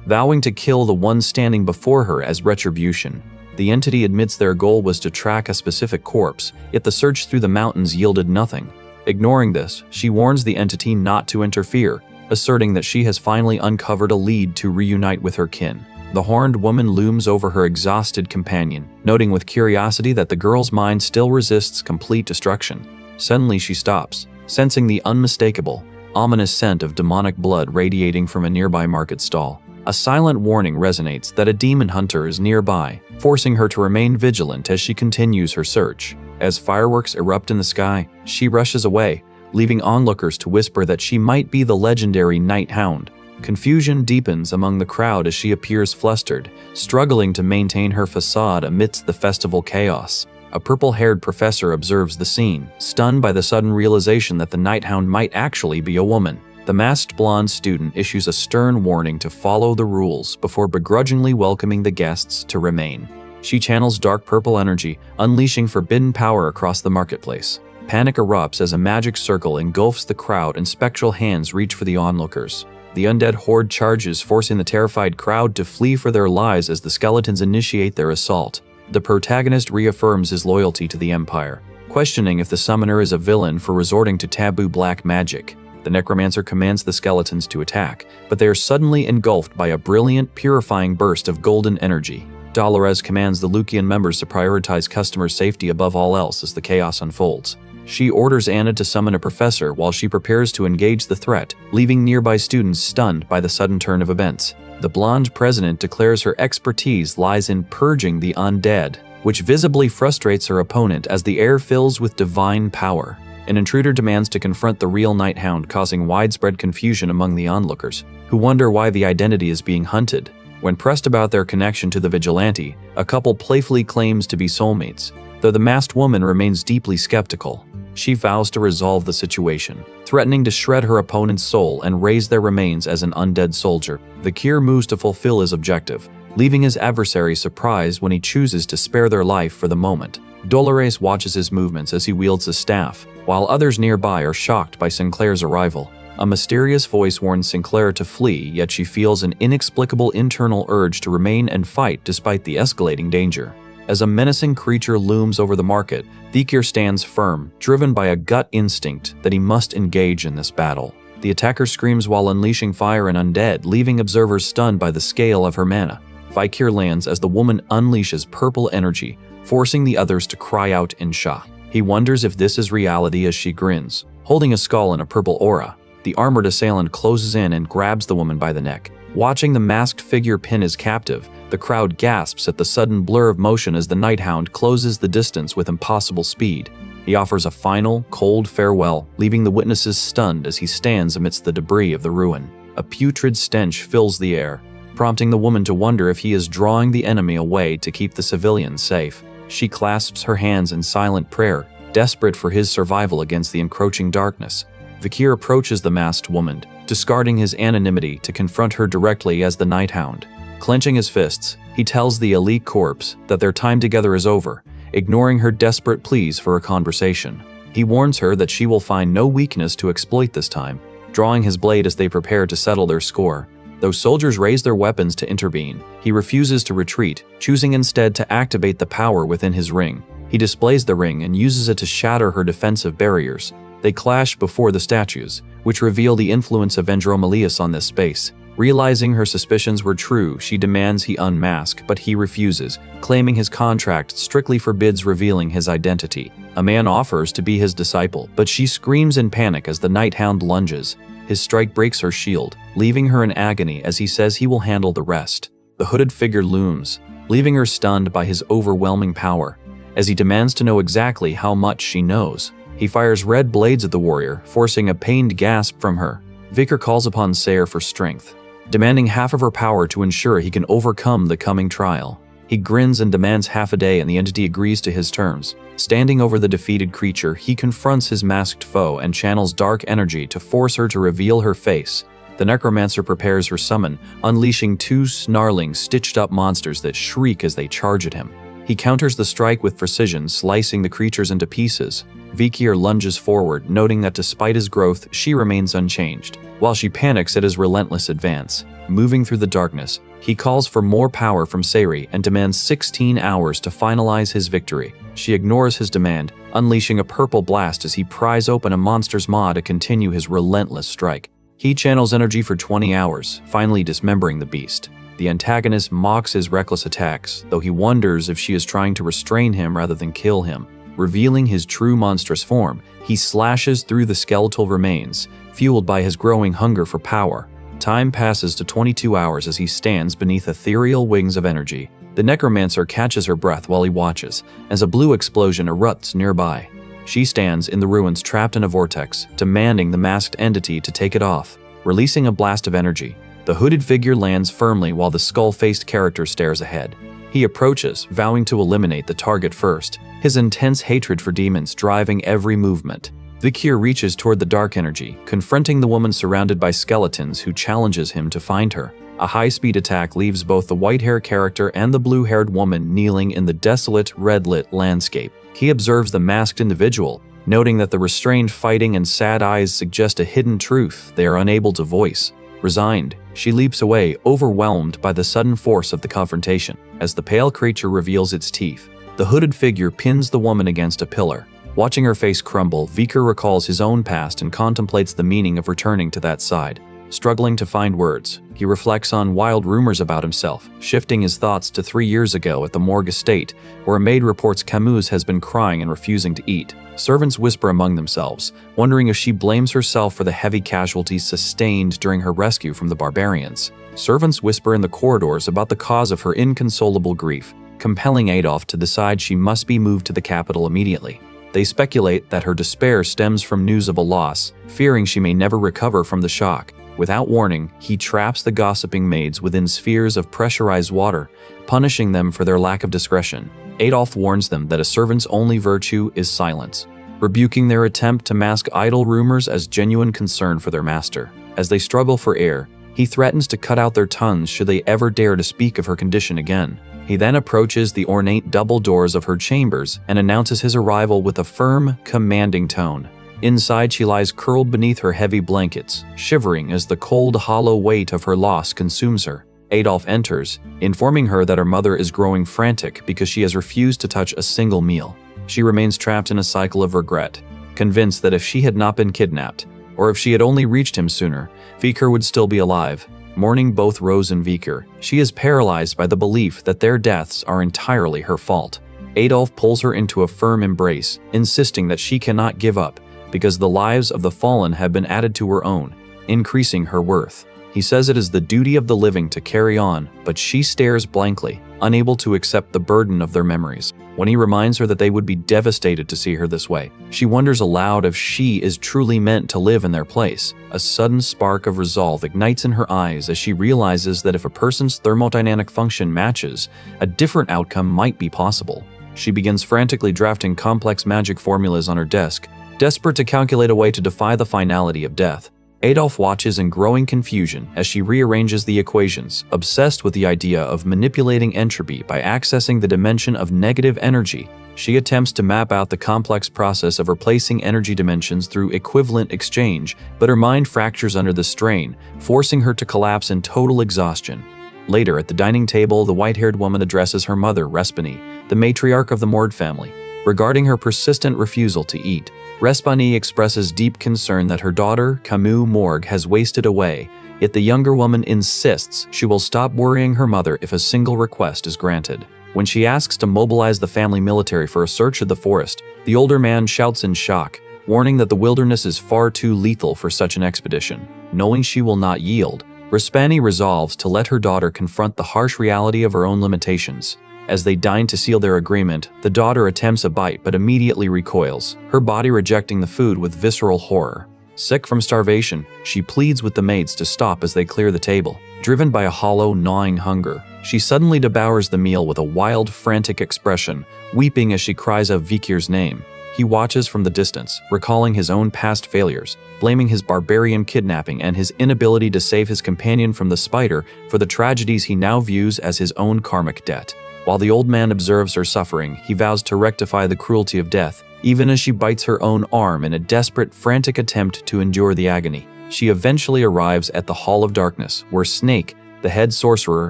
vowing to kill the one standing before her as retribution. The entity admits their goal was to track a specific corpse, yet the search through the mountains yielded nothing. Ignoring this, she warns the entity not to interfere, asserting that she has finally uncovered a lead to reunite with her kin. The horned woman looms over her exhausted companion, noting with curiosity that the girl's mind still resists complete destruction. Suddenly she stops, sensing the unmistakable, ominous scent of demonic blood radiating from a nearby market stall. A silent warning resonates that a demon hunter is nearby, forcing her to remain vigilant as she continues her search. As fireworks erupt in the sky, she rushes away, leaving onlookers to whisper that she might be the legendary Night Hound. Confusion deepens among the crowd as she appears flustered, struggling to maintain her facade amidst the festival chaos. A purple-haired professor observes the scene, stunned by the sudden realization that the Night Hound might actually be a woman. The masked blonde student issues a stern warning to follow the rules before begrudgingly welcoming the guests to remain. She channels dark purple energy, unleashing forbidden power across the marketplace. Panic erupts as a magic circle engulfs the crowd and spectral hands reach for the onlookers. The undead horde charges, forcing the terrified crowd to flee for their lives as the skeletons initiate their assault. The protagonist reaffirms his loyalty to the Empire, questioning if the summoner is a villain for resorting to taboo black magic. The necromancer commands the skeletons to attack, but they are suddenly engulfed by a brilliant, purifying burst of golden energy. Dolores commands the Lucian members to prioritize customer safety above all else as the chaos unfolds. She orders Anna to summon a professor while she prepares to engage the threat, leaving nearby students stunned by the sudden turn of events. The blonde president declares her expertise lies in purging the undead, which visibly frustrates her opponent as the air fills with divine power. An intruder demands to confront the real Night Hound, causing widespread confusion among the onlookers, who wonder why the identity is being hunted. When pressed about their connection to the vigilante, a couple playfully claims to be soulmates, though the masked woman remains deeply skeptical. She vows to resolve the situation, threatening to shred her opponent's soul and raise their remains as an undead soldier. Vikir moves to fulfill his objective, leaving his adversary surprised when he chooses to spare their life for the moment. Dolores watches his movements as he wields a staff, while others nearby are shocked by Sinclair's arrival. A mysterious voice warns Sinclair to flee, yet she feels an inexplicable internal urge to remain and fight despite the escalating danger. As a menacing creature looms over the market, Vikir stands firm, driven by a gut instinct that he must engage in this battle. The attacker screams while unleashing fire and undead, leaving observers stunned by the scale of her mana. Vikir lands as the woman unleashes purple energy, forcing the others to cry out in shock. He wonders if this is reality as she grins, holding a skull in a purple aura. The armored assailant closes in and grabs the woman by the neck. Watching the masked figure pin his captive, the crowd gasps at the sudden blur of motion as the Night Hound closes the distance with impossible speed. He offers a final, cold farewell, leaving the witnesses stunned as he stands amidst the debris of the ruin. A putrid stench fills the air, prompting the woman to wonder if he is drawing the enemy away to keep the civilians safe. She clasps her hands in silent prayer, desperate for his survival against the encroaching darkness. Vikir approaches the masked woman, discarding his anonymity to confront her directly as the Night Hound. Clenching his fists, he tells the elite corpse that their time together is over, ignoring her desperate pleas for a conversation. He warns her that she will find no weakness to exploit this time, drawing his blade as they prepare to settle their score. Though soldiers raise their weapons to intervene, he refuses to retreat, choosing instead to activate the power within his ring. He displays the ring and uses it to shatter her defensive barriers. They clash before the statues, which reveal the influence of Andromalius on this space. Realizing her suspicions were true, she demands he unmask, but he refuses, claiming his contract strictly forbids revealing his identity. A man offers to be his disciple, but she screams in panic as the Night Hound lunges. His strike breaks her shield, leaving her in agony as he says he will handle the rest. The hooded figure looms, leaving her stunned by his overwhelming power. As he demands to know exactly how much she knows, he fires red blades at the warrior, forcing a pained gasp from her. Vikir calls upon Sayre for strength, demanding half of her power to ensure he can overcome the coming trial. He grins and demands half a day, and the entity agrees to his terms. Standing over the defeated creature, he confronts his masked foe and channels dark energy to force her to reveal her face. The necromancer prepares her summon, unleashing two snarling, stitched-up monsters that shriek as they charge at him. He counters the strike with precision, slicing the creatures into pieces. Vikir lunges forward, noting that despite his growth, she remains unchanged, while she panics at his relentless advance. Moving through the darkness, he calls for more power from Sayre and demands 16 hours to finalize his victory. She ignores his demand, unleashing a purple blast as he pries open a monster's maw to continue his relentless strike. He channels energy for 20 hours, finally dismembering the beast. The antagonist mocks his reckless attacks, though he wonders if she is trying to restrain him rather than kill him. Revealing his true monstrous form, he slashes through the skeletal remains, fueled by his growing hunger for power. Time passes to 22 hours as he stands beneath ethereal wings of energy. The necromancer catches her breath while he watches, as a blue explosion erupts nearby. She stands in the ruins trapped in a vortex, demanding the masked entity to take it off. Releasing a blast of energy, the hooded figure lands firmly while the skull-faced character stares ahead. He approaches, vowing to eliminate the target first, his intense hatred for demons driving every movement. Vikir reaches toward the dark energy, confronting the woman surrounded by skeletons who challenges him to find her. A high-speed attack leaves both the white-haired character and the blue-haired woman kneeling in the desolate, red-lit landscape. He observes the masked individual, Noting that the restrained fighting and sad eyes suggest a hidden truth they are unable to voice. Resigned, she leaps away, overwhelmed by the sudden force of the confrontation. As the pale creature reveals its teeth, the hooded figure pins the woman against a pillar. Watching her face crumble, Viker recalls his own past and contemplates the meaning of returning to that side. Struggling to find words, he reflects on wild rumors about himself, shifting his thoughts to 3 years ago at the morgue estate, where a maid reports Camus has been crying and refusing to eat. Servants whisper among themselves, wondering if she blames herself for the heavy casualties sustained during her rescue from the barbarians. Servants whisper in the corridors about the cause of her inconsolable grief, compelling Adolf to decide she must be moved to the capital immediately. They speculate that her despair stems from news of a loss, fearing she may never recover from the shock. Without warning, he traps the gossiping maids within spheres of pressurized water, punishing them for their lack of discretion. Adolf warns them that a servant's only virtue is silence, rebuking their attempt to mask idle rumors as genuine concern for their master. As they struggle for air, he threatens to cut out their tongues should they ever dare to speak of her condition again. He then approaches the ornate double doors of her chambers and announces his arrival with a firm, commanding tone. Inside, she lies curled beneath her heavy blankets, shivering as the cold, hollow weight of her loss consumes her. Adolf enters, informing her that her mother is growing frantic because she has refused to touch a single meal. She remains trapped in a cycle of regret, convinced that if she had not been kidnapped, or if she had only reached him sooner, Viker would still be alive. Mourning both Rose and Viker, she is paralyzed by the belief that their deaths are entirely her fault. Adolf pulls her into a firm embrace, insisting that she cannot give up, because the lives of the fallen have been added to her own, increasing her worth. He says it is the duty of the living to carry on, but she stares blankly, unable to accept the burden of their memories. When he reminds her that they would be devastated to see her this way, she wonders aloud if she is truly meant to live in their place. A sudden spark of resolve ignites in her eyes as she realizes that if a person's thermodynamic function matches, a different outcome might be possible. She begins frantically drafting complex magic formulas on her desk, desperate to calculate a way to defy the finality of death. Adolf watches in growing confusion as she rearranges the equations, obsessed with the idea of manipulating entropy by accessing the dimension of negative energy. She attempts to map out the complex process of replacing energy dimensions through equivalent exchange, but her mind fractures under the strain, forcing her to collapse in total exhaustion. Later, at the dining table, the white-haired woman addresses her mother, Respani, the matriarch of the Mord family, regarding her persistent refusal to eat. Respani expresses deep concern that her daughter, Camus Morgue, has wasted away, yet the younger woman insists she will stop worrying her mother if a single request is granted. When she asks to mobilize the family military for a search of the forest, the older man shouts in shock, warning that the wilderness is far too lethal for such an expedition. Knowing she will not yield, Respani resolves to let her daughter confront the harsh reality of her own limitations. As they dine to seal their agreement, the daughter attempts a bite but immediately recoils, her body rejecting the food with visceral horror. Sick from starvation, she pleads with the maids to stop as they clear the table. Driven by a hollow, gnawing hunger, she suddenly devours the meal with a wild, frantic expression, weeping as she cries out Vikir's name. He watches from the distance, recalling his own past failures, blaming his barbarian kidnapping and his inability to save his companion from the spider for the tragedies he now views as his own karmic debt. While the old man observes her suffering, he vows to rectify the cruelty of death, even as she bites her own arm in a desperate, frantic attempt to endure the agony. She eventually arrives at the Hall of Darkness, where Snake, the head sorcerer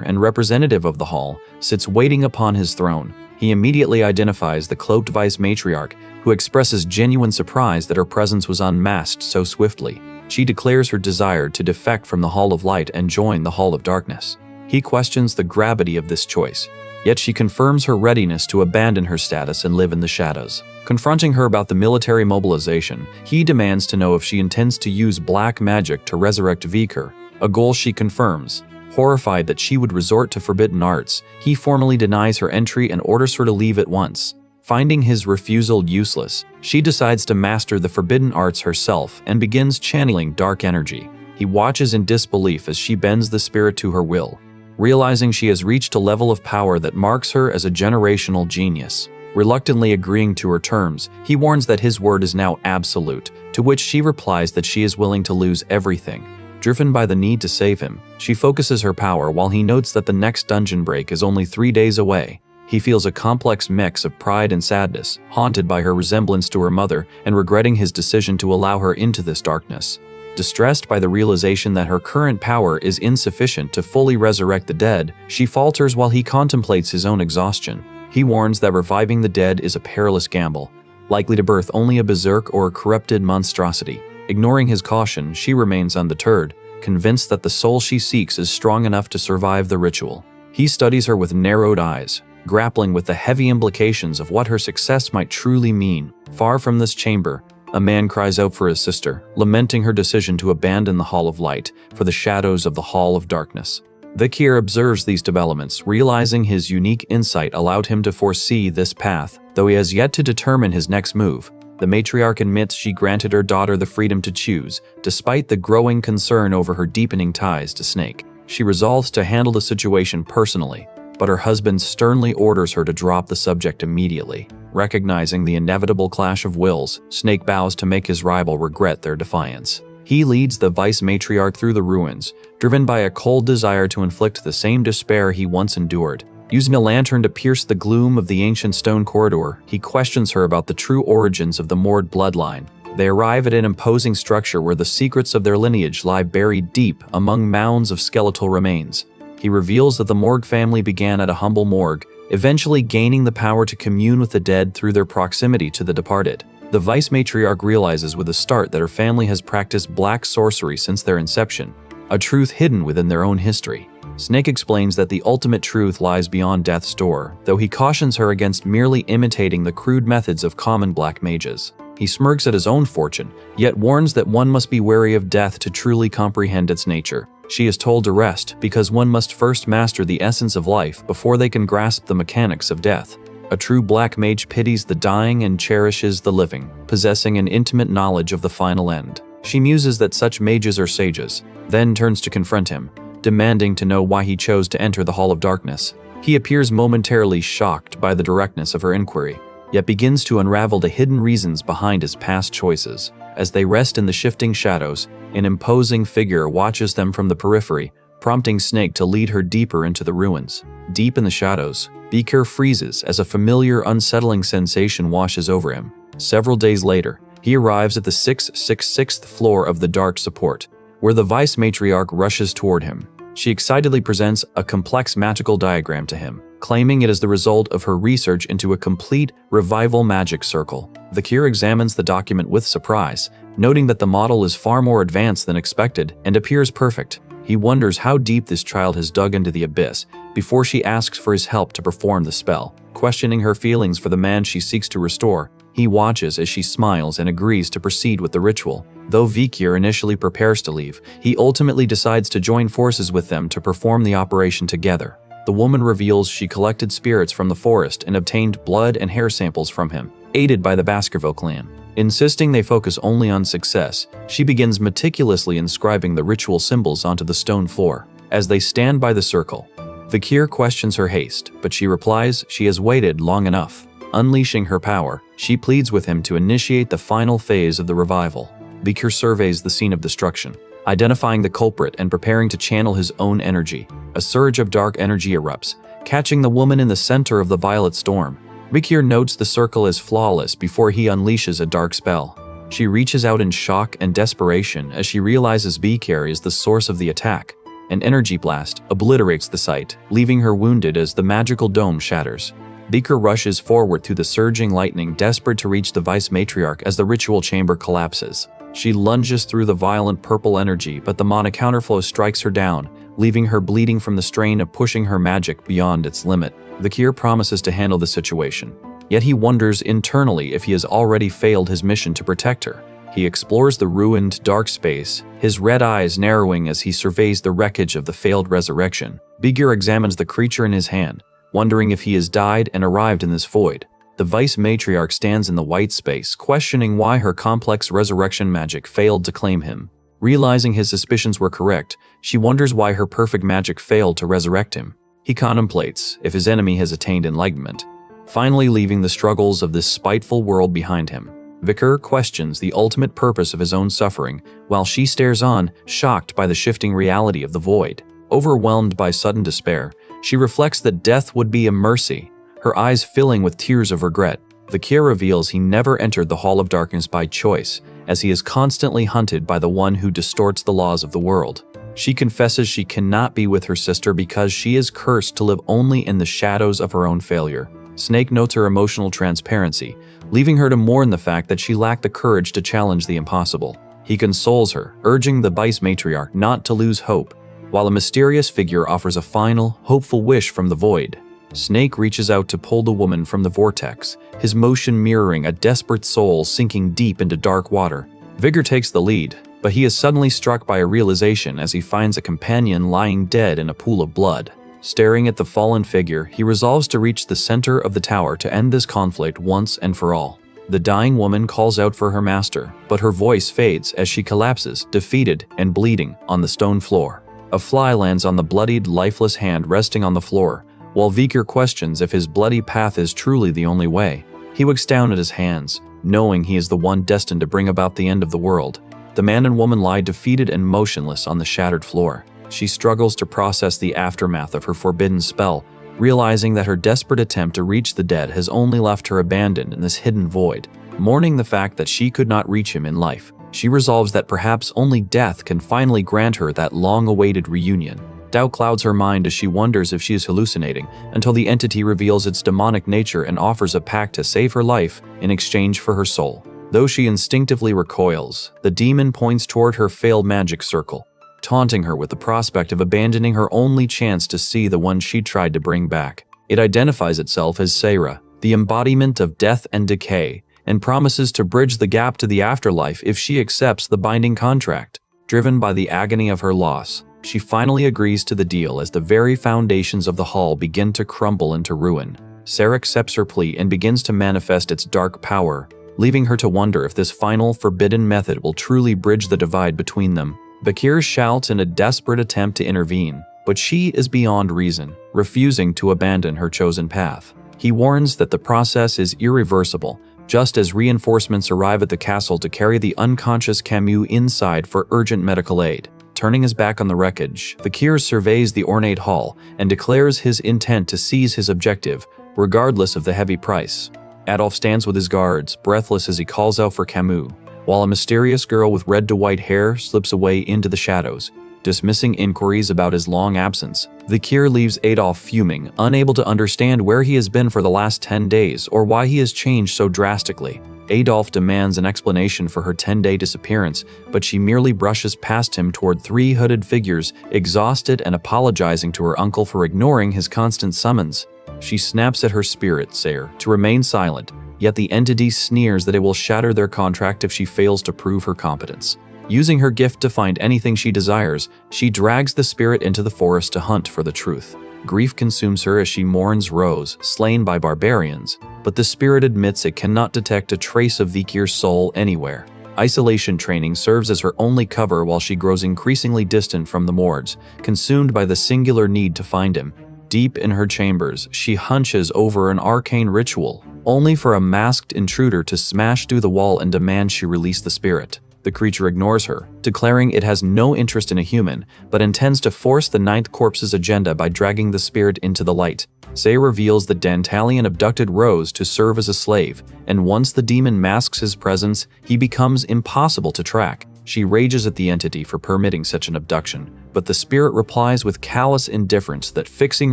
and representative of the hall, sits waiting upon his throne. He immediately identifies the cloaked vice matriarch, who expresses genuine surprise that her presence was unmasked so swiftly. She declares her desire to defect from the Hall of Light and join the Hall of Darkness. He questions the gravity of this choice, yet she confirms her readiness to abandon her status and live in the shadows. Confronting her about the military mobilization, he demands to know if she intends to use black magic to resurrect Viker, a goal she confirms. Horrified that she would resort to forbidden arts, he formally denies her entry and orders her to leave at once. Finding his refusal useless, she decides to master the forbidden arts herself and begins channeling dark energy. He watches in disbelief as she bends the spirit to her will, realizing she has reached a level of power that marks her as a generational genius. Reluctantly agreeing to her terms, he warns that his word is now absolute, to which she replies that she is willing to lose everything. Driven by the need to save him, she focuses her power while he notes that the next dungeon break is only 3 days away. He feels a complex mix of pride and sadness, haunted by her resemblance to her mother and regretting his decision to allow her into this darkness. Distressed by the realization that her current power is insufficient to fully resurrect the dead, she falters while he contemplates his own exhaustion. He warns that reviving the dead is a perilous gamble, likely to birth only a berserk or a corrupted monstrosity. Ignoring his caution, she remains undeterred, convinced that the soul she seeks is strong enough to survive the ritual. He studies her with narrowed eyes, grappling with the heavy implications of what her success might truly mean. Far from this chamber, a man cries out for his sister, lamenting her decision to abandon the Hall of Light for the shadows of the Hall of Darkness. Vikir observes these developments, realizing his unique insight allowed him to foresee this path, though he has yet to determine his next move. The matriarch admits she granted her daughter the freedom to choose, despite the growing concern over her deepening ties to Snake. She resolves to handle the situation personally, but her husband sternly orders her to drop the subject immediately. Recognizing the inevitable clash of wills, Snake vows to make his rival regret their defiance. He leads the vice matriarch through the ruins, driven by a cold desire to inflict the same despair he once endured. Using a lantern to pierce the gloom of the ancient stone corridor, he questions her about the true origins of the Mord bloodline. They arrive at an imposing structure where the secrets of their lineage lie buried deep among mounds of skeletal remains. He reveals that the Morg family began at a humble morgue, eventually gaining the power to commune with the dead through their proximity to the departed. The vice matriarch realizes with a start that her family has practiced black sorcery since their inception, a truth hidden within their own history. Snake explains that the ultimate truth lies beyond death's door, though he cautions her against merely imitating the crude methods of common black mages. He smirks at his own fortune, yet warns that one must be wary of death to truly comprehend its nature. She is told to rest because one must first master the essence of life before they can grasp the mechanics of death. A true black mage pities the dying and cherishes the living, possessing an intimate knowledge of the final end. She muses that such mages are sages, then turns to confront him, demanding to know why he chose to enter the Hall of Darkness. He appears momentarily shocked by the directness of her inquiry, yet begins to unravel the hidden reasons behind his past choices. As they rest in the shifting shadows, an imposing figure watches them from the periphery, prompting Snake to lead her deeper into the ruins. Deep in the shadows, Vikir freezes as a familiar, unsettling sensation washes over him. Several days later, he arrives at the 666th floor of the Dark Support, where the vice matriarch rushes toward him. She excitedly presents a complex magical diagram to him, claiming it is the result of her research into a complete revival magic circle. Vikir examines the document with surprise, noting that the model is far more advanced than expected and appears perfect. He wonders how deep this child has dug into the abyss before she asks for his help to perform the spell. Questioning her feelings for the man she seeks to restore, he watches as she smiles and agrees to proceed with the ritual. Though Vikir initially prepares to leave, he ultimately decides to join forces with them to perform the operation together. The woman reveals she collected spirits from the forest and obtained blood and hair samples from him, aided by the Baskerville clan. Insisting they focus only on success, she begins meticulously inscribing the ritual symbols onto the stone floor. As they stand by the circle, Vikir questions her haste, but she replies she has waited long enough. Unleashing her power, she pleads with him to initiate the final phase of the revival. Vikir surveys the scene of destruction, identifying the culprit and preparing to channel his own energy. A surge of dark energy erupts, catching the woman in the center of the violet storm. Vikir notes the circle as flawless before he unleashes a dark spell. She reaches out in shock and desperation as she realizes Vikir is the source of the attack. An energy blast obliterates the site, leaving her wounded as the magical dome shatters. Vikir rushes forward through the surging lightning, desperate to reach the vice matriarch as the ritual chamber collapses. She lunges through the violent purple energy, but the mana counterflow strikes her down, leaving her bleeding from the strain of pushing her magic beyond its limit. Vikir promises to handle the situation, yet he wonders internally if he has already failed his mission to protect her. He explores the ruined, dark space, his red eyes narrowing as he surveys the wreckage of the failed resurrection. Vikir examines the creature in his hand, wondering if he has died and arrived in this void. The vice matriarch stands in the white space, questioning why her complex resurrection magic failed to claim him. Realizing his suspicions were correct, she wonders why her perfect magic failed to resurrect him. He contemplates if his enemy has attained enlightenment, finally leaving the struggles of this spiteful world behind him. Vikir questions the ultimate purpose of his own suffering, while she stares on, shocked by the shifting reality of the void. Overwhelmed by sudden despair, she reflects that death would be a mercy, her eyes filling with tears of regret. Vikir reveals he never entered the Hall of Darkness by choice, as he is constantly hunted by the one who distorts the laws of the world. She confesses she cannot be with her sister because she is cursed to live only in the shadows of her own failure. Snake notes her emotional transparency, leaving her to mourn the fact that she lacked the courage to challenge the impossible. He consoles her, urging the vice matriarch not to lose hope, while a mysterious figure offers a final, hopeful wish from the void. Snake reaches out to pull the woman from the vortex, his motion mirroring a desperate soul sinking deep into dark water. Vigor takes the lead, but he is suddenly struck by a realization as he finds a companion lying dead in a pool of blood. Staring at the fallen figure, he resolves to reach the center of the tower to end this conflict once and for all. The dying woman calls out for her master, but her voice fades as she collapses, defeated and bleeding, on the stone floor. A fly lands on the bloodied, lifeless hand resting on the floor, while Vikir questions if his bloody path is truly the only way. He looks down at his hands, knowing he is the one destined to bring about the end of the world. The man and woman lie defeated and motionless on the shattered floor. She struggles to process the aftermath of her forbidden spell, realizing that her desperate attempt to reach the dead has only left her abandoned in this hidden void. Mourning the fact that she could not reach him in life, she resolves that perhaps only death can finally grant her that long-awaited reunion. Doubt clouds her mind as she wonders if she is hallucinating, until the entity reveals its demonic nature and offers a pact to save her life in exchange for her soul. Though she instinctively recoils, the demon points toward her failed magic circle, taunting her with the prospect of abandoning her only chance to see the one she tried to bring back. It identifies itself as Sarah, the embodiment of death and decay, and promises to bridge the gap to the afterlife if she accepts the binding contract. Driven by the agony of her loss, she finally agrees to the deal as the very foundations of the hall begin to crumble into ruin. Sarah accepts her plea and begins to manifest its dark power, leaving her to wonder if this final forbidden method will truly bridge the divide between them. Bakir shouts in a desperate attempt to intervene, but she is beyond reason, refusing to abandon her chosen path. He warns that the process is irreversible, just as reinforcements arrive at the castle to carry the unconscious Camus inside for urgent medical aid. Turning his back on the wreckage, Bakir surveys the ornate hall and declares his intent to seize his objective, regardless of the heavy price. Adolf stands with his guards, breathless as he calls out for Camus, while a mysterious girl with red to white hair slips away into the shadows. Dismissing inquiries about his long absence, Vikir leaves Adolf fuming, unable to understand where he has been for the last 10 days or why he has changed so drastically. Adolf demands an explanation for her 10-day disappearance, but she merely brushes past him toward 3 hooded figures, exhausted and apologizing to her uncle for ignoring his constant summons. She snaps at her spirit, Sayer, to remain silent, yet the entity sneers that it will shatter their contract if she fails to prove her competence. Using her gift to find anything she desires, she drags the spirit into the forest to hunt for the truth. Grief consumes her as she mourns Rose, slain by barbarians, but the spirit admits it cannot detect a trace of Vikir's soul anywhere. Isolation training serves as her only cover while she grows increasingly distant from the Mords, consumed by the singular need to find him. Deep in her chambers, she hunches over an arcane ritual, only for a masked intruder to smash through the wall and demand she release the spirit. The creature ignores her, declaring it has no interest in a human, but intends to force the Ninth Corpse's agenda by dragging the spirit into the light. Say reveals that Dantalion abducted Rose to serve as a slave, and once the demon masks his presence, he becomes impossible to track. She rages at the entity for permitting such an abduction, but the spirit replies with callous indifference that fixing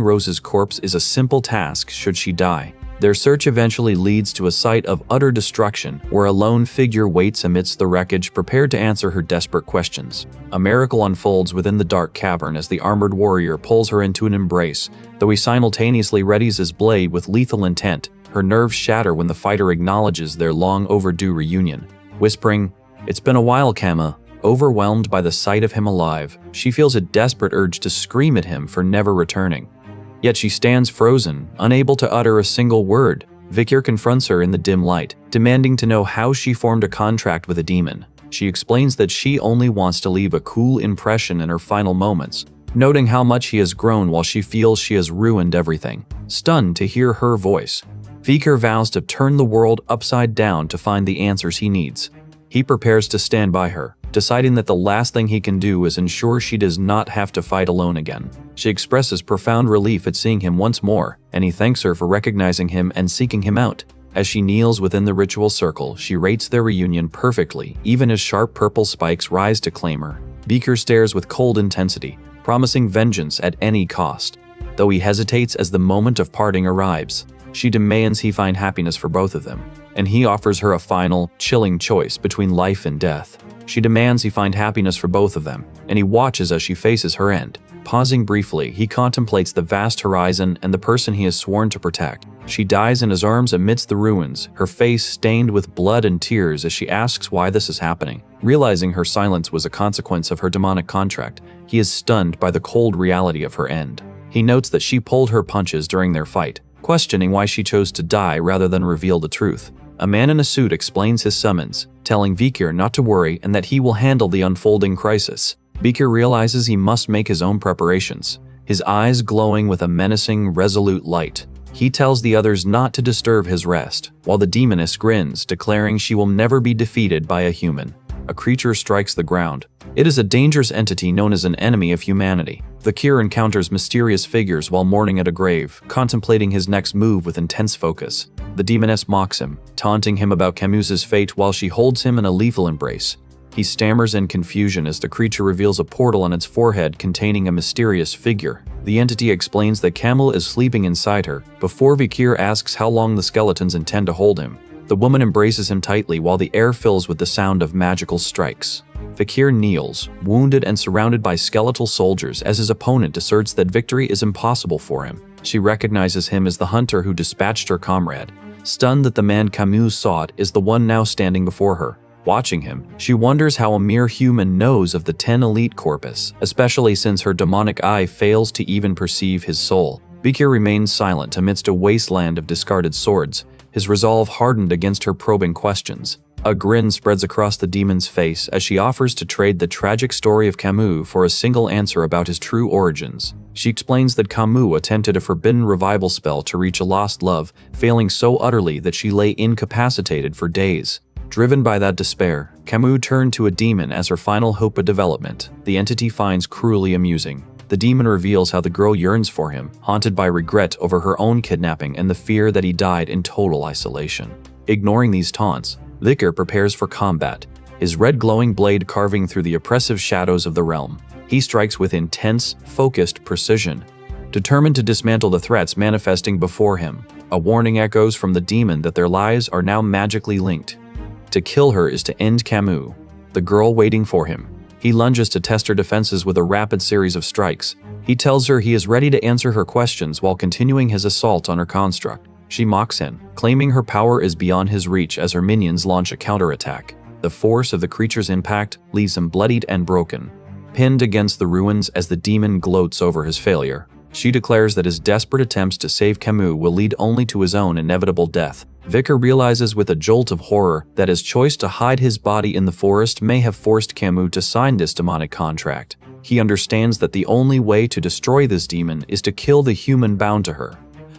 Rose's corpse is a simple task should she die. Their search eventually leads to a site of utter destruction, where a lone figure waits amidst the wreckage, prepared to answer her desperate questions. A miracle unfolds within the dark cavern as the armored warrior pulls her into an embrace, though he simultaneously readies his blade with lethal intent. Her nerves shatter when the fighter acknowledges their long-overdue reunion. Whispering, "It's been a while, Kama." Overwhelmed by the sight of him alive, she feels a desperate urge to scream at him for never returning. Yet she stands frozen, unable to utter a single word. Vikir confronts her in the dim light, demanding to know how she formed a contract with a demon. She explains that she only wants to leave a cool impression in her final moments, noting how much he has grown while she feels she has ruined everything. Stunned to hear her voice, Vikir vows to turn the world upside down to find the answers he needs. He prepares to stand by her, deciding that the last thing he can do is ensure she does not have to fight alone again. She expresses profound relief at seeing him once more, and he thanks her for recognizing him and seeking him out. As she kneels within the ritual circle, she rates their reunion perfectly, even as sharp purple spikes rise to claim her. Beaker stares with cold intensity, promising vengeance at any cost. Though he hesitates as the moment of parting arrives, she demands he find happiness for both of them, and he offers her a final, chilling choice between life and death. She demands he find happiness for both of them, and he watches as she faces her end. Pausing briefly, he contemplates the vast horizon and the person he has sworn to protect. She dies in his arms amidst the ruins, her face stained with blood and tears as she asks why this is happening. Realizing her silence was a consequence of her demonic contract, he is stunned by the cold reality of her end. He notes that she pulled her punches during their fight, questioning why she chose to die rather than reveal the truth. A man in a suit explains his summons, telling Vikir not to worry and that he will handle the unfolding crisis. Vikir realizes he must make his own preparations, his eyes glowing with a menacing, resolute light. He tells the others not to disturb his rest, while the demoness grins, declaring she will never be defeated by a human. A creature strikes the ground. It is a dangerous entity known as an enemy of humanity. Vikir encounters mysterious figures while mourning at a grave, contemplating his next move with intense focus. The demoness mocks him, taunting him about Camus's fate while she holds him in a lethal embrace. He stammers in confusion as the creature reveals a portal on its forehead containing a mysterious figure. The entity explains that Camel is sleeping inside her, before Vikir asks how long the skeletons intend to hold him. The woman embraces him tightly while the air fills with the sound of magical strikes. Vikir kneels, wounded and surrounded by skeletal soldiers as his opponent asserts that victory is impossible for him. She recognizes him as the hunter who dispatched her comrade. Stunned that the man Camus sought is the one now standing before her. Watching him, she wonders how a mere human knows of the 10 elite corpus, especially since her demonic eye fails to even perceive his soul. Vikir remains silent amidst a wasteland of discarded swords, his resolve hardened against her probing questions. A grin spreads across the demon's face as she offers to trade the tragic story of Camus for a single answer about his true origins. She explains that Camus attempted a forbidden revival spell to reach a lost love, failing so utterly that she lay incapacitated for days. Driven by that despair, Camus turned to a demon as her final hope of development. The entity finds cruelly amusing. The demon reveals how the girl yearns for him, haunted by regret over her own kidnapping and the fear that he died in total isolation. Ignoring these taunts, Vikir prepares for combat, his red glowing blade carving through the oppressive shadows of the realm. He strikes with intense, focused precision, determined to dismantle the threats manifesting before him. A warning echoes from the demon that their lives are now magically linked. To kill her is to end Camus, the girl waiting for him. He lunges to test her defenses with a rapid series of strikes. He tells her he is ready to answer her questions while continuing his assault on her construct. She mocks him, claiming her power is beyond his reach as her minions launch a counterattack. The force of the creature's impact leaves him bloodied and broken, pinned against the ruins as the demon gloats over his failure. She declares that his desperate attempts to save Camus will lead only to his own inevitable death. Vikir realizes with a jolt of horror that his choice to hide his body in the forest may have forced Camus to sign this demonic contract. He understands that the only way to destroy this demon is to kill the human bound to her,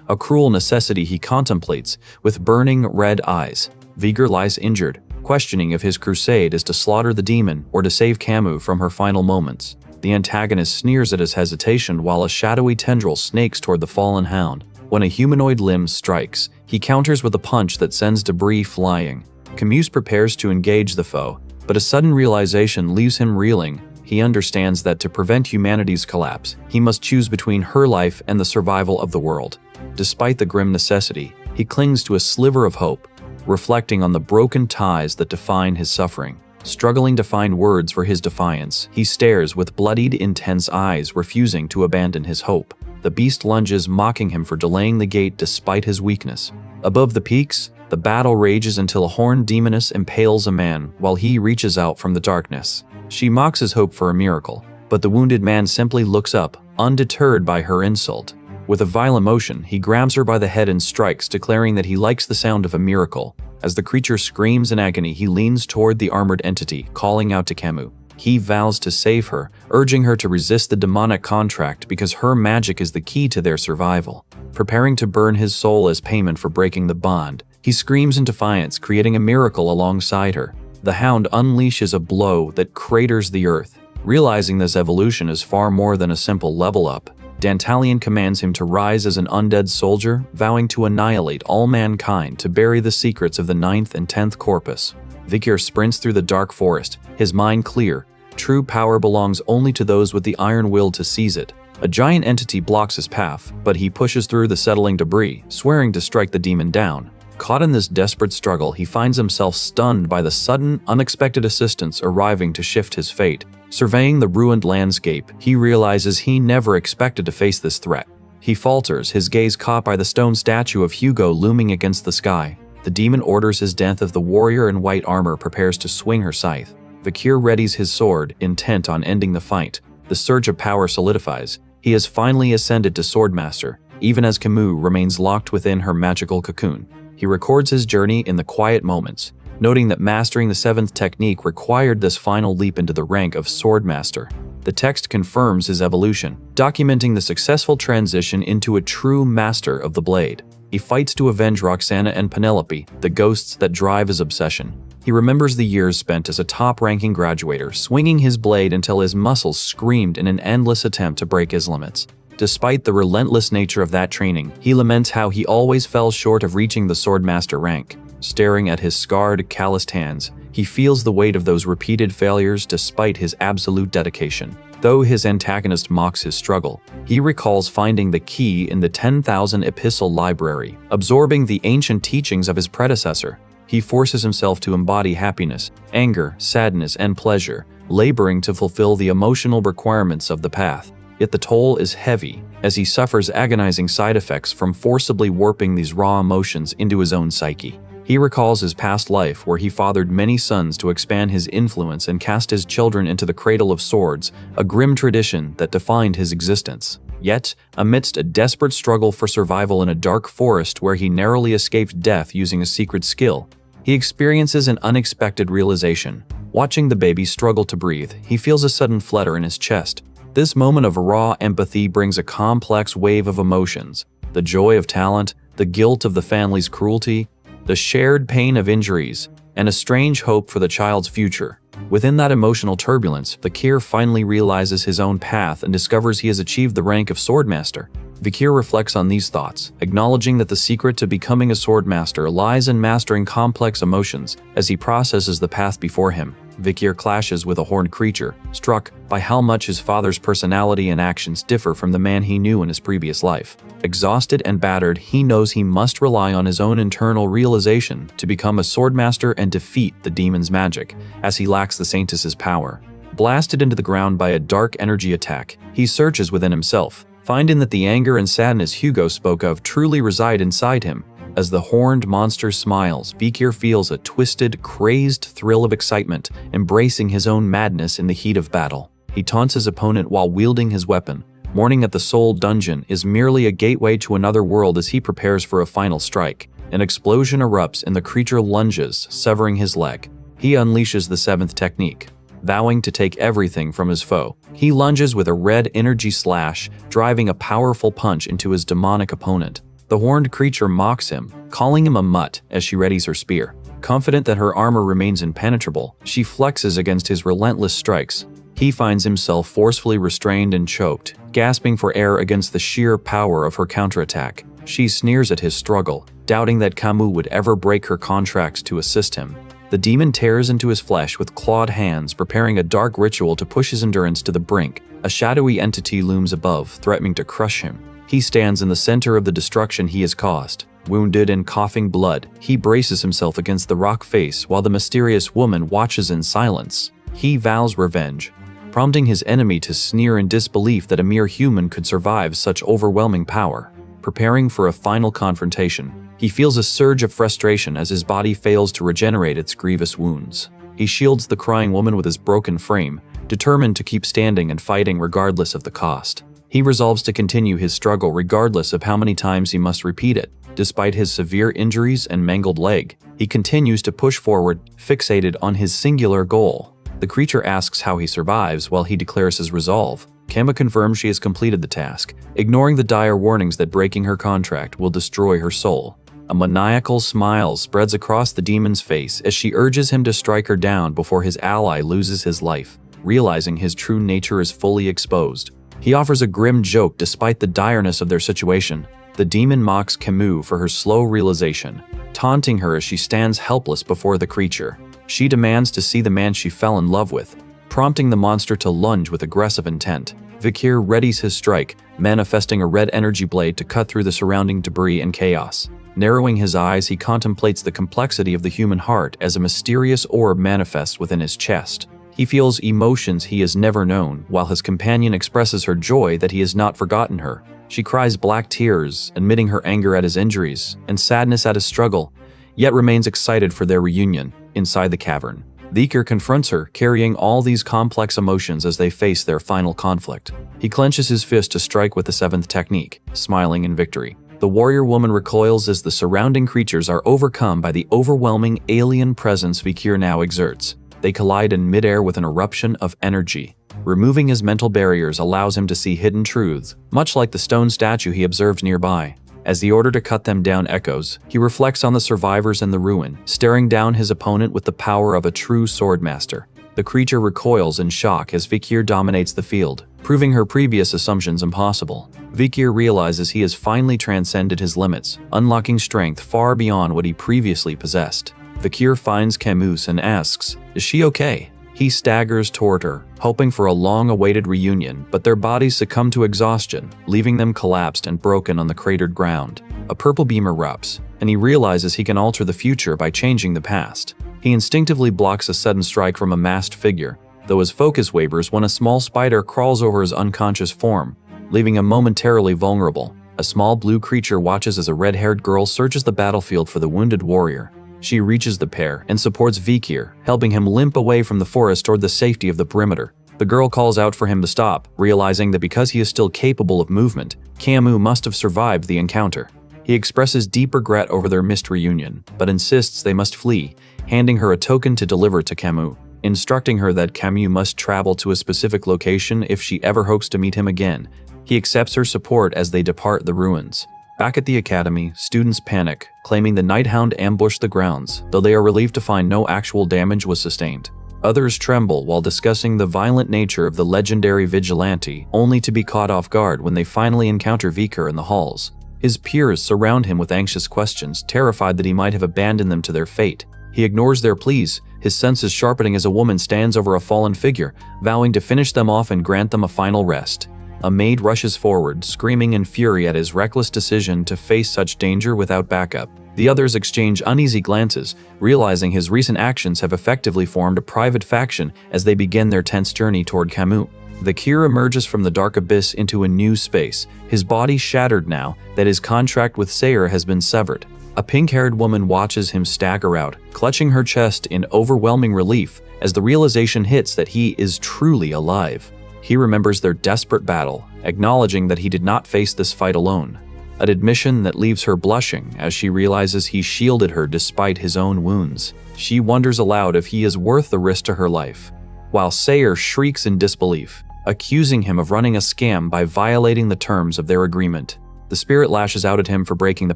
a cruel necessity he contemplates with burning red eyes. Vikir lies injured, questioning if his crusade is to slaughter the demon or to save Camus from her final moments. The antagonist sneers at his hesitation while a shadowy tendril snakes toward the fallen hound. When a humanoid limb strikes, he counters with a punch that sends debris flying. Camus prepares to engage the foe, but a sudden realization leaves him reeling. He understands that to prevent humanity's collapse, he must choose between her life and the survival of the world. Despite the grim necessity, he clings to a sliver of hope, reflecting on the broken ties that define his suffering. Struggling to find words for his defiance, he stares with bloodied, intense eyes, refusing to abandon his hope. The beast lunges, mocking him for delaying the gate despite his weakness. Above the peaks, the battle rages until a horned demoness impales a man while he reaches out from the darkness. She mocks his hope for a miracle, but the wounded man simply looks up, undeterred by her insult. With a violent motion, he grabs her by the head and strikes, declaring that he likes the sound of a miracle. As the creature screams in agony, he leans toward the armored entity, calling out to Camus. He vows to save her, urging her to resist the demonic contract because her magic is the key to their survival. Preparing to burn his soul as payment for breaking the bond, he screams in defiance, creating a miracle alongside her. The hound unleashes a blow that craters the earth. Realizing this evolution is far more than a simple level up, Dantalion commands him to rise as an undead soldier, vowing to annihilate all mankind to bury the secrets of the 9th and 10th corpus. Vikir sprints through the dark forest, his mind clear. True power belongs only to those with the iron will to seize it. A giant entity blocks his path, but he pushes through the settling debris, swearing to strike the demon down. Caught in this desperate struggle, he finds himself stunned by the sudden, unexpected assistance arriving to shift his fate. Surveying the ruined landscape, he realizes he never expected to face this threat. He falters, his gaze caught by the stone statue of Hugo looming against the sky. The demon orders his death as the warrior in white armor prepares to swing her scythe. Vikir readies his sword, intent on ending the fight. The surge of power solidifies. He has finally ascended to Swordmaster, even as Camus remains locked within her magical cocoon. He records his journey in the quiet moments, noting that mastering the 7th technique required this final leap into the rank of Swordmaster. The text confirms his evolution, documenting the successful transition into a true master of the blade. He fights to avenge Roxana and Penelope, the ghosts that drive his obsession. He remembers the years spent as a top-ranking graduator, swinging his blade until his muscles screamed in an endless attempt to break his limits. Despite the relentless nature of that training, he laments how he always fell short of reaching the Swordmaster rank. Staring at his scarred, calloused hands, he feels the weight of those repeated failures despite his absolute dedication. Though his antagonist mocks his struggle, he recalls finding the key in the 10,000 epistle library. Absorbing the ancient teachings of his predecessor, he forces himself to embody happiness, anger, sadness, and pleasure, laboring to fulfill the emotional requirements of the path. Yet the toll is heavy, as he suffers agonizing side effects from forcibly warping these raw emotions into his own psyche. He recalls his past life where he fathered many sons to expand his influence and cast his children into the cradle of swords, a grim tradition that defined his existence. Yet, amidst a desperate struggle for survival in a dark forest where he narrowly escaped death using a secret skill, he experiences an unexpected realization. Watching the baby struggle to breathe, he feels a sudden flutter in his chest. This moment of raw empathy brings a complex wave of emotions: the joy of talent, the guilt of the family's cruelty, the shared pain of injuries, and a strange hope for the child's future. Within that emotional turbulence, Vikir finally realizes his own path and discovers he has achieved the rank of Swordmaster. Vikir reflects on these thoughts, acknowledging that the secret to becoming a Swordmaster lies in mastering complex emotions. As he processes the path before him, Vikir clashes with a horned creature, struck by how much his father's personality and actions differ from the man he knew in his previous life. Exhausted and battered, he knows he must rely on his own internal realization to become a Swordmaster and defeat the demon's magic, as he lacks the Saintess's power. Blasted into the ground by a dark energy attack, he searches within himself, finding that the anger and sadness Hugo spoke of truly reside inside him. As the horned monster smiles, Vikir feels a twisted, crazed thrill of excitement, embracing his own madness in the heat of battle. He taunts his opponent while wielding his weapon. Mourning at the Soul Dungeon is merely a gateway to another world as he prepares for a final strike. An explosion erupts and the creature lunges, severing his leg. He unleashes the 7th technique, vowing to take everything from his foe. He lunges with a red energy slash, driving a powerful punch into his demonic opponent. The horned creature mocks him, calling him a mutt as she readies her spear. Confident that her armor remains impenetrable, she flexes against his relentless strikes. He finds himself forcefully restrained and choked, gasping for air against the sheer power of her counterattack. She sneers at his struggle, doubting that Camus would ever break her contracts to assist him. The demon tears into his flesh with clawed hands, preparing a dark ritual to push his endurance to the brink. A shadowy entity looms above, threatening to crush him. He stands in the center of the destruction he has caused. Wounded and coughing blood, he braces himself against the rock face while the mysterious woman watches in silence. He vows revenge, prompting his enemy to sneer in disbelief that a mere human could survive such overwhelming power. Preparing for a final confrontation, he feels a surge of frustration as his body fails to regenerate its grievous wounds. He shields the crying woman with his broken frame, determined to keep standing and fighting regardless of the cost. He resolves to continue his struggle regardless of how many times he must repeat it. Despite his severe injuries and mangled leg, he continues to push forward, fixated on his singular goal. The creature asks how he survives while he declares his resolve. Kemba confirms she has completed the task, ignoring the dire warnings that breaking her contract will destroy her soul. A maniacal smile spreads across the demon's face as she urges him to strike her down before his ally loses his life, realizing his true nature is fully exposed. He offers a grim joke despite the direness of their situation. The demon mocks Camus for her slow realization, taunting her as she stands helpless before the creature. She demands to see the man she fell in love with, prompting the monster to lunge with aggressive intent. Vikir readies his strike, manifesting a red energy blade to cut through the surrounding debris and chaos. Narrowing his eyes, he contemplates the complexity of the human heart as a mysterious orb manifests within his chest. He feels emotions he has never known, while his companion expresses her joy that he has not forgotten her. She cries black tears, admitting her anger at his injuries and sadness at his struggle, yet remains excited for their reunion inside the cavern. Vikir confronts her, carrying all these complex emotions as they face their final conflict. He clenches his fist to strike with the seventh technique, smiling in victory. The warrior woman recoils as the surrounding creatures are overcome by the overwhelming alien presence Vikir now exerts. They collide in midair with an eruption of energy. Removing his mental barriers allows him to see hidden truths, much like the stone statue he observed nearby. As the order to cut them down echoes, he reflects on the survivors and the ruin, staring down his opponent with the power of a true swordmaster. The creature recoils in shock as Vikir dominates the field, proving her previous assumptions impossible. Vikir realizes he has finally transcended his limits, unlocking strength far beyond what he previously possessed. Vikir finds Camus and asks, "Is she okay?" He staggers toward her, hoping for a long-awaited reunion, but their bodies succumb to exhaustion, leaving them collapsed and broken on the cratered ground. A purple beam erupts, and he realizes he can alter the future by changing the past. He instinctively blocks a sudden strike from a masked figure, though his focus wavers when a small spider crawls over his unconscious form, leaving him momentarily vulnerable. A small blue creature watches as a red-haired girl searches the battlefield for the wounded warrior. She reaches the pair and supports Vikir, helping him limp away from the forest toward the safety of the perimeter. The girl calls out for him to stop, realizing that because he is still capable of movement, Camus must have survived the encounter. He expresses deep regret over their missed reunion, but insists they must flee, handing her a token to deliver to Camus, instructing her that Camus must travel to a specific location if she ever hopes to meet him again. He accepts her support as they depart the ruins. Back at the academy, students panic, claiming the Night Hound ambushed the grounds, though they are relieved to find no actual damage was sustained. Others tremble while discussing the violent nature of the legendary vigilante, only to be caught off guard when they finally encounter Vikir in the halls. His peers surround him with anxious questions, terrified that he might have abandoned them to their fate. He ignores their pleas, his senses sharpening as a woman stands over a fallen figure, vowing to finish them off and grant them a final rest. A maid rushes forward, screaming in fury at his reckless decision to face such danger without backup. The others exchange uneasy glances, realizing his recent actions have effectively formed a private faction as they begin their tense journey toward Camus. Vikir emerges from the dark abyss into a new space, his body shattered now that his contract with Sayer has been severed. A pink-haired woman watches him stagger out, clutching her chest in overwhelming relief as the realization hits that he is truly alive. He remembers their desperate battle, acknowledging that he did not face this fight alone. An admission that leaves her blushing as she realizes he shielded her despite his own wounds. She wonders aloud if he is worth the risk to her life, while Sayer shrieks in disbelief, accusing him of running a scam by violating the terms of their agreement. The spirit lashes out at him for breaking the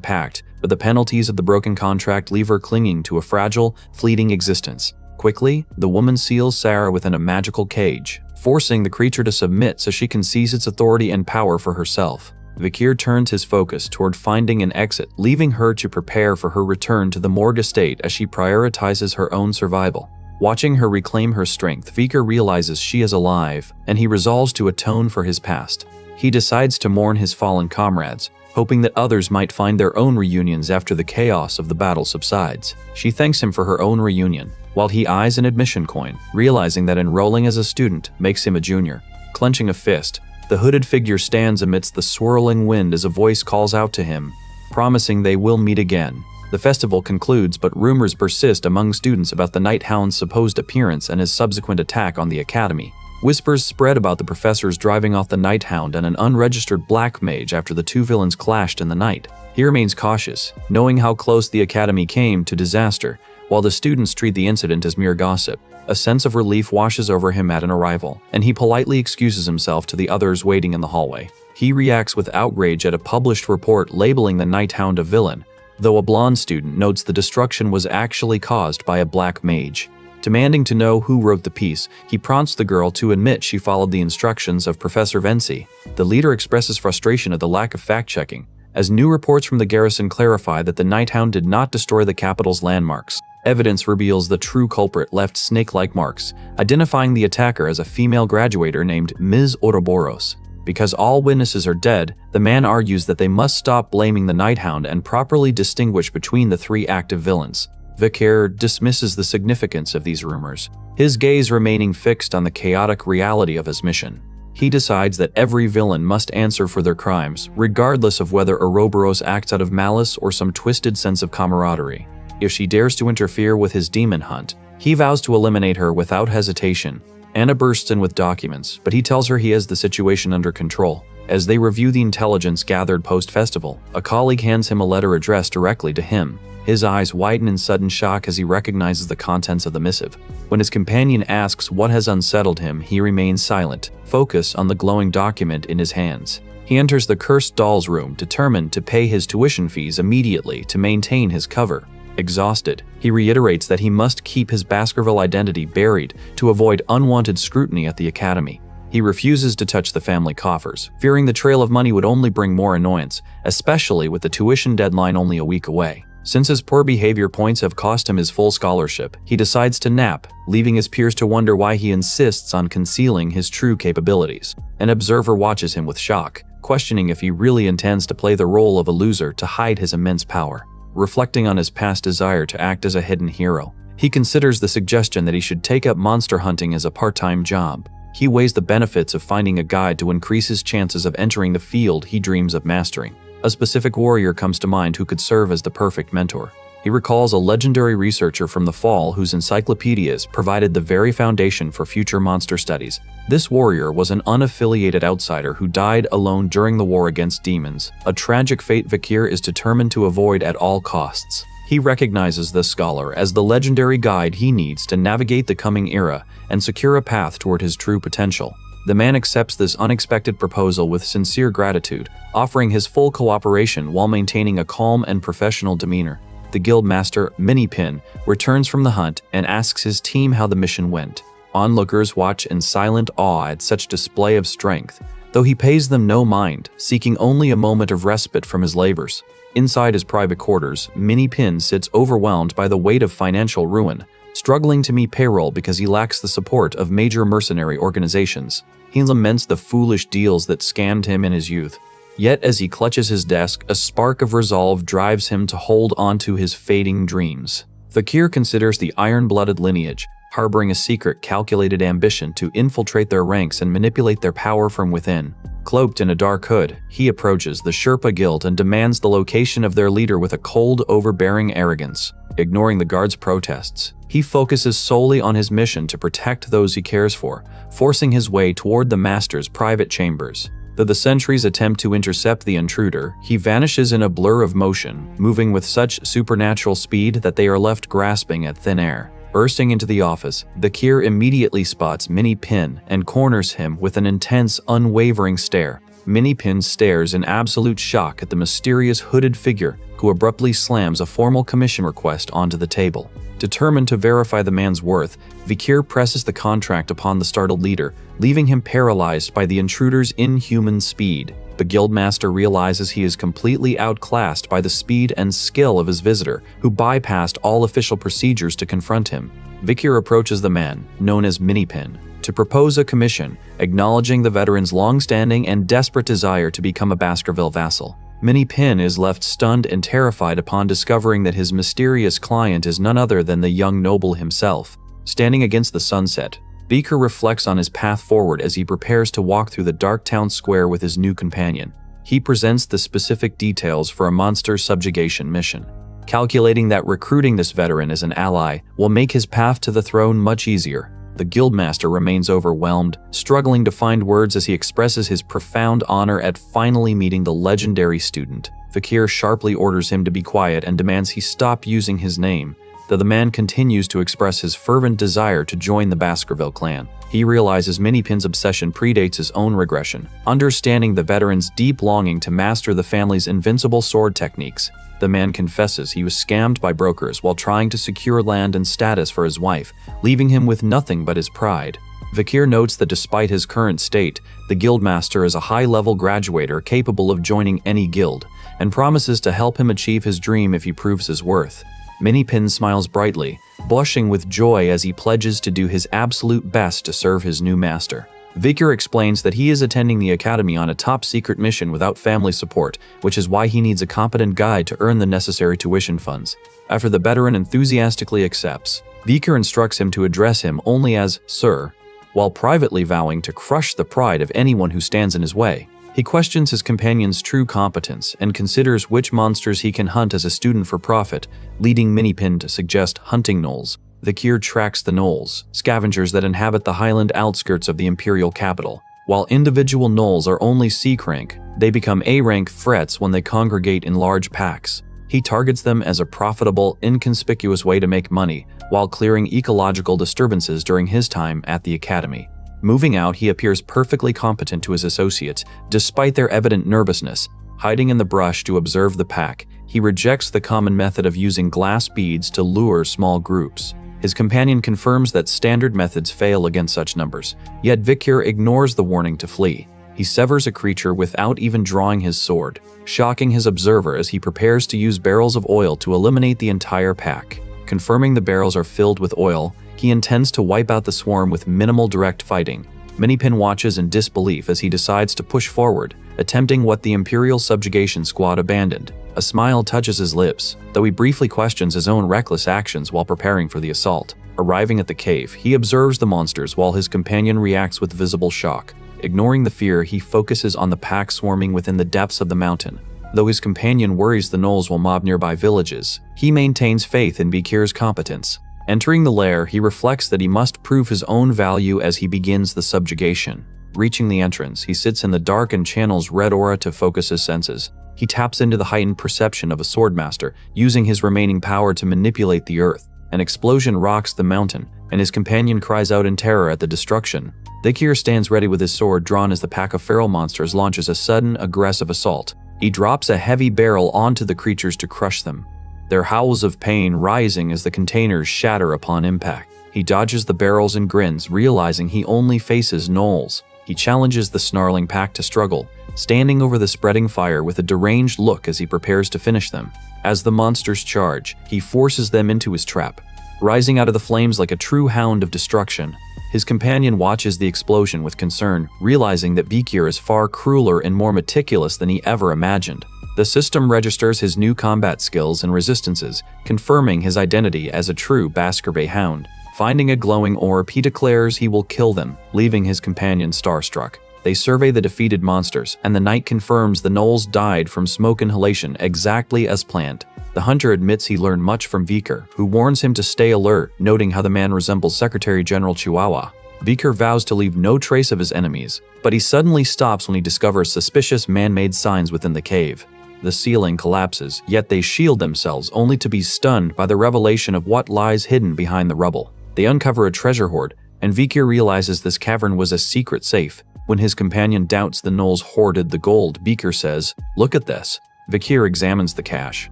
pact, but the penalties of the broken contract leave her clinging to a fragile, fleeting existence. Quickly, the woman seals Sarah within a magical cage, forcing the creature to submit so she can seize its authority and power for herself. Vikir turns his focus toward finding an exit, leaving her to prepare for her return to the morgue estate as she prioritizes her own survival. Watching her reclaim her strength, Vikir realizes she is alive, and he resolves to atone for his past. He decides to mourn his fallen comrades, hoping that others might find their own reunions after the chaos of the battle subsides. She thanks him for her own reunion, while he eyes an admission coin, realizing that enrolling as a student makes him a junior. Clenching a fist, the hooded figure stands amidst the swirling wind as a voice calls out to him, promising they will meet again. The festival concludes, but rumors persist among students about the Night Hound's supposed appearance and his subsequent attack on the academy. Whispers spread about the professors driving off the Night Hound and an unregistered black mage after the two villains clashed in the night. He remains cautious, knowing how close the academy came to disaster, while the students treat the incident as mere gossip. A sense of relief washes over him at an arrival, and he politely excuses himself to the others waiting in the hallway. He reacts with outrage at a published report labeling the Night Hound a villain, though a blonde student notes the destruction was actually caused by a black mage. Demanding to know who wrote the piece, he prompts the girl to admit she followed the instructions of Professor Venci. The leader expresses frustration at the lack of fact-checking, as new reports from the garrison clarify that the Nighthound did not destroy the capital's landmarks. Evidence reveals the true culprit left snake-like marks, identifying the attacker as a female graduator named Ms. Ouroboros. Because all witnesses are dead, the man argues that they must stop blaming the Nighthound and properly distinguish between the three active villains. Vicaire dismisses the significance of these rumors, his gaze remaining fixed on the chaotic reality of his mission. He decides that every villain must answer for their crimes, regardless of whether Ouroboros acts out of malice or some twisted sense of camaraderie. If she dares to interfere with his demon hunt, he vows to eliminate her without hesitation. Anna bursts in with documents, but he tells her he has the situation under control. As they review the intelligence gathered post-festival, a colleague hands him a letter addressed directly to him. His eyes widen in sudden shock as he recognizes the contents of the missive. When his companion asks what has unsettled him, he remains silent, focused on the glowing document in his hands. He enters the cursed doll's room, determined to pay his tuition fees immediately to maintain his cover. Exhausted, he reiterates that he must keep his Baskerville identity buried to avoid unwanted scrutiny at the academy. He refuses to touch the family coffers, fearing the trail of money would only bring more annoyance, especially with the tuition deadline only a week away. Since his poor behavior points have cost him his full scholarship, he decides to nap, leaving his peers to wonder why he insists on concealing his true capabilities. An observer watches him with shock, questioning if he really intends to play the role of a loser to hide his immense power. Reflecting on his past desire to act as a hidden hero, he considers the suggestion that he should take up monster hunting as a part-time job. He weighs the benefits of finding a guide to increase his chances of entering the field he dreams of mastering. A specific warrior comes to mind who could serve as the perfect mentor. He recalls a legendary researcher from the Fall whose encyclopedias provided the very foundation for future monster studies. This warrior was an unaffiliated outsider who died alone during the war against demons, a tragic fate Vicaire is determined to avoid at all costs. He recognizes this scholar as the legendary guide he needs to navigate the coming era and secure a path toward his true potential. The man accepts this unexpected proposal with sincere gratitude, offering his full cooperation while maintaining a calm and professional demeanor. The guildmaster, Minipin, returns from the hunt and asks his team how the mission went. Onlookers watch in silent awe at such display of strength, though he pays them no mind, seeking only a moment of respite from his labors. Inside his private quarters, Minipin sits overwhelmed by the weight of financial ruin, struggling to meet payroll because he lacks the support of major mercenary organizations. He laments the foolish deals that scammed him in his youth. Yet as he clutches his desk, a spark of resolve drives him to hold on to his fading dreams. Vicaire considers the iron-blooded lineage, harboring a secret, calculated ambition to infiltrate their ranks and manipulate their power from within. Cloaked in a dark hood, he approaches the Sherpa Guild and demands the location of their leader with a cold, overbearing arrogance. Ignoring the guards' protests, he focuses solely on his mission to protect those he cares for, forcing his way toward the master's private chambers. Though the sentries attempt to intercept the intruder, he vanishes in a blur of motion, moving with such supernatural speed that they are left grasping at thin air. Bursting into the office, Vicaire immediately spots Minipin and corners him with an intense, unwavering stare. Minipin stares in absolute shock at the mysterious hooded figure who abruptly slams a formal commission request onto the table. Determined to verify the man's worth, Vicaire presses the contract upon the startled leader, leaving him paralyzed by the intruder's inhuman speed. The guildmaster realizes he is completely outclassed by the speed and skill of his visitor, who bypassed all official procedures to confront him. Vicaire approaches the man, known as Minipin, to propose a commission, acknowledging the veteran's long-standing and desperate desire to become a Baskerville vassal. Minipin is left stunned and terrified upon discovering that his mysterious client is none other than the young noble himself. Standing against the sunset, Vicaire reflects on his path forward as he prepares to walk through the dark town square with his new companion. He presents the specific details for a monster subjugation mission, calculating that recruiting this veteran as an ally will make his path to the throne much easier. The guildmaster remains overwhelmed, struggling to find words as he expresses his profound honor at finally meeting the legendary student. Vicaire sharply orders him to be quiet and demands he stop using his name, though the man continues to express his fervent desire to join the Baskerville clan. He realizes Minipin's obsession predates his own regression. Understanding the veteran's deep longing to master the family's invincible sword techniques, the man confesses he was scammed by brokers while trying to secure land and status for his wife, leaving him with nothing but his pride. Vikir notes that despite his current state, the guildmaster is a high-level graduator capable of joining any guild, and promises to help him achieve his dream if he proves his worth. Minipin smiles brightly, blushing with joy as he pledges to do his absolute best to serve his new master. Vikir explains that he is attending the academy on a top-secret mission without family support, which is why he needs a competent guide to earn the necessary tuition funds. After the veteran enthusiastically accepts, Vikir instructs him to address him only as Sir, while privately vowing to crush the pride of anyone who stands in his way. He questions his companion's true competence and considers which monsters he can hunt as a student for profit, leading Minipin to suggest hunting gnolls. Vikir tracks the gnolls, scavengers that inhabit the highland outskirts of the imperial capital. While individual gnolls are only C-rank, they become A-rank threats when they congregate in large packs. He targets them as a profitable, inconspicuous way to make money, while clearing ecological disturbances during his time at the academy. Moving out, he appears perfectly competent to his associates, despite their evident nervousness. Hiding in the brush to observe the pack, he rejects the common method of using glass beads to lure small groups. His companion confirms that standard methods fail against such numbers, yet Vikir ignores the warning to flee. He severs a creature without even drawing his sword, shocking his observer as he prepares to use barrels of oil to eliminate the entire pack. Confirming the barrels are filled with oil, he intends to wipe out the swarm with minimal direct fighting. Minipin watches in disbelief as he decides to push forward, attempting what the Imperial Subjugation Squad abandoned. A smile touches his lips, though he briefly questions his own reckless actions while preparing for the assault. Arriving at the cave, he observes the monsters while his companion reacts with visible shock. Ignoring the fear, he focuses on the pack swarming within the depths of the mountain. Though his companion worries the gnolls will mob nearby villages, he maintains faith in Vikir's competence. Entering the lair, he reflects that he must prove his own value as he begins the subjugation. Reaching the entrance, he sits in the dark and channels red aura to focus his senses. He taps into the heightened perception of a swordmaster, using his remaining power to manipulate the earth. An explosion rocks the mountain, and his companion cries out in terror at the destruction. Vikir stands ready with his sword drawn as the pack of feral monsters launches a sudden, aggressive assault. He drops a heavy barrel onto the creatures to crush them, their howls of pain rising as the containers shatter upon impact. He dodges the barrels and grins, realizing he only faces gnolls. He challenges the snarling pack to struggle, standing over the spreading fire with a deranged look as he prepares to finish them. As the monsters charge, he forces them into his trap. Rising out of the flames like a true hound of destruction, his companion watches the explosion with concern, realizing that Vikir is far crueler and more meticulous than he ever imagined. The system registers his new combat skills and resistances, confirming his identity as a true Baskerville hound. Finding a glowing orb, he declares he will kill them, leaving his companion starstruck. They survey the defeated monsters, and the knight confirms the gnolls died from smoke inhalation exactly as planned. The hunter admits he learned much from Vikir, who warns him to stay alert, noting how the man resembles Secretary General Chihuahua. Vikir vows to leave no trace of his enemies, but he suddenly stops when he discovers suspicious man-made signs within the cave. The ceiling collapses, yet they shield themselves only to be stunned by the revelation of what lies hidden behind the rubble. They uncover a treasure hoard, and Vikir realizes this cavern was a secret safe. When his companion doubts the gnolls hoarded the gold, Vikir says, "Look at this." Vikir examines the cache,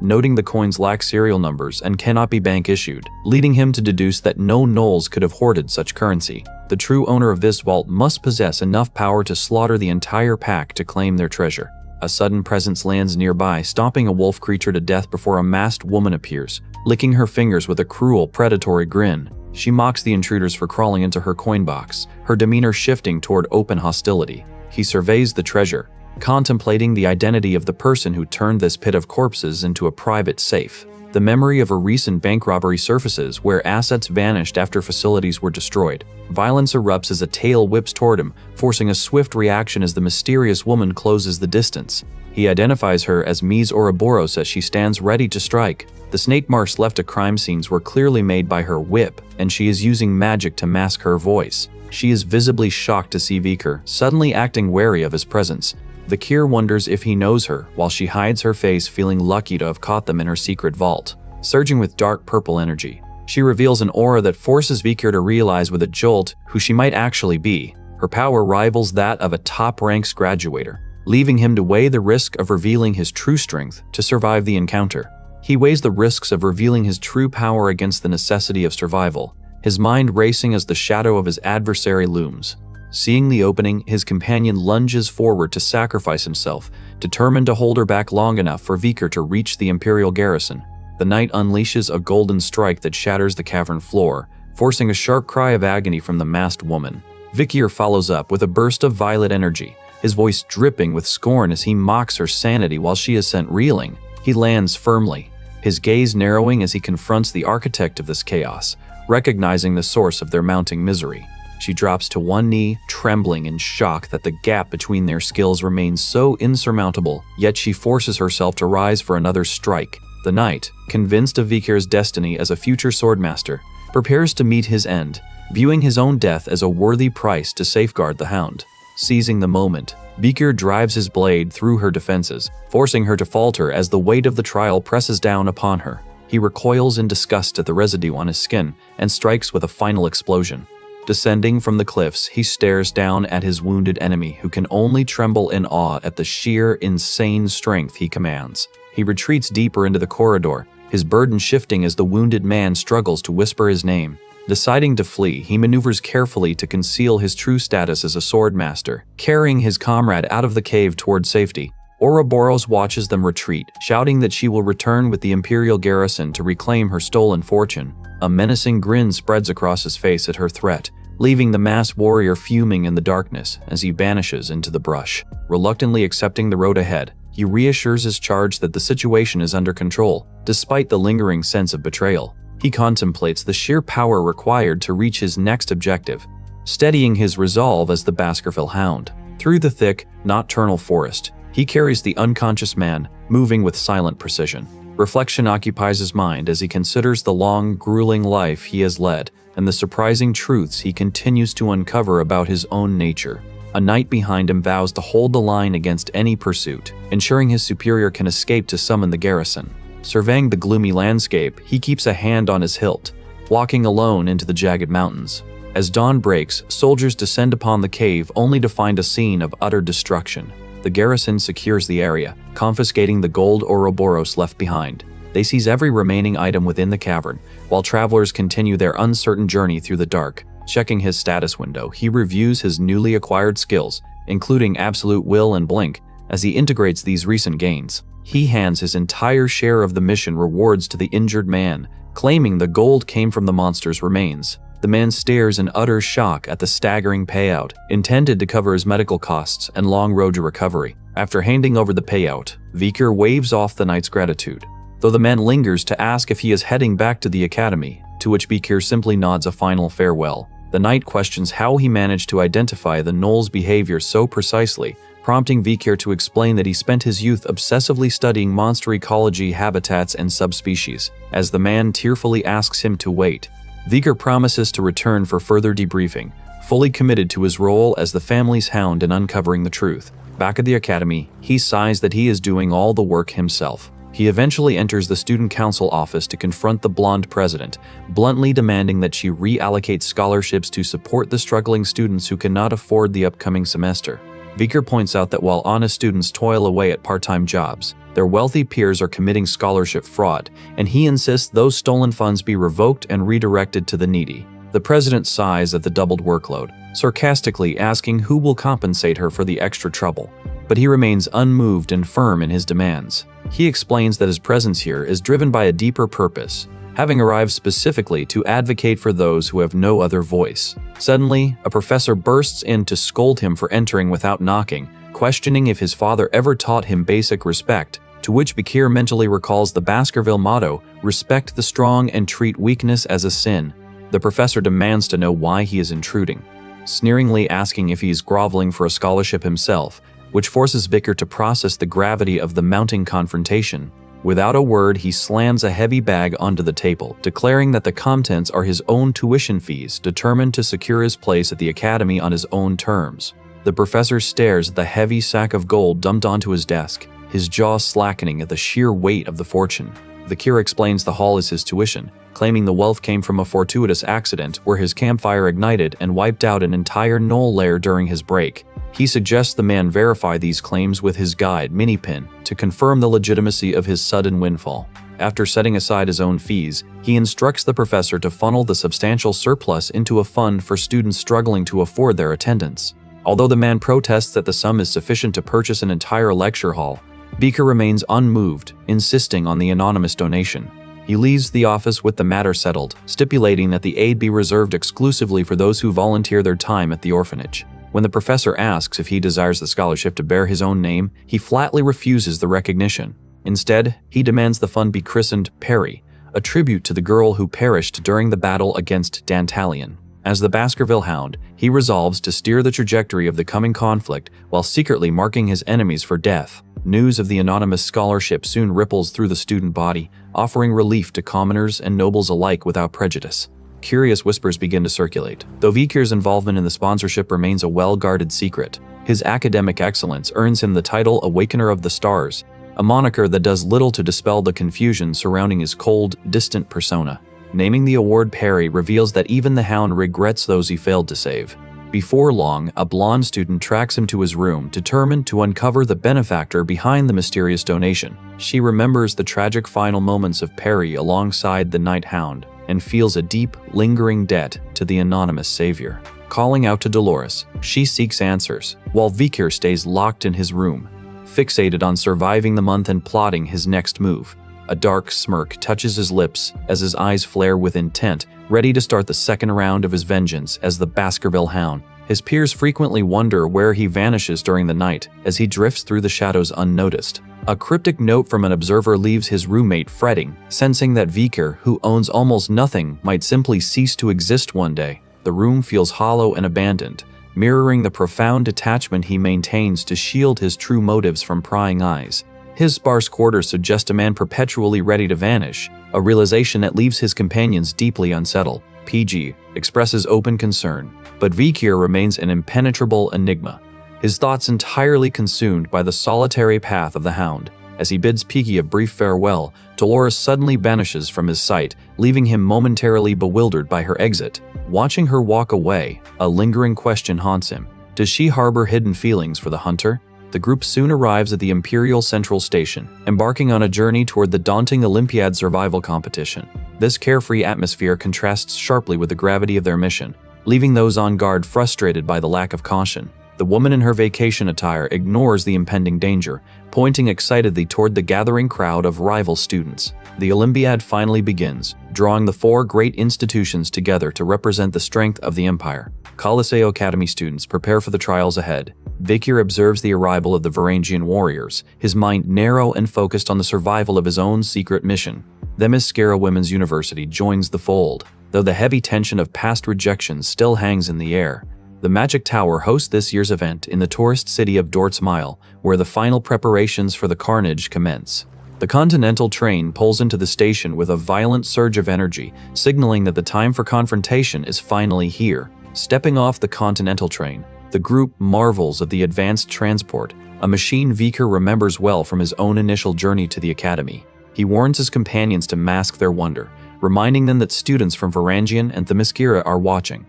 noting the coins lack serial numbers and cannot be bank issued, leading him to deduce that no gnolls could have hoarded such currency. The true owner of this vault must possess enough power to slaughter the entire pack to claim their treasure. A sudden presence lands nearby, stomping a wolf creature to death before a masked woman appears, licking her fingers with a cruel, predatory grin. She mocks the intruders for crawling into her coin box, her demeanor shifting toward open hostility. He surveys the treasure, contemplating the identity of the person who turned this pit of corpses into a private safe. The memory of a recent bank robbery surfaces where assets vanished after facilities were destroyed. Violence erupts as a tail whips toward him, forcing a swift reaction as the mysterious woman closes the distance. He identifies her as Mies Ouroboros as she stands ready to strike. The snake marks left at crime scenes were clearly made by her whip, and she is using magic to mask her voice. She is visibly shocked to see Vikir, suddenly acting wary of his presence. Vikir wonders if he knows her, while she hides her face, feeling lucky to have caught them in her secret vault. surging with dark purple energy. She reveals an aura that forces Vikir to realize with a jolt who she might actually be. Her power rivals that of a top-ranks graduator, leaving him to weigh the risk of revealing his true strength to survive the encounter. He weighs the risks of revealing his true power against the necessity of survival, his mind racing as the shadow of his adversary looms. Seeing the opening, his companion lunges forward to sacrifice himself, determined to hold her back long enough for Vikir to reach the Imperial garrison. The knight unleashes a golden strike that shatters the cavern floor, forcing a sharp cry of agony from the masked woman. Vikir follows up with a burst of violet energy, his voice dripping with scorn as he mocks her sanity while she is sent reeling. He lands firmly, his gaze narrowing as he confronts the architect of this chaos, recognizing the source of their mounting misery. She drops to one knee, trembling in shock that the gap between their skills remains so insurmountable, yet she forces herself to rise for another strike. The knight, convinced of Vikir's destiny as a future swordmaster, prepares to meet his end, viewing his own death as a worthy price to safeguard the hound. Seizing the moment, Vikir drives his blade through her defenses, forcing her to falter as the weight of the trial presses down upon her. He recoils in disgust at the residue on his skin and strikes with a final explosion. Descending from the cliffs, he stares down at his wounded enemy, who can only tremble in awe at the sheer, insane strength he commands. He retreats deeper into the corridor, his burden shifting as the wounded man struggles to whisper his name. Deciding to flee, he maneuvers carefully to conceal his true status as a swordmaster, carrying his comrade out of the cave toward safety. Ouroboros watches them retreat, shouting that she will return with the Imperial garrison to reclaim her stolen fortune. A menacing grin spreads across his face at her threat, leaving the masked warrior fuming in the darkness as he vanishes into the brush. Reluctantly accepting the road ahead, he reassures his charge that the situation is under control, despite the lingering sense of betrayal. He contemplates the sheer power required to reach his next objective, steadying his resolve as the Baskerville Hound. Through the thick, nocturnal forest, he carries the unconscious man, moving with silent precision. Reflection occupies his mind as he considers the long, grueling life he has led and the surprising truths he continues to uncover about his own nature. A knight behind him vows to hold the line against any pursuit, ensuring his superior can escape to summon the garrison. Surveying the gloomy landscape, he keeps a hand on his hilt, walking alone into the jagged mountains. As dawn breaks, soldiers descend upon the cave only to find a scene of utter destruction. The garrison secures the area, confiscating the gold Ouroboros left behind. They seize every remaining item within the cavern, while travelers continue their uncertain journey through the dark. Checking his status window, he reviews his newly acquired skills, including absolute will and blink, as he integrates these recent gains. He hands his entire share of the mission rewards to the injured man, claiming the gold came from the monster's remains. The man stares in utter shock at the staggering payout, intended to cover his medical costs and long road to recovery. After handing over the payout, Vikir waves off the knight's gratitude, though the man lingers to ask if he is heading back to the academy, to which Vikir simply nods a final farewell. The knight questions how he managed to identify the gnoll's behavior so precisely, prompting Vikir to explain that he spent his youth obsessively studying monster ecology, habitats, and subspecies. As the man tearfully asks him to wait, Vikir promises to return for further debriefing, fully committed to his role as the family's hound in uncovering the truth. Back at the academy, he sighs that he is doing all the work himself. He eventually enters the student council office to confront the blonde president, bluntly demanding that she reallocate scholarships to support the struggling students who cannot afford the upcoming semester. Vikir points out that while honest students toil away at part-time jobs, their wealthy peers are committing scholarship fraud, and he insists those stolen funds be revoked and redirected to the needy. The president sighs at the doubled workload, sarcastically asking who will compensate her for the extra trouble, but he remains unmoved and firm in his demands. He explains that his presence here is driven by a deeper purpose, having arrived specifically to advocate for those who have no other voice. Suddenly, a professor bursts in to scold him for entering without knocking, questioning if his father ever taught him basic respect, to which Vikir mentally recalls the Baskerville motto, "Respect the strong and treat weakness as a sin." The professor demands to know why he is intruding, sneeringly asking if he is groveling for a scholarship himself, which forces Vikir to process the gravity of the mounting confrontation. Without a word, he slams a heavy bag onto the table, declaring that the contents are his own tuition fees, determined to secure his place at the academy on his own terms. The professor stares at the heavy sack of gold dumped onto his desk, his jaw slackening at the sheer weight of the fortune. Vikir explains the hall is his tuition, claiming the wealth came from a fortuitous accident where his campfire ignited and wiped out an entire knoll lair during his break. He suggests the man verify these claims with his guide, Minipin, to confirm the legitimacy of his sudden windfall. After setting aside his own fees, he instructs the professor to funnel the substantial surplus into a fund for students struggling to afford their attendance. Although the man protests that the sum is sufficient to purchase an entire lecture hall, Vikir remains unmoved, insisting on the anonymous donation. He leaves the office with the matter settled, stipulating that the aid be reserved exclusively for those who volunteer their time at the orphanage. When the professor asks if he desires the scholarship to bear his own name, he flatly refuses the recognition. Instead, he demands the fund be christened Perry, a tribute to the girl who perished during the battle against Dantalion. As the Baskerville Hound, he resolves to steer the trajectory of the coming conflict while secretly marking his enemies for death. News of the anonymous scholarship soon ripples through the student body, offering relief to commoners and nobles alike without prejudice. Curious whispers begin to circulate. Though Vikir's involvement in the sponsorship remains a well-guarded secret, his academic excellence earns him the title Awakener of the Stars, a moniker that does little to dispel the confusion surrounding his cold, distant persona. Naming the award Perry reveals that even the Hound regrets those he failed to save. Before long, a blonde student tracks him to his room, determined to uncover the benefactor behind the mysterious donation. She remembers the tragic final moments of Perry alongside the Night Hound and feels a deep, lingering debt to the anonymous savior. Calling out to Dolores, she seeks answers, while Vikir stays locked in his room, fixated on surviving the month and plotting his next move. A dark smirk touches his lips as his eyes flare with intent, ready to start the second round of his vengeance as the Baskerville Hound. His peers frequently wonder where he vanishes during the night as he drifts through the shadows unnoticed. A cryptic note from an observer leaves his roommate fretting, sensing that Vikir, who owns almost nothing, might simply cease to exist one day. The room feels hollow and abandoned, mirroring the profound detachment he maintains to shield his true motives from prying eyes. His sparse quarters suggest a man perpetually ready to vanish, a realization that leaves his companions deeply unsettled. PG expresses open concern, but Vikir remains an impenetrable enigma, his thoughts entirely consumed by the solitary path of the Hound. As he bids Piggy a brief farewell, Dolores suddenly vanishes from his sight, leaving him momentarily bewildered by her exit. Watching her walk away, a lingering question haunts him. Does she harbor hidden feelings for the hunter? The group soon arrives at the Imperial Central Station, embarking on a journey toward the daunting Olympiad survival competition. This carefree atmosphere contrasts sharply with the gravity of their mission, leaving those on guard frustrated by the lack of caution. The woman in her vacation attire ignores the impending danger, pointing excitedly toward the gathering crowd of rival students. The Olympiad finally begins, drawing the four great institutions together to represent the strength of the Empire. Coliseo Academy students prepare for the trials ahead. Vikir observes the arrival of the Varangian warriors, his mind narrow and focused on the survival of his own secret mission. Themyscira Women's University joins the fold, though the heavy tension of past rejections still hangs in the air. The Magic Tower hosts this year's event in the tourist city of Dortsmile, where the final preparations for the carnage commence. The Continental train pulls into the station with a violent surge of energy, signaling that the time for confrontation is finally here. Stepping off the Continental train, the group marvels at the advanced transport, a machine Vikir remembers well from his own initial journey to the academy. He warns his companions to mask their wonder, reminding them that students from Varangian and Themyscira are watching.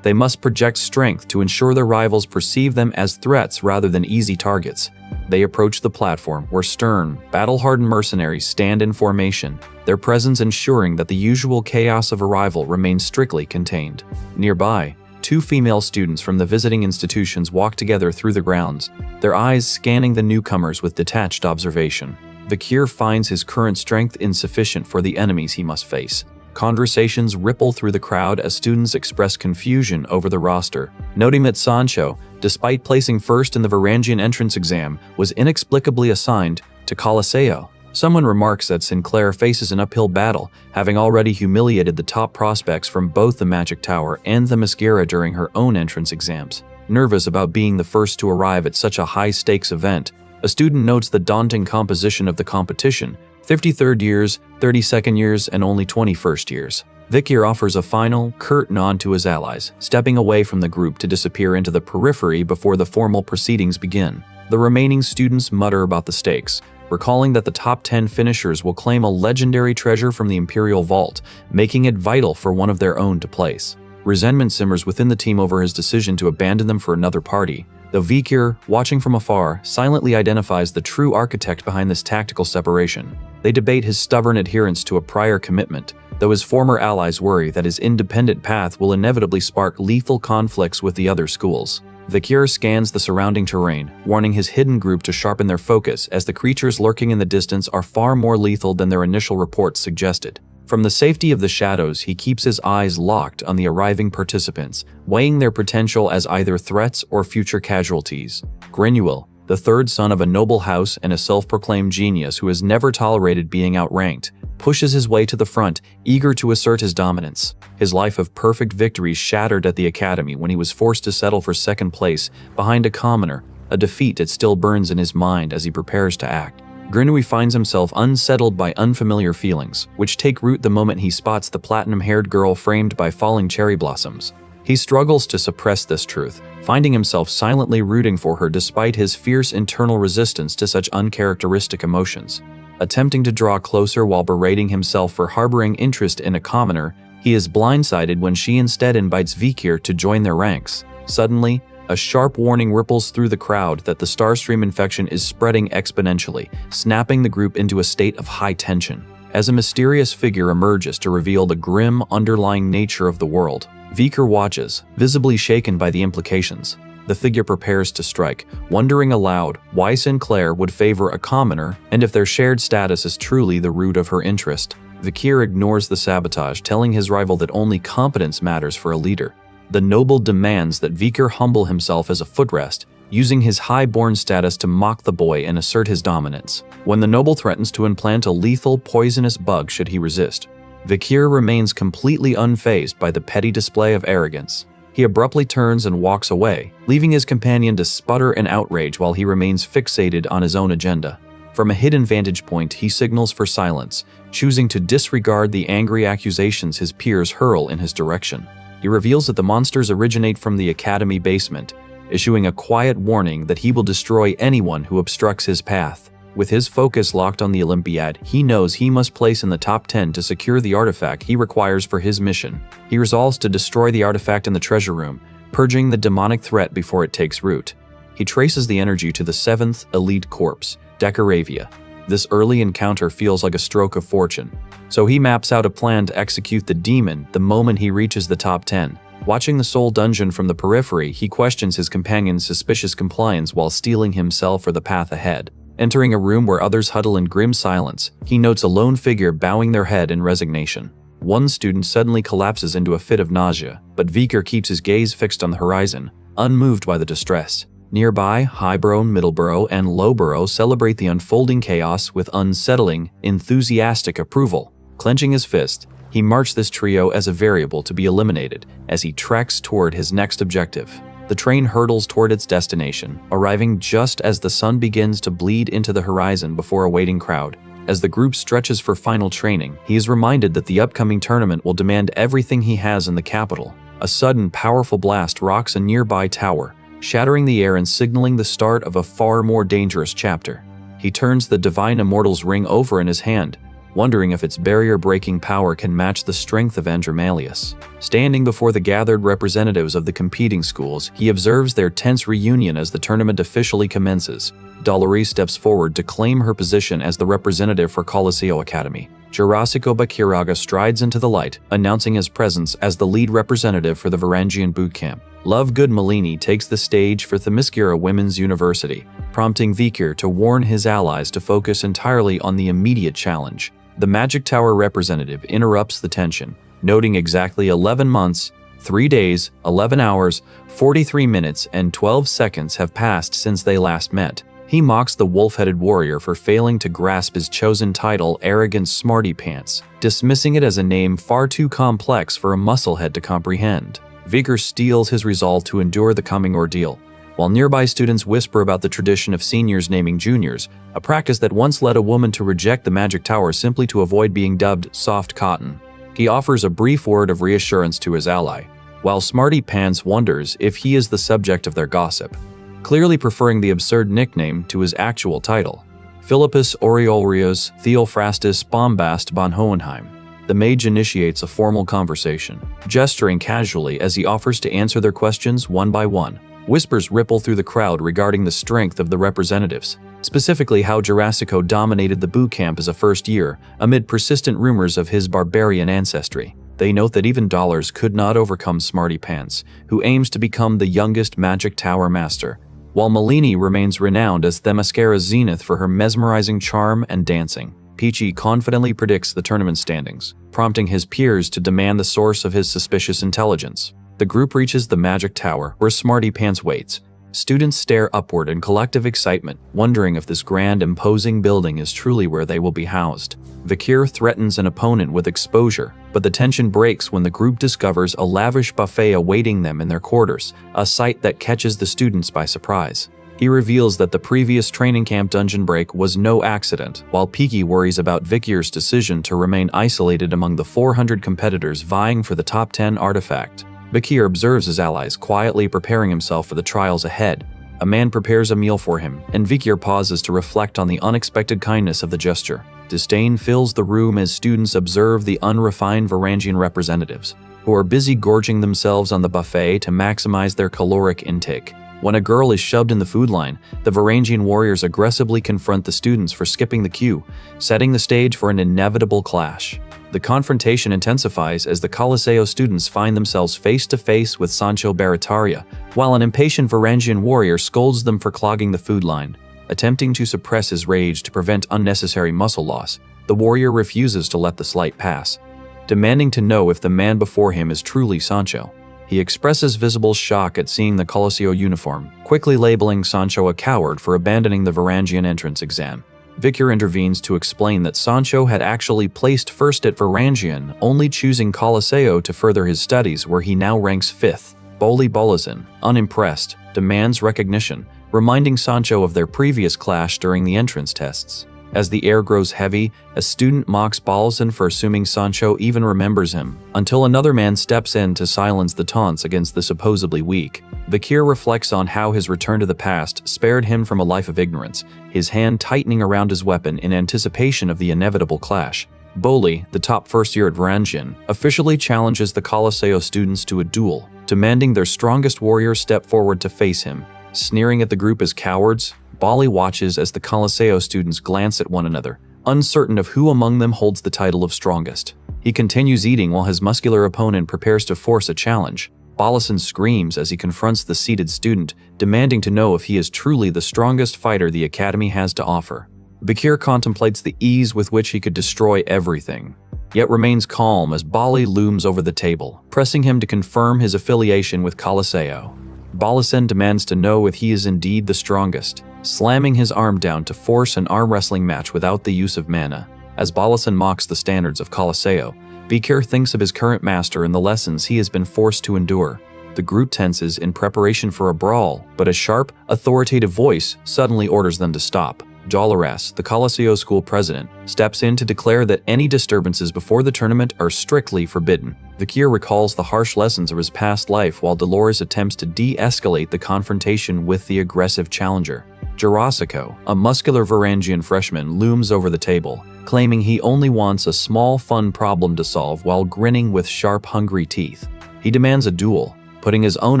They must project strength to ensure their rivals perceive them as threats rather than easy targets. They approach the platform where stern, battle-hardened mercenaries stand in formation, their presence ensuring that the usual chaos of arrival remains strictly contained. Nearby, two female students from the visiting institutions walk together through the grounds, their eyes scanning the newcomers with detached observation. Vikir finds his current strength insufficient for the enemies he must face. Conversations ripple through the crowd as students express confusion over the roster, noting that Sancho, despite placing first in the Varangian entrance exam, was inexplicably assigned to Coliseo. Someone remarks that Sinclair faces an uphill battle, having already humiliated the top prospects from both the Magic Tower and the Themyscira during her own entrance exams. Nervous about being the first to arrive at such a high-stakes event, a student notes the daunting composition of the competition: 53rd years, 32nd years, and only 21st years. Vikir offers a final, curt nod to his allies, stepping away from the group to disappear into the periphery before the formal proceedings begin. The remaining students mutter about the stakes, recalling that the top 10 finishers will claim a legendary treasure from the Imperial Vault, making it vital for one of their own to place. Resentment simmers within the team over his decision to abandon them for another party, though Vikir, watching from afar, silently identifies the true architect behind this tactical separation. They debate his stubborn adherence to a prior commitment, though his former allies worry that his independent path will inevitably spark lethal conflicts with the other schools. Vikir scans the surrounding terrain, warning his hidden group to sharpen their focus as the creatures lurking in the distance are far more lethal than their initial reports suggested. From the safety of the shadows, he keeps his eyes locked on the arriving participants, weighing their potential as either threats or future casualties. Grinuel, the third son of a noble house and a self-proclaimed genius who has never tolerated being outranked, pushes his way to the front, eager to assert his dominance. His life of perfect victories shattered at the academy when he was forced to settle for second place behind a commoner, a defeat that still burns in his mind as he prepares to act. Grinui finds himself unsettled by unfamiliar feelings, which take root the moment he spots the platinum-haired girl framed by falling cherry blossoms. He struggles to suppress this truth, finding himself silently rooting for her despite his fierce internal resistance to such uncharacteristic emotions. Attempting to draw closer while berating himself for harboring interest in a commoner, he is blindsided when she instead invites Vikir to join their ranks. Suddenly, a sharp warning ripples through the crowd that the Starstream infection is spreading exponentially, snapping the group into a state of high tension. As a mysterious figure emerges to reveal the grim underlying nature of the world, Vikir watches, visibly shaken by the implications. The figure prepares to strike, wondering aloud why Sinclair would favor a commoner and if their shared status is truly the root of her interest. Vikir ignores the sabotage, telling his rival that only competence matters for a leader. The noble demands that Vikir humble himself as a footrest, using his high-born status to mock the boy and assert his dominance. When the noble threatens to implant a lethal, poisonous bug should he resist, Vikir remains completely unfazed by the petty display of arrogance. He abruptly turns and walks away, leaving his companion to sputter in outrage while he remains fixated on his own agenda. From a hidden vantage point, he signals for silence, choosing to disregard the angry accusations his peers hurl in his direction. He reveals that the monsters originate from the academy basement, issuing a quiet warning that he will destroy anyone who obstructs his path. With his focus locked on the Olympiad, he knows he must place in the top 10 to secure the artifact he requires for his mission. He resolves to destroy the artifact in the treasure room, purging the demonic threat before it takes root. He traces the energy to the 7th Elite Corpse, Decoravia. This early encounter feels like a stroke of fortune, so he maps out a plan to execute the demon the moment he reaches the top 10. Watching the soul dungeon from the periphery, he questions his companion's suspicious compliance while steeling himself for the path ahead. Entering a room where others huddle in grim silence, he notes a lone figure bowing their head in resignation. One student suddenly collapses into a fit of nausea, but Vikir keeps his gaze fixed on the horizon, unmoved by the distress. Nearby, Highbrow, Middleborough, and Lowborough celebrate the unfolding chaos with unsettling, enthusiastic approval. Clenching his fist, he marks this trio as a variable to be eliminated as he treks toward his next objective. The train hurtles toward its destination, arriving just as the sun begins to bleed into the horizon before a waiting crowd. As the group stretches for final training, he is reminded that the upcoming tournament will demand everything he has in the capital. A sudden, powerful blast rocks a nearby tower, shattering the air and signaling the start of a far more dangerous chapter. He turns the Divine Immortal's ring over in his hand, wondering if its barrier-breaking power can match the strength of Andromalius. Standing before the gathered representatives of the competing schools, he observes their tense reunion as the tournament officially commences. Dolores steps forward to claim her position as the representative for Colosseo Academy. Jurasico Bakiraga strides into the light, announcing his presence as the lead representative for the Varangian boot camp. Lovegood Malini takes the stage for Themyscira Women's University, prompting Vikir to warn his allies to focus entirely on the immediate challenge. The Magic Tower representative interrupts the tension, noting exactly 11 months, 3 days, 11 hours, 43 minutes, and 12 seconds have passed since they last met. He mocks the wolf-headed warrior for failing to grasp his chosen title, Arrogant Smarty Pants, dismissing it as a name far too complex for a musclehead to comprehend. Vikir steels his resolve to endure the coming ordeal, while nearby students whisper about the tradition of seniors naming juniors, a practice that once led a woman to reject the Magic Tower simply to avoid being dubbed soft cotton. He offers a brief word of reassurance to his ally, while Smarty Pants wonders if he is the subject of their gossip, clearly preferring the absurd nickname to his actual title. Philippus Aureolrius Theophrastus Bombast von Hohenheim. The mage initiates a formal conversation, gesturing casually as he offers to answer their questions one by one. Whispers ripple through the crowd regarding the strength of the representatives, specifically how Jurassico dominated the boot camp as a first year, amid persistent rumors of his barbarian ancestry. They note that even Dollars could not overcome Smarty Pants, who aims to become the youngest Magic Tower Master, while Malini remains renowned as Themyscira's zenith for her mesmerizing charm and dancing. Peachy confidently predicts the tournament standings, prompting his peers to demand the source of his suspicious intelligence. The group reaches the Magic Tower, where Smarty Pants waits. Students stare upward in collective excitement, wondering if this grand, imposing building is truly where they will be housed. Vikir threatens an opponent with exposure, but the tension breaks when the group discovers a lavish buffet awaiting them in their quarters, a sight that catches the students by surprise. He reveals that the previous training camp dungeon break was no accident, while Peaky worries about Vikir's decision to remain isolated among the 400 competitors vying for the top 10 artifact. Vikir observes his allies quietly preparing himself for the trials ahead. A man prepares a meal for him, and Vikir pauses to reflect on the unexpected kindness of the gesture. Disdain fills the room as students observe the unrefined Varangian representatives, who are busy gorging themselves on the buffet to maximize their caloric intake. When a girl is shoved in the food line, the Varangian warriors aggressively confront the students for skipping the queue, setting the stage for an inevitable clash. The confrontation intensifies as the Coliseo students find themselves face-to-face with Sancho Barataria, while an impatient Varangian warrior scolds them for clogging the food line. Attempting to suppress his rage to prevent unnecessary muscle loss, the warrior refuses to let the slight pass, demanding to know if the man before him is truly Sancho. He expresses visible shock at seeing the Coliseo uniform, quickly labeling Sancho a coward for abandoning the Varangian entrance exam. Vikir intervenes to explain that Sancho had actually placed first at Varangian, only choosing Coliseo to further his studies, where he now ranks 5th. Boli Bolazin, unimpressed, demands recognition, reminding Sancho of their previous clash during the entrance tests. As the air grows heavy, a student mocks Bolazin for assuming Sancho even remembers him, until another man steps in to silence the taunts against the supposedly weak. Vikir reflects on how his return to the past spared him from a life of ignorance, his hand tightening around his weapon in anticipation of the inevitable clash. Boli, the top first year at Varangian, officially challenges the Coliseo students to a duel, demanding their strongest warrior step forward to face him. Sneering at the group as cowards, Bali watches as the Coliseo students glance at one another, uncertain of who among them holds the title of strongest. He continues eating while his muscular opponent prepares to force a challenge. Bolazin screams as he confronts the seated student, demanding to know if he is truly the strongest fighter the Academy has to offer. Bakir contemplates the ease with which he could destroy everything, yet remains calm as Bali looms over the table, pressing him to confirm his affiliation with Coliseo. Bolazin demands to know if he is indeed the strongest, slamming his arm down to force an arm wrestling match without the use of mana. As Bolazin mocks the standards of Coliseo, Bakir thinks of his current master and the lessons he has been forced to endure. The group tenses in preparation for a brawl, but a sharp, authoritative voice suddenly orders them to stop. Dolores, the Coliseo school president, steps in to declare that any disturbances before the tournament are strictly forbidden. Vikir recalls the harsh lessons of his past life while Dolores attempts to de-escalate the confrontation with the aggressive challenger. Jurassico, a muscular Varangian freshman, looms over the table, claiming he only wants a small, fun problem to solve while grinning with sharp, hungry teeth. He demands a duel, putting his own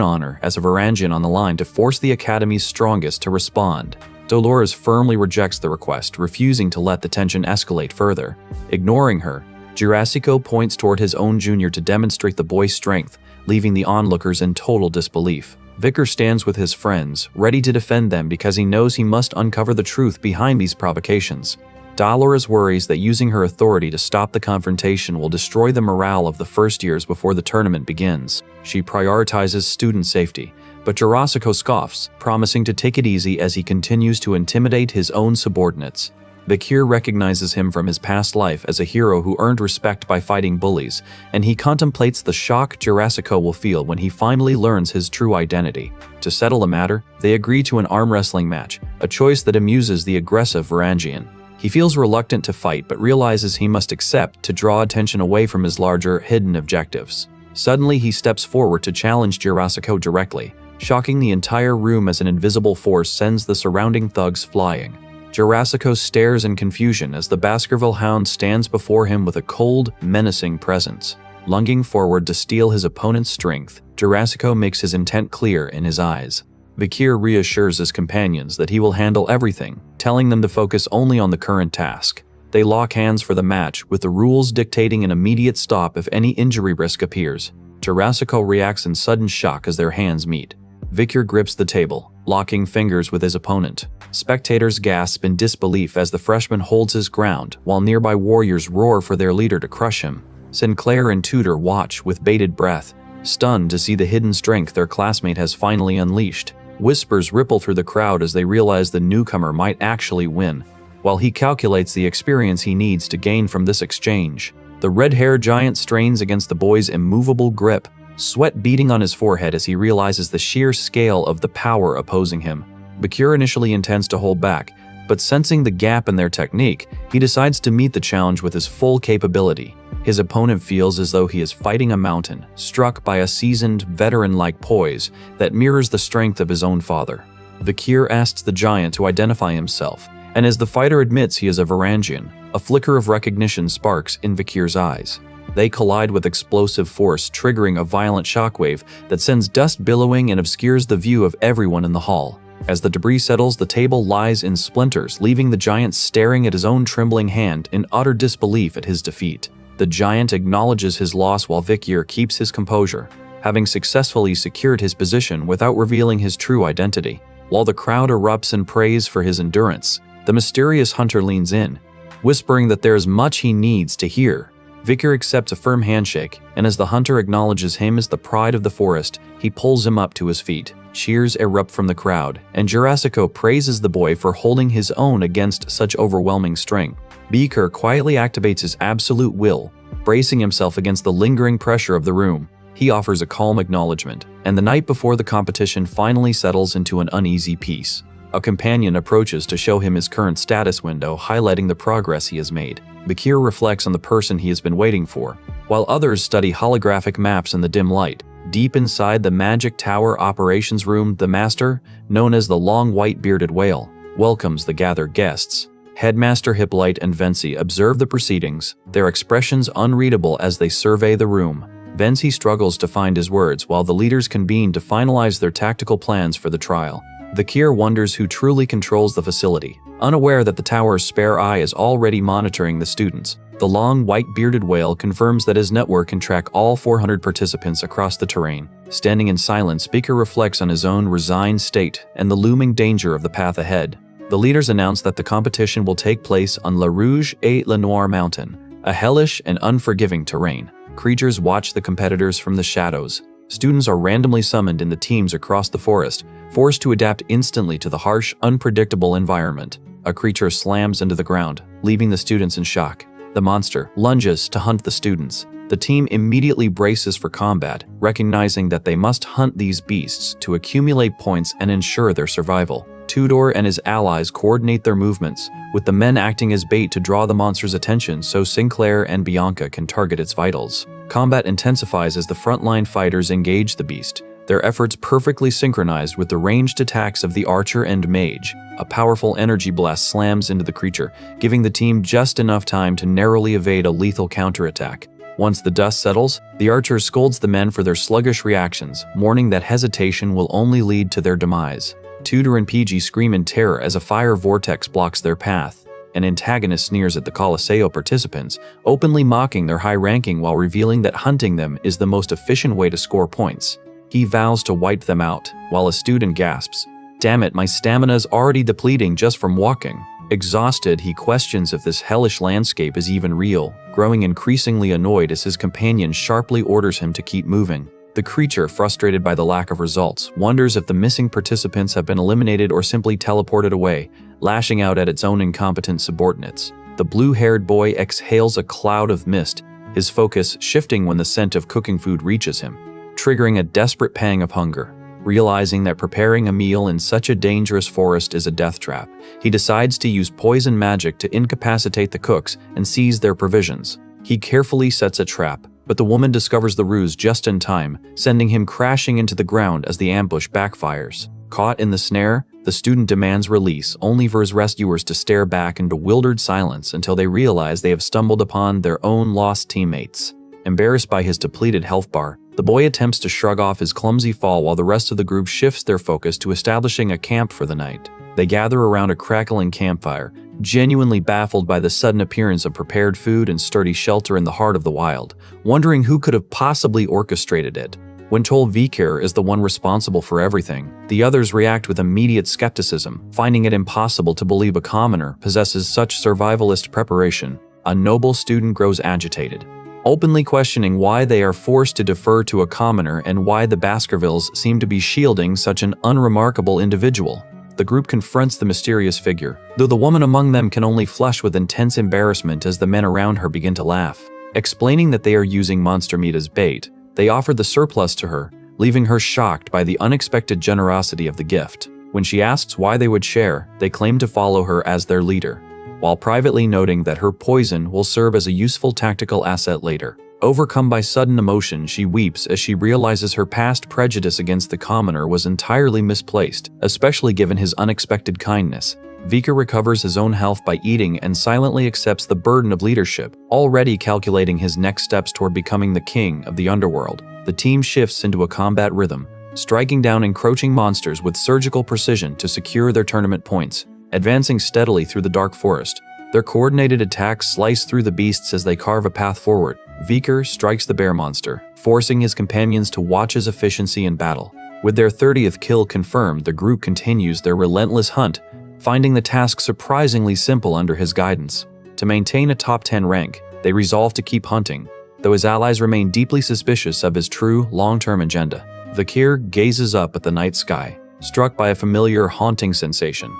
honor as a Varangian on the line to force the Academy's strongest to respond. Dolores firmly rejects the request, refusing to let the tension escalate further. Ignoring her, Jurassico points toward his own junior to demonstrate the boy's strength, leaving the onlookers in total disbelief. Vikir stands with his friends, ready to defend them because he knows he must uncover the truth behind these provocations. Dolores worries that using her authority to stop the confrontation will destroy the morale of the first years before the tournament begins. She prioritizes student safety, but Jurassico scoffs, promising to take it easy as he continues to intimidate his own subordinates. Bakir recognizes him from his past life as a hero who earned respect by fighting bullies, and he contemplates the shock Jurassico will feel when he finally learns his true identity. To settle the matter, they agree to an arm wrestling match, a choice that amuses the aggressive Varangian. He feels reluctant to fight but realizes he must accept to draw attention away from his larger, hidden objectives. Suddenly, he steps forward to challenge Jurassico directly, shocking the entire room as an invisible force sends the surrounding thugs flying. Jurassico stares in confusion as the Baskerville hound stands before him with a cold, menacing presence. Lunging forward to steal his opponent's strength, Jurassico makes his intent clear in his eyes. Vikir reassures his companions that he will handle everything, telling them to focus only on the current task. They lock hands for the match, with the rules dictating an immediate stop if any injury risk appears. Jurassico reacts in sudden shock as their hands meet. Vikir grips the table, locking fingers with his opponent. Spectators gasp in disbelief as the freshman holds his ground, while nearby warriors roar for their leader to crush him. Sinclair and Tudor watch with bated breath, stunned to see the hidden strength their classmate has finally unleashed. Whispers ripple through the crowd as they realize the newcomer might actually win, while he calculates the experience he needs to gain from this exchange. The red-haired giant strains against the boy's immovable grip, sweat beading on his forehead as he realizes the sheer scale of the power opposing him. Bakir initially intends to hold back, but sensing the gap in their technique, he decides to meet the challenge with his full capability. His opponent feels as though he is fighting a mountain, struck by a seasoned, veteran-like poise that mirrors the strength of his own father. Bakir asks the giant to identify himself, and as the fighter admits he is a Varangian, a flicker of recognition sparks in Vakir's eyes. They collide with explosive force, triggering a violent shockwave that sends dust billowing and obscures the view of everyone in the hall. As the debris settles, the table lies in splinters, leaving the giant staring at his own trembling hand in utter disbelief at his defeat. The giant acknowledges his loss while Vikir keeps his composure, having successfully secured his position without revealing his true identity. While the crowd erupts in praise for his endurance, the mysterious hunter leans in, whispering that there is much he needs to hear. Vikir accepts a firm handshake, and as the hunter acknowledges him as the pride of the forest, he pulls him up to his feet. Cheers erupt from the crowd, and Jurassico praises the boy for holding his own against such overwhelming strength. Vikir quietly activates his absolute will, bracing himself against the lingering pressure of the room. He offers a calm acknowledgement, and the night before the competition finally settles into an uneasy peace. A companion approaches to show him his current status window, highlighting the progress he has made. Bakir reflects on the person he has been waiting for, while others study holographic maps in the dim light. Deep inside the Magic Tower operations room, the master, known as the Long White-Bearded Whale, welcomes the gathered guests. Headmaster Hippolyte and Vency observe the proceedings, their expressions unreadable as they survey the room. Vency struggles to find his words while the leaders convene to finalize their tactical plans for the trial. Vikir wonders who truly controls the facility, unaware that the tower's spare eye is already monitoring the students. The long, white-bearded whale confirms that his network can track all 400 participants across the terrain. Standing in silence, Vikir reflects on his own resigned state and the looming danger of the path ahead. The leaders announce that the competition will take place on La Rouge et La Noire Mountain, a hellish and unforgiving terrain. Creatures watch the competitors from the shadows. Students are randomly summoned in the teams across the forest, forced to adapt instantly to the harsh, unpredictable environment. A creature slams into the ground, leaving the students in shock. The monster lunges to hunt the students. The team immediately braces for combat, recognizing that they must hunt these beasts to accumulate points and ensure their survival. Tudor and his allies coordinate their movements, with the men acting as bait to draw the monster's attention so Sinclair and Bianca can target its vitals. Combat intensifies as the frontline fighters engage the beast, their efforts perfectly synchronized with the ranged attacks of the archer and mage. A powerful energy blast slams into the creature, giving the team just enough time to narrowly evade a lethal counterattack. Once the dust settles, the archer scolds the men for their sluggish reactions, warning that hesitation will only lead to their demise. Tudor and PG scream in terror as a fire vortex blocks their path. An antagonist sneers at the Colosseo participants, openly mocking their high ranking while revealing that hunting them is the most efficient way to score points. He vows to wipe them out, while a student gasps, "Damn it, my stamina's already depleting just from walking." Exhausted, he questions if this hellish landscape is even real, growing increasingly annoyed as his companion sharply orders him to keep moving. The creature, frustrated by the lack of results, wonders if the missing participants have been eliminated or simply teleported away, lashing out at its own incompetent subordinates. The blue-haired boy exhales a cloud of mist, his focus shifting when the scent of cooking food reaches him, triggering a desperate pang of hunger. Realizing that preparing a meal in such a dangerous forest is a death trap, he decides to use poison magic to incapacitate the cooks and seize their provisions. He carefully sets a trap, but the woman discovers the ruse just in time, sending him crashing into the ground as the ambush backfires. Caught in the snare, The student demands release, only for his rescuers to stare back in bewildered silence until they realize they have stumbled upon their own lost teammates. Embarrassed by his depleted health bar, the boy attempts to shrug off his clumsy fall while the rest of the group shifts their focus to establishing a camp for the night. They gather around a crackling campfire, genuinely baffled by the sudden appearance of prepared food and sturdy shelter in the heart of the wild, wondering who could have possibly orchestrated it. When told Vikir is the one responsible for everything, the others react with immediate skepticism, finding it impossible to believe a commoner possesses such survivalist preparation. A noble student grows agitated, openly questioning why they are forced to defer to a commoner and why the Baskervilles seem to be shielding such an unremarkable individual. The group confronts the mysterious figure, though the woman among them can only flush with intense embarrassment as the men around her begin to laugh. Explaining that they are using monster meat as bait, they offer the surplus to her, leaving her shocked by the unexpected generosity of the gift. When she asks why they would share, they claim to follow her as their leader, while privately noting that her poison will serve as a useful tactical asset later. Overcome by sudden emotion, she weeps as she realizes her past prejudice against the commoner was entirely misplaced, especially given his unexpected kindness. Vikir recovers his own health by eating and silently accepts the burden of leadership, already calculating his next steps toward becoming the king of the underworld. The team shifts into a combat rhythm, striking down encroaching monsters with surgical precision to secure their tournament points. Advancing steadily through the dark forest, their coordinated attacks slice through the beasts as they carve a path forward. Vikir strikes the bear monster, forcing his companions to watch his efficiency in battle. With their 30th kill confirmed, the group continues their relentless hunt, finding the task surprisingly simple under his guidance. To maintain a top 10 rank, they resolve to keep hunting, though his allies remain deeply suspicious of his true, long-term agenda. Vikir gazes up at the night sky, struck by a familiar, haunting sensation.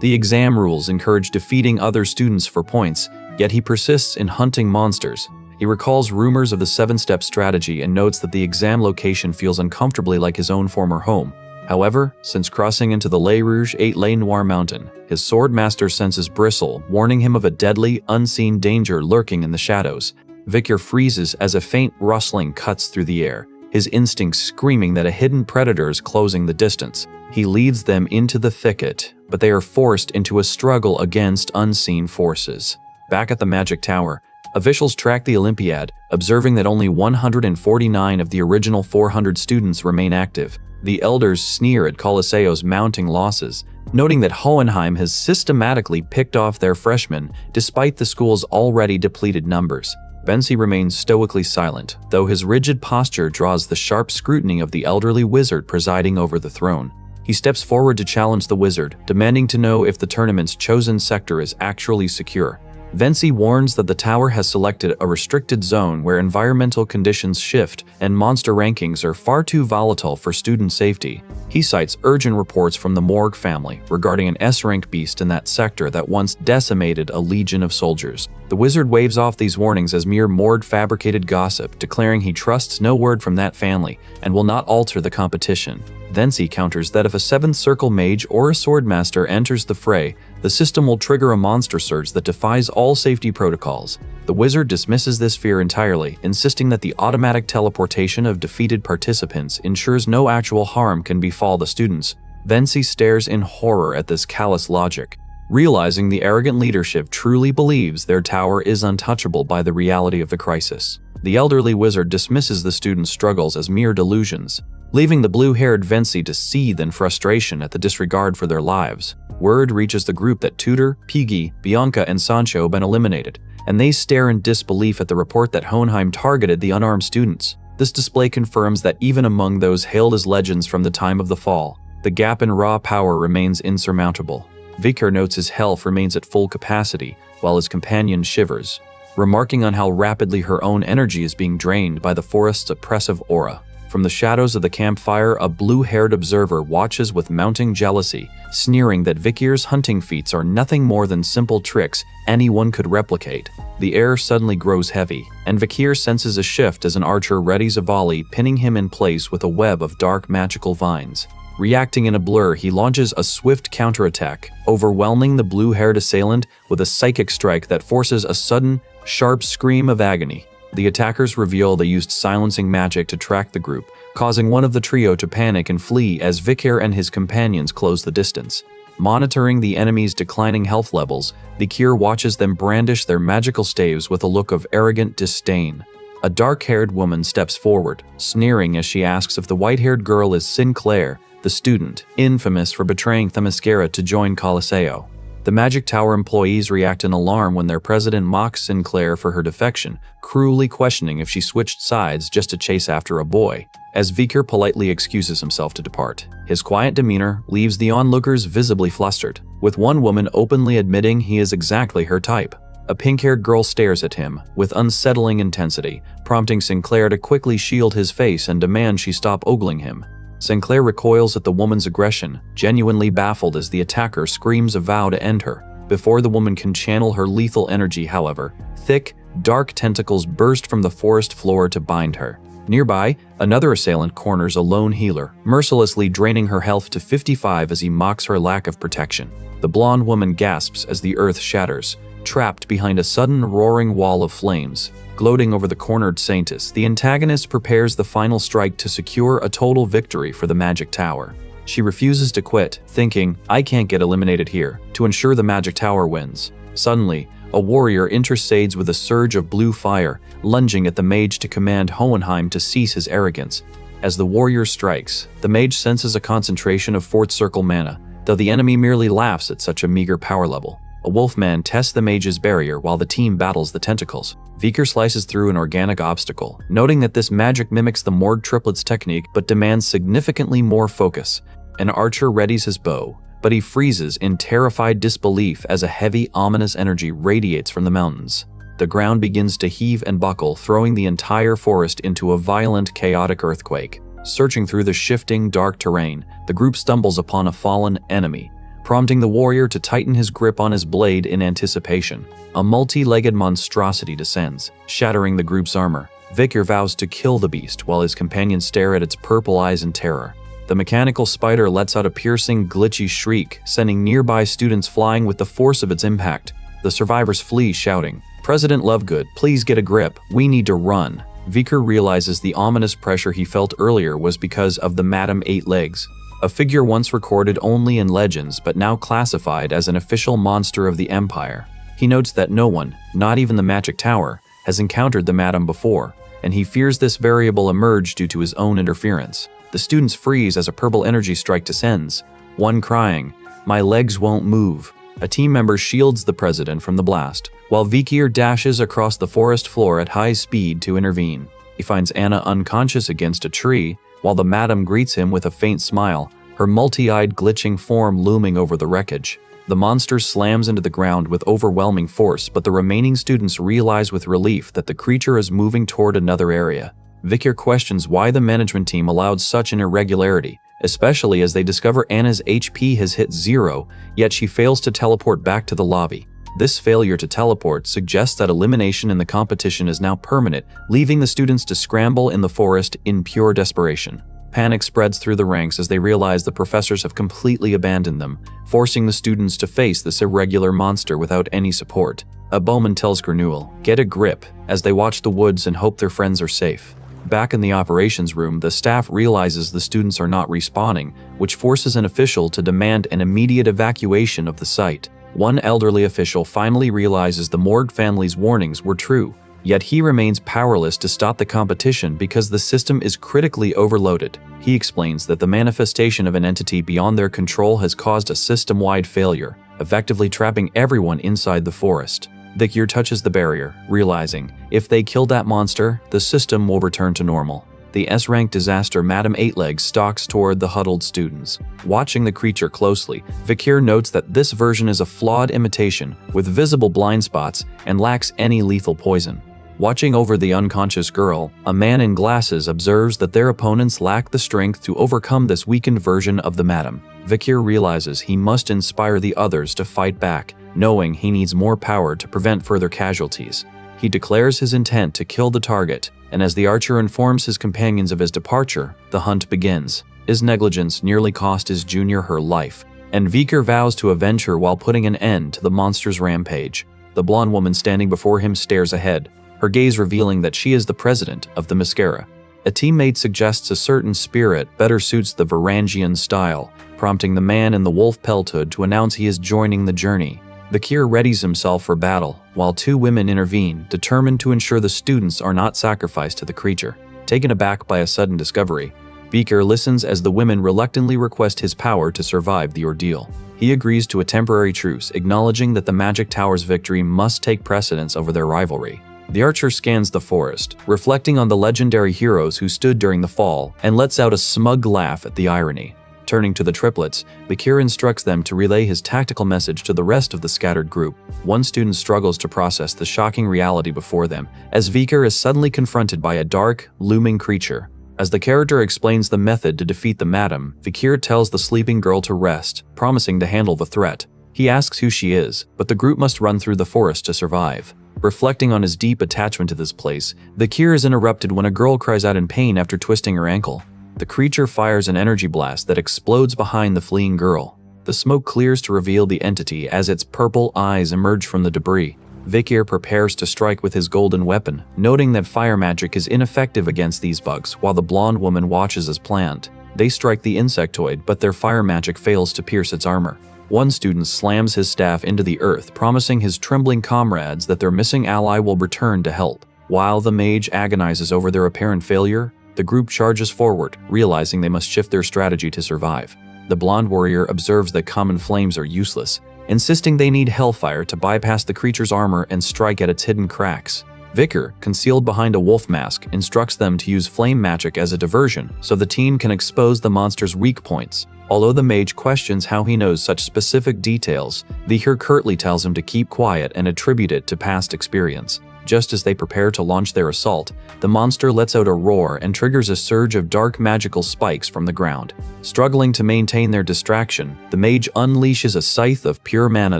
The exam rules encourage defeating other students for points, yet he persists in hunting monsters. He recalls rumors of the 7-step strategy and notes that the exam location feels uncomfortably like his own former home. However, since crossing into the Le Rouge 8 Le Noir mountain, his swordmaster senses bristle, warning him of a deadly, unseen danger lurking in the shadows. Vikir freezes as a faint rustling cuts through the air, his instincts screaming that a hidden predator is closing the distance. He leads them into the thicket, but they are forced into a struggle against unseen forces. Back at the Magic Tower, officials track the Olympiad, observing that only 149 of the original 400 students remain active. The elders sneer at Coliseo's mounting losses, noting that Hohenheim has systematically picked off their freshmen despite the school's already depleted numbers. Bensi remains stoically silent, though his rigid posture draws the sharp scrutiny of the elderly wizard presiding over the throne. He steps forward to challenge the wizard, demanding to know if the tournament's chosen sector is actually secure. Vensi warns that the tower has selected a restricted zone where environmental conditions shift and monster rankings are far too volatile for student safety. He cites urgent reports from the Morgue family regarding an S-rank beast in that sector that once decimated a legion of soldiers. The wizard waves off these warnings as mere fabricated gossip, declaring he trusts no word from that family and will not alter the competition. Vensi counters that if a 7th Circle mage or a swordmaster enters the fray, the system will trigger a monster surge that defies all safety protocols. The wizard dismisses this fear entirely, insisting that the automatic teleportation of defeated participants ensures no actual harm can befall the students. Vensi stares in horror at this callous logic, realizing the arrogant leadership truly believes their tower is untouchable by the reality of the crisis. The elderly wizard dismisses the students' struggles as mere delusions, leaving the blue-haired Vensi to seethe in frustration at the disregard for their lives. Word reaches the group that Tudor, Piggy, Bianca, and Sancho have been eliminated, and they stare in disbelief at the report that Hohenheim targeted the unarmed students. This display confirms that even among those hailed as legends from the time of the fall, the gap in raw power remains insurmountable. Vikir notes his health remains at full capacity, while his companion shivers, remarking on how rapidly her own energy is being drained by the forest's oppressive aura. From the shadows of the campfire, a blue-haired observer watches with mounting jealousy, sneering that Vikir's hunting feats are nothing more than simple tricks anyone could replicate. The air suddenly grows heavy, and Vikir senses a shift as an archer readies a volley, pinning him in place with a web of dark magical vines. Reacting in a blur, he launches a swift counterattack, overwhelming the blue-haired assailant with a psychic strike that forces a sudden, sharp scream of agony. The attackers reveal they used silencing magic to track the group, causing one of the trio to panic and flee as Vikir and his companions close the distance. Monitoring the enemy's declining health levels, Vikir watches them brandish their magical staves with a look of arrogant disdain. A dark-haired woman steps forward, sneering as she asks if the white-haired girl is Sinclair, the student, infamous for betraying Themyscira to join Colosseo. The Magic Tower employees react in alarm when their president mocks Sinclair for her defection, cruelly questioning if she switched sides just to chase after a boy, as Vikir politely excuses himself to depart. His quiet demeanor leaves the onlookers visibly flustered, with one woman openly admitting he is exactly her type. A pink-haired girl stares at him with unsettling intensity, prompting Sinclair to quickly shield his face and demand she stop ogling him. Sinclair recoils at the woman's aggression, genuinely baffled as the attacker screams a vow to end her. Before the woman can channel her lethal energy, however, thick, dark tentacles burst from the forest floor to bind her. Nearby, another assailant corners a lone healer, mercilessly draining her health to 55 as he mocks her lack of protection. The blonde woman gasps as the earth shatters, trapped behind a sudden roaring wall of flames. Gloating over the cornered Saintess, the antagonist prepares the final strike to secure a total victory for the Magic Tower. She refuses to quit, thinking, "I can't get eliminated here," to ensure the Magic Tower wins. Suddenly, a warrior intercedes with a surge of blue fire, lunging at the mage to command Hohenheim to cease his arrogance. As the warrior strikes, the mage senses a concentration of fourth circle mana, though the enemy merely laughs at such a meager power level. A wolfman tests the mage's barrier while the team battles the tentacles. Vikir slices through an organic obstacle, noting that this magic mimics the Morg triplets technique but demands significantly more focus. An archer readies his bow, but he freezes in terrified disbelief as a heavy, ominous energy radiates from the mountains. The ground begins to heave and buckle, throwing the entire forest into a violent, chaotic earthquake. Searching through the shifting, dark terrain, the group stumbles upon a fallen enemy, prompting the warrior to tighten his grip on his blade in anticipation. A multi-legged monstrosity descends, shattering the group's armor. Vikir vows to kill the beast while his companions stare at its purple eyes in terror. The mechanical spider lets out a piercing, glitchy shriek, sending nearby students flying with the force of its impact. The survivors flee, shouting, "President Lovegood, please get a grip, we need to run." Vikir realizes the ominous pressure he felt earlier was because of the Madam Eight Legs, a figure once recorded only in legends but now classified as an official monster of the Empire. He notes that no one, not even the Magic Tower, has encountered the Madam before, and he fears this variable emerged due to his own interference. The students freeze as a purple energy strike descends, one crying, "My legs won't move." A team member shields the president from the blast, while Vikir dashes across the forest floor at high speed to intervene. He finds Anna unconscious against a tree, while the Madam greets him with a faint smile, her multi-eyed glitching form looming over the wreckage. The monster slams into the ground with overwhelming force, but the remaining students realize with relief that the creature is moving toward another area. Vikir questions why the management team allowed such an irregularity, especially as they discover Anna's HP has hit 0, yet she fails to teleport back to the lobby. This failure to teleport suggests that elimination in the competition is now permanent, leaving the students to scramble in the forest in pure desperation. Panic spreads through the ranks as they realize the professors have completely abandoned them, forcing the students to face this irregular monster without any support. A bowman tells Granuel, "Get a grip," as they watch the woods and hope their friends are safe. Back in the operations room, the staff realizes the students are not respawning, which forces an official to demand an immediate evacuation of the site. One elderly official finally realizes the Morg family's warnings were true, yet he remains powerless to stop the competition because the system is critically overloaded. He explains that the manifestation of an entity beyond their control has caused a system-wide failure, effectively trapping everyone inside the forest. Vikir touches the barrier, realizing, if they kill that monster, the system will return to normal. The S-rank disaster Madam Eightlegs stalks toward the huddled students. Watching the creature closely, Vikir notes that this version is a flawed imitation, with visible blind spots, and lacks any lethal poison. Watching over the unconscious girl, a man in glasses observes that their opponents lack the strength to overcome this weakened version of the Madam. Vikir realizes he must inspire the others to fight back, knowing he needs more power to prevent further casualties. He declares his intent to kill the target, and as the archer informs his companions of his departure, the hunt begins. His negligence nearly cost his junior her life, and Vikir vows to avenge her while putting an end to the monster's rampage. The blonde woman standing before him stares ahead, her gaze revealing that she is the president of the Themyscira. A teammate suggests a certain spirit better suits the Varangian style, prompting the man in the wolf pelt hood to announce he is joining the journey. Vikir readies himself for battle, while two women intervene, determined to ensure the students are not sacrificed to the creature. Taken aback by a sudden discovery, Vikir listens as the women reluctantly request his power to survive the ordeal. He agrees to a temporary truce, acknowledging that the Magic Tower's victory must take precedence over their rivalry. The archer scans the forest, reflecting on the legendary heroes who stood during the fall, and lets out a smug laugh at the irony. Turning to the triplets, Vikir instructs them to relay his tactical message to the rest of the scattered group. One student struggles to process the shocking reality before them, as Vikir is suddenly confronted by a dark, looming creature. As the character explains the method to defeat the madam, Vikir tells the sleeping girl to rest, promising to handle the threat. He asks who she is, but the group must run through the forest to survive. Reflecting on his deep attachment to this place, Vikir is interrupted when a girl cries out in pain after twisting her ankle. The creature fires an energy blast that explodes behind the fleeing girl. The smoke clears to reveal the entity as its purple eyes emerge from the debris. Vikir prepares to strike with his golden weapon, noting that fire magic is ineffective against these bugs, while the blonde woman watches as planned. They strike the insectoid, but their fire magic fails to pierce its armor. One student slams his staff into the earth, promising his trembling comrades that their missing ally will return to help. While the mage agonizes over their apparent failure, the group charges forward, realizing they must shift their strategy to survive. The blonde warrior observes that common flames are useless, insisting they need hellfire to bypass the creature's armor and strike at its hidden cracks. Vikir, concealed behind a wolf mask, instructs them to use flame magic as a diversion so the team can expose the monster's weak points. Although the mage questions how he knows such specific details, Vikir curtly tells him to keep quiet and attribute it to past experience. Just as they prepare to launch their assault, the monster lets out a roar and triggers a surge of dark magical spikes from the ground. Struggling to maintain their distraction, the mage unleashes a scythe of pure mana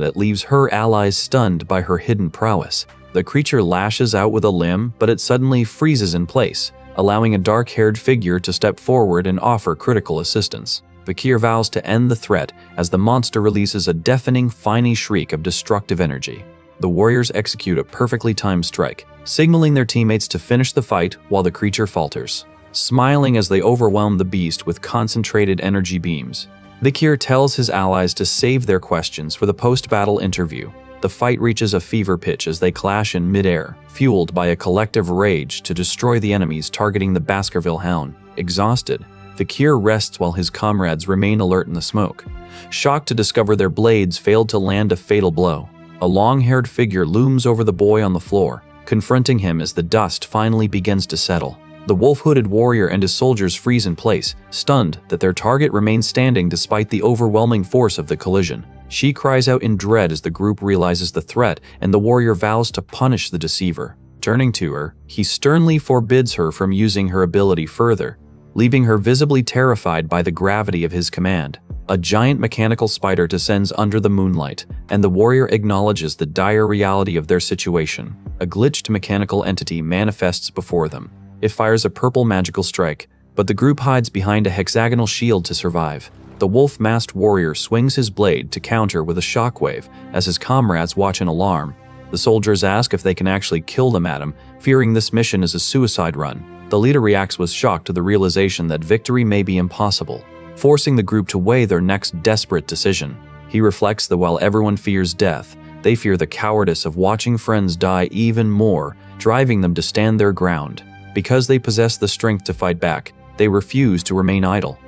that leaves her allies stunned by her hidden prowess. The creature lashes out with a limb, but it suddenly freezes in place, allowing a dark-haired figure to step forward and offer critical assistance. Vikir vows to end the threat as the monster releases a deafening, whiny shriek of destructive energy. The warriors execute a perfectly timed strike, signaling their teammates to finish the fight while the creature falters. Smiling as they overwhelm the beast with concentrated energy beams, Vikir tells his allies to save their questions for the post-battle interview. The fight reaches a fever pitch as they clash in midair, fueled by a collective rage to destroy the enemies targeting the Baskerville Hound. Exhausted, Vikir rests while his comrades remain alert in the smoke, shocked to discover their blades failed to land a fatal blow. A long-haired figure looms over the boy on the floor, confronting him as the dust finally begins to settle. The wolf-hooded warrior and his soldiers freeze in place, stunned that their target remains standing despite the overwhelming force of the collision. She cries out in dread as the group realizes the threat, and the warrior vows to punish the deceiver. Turning to her, he sternly forbids her from using her ability further, leaving her visibly terrified by the gravity of his command. A giant mechanical spider descends under the moonlight, and the warrior acknowledges the dire reality of their situation. A glitched mechanical entity manifests before them. It fires a purple magical strike, but the group hides behind a hexagonal shield to survive. The wolf-masked warrior swings his blade to counter with a shockwave as his comrades watch in alarm. The soldiers ask if they can actually kill the madam, fearing this mission is a suicide run. The leader reacts with shock to the realization that victory may be impossible, forcing the group to weigh their next desperate decision. He reflects that while everyone fears death, they fear the cowardice of watching friends die even more, driving them to stand their ground. Because they possess the strength to fight back, they refuse to remain idle.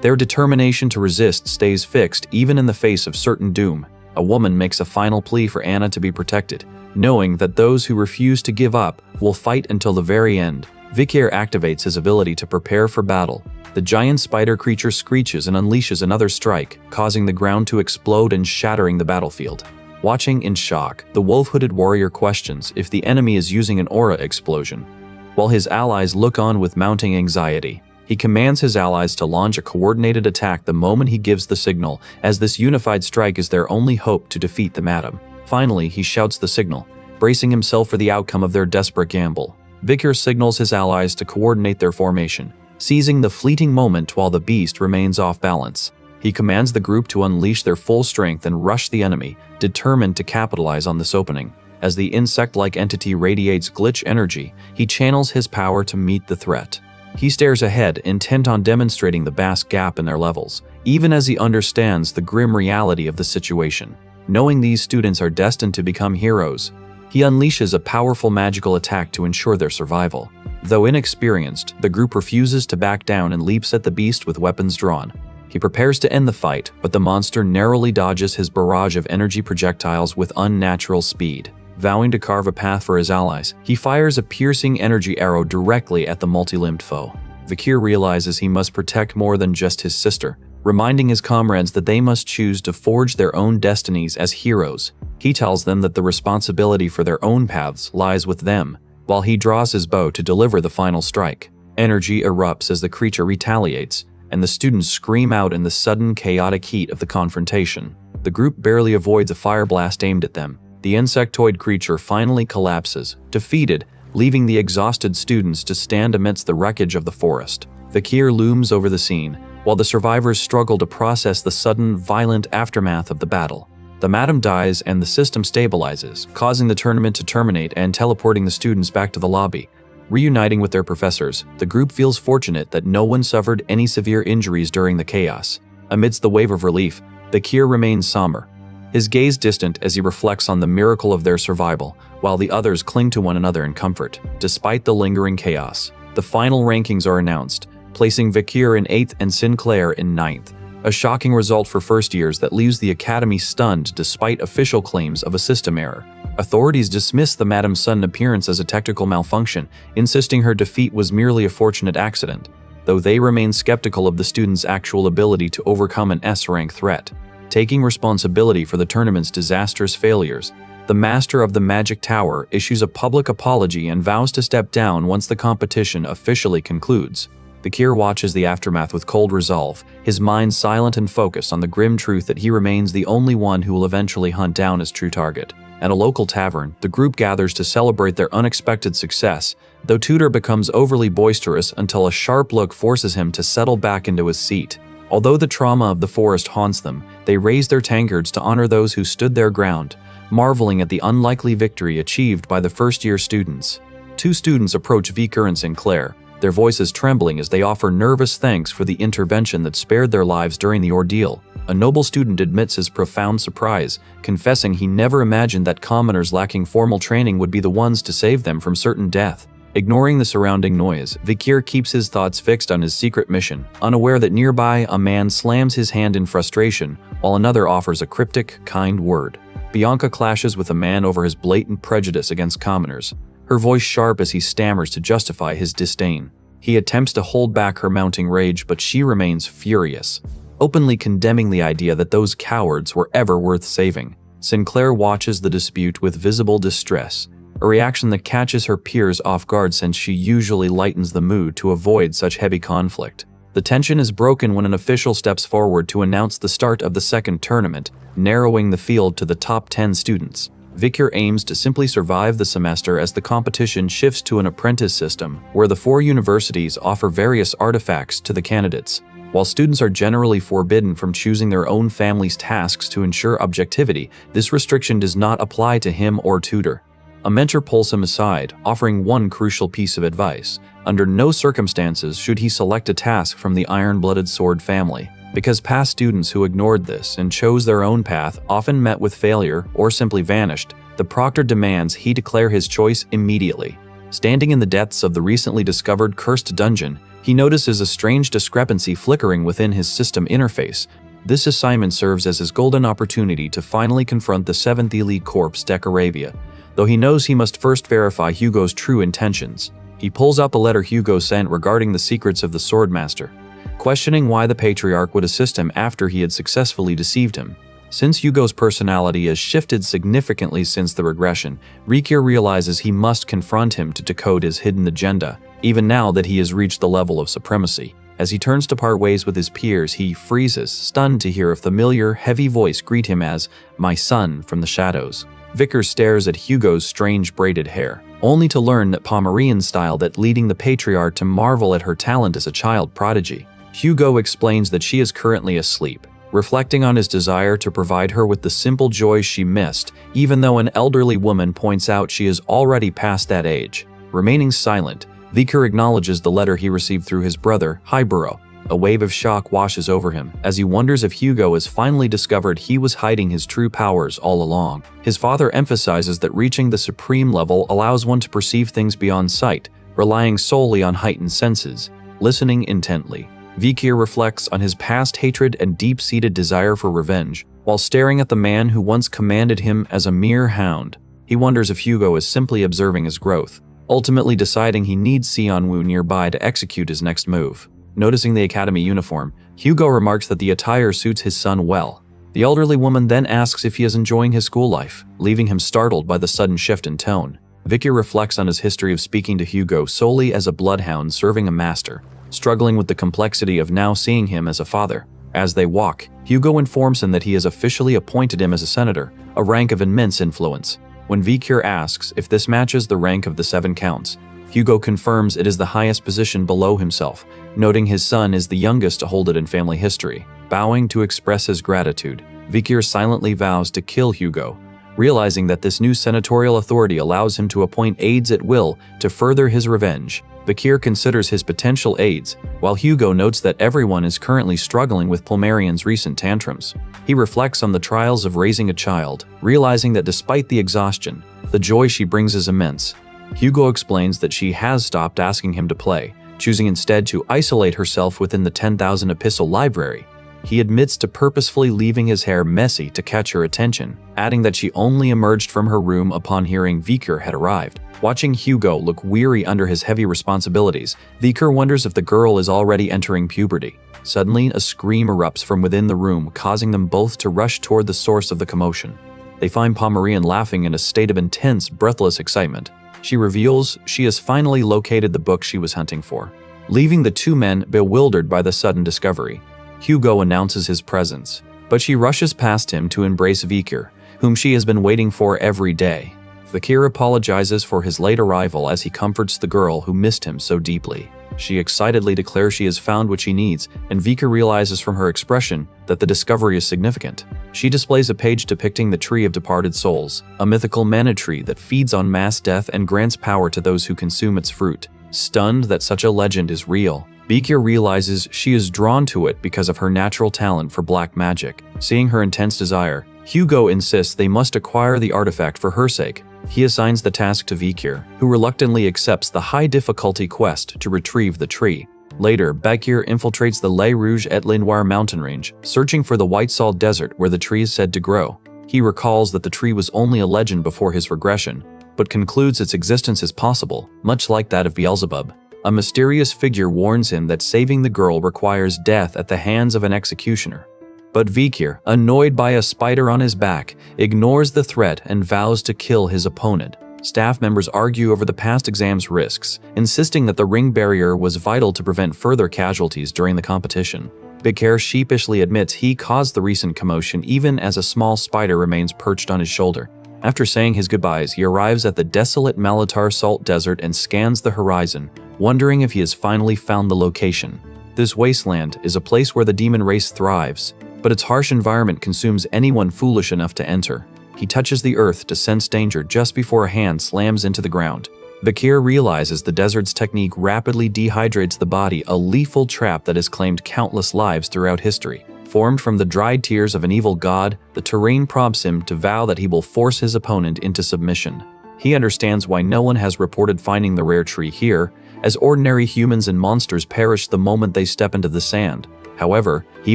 Their determination to resist stays fixed even in the face of certain doom. A woman makes a final plea for Anna to be protected, knowing that those who refuse to give up will fight until the very end. Vikir activates his ability to prepare for battle. The giant spider creature screeches and unleashes another strike, causing the ground to explode and shattering the battlefield. Watching in shock, the wolf-hooded warrior questions if the enemy is using an aura explosion. While his allies look on with mounting anxiety, he commands his allies to launch a coordinated attack the moment he gives the signal, as this unified strike is their only hope to defeat the madam. Finally, he shouts the signal, bracing himself for the outcome of their desperate gamble. Vikir signals his allies to coordinate their formation, seizing the fleeting moment while the beast remains off balance. He commands the group to unleash their full strength and rush the enemy, determined to capitalize on this opening. As the insect-like entity radiates glitch energy, he channels his power to meet the threat. He stares ahead, intent on demonstrating the vast gap in their levels, even as he understands the grim reality of the situation. Knowing these students are destined to become heroes, he unleashes a powerful magical attack to ensure their survival. Though inexperienced, the group refuses to back down and leaps at the beast with weapons drawn. He prepares to end the fight, but the monster narrowly dodges his barrage of energy projectiles with unnatural speed. Vowing to carve a path for his allies, he fires a piercing energy arrow directly at the multi-limbed foe. Vikir realizes he must protect more than just his sister, reminding his comrades that they must choose to forge their own destinies as heroes. He tells them that the responsibility for their own paths lies with them, while he draws his bow to deliver the final strike. Energy erupts as the creature retaliates, and the students scream out in the sudden chaotic heat of the confrontation. The group barely avoids a fire blast aimed at them. The insectoid creature finally collapses, defeated, leaving the exhausted students to stand amidst the wreckage of the forest. Vikir looms over the scene, while the survivors struggle to process the sudden, violent aftermath of the battle. The madam dies and the system stabilizes, causing the tournament to terminate and teleporting the students back to the lobby. Reuniting with their professors, the group feels fortunate that no one suffered any severe injuries during the chaos. Amidst the wave of relief, Vikir remains somber, his gaze distant as he reflects on the miracle of their survival, while the others cling to one another in comfort. Despite the lingering chaos, the final rankings are announced, placing Vikir in 8th and Sinclair in 9th. A shocking result for first years that leaves the academy stunned despite official claims of a system error. Authorities dismiss the madam's sudden appearance as a technical malfunction, insisting her defeat was merely a fortunate accident, though they remain skeptical of the student's actual ability to overcome an S-rank threat. Taking responsibility for the tournament's disastrous failures, the master of the Magic Tower issues a public apology and vows to step down once the competition officially concludes. Vikir watches the aftermath with cold resolve, his mind silent and focused on the grim truth that he remains the only one who will eventually hunt down his true target. At a local tavern, the group gathers to celebrate their unexpected success, though Tudor becomes overly boisterous until a sharp look forces him to settle back into his seat. Although the trauma of the forest haunts them, they raise their tankards to honor those who stood their ground, marveling at the unlikely victory achieved by the first-year students. Two students approach Vikir and Sinclair, their voices trembling as they offer nervous thanks for the intervention that spared their lives during the ordeal. A noble student admits his profound surprise, confessing he never imagined that commoners lacking formal training would be the ones to save them from certain death. Ignoring the surrounding noise, Vikir keeps his thoughts fixed on his secret mission, unaware that nearby a man slams his hand in frustration, while another offers a cryptic, kind word. Bianca clashes with a man over his blatant prejudice against commoners, her voice sharp as he stammers to justify his disdain. He attempts to hold back her mounting rage, but she remains furious, openly condemning the idea that those cowards were ever worth saving. Sinclair watches the dispute with visible distress, a reaction that catches her peers off guard since she usually lightens the mood to avoid such heavy conflict. The tension is broken when an official steps forward to announce the start of the second tournament, narrowing the field to the top 10 students. Vikir aims to simply survive the semester as the competition shifts to an apprentice system, where the 4 universities offer various artifacts to the candidates. While students are generally forbidden from choosing their own family's tasks to ensure objectivity, this restriction does not apply to him or Tudor. A mentor pulls him aside, offering one crucial piece of advice. Under no circumstances should he select a task from the iron-blooded sword family, because past students who ignored this and chose their own path often met with failure or simply vanished. The proctor demands he declare his choice immediately. Standing in the depths of the recently discovered cursed dungeon, he notices a strange discrepancy flickering within his system interface. This assignment serves as his golden opportunity to finally confront the 7th Elite Corps Decoravia, though he knows he must first verify Hugo's true intentions. He pulls out the letter Hugo sent regarding the secrets of the Swordmaster, questioning why the Patriarch would assist him after he had successfully deceived him. Since Hugo's personality has shifted significantly since the regression, Vikir realizes he must confront him to decode his hidden agenda, even now that he has reached the level of supremacy. As he turns to part ways with his peers, he freezes, stunned to hear a familiar, heavy voice greet him as, "My son," from the shadows. Vikir stares at Hugo's strange braided hair, only to learn that Pomeranian style that leading the Patriarch to marvel at her talent as a child prodigy. Hugo explains that she is currently asleep, reflecting on his desire to provide her with the simple joys she missed, even though an elderly woman points out she is already past that age. Remaining silent, Vikir acknowledges the letter he received through his brother, Hiburo. A wave of shock washes over him as he wonders if Hugo has finally discovered he was hiding his true powers all along. His father emphasizes that reaching the supreme level allows one to perceive things beyond sight, relying solely on heightened senses, listening intently. Vikir reflects on his past hatred and deep-seated desire for revenge, while staring at the man who once commanded him as a mere hound. He wonders if Hugo is simply observing his growth, ultimately deciding he needs Sionwu nearby to execute his next move. Noticing the academy uniform, Hugo remarks that the attire suits his son well. The elderly woman then asks if he is enjoying his school life, leaving him startled by the sudden shift in tone. Vikir reflects on his history of speaking to Hugo solely as a bloodhound serving a master, struggling with the complexity of now seeing him as a father. As they walk, Hugo informs him that he has officially appointed him as a senator, a rank of immense influence. When Vikir asks if this matches the rank of the 7 counts, Hugo confirms it is the highest position below himself, noting his son is the youngest to hold it in family history. Bowing to express his gratitude, Vikir silently vows to kill Hugo, realizing that this new senatorial authority allows him to appoint aides at will to further his revenge. Vikir considers his potential aides, while Hugo notes that everyone is currently struggling with Plumerian's recent tantrums. He reflects on the trials of raising a child, realizing that despite the exhaustion, the joy she brings is immense. Hugo explains that she has stopped asking him to play, choosing instead to isolate herself within the 10,000 epistle library. He admits to purposefully leaving his hair messy to catch her attention, adding that she only emerged from her room upon hearing Vikir had arrived. Watching Hugo look weary under his heavy responsibilities, Vikir wonders if the girl is already entering puberty. Suddenly, a scream erupts from within the room, causing them both to rush toward the source of the commotion. They find Pomerian laughing in a state of intense, breathless excitement. She reveals she has finally located the book she was hunting for, leaving the two men bewildered by the sudden discovery. Hugo announces his presence, but she rushes past him to embrace Vikir, whom she has been waiting for every day. Vikir apologizes for his late arrival as he comforts the girl who missed him so deeply. She excitedly declares she has found what she needs, and Vikir realizes from her expression that the discovery is significant. She displays a page depicting the Tree of Departed Souls, a mythical mana tree that feeds on mass death and grants power to those who consume its fruit. Stunned that such a legend is real, Vikir realizes she is drawn to it because of her natural talent for black magic. Seeing her intense desire, Hugo insists they must acquire the artifact for her sake. He assigns the task to Vikir, who reluctantly accepts the high-difficulty quest to retrieve the tree. Later, Bakir infiltrates the Les Rouges et Lenoir mountain range, searching for the White Salt Desert where the tree is said to grow. He recalls that the tree was only a legend before his regression, but concludes its existence is possible, much like that of Beelzebub. A mysterious figure warns him that saving the girl requires death at the hands of an executioner. But Vikir, annoyed by a spider on his back, ignores the threat and vows to kill his opponent. Staff members argue over the past exam's risks, insisting that the ring barrier was vital to prevent further casualties during the competition. Vikir sheepishly admits he caused the recent commotion even as a small spider remains perched on his shoulder. After saying his goodbyes, he arrives at the desolate Malatar Salt Desert and scans the horizon, wondering if he has finally found the location. This wasteland is a place where the demon race thrives, but its harsh environment consumes anyone foolish enough to enter. He touches the earth to sense danger just before a hand slams into the ground. Vikir realizes the desert's technique rapidly dehydrates the body, a lethal trap that has claimed countless lives throughout history. Formed from the dried tears of an evil god, the terrain prompts him to vow that he will force his opponent into submission. He understands why no one has reported finding the rare tree here, as ordinary humans and monsters perish the moment they step into the sand. However, he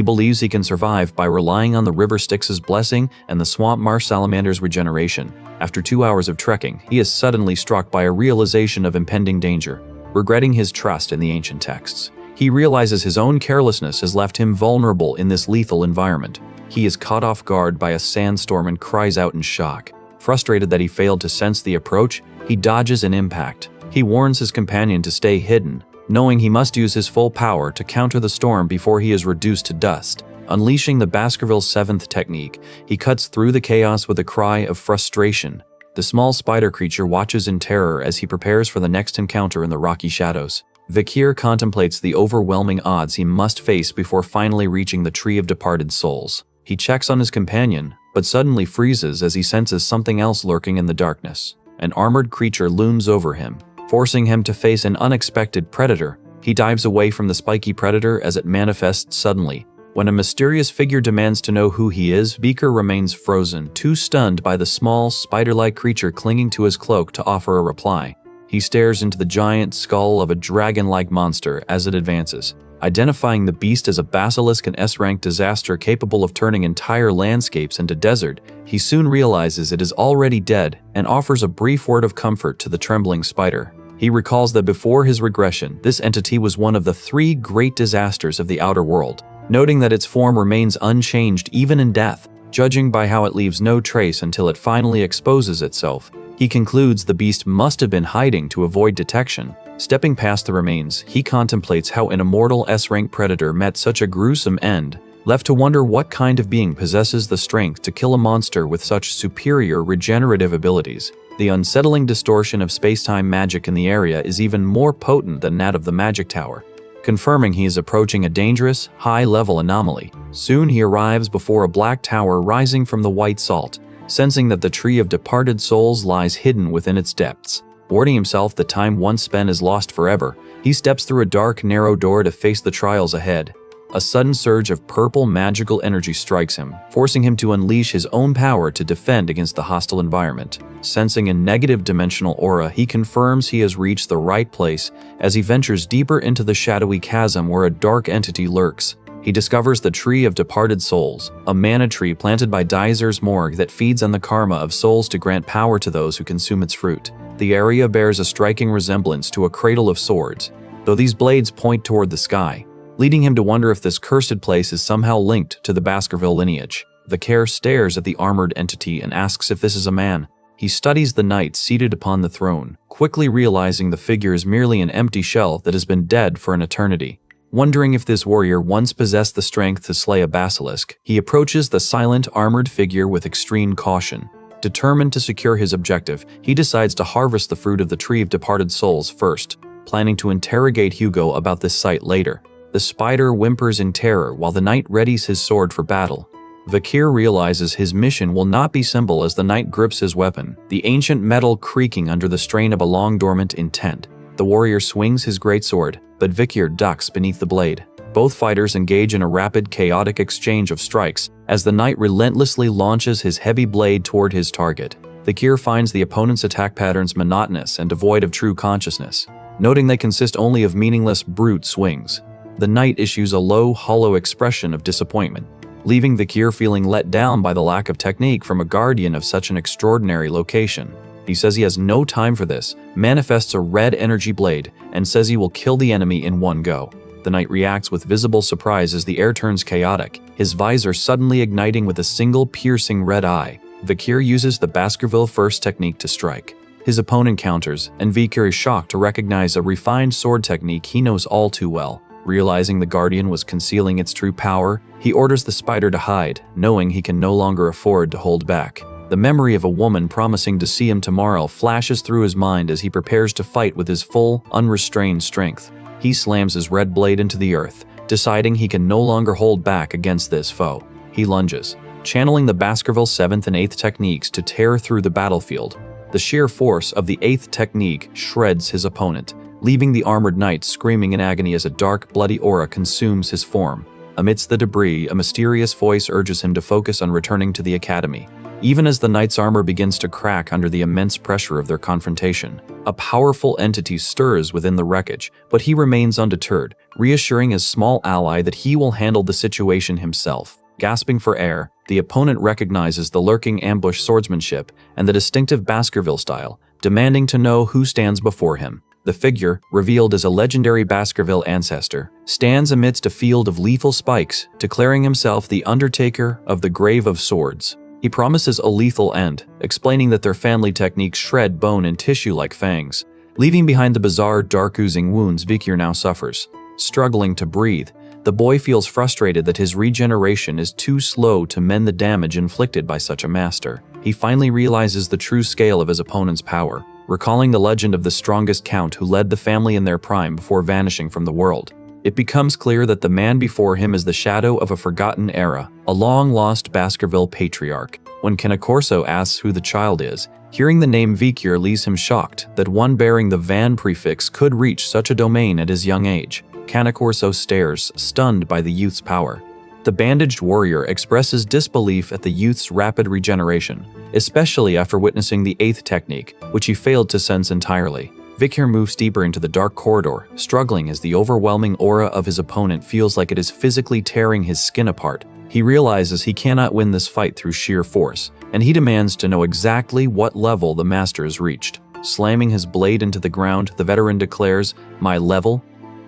believes he can survive by relying on the river Styx's blessing and the swamp marsh salamander's regeneration. After 2 hours of trekking, he is suddenly struck by a realization of impending danger. Regretting his trust in the ancient texts, he realizes his own carelessness has left him vulnerable in this lethal environment. He is caught off guard by a sandstorm and cries out in shock. Frustrated that he failed to sense the approach, he dodges an impact. He warns his companion to stay hidden, knowing he must use his full power to counter the storm before he is reduced to dust. Unleashing the Baskerville 7th technique, he cuts through the chaos with a cry of frustration. The small spider creature watches in terror as he prepares for the next encounter in the rocky shadows. Vikir contemplates the overwhelming odds he must face before finally reaching the Tree of Departed Souls. He checks on his companion, but suddenly freezes as he senses something else lurking in the darkness. An armored creature looms over him, forcing him to face an unexpected predator. He dives away from the spiky predator as it manifests suddenly. When a mysterious figure demands to know who he is, Beaker remains frozen, too stunned by the small, spider-like creature clinging to his cloak to offer a reply. He stares into the giant skull of a dragon-like monster as it advances. Identifying the beast as a basilisk and S-rank disaster capable of turning entire landscapes into desert, he soon realizes it is already dead and offers a brief word of comfort to the trembling spider. He recalls that before his regression, this entity was one of the 3 great disasters of the outer world, noting that its form remains unchanged even in death. Judging by how it leaves no trace until it finally exposes itself, he concludes the beast must have been hiding to avoid detection. Stepping past the remains, he contemplates how an immortal S-rank predator met such a gruesome end, left to wonder what kind of being possesses the strength to kill a monster with such superior regenerative abilities. The unsettling distortion of space-time magic in the area is even more potent than that of the magic tower, confirming he is approaching a dangerous, high-level anomaly. Soon he arrives before a black tower rising from the white salt, sensing that the tree of departed souls lies hidden within its depths. Warning himself that time once spent is lost forever, he steps through a dark, narrow door to face the trials ahead. A sudden surge of purple magical energy strikes him, forcing him to unleash his own power to defend against the hostile environment. Sensing a negative dimensional aura, he confirms he has reached the right place as he ventures deeper into the shadowy chasm where a dark entity lurks. He discovers the Tree of Departed Souls, a mana tree planted by Dizer's morgue that feeds on the karma of souls to grant power to those who consume its fruit. The area bears a striking resemblance to a cradle of swords, though these blades point toward the sky, leading him to wonder if this cursed place is somehow linked to the Baskerville lineage. Vicaire stares at the armored entity and asks if this is a man. He studies the knight seated upon the throne, quickly realizing the figure is merely an empty shell that has been dead for an eternity. Wondering if this warrior once possessed the strength to slay a basilisk, he approaches the silent, armored figure with extreme caution. Determined to secure his objective, he decides to harvest the fruit of the Tree of Departed Souls first, planning to interrogate Hugo about this site later. The spider whimpers in terror while the knight readies his sword for battle. Vicaire realizes his mission will not be simple as the knight grips his weapon, the ancient metal creaking under the strain of a long-dormant intent. The warrior swings his greatsword, but Vicaire ducks beneath the blade. Both fighters engage in a rapid, chaotic exchange of strikes as the knight relentlessly launches his heavy blade toward his target. Vicaire finds the opponent's attack patterns monotonous and devoid of true consciousness, noting they consist only of meaningless, brute swings. The knight issues a low, hollow expression of disappointment, leaving Vicaire feeling let down by the lack of technique from a guardian of such an extraordinary location. He says he has no time for this, manifests a red energy blade, and says he will kill the enemy in one go. The knight reacts with visible surprise as the air turns chaotic, his visor suddenly igniting with a single piercing red eye. Vicaire uses the Baskerville First technique to strike. His opponent counters, and Vicaire is shocked to recognize a refined sword technique he knows all too well. Realizing the Guardian was concealing its true power, he orders the spider to hide, knowing he can no longer afford to hold back. The memory of a woman promising to see him tomorrow flashes through his mind as he prepares to fight with his full, unrestrained strength. He slams his red blade into the earth, deciding he can no longer hold back against this foe. He lunges, channeling the Baskerville 7th and 8th techniques to tear through the battlefield. The sheer force of the 8th technique shreds his opponent, leaving the armored knight screaming in agony as a dark, bloody aura consumes his form. Amidst the debris, a mysterious voice urges him to focus on returning to the academy. Even as the knight's armor begins to crack under the immense pressure of their confrontation, a powerful entity stirs within the wreckage, but he remains undeterred, reassuring his small ally that he will handle the situation himself. Gasping for air, the opponent recognizes the lurking ambush swordsmanship and the distinctive Baskerville style, demanding to know who stands before him. The figure, revealed as a legendary Baskerville ancestor, stands amidst a field of lethal spikes, declaring himself the Undertaker of the Grave of Swords. He promises a lethal end, explaining that their family techniques shred bone and tissue like fangs, leaving behind the bizarre, dark-oozing wounds Vicaire now suffers. Struggling to breathe, the boy feels frustrated that his regeneration is too slow to mend the damage inflicted by such a master. He finally realizes the true scale of his opponent's power, recalling the legend of the strongest count who led the family in their prime before vanishing from the world. It becomes clear that the man before him is the shadow of a forgotten era, a long-lost Baskerville patriarch. When Canacorso asks who the child is, Hearing the name Vikir leaves him shocked that one bearing the Van prefix could reach such a domain at his young age. Canacorso stares, stunned by the youth's power. The bandaged warrior expresses disbelief at the youth's rapid regeneration, especially after witnessing the 8th technique, which he failed to sense entirely. Vikir moves deeper into the dark corridor, struggling as the overwhelming aura of his opponent feels like it is physically tearing his skin apart. He realizes he cannot win this fight through sheer force, and he demands to know exactly what level the master has reached. Slamming his blade into the ground, the veteran declares, "My level?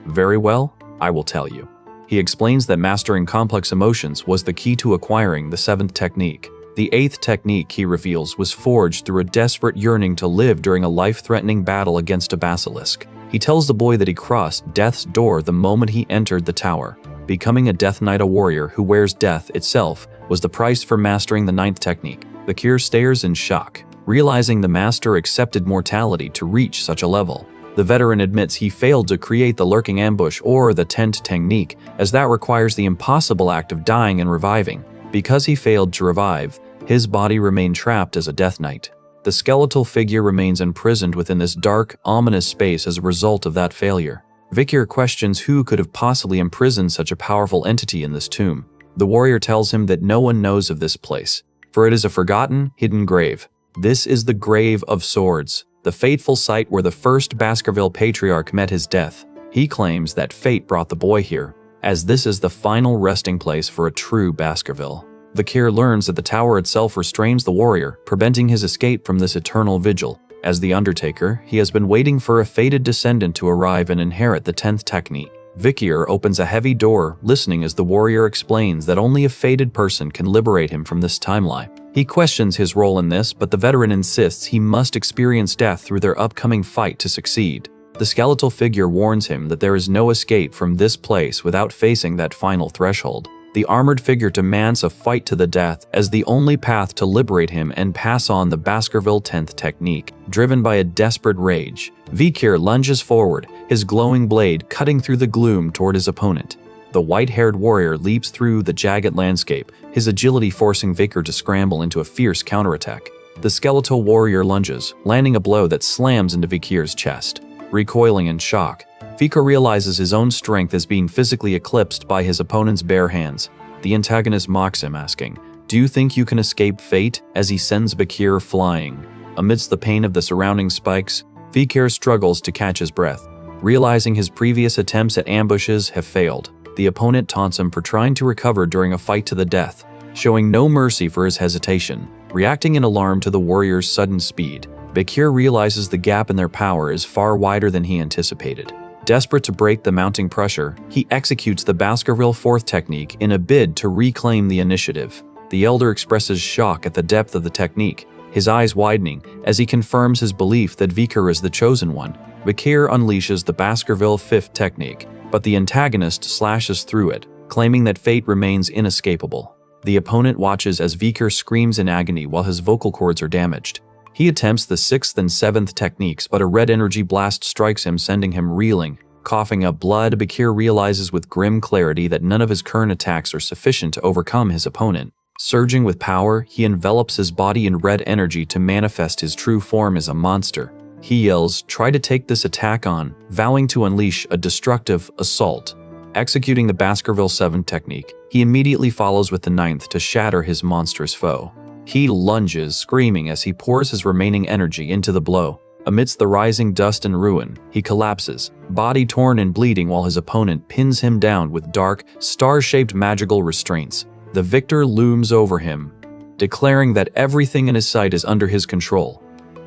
Very well, I will tell you." He explains that mastering complex emotions was the key to acquiring the 7th technique. The 8th technique, he reveals, was forged through a desperate yearning to live during a life-threatening battle against a basilisk. He tells the boy that he crossed death's door the moment he entered the tower. Becoming a Death Knight, a warrior who wears death itself, was the price for mastering the 9th technique. Vikir stares in shock, realizing the master accepted mortality to reach such a level. The veteran admits he failed to create the lurking ambush or the 10th technique, as that requires the impossible act of dying and reviving. Because he failed to revive, his body remained trapped as a Death Knight. The skeletal figure remains imprisoned within this dark, ominous space as a result of that failure. Vikir questions who could have possibly imprisoned such a powerful entity in this tomb. The warrior tells him that no one knows of this place, for it is a forgotten, hidden grave. This is the Grave of Swords, the fateful site where the first Baskerville patriarch met his death. He claims that fate brought the boy here, as this is the final resting place for a true Baskerville. Vikir learns that the tower itself restrains the warrior, preventing his escape from this eternal vigil. As the Undertaker, he has been waiting for a fated descendant to arrive and inherit the 10th technique. Vikir opens a heavy door, listening as the warrior explains that only a fated person can liberate him from this timeline. He questions his role in this, but the veteran insists he must experience death through their upcoming fight to succeed. The skeletal figure warns him that there is no escape from this place without facing that final threshold. The armored figure demands a fight to the death as the only path to liberate him and pass on the Baskerville 10th technique. Driven by a desperate rage, Vikir lunges forward, his glowing blade cutting through the gloom toward his opponent. The white-haired warrior leaps through the jagged landscape, his agility forcing Vikir to scramble into a fierce counterattack. The skeletal warrior lunges, landing a blow that slams into Vikir's chest. Recoiling in shock, Vikir realizes his own strength is being physically eclipsed by his opponent's bare hands. The antagonist mocks him, asking, "Do you think you can escape fate?" as he sends Vikir flying. Amidst the pain of the surrounding spikes, Vikir struggles to catch his breath. Realizing his previous attempts at ambushes have failed, the opponent taunts him for trying to recover during a fight to the death, showing no mercy for his hesitation. Reacting in alarm to the warrior's sudden speed, Vikir realizes the gap in their power is far wider than he anticipated. Desperate to break the mounting pressure, he executes the Baskerville 4th technique in a bid to reclaim the initiative. The elder expresses shock at the depth of the technique, his eyes widening as he confirms his belief that Vikir is the chosen one. Vikir unleashes the Baskerville 5th technique, but the antagonist slashes through it, claiming that fate remains inescapable. The opponent watches as Vikir screams in agony while his vocal cords are damaged. He attempts the 6th and 7th techniques, but a red energy blast strikes him, sending him reeling. Coughing up blood, Vikir realizes with grim clarity that none of his current attacks are sufficient to overcome his opponent. Surging with power, he envelops his body in red energy to manifest his true form as a monster. He yells, "Try to take this attack on," vowing to unleash a destructive assault. Executing the Baskerville 7th technique, he immediately follows with the 9th to shatter his monstrous foe. He lunges, screaming as he pours his remaining energy into the blow. Amidst the rising dust and ruin, he collapses, body torn and bleeding while his opponent pins him down with dark, star-shaped magical restraints. The victor looms over him, declaring that everything in his sight is under his control,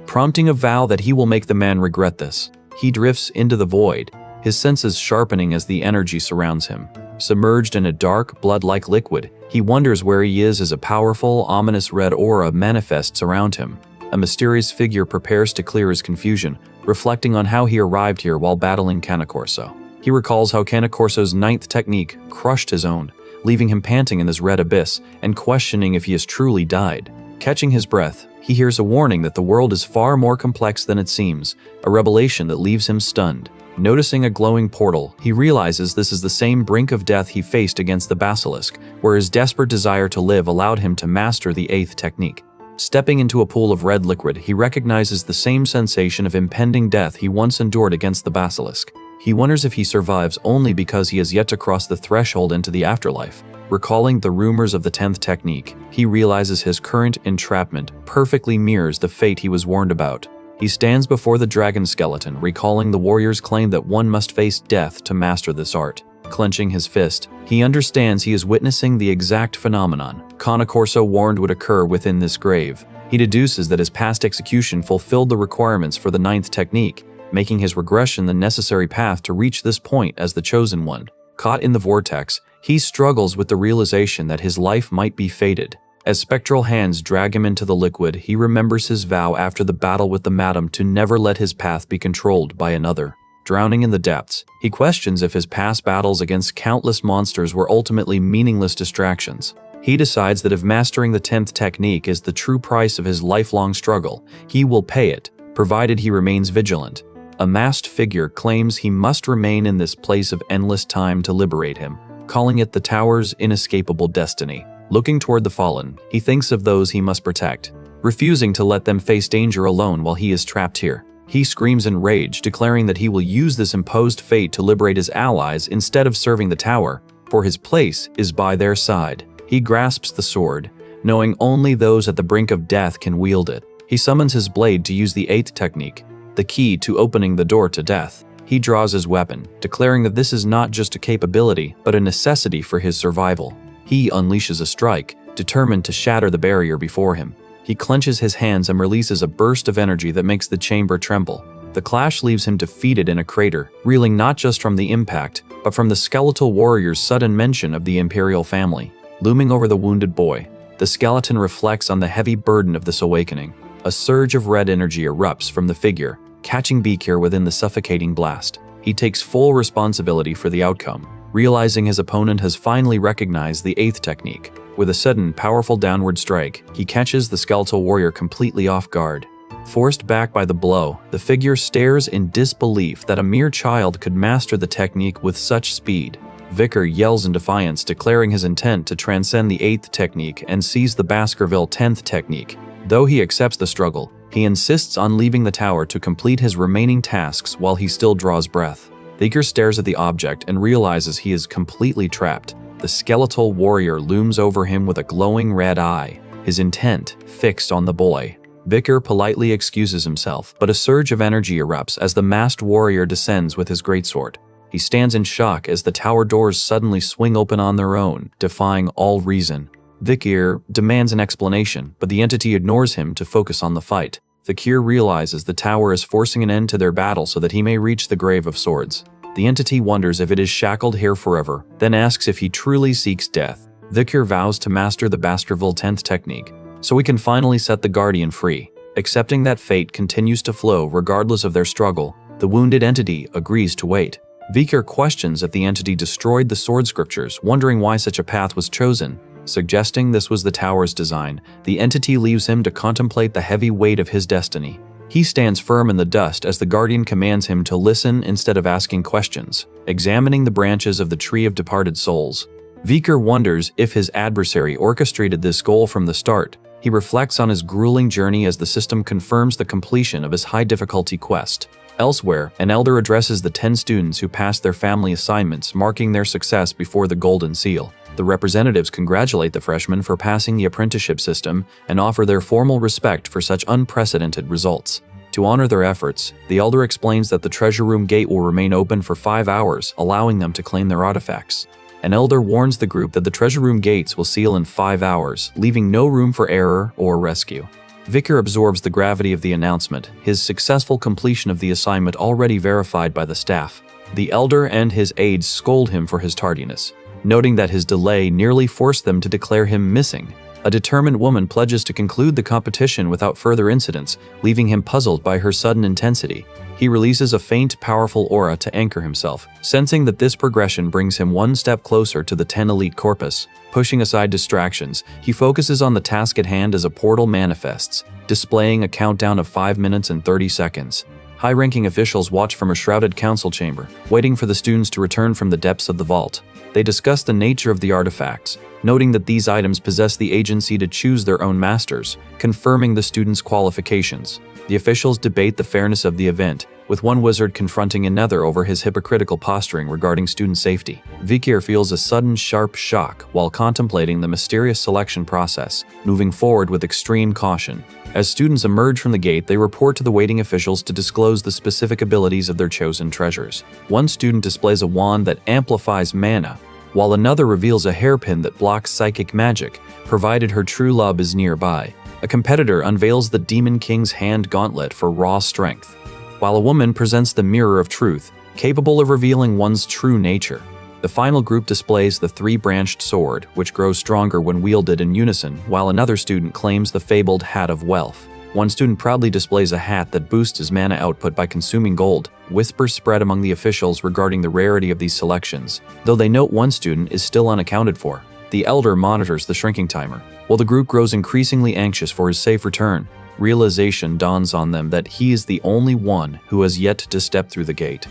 prompting a vow that he will make the man regret this. He drifts into the void, his senses sharpening as the energy surrounds him. Submerged in a dark, blood-like liquid, he wonders where he is as a powerful, ominous red aura manifests around him. A mysterious figure prepares to clear his confusion, reflecting on how he arrived here while battling Canacorso. He recalls how Canacorso's 9th technique crushed his own, leaving him panting in this red abyss and questioning if he has truly died. Catching his breath, he hears a warning that the world is far more complex than it seems, a revelation that leaves him stunned. Noticing a glowing portal, he realizes this is the same brink of death he faced against the basilisk, where his desperate desire to live allowed him to master the 8th technique. Stepping into a pool of red liquid, he recognizes the same sensation of impending death he once endured against the basilisk. He wonders if he survives only because he has yet to cross the threshold into the afterlife. Recalling the rumors of the 10th technique, he realizes his current entrapment perfectly mirrors the fate he was warned about. He stands before the dragon skeleton, recalling the warrior's claim that one must face death to master this art. Clenching his fist, he understands he is witnessing the exact phenomenon Corso warned would occur within this grave. He deduces that his past execution fulfilled the requirements for the 9th technique, making his regression the necessary path to reach this point as the chosen one. Caught in the vortex, he struggles with the realization that his life might be fated. As spectral hands drag him into the liquid, he remembers his vow after the battle with the madam to never let his path be controlled by another. Drowning in the depths, he questions if his past battles against countless monsters were ultimately meaningless distractions. He decides that if mastering the 10th technique is the true price of his lifelong struggle, he will pay it, provided he remains vigilant. A masked figure claims he must remain in this place of endless time to liberate him, calling it the tower's inescapable destiny. Looking toward the fallen, he thinks of those he must protect, refusing to let them face danger alone while he is trapped here. He screams in rage, declaring that he will use this imposed fate to liberate his allies instead of serving the tower, for his place is by their side. He grasps the sword, knowing only those at the brink of death can wield it. He summons his blade to use the 8th technique, the key to opening the door to death. He draws his weapon, declaring that this is not just a capability, but a necessity for his survival. He unleashes a strike, determined to shatter the barrier before him. He clenches his hands and releases a burst of energy that makes the chamber tremble. The clash leaves him defeated in a crater, reeling not just from the impact, but from the skeletal warrior's sudden mention of the imperial family. Looming over the wounded boy, the skeleton reflects on the heavy burden of this awakening. A surge of red energy erupts from the figure, catching Bekir within the suffocating blast. He takes full responsibility for the outcome, realizing his opponent has finally recognized the 8th technique. With a sudden, powerful downward strike, he catches the skeletal warrior completely off guard. Forced back by the blow, the figure stares in disbelief that a mere child could master the technique with such speed. Vicar yells in defiance, declaring his intent to transcend the 8th technique and seize the Baskerville 10th technique. Though he accepts the struggle, he insists on leaving the tower to complete his remaining tasks while he still draws breath. Vicar stares at the object and realizes he is completely trapped. The skeletal warrior looms over him with a glowing red eye, his intent fixed on the boy. Vicar politely excuses himself, but a surge of energy erupts as the masked warrior descends with his greatsword. He stands in shock as the tower doors suddenly swing open on their own, defying all reason. Vicar demands an explanation, but the entity ignores him to focus on the fight. Vicar realizes the tower is forcing an end to their battle so that he may reach the Grave of Swords. The entity wonders if it is shackled here forever, then asks if he truly seeks death. Vicar vows to master the Baskerville 10th technique, so he can finally set the Guardian free. Accepting that fate continues to flow regardless of their struggle, the wounded entity agrees to wait. Vicar questions if the entity destroyed the sword scriptures, wondering why such a path was chosen. Suggesting this was the tower's design, the entity leaves him to contemplate the heavy weight of his destiny. He stands firm in the dust as the Guardian commands him to listen instead of asking questions, examining the branches of the Tree of Departed Souls. Vicar wonders if his adversary orchestrated this goal from the start. He reflects on his grueling journey as the system confirms the completion of his high-difficulty quest. Elsewhere, an elder addresses the 10 students who passed their family assignments, marking their success before the Golden Seal. The representatives congratulate the freshmen for passing the apprenticeship system and offer their formal respect for such unprecedented results. To honor their efforts, the elder explains that the treasure room gate will remain open for 5 hours, allowing them to claim their artifacts. An elder warns the group that the treasure room gates will seal in 5 hours, leaving no room for error or rescue. Vicar absorbs the gravity of the announcement, his successful completion of the assignment already verified by the staff. The elder and his aides scold him for his tardiness, noting that his delay nearly forced them to declare him missing. A determined woman pledges to conclude the competition without further incidents, leaving him puzzled by her sudden intensity. He releases a faint, powerful aura to anchor himself, sensing that this progression brings him one step closer to the 10 elite corpus. Pushing aside distractions, he focuses on the task at hand as a portal manifests, displaying a countdown of 5 minutes and 30 seconds. High-ranking officials watch from a shrouded council chamber, waiting for the students to return from the depths of the vault. They discuss the nature of the artifacts, noting that these items possess the agency to choose their own masters, confirming the students' qualifications. The officials debate the fairness of the event, with one wizard confronting another over his hypocritical posturing regarding student safety. Vikir feels a sudden sharp shock while contemplating the mysterious selection process, moving forward with extreme caution. As students emerge from the gate, they report to the waiting officials to disclose the specific abilities of their chosen treasures. One student displays a wand that amplifies mana, while another reveals a hairpin that blocks psychic magic, provided her true love is nearby. A competitor unveils the Demon King's hand gauntlet for raw strength, while a woman presents the Mirror of Truth, capable of revealing one's true nature. The final group displays the three-branched sword, which grows stronger when wielded in unison, while another student claims the fabled Hat of Wealth. One student proudly displays a hat that boosts his mana output by consuming gold. Whispers spread among the officials regarding the rarity of these selections, though they note one student is still unaccounted for. The elder monitors the shrinking timer, while the group grows increasingly anxious for his safe return. Realization dawns on them that he is the only one who has yet to step through the gate.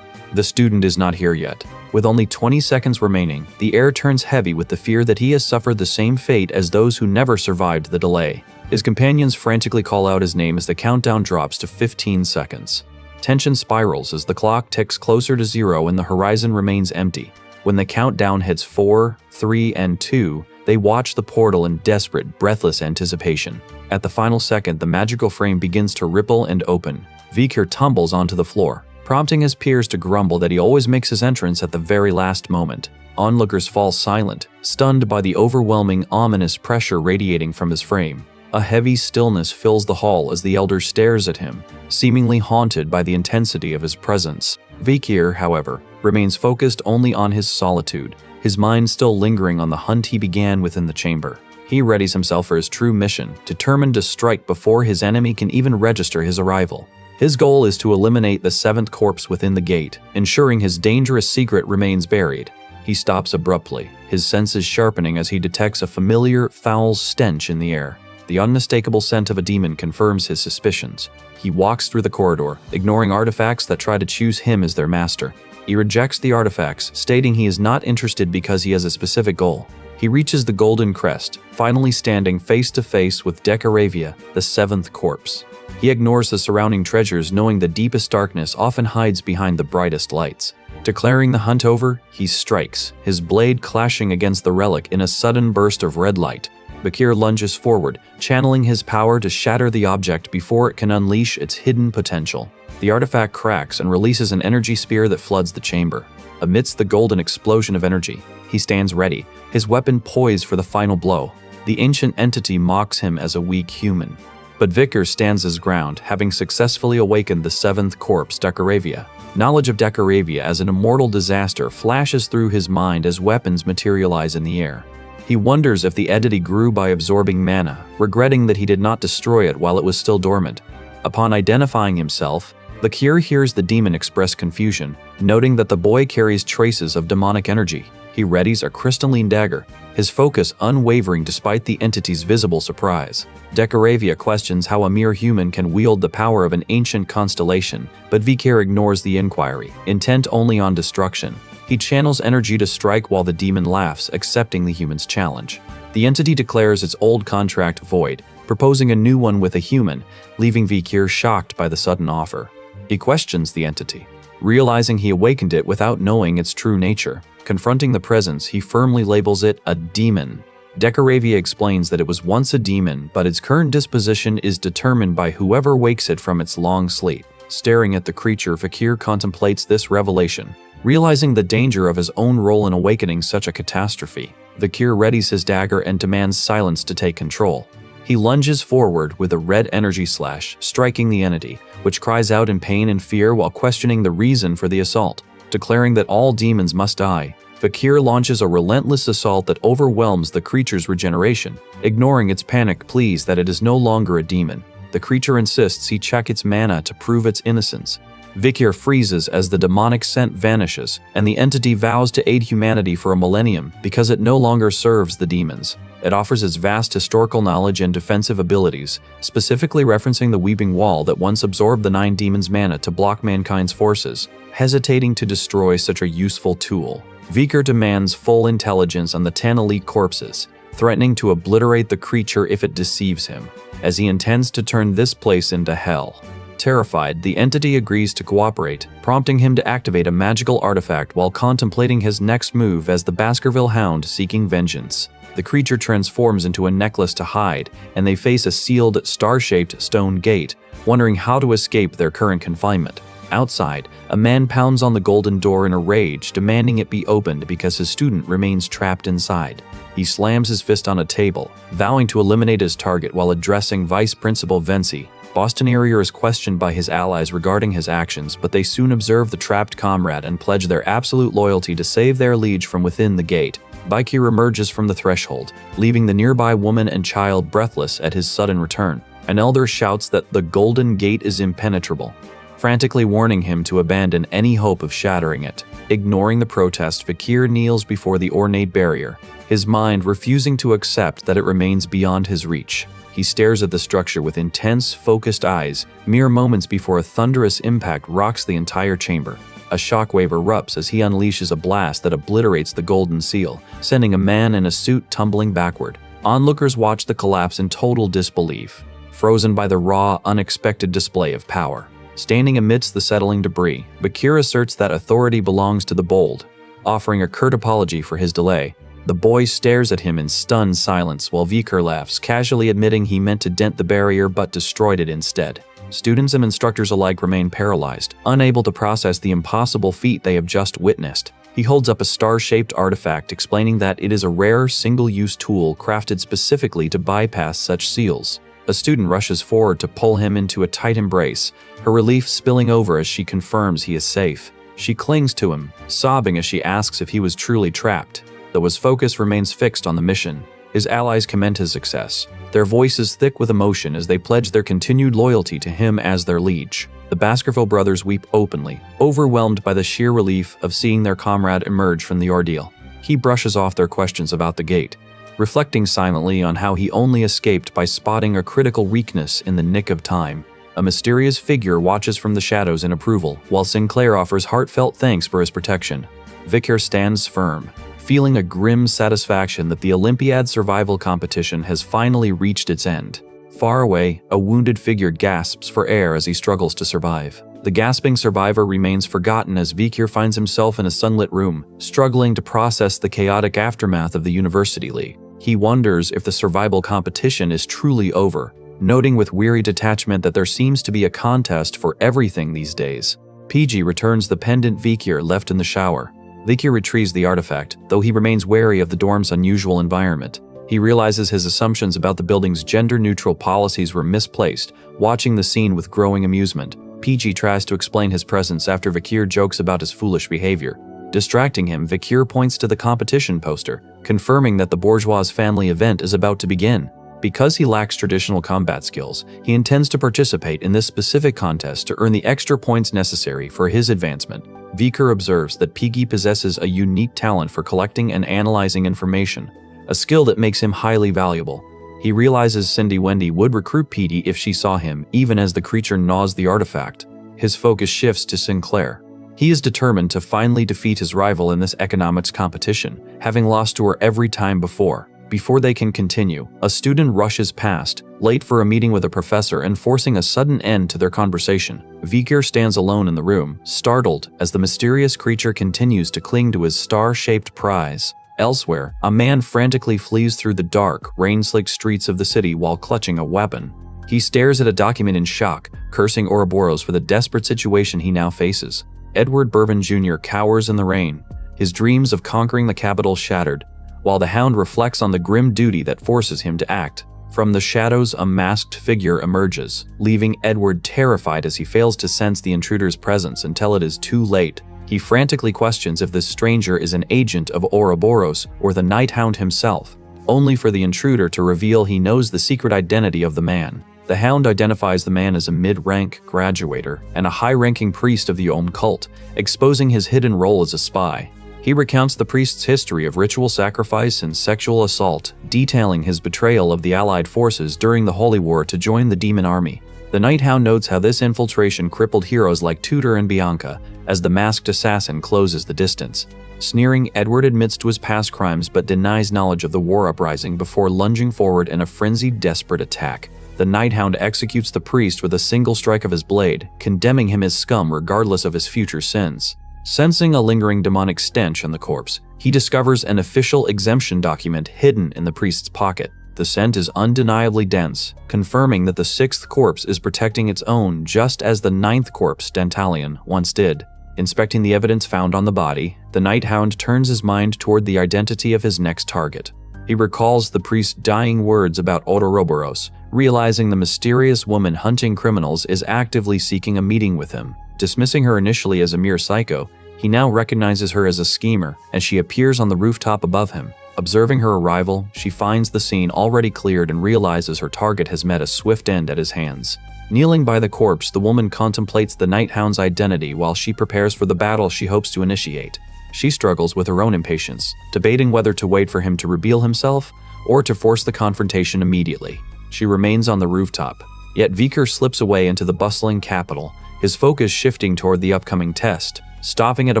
The student is not here yet. With only 20 seconds remaining, the air turns heavy with the fear that he has suffered the same fate as those who never survived the delay. His companions frantically call out his name as the countdown drops to 15 seconds. Tension spirals as the clock ticks closer to 0 and the horizon remains empty. When the countdown hits 4, 3, and 2, they watch the portal in desperate, breathless anticipation. At the final second, the magical frame begins to ripple and open. Vikir tumbles onto the floor, prompting his peers to grumble that he always makes his entrance at the very last moment. Onlookers fall silent, stunned by the overwhelming, ominous pressure radiating from his frame. A heavy stillness fills the hall as the elder stares at him, seemingly haunted by the intensity of his presence. Vikir, however, remains focused only on his solitude, his mind still lingering on the hunt he began within the chamber. He readies himself for his true mission, determined to strike before his enemy can even register his arrival. His goal is to eliminate the seventh corpse within the gate, ensuring his dangerous secret remains buried. He stops abruptly, his senses sharpening as he detects a familiar, foul stench in the air. The unmistakable scent of a demon confirms his suspicions. He walks through the corridor, ignoring artifacts that try to choose him as their master. He rejects the artifacts, stating he is not interested because he has a specific goal. He reaches the golden crest, finally standing face to face with Decoravia, the seventh corpse. He ignores the surrounding treasures, knowing the deepest darkness often hides behind the brightest lights. Declaring the hunt over, he strikes, his blade clashing against the relic in a sudden burst of red light. Vikir lunges forward, channeling his power to shatter the object before it can unleash its hidden potential. The artifact cracks and releases an energy spear that floods the chamber. Amidst the golden explosion of energy, he stands ready, his weapon poised for the final blow. The ancient entity mocks him as a weak human. But Vikir stands his ground, having successfully awakened the seventh corpse, Decoravia. Knowledge of Decoravia as an immortal disaster flashes through his mind as weapons materialize in the air. He wonders if the entity grew by absorbing mana, regretting that he did not destroy it while it was still dormant. Upon identifying himself, Vikir hears the demon express confusion, noting that the boy carries traces of demonic energy. He readies a crystalline dagger, his focus unwavering despite the entity's visible surprise. Decoravia questions how a mere human can wield the power of an ancient constellation, but Vikir ignores the inquiry, intent only on destruction. He channels energy to strike while the demon laughs, accepting the human's challenge. The entity declares its old contract void, proposing a new one with a human, leaving Vikir shocked by the sudden offer. He questions the entity, realizing he awakened it without knowing its true nature. Confronting the presence, he firmly labels it a demon. Decoravia explains that it was once a demon, but its current disposition is determined by whoever wakes it from its long sleep. Staring at the creature, Vikir contemplates this revelation. Realizing the danger of his own role in awakening such a catastrophe, Vikir readies his dagger and demands silence to take control. He lunges forward with a red energy slash, striking the entity, which cries out in pain and fear while questioning the reason for the assault. Declaring that all demons must die, Vikir launches a relentless assault that overwhelms the creature's regeneration. Ignoring its panic pleas that it is no longer a demon, the creature insists he check its mana to prove its innocence. Vikir freezes as the demonic scent vanishes, and the entity vows to aid humanity for a millennium because it no longer serves the demons. It offers its vast historical knowledge and defensive abilities, specifically referencing the Weeping Wall that once absorbed the 9 demons' mana to block mankind's forces, hesitating to destroy such a useful tool. Vikir demands full intelligence on the 10 elite corpses, threatening to obliterate the creature if it deceives him, as he intends to turn this place into hell. Terrified, the entity agrees to cooperate, prompting him to activate a magical artifact while contemplating his next move as the Baskerville Hound seeking vengeance. The creature transforms into a necklace to hide, and they face a sealed, star-shaped stone gate, wondering how to escape their current confinement. Outside, a man pounds on the golden door in a rage, demanding it be opened because his student remains trapped inside. He slams his fist on a table, vowing to eliminate his target while addressing Vice Principal Vency. Boston Area is questioned by his allies regarding his actions, but they soon observe the trapped comrade and pledge their absolute loyalty to save their liege from within the gate. Vikir emerges from the threshold, leaving the nearby woman and child breathless at his sudden return. An elder shouts that the Golden Gate is impenetrable, frantically warning him to abandon any hope of shattering it. Ignoring the protest, Vikir kneels before the ornate barrier, his mind refusing to accept that it remains beyond his reach. He stares at the structure with intense, focused eyes, mere moments before a thunderous impact rocks the entire chamber. A shockwave erupts as he unleashes a blast that obliterates the golden seal, sending a man in a suit tumbling backward. Onlookers watch the collapse in total disbelief, frozen by the raw, unexpected display of power. Standing amidst the settling debris, Vikir asserts that authority belongs to the bold, offering a curt apology for his delay. The boy stares at him in stunned silence while Vikir laughs, casually admitting he meant to dent the barrier but destroyed it instead. Students and instructors alike remain paralyzed, unable to process the impossible feat they have just witnessed. He holds up a star-shaped artifact, explaining that it is a rare, single-use tool crafted specifically to bypass such seals. A student rushes forward to pull him into a tight embrace, her relief spilling over as she confirms he is safe. She clings to him, sobbing as she asks if he was truly trapped, though his focus remains fixed on the mission. His allies commend his success, their voices thick with emotion as they pledge their continued loyalty to him as their liege. The Baskerville brothers weep openly, overwhelmed by the sheer relief of seeing their comrade emerge from the ordeal. He brushes off their questions about the gate, reflecting silently on how he only escaped by spotting a critical weakness in the nick of time. A mysterious figure watches from the shadows in approval, while Sinclair offers heartfelt thanks for his protection. Vikir stands firm, feeling a grim satisfaction that the Olympiad survival competition has finally reached its end. Far away, a wounded figure gasps for air as he struggles to survive. The gasping survivor remains forgotten as Vikir finds himself in a sunlit room, struggling to process the chaotic aftermath of the University League. He wonders if the survival competition is truly over, noting with weary detachment that there seems to be a contest for everything these days. PG returns the pendant Vikir left in the shower. Vikir retrieves the artifact, though he remains wary of the dorm's unusual environment. He realizes his assumptions about the building's gender-neutral policies were misplaced, watching the scene with growing amusement. PG tries to explain his presence after Vikir jokes about his foolish behavior. Distracting him, Vikir points to the competition poster, confirming that the bourgeois family event is about to begin. Because he lacks traditional combat skills, he intends to participate in this specific contest to earn the extra points necessary for his advancement. Vikir observes that Piggy possesses a unique talent for collecting and analyzing information, a skill that makes him highly valuable. He realizes Cindy Wendy would recruit Petey if she saw him, even as the creature gnaws the artifact. His focus shifts to Sinclair. He is determined to finally defeat his rival in this economics competition, having lost to her every time before. Before they can continue, a student rushes past, late for a meeting with a professor and forcing a sudden end to their conversation. Vikir stands alone in the room, startled as the mysterious creature continues to cling to his star-shaped prize. Elsewhere, a man frantically flees through the dark, rain-slicked streets of the city while clutching a weapon. He stares at a document in shock, cursing Ouroboros for the desperate situation he now faces. Edward Bourbon Jr. cowers in the rain, his dreams of conquering the capital shattered, while the Hound reflects on the grim duty that forces him to act. From the shadows, a masked figure emerges, leaving Edward terrified as he fails to sense the intruder's presence until it is too late. He frantically questions if this stranger is an agent of Ouroboros or the Night Hound himself, only for the intruder to reveal he knows the secret identity of the man. The hound identifies the man as a mid-rank graduator and a high-ranking priest of the Om cult, exposing his hidden role as a spy. He recounts the priest's history of ritual sacrifice and sexual assault, detailing his betrayal of the Allied forces during the Holy War to join the demon army. The Night Hound notes how this infiltration crippled heroes like Tudor and Bianca as the masked assassin closes the distance. Sneering, Edward admits to his past crimes but denies knowledge of the war uprising before lunging forward in a frenzied, desperate attack. The Night Hound executes the priest with a single strike of his blade, condemning him as scum regardless of his future sins. Sensing a lingering demonic stench on the corpse, he discovers an official exemption document hidden in the priest's pocket. The scent is undeniably dense, confirming that the sixth corpse is protecting its own just as the ninth corpse, Dantalion, once did. Inspecting the evidence found on the body, the Night Hound turns his mind toward the identity of his next target. He recalls the priest's dying words about Ouroboros, realizing the mysterious woman hunting criminals is actively seeking a meeting with him. Dismissing her initially as a mere psycho, he now recognizes her as a schemer as she appears on the rooftop above him. Observing her arrival, she finds the scene already cleared and realizes her target has met a swift end at his hands. Kneeling by the corpse, the woman contemplates the Night Hound's identity while she prepares for the battle she hopes to initiate. She struggles with her own impatience, debating whether to wait for him to reveal himself or to force the confrontation immediately. She remains on the rooftop, yet Viker slips away into the bustling capital, his focus shifting toward the upcoming test. Stopping at a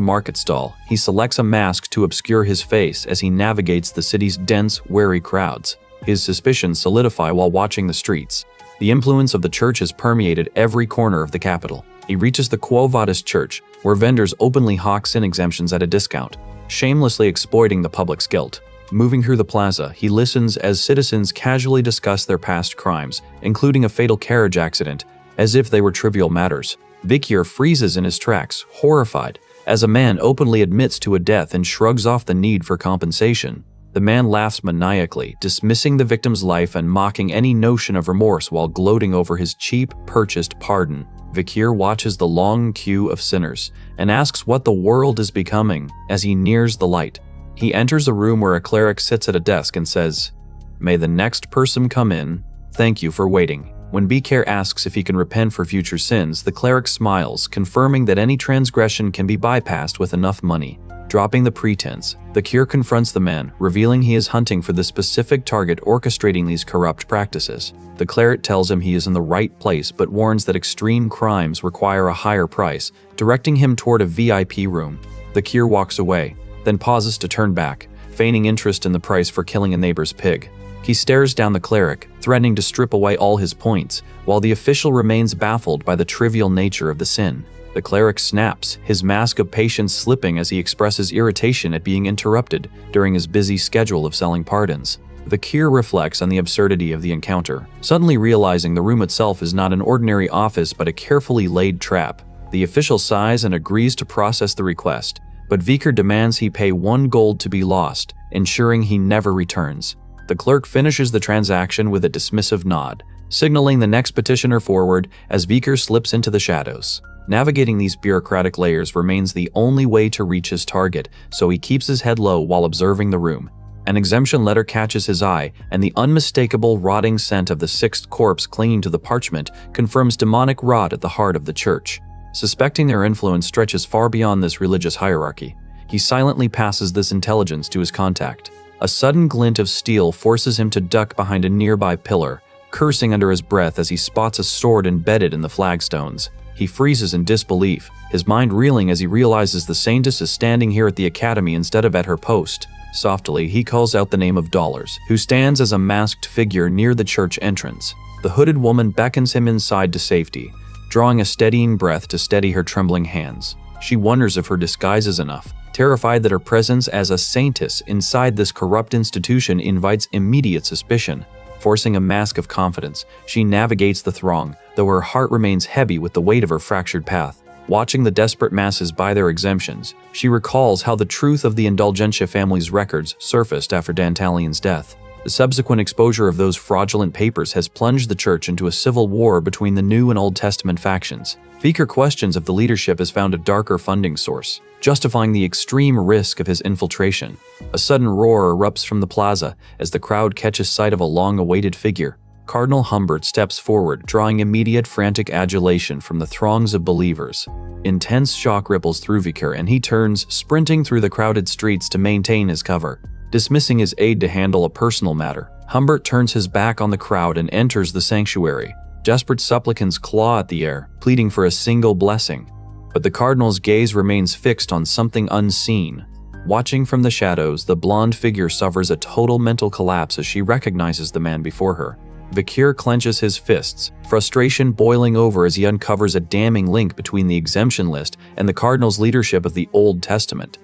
market stall, he selects a mask to obscure his face as he navigates the city's dense, wary crowds. His suspicions solidify while watching the streets. The influence of the church has permeated every corner of the capital. He reaches the Quo Vadis church, where vendors openly hawk sin exemptions at a discount, shamelessly exploiting the public's guilt. Moving through the plaza, he listens as citizens casually discuss their past crimes, including a fatal carriage accident, as if they were trivial matters. Vikyr freezes in his tracks, horrified, as a man openly admits to a death and shrugs off the need for compensation. The man laughs maniacally, dismissing the victim's life and mocking any notion of remorse while gloating over his cheap, purchased pardon. Vikyr watches the long queue of sinners and asks what the world is becoming as he nears the light. He enters a room where a cleric sits at a desk and says, "May the next person come in. Thank you for waiting." When Vikyr asks if he can repent for future sins, the cleric smiles, confirming that any transgression can be bypassed with enough money. Dropping the pretense, Vikyr confronts the man, revealing he is hunting for the specific target orchestrating these corrupt practices. The cleric tells him he is in the right place but warns that extreme crimes require a higher price, directing him toward a VIP room. Vikyr walks away, then pauses to turn back, feigning interest in the price for killing a neighbor's pig. He stares down the cleric, threatening to strip away all his points, while the official remains baffled by the trivial nature of the sin. The cleric snaps, his mask of patience slipping as he expresses irritation at being interrupted during his busy schedule of selling pardons. Vikyr reflects on the absurdity of the encounter, suddenly realizing the room itself is not an ordinary office but a carefully laid trap. The official sighs and agrees to process the request, but Vikyr demands he pay 1 gold to be lost, ensuring he never returns. The clerk finishes the transaction with a dismissive nod, signaling the next petitioner forward as Vikyr slips into the shadows. Navigating these bureaucratic layers remains the only way to reach his target, so he keeps his head low while observing the room. An exemption letter catches his eye, and the unmistakable rotting scent of the sixth corpse clinging to the parchment confirms demonic rot at the heart of the church. Suspecting their influence stretches far beyond this religious hierarchy, he silently passes this intelligence to his contact. A sudden glint of steel forces him to duck behind a nearby pillar, cursing under his breath as he spots a sword embedded in the flagstones. He freezes in disbelief, his mind reeling as he realizes the saintess is standing here at the academy instead of at her post. Softly, he calls out the name of Dollars, who stands as a masked figure near the church entrance. The hooded woman beckons him inside to safety, drawing a steadying breath to steady her trembling hands. She wonders if her disguise is enough, terrified that her presence as a saintess inside this corrupt institution invites immediate suspicion. Forcing a mask of confidence, she navigates the throng, though her heart remains heavy with the weight of her fractured path. Watching the desperate masses buy their exemptions, she recalls how the truth of the Indulgentia family's records surfaced after Dantalion's death. The subsequent exposure of those fraudulent papers has plunged the church into a civil war between the New and Old Testament factions. Viker questions if the leadership has found a darker funding source, justifying the extreme risk of his infiltration. A sudden roar erupts from the plaza as the crowd catches sight of a long-awaited figure. Cardinal Humbert steps forward, drawing immediate frantic adulation from the throngs of believers. Intense shock ripples through Vicar and he turns, sprinting through the crowded streets to maintain his cover. Dismissing his aide to handle a personal matter, Humbert turns his back on the crowd and enters the sanctuary. Desperate supplicants claw at the air, pleading for a single blessing. But the cardinal's gaze remains fixed on something unseen. Watching from the shadows, the blonde figure suffers a total mental collapse as she recognizes the man before her. Vicar clenches his fists, frustration boiling over as he uncovers a damning link between the exemption list and the cardinal's leadership of the Old Testament.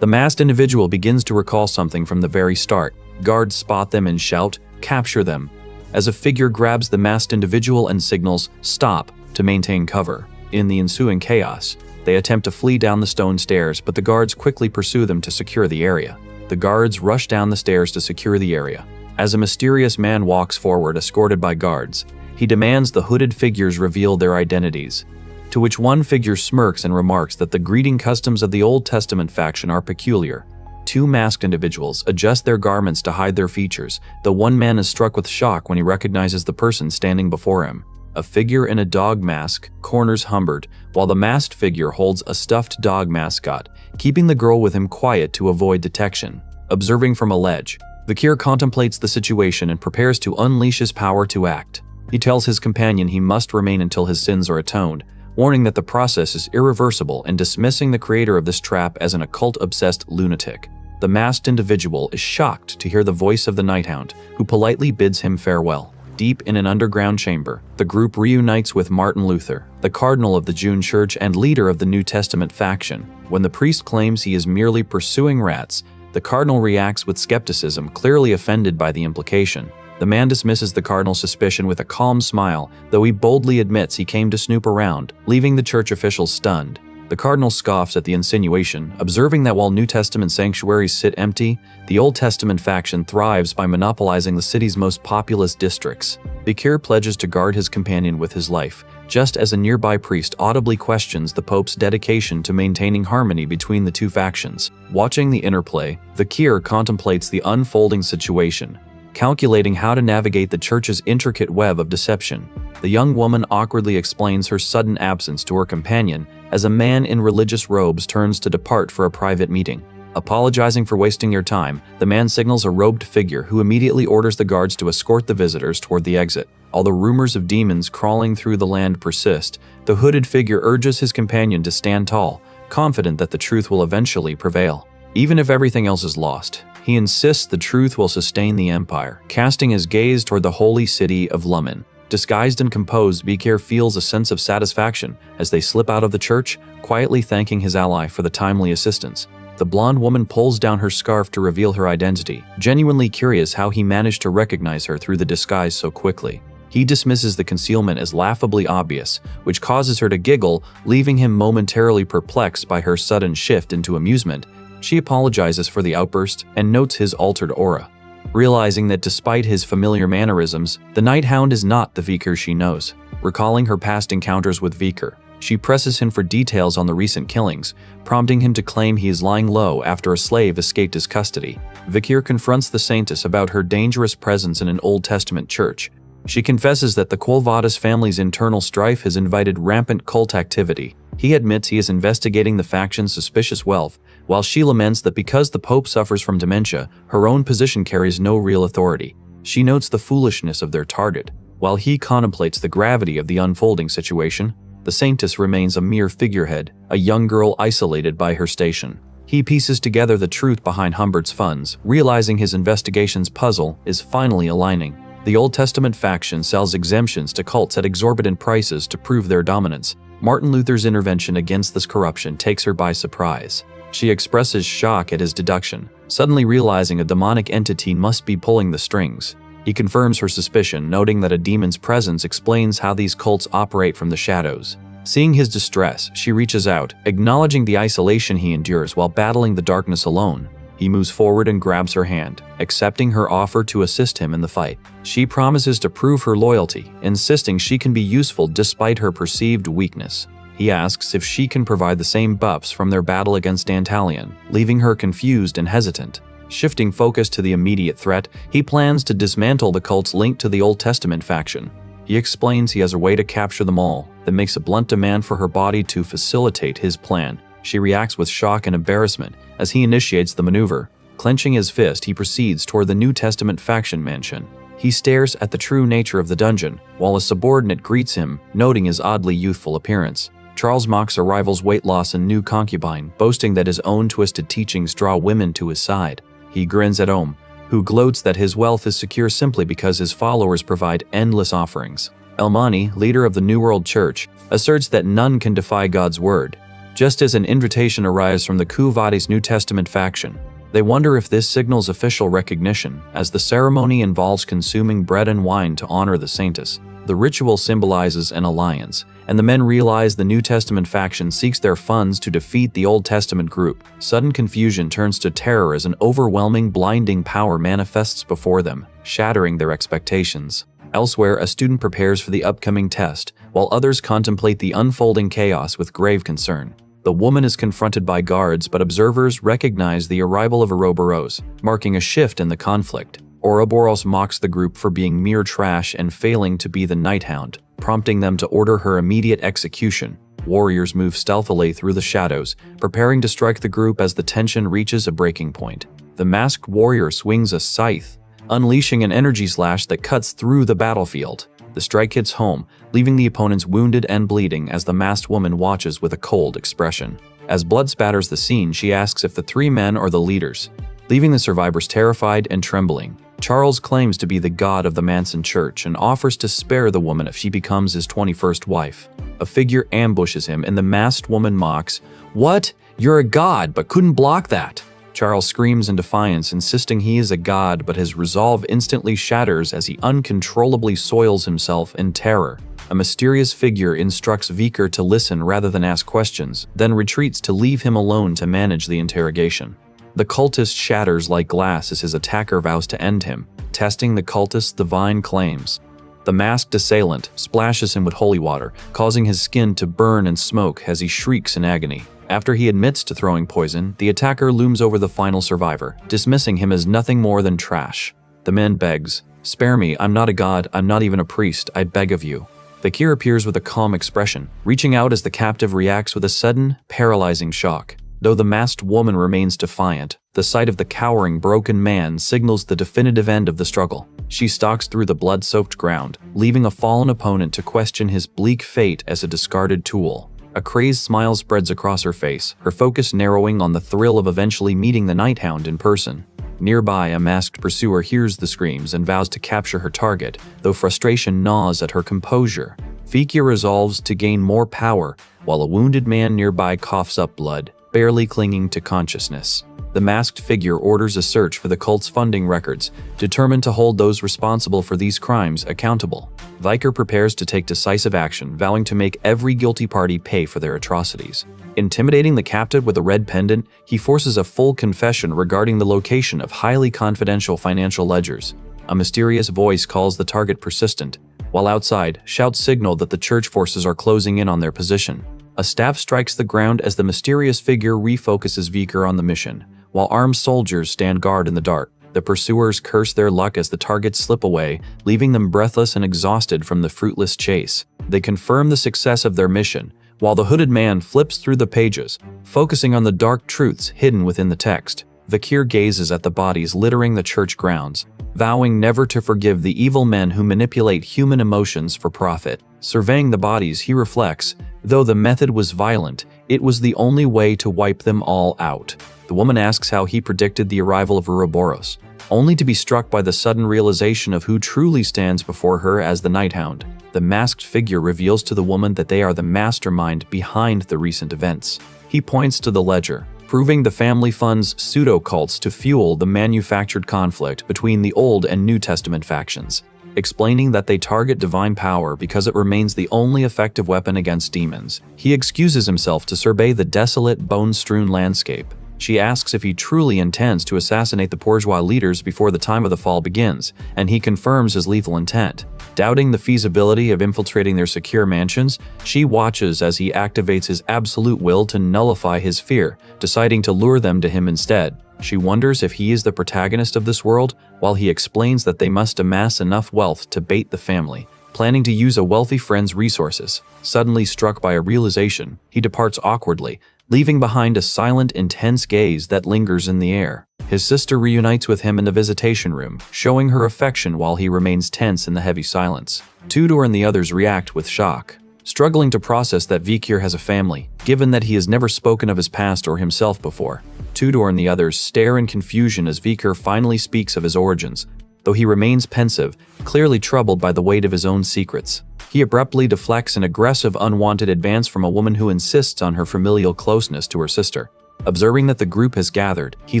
The masked individual begins to recall something from the very start. Guards spot them and shout, "Capture them!" as a figure grabs the masked individual and signals, "Stop," to maintain cover. In the ensuing chaos, they attempt to flee down the stone stairs, but the guards quickly pursue them to secure the area. The guards rush down the stairs to secure the area. As a mysterious man walks forward, escorted by guards, he demands the hooded figures reveal their identities. To which one figure smirks and remarks that the greeting customs of the Old Testament faction are peculiar. Two masked individuals adjust their garments to hide their features, though one man is struck with shock when he recognizes the person standing before him. A figure in a dog mask corners Humbert, while the masked figure holds a stuffed dog mascot, keeping the girl with him quiet to avoid detection. Observing from a ledge, Vicar contemplates the situation and prepares to unleash his power to act. He tells his companion he must remain until his sins are atoned, warning that the process is irreversible and dismissing the creator of this trap as an occult-obsessed lunatic. The masked individual is shocked to hear the voice of the Nighthound, who politely bids him farewell. Deep in an underground chamber, the group reunites with Martin Luther, the cardinal of the June Church and leader of the New Testament faction. When the priest claims he is merely pursuing rats, the cardinal reacts with skepticism, clearly offended by the implication. The man dismisses the cardinal's suspicion with a calm smile, though he boldly admits he came to snoop around, leaving the church officials stunned. The cardinal scoffs at the insinuation, observing that while New Testament sanctuaries sit empty, the Old Testament faction thrives by monopolizing the city's most populous districts. Vicar pledges to guard his companion with his life, just as a nearby priest audibly questions the Pope's dedication to maintaining harmony between the two factions. Watching the interplay, Vicar contemplates the unfolding situation, calculating how to navigate the church's intricate web of deception. The young woman awkwardly explains her sudden absence to her companion as a man in religious robes turns to depart for a private meeting. Apologizing for wasting your time, the man signals a robed figure who immediately orders the guards to escort the visitors toward the exit. Although rumors of demons crawling through the land persist, the hooded figure urges his companion to stand tall, confident that the truth will eventually prevail. Even if everything else is lost, he insists the truth will sustain the empire, casting his gaze toward the holy city of Lummen. Disguised and composed, Vicar feels a sense of satisfaction as they slip out of the church, quietly thanking his ally for the timely assistance. The blonde woman pulls down her scarf to reveal her identity, genuinely curious how he managed to recognize her through the disguise so quickly. He dismisses the concealment as laughably obvious, which causes her to giggle, leaving him momentarily perplexed by her sudden shift into amusement. She apologizes for the outburst and notes his altered aura. Realizing that despite his familiar mannerisms, the Nighthound is not the Vicar she knows. Recalling her past encounters with Vicar, she presses him for details on the recent killings, prompting him to claim he is lying low after a slave escaped his custody. Vicar confronts the Saintess about her dangerous presence in an Old Testament church. She confesses that the Quolvatus family's internal strife has invited rampant cult activity. He admits he is investigating the faction's suspicious wealth, while she laments that because the Pope suffers from dementia, her own position carries no real authority. She notes the foolishness of their target. While he contemplates the gravity of the unfolding situation, the Saintess remains a mere figurehead, a young girl isolated by her station. He pieces together the truth behind Humbert's funds, realizing his investigation's puzzle is finally aligning. The Old Testament faction sells exemptions to cults at exorbitant prices to prove their dominance. Martin Luther's intervention against this corruption takes her by surprise. She expresses shock at his deduction, suddenly realizing a demonic entity must be pulling the strings. He confirms her suspicion, noting that a demon's presence explains how these cults operate from the shadows. Seeing his distress, she reaches out, acknowledging the isolation he endures while battling the darkness alone. He moves forward and grabs her hand, accepting her offer to assist him in the fight. She promises to prove her loyalty, insisting she can be useful despite her perceived weakness. He asks if she can provide the same buffs from their battle against Dantalion, leaving her confused and hesitant. Shifting focus to the immediate threat, he plans to dismantle the cults linked to the Old Testament faction. He explains he has a way to capture them all, then makes a blunt demand for her body to facilitate his plan. She reacts with shock and embarrassment as he initiates the maneuver. Clenching his fist, he proceeds toward the New Testament faction mansion. He stares at the true nature of the dungeon, while a subordinate greets him, noting his oddly youthful appearance. Charles mocks a rival's weight loss and new concubine, boasting that his own twisted teachings draw women to his side. He grins at Ohm, who gloats that his wealth is secure simply because his followers provide endless offerings. Elmani, leader of the New World Church, asserts that none can defy God's word, just as an invitation arrives from the Kuvadi's New Testament faction. They wonder if this signals official recognition, as the ceremony involves consuming bread and wine to honor the saints. The ritual symbolizes an alliance, and the men realize the New Testament faction seeks their funds to defeat the Old Testament group. Sudden confusion turns to terror as an overwhelming, blinding power manifests before them, shattering their expectations. Elsewhere, a student prepares for the upcoming test, while others contemplate the unfolding chaos with grave concern. The woman is confronted by guards, but observers recognize the arrival of Ouroboros, marking a shift in the conflict. Ouroboros mocks the group for being mere trash and failing to be the Night Hound, prompting them to order her immediate execution. Warriors move stealthily through the shadows, preparing to strike the group as the tension reaches a breaking point. The masked warrior swings a scythe, unleashing an energy slash that cuts through the battlefield. The strike hits home, leaving the opponents wounded and bleeding as the masked woman watches with a cold expression. As blood spatters the scene, she asks if the three men are the leaders, leaving the survivors terrified and trembling. Charles claims to be the god of the Manson Church and offers to spare the woman if she becomes his 21st wife. A figure ambushes him and the masked woman mocks, "What? You're a god, but couldn't block that." Charles screams in defiance, insisting he is a god, but his resolve instantly shatters as he uncontrollably soils himself in terror. A mysterious figure instructs Viker to listen rather than ask questions, then retreats to leave him alone to manage the interrogation. The cultist shatters like glass as his attacker vows to end him, testing the cultist's divine claims. The masked assailant splashes him with holy water, causing his skin to burn and smoke as he shrieks in agony. After he admits to throwing poison, the attacker looms over the final survivor, dismissing him as nothing more than trash. The man begs, "Spare me, I'm not a god, I'm not even a priest, I beg of you." Vakir appears with a calm expression, reaching out as the captive reacts with a sudden, paralyzing shock. Though the masked woman remains defiant, the sight of the cowering, broken man signals the definitive end of the struggle. She stalks through the blood-soaked ground, leaving a fallen opponent to question his bleak fate as a discarded tool. A crazed smile spreads across her face, her focus narrowing on the thrill of eventually meeting the Night Hound in person. Nearby, a masked pursuer hears the screams and vows to capture her target, though frustration gnaws at her composure. Fikir resolves to gain more power, while a wounded man nearby coughs up blood, barely clinging to consciousness. The masked figure orders a search for the cult's funding records, determined to hold those responsible for these crimes accountable. Viker prepares to take decisive action, vowing to make every guilty party pay for their atrocities. Intimidating the captive with a red pendant, he forces a full confession regarding the location of highly confidential financial ledgers. A mysterious voice calls the target persistent, while outside, shouts signal that the church forces are closing in on their position. A staff strikes the ground as the mysterious figure refocuses Viker on the mission, while armed soldiers stand guard in the dark. The pursuers curse their luck as the targets slip away, leaving them breathless and exhausted from the fruitless chase. They confirm the success of their mission, while the hooded man flips through the pages, focusing on the dark truths hidden within the text. Vakir gazes at the bodies littering the church grounds, vowing never to forgive the evil men who manipulate human emotions for profit. Surveying the bodies, he reflects, though the method was violent, it was the only way to wipe them all out. The woman asks how he predicted the arrival of Ouroboros, only to be struck by the sudden realization of who truly stands before her as the Night Hound. The masked figure reveals to the woman that they are the mastermind behind the recent events. He points to the ledger, proving the family funds pseudo-cults to fuel the manufactured conflict between the Old and New Testament factions, explaining that they target divine power because it remains the only effective weapon against demons. He excuses himself to survey the desolate, bone-strewn landscape. She asks if he truly intends to assassinate the bourgeois leaders before the time of the fall begins, and he confirms his lethal intent. Doubting the feasibility of infiltrating their secure mansions, she watches as he activates his absolute will to nullify his fear, deciding to lure them to him instead. She wonders if he is the protagonist of this world, while he explains that they must amass enough wealth to bait the family, planning to use a wealthy friend's resources. Suddenly struck by a realization, he departs awkwardly, leaving behind a silent, intense gaze that lingers in the air. His sister reunites with him in the visitation room, showing her affection while he remains tense in the heavy silence. Tudor and the others react with shock, struggling to process that Vikir has a family, given that he has never spoken of his past or himself before. Tudor and the others stare in confusion as Vikir finally speaks of his origins, though he remains pensive, clearly troubled by the weight of his own secrets. He abruptly deflects an aggressive, unwanted advance from a woman who insists on her familial closeness to her sister. Observing that the group has gathered, he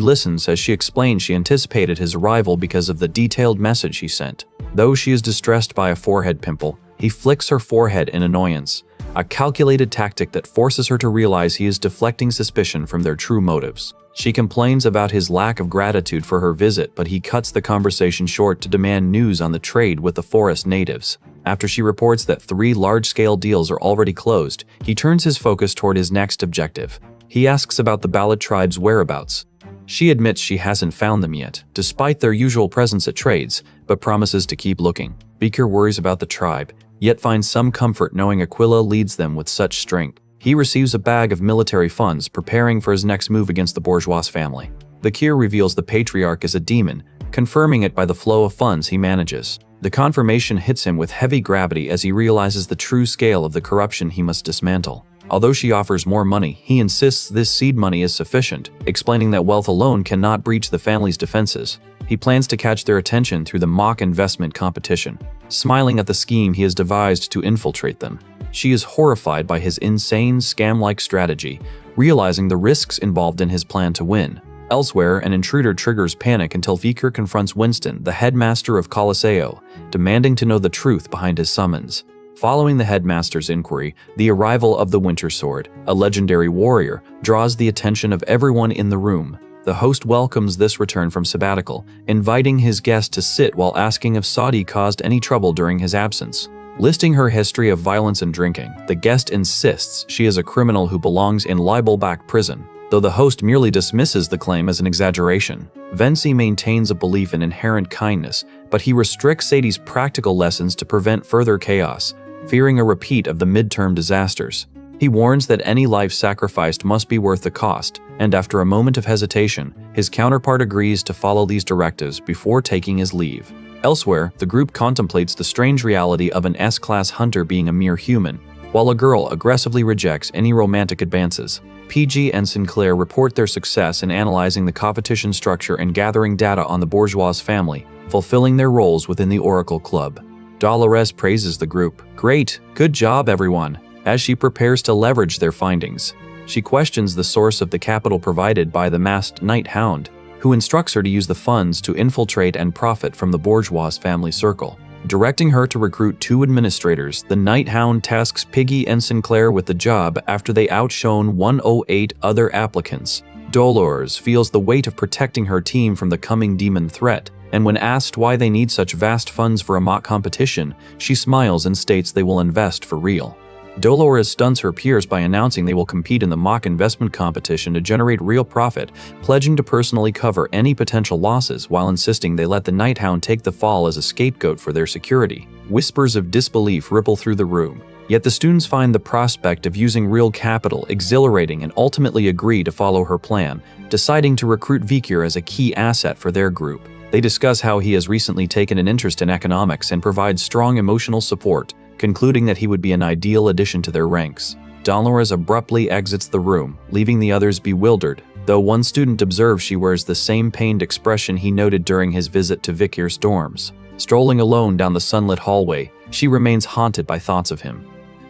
listens as she explains she anticipated his arrival because of the detailed message he sent. Though she is distressed by a forehead pimple, he flicks her forehead in annoyance, a calculated tactic that forces her to realize he is deflecting suspicion from their true motives. She complains about his lack of gratitude for her visit, but he cuts the conversation short to demand news on the trade with the forest natives. After she reports that 3 large-scale deals are already closed, he turns his focus toward his next objective. He asks about the Ballad tribe's whereabouts. She admits she hasn't found them yet, despite their usual presence at trades, but promises to keep looking. Vikir worries about the tribe, yet finds some comfort knowing Aquila leads them with such strength. He receives a bag of military funds, preparing for his next move against the bourgeois family. Vikir reveals the patriarch is a demon, confirming it by the flow of funds he manages. The confirmation hits him with heavy gravity as he realizes the true scale of the corruption he must dismantle. Although she offers more money, he insists this seed money is sufficient, explaining that wealth alone cannot breach the family's defenses. He plans to catch their attention through the mock investment competition, smiling at the scheme he has devised to infiltrate them. She is horrified by his insane, scam-like strategy, realizing the risks involved in his plan to win. Elsewhere, an intruder triggers panic until Vikir confronts Winston, the headmaster of Colosseo, demanding to know the truth behind his summons. Following the headmaster's inquiry, the arrival of the Winter Sword, a legendary warrior, draws the attention of everyone in the room. The host welcomes this return from sabbatical, inviting his guest to sit while asking if Saudi caused any trouble during his absence. Listing her history of violence and drinking, the guest insists she is a criminal who belongs in Libelback prison, though the host merely dismisses the claim as an exaggeration. Venci maintains a belief in inherent kindness, but he restricts Sadie's practical lessons to prevent further chaos, fearing a repeat of the midterm disasters. He warns that any life sacrificed must be worth the cost, and after a moment of hesitation, his counterpart agrees to follow these directives before taking his leave. Elsewhere, the group contemplates the strange reality of an S-class hunter being a mere human, while a girl aggressively rejects any romantic advances. PG and Sinclair report their success in analyzing the competition structure and gathering data on the bourgeois family, fulfilling their roles within the Oracle Club. Dolores praises the group. "Great, good job everyone," as she prepares to leverage their findings. She questions the source of the capital provided by the masked Night Hound, who instructs her to use the funds to infiltrate and profit from the bourgeois family circle. Directing her to recruit 2 administrators, the Night Hound tasks Piggy and Sinclair with the job after they outshone 108 other applicants. Dolores feels the weight of protecting her team from the coming demon threat, and when asked why they need such vast funds for a mock competition, she smiles and states they will invest for real. Dolores stuns her peers by announcing they will compete in the mock investment competition to generate real profit, pledging to personally cover any potential losses while insisting they let the Night Hound take the fall as a scapegoat for their security. Whispers of disbelief ripple through the room, yet the students find the prospect of using real capital exhilarating and ultimately agree to follow her plan, deciding to recruit Vikir as a key asset for their group. They discuss how he has recently taken an interest in economics and provides strong emotional support, concluding that he would be an ideal addition to their ranks. Dolores abruptly exits the room, leaving the others bewildered, though one student observes she wears the same pained expression he noted during his visit to Vikir's dorms. Strolling alone down the sunlit hallway, she remains haunted by thoughts of him,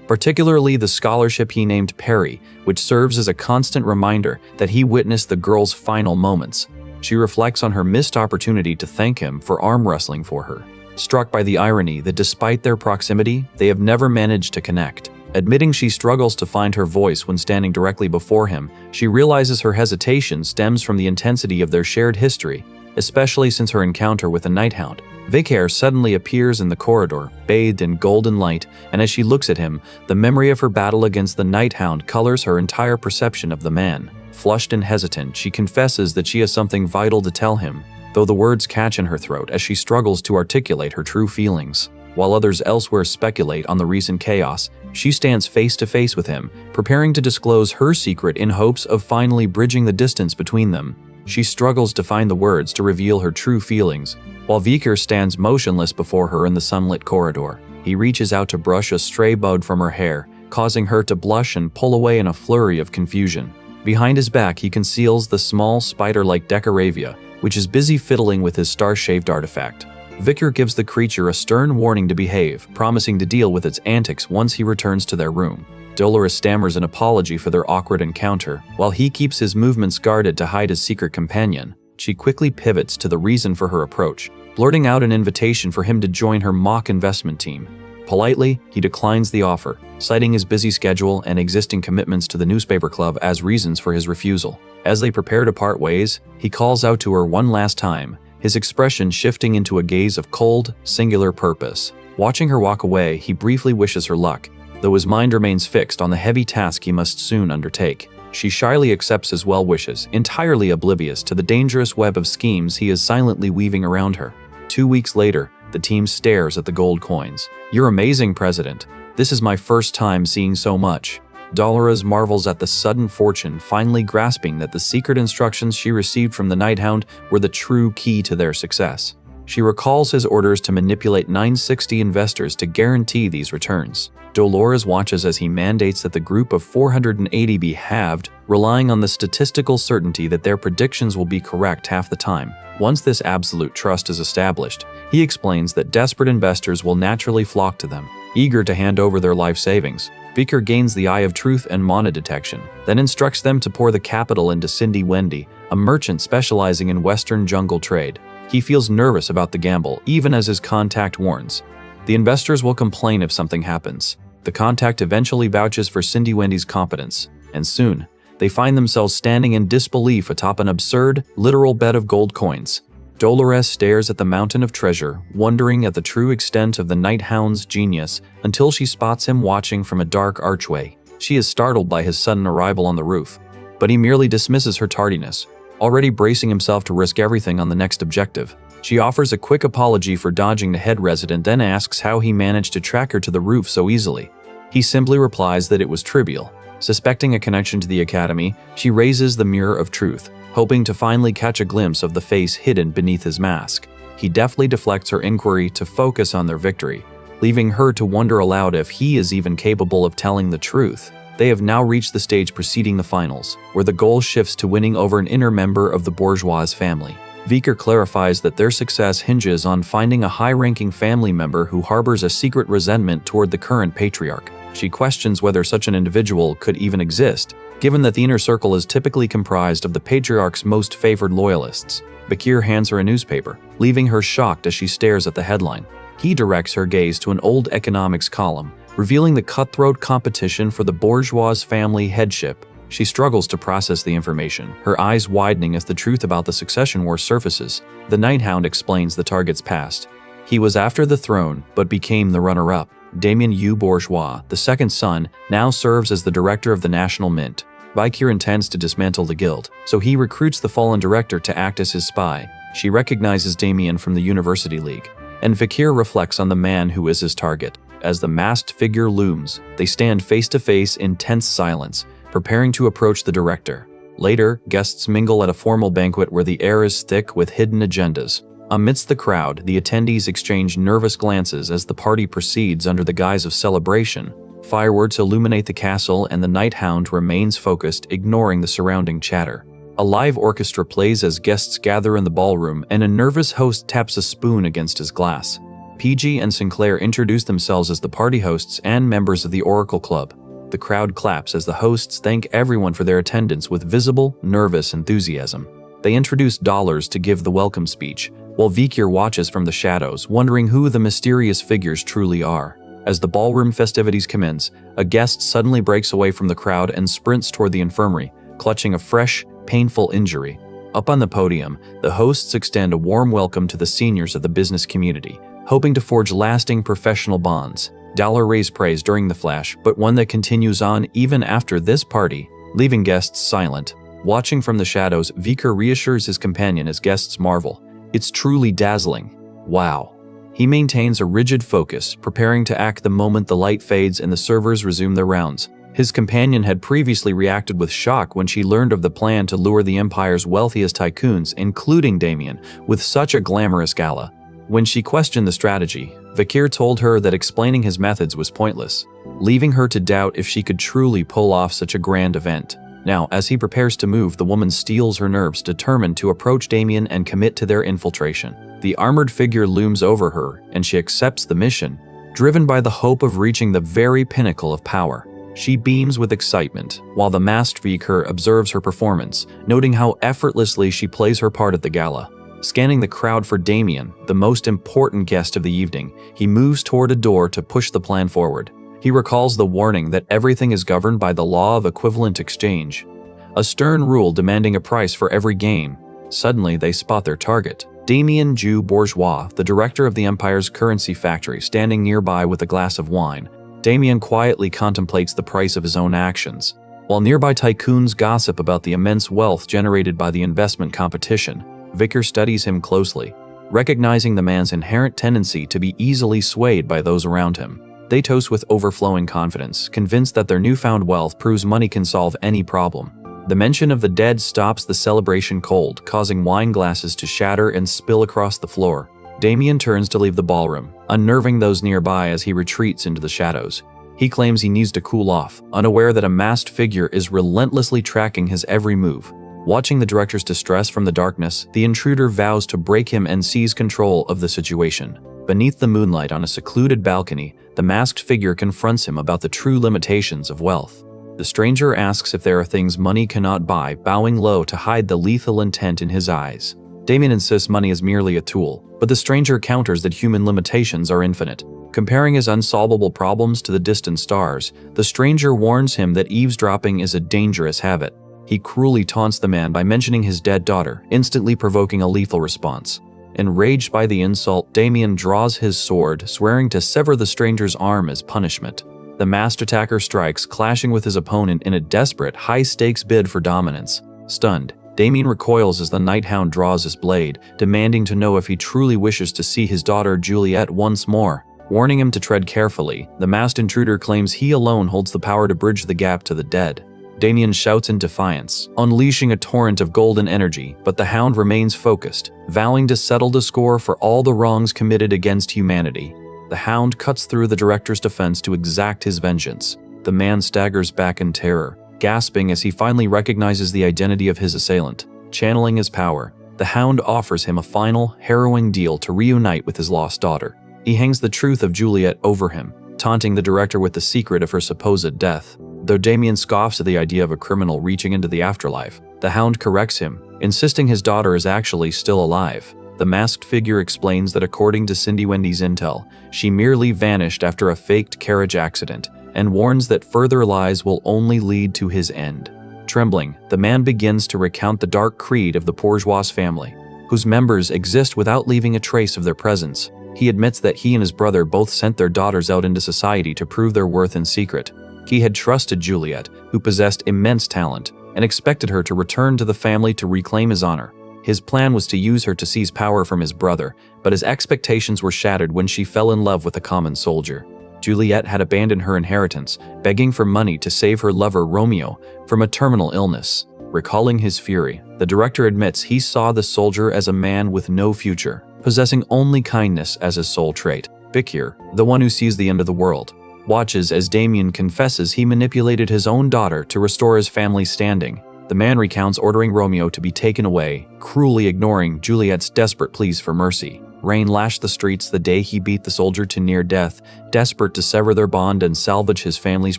particularly the scholarship he named Perry, which serves as a constant reminder that he witnessed the girl's final moments. She reflects on her missed opportunity to thank him for arm wrestling for her, struck by the irony that despite their proximity, they have never managed to connect. Admitting she struggles to find her voice when standing directly before him, she realizes her hesitation stems from the intensity of their shared history. especially since her encounter with the Nighthound. Vicaire suddenly appears in the corridor, bathed in golden light, and as she looks at him, the memory of her battle against the Nighthound colors her entire perception of the man. Flushed and hesitant, she confesses that she has something vital to tell him, though the words catch in her throat as she struggles to articulate her true feelings. While others elsewhere speculate on the recent chaos, she stands face to face with him, preparing to disclose her secret in hopes of finally bridging the distance between them. She struggles to find the words to reveal her true feelings, while Vicaire stands motionless before her in the sunlit corridor. He reaches out to brush a stray bud from her hair, causing her to blush and pull away in a flurry of confusion. Behind his back, he conceals the small spider-like Decoravia, which is busy fiddling with his star-shaped artifact. Vicaire gives the creature a stern warning to behave, promising to deal with its antics once he returns to their room. Dolores stammers an apology for their awkward encounter, while he keeps his movements guarded to hide his secret companion. She quickly pivots to the reason for her approach, blurting out an invitation for him to join her mock investment team. Politely, he declines the offer, citing his busy schedule and existing commitments to the newspaper club as reasons for his refusal. As they prepare to part ways, he calls out to her one last time, his expression shifting into a gaze of cold, singular purpose. Watching her walk away, he briefly wishes her luck, though his mind remains fixed on the heavy task he must soon undertake. She shyly accepts his well wishes, entirely oblivious to the dangerous web of schemes he is silently weaving around her. 2 weeks later, the team stares at the gold coins. "You're amazing, President. This is my first time seeing so much." Dolores marvels at the sudden fortune, finally grasping that the secret instructions she received from the Nighthound were the true key to their success. She recalls his orders to manipulate 960 investors to guarantee these returns. Dolores watches as he mandates that the group of 480 be halved, relying on the statistical certainty that their predictions will be correct half the time. Once this absolute trust is established, he explains that desperate investors will naturally flock to them, eager to hand over their life savings. Vicaire gains the eye of truth and mana detection, then instructs them to pour the capital into Cindy Wendy, a merchant specializing in Western jungle trade. He feels nervous about the gamble, even as his contact warns. The investors will complain if something happens. The contact eventually vouches for Cindy Wendy's competence, and soon, they find themselves standing in disbelief atop an absurd, literal bed of gold coins. Dolores stares at the mountain of treasure, wondering at the true extent of the Nighthound's genius, until she spots him watching from a dark archway. She is startled by his sudden arrival on the roof, but he merely dismisses her tardiness, already bracing himself to risk everything on the next objective. She offers a quick apology for dodging the head resident, then asks how he managed to track her to the roof so easily. He simply replies that it was trivial. Suspecting a connection to the academy, she raises the mirror of truth, hoping to finally catch a glimpse of the face hidden beneath his mask. He deftly deflects her inquiry to focus on their victory, leaving her to wonder aloud if he is even capable of telling the truth. They have now reached the stage preceding the finals, where the goal shifts to winning over an inner member of the bourgeois family. Vicaire clarifies that their success hinges on finding a high-ranking family member who harbors a secret resentment toward the current patriarch. She questions whether such an individual could even exist, given that the inner circle is typically comprised of the patriarch's most favored loyalists. Vicaire hands her a newspaper, leaving her shocked as she stares at the headline. He directs her gaze to an old economics column, revealing the cutthroat competition for the bourgeois family headship. She struggles to process the information, her eyes widening as the truth about the succession war surfaces. The Nighthound explains the target's past. He was after the throne, but became the runner-up. Damien U. Bourgeois, the second son, now serves as the director of the National Mint. Vicaire intends to dismantle the guild, so he recruits the fallen director to act as his spy. She recognizes Damien from the University League, and Vicaire reflects on the man who is his target. As the masked figure looms, they stand face to face in tense silence, preparing to approach the director. Later, guests mingle at a formal banquet where the air is thick with hidden agendas. Amidst the crowd, the attendees exchange nervous glances as the party proceeds under the guise of celebration. Fireworks illuminate the castle and the Nighthound remains focused, ignoring the surrounding chatter. A live orchestra plays as guests gather in the ballroom and a nervous host taps a spoon against his glass. PG and Sinclair introduce themselves as the party hosts and members of the Oracle Club. The crowd claps as the hosts thank everyone for their attendance with visible, nervous enthusiasm. They introduce Dollars to give the welcome speech, while Vicaire watches from the shadows, wondering who the mysterious figures truly are. As the ballroom festivities commence, a guest suddenly breaks away from the crowd and sprints toward the infirmary, clutching a fresh, painful injury. Up on the podium, the hosts extend a warm welcome to the seniors of the business community, hoping to forge lasting professional bonds. Dollar raise praise during the flash, but one that continues on even after this party, leaving guests silent. Watching from the shadows, Viker reassures his companion as guests marvel. It's truly dazzling. Wow. He maintains a rigid focus, preparing to act the moment the light fades and the servers resume their rounds. His companion had previously reacted with shock when she learned of the plan to lure the Empire's wealthiest tycoons, including Damien, with such a glamorous gala. When she questioned the strategy, Viker told her that explaining his methods was pointless, leaving her to doubt if she could truly pull off such a grand event. Now, as he prepares to move, the woman steels her nerves, determined to approach Damien and commit to their infiltration. The armored figure looms over her, and she accepts the mission, driven by the hope of reaching the very pinnacle of power. She beams with excitement, while the masked Viker observes her performance, noting how effortlessly she plays her part at the gala. Scanning the crowd for Damien, the most important guest of the evening, he moves toward a door to push the plan forward. He recalls the warning that everything is governed by the law of equivalent exchange, a stern rule demanding a price for every game. Suddenly, they spot their target. Damien Jew Bourgeois, the director of the Empire's currency factory, standing nearby with a glass of wine. Damien quietly contemplates the price of his own actions, while nearby tycoons gossip about the immense wealth generated by the investment competition. Viker studies him closely, recognizing the man's inherent tendency to be easily swayed by those around him. They toast with overflowing confidence, convinced that their newfound wealth proves money can solve any problem. The mention of the dead stops the celebration cold, causing wine glasses to shatter and spill across the floor. Damien turns to leave the ballroom, unnerving those nearby as he retreats into the shadows. He claims he needs to cool off, unaware that a masked figure is relentlessly tracking his every move. Watching the director's distress from the darkness, the intruder vows to break him and seize control of the situation. Beneath the moonlight on a secluded balcony, the masked figure confronts him about the true limitations of wealth. The stranger asks if there are things money cannot buy, bowing low to hide the lethal intent in his eyes. Damien insists money is merely a tool, but the stranger counters that human limitations are infinite. Comparing his unsolvable problems to the distant stars, the stranger warns him that eavesdropping is a dangerous habit. He cruelly taunts the man by mentioning his dead daughter, instantly provoking a lethal response. Enraged by the insult, Damien draws his sword, swearing to sever the stranger's arm as punishment. The masked attacker strikes, clashing with his opponent in a desperate, high-stakes bid for dominance. Stunned, Damien recoils as the Night Hound draws his blade, demanding to know if he truly wishes to see his daughter Juliet once more. Warning him to tread carefully, the masked intruder claims he alone holds the power to bridge the gap to the dead. Damien shouts in defiance, unleashing a torrent of golden energy, but the Hound remains focused, vowing to settle the score for all the wrongs committed against humanity. The Hound cuts through the director's defense to exact his vengeance. The man staggers back in terror, gasping as he finally recognizes the identity of his assailant. Channeling his power, the Hound offers him a final, harrowing deal to reunite with his lost daughter. He hangs the truth of Juliet over him, taunting the director with the secret of her supposed death. Though Damien scoffs at the idea of a criminal reaching into the afterlife, the Hound corrects him, insisting his daughter is actually still alive. The masked figure explains that according to Cindy Wendy's intel, she merely vanished after a faked carriage accident, and warns that further lies will only lead to his end. Trembling, the man begins to recount the dark creed of the bourgeois family, whose members exist without leaving a trace of their presence. He admits that he and his brother both sent their daughters out into society to prove their worth in secret. He had trusted Juliet, who possessed immense talent, and expected her to return to the family to reclaim his honor. His plan was to use her to seize power from his brother, but his expectations were shattered when she fell in love with a common soldier. Juliet had abandoned her inheritance, begging for money to save her lover Romeo from a terminal illness. Recalling his fury, the director admits he saw the soldier as a man with no future, possessing only kindness as his sole trait. Viker, the one who sees the end of the world, watches as Damien confesses he manipulated his own daughter to restore his family's standing. The man recounts ordering Romeo to be taken away, cruelly ignoring Juliet's desperate pleas for mercy. Rain lashed the streets the day he beat the soldier to near death, desperate to sever their bond and salvage his family's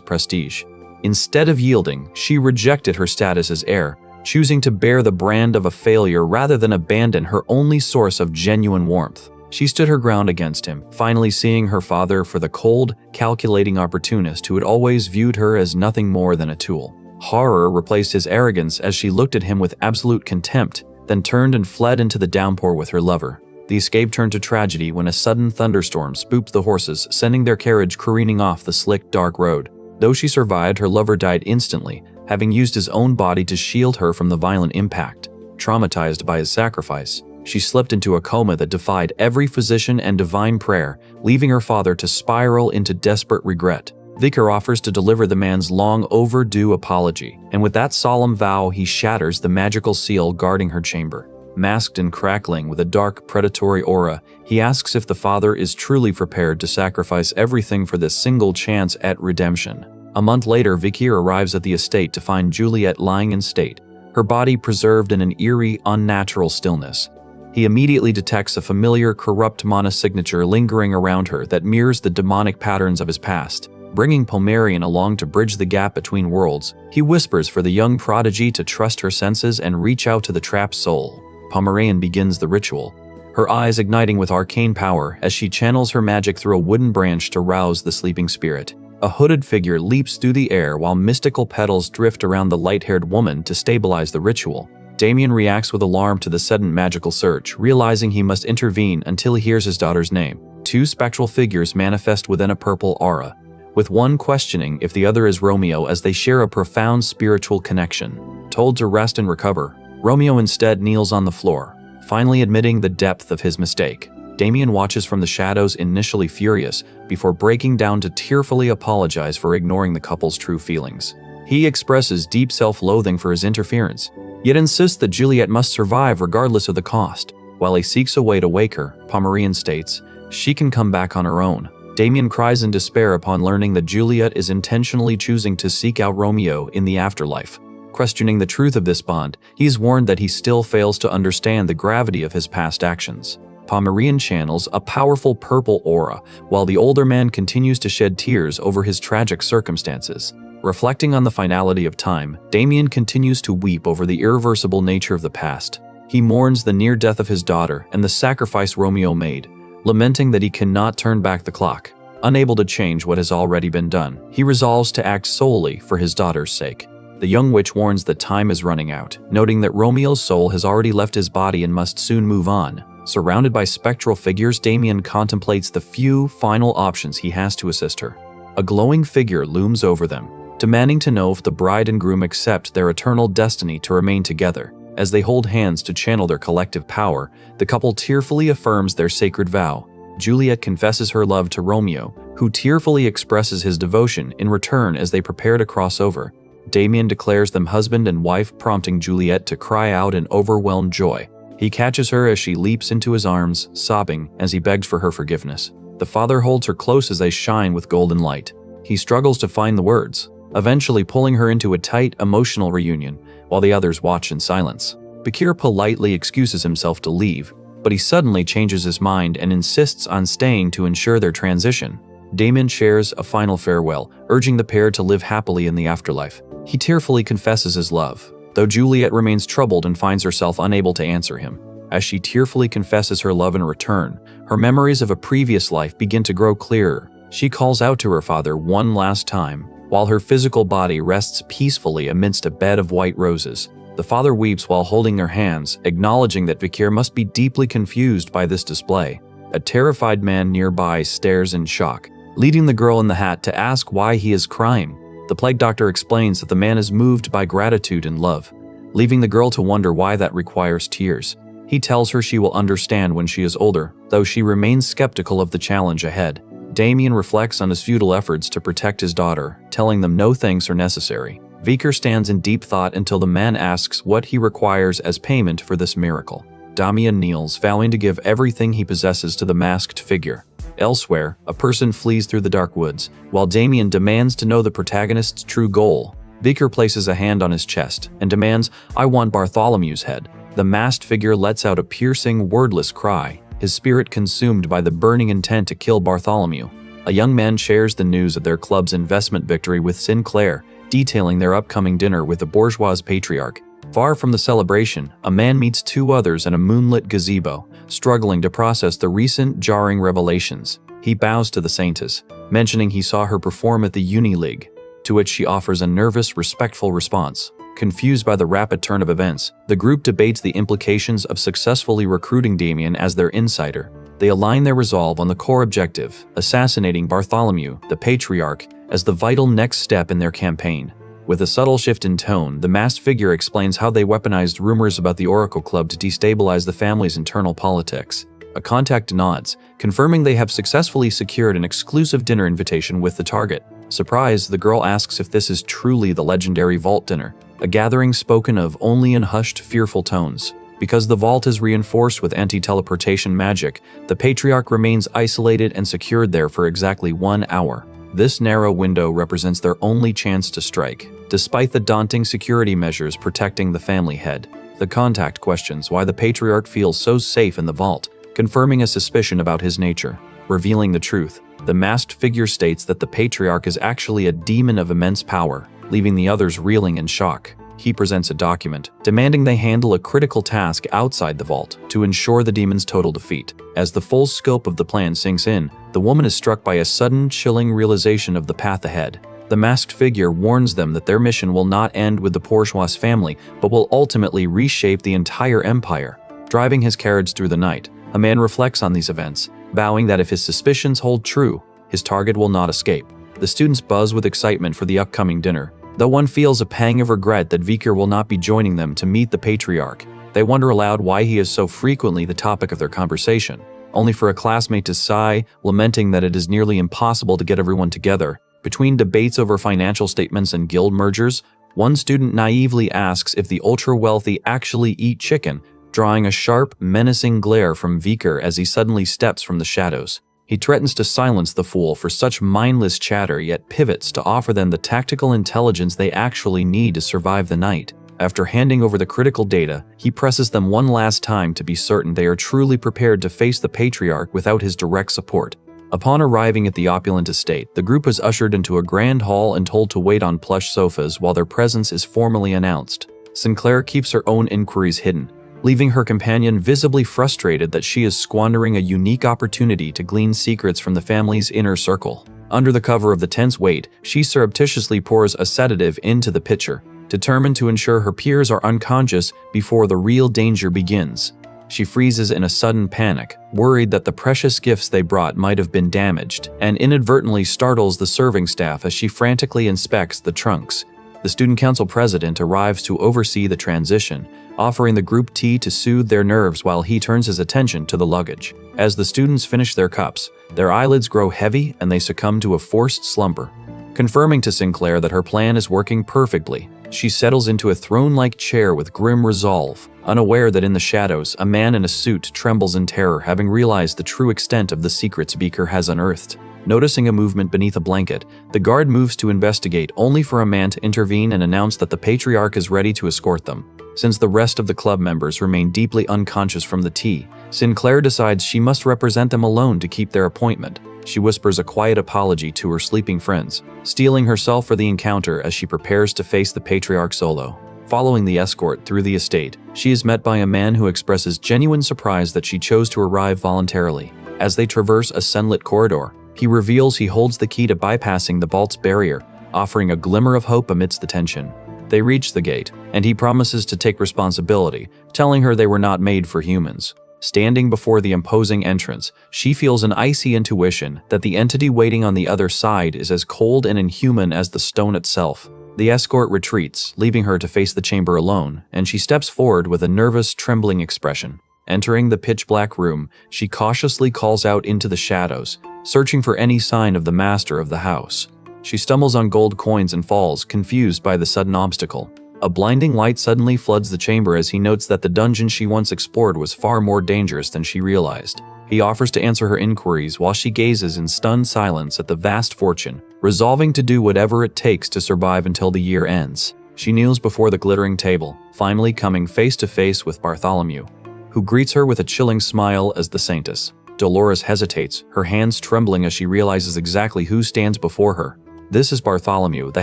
prestige. Instead of yielding, she rejected her status as heir, choosing to bear the brand of a failure rather than abandon her only source of genuine warmth. She stood her ground against him, finally seeing her father for the cold, calculating opportunist who had always viewed her as nothing more than a tool. Horror replaced his arrogance as she looked at him with absolute contempt, then turned and fled into the downpour with her lover. The escape turned to tragedy when a sudden thunderstorm spooked the horses, sending their carriage careening off the slick, dark road. Though she survived, her lover died instantly, having used his own body to shield her from the violent impact. Traumatized by his sacrifice, she slipped into a coma that defied every physician and divine prayer, leaving her father to spiral into desperate regret. Vicar offers to deliver the man's long overdue apology, and with that solemn vow he shatters the magical seal guarding her chamber. Masked and crackling with a dark, predatory aura, he asks if the father is truly prepared to sacrifice everything for this single chance at redemption. A month later, Vikir arrives at the estate to find Juliet lying in state, her body preserved in an eerie, unnatural stillness. He immediately detects a familiar, corrupt manha signature lingering around her that mirrors the demonic patterns of his past. Bringing Pomerian along to bridge the gap between worlds, he whispers for the young prodigy to trust her senses and reach out to the trapped soul. Pomerian begins the ritual, her eyes igniting with arcane power as she channels her magic through a wooden branch to rouse the sleeping spirit. A hooded figure leaps through the air while mystical petals drift around the light-haired woman to stabilize the ritual. Damien reacts with alarm to the sudden magical surge, realizing he must intervene until he hears his daughter's name. Two spectral figures manifest within a purple aura, with one questioning if the other is Romeo as they share a profound spiritual connection. Told to rest and recover, Romeo instead kneels on the floor, finally admitting the depth of his mistake. Damien watches from the shadows, initially furious, before breaking down to tearfully apologize for ignoring the couple's true feelings. He expresses deep self-loathing for his interference, yet insists that Juliet must survive regardless of the cost. While he seeks a way to wake her, Pomerian states she can come back on her own. Damien cries in despair upon learning that Juliet is intentionally choosing to seek out Romeo in the afterlife. Questioning the truth of this bond, he is warned that he still fails to understand the gravity of his past actions. Pomerian channels a powerful purple aura, while the older man continues to shed tears over his tragic circumstances. Reflecting on the finality of time, Damien continues to weep over the irreversible nature of the past. He mourns the near death of his daughter and the sacrifice Romeo made, lamenting that he cannot turn back the clock. Unable to change what has already been done, he resolves to act solely for his daughter's sake. The young witch warns that time is running out, noting that Romeo's soul has already left his body and must soon move on. Surrounded by spectral figures, Damien contemplates the few final options he has to assist her. A glowing figure looms over them, demanding to know if the bride and groom accept their eternal destiny to remain together. As they hold hands to channel their collective power, the couple tearfully affirms their sacred vow. Juliet confesses her love to Romeo, who tearfully expresses his devotion in return as they prepare to cross over. Damien declares them husband and wife, prompting Juliet to cry out in overwhelmed joy. He catches her as she leaps into his arms, sobbing as he begs for her forgiveness. The father holds her close as they shine with golden light. He struggles to find the words, eventually pulling her into a tight, emotional reunion, while the others watch in silence. Bakir politely excuses himself to leave, but he suddenly changes his mind and insists on staying to ensure their transition. Damien shares a final farewell, urging the pair to live happily in the afterlife. He tearfully confesses his love, though Juliet remains troubled and finds herself unable to answer him. As she tearfully confesses her love in return, her memories of a previous life begin to grow clearer. She calls out to her father one last time, while her physical body rests peacefully amidst a bed of white roses. The father weeps while holding their hands, acknowledging that Vikir must be deeply confused by this display. A terrified man nearby stares in shock, leading the girl in the hat to ask why he is crying. The plague doctor explains that the man is moved by gratitude and love, leaving the girl to wonder why that requires tears. He tells her she will understand when she is older, though she remains skeptical of the challenge ahead. Damien reflects on his futile efforts to protect his daughter, telling them no thanks are necessary. Vikir stands in deep thought until the man asks what he requires as payment for this miracle. Damien kneels, vowing to give everything he possesses to the masked figure. Elsewhere, a person flees through the dark woods, while Damien demands to know the protagonist's true goal. Vikir places a hand on his chest and demands, "I want Bartholomew's head." The masked figure lets out a piercing, wordless cry, his spirit consumed by the burning intent to kill Bartholomew. A young man shares the news of their club's investment victory with Sinclair, detailing their upcoming dinner with the bourgeois patriarch. Far from the celebration, a man meets two others in a moonlit gazebo, struggling to process the recent jarring revelations. He bows to the saintess, mentioning he saw her perform at the Uni League, to which she offers a nervous, respectful response. Confused by the rapid turn of events, the group debates the implications of successfully recruiting Damien as their insider. They align their resolve on the core objective, assassinating Bartholomew, the patriarch, as the vital next step in their campaign. With a subtle shift in tone, the masked figure explains how they weaponized rumors about the Oracle Club to destabilize the family's internal politics. A contact nods, confirming they have successfully secured an exclusive dinner invitation with the target. Surprised, the girl asks if this is truly the legendary Vault Dinner, a gathering spoken of only in hushed, fearful tones. Because the vault is reinforced with anti-teleportation magic, the patriarch remains isolated and secured there for exactly 1 hour. This narrow window represents their only chance to strike. Despite the daunting security measures protecting the family head, the contact questions why the patriarch feels so safe in the vault, confirming a suspicion about his nature. Revealing the truth, the masked figure states that the patriarch is actually a demon of immense power, leaving the others reeling in shock. He presents a document, demanding they handle a critical task outside the vault to ensure the demon's total defeat. As the full scope of the plan sinks in, the woman is struck by a sudden, chilling realization of the path ahead. The masked figure warns them that their mission will not end with the bourgeois family, but will ultimately reshape the entire empire. Driving his carriage through the night, a man reflects on these events, vowing that if his suspicions hold true, his target will not escape. The students buzz with excitement for the upcoming dinner, though one feels a pang of regret that Viker will not be joining them to meet the patriarch. They wonder aloud why he is so frequently the topic of their conversation, only for a classmate to sigh, lamenting that it is nearly impossible to get everyone together. Between debates over financial statements and guild mergers, one student naively asks if the ultra-wealthy actually eat chicken, drawing a sharp, menacing glare from Viker as he suddenly steps from the shadows. He threatens to silence the fool for such mindless chatter, yet pivots to offer them the tactical intelligence they actually need to survive the night. After handing over the critical data, he presses them one last time to be certain they are truly prepared to face the patriarch without his direct support. Upon arriving at the opulent estate, the group is ushered into a grand hall and told to wait on plush sofas while their presence is formally announced. Sinclair keeps her own inquiries hidden, leaving her companion visibly frustrated that she is squandering a unique opportunity to glean secrets from the family's inner circle. Under the cover of the tense wait, she surreptitiously pours a sedative into the pitcher, determined to ensure her peers are unconscious before the real danger begins. She freezes in a sudden panic, worried that the precious gifts they brought might have been damaged, and inadvertently startles the serving staff as she frantically inspects the trunks. The student council president arrives to oversee the transition, offering the group tea to soothe their nerves while he turns his attention to the luggage. As the students finish their cups, their eyelids grow heavy and they succumb to a forced slumber. Confirming to Sinclair that her plan is working perfectly, she settles into a throne-like chair with grim resolve, unaware that in the shadows, a man in a suit trembles in terror, having realized the true extent of the secrets Viker has unearthed. Noticing a movement beneath a blanket, the guard moves to investigate, only for a man to intervene and announce that the patriarch is ready to escort them. Since the rest of the club members remain deeply unconscious from the tea, Sinclair decides she must represent them alone to keep their appointment. She whispers a quiet apology to her sleeping friends, steeling herself for the encounter as she prepares to face the patriarch solo. Following the escort through the estate, she is met by a man who expresses genuine surprise that she chose to arrive voluntarily. As they traverse a sunlit corridor, he reveals he holds the key to bypassing the vault's barrier, offering a glimmer of hope amidst the tension. They reach the gate, and he promises to take responsibility, telling her they were not made for humans. Standing before the imposing entrance, she feels an icy intuition that the entity waiting on the other side is as cold and inhuman as the stone itself. The escort retreats, leaving her to face the chamber alone, and she steps forward with a nervous, trembling expression. Entering the pitch-black room, she cautiously calls out into the shadows, searching for any sign of the master of the house. She stumbles on gold coins and falls, confused by the sudden obstacle. A blinding light suddenly floods the chamber as he notes that the dungeon she once explored was far more dangerous than she realized. He offers to answer her inquiries while she gazes in stunned silence at the vast fortune, resolving to do whatever it takes to survive until the year ends. She kneels before the glittering table, finally coming face to face with Bartholomew, who greets her with a chilling smile as the saintess. Dolores hesitates, her hands trembling as she realizes exactly who stands before her. This is Bartholomew, the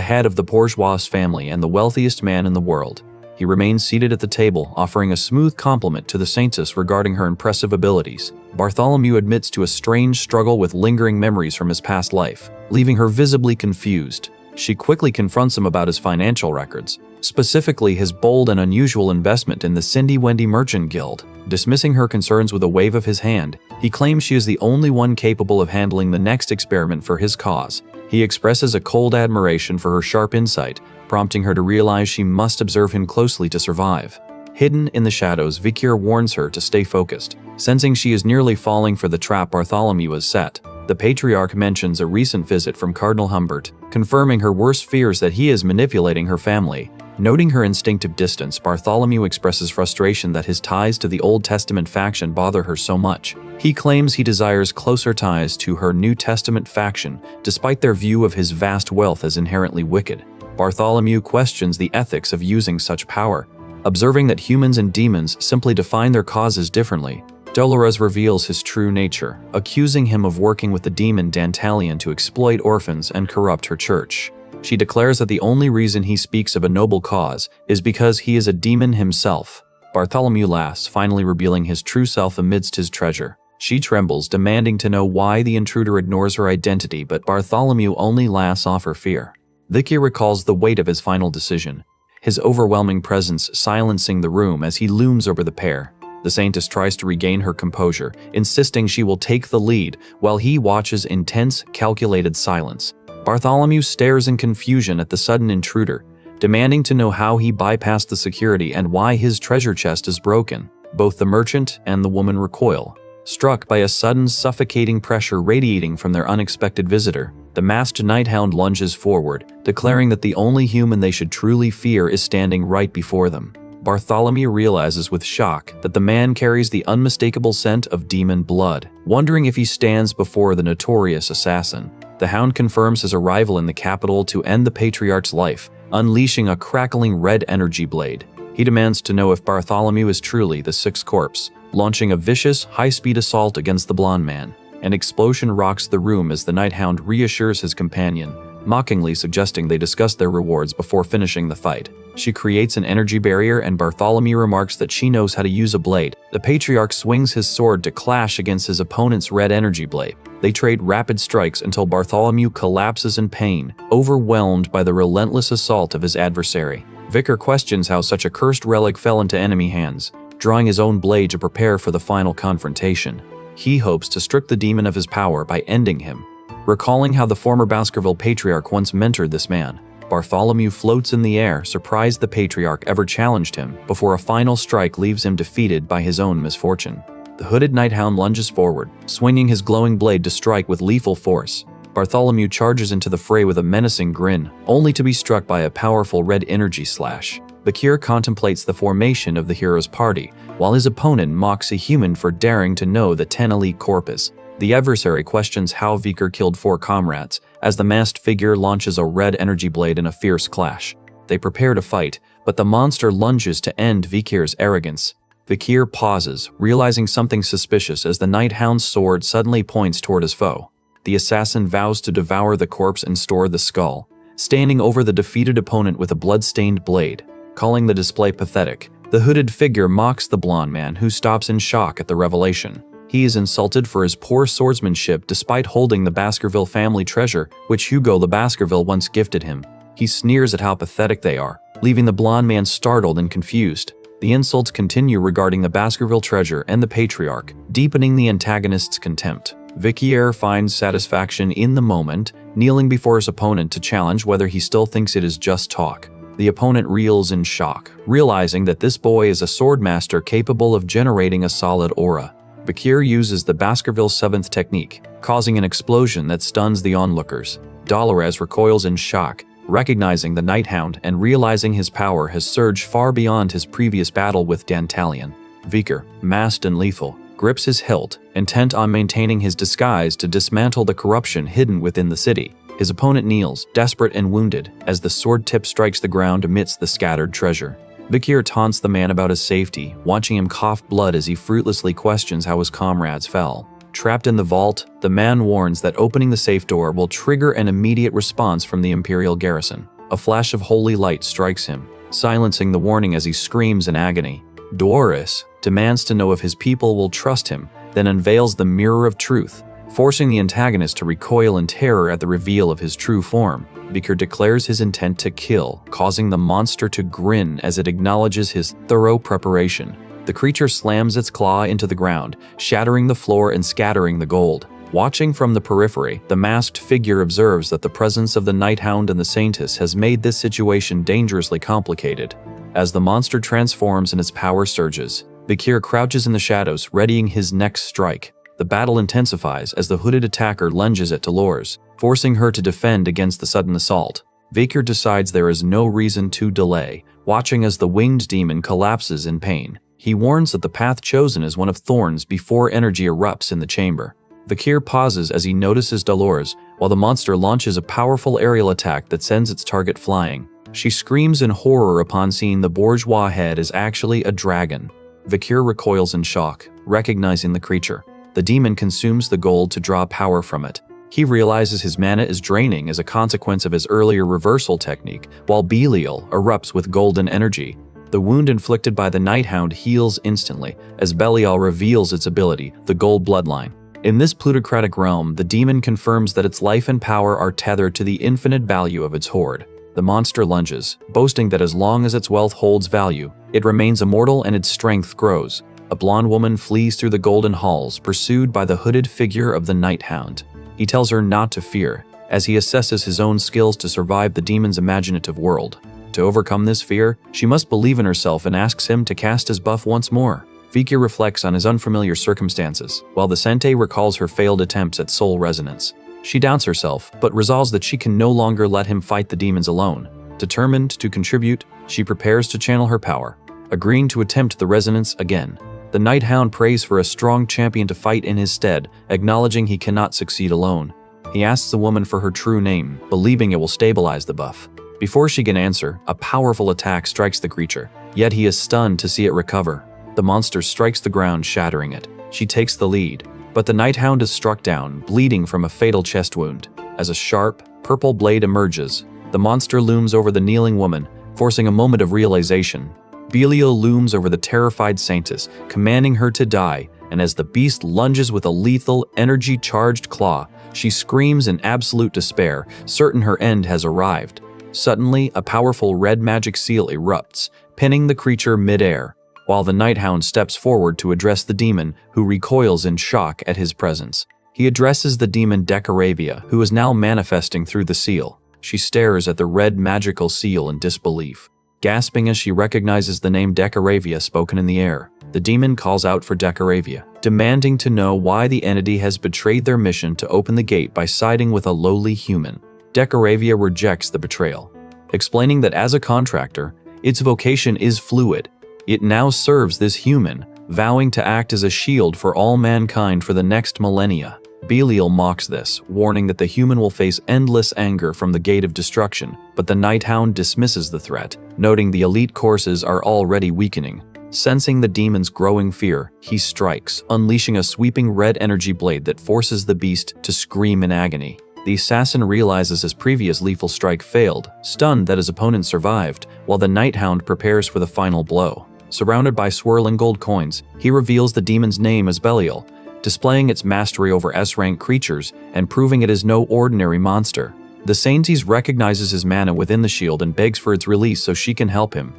head of the bourgeois family and the wealthiest man in the world. He remains seated at the table, offering a smooth compliment to the saintess regarding her impressive abilities. Bartholomew admits to a strange struggle with lingering memories from his past life, leaving her visibly confused. She quickly confronts him about his financial records, specifically his bold and unusual investment in the Cindy Wendy Merchant Guild. Dismissing her concerns with a wave of his hand, he claims she is the only one capable of handling the next experiment for his cause. He expresses a cold admiration for her sharp insight, prompting her to realize she must observe him closely to survive. Hidden in the shadows, Vikir warns her to stay focused. Sensing she is nearly falling for the trap Bartholomew has set, the patriarch mentions a recent visit from Cardinal Humbert, confirming her worst fears that he is manipulating her family. Noting her instinctive distance, Bartholomew expresses frustration that his ties to the Old Testament faction bother her so much. He claims he desires closer ties to her New Testament faction, despite their view of his vast wealth as inherently wicked. Bartholomew questions the ethics of using such power, observing that humans and demons simply define their causes differently. Dolores reveals his true nature, accusing him of working with the demon Dantalion to exploit orphans and corrupt her church. She declares that the only reason he speaks of a noble cause is because he is a demon himself. Bartholomew laughs, finally revealing his true self amidst his treasure. She trembles, demanding to know why the intruder ignores her identity, but Bartholomew only laughs off her fear. Vikir recalls the weight of his final decision, his overwhelming presence silencing the room as he looms over the pair. The Saintess tries to regain her composure, insisting she will take the lead, while he watches in tense, calculated silence. Bartholomew stares in confusion at the sudden intruder, demanding to know how he bypassed the security and why his treasure chest is broken. Both the merchant and the woman recoil, struck by a sudden suffocating pressure radiating from their unexpected visitor. The masked night hound lunges forward, declaring that the only human they should truly fear is standing right before them. Bartholomew realizes with shock that the man carries the unmistakable scent of demon blood, wondering if he stands before the notorious assassin. The hound confirms his arrival in the capital to end the patriarch's life, unleashing a crackling red energy blade. He demands to know if Bartholomew is truly the sixth corpse, launching a vicious, high-speed assault against the blonde man. An explosion rocks the room as the night hound reassures his companion, mockingly suggesting they discuss their rewards before finishing the fight. She creates an energy barrier and Bartholomew remarks that she knows how to use a blade. The patriarch swings his sword to clash against his opponent's red energy blade. They trade rapid strikes until Bartholomew collapses in pain, overwhelmed by the relentless assault of his adversary. Vikir questions how such a cursed relic fell into enemy hands, drawing his own blade to prepare for the final confrontation. He hopes to strip the demon of his power by ending him, recalling how the former Baskerville patriarch once mentored this man. Bartholomew floats in the air, surprised the patriarch ever challenged him, before a final strike leaves him defeated by his own misfortune. The hooded night hound lunges forward, swinging his glowing blade to strike with lethal force. Bartholomew charges into the fray with a menacing grin, only to be struck by a powerful red energy slash. Vikir contemplates the formation of the hero's party, while his opponent mocks a human for daring to know the 10 elite corpus. The adversary questions how Vikir killed 4 comrades, as the masked figure launches a red energy blade in a fierce clash. They prepare to fight, but the monster lunges to end Vikir's arrogance. Vikir pauses, realizing something suspicious as the night hound's sword suddenly points toward his foe. The assassin vows to devour the corpse and store the skull, standing over the defeated opponent with a blood-stained blade. Calling the display pathetic, the hooded figure mocks the blonde man, who stops in shock at the revelation. He is insulted for his poor swordsmanship despite holding the Baskerville family treasure, which Hugo the Baskerville once gifted him. He sneers at how pathetic they are, leaving the blonde man startled and confused. The insults continue regarding the Baskerville treasure and the patriarch, deepening the antagonist's contempt. Vikir finds satisfaction in the moment, kneeling before his opponent to challenge whether he still thinks it is just talk. The opponent reels in shock, realizing that this boy is a swordmaster capable of generating a solid aura. Vikir uses the Baskerville 7th technique, causing an explosion that stuns the onlookers. Dolores recoils in shock, recognizing the night hound and realizing his power has surged far beyond his previous battle with Dantalion. Vikir, masked and lethal, grips his hilt, intent on maintaining his disguise to dismantle the corruption hidden within the city. His opponent kneels, desperate and wounded, as the sword tip strikes the ground amidst the scattered treasure. Vikir taunts the man about his safety, watching him cough blood as he fruitlessly questions how his comrades fell. Trapped in the vault, the man warns that opening the safe door will trigger an immediate response from the Imperial garrison. A flash of holy light strikes him, silencing the warning as he screams in agony. Dolores demands to know if his people will trust him, then unveils the mirror of truth, forcing the antagonist to recoil in terror at the reveal of his true form. Vikir declares his intent to kill, causing the monster to grin as it acknowledges his thorough preparation. The creature slams its claw into the ground, shattering the floor and scattering the gold. Watching from the periphery, the masked figure observes that the presence of the Night Hound and the Saintess has made this situation dangerously complicated. As the monster transforms and its power surges, Vikir crouches in the shadows, readying his next strike. The battle intensifies as the hooded attacker lunges at Dolores, forcing her to defend against the sudden assault. Vikir decides there is no reason to delay, watching as the winged demon collapses in pain. He warns that the path chosen is one of thorns before energy erupts in the chamber. Vikir pauses as he notices Dolores, while the monster launches a powerful aerial attack that sends its target flying. She screams in horror upon seeing the bourgeois head is actually a dragon. Vikir recoils in shock, recognizing the creature. The demon consumes the gold to draw power from it. He realizes his mana is draining as a consequence of his earlier reversal technique, while Belial erupts with golden energy. The wound inflicted by the Night Hound heals instantly, as Belial reveals its ability, the Gold Bloodline. In this plutocratic realm, the demon confirms that its life and power are tethered to the infinite value of its hoard. The monster lunges, boasting that as long as its wealth holds value, it remains immortal and its strength grows. A blonde woman flees through the golden halls, pursued by the hooded figure of the Night Hound. He tells her not to fear, as he assesses his own skills to survive the demon's imaginative world. To overcome this fear, she must believe in herself and asks him to cast his buff once more. Vikir reflects on his unfamiliar circumstances, while the Sente recalls her failed attempts at soul resonance. She doubts herself, but resolves that she can no longer let him fight the demons alone. Determined to contribute, she prepares to channel her power, agreeing to attempt the resonance again. The Night Hound prays for a strong champion to fight in his stead, acknowledging he cannot succeed alone. He asks the woman for her true name, believing it will stabilize the buff. Before she can answer, a powerful attack strikes the creature, yet he is stunned to see it recover. The monster strikes the ground, shattering it. She takes the lead, but the Night Hound is struck down, bleeding from a fatal chest wound. As a sharp, purple blade emerges, the monster looms over the kneeling woman, forcing a moment of realization. Belial looms over the terrified Saintess, commanding her to die, and as the beast lunges with a lethal, energy-charged claw, she screams in absolute despair, certain her end has arrived. Suddenly, a powerful red magic seal erupts, pinning the creature mid-air, while the Night Hound steps forward to address the demon, who recoils in shock at his presence. He addresses the demon Decoravia, who is now manifesting through the seal. She stares at the red magical seal in disbelief, gasping as she recognizes the name Decoravia spoken in the air. The demon calls out for Decoravia, demanding to know why the entity has betrayed their mission to open the gate by siding with a lowly human. Decoravia rejects the betrayal, explaining that as a contractor, its vocation is fluid. It now serves this human, vowing to act as a shield for all mankind for the next millennia. Belial mocks this, warning that the human will face endless anger from the Gate of Destruction, but the Night Hound dismisses the threat, noting the elite courses are already weakening. Sensing the demon's growing fear, he strikes, unleashing a sweeping red energy blade that forces the beast to scream in agony. The assassin realizes his previous lethal strike failed, stunned that his opponent survived, while the Night Hound prepares for the final blow. Surrounded by swirling gold coins, he reveals the demon's name as Belial, displaying its mastery over S-rank creatures and proving it is no ordinary monster. The Saintess recognizes his mana within the shield and begs for its release so she can help him.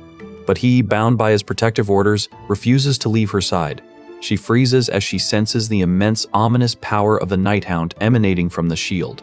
But he, bound by his protective orders, refuses to leave her side. She freezes as she senses the immense, ominous power of the Night Hound emanating from the shield.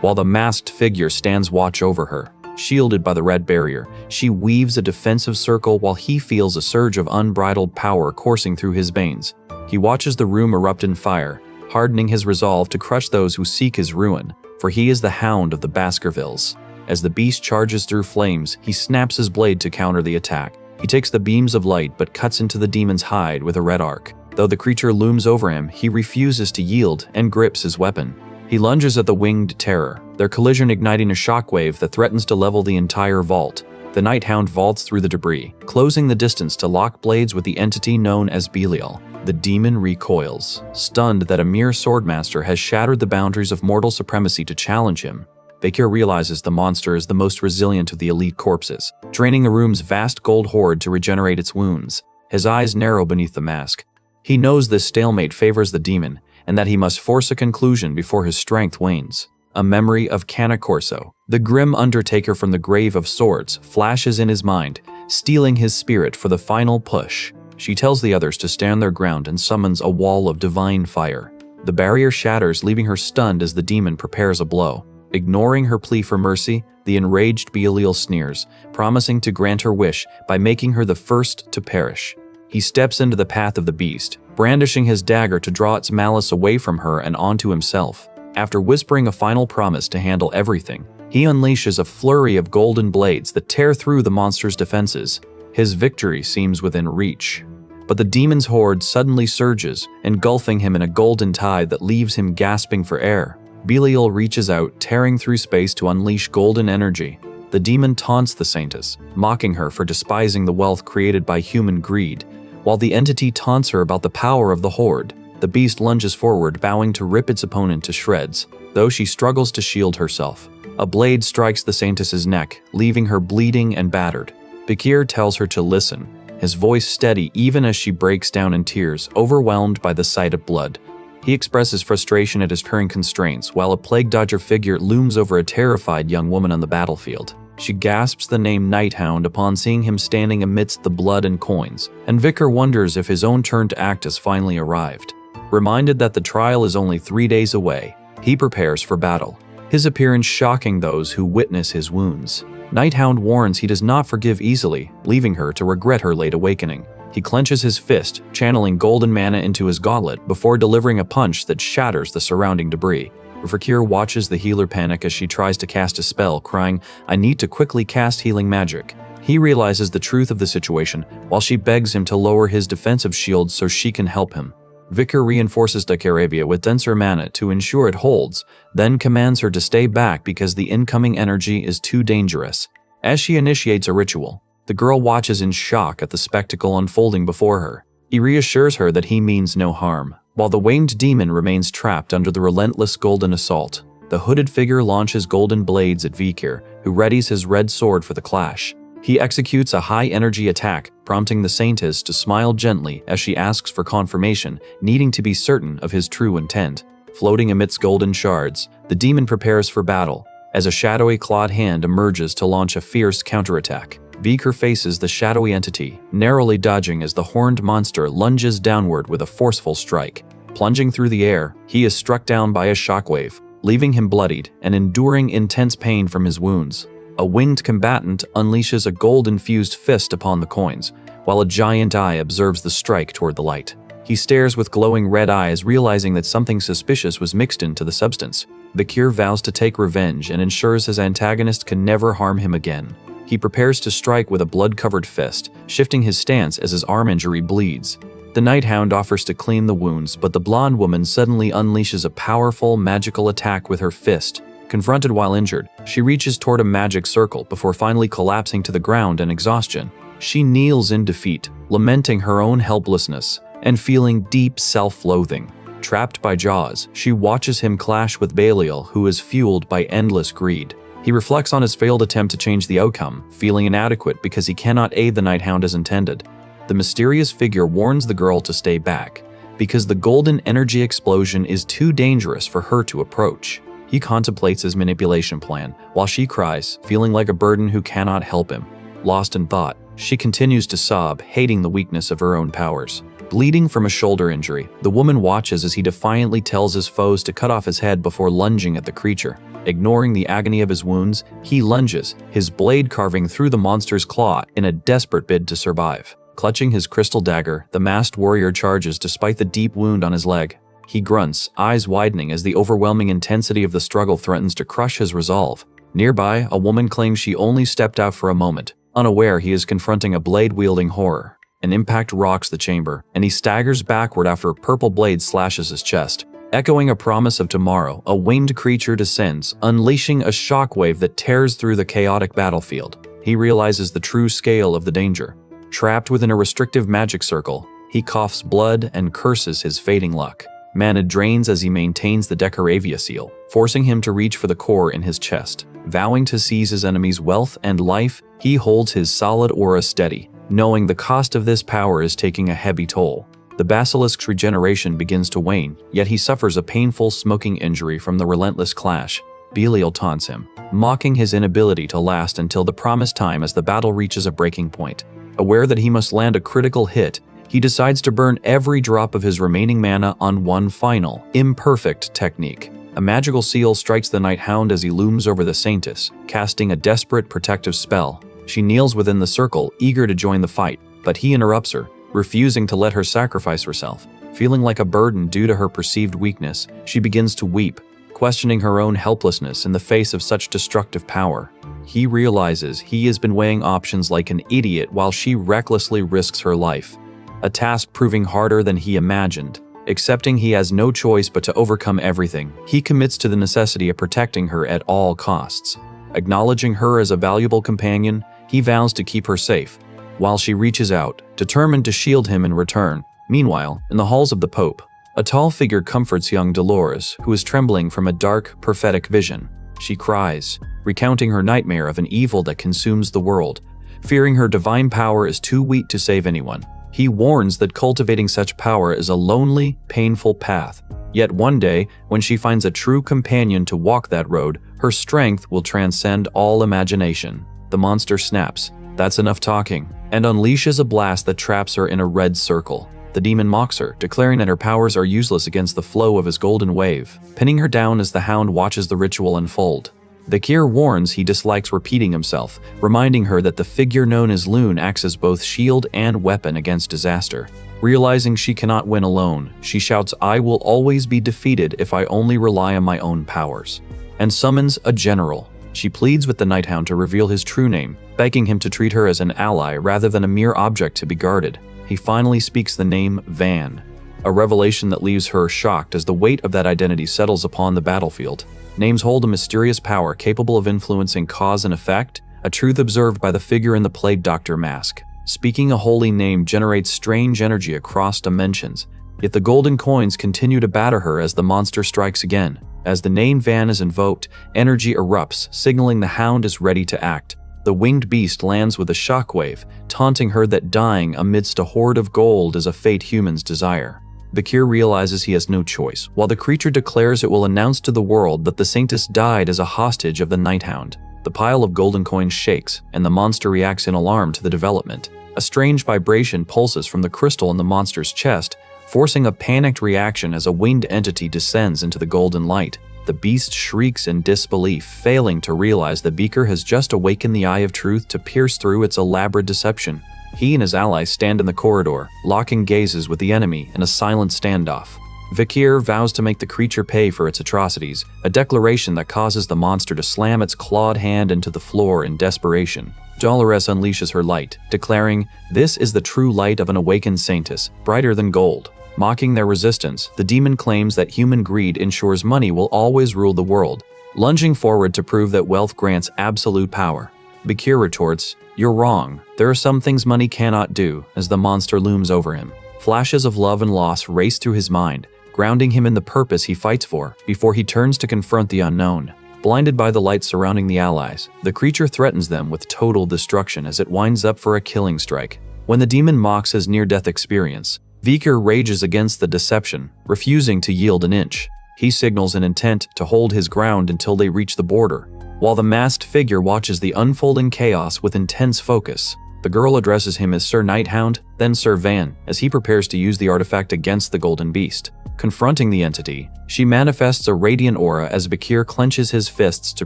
While the masked figure stands watch over her, shielded by the red barrier, she weaves a defensive circle while he feels a surge of unbridled power coursing through his veins. He watches the room erupt in fire, hardening his resolve to crush those who seek his ruin, for he is the Hound of the Baskervilles. As the beast charges through flames, he snaps his blade to counter the attack. He takes the beams of light but cuts into the demon's hide with a red arc. Though the creature looms over him, he refuses to yield and grips his weapon. He lunges at the winged terror, their collision igniting a shockwave that threatens to level the entire vault. The Night Hound vaults through the debris, closing the distance to lock blades with the entity known as Belial. The demon recoils, stunned that a mere swordmaster has shattered the boundaries of mortal supremacy to challenge him. Vikir realizes the monster is the most resilient of the elite corpses, draining the room's vast gold hoard to regenerate its wounds. His eyes narrow beneath the mask. He knows this stalemate favors the demon, and that he must force a conclusion before his strength wanes. A memory of Canacorso, the grim undertaker from the Grave of Swords, flashes in his mind, stealing his spirit for the final push. She tells the others to stand their ground and summons a wall of divine fire. The barrier shatters, leaving her stunned as the demon prepares a blow. Ignoring her plea for mercy, the enraged Belial sneers, promising to grant her wish by making her the first to perish. He steps into the path of the beast, brandishing his dagger to draw its malice away from her and onto himself. After whispering a final promise to handle everything, he unleashes a flurry of golden blades that tear through the monster's defenses. His victory seems within reach. But the demon's horde suddenly surges, engulfing him in a golden tide that leaves him gasping for air. Belial reaches out, tearing through space to unleash golden energy. The demon taunts the saintess, mocking her for despising the wealth created by human greed. While the entity taunts her about the power of the horde, the beast lunges forward, vowing to rip its opponent to shreds. Though she struggles to shield herself, a blade strikes the saintess's neck, leaving her bleeding and battered. Bakir tells her to listen, his voice steady even as she breaks down in tears, overwhelmed by the sight of blood. He expresses frustration at his current constraints, while a plague dodger figure looms over a terrified young woman on the battlefield. She gasps the name Nighthound upon seeing him standing amidst the blood and coins, and Vicar wonders if his own turn to act has finally arrived. Reminded that the trial is only 3 days away, he prepares for battle, his appearance shocking those who witness his wounds. Nighthound warns he does not forgive easily, leaving her to regret her late awakening. He clenches his fist, channeling golden mana into his gauntlet before delivering a punch that shatters the surrounding debris. Fakir watches the healer panic as she tries to cast a spell, crying, "I need to quickly cast healing magic." He realizes the truth of the situation, while she begs him to lower his defensive shield so she can help him. Vicar reinforces Dakaravia with denser mana to ensure it holds, then commands her to stay back because the incoming energy is too dangerous. As she initiates a ritual, the girl watches in shock at the spectacle unfolding before her. He reassures her that he means no harm, while the winged demon remains trapped under the relentless golden assault. The hooded figure launches golden blades at Vikir, who readies his red sword for the clash. He executes a high-energy attack, prompting the saintess to smile gently as she asks for confirmation, needing to be certain of his true intent. Floating amidst golden shards, the demon prepares for battle, as a shadowy clawed hand emerges to launch a fierce counterattack. Vikir faces the shadowy entity, narrowly dodging as the horned monster lunges downward with a forceful strike. Plunging through the air, he is struck down by a shockwave, leaving him bloodied and enduring intense pain from his wounds. A winged combatant unleashes a gold-infused fist upon the coins, while a giant eye observes the strike toward the light. He stares with glowing red eyes, realizing that something suspicious was mixed into the substance. Bakir vows to take revenge and ensures his antagonist can never harm him again. He prepares to strike with a blood-covered fist, shifting his stance as his arm injury bleeds. The Nighthound offers to clean the wounds, but the blonde woman suddenly unleashes a powerful, magical attack with her fist. Confronted while injured, she reaches toward a magic circle before finally collapsing to the ground in exhaustion. She kneels in defeat, lamenting her own helplessness and feeling deep self-loathing. Trapped by Jaws, she watches him clash with Belial, who is fueled by endless greed. He reflects on his failed attempt to change the outcome, feeling inadequate because he cannot aid the Nighthound as intended. The mysterious figure warns the girl to stay back, because the golden energy explosion is too dangerous for her to approach. He contemplates his manipulation plan, while she cries, feeling like a burden who cannot help him. Lost in thought, she continues to sob, hating the weakness of her own powers. Bleeding from a shoulder injury, the woman watches as he defiantly tells his foes to cut off his head before lunging at the creature. Ignoring the agony of his wounds, he lunges, his blade carving through the monster's claw in a desperate bid to survive. Clutching his crystal dagger, the masked warrior charges despite the deep wound on his leg. He grunts, eyes widening as the overwhelming intensity of the struggle threatens to crush his resolve. Nearby, a woman claims she only stepped out for a moment, unaware he is confronting a blade-wielding horror. An impact rocks the chamber, and he staggers backward after a purple blade slashes his chest. Echoing a promise of tomorrow, a winged creature descends, unleashing a shockwave that tears through the chaotic battlefield. He realizes the true scale of the danger. Trapped within a restrictive magic circle, he coughs blood and curses his fading luck. Mana drains as he maintains the Decaravia seal, forcing him to reach for the core in his chest. Vowing to seize his enemy's wealth and life, he holds his solid aura steady, knowing the cost of this power is taking a heavy toll. The basilisk's regeneration begins to wane, yet he suffers a painful smoking injury from the relentless clash. Belial taunts him, mocking his inability to last until the promised time as the battle reaches a breaking point. Aware that he must land a critical hit, he decides to burn every drop of his remaining mana on one final, imperfect technique. A magical seal strikes the Night Hound as he looms over the Saintess, casting a desperate protective spell. She kneels within the circle, eager to join the fight, but he interrupts her, refusing to let her sacrifice herself. Feeling like a burden due to her perceived weakness, she begins to weep, questioning her own helplessness in the face of such destructive power. He realizes he has been weighing options like an idiot while she recklessly risks her life, a task proving harder than he imagined. Accepting he has no choice but to overcome everything, he commits to the necessity of protecting her at all costs. Acknowledging her as a valuable companion, he vows to keep her safe, while she reaches out, determined to shield him in return. Meanwhile, in the halls of the Pope, a tall figure comforts young Dolores, who is trembling from a dark, prophetic vision. She cries, recounting her nightmare of an evil that consumes the world. Fearing her divine power is too weak to save anyone, he warns that cultivating such power is a lonely, painful path. Yet one day, when she finds a true companion to walk that road, her strength will transcend all imagination. The monster snaps, "That's enough talking," and unleashes a blast that traps her in a red circle. The demon mocks her, declaring that her powers are useless against the flow of his golden wave, pinning her down as the hound watches the ritual unfold. Bakir warns he dislikes repeating himself, reminding her that the figure known as Loon acts as both shield and weapon against disaster. Realizing she cannot win alone, she shouts, "I will always be defeated if I only rely on my own powers," and summons a general. She pleads with the Night Hound to reveal his true name, begging him to treat her as an ally rather than a mere object to be guarded. He finally speaks the name Van, a revelation that leaves her shocked as the weight of that identity settles upon the battlefield. Names hold a mysterious power capable of influencing cause and effect, a truth observed by the figure in the Plague Doctor mask. Speaking a holy name generates strange energy across dimensions, yet the golden coins continue to batter her as the monster strikes again. As the name Van is invoked, energy erupts, signaling the hound is ready to act. The winged beast lands with a shockwave, taunting her that dying amidst a hoard of gold is a fate humans desire. Bakir realizes he has no choice, while the creature declares it will announce to the world that the Saintess died as a hostage of the Night Hound. The pile of golden coins shakes, and the monster reacts in alarm to the development. A strange vibration pulses from the crystal in the monster's chest, forcing a panicked reaction as a winged entity descends into the golden light. The beast shrieks in disbelief, failing to realize that Beaker has just awakened the eye of truth to pierce through its elaborate deception. He and his allies stand in the corridor, locking gazes with the enemy in a silent standoff. Bakir vows to make the creature pay for its atrocities, a declaration that causes the monster to slam its clawed hand into the floor in desperation. Dolores unleashes her light, declaring, "This is the true light of an awakened Saintess, brighter than gold." Mocking their resistance, the demon claims that human greed ensures money will always rule the world, lunging forward to prove that wealth grants absolute power. Bakir retorts, "You're wrong. There are some things money cannot do," as the monster looms over him. Flashes of love and loss race through his mind, grounding him in the purpose he fights for, before he turns to confront the unknown. Blinded by the light surrounding the allies, the creature threatens them with total destruction as it winds up for a killing strike. When the demon mocks his near-death experience, Vikir rages against the deception, refusing to yield an inch. He signals an intent to hold his ground until they reach the border, while the masked figure watches the unfolding chaos with intense focus. The girl addresses him as Sir Nighthound, then Sir Van, as he prepares to use the artifact against the Golden Beast. Confronting the entity, she manifests a radiant aura as Bakir clenches his fists to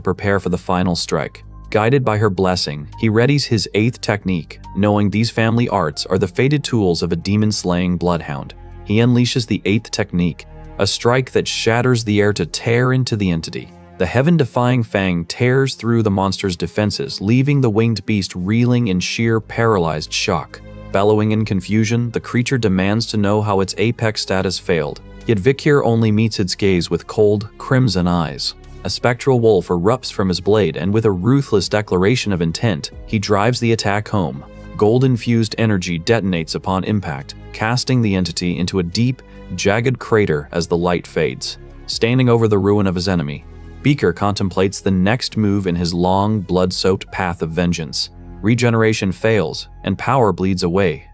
prepare for the final strike. Guided by her blessing, he readies his 8th technique, knowing these family arts are the fated tools of a demon-slaying bloodhound. He unleashes the 8th technique, a strike that shatters the air to tear into the entity. The heaven-defying fang tears through the monster's defenses, leaving the winged beast reeling in sheer paralyzed shock. Bellowing in confusion, the creature demands to know how its apex status failed, yet Vikir only meets its gaze with cold, crimson eyes. A spectral wolf erupts from his blade, and with a ruthless declaration of intent, he drives the attack home. Gold-infused energy detonates upon impact, casting the entity into a deep, jagged crater as the light fades. Standing over the ruin of his enemy, Beaker contemplates the next move in his long, blood-soaked path of vengeance. Regeneration fails, and power bleeds away.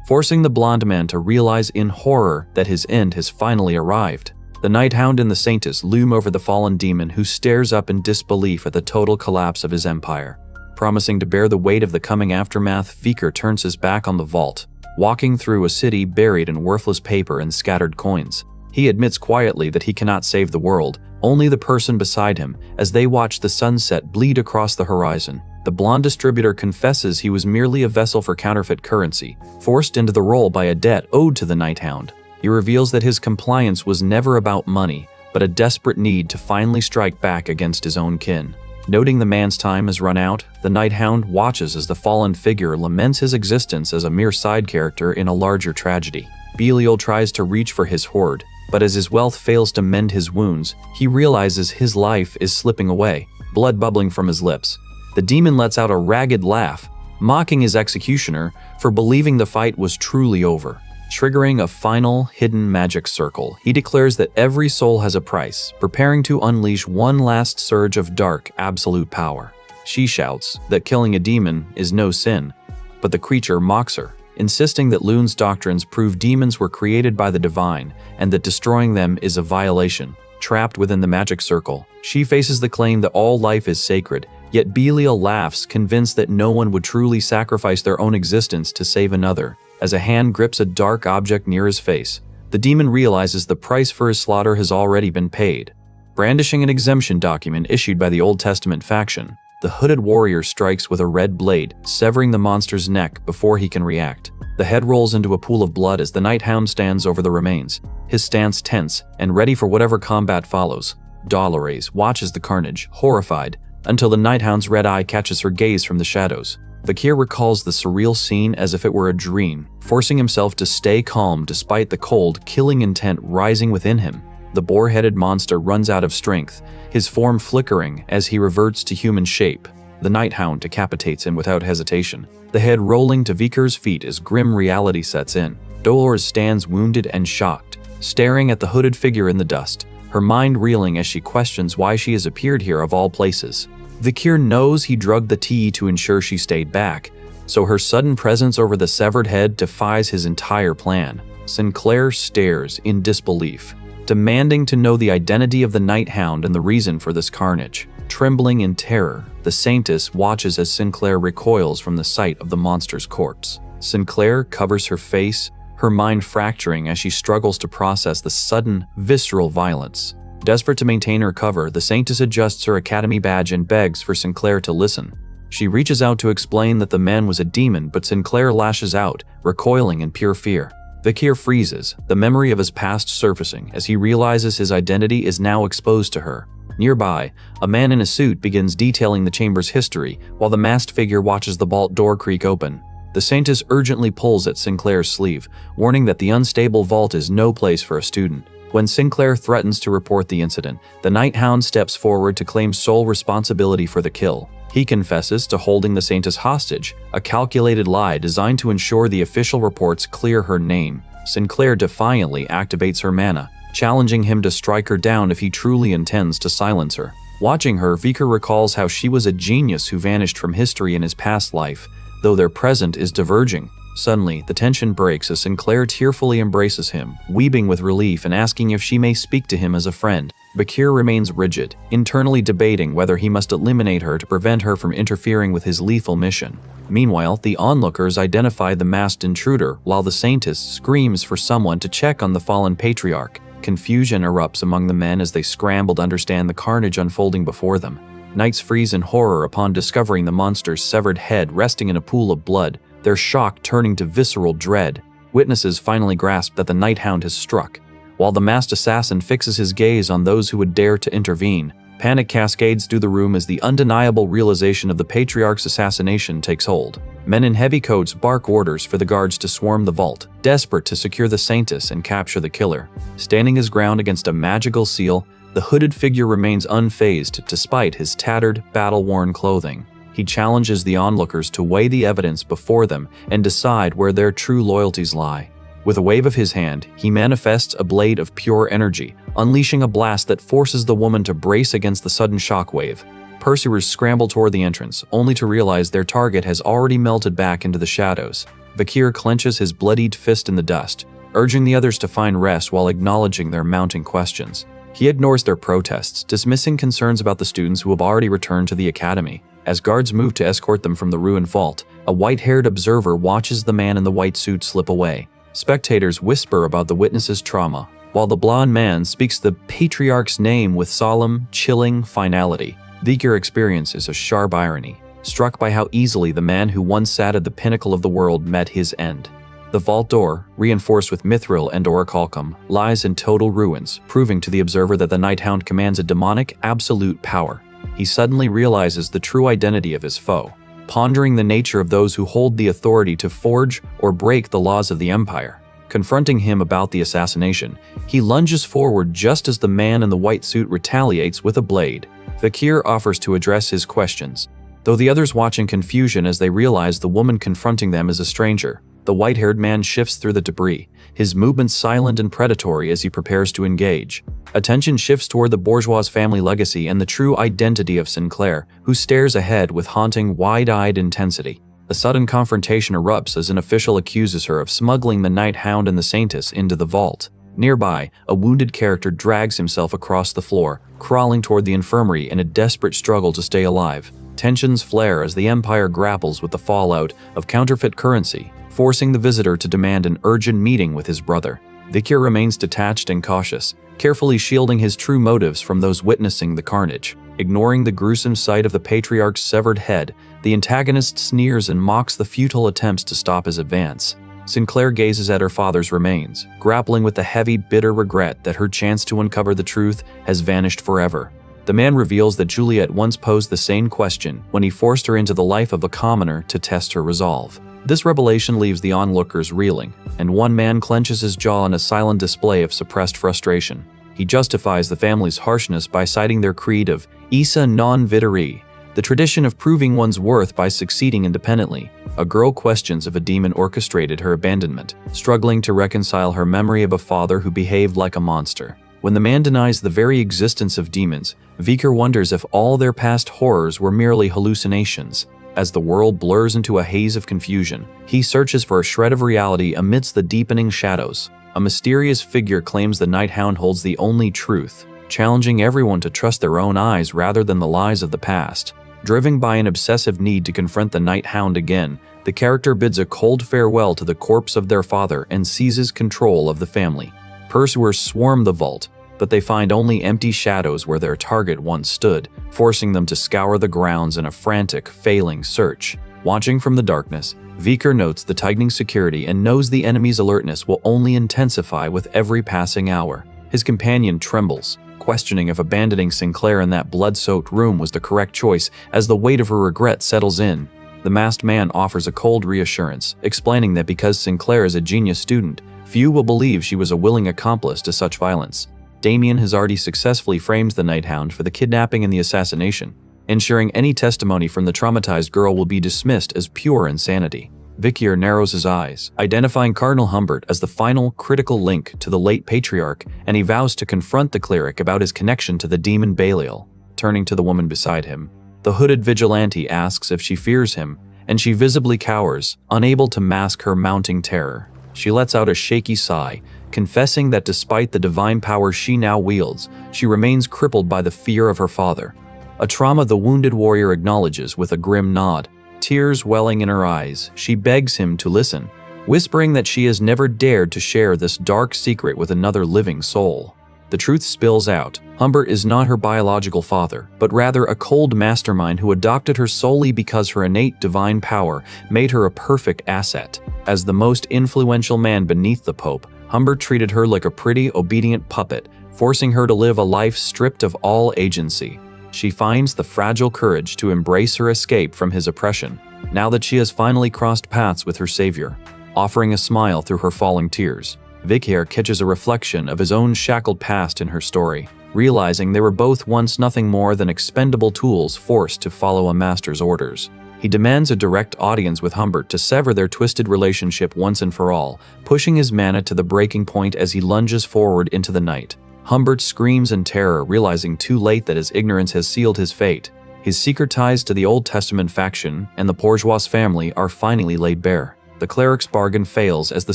forcing the blonde man to realize in horror that his end has finally arrived. The Night Hound and the Saintess loom over the fallen demon, who stares up in disbelief at the total collapse of his empire. Promising to bear the weight of the coming aftermath, Viker turns his back on the vault, walking through a city buried in worthless paper and scattered coins. He admits quietly that he cannot save the world, only the person beside him, as they watch the sunset bleed across the horizon. The blonde distributor confesses he was merely a vessel for counterfeit currency, forced into the role by a debt owed to the Night Hound. He reveals that his compliance was never about money, but a desperate need to finally strike back against his own kin. Noting the man's time has run out, the Night Hound watches as the fallen figure laments his existence as a mere side character in a larger tragedy. Belial tries to reach for his hoard, but as his wealth fails to mend his wounds, he realizes his life is slipping away, blood bubbling from his lips. The demon lets out a ragged laugh, mocking his executioner for believing the fight was truly over. Triggering a final, hidden magic circle, he declares that every soul has a price, preparing to unleash one last surge of dark, absolute power. She shouts that killing a demon is no sin, but the creature mocks her, insisting that Lune's doctrines prove demons were created by the divine and that destroying them is a violation. Trapped within the magic circle, she faces the claim that all life is sacred, yet Belial laughs, convinced that no one would truly sacrifice their own existence to save another. As a hand grips a dark object near his face, the demon realizes the price for his slaughter has already been paid. Brandishing an exemption document issued by the Old Testament faction, the hooded warrior strikes with a red blade, severing the monster's neck before he can react. The head rolls into a pool of blood as the Night Hound stands over the remains, his stance tense and ready for whatever combat follows. Dolores watches the carnage, horrified, until the Night Hound's red eye catches her gaze from the shadows. Vakir recalls the surreal scene as if it were a dream, forcing himself to stay calm despite the cold, killing intent rising within him. The boar-headed monster runs out of strength, his form flickering as he reverts to human shape. The Night Hound decapitates him without hesitation, the head rolling to Viker's feet as grim reality sets in. Dolores stands wounded and shocked, staring at the hooded figure in the dust, her mind reeling as she questions why she has appeared here of all places. Vakir knows he drugged the tea to ensure she stayed back, so her sudden presence over the severed head defies his entire plan. Sinclair stares in disbelief, demanding to know the identity of the Night Hound and the reason for this carnage. Trembling in terror, the Saintess watches as Sinclair recoils from the sight of the monster's corpse. Sinclair covers her face, her mind fracturing as she struggles to process the sudden, visceral violence. Desperate to maintain her cover, the Saintess adjusts her academy badge and begs for Sinclair to listen. She reaches out to explain that the man was a demon, but Sinclair lashes out, recoiling in pure fear. Vakir freezes, the memory of his past surfacing as he realizes his identity is now exposed to her. Nearby, a man in a suit begins detailing the chamber's history, while the masked figure watches the vault door creak open. The Saintess urgently pulls at Sinclair's sleeve, warning that the unstable vault is no place for a student. When Sinclair threatens to report the incident, the Night Hound steps forward to claim sole responsibility for the kill. He confesses to holding the Saintess hostage, a calculated lie designed to ensure the official reports clear her name. Sinclair defiantly activates her mana, challenging him to strike her down if he truly intends to silence her. Watching her, Viker recalls how she was a genius who vanished from history in his past life, though their present is diverging. Suddenly, the tension breaks as Sinclair tearfully embraces him, weeping with relief and asking if she may speak to him as a friend. Bakir remains rigid, internally debating whether he must eliminate her to prevent her from interfering with his lethal mission. Meanwhile, the onlookers identify the masked intruder, while the Saintess screams for someone to check on the fallen patriarch. Confusion erupts among the men as they scramble to understand the carnage unfolding before them. Knights freeze in horror upon discovering the monster's severed head resting in a pool of blood, their shock turning to visceral dread. Witnesses finally grasp that the Night Hound has struck, while the masked assassin fixes his gaze on those who would dare to intervene. Panic cascades through the room as the undeniable realization of the Patriarch's assassination takes hold. Men in heavy coats bark orders for the guards to swarm the vault, desperate to secure the Saintess and capture the killer. Standing his ground against a magical seal, the hooded figure remains unfazed despite his tattered, battle-worn clothing. He challenges the onlookers to weigh the evidence before them and decide where their true loyalties lie. With a wave of his hand, he manifests a blade of pure energy, unleashing a blast that forces the woman to brace against the sudden shockwave. Pursuers scramble toward the entrance, only to realize their target has already melted back into the shadows. Vikir clenches his bloodied fist in the dust, urging the others to find rest while acknowledging their mounting questions. He ignores their protests, dismissing concerns about the students who have already returned to the academy. As guards move to escort them from the ruined vault, a white-haired observer watches the man in the white suit slip away. Spectators whisper about the witness's trauma, while the blonde man speaks the patriarch's name with solemn, chilling finality. Vikir experiences a sharp irony, struck by how easily the man who once sat at the pinnacle of the world met his end. The vault door, reinforced with mithril and orichalcum, lies in total ruins, proving to the observer that the Nighthound commands a demonic, absolute power. He suddenly realizes the true identity of his foe, pondering the nature of those who hold the authority to forge or break the laws of the Empire. Confronting him about the assassination, he lunges forward just as the man in the white suit retaliates with a blade. Vikir offers to address his questions, though the others watch in confusion as they realize the woman confronting them is a stranger. The white-haired man shifts through the debris, his movements silent and predatory as he prepares to engage. Attention shifts toward the bourgeois family legacy and the true identity of Sinclair, who stares ahead with haunting, wide-eyed intensity. A sudden confrontation erupts as an official accuses her of smuggling the Nighthound and the Saintess into the vault. Nearby, a wounded character drags himself across the floor, crawling toward the infirmary in a desperate struggle to stay alive. Tensions flare as the Empire grapples with the fallout of counterfeit currency, forcing the visitor to demand an urgent meeting with his brother. Vikir remains detached and cautious, carefully shielding his true motives from those witnessing the carnage. Ignoring the gruesome sight of the patriarch's severed head, the antagonist sneers and mocks the futile attempts to stop his advance. Sinclair gazes at her father's remains, grappling with the heavy, bitter regret that her chance to uncover the truth has vanished forever. The man reveals that Juliet once posed the same question when he forced her into the life of a commoner to test her resolve. This revelation leaves the onlookers reeling, and one man clenches his jaw in a silent display of suppressed frustration. He justifies the family's harshness by citing their creed of Isa non videri, the tradition of proving one's worth by succeeding independently. A girl questions if a demon orchestrated her abandonment, struggling to reconcile her memory of a father who behaved like a monster. When the man denies the very existence of demons, Vikir wonders if all their past horrors were merely hallucinations. As the world blurs into a haze of confusion, he searches for a shred of reality amidst the deepening shadows. A mysterious figure claims the Nighthound holds the only truth, challenging everyone to trust their own eyes rather than the lies of the past. Driven by an obsessive need to confront the Nighthound again, the character bids a cold farewell to the corpse of their father and seizes control of the family. Pursuers swarm the vault, but they find only empty shadows where their target once stood, forcing them to scour the grounds in a frantic, failing search. Watching from the darkness, Vikir notes the tightening security and knows the enemy's alertness will only intensify with every passing hour. His companion trembles, questioning if abandoning Sinclair in that blood-soaked room was the correct choice as the weight of her regret settles in. The masked man offers a cold reassurance, explaining that because Sinclair is a genius student, few will believe she was a willing accomplice to such violence. Damien has already successfully framed the Nighthound for the kidnapping and the assassination, ensuring any testimony from the traumatized girl will be dismissed as pure insanity. Vikir narrows his eyes, identifying Cardinal Humbert as the final critical link to the late patriarch, and he vows to confront the cleric about his connection to the demon Belial. Turning to the woman beside him, the hooded vigilante asks if she fears him, and she visibly cowers, unable to mask her mounting terror. She lets out a shaky sigh, confessing that despite the divine power she now wields, she remains crippled by the fear of her father. A trauma the wounded warrior acknowledges with a grim nod. Tears welling in her eyes, she begs him to listen, whispering that she has never dared to share this dark secret with another living soul. The truth spills out. Humbert is not her biological father, but rather a cold mastermind who adopted her solely because her innate divine power made her a perfect asset. As the most influential man beneath the Pope, Humbert treated her like a pretty, obedient puppet, forcing her to live a life stripped of all agency. She finds the fragile courage to embrace her escape from his oppression, now that she has finally crossed paths with her savior. Offering a smile through her falling tears, Vikir catches a reflection of his own shackled past in her story, realizing they were both once nothing more than expendable tools forced to follow a master's orders. He demands a direct audience with Humbert to sever their twisted relationship once and for all, pushing his mana to the breaking point as he lunges forward into the night. Humbert screams in terror, realizing too late that his ignorance has sealed his fate. His secret ties to the Old Testament faction and the bourgeois family are finally laid bare. The cleric's bargain fails as the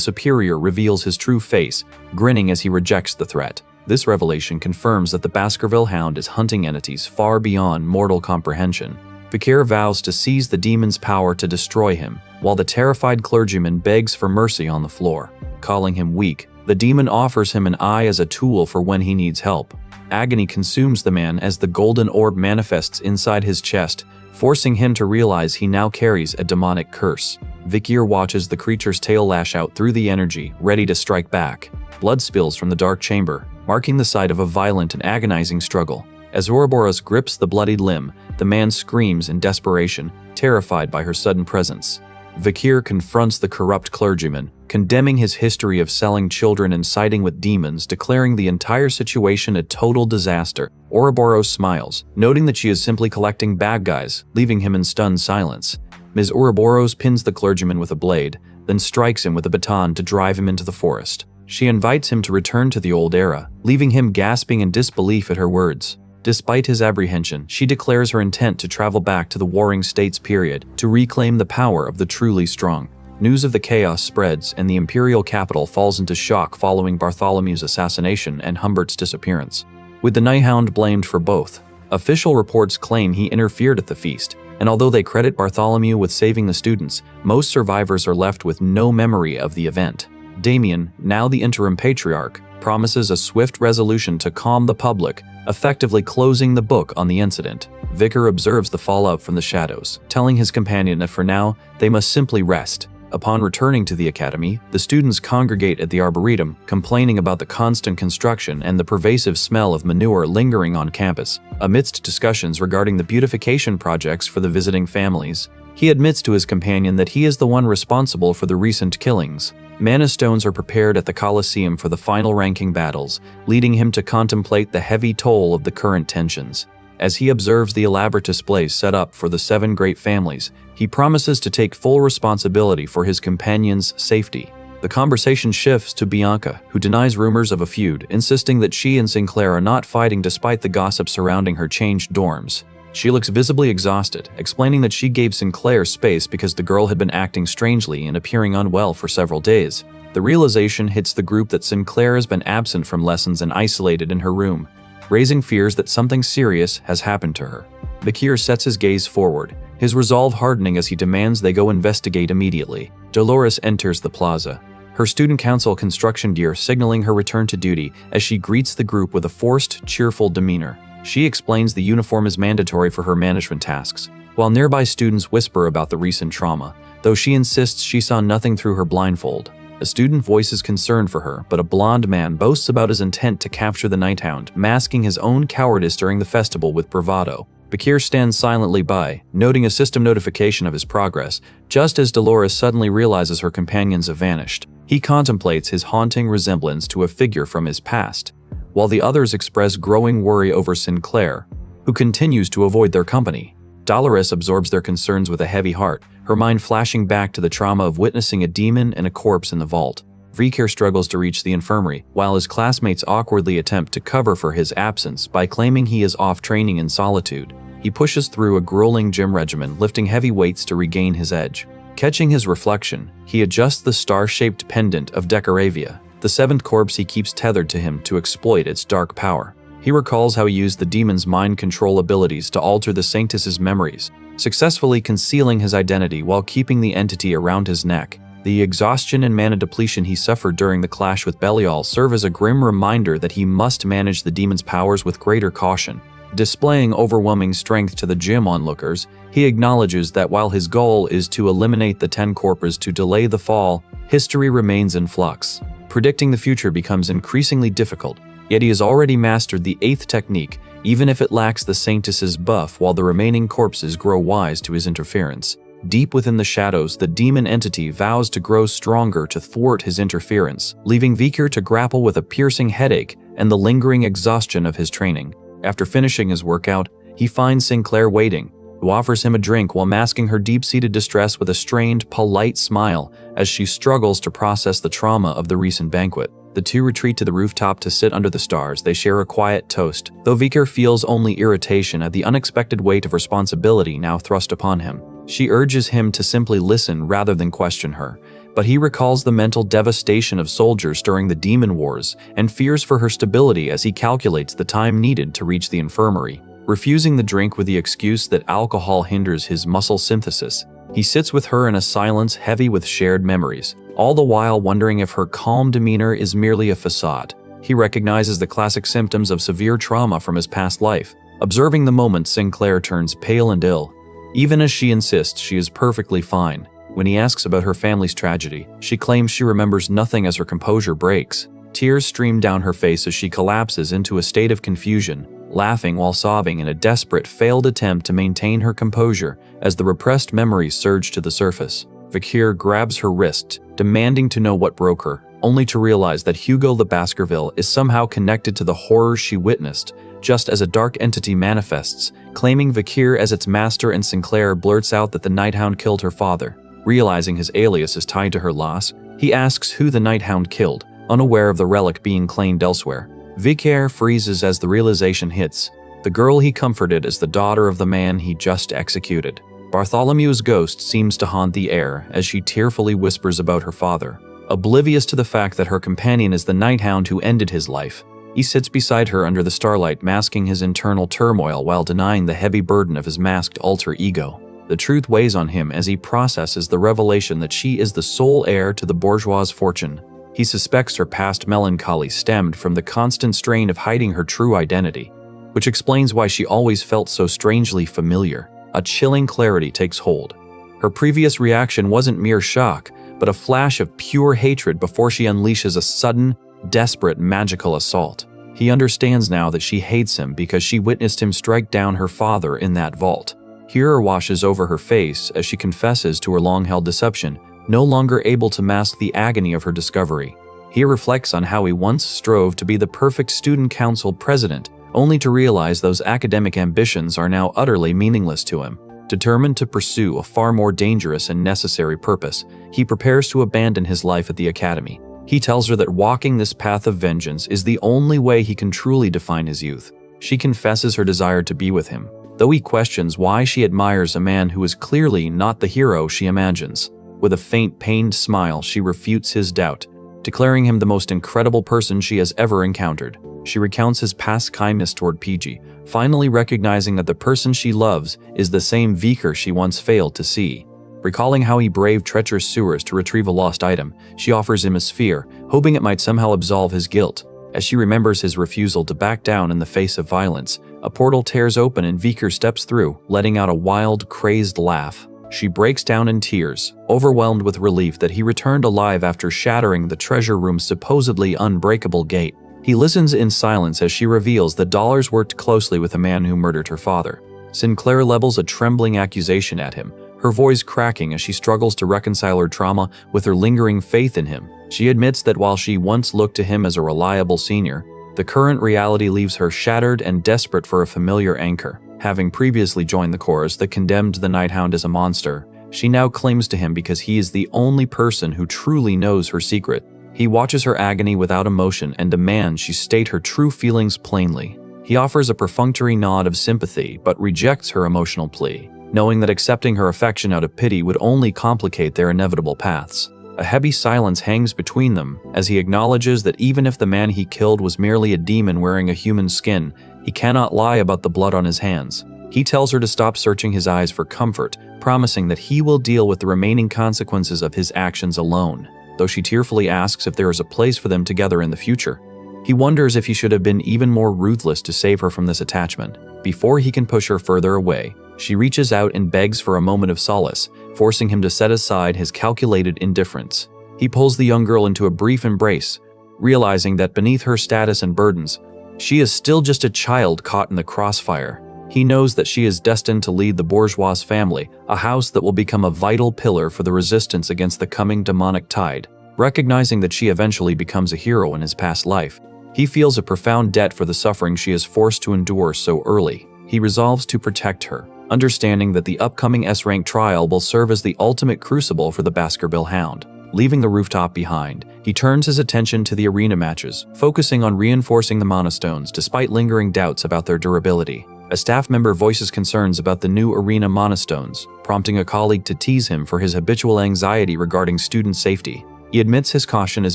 superior reveals his true face, grinning as he rejects the threat. This revelation confirms that the Baskerville Hound is hunting entities far beyond mortal comprehension. Vikir vows to seize the demon's power to destroy him, while the terrified clergyman begs for mercy on the floor. Calling him weak, the demon offers him an eye as a tool for when he needs help. Agony consumes the man as the golden orb manifests inside his chest, forcing him to realize he now carries a demonic curse. Vikir watches the creature's tail lash out through the energy, ready to strike back. Blood spills from the dark chamber, marking the site of a violent and agonizing struggle. As Ouroboros grips the bloodied limb, the man screams in desperation, terrified by her sudden presence. Vikir confronts the corrupt clergyman, condemning his history of selling children and siding with demons, declaring the entire situation a total disaster. Ouroboros smiles, noting that she is simply collecting bad guys, leaving him in stunned silence. Ms. Ouroboros pins the clergyman with a blade, then strikes him with a baton to drive him into the forest. She invites him to return to the old era, leaving him gasping in disbelief at her words. Despite his apprehension, she declares her intent to travel back to the Warring States period to reclaim the power of the truly strong. News of the chaos spreads, and the imperial capital falls into shock following Bartholomew's assassination and Humbert's disappearance, with the Nighthound blamed for both. Official reports claim he interfered at the feast, and although they credit Bartholomew with saving the students, most survivors are left with no memory of the event. Damien, now the interim patriarch, promises a swift resolution to calm the public, effectively closing the book on the incident. Vikir observes the fallout from the shadows, telling his companion that for now, they must simply rest. Upon returning to the academy, the students congregate at the arboretum, complaining about the constant construction and the pervasive smell of manure lingering on campus. Amidst discussions regarding the beautification projects for the visiting families, he admits to his companion that he is the one responsible for the recent killings. Mana stones are prepared at the Colosseum for the final ranking battles, leading him to contemplate the heavy toll of the current tensions. As he observes the elaborate displays set up for the 7 great families, he promises to take full responsibility for his companion's safety. The conversation shifts to Bianca, who denies rumors of a feud, insisting that she and Sinclair are not fighting despite the gossip surrounding her changed dorms. She looks visibly exhausted, explaining that she gave Sinclair space because the girl had been acting strangely and appearing unwell for several days. The realization hits the group that Sinclair has been absent from lessons and isolated in her room, raising fears that something serious has happened to her. Vikir sets his gaze forward, his resolve hardening as he demands they go investigate immediately. Dolores enters the plaza, her student council construction gear signaling her return to duty as she greets the group with a forced, cheerful demeanor. She explains the uniform is mandatory for her management tasks, while nearby students whisper about the recent trauma, though she insists she saw nothing through her blindfold. A student voices concern for her, but a blonde man boasts about his intent to capture the Nighthound, masking his own cowardice during the festival with bravado. Bakir stands silently by, noting a system notification of his progress, just as Dolores suddenly realizes her companions have vanished. He contemplates his haunting resemblance to a figure from his past, while the others express growing worry over Sinclair, who continues to avoid their company. Dolores absorbs their concerns with a heavy heart, her mind flashing back to the trauma of witnessing a demon and a corpse in the vault. Vikir struggles to reach the infirmary, while his classmates awkwardly attempt to cover for his absence by claiming he is off training in solitude. He pushes through a grueling gym regimen, lifting heavy weights to regain his edge. Catching his reflection, he adjusts the star-shaped pendant of Decoravia, the 7th corpse he keeps tethered to him to exploit its dark power. He recalls how he used the demon's mind control abilities to alter the Sanctus's memories, successfully concealing his identity while keeping the entity around his neck. The exhaustion and mana depletion he suffered during the clash with Belial serve as a grim reminder that he must manage the demon's powers with greater caution. Displaying overwhelming strength to the gym onlookers, he acknowledges that while his goal is to eliminate the 10 corpses to delay the fall, history remains in flux. Predicting the future becomes increasingly difficult, yet he has already mastered the 8th technique, even if it lacks the Sanctus's buff, while the remaining corpses grow wise to his interference. Deep within the shadows, the demon entity vows to grow stronger to thwart his interference, leaving Vikir to grapple with a piercing headache and the lingering exhaustion of his training. After finishing his workout, he finds Sinclair waiting, who offers him a drink while masking her deep-seated distress with a strained, polite smile as she struggles to process the trauma of the recent banquet. The two retreat to the rooftop to sit under the stars. They share a quiet toast, though Vikir feels only irritation at the unexpected weight of responsibility now thrust upon him. She urges him to simply listen rather than question her, but he recalls the mental devastation of soldiers during the Demon Wars and fears for her stability as he calculates the time needed to reach the infirmary. Refusing the drink with the excuse that alcohol hinders his muscle synthesis, he sits with her in a silence heavy with shared memories, all the while wondering if her calm demeanor is merely a facade. He recognizes the classic symptoms of severe trauma from his past life, observing the moment Sinclair turns pale and ill. Even as she insists she is perfectly fine, when he asks about her family's tragedy, she claims she remembers nothing as her composure breaks. Tears stream down her face as she collapses into a state of confusion, laughing while sobbing in a desperate, failed attempt to maintain her composure as the repressed memories surge to the surface. Vakir grabs her wrist, demanding to know what broke her, only to realize that Hugo the Baskerville is somehow connected to the horrors she witnessed, just as a dark entity manifests, claiming Vakir as its master, and Sinclair blurts out that the Nighthound killed her father. Realizing his alias is tied to her loss, he asks who the Nighthound killed, unaware of the relic being claimed elsewhere. Vakir freezes as the realization hits. The girl he comforted is the daughter of the man he just executed. Bartholomew's ghost seems to haunt the air as she tearfully whispers about her father, oblivious to the fact that her companion is the Nighthound who ended his life. He sits beside her under the starlight, masking his internal turmoil while denying the heavy burden of his masked alter ego. The truth weighs on him as he processes the revelation that she is the sole heir to the bourgeois' fortune. He suspects her past melancholy stemmed from the constant strain of hiding her true identity, which explains why she always felt so strangely familiar. A chilling clarity takes hold. Her previous reaction wasn't mere shock, but a flash of pure hatred before she unleashes a sudden, desperate, magical assault. He understands now that she hates him because she witnessed him strike down her father in that vault. Horror washes over her face as she confesses to her long-held deception, no longer able to mask the agony of her discovery. He reflects on how he once strove to be the perfect student council president, only to realize those academic ambitions are now utterly meaningless to him. Determined to pursue a far more dangerous and necessary purpose, he prepares to abandon his life at the academy. He tells her that walking this path of vengeance is the only way he can truly define his youth. She confesses her desire to be with him, though he questions why she admires a man who is clearly not the hero she imagines. With a faint, pained smile, she refutes his doubt, declaring him the most incredible person she has ever encountered. She recounts his past kindness toward PG, finally recognizing that the person she loves is the same Vakir she once failed to see. Recalling how he braved treacherous sewers to retrieve a lost item, she offers him a sphere, hoping it might somehow absolve his guilt. As she remembers his refusal to back down in the face of violence, a portal tears open and Vakir steps through, letting out a wild, crazed laugh. She breaks down in tears, overwhelmed with relief that he returned alive after shattering the treasure room's supposedly unbreakable gate. He listens in silence as she reveals that dollars worked closely with the man who murdered her father. Sinclair levels a trembling accusation at him, her voice cracking as she struggles to reconcile her trauma with her lingering faith in him. She admits that while she once looked to him as a reliable senior, the current reality leaves her shattered and desperate for a familiar anchor. Having previously joined the chorus that condemned the Nighthound as a monster, she now clings to him because he is the only person who truly knows her secret. He watches her agony without emotion and demands she state her true feelings plainly. He offers a perfunctory nod of sympathy but rejects her emotional plea, knowing that accepting her affection out of pity would only complicate their inevitable paths. A heavy silence hangs between them as he acknowledges that even if the man he killed was merely a demon wearing a human skin, he cannot lie about the blood on his hands. He tells her to stop searching his eyes for comfort, promising that he will deal with the remaining consequences of his actions alone, though she tearfully asks if there is a place for them together in the future. He wonders if he should have been even more ruthless to save her from this attachment. Before he can push her further away, she reaches out and begs for a moment of solace, forcing him to set aside his calculated indifference. He pulls the young girl into a brief embrace, realizing that beneath her status and burdens, she is still just a child caught in the crossfire. He knows that she is destined to lead the bourgeois family, a house that will become a vital pillar for the resistance against the coming demonic tide. Recognizing that she eventually becomes a hero in his past life, he feels a profound debt for the suffering she is forced to endure so early. He resolves to protect her, understanding that the upcoming S-rank trial will serve as the ultimate crucible for the Baskerville Hound. Leaving the rooftop behind, he turns his attention to the arena matches, focusing on reinforcing the monostones despite lingering doubts about their durability. A staff member voices concerns about the new arena monostones, prompting a colleague to tease him for his habitual anxiety regarding student safety. He admits his caution is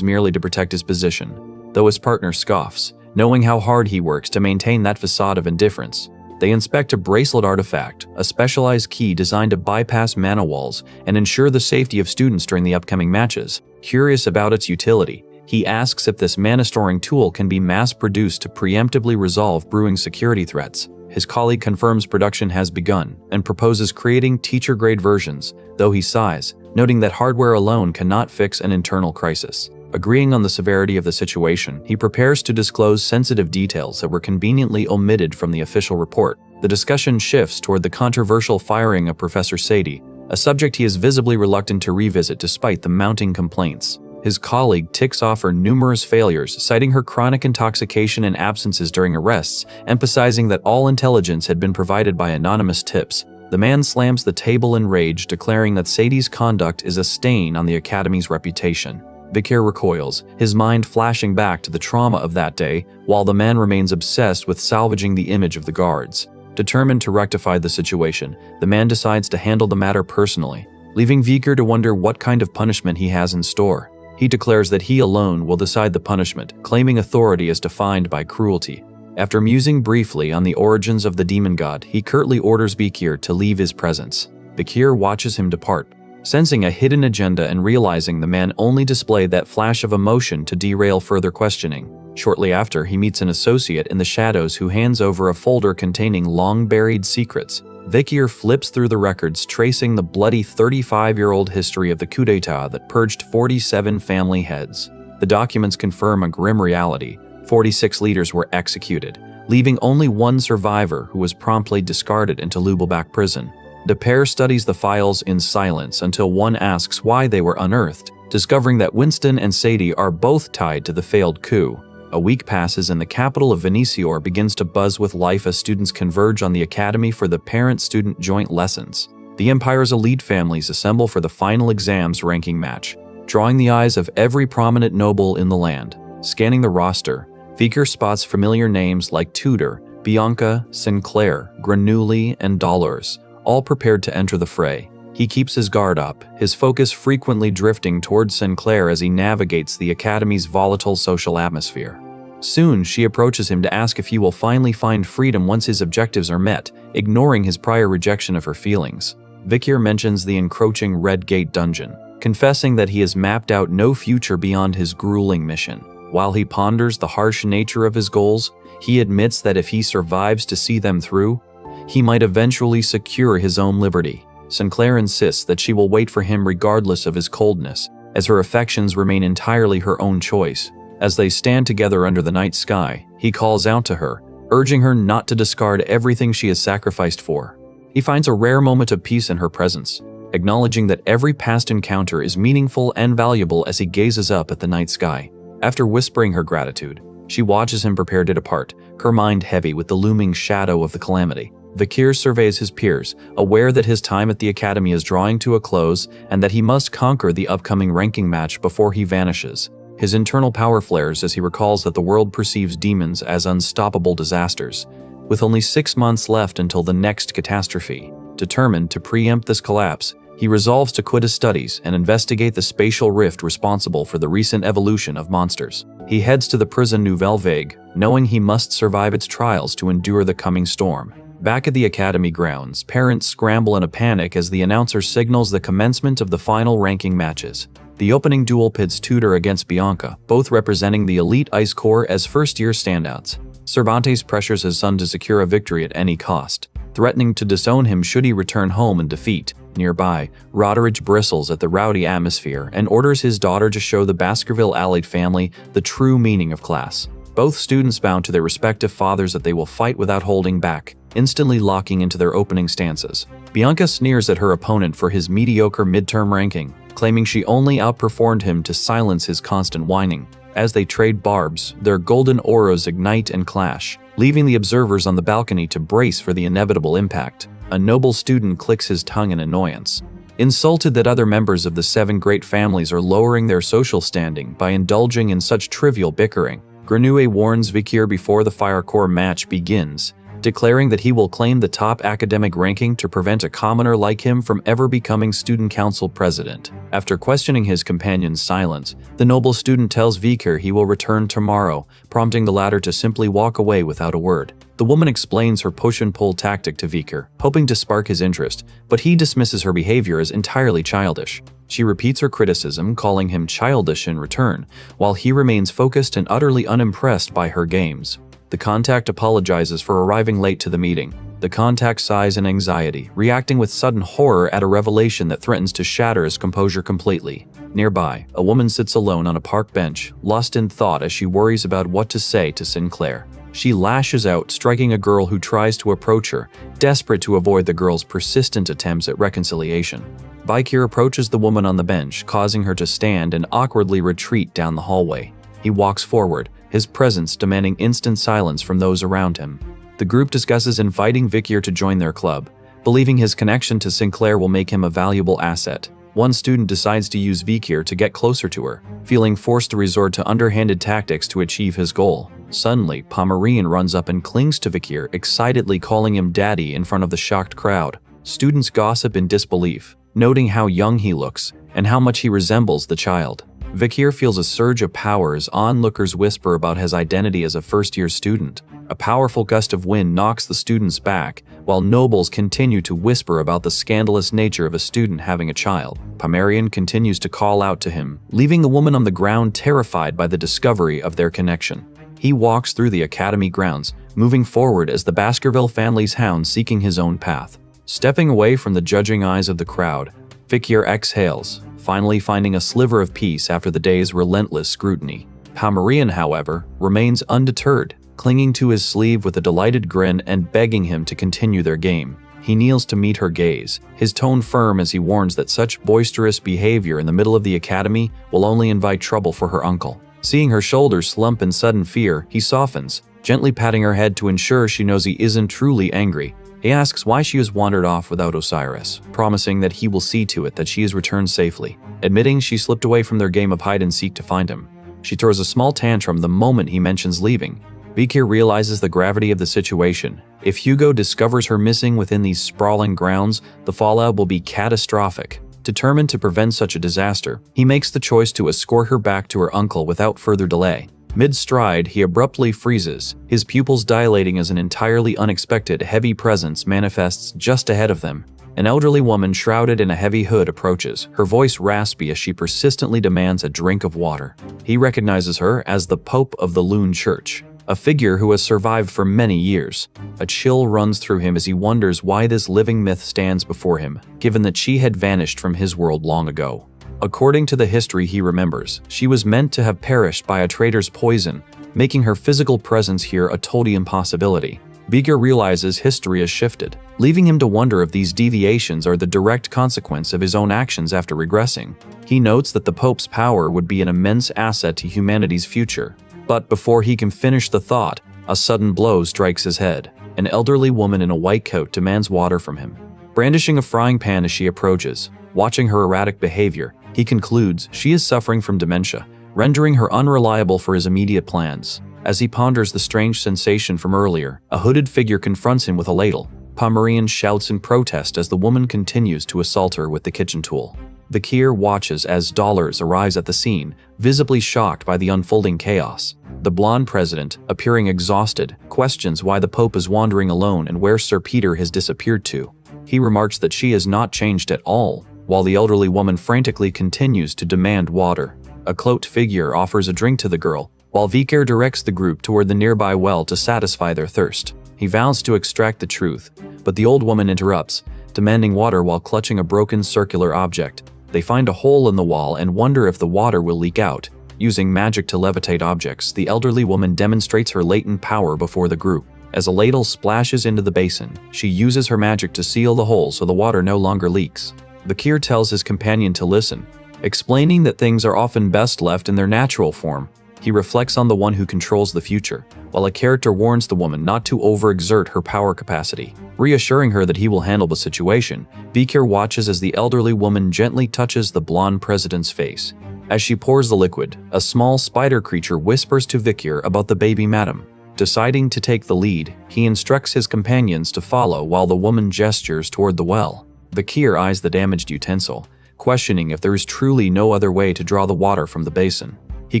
merely to protect his position, though his partner scoffs, knowing how hard he works to maintain that facade of indifference. They inspect a bracelet artifact, a specialized key designed to bypass mana walls and ensure the safety of students during the upcoming matches. Curious about its utility, he asks if this mana-storing tool can be mass-produced to preemptively resolve brewing security threats. His colleague confirms production has begun and proposes creating teacher-grade versions, though he sighs, noting that hardware alone cannot fix an internal crisis. Agreeing on the severity of the situation, he prepares to disclose sensitive details that were conveniently omitted from the official report. The discussion shifts toward the controversial firing of Professor Sadie, a subject he is visibly reluctant to revisit despite the mounting complaints. His colleague ticks off her numerous failures, citing her chronic intoxication and absences during arrests, emphasizing that all intelligence had been provided by anonymous tips. The man slams the table in rage, declaring that Sadie's conduct is a stain on the Academy's reputation. Vikir recoils, his mind flashing back to the trauma of that day, while the man remains obsessed with salvaging the image of the guards. Determined to rectify the situation, the man decides to handle the matter personally, leaving Vikir to wonder what kind of punishment he has in store. He declares that he alone will decide the punishment, claiming authority is defined by cruelty. After musing briefly on the origins of the demon god, he curtly orders Vikir to leave his presence. Vikir watches him depart, sensing a hidden agenda and realizing the man only displayed that flash of emotion to derail further questioning. Shortly after, he meets an associate in the shadows who hands over a folder containing long-buried secrets. Vikir flips through the records, tracing the bloody 35-year-old history of the coup d'etat that purged 47 family heads. The documents confirm a grim reality. 46 leaders were executed, leaving only one survivor who was promptly discarded into Lubelbach prison. The pair studies the files in silence until one asks why they were unearthed, discovering that Winston and Sadie are both tied to the failed coup. A week passes and the capital of Venesior begins to buzz with life as students converge on the academy for the parent-student joint lessons. The Empire's elite families assemble for the final exams ranking match, drawing the eyes of every prominent noble in the land. Scanning the roster, Vikir spots familiar names like Tudor, Bianca, Sinclair, Granulli, and Dollars, all prepared to enter the fray. He keeps his guard up, his focus frequently drifting towards Sinclair as he navigates the Academy's volatile social atmosphere. Soon, she approaches him to ask if he will finally find freedom once his objectives are met, ignoring his prior rejection of her feelings. Vikir mentions the encroaching Red Gate dungeon, confessing that he has mapped out no future beyond his grueling mission. While he ponders the harsh nature of his goals, he admits that if he survives to see them through, he might eventually secure his own liberty. Sinclair insists that she will wait for him regardless of his coldness, as her affections remain entirely her own choice. As they stand together under the night sky, he calls out to her, urging her not to discard everything she has sacrificed for. He finds a rare moment of peace in her presence, acknowledging that every past encounter is meaningful and valuable as he gazes up at the night sky. After whispering her gratitude, she watches him prepare to depart, her mind heavy with the looming shadow of the calamity. Vikir surveys his peers, aware that his time at the academy is drawing to a close and that he must conquer the upcoming ranking match before he vanishes. His internal power flares as he recalls that the world perceives demons as unstoppable disasters. With only 6 months left until the next catastrophe, determined to preempt this collapse, he resolves to quit his studies and investigate the spatial rift responsible for the recent evolution of monsters. He heads to the prison Nouvelle Vague, knowing he must survive its trials to endure the coming storm. Back at the academy grounds, parents scramble in a panic as the announcer signals the commencement of the final ranking matches. The opening duel pits Tudor against Bianca, both representing the elite Ice Corps as first-year standouts. Cervantes pressures his son to secure a victory at any cost, threatening to disown him should he return home in defeat. Nearby, Roderidge bristles at the rowdy atmosphere and orders his daughter to show the Baskerville allied family the true meaning of class. Both students vow to their respective fathers that they will fight without holding back, instantly locking into their opening stances. Bianca sneers at her opponent for his mediocre midterm ranking, claiming she only outperformed him to silence his constant whining. As they trade barbs, their golden auras ignite and clash, leaving the observers on the balcony to brace for the inevitable impact. A noble student clicks his tongue in annoyance, insulted that other members of the 7 great families are lowering their social standing by indulging in such trivial bickering. Grenouille warns Vikir before the Fire Corps match begins, declaring that he will claim the top academic ranking to prevent a commoner like him from ever becoming student council president. After questioning his companion's silence, the noble student tells Vikir he will return tomorrow, prompting the latter to simply walk away without a word. The woman explains her push-and-pull tactic to Vikir, hoping to spark his interest, but he dismisses her behavior as entirely childish. She repeats her criticism, calling him childish in return, while he remains focused and utterly unimpressed by her games. The contact apologizes for arriving late to the meeting. The contact sighs in anxiety, reacting with sudden horror at a revelation that threatens to shatter his composure completely. Nearby, a woman sits alone on a park bench, lost in thought as she worries about what to say to Sinclair. She lashes out, striking a girl who tries to approach her, desperate to avoid the girl's persistent attempts at reconciliation. Vikir approaches the woman on the bench, causing her to stand and awkwardly retreat down the hallway. He walks forward, his presence demanding instant silence from those around him. The group discusses inviting Vikir to join their club, believing his connection to Sinclair will make him a valuable asset. One student decides to use Vikir to get closer to her, feeling forced to resort to underhanded tactics to achieve his goal. Suddenly, Pomeranian runs up and clings to Vikir, excitedly calling him daddy in front of the shocked crowd. Students gossip in disbelief, noting how young he looks and how much he resembles the child. Vikir feels a surge of power as onlookers whisper about his identity as a first-year student. A powerful gust of wind knocks the students back, while nobles continue to whisper about the scandalous nature of a student having a child. Pomeranian continues to call out to him, leaving the woman on the ground terrified by the discovery of their connection. He walks through the academy grounds, moving forward as the Baskerville family's hound seeking his own path. Stepping away from the judging eyes of the crowd, Vikir exhales, finally finding a sliver of peace after the day's relentless scrutiny. Pomeranian, however, remains undeterred, clinging to his sleeve with a delighted grin and begging him to continue their game. He kneels to meet her gaze, his tone firm as he warns that such boisterous behavior in the middle of the academy will only invite trouble for her uncle. Seeing her shoulders slump in sudden fear, he softens, gently patting her head to ensure she knows he isn't truly angry. He asks why she has wandered off without Osiris, promising that he will see to it that she is returned safely, admitting she slipped away from their game of hide-and-seek to find him. She throws a small tantrum the moment he mentions leaving. Vikir realizes the gravity of the situation. If Hugo discovers her missing within these sprawling grounds, the fallout will be catastrophic. Determined to prevent such a disaster, he makes the choice to escort her back to her uncle without further delay. Mid-stride, he abruptly freezes, his pupils dilating as an entirely unexpected heavy presence manifests just ahead of them. An elderly woman shrouded in a heavy hood approaches, her voice raspy as she persistently demands a drink of water. He recognizes her as the Pope of the Loon Church, a figure who has survived for many years. A chill runs through him as he wonders why this living myth stands before him, given that she had vanished from his world long ago. According to the history he remembers, she was meant to have perished by a traitor's poison, making her physical presence here a total impossibility. Vikir realizes history has shifted, leaving him to wonder if these deviations are the direct consequence of his own actions after regressing. He notes that the Pope's power would be an immense asset to humanity's future. But before he can finish the thought, a sudden blow strikes his head. An elderly woman in a white coat demands water from him. Brandishing a frying pan as she approaches, watching her erratic behavior, he concludes she is suffering from dementia, rendering her unreliable for his immediate plans. As he ponders the strange sensation from earlier, a hooded figure confronts him with a ladle. Pomeranian shouts in protest as the woman continues to assault her with the kitchen tool. Vikir watches as Dollars arrives at the scene, visibly shocked by the unfolding chaos. The blonde president, appearing exhausted, questions why the Pope is wandering alone and where Sir Peter has disappeared to. He remarks that she has not changed at all, while the elderly woman frantically continues to demand water. A cloaked figure offers a drink to the girl, while Vikir directs the group toward the nearby well to satisfy their thirst. He vows to extract the truth, but the old woman interrupts, demanding water while clutching a broken circular object. They find a hole in the wall and wonder if the water will leak out. Using magic to levitate objects, the elderly woman demonstrates her latent power before the group. As a ladle splashes into the basin, she uses her magic to seal the hole so the water no longer leaks. Vikir tells his companion to listen, explaining that things are often best left in their natural form. He reflects on the one who controls the future, while a character warns the woman not to overexert her power capacity. Reassuring her that he will handle the situation, Vikir watches as the elderly woman gently touches the blonde president's face. As she pours the liquid, a small spider creature whispers to Vikir about the baby madam. Deciding to take the lead, he instructs his companions to follow while the woman gestures toward the well. Vikir eyes the damaged utensil, questioning if there is truly no other way to draw the water from the basin. He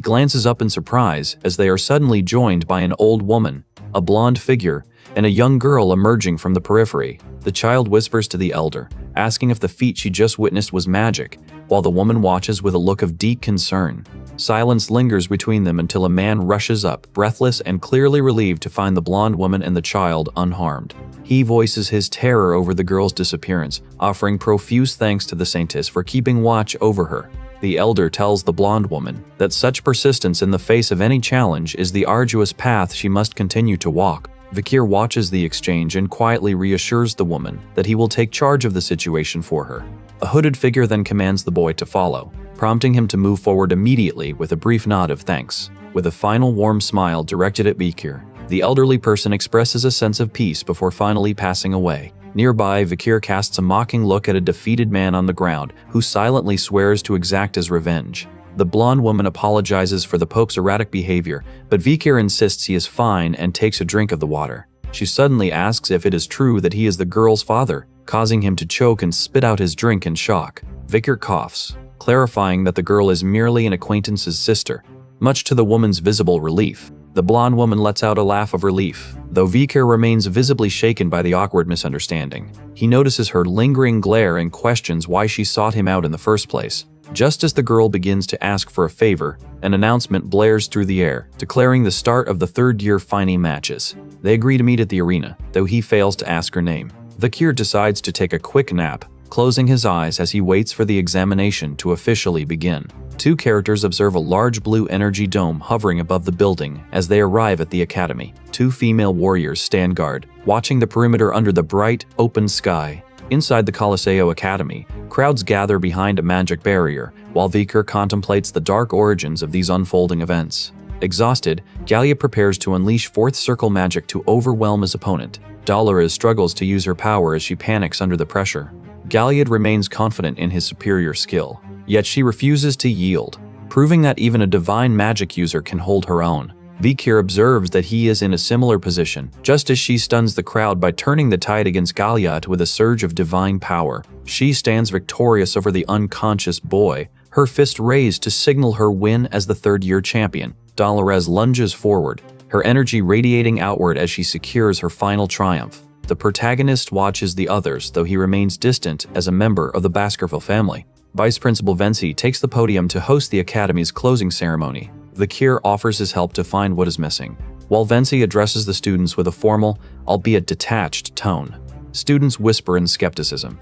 glances up in surprise as they are suddenly joined by an old woman, a blonde figure, and a young girl emerging from the periphery. The child whispers to the elder, asking if the feat she just witnessed was magic, while the woman watches with a look of deep concern. Silence lingers between them until a man rushes up, breathless and clearly relieved to find the blonde woman and the child unharmed. He voices his terror over the girl's disappearance, offering profuse thanks to the saintess for keeping watch over her. The elder tells the blonde woman that such persistence in the face of any challenge is the arduous path she must continue to walk. Vikir watches the exchange and quietly reassures the woman that he will take charge of the situation for her. A hooded figure then commands the boy to follow, prompting him to move forward immediately with a brief nod of thanks. With a final warm smile directed at Vikir, the elderly person expresses a sense of peace before finally passing away. Nearby, Vikir casts a mocking look at a defeated man on the ground, who silently swears to exact his revenge. The blonde woman apologizes for the Pope's erratic behavior, but Vikir insists he is fine and takes a drink of the water. She suddenly asks if it is true that he is the girl's father, causing him to choke and spit out his drink in shock. Vikir coughs, clarifying that the girl is merely an acquaintance's sister, much to the woman's visible relief. The blonde woman lets out a laugh of relief, though Vikir remains visibly shaken by the awkward misunderstanding. He notices her lingering glare and questions why she sought him out in the first place. Just as the girl begins to ask for a favor, an announcement blares through the air, declaring the start of the third-year fighting matches. They agree to meet at the arena, though he fails to ask her name. Vikir decides to take a quick nap, closing his eyes as he waits for the examination to officially begin. Two characters observe a large blue energy dome hovering above the building as they arrive at the academy. Two female warriors stand guard, watching the perimeter under the bright, open sky. Inside the Colosseo Academy, crowds gather behind a magic barrier, while Vikir contemplates the dark origins of these unfolding events. Exhausted, Gallia prepares to unleash fourth circle magic to overwhelm his opponent. Dolores struggles to use her power as she panics under the pressure. Galliad remains confident in his superior skill, yet she refuses to yield, proving that even a divine magic user can hold her own. Vikir observes that he is in a similar position, just as she stuns the crowd by turning the tide against Galliad with a surge of divine power. She stands victorious over the unconscious boy, her fist raised to signal her win as the third-year champion. Dolores lunges forward, her energy radiating outward as she secures her final triumph. The protagonist watches the others, though he remains distant as a member of the Baskerville family. Vice Principal Vinci takes the podium to host the Academy's closing ceremony. Vikir offers his help to find what is missing, while Vinci addresses the students with a formal, albeit detached, tone. Students whisper in skepticism,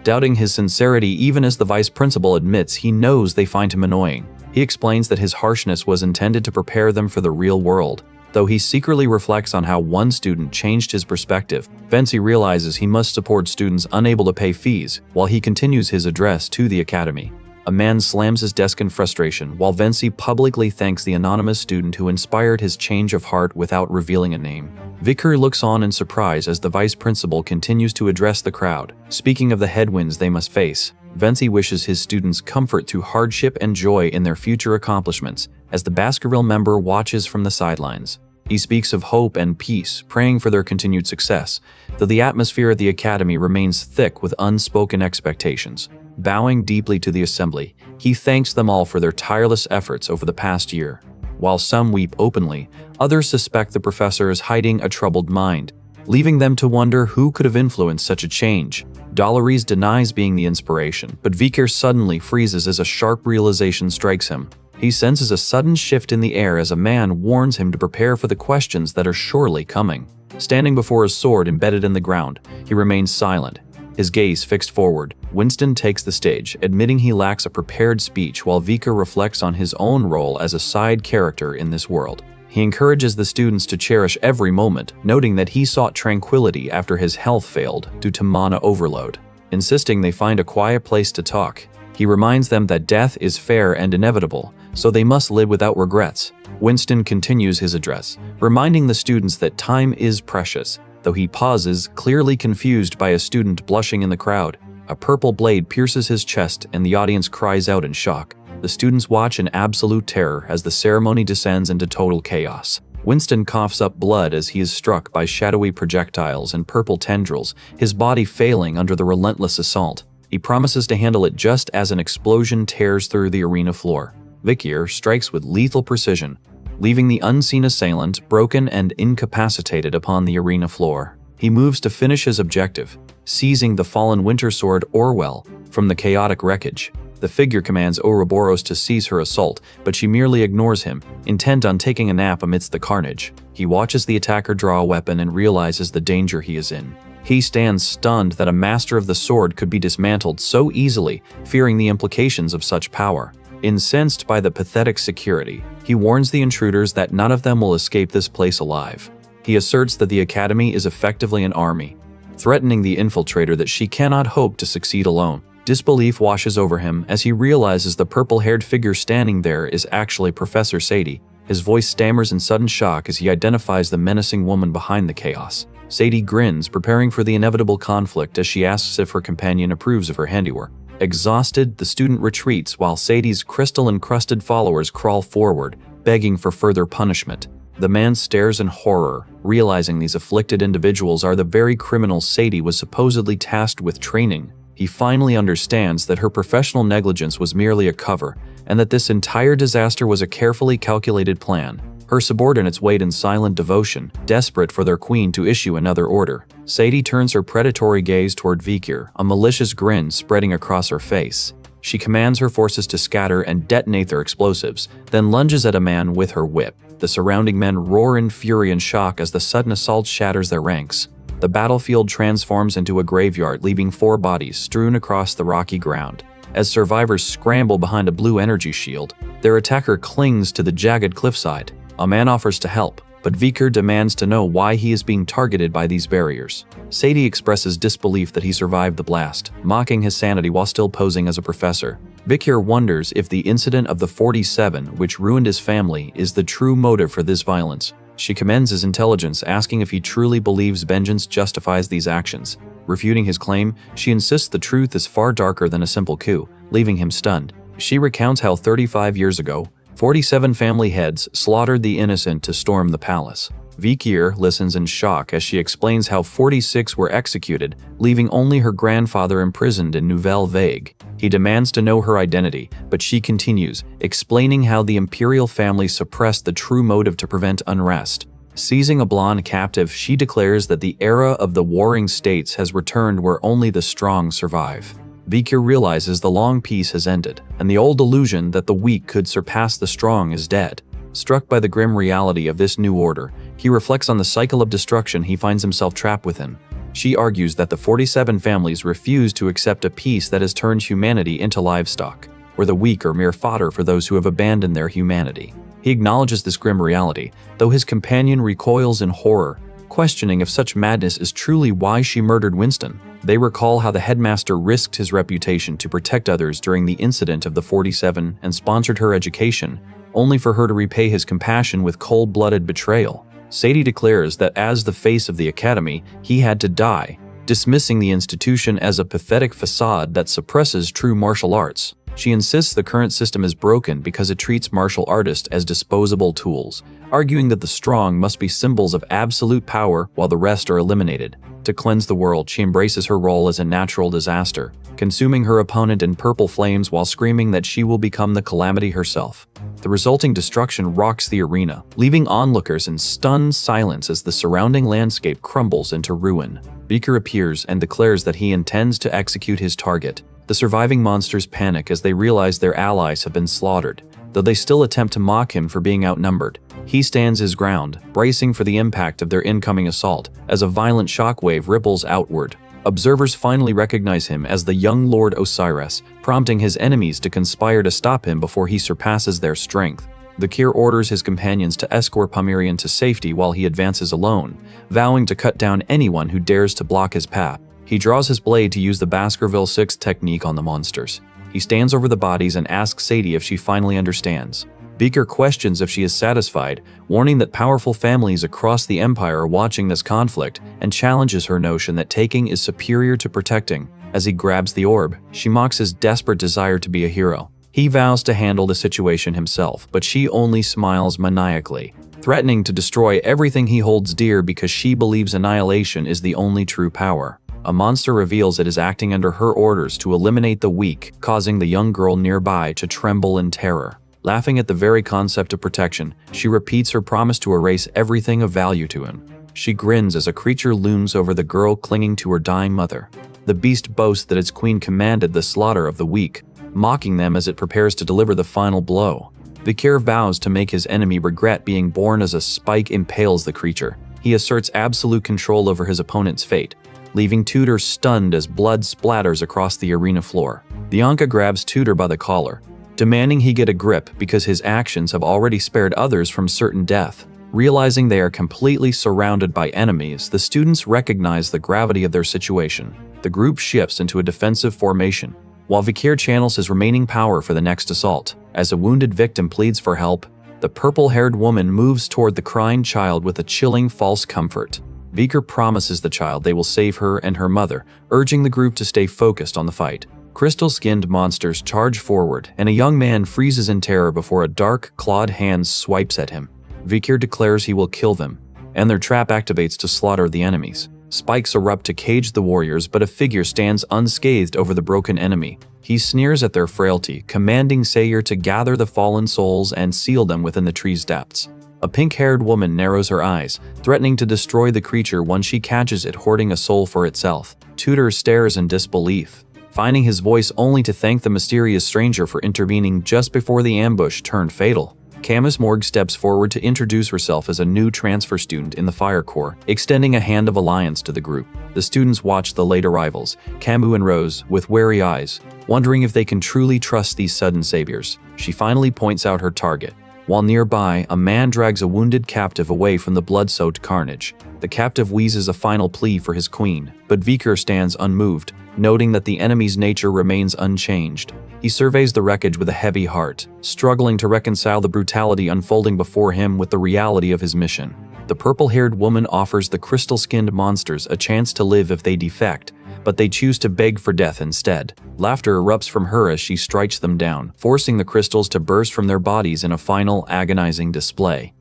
doubting his sincerity even as the vice principal admits he knows they find him annoying. He explains that his harshness was intended to prepare them for the real world, though he secretly reflects on how one student changed his perspective. Vinci realizes he must support students unable to pay fees while he continues his address to the Academy. A man slams his desk in frustration while Vinci publicly thanks the anonymous student who inspired his change of heart without revealing a name. Vikir looks on in surprise as the vice principal continues to address the crowd. Speaking of the headwinds they must face, Vinci wishes his students comfort through hardship and joy in their future accomplishments as the Baskerville member watches from the sidelines. He speaks of hope and peace, praying for their continued success, though the atmosphere at the Academy remains thick with unspoken expectations. Bowing deeply to the assembly, he thanks them all for their tireless efforts over the past year. While some weep openly, others suspect the professor is hiding a troubled mind, leaving them to wonder who could have influenced such a change. Dolores denies being the inspiration, but Vikir suddenly freezes as a sharp realization strikes him. He senses a sudden shift in the air as a man warns him to prepare for the questions that are surely coming. Standing before a sword embedded in the ground, he remains silent, his gaze fixed forward. Winston takes the stage, admitting he lacks a prepared speech while Vikir reflects on his own role as a side character in this world. He encourages the students to cherish every moment, noting that he sought tranquility after his health failed due to mana overload. Insisting they find a quiet place to talk, he reminds them that death is fair and inevitable, so they must live without regrets. Winston continues his address, reminding the students that time is precious, though he pauses, clearly confused by a student blushing in the crowd. A purple blade pierces his chest and the audience cries out in shock. The students watch in absolute terror as the ceremony descends into total chaos. Winston coughs up blood as he is struck by shadowy projectiles and purple tendrils, his body failing under the relentless assault. He promises to handle it just as an explosion tears through the arena floor. Vikir strikes with lethal precision, leaving the unseen assailant broken and incapacitated upon the arena floor. He moves to finish his objective, seizing the fallen winter sword Orwell from the chaotic wreckage. The figure commands Ouroboros to cease her assault, but she merely ignores him, intent on taking a nap amidst the carnage. He watches the attacker draw a weapon and realizes the danger he is in. He stands stunned that a master of the sword could be dismantled so easily, fearing the implications of such power. Incensed by the pathetic security, he warns the intruders that none of them will escape this place alive. He asserts that the academy is effectively an army, threatening the infiltrator that she cannot hope to succeed alone. Disbelief washes over him as he realizes the purple-haired figure standing there is actually Professor Sadie. His voice stammers in sudden shock as he identifies the menacing woman behind the chaos. Sadie grins, preparing for the inevitable conflict as she asks if her companion approves of her handiwork. Exhausted, the student retreats while Sadie's crystal-encrusted followers crawl forward, begging for further punishment. The man stares in horror, realizing these afflicted individuals are the very criminals Sadie was supposedly tasked with training. He finally understands that her professional negligence was merely a cover, and that this entire disaster was a carefully calculated plan. Her subordinates wait in silent devotion, desperate for their queen to issue another order. Sadie turns her predatory gaze toward Vikir, a malicious grin spreading across her face. She commands her forces to scatter and detonate their explosives, then lunges at a man with her whip. The surrounding men roar in fury and shock as the sudden assault shatters their ranks. The battlefield transforms into a graveyard, leaving 4 bodies strewn across the rocky ground. As survivors scramble behind a blue energy shield, their attacker clings to the jagged cliffside. A man offers to help, but Vikir demands to know why he is being targeted by these barriers. Sadie expresses disbelief that he survived the blast, mocking his sanity while still posing as a professor. Vikir wonders if the incident of the 47, which ruined his family, is the true motive for this violence. She commends his intelligence, asking if he truly believes vengeance justifies these actions. Refuting his claim, she insists the truth is far darker than a simple coup, leaving him stunned. She recounts how 35 years ago, 47 family heads slaughtered the innocent to storm the palace. Vikir listens in shock as she explains how 46 were executed, leaving only her grandfather imprisoned in Nouvelle Vague. He demands to know her identity, but she continues, explaining how the imperial family suppressed the true motive to prevent unrest. Seizing a blonde captive, she declares that the era of the warring states has returned where only the strong survive. Vikir realizes the long peace has ended, and the old illusion that the weak could surpass the strong is dead. Struck by the grim reality of this new order, he reflects on the cycle of destruction he finds himself trapped within. She argues that the 47 families refuse to accept a peace that has turned humanity into livestock, where the weak are mere fodder for those who have abandoned their humanity. He acknowledges this grim reality, though his companion recoils in horror, questioning if such madness is truly why she murdered Winston. They recall how the headmaster risked his reputation to protect others during the incident of the 47 and sponsored her education, only for her to repay his compassion with cold-blooded betrayal. Sadie declares that as the face of the academy, he had to die, dismissing the institution as a pathetic facade that suppresses true martial arts. She insists the current system is broken because it treats martial artists as disposable tools, arguing that the strong must be symbols of absolute power while the rest are eliminated. To cleanse the world, she embraces her role as a natural disaster, consuming her opponent in purple flames while screaming that she will become the calamity herself. The resulting destruction rocks the arena, leaving onlookers in stunned silence as the surrounding landscape crumbles into ruin. Vikir appears and declares that he intends to execute his target. The surviving monsters panic as they realize their allies have been slaughtered, though they still attempt to mock him for being outnumbered. He stands his ground, bracing for the impact of their incoming assault, as a violent shockwave ripples outward. Observers finally recognize him as the young Lord Osiris, prompting his enemies to conspire to stop him before he surpasses their strength. Vikir orders his companions to escort Pomerian to safety while he advances alone, vowing to cut down anyone who dares to block his path. He draws his blade to use the Baskerville 6 technique on the monsters. He stands over the bodies and asks Sadie if she finally understands. Vikir questions if she is satisfied, warning that powerful families across the empire are watching this conflict, and challenges her notion that taking is superior to protecting. As he grabs the orb, she mocks his desperate desire to be a hero. He vows to handle the situation himself, but she only smiles maniacally. threatening to destroy everything he holds dear because she believes annihilation is the only true power. A monster reveals it is acting under her orders to eliminate the weak, causing the young girl nearby to tremble in terror. Laughing at the very concept of protection, she repeats her promise to erase everything of value to him. She grins as a creature looms over the girl clinging to her dying mother. The beast boasts that its queen commanded the slaughter of the weak, mocking them as it prepares to deliver the final blow. Vikir vows to make his enemy regret being born as a spike impales the creature. He asserts absolute control over his opponent's fate, leaving Tudor stunned as blood splatters across the arena floor. Bianca grabs Tudor by the collar, demanding he get a grip because his actions have already spared others from certain death. Realizing they are completely surrounded by enemies, the students recognize the gravity of their situation. The group shifts into a defensive formation, while Vikir channels his remaining power for the next assault. As a wounded victim pleads for help, the purple-haired woman moves toward the crying child with a chilling false comfort. Vikir promises the child they will save her and her mother, urging the group to stay focused on the fight. Crystal-skinned monsters charge forward, and a young man freezes in terror before a dark, clawed hand swipes at him. Vikir declares he will kill them, and their trap activates to slaughter the enemies. Spikes erupt to cage the warriors, but a figure stands unscathed over the broken enemy. He sneers at their frailty, commanding Sayer to gather the fallen souls and seal them within the tree's depths. A pink-haired woman narrows her eyes, threatening to destroy the creature once she catches it hoarding a soul for itself. Tudor stares in disbelief, finding his voice only to thank the mysterious stranger for intervening just before the ambush turned fatal. Camus Morg steps forward to introduce herself as a new transfer student in the Fire Corps, extending a hand of alliance to the group. The students watch the late arrivals, Camus and Rose, with wary eyes, wondering if they can truly trust these sudden saviors. She finally points out her target. While nearby, a man drags a wounded captive away from the blood-soaked carnage. The captive wheezes a final plea for his queen, but Vikir stands unmoved, noting that the enemy's nature remains unchanged. He surveys the wreckage with a heavy heart, struggling to reconcile the brutality unfolding before him with the reality of his mission. The purple-haired woman offers the crystal-skinned monsters a chance to live if they defect, but they choose to beg for death instead. Laughter erupts from her as she strikes them down, forcing the crystals to burst from their bodies in a final, agonizing display.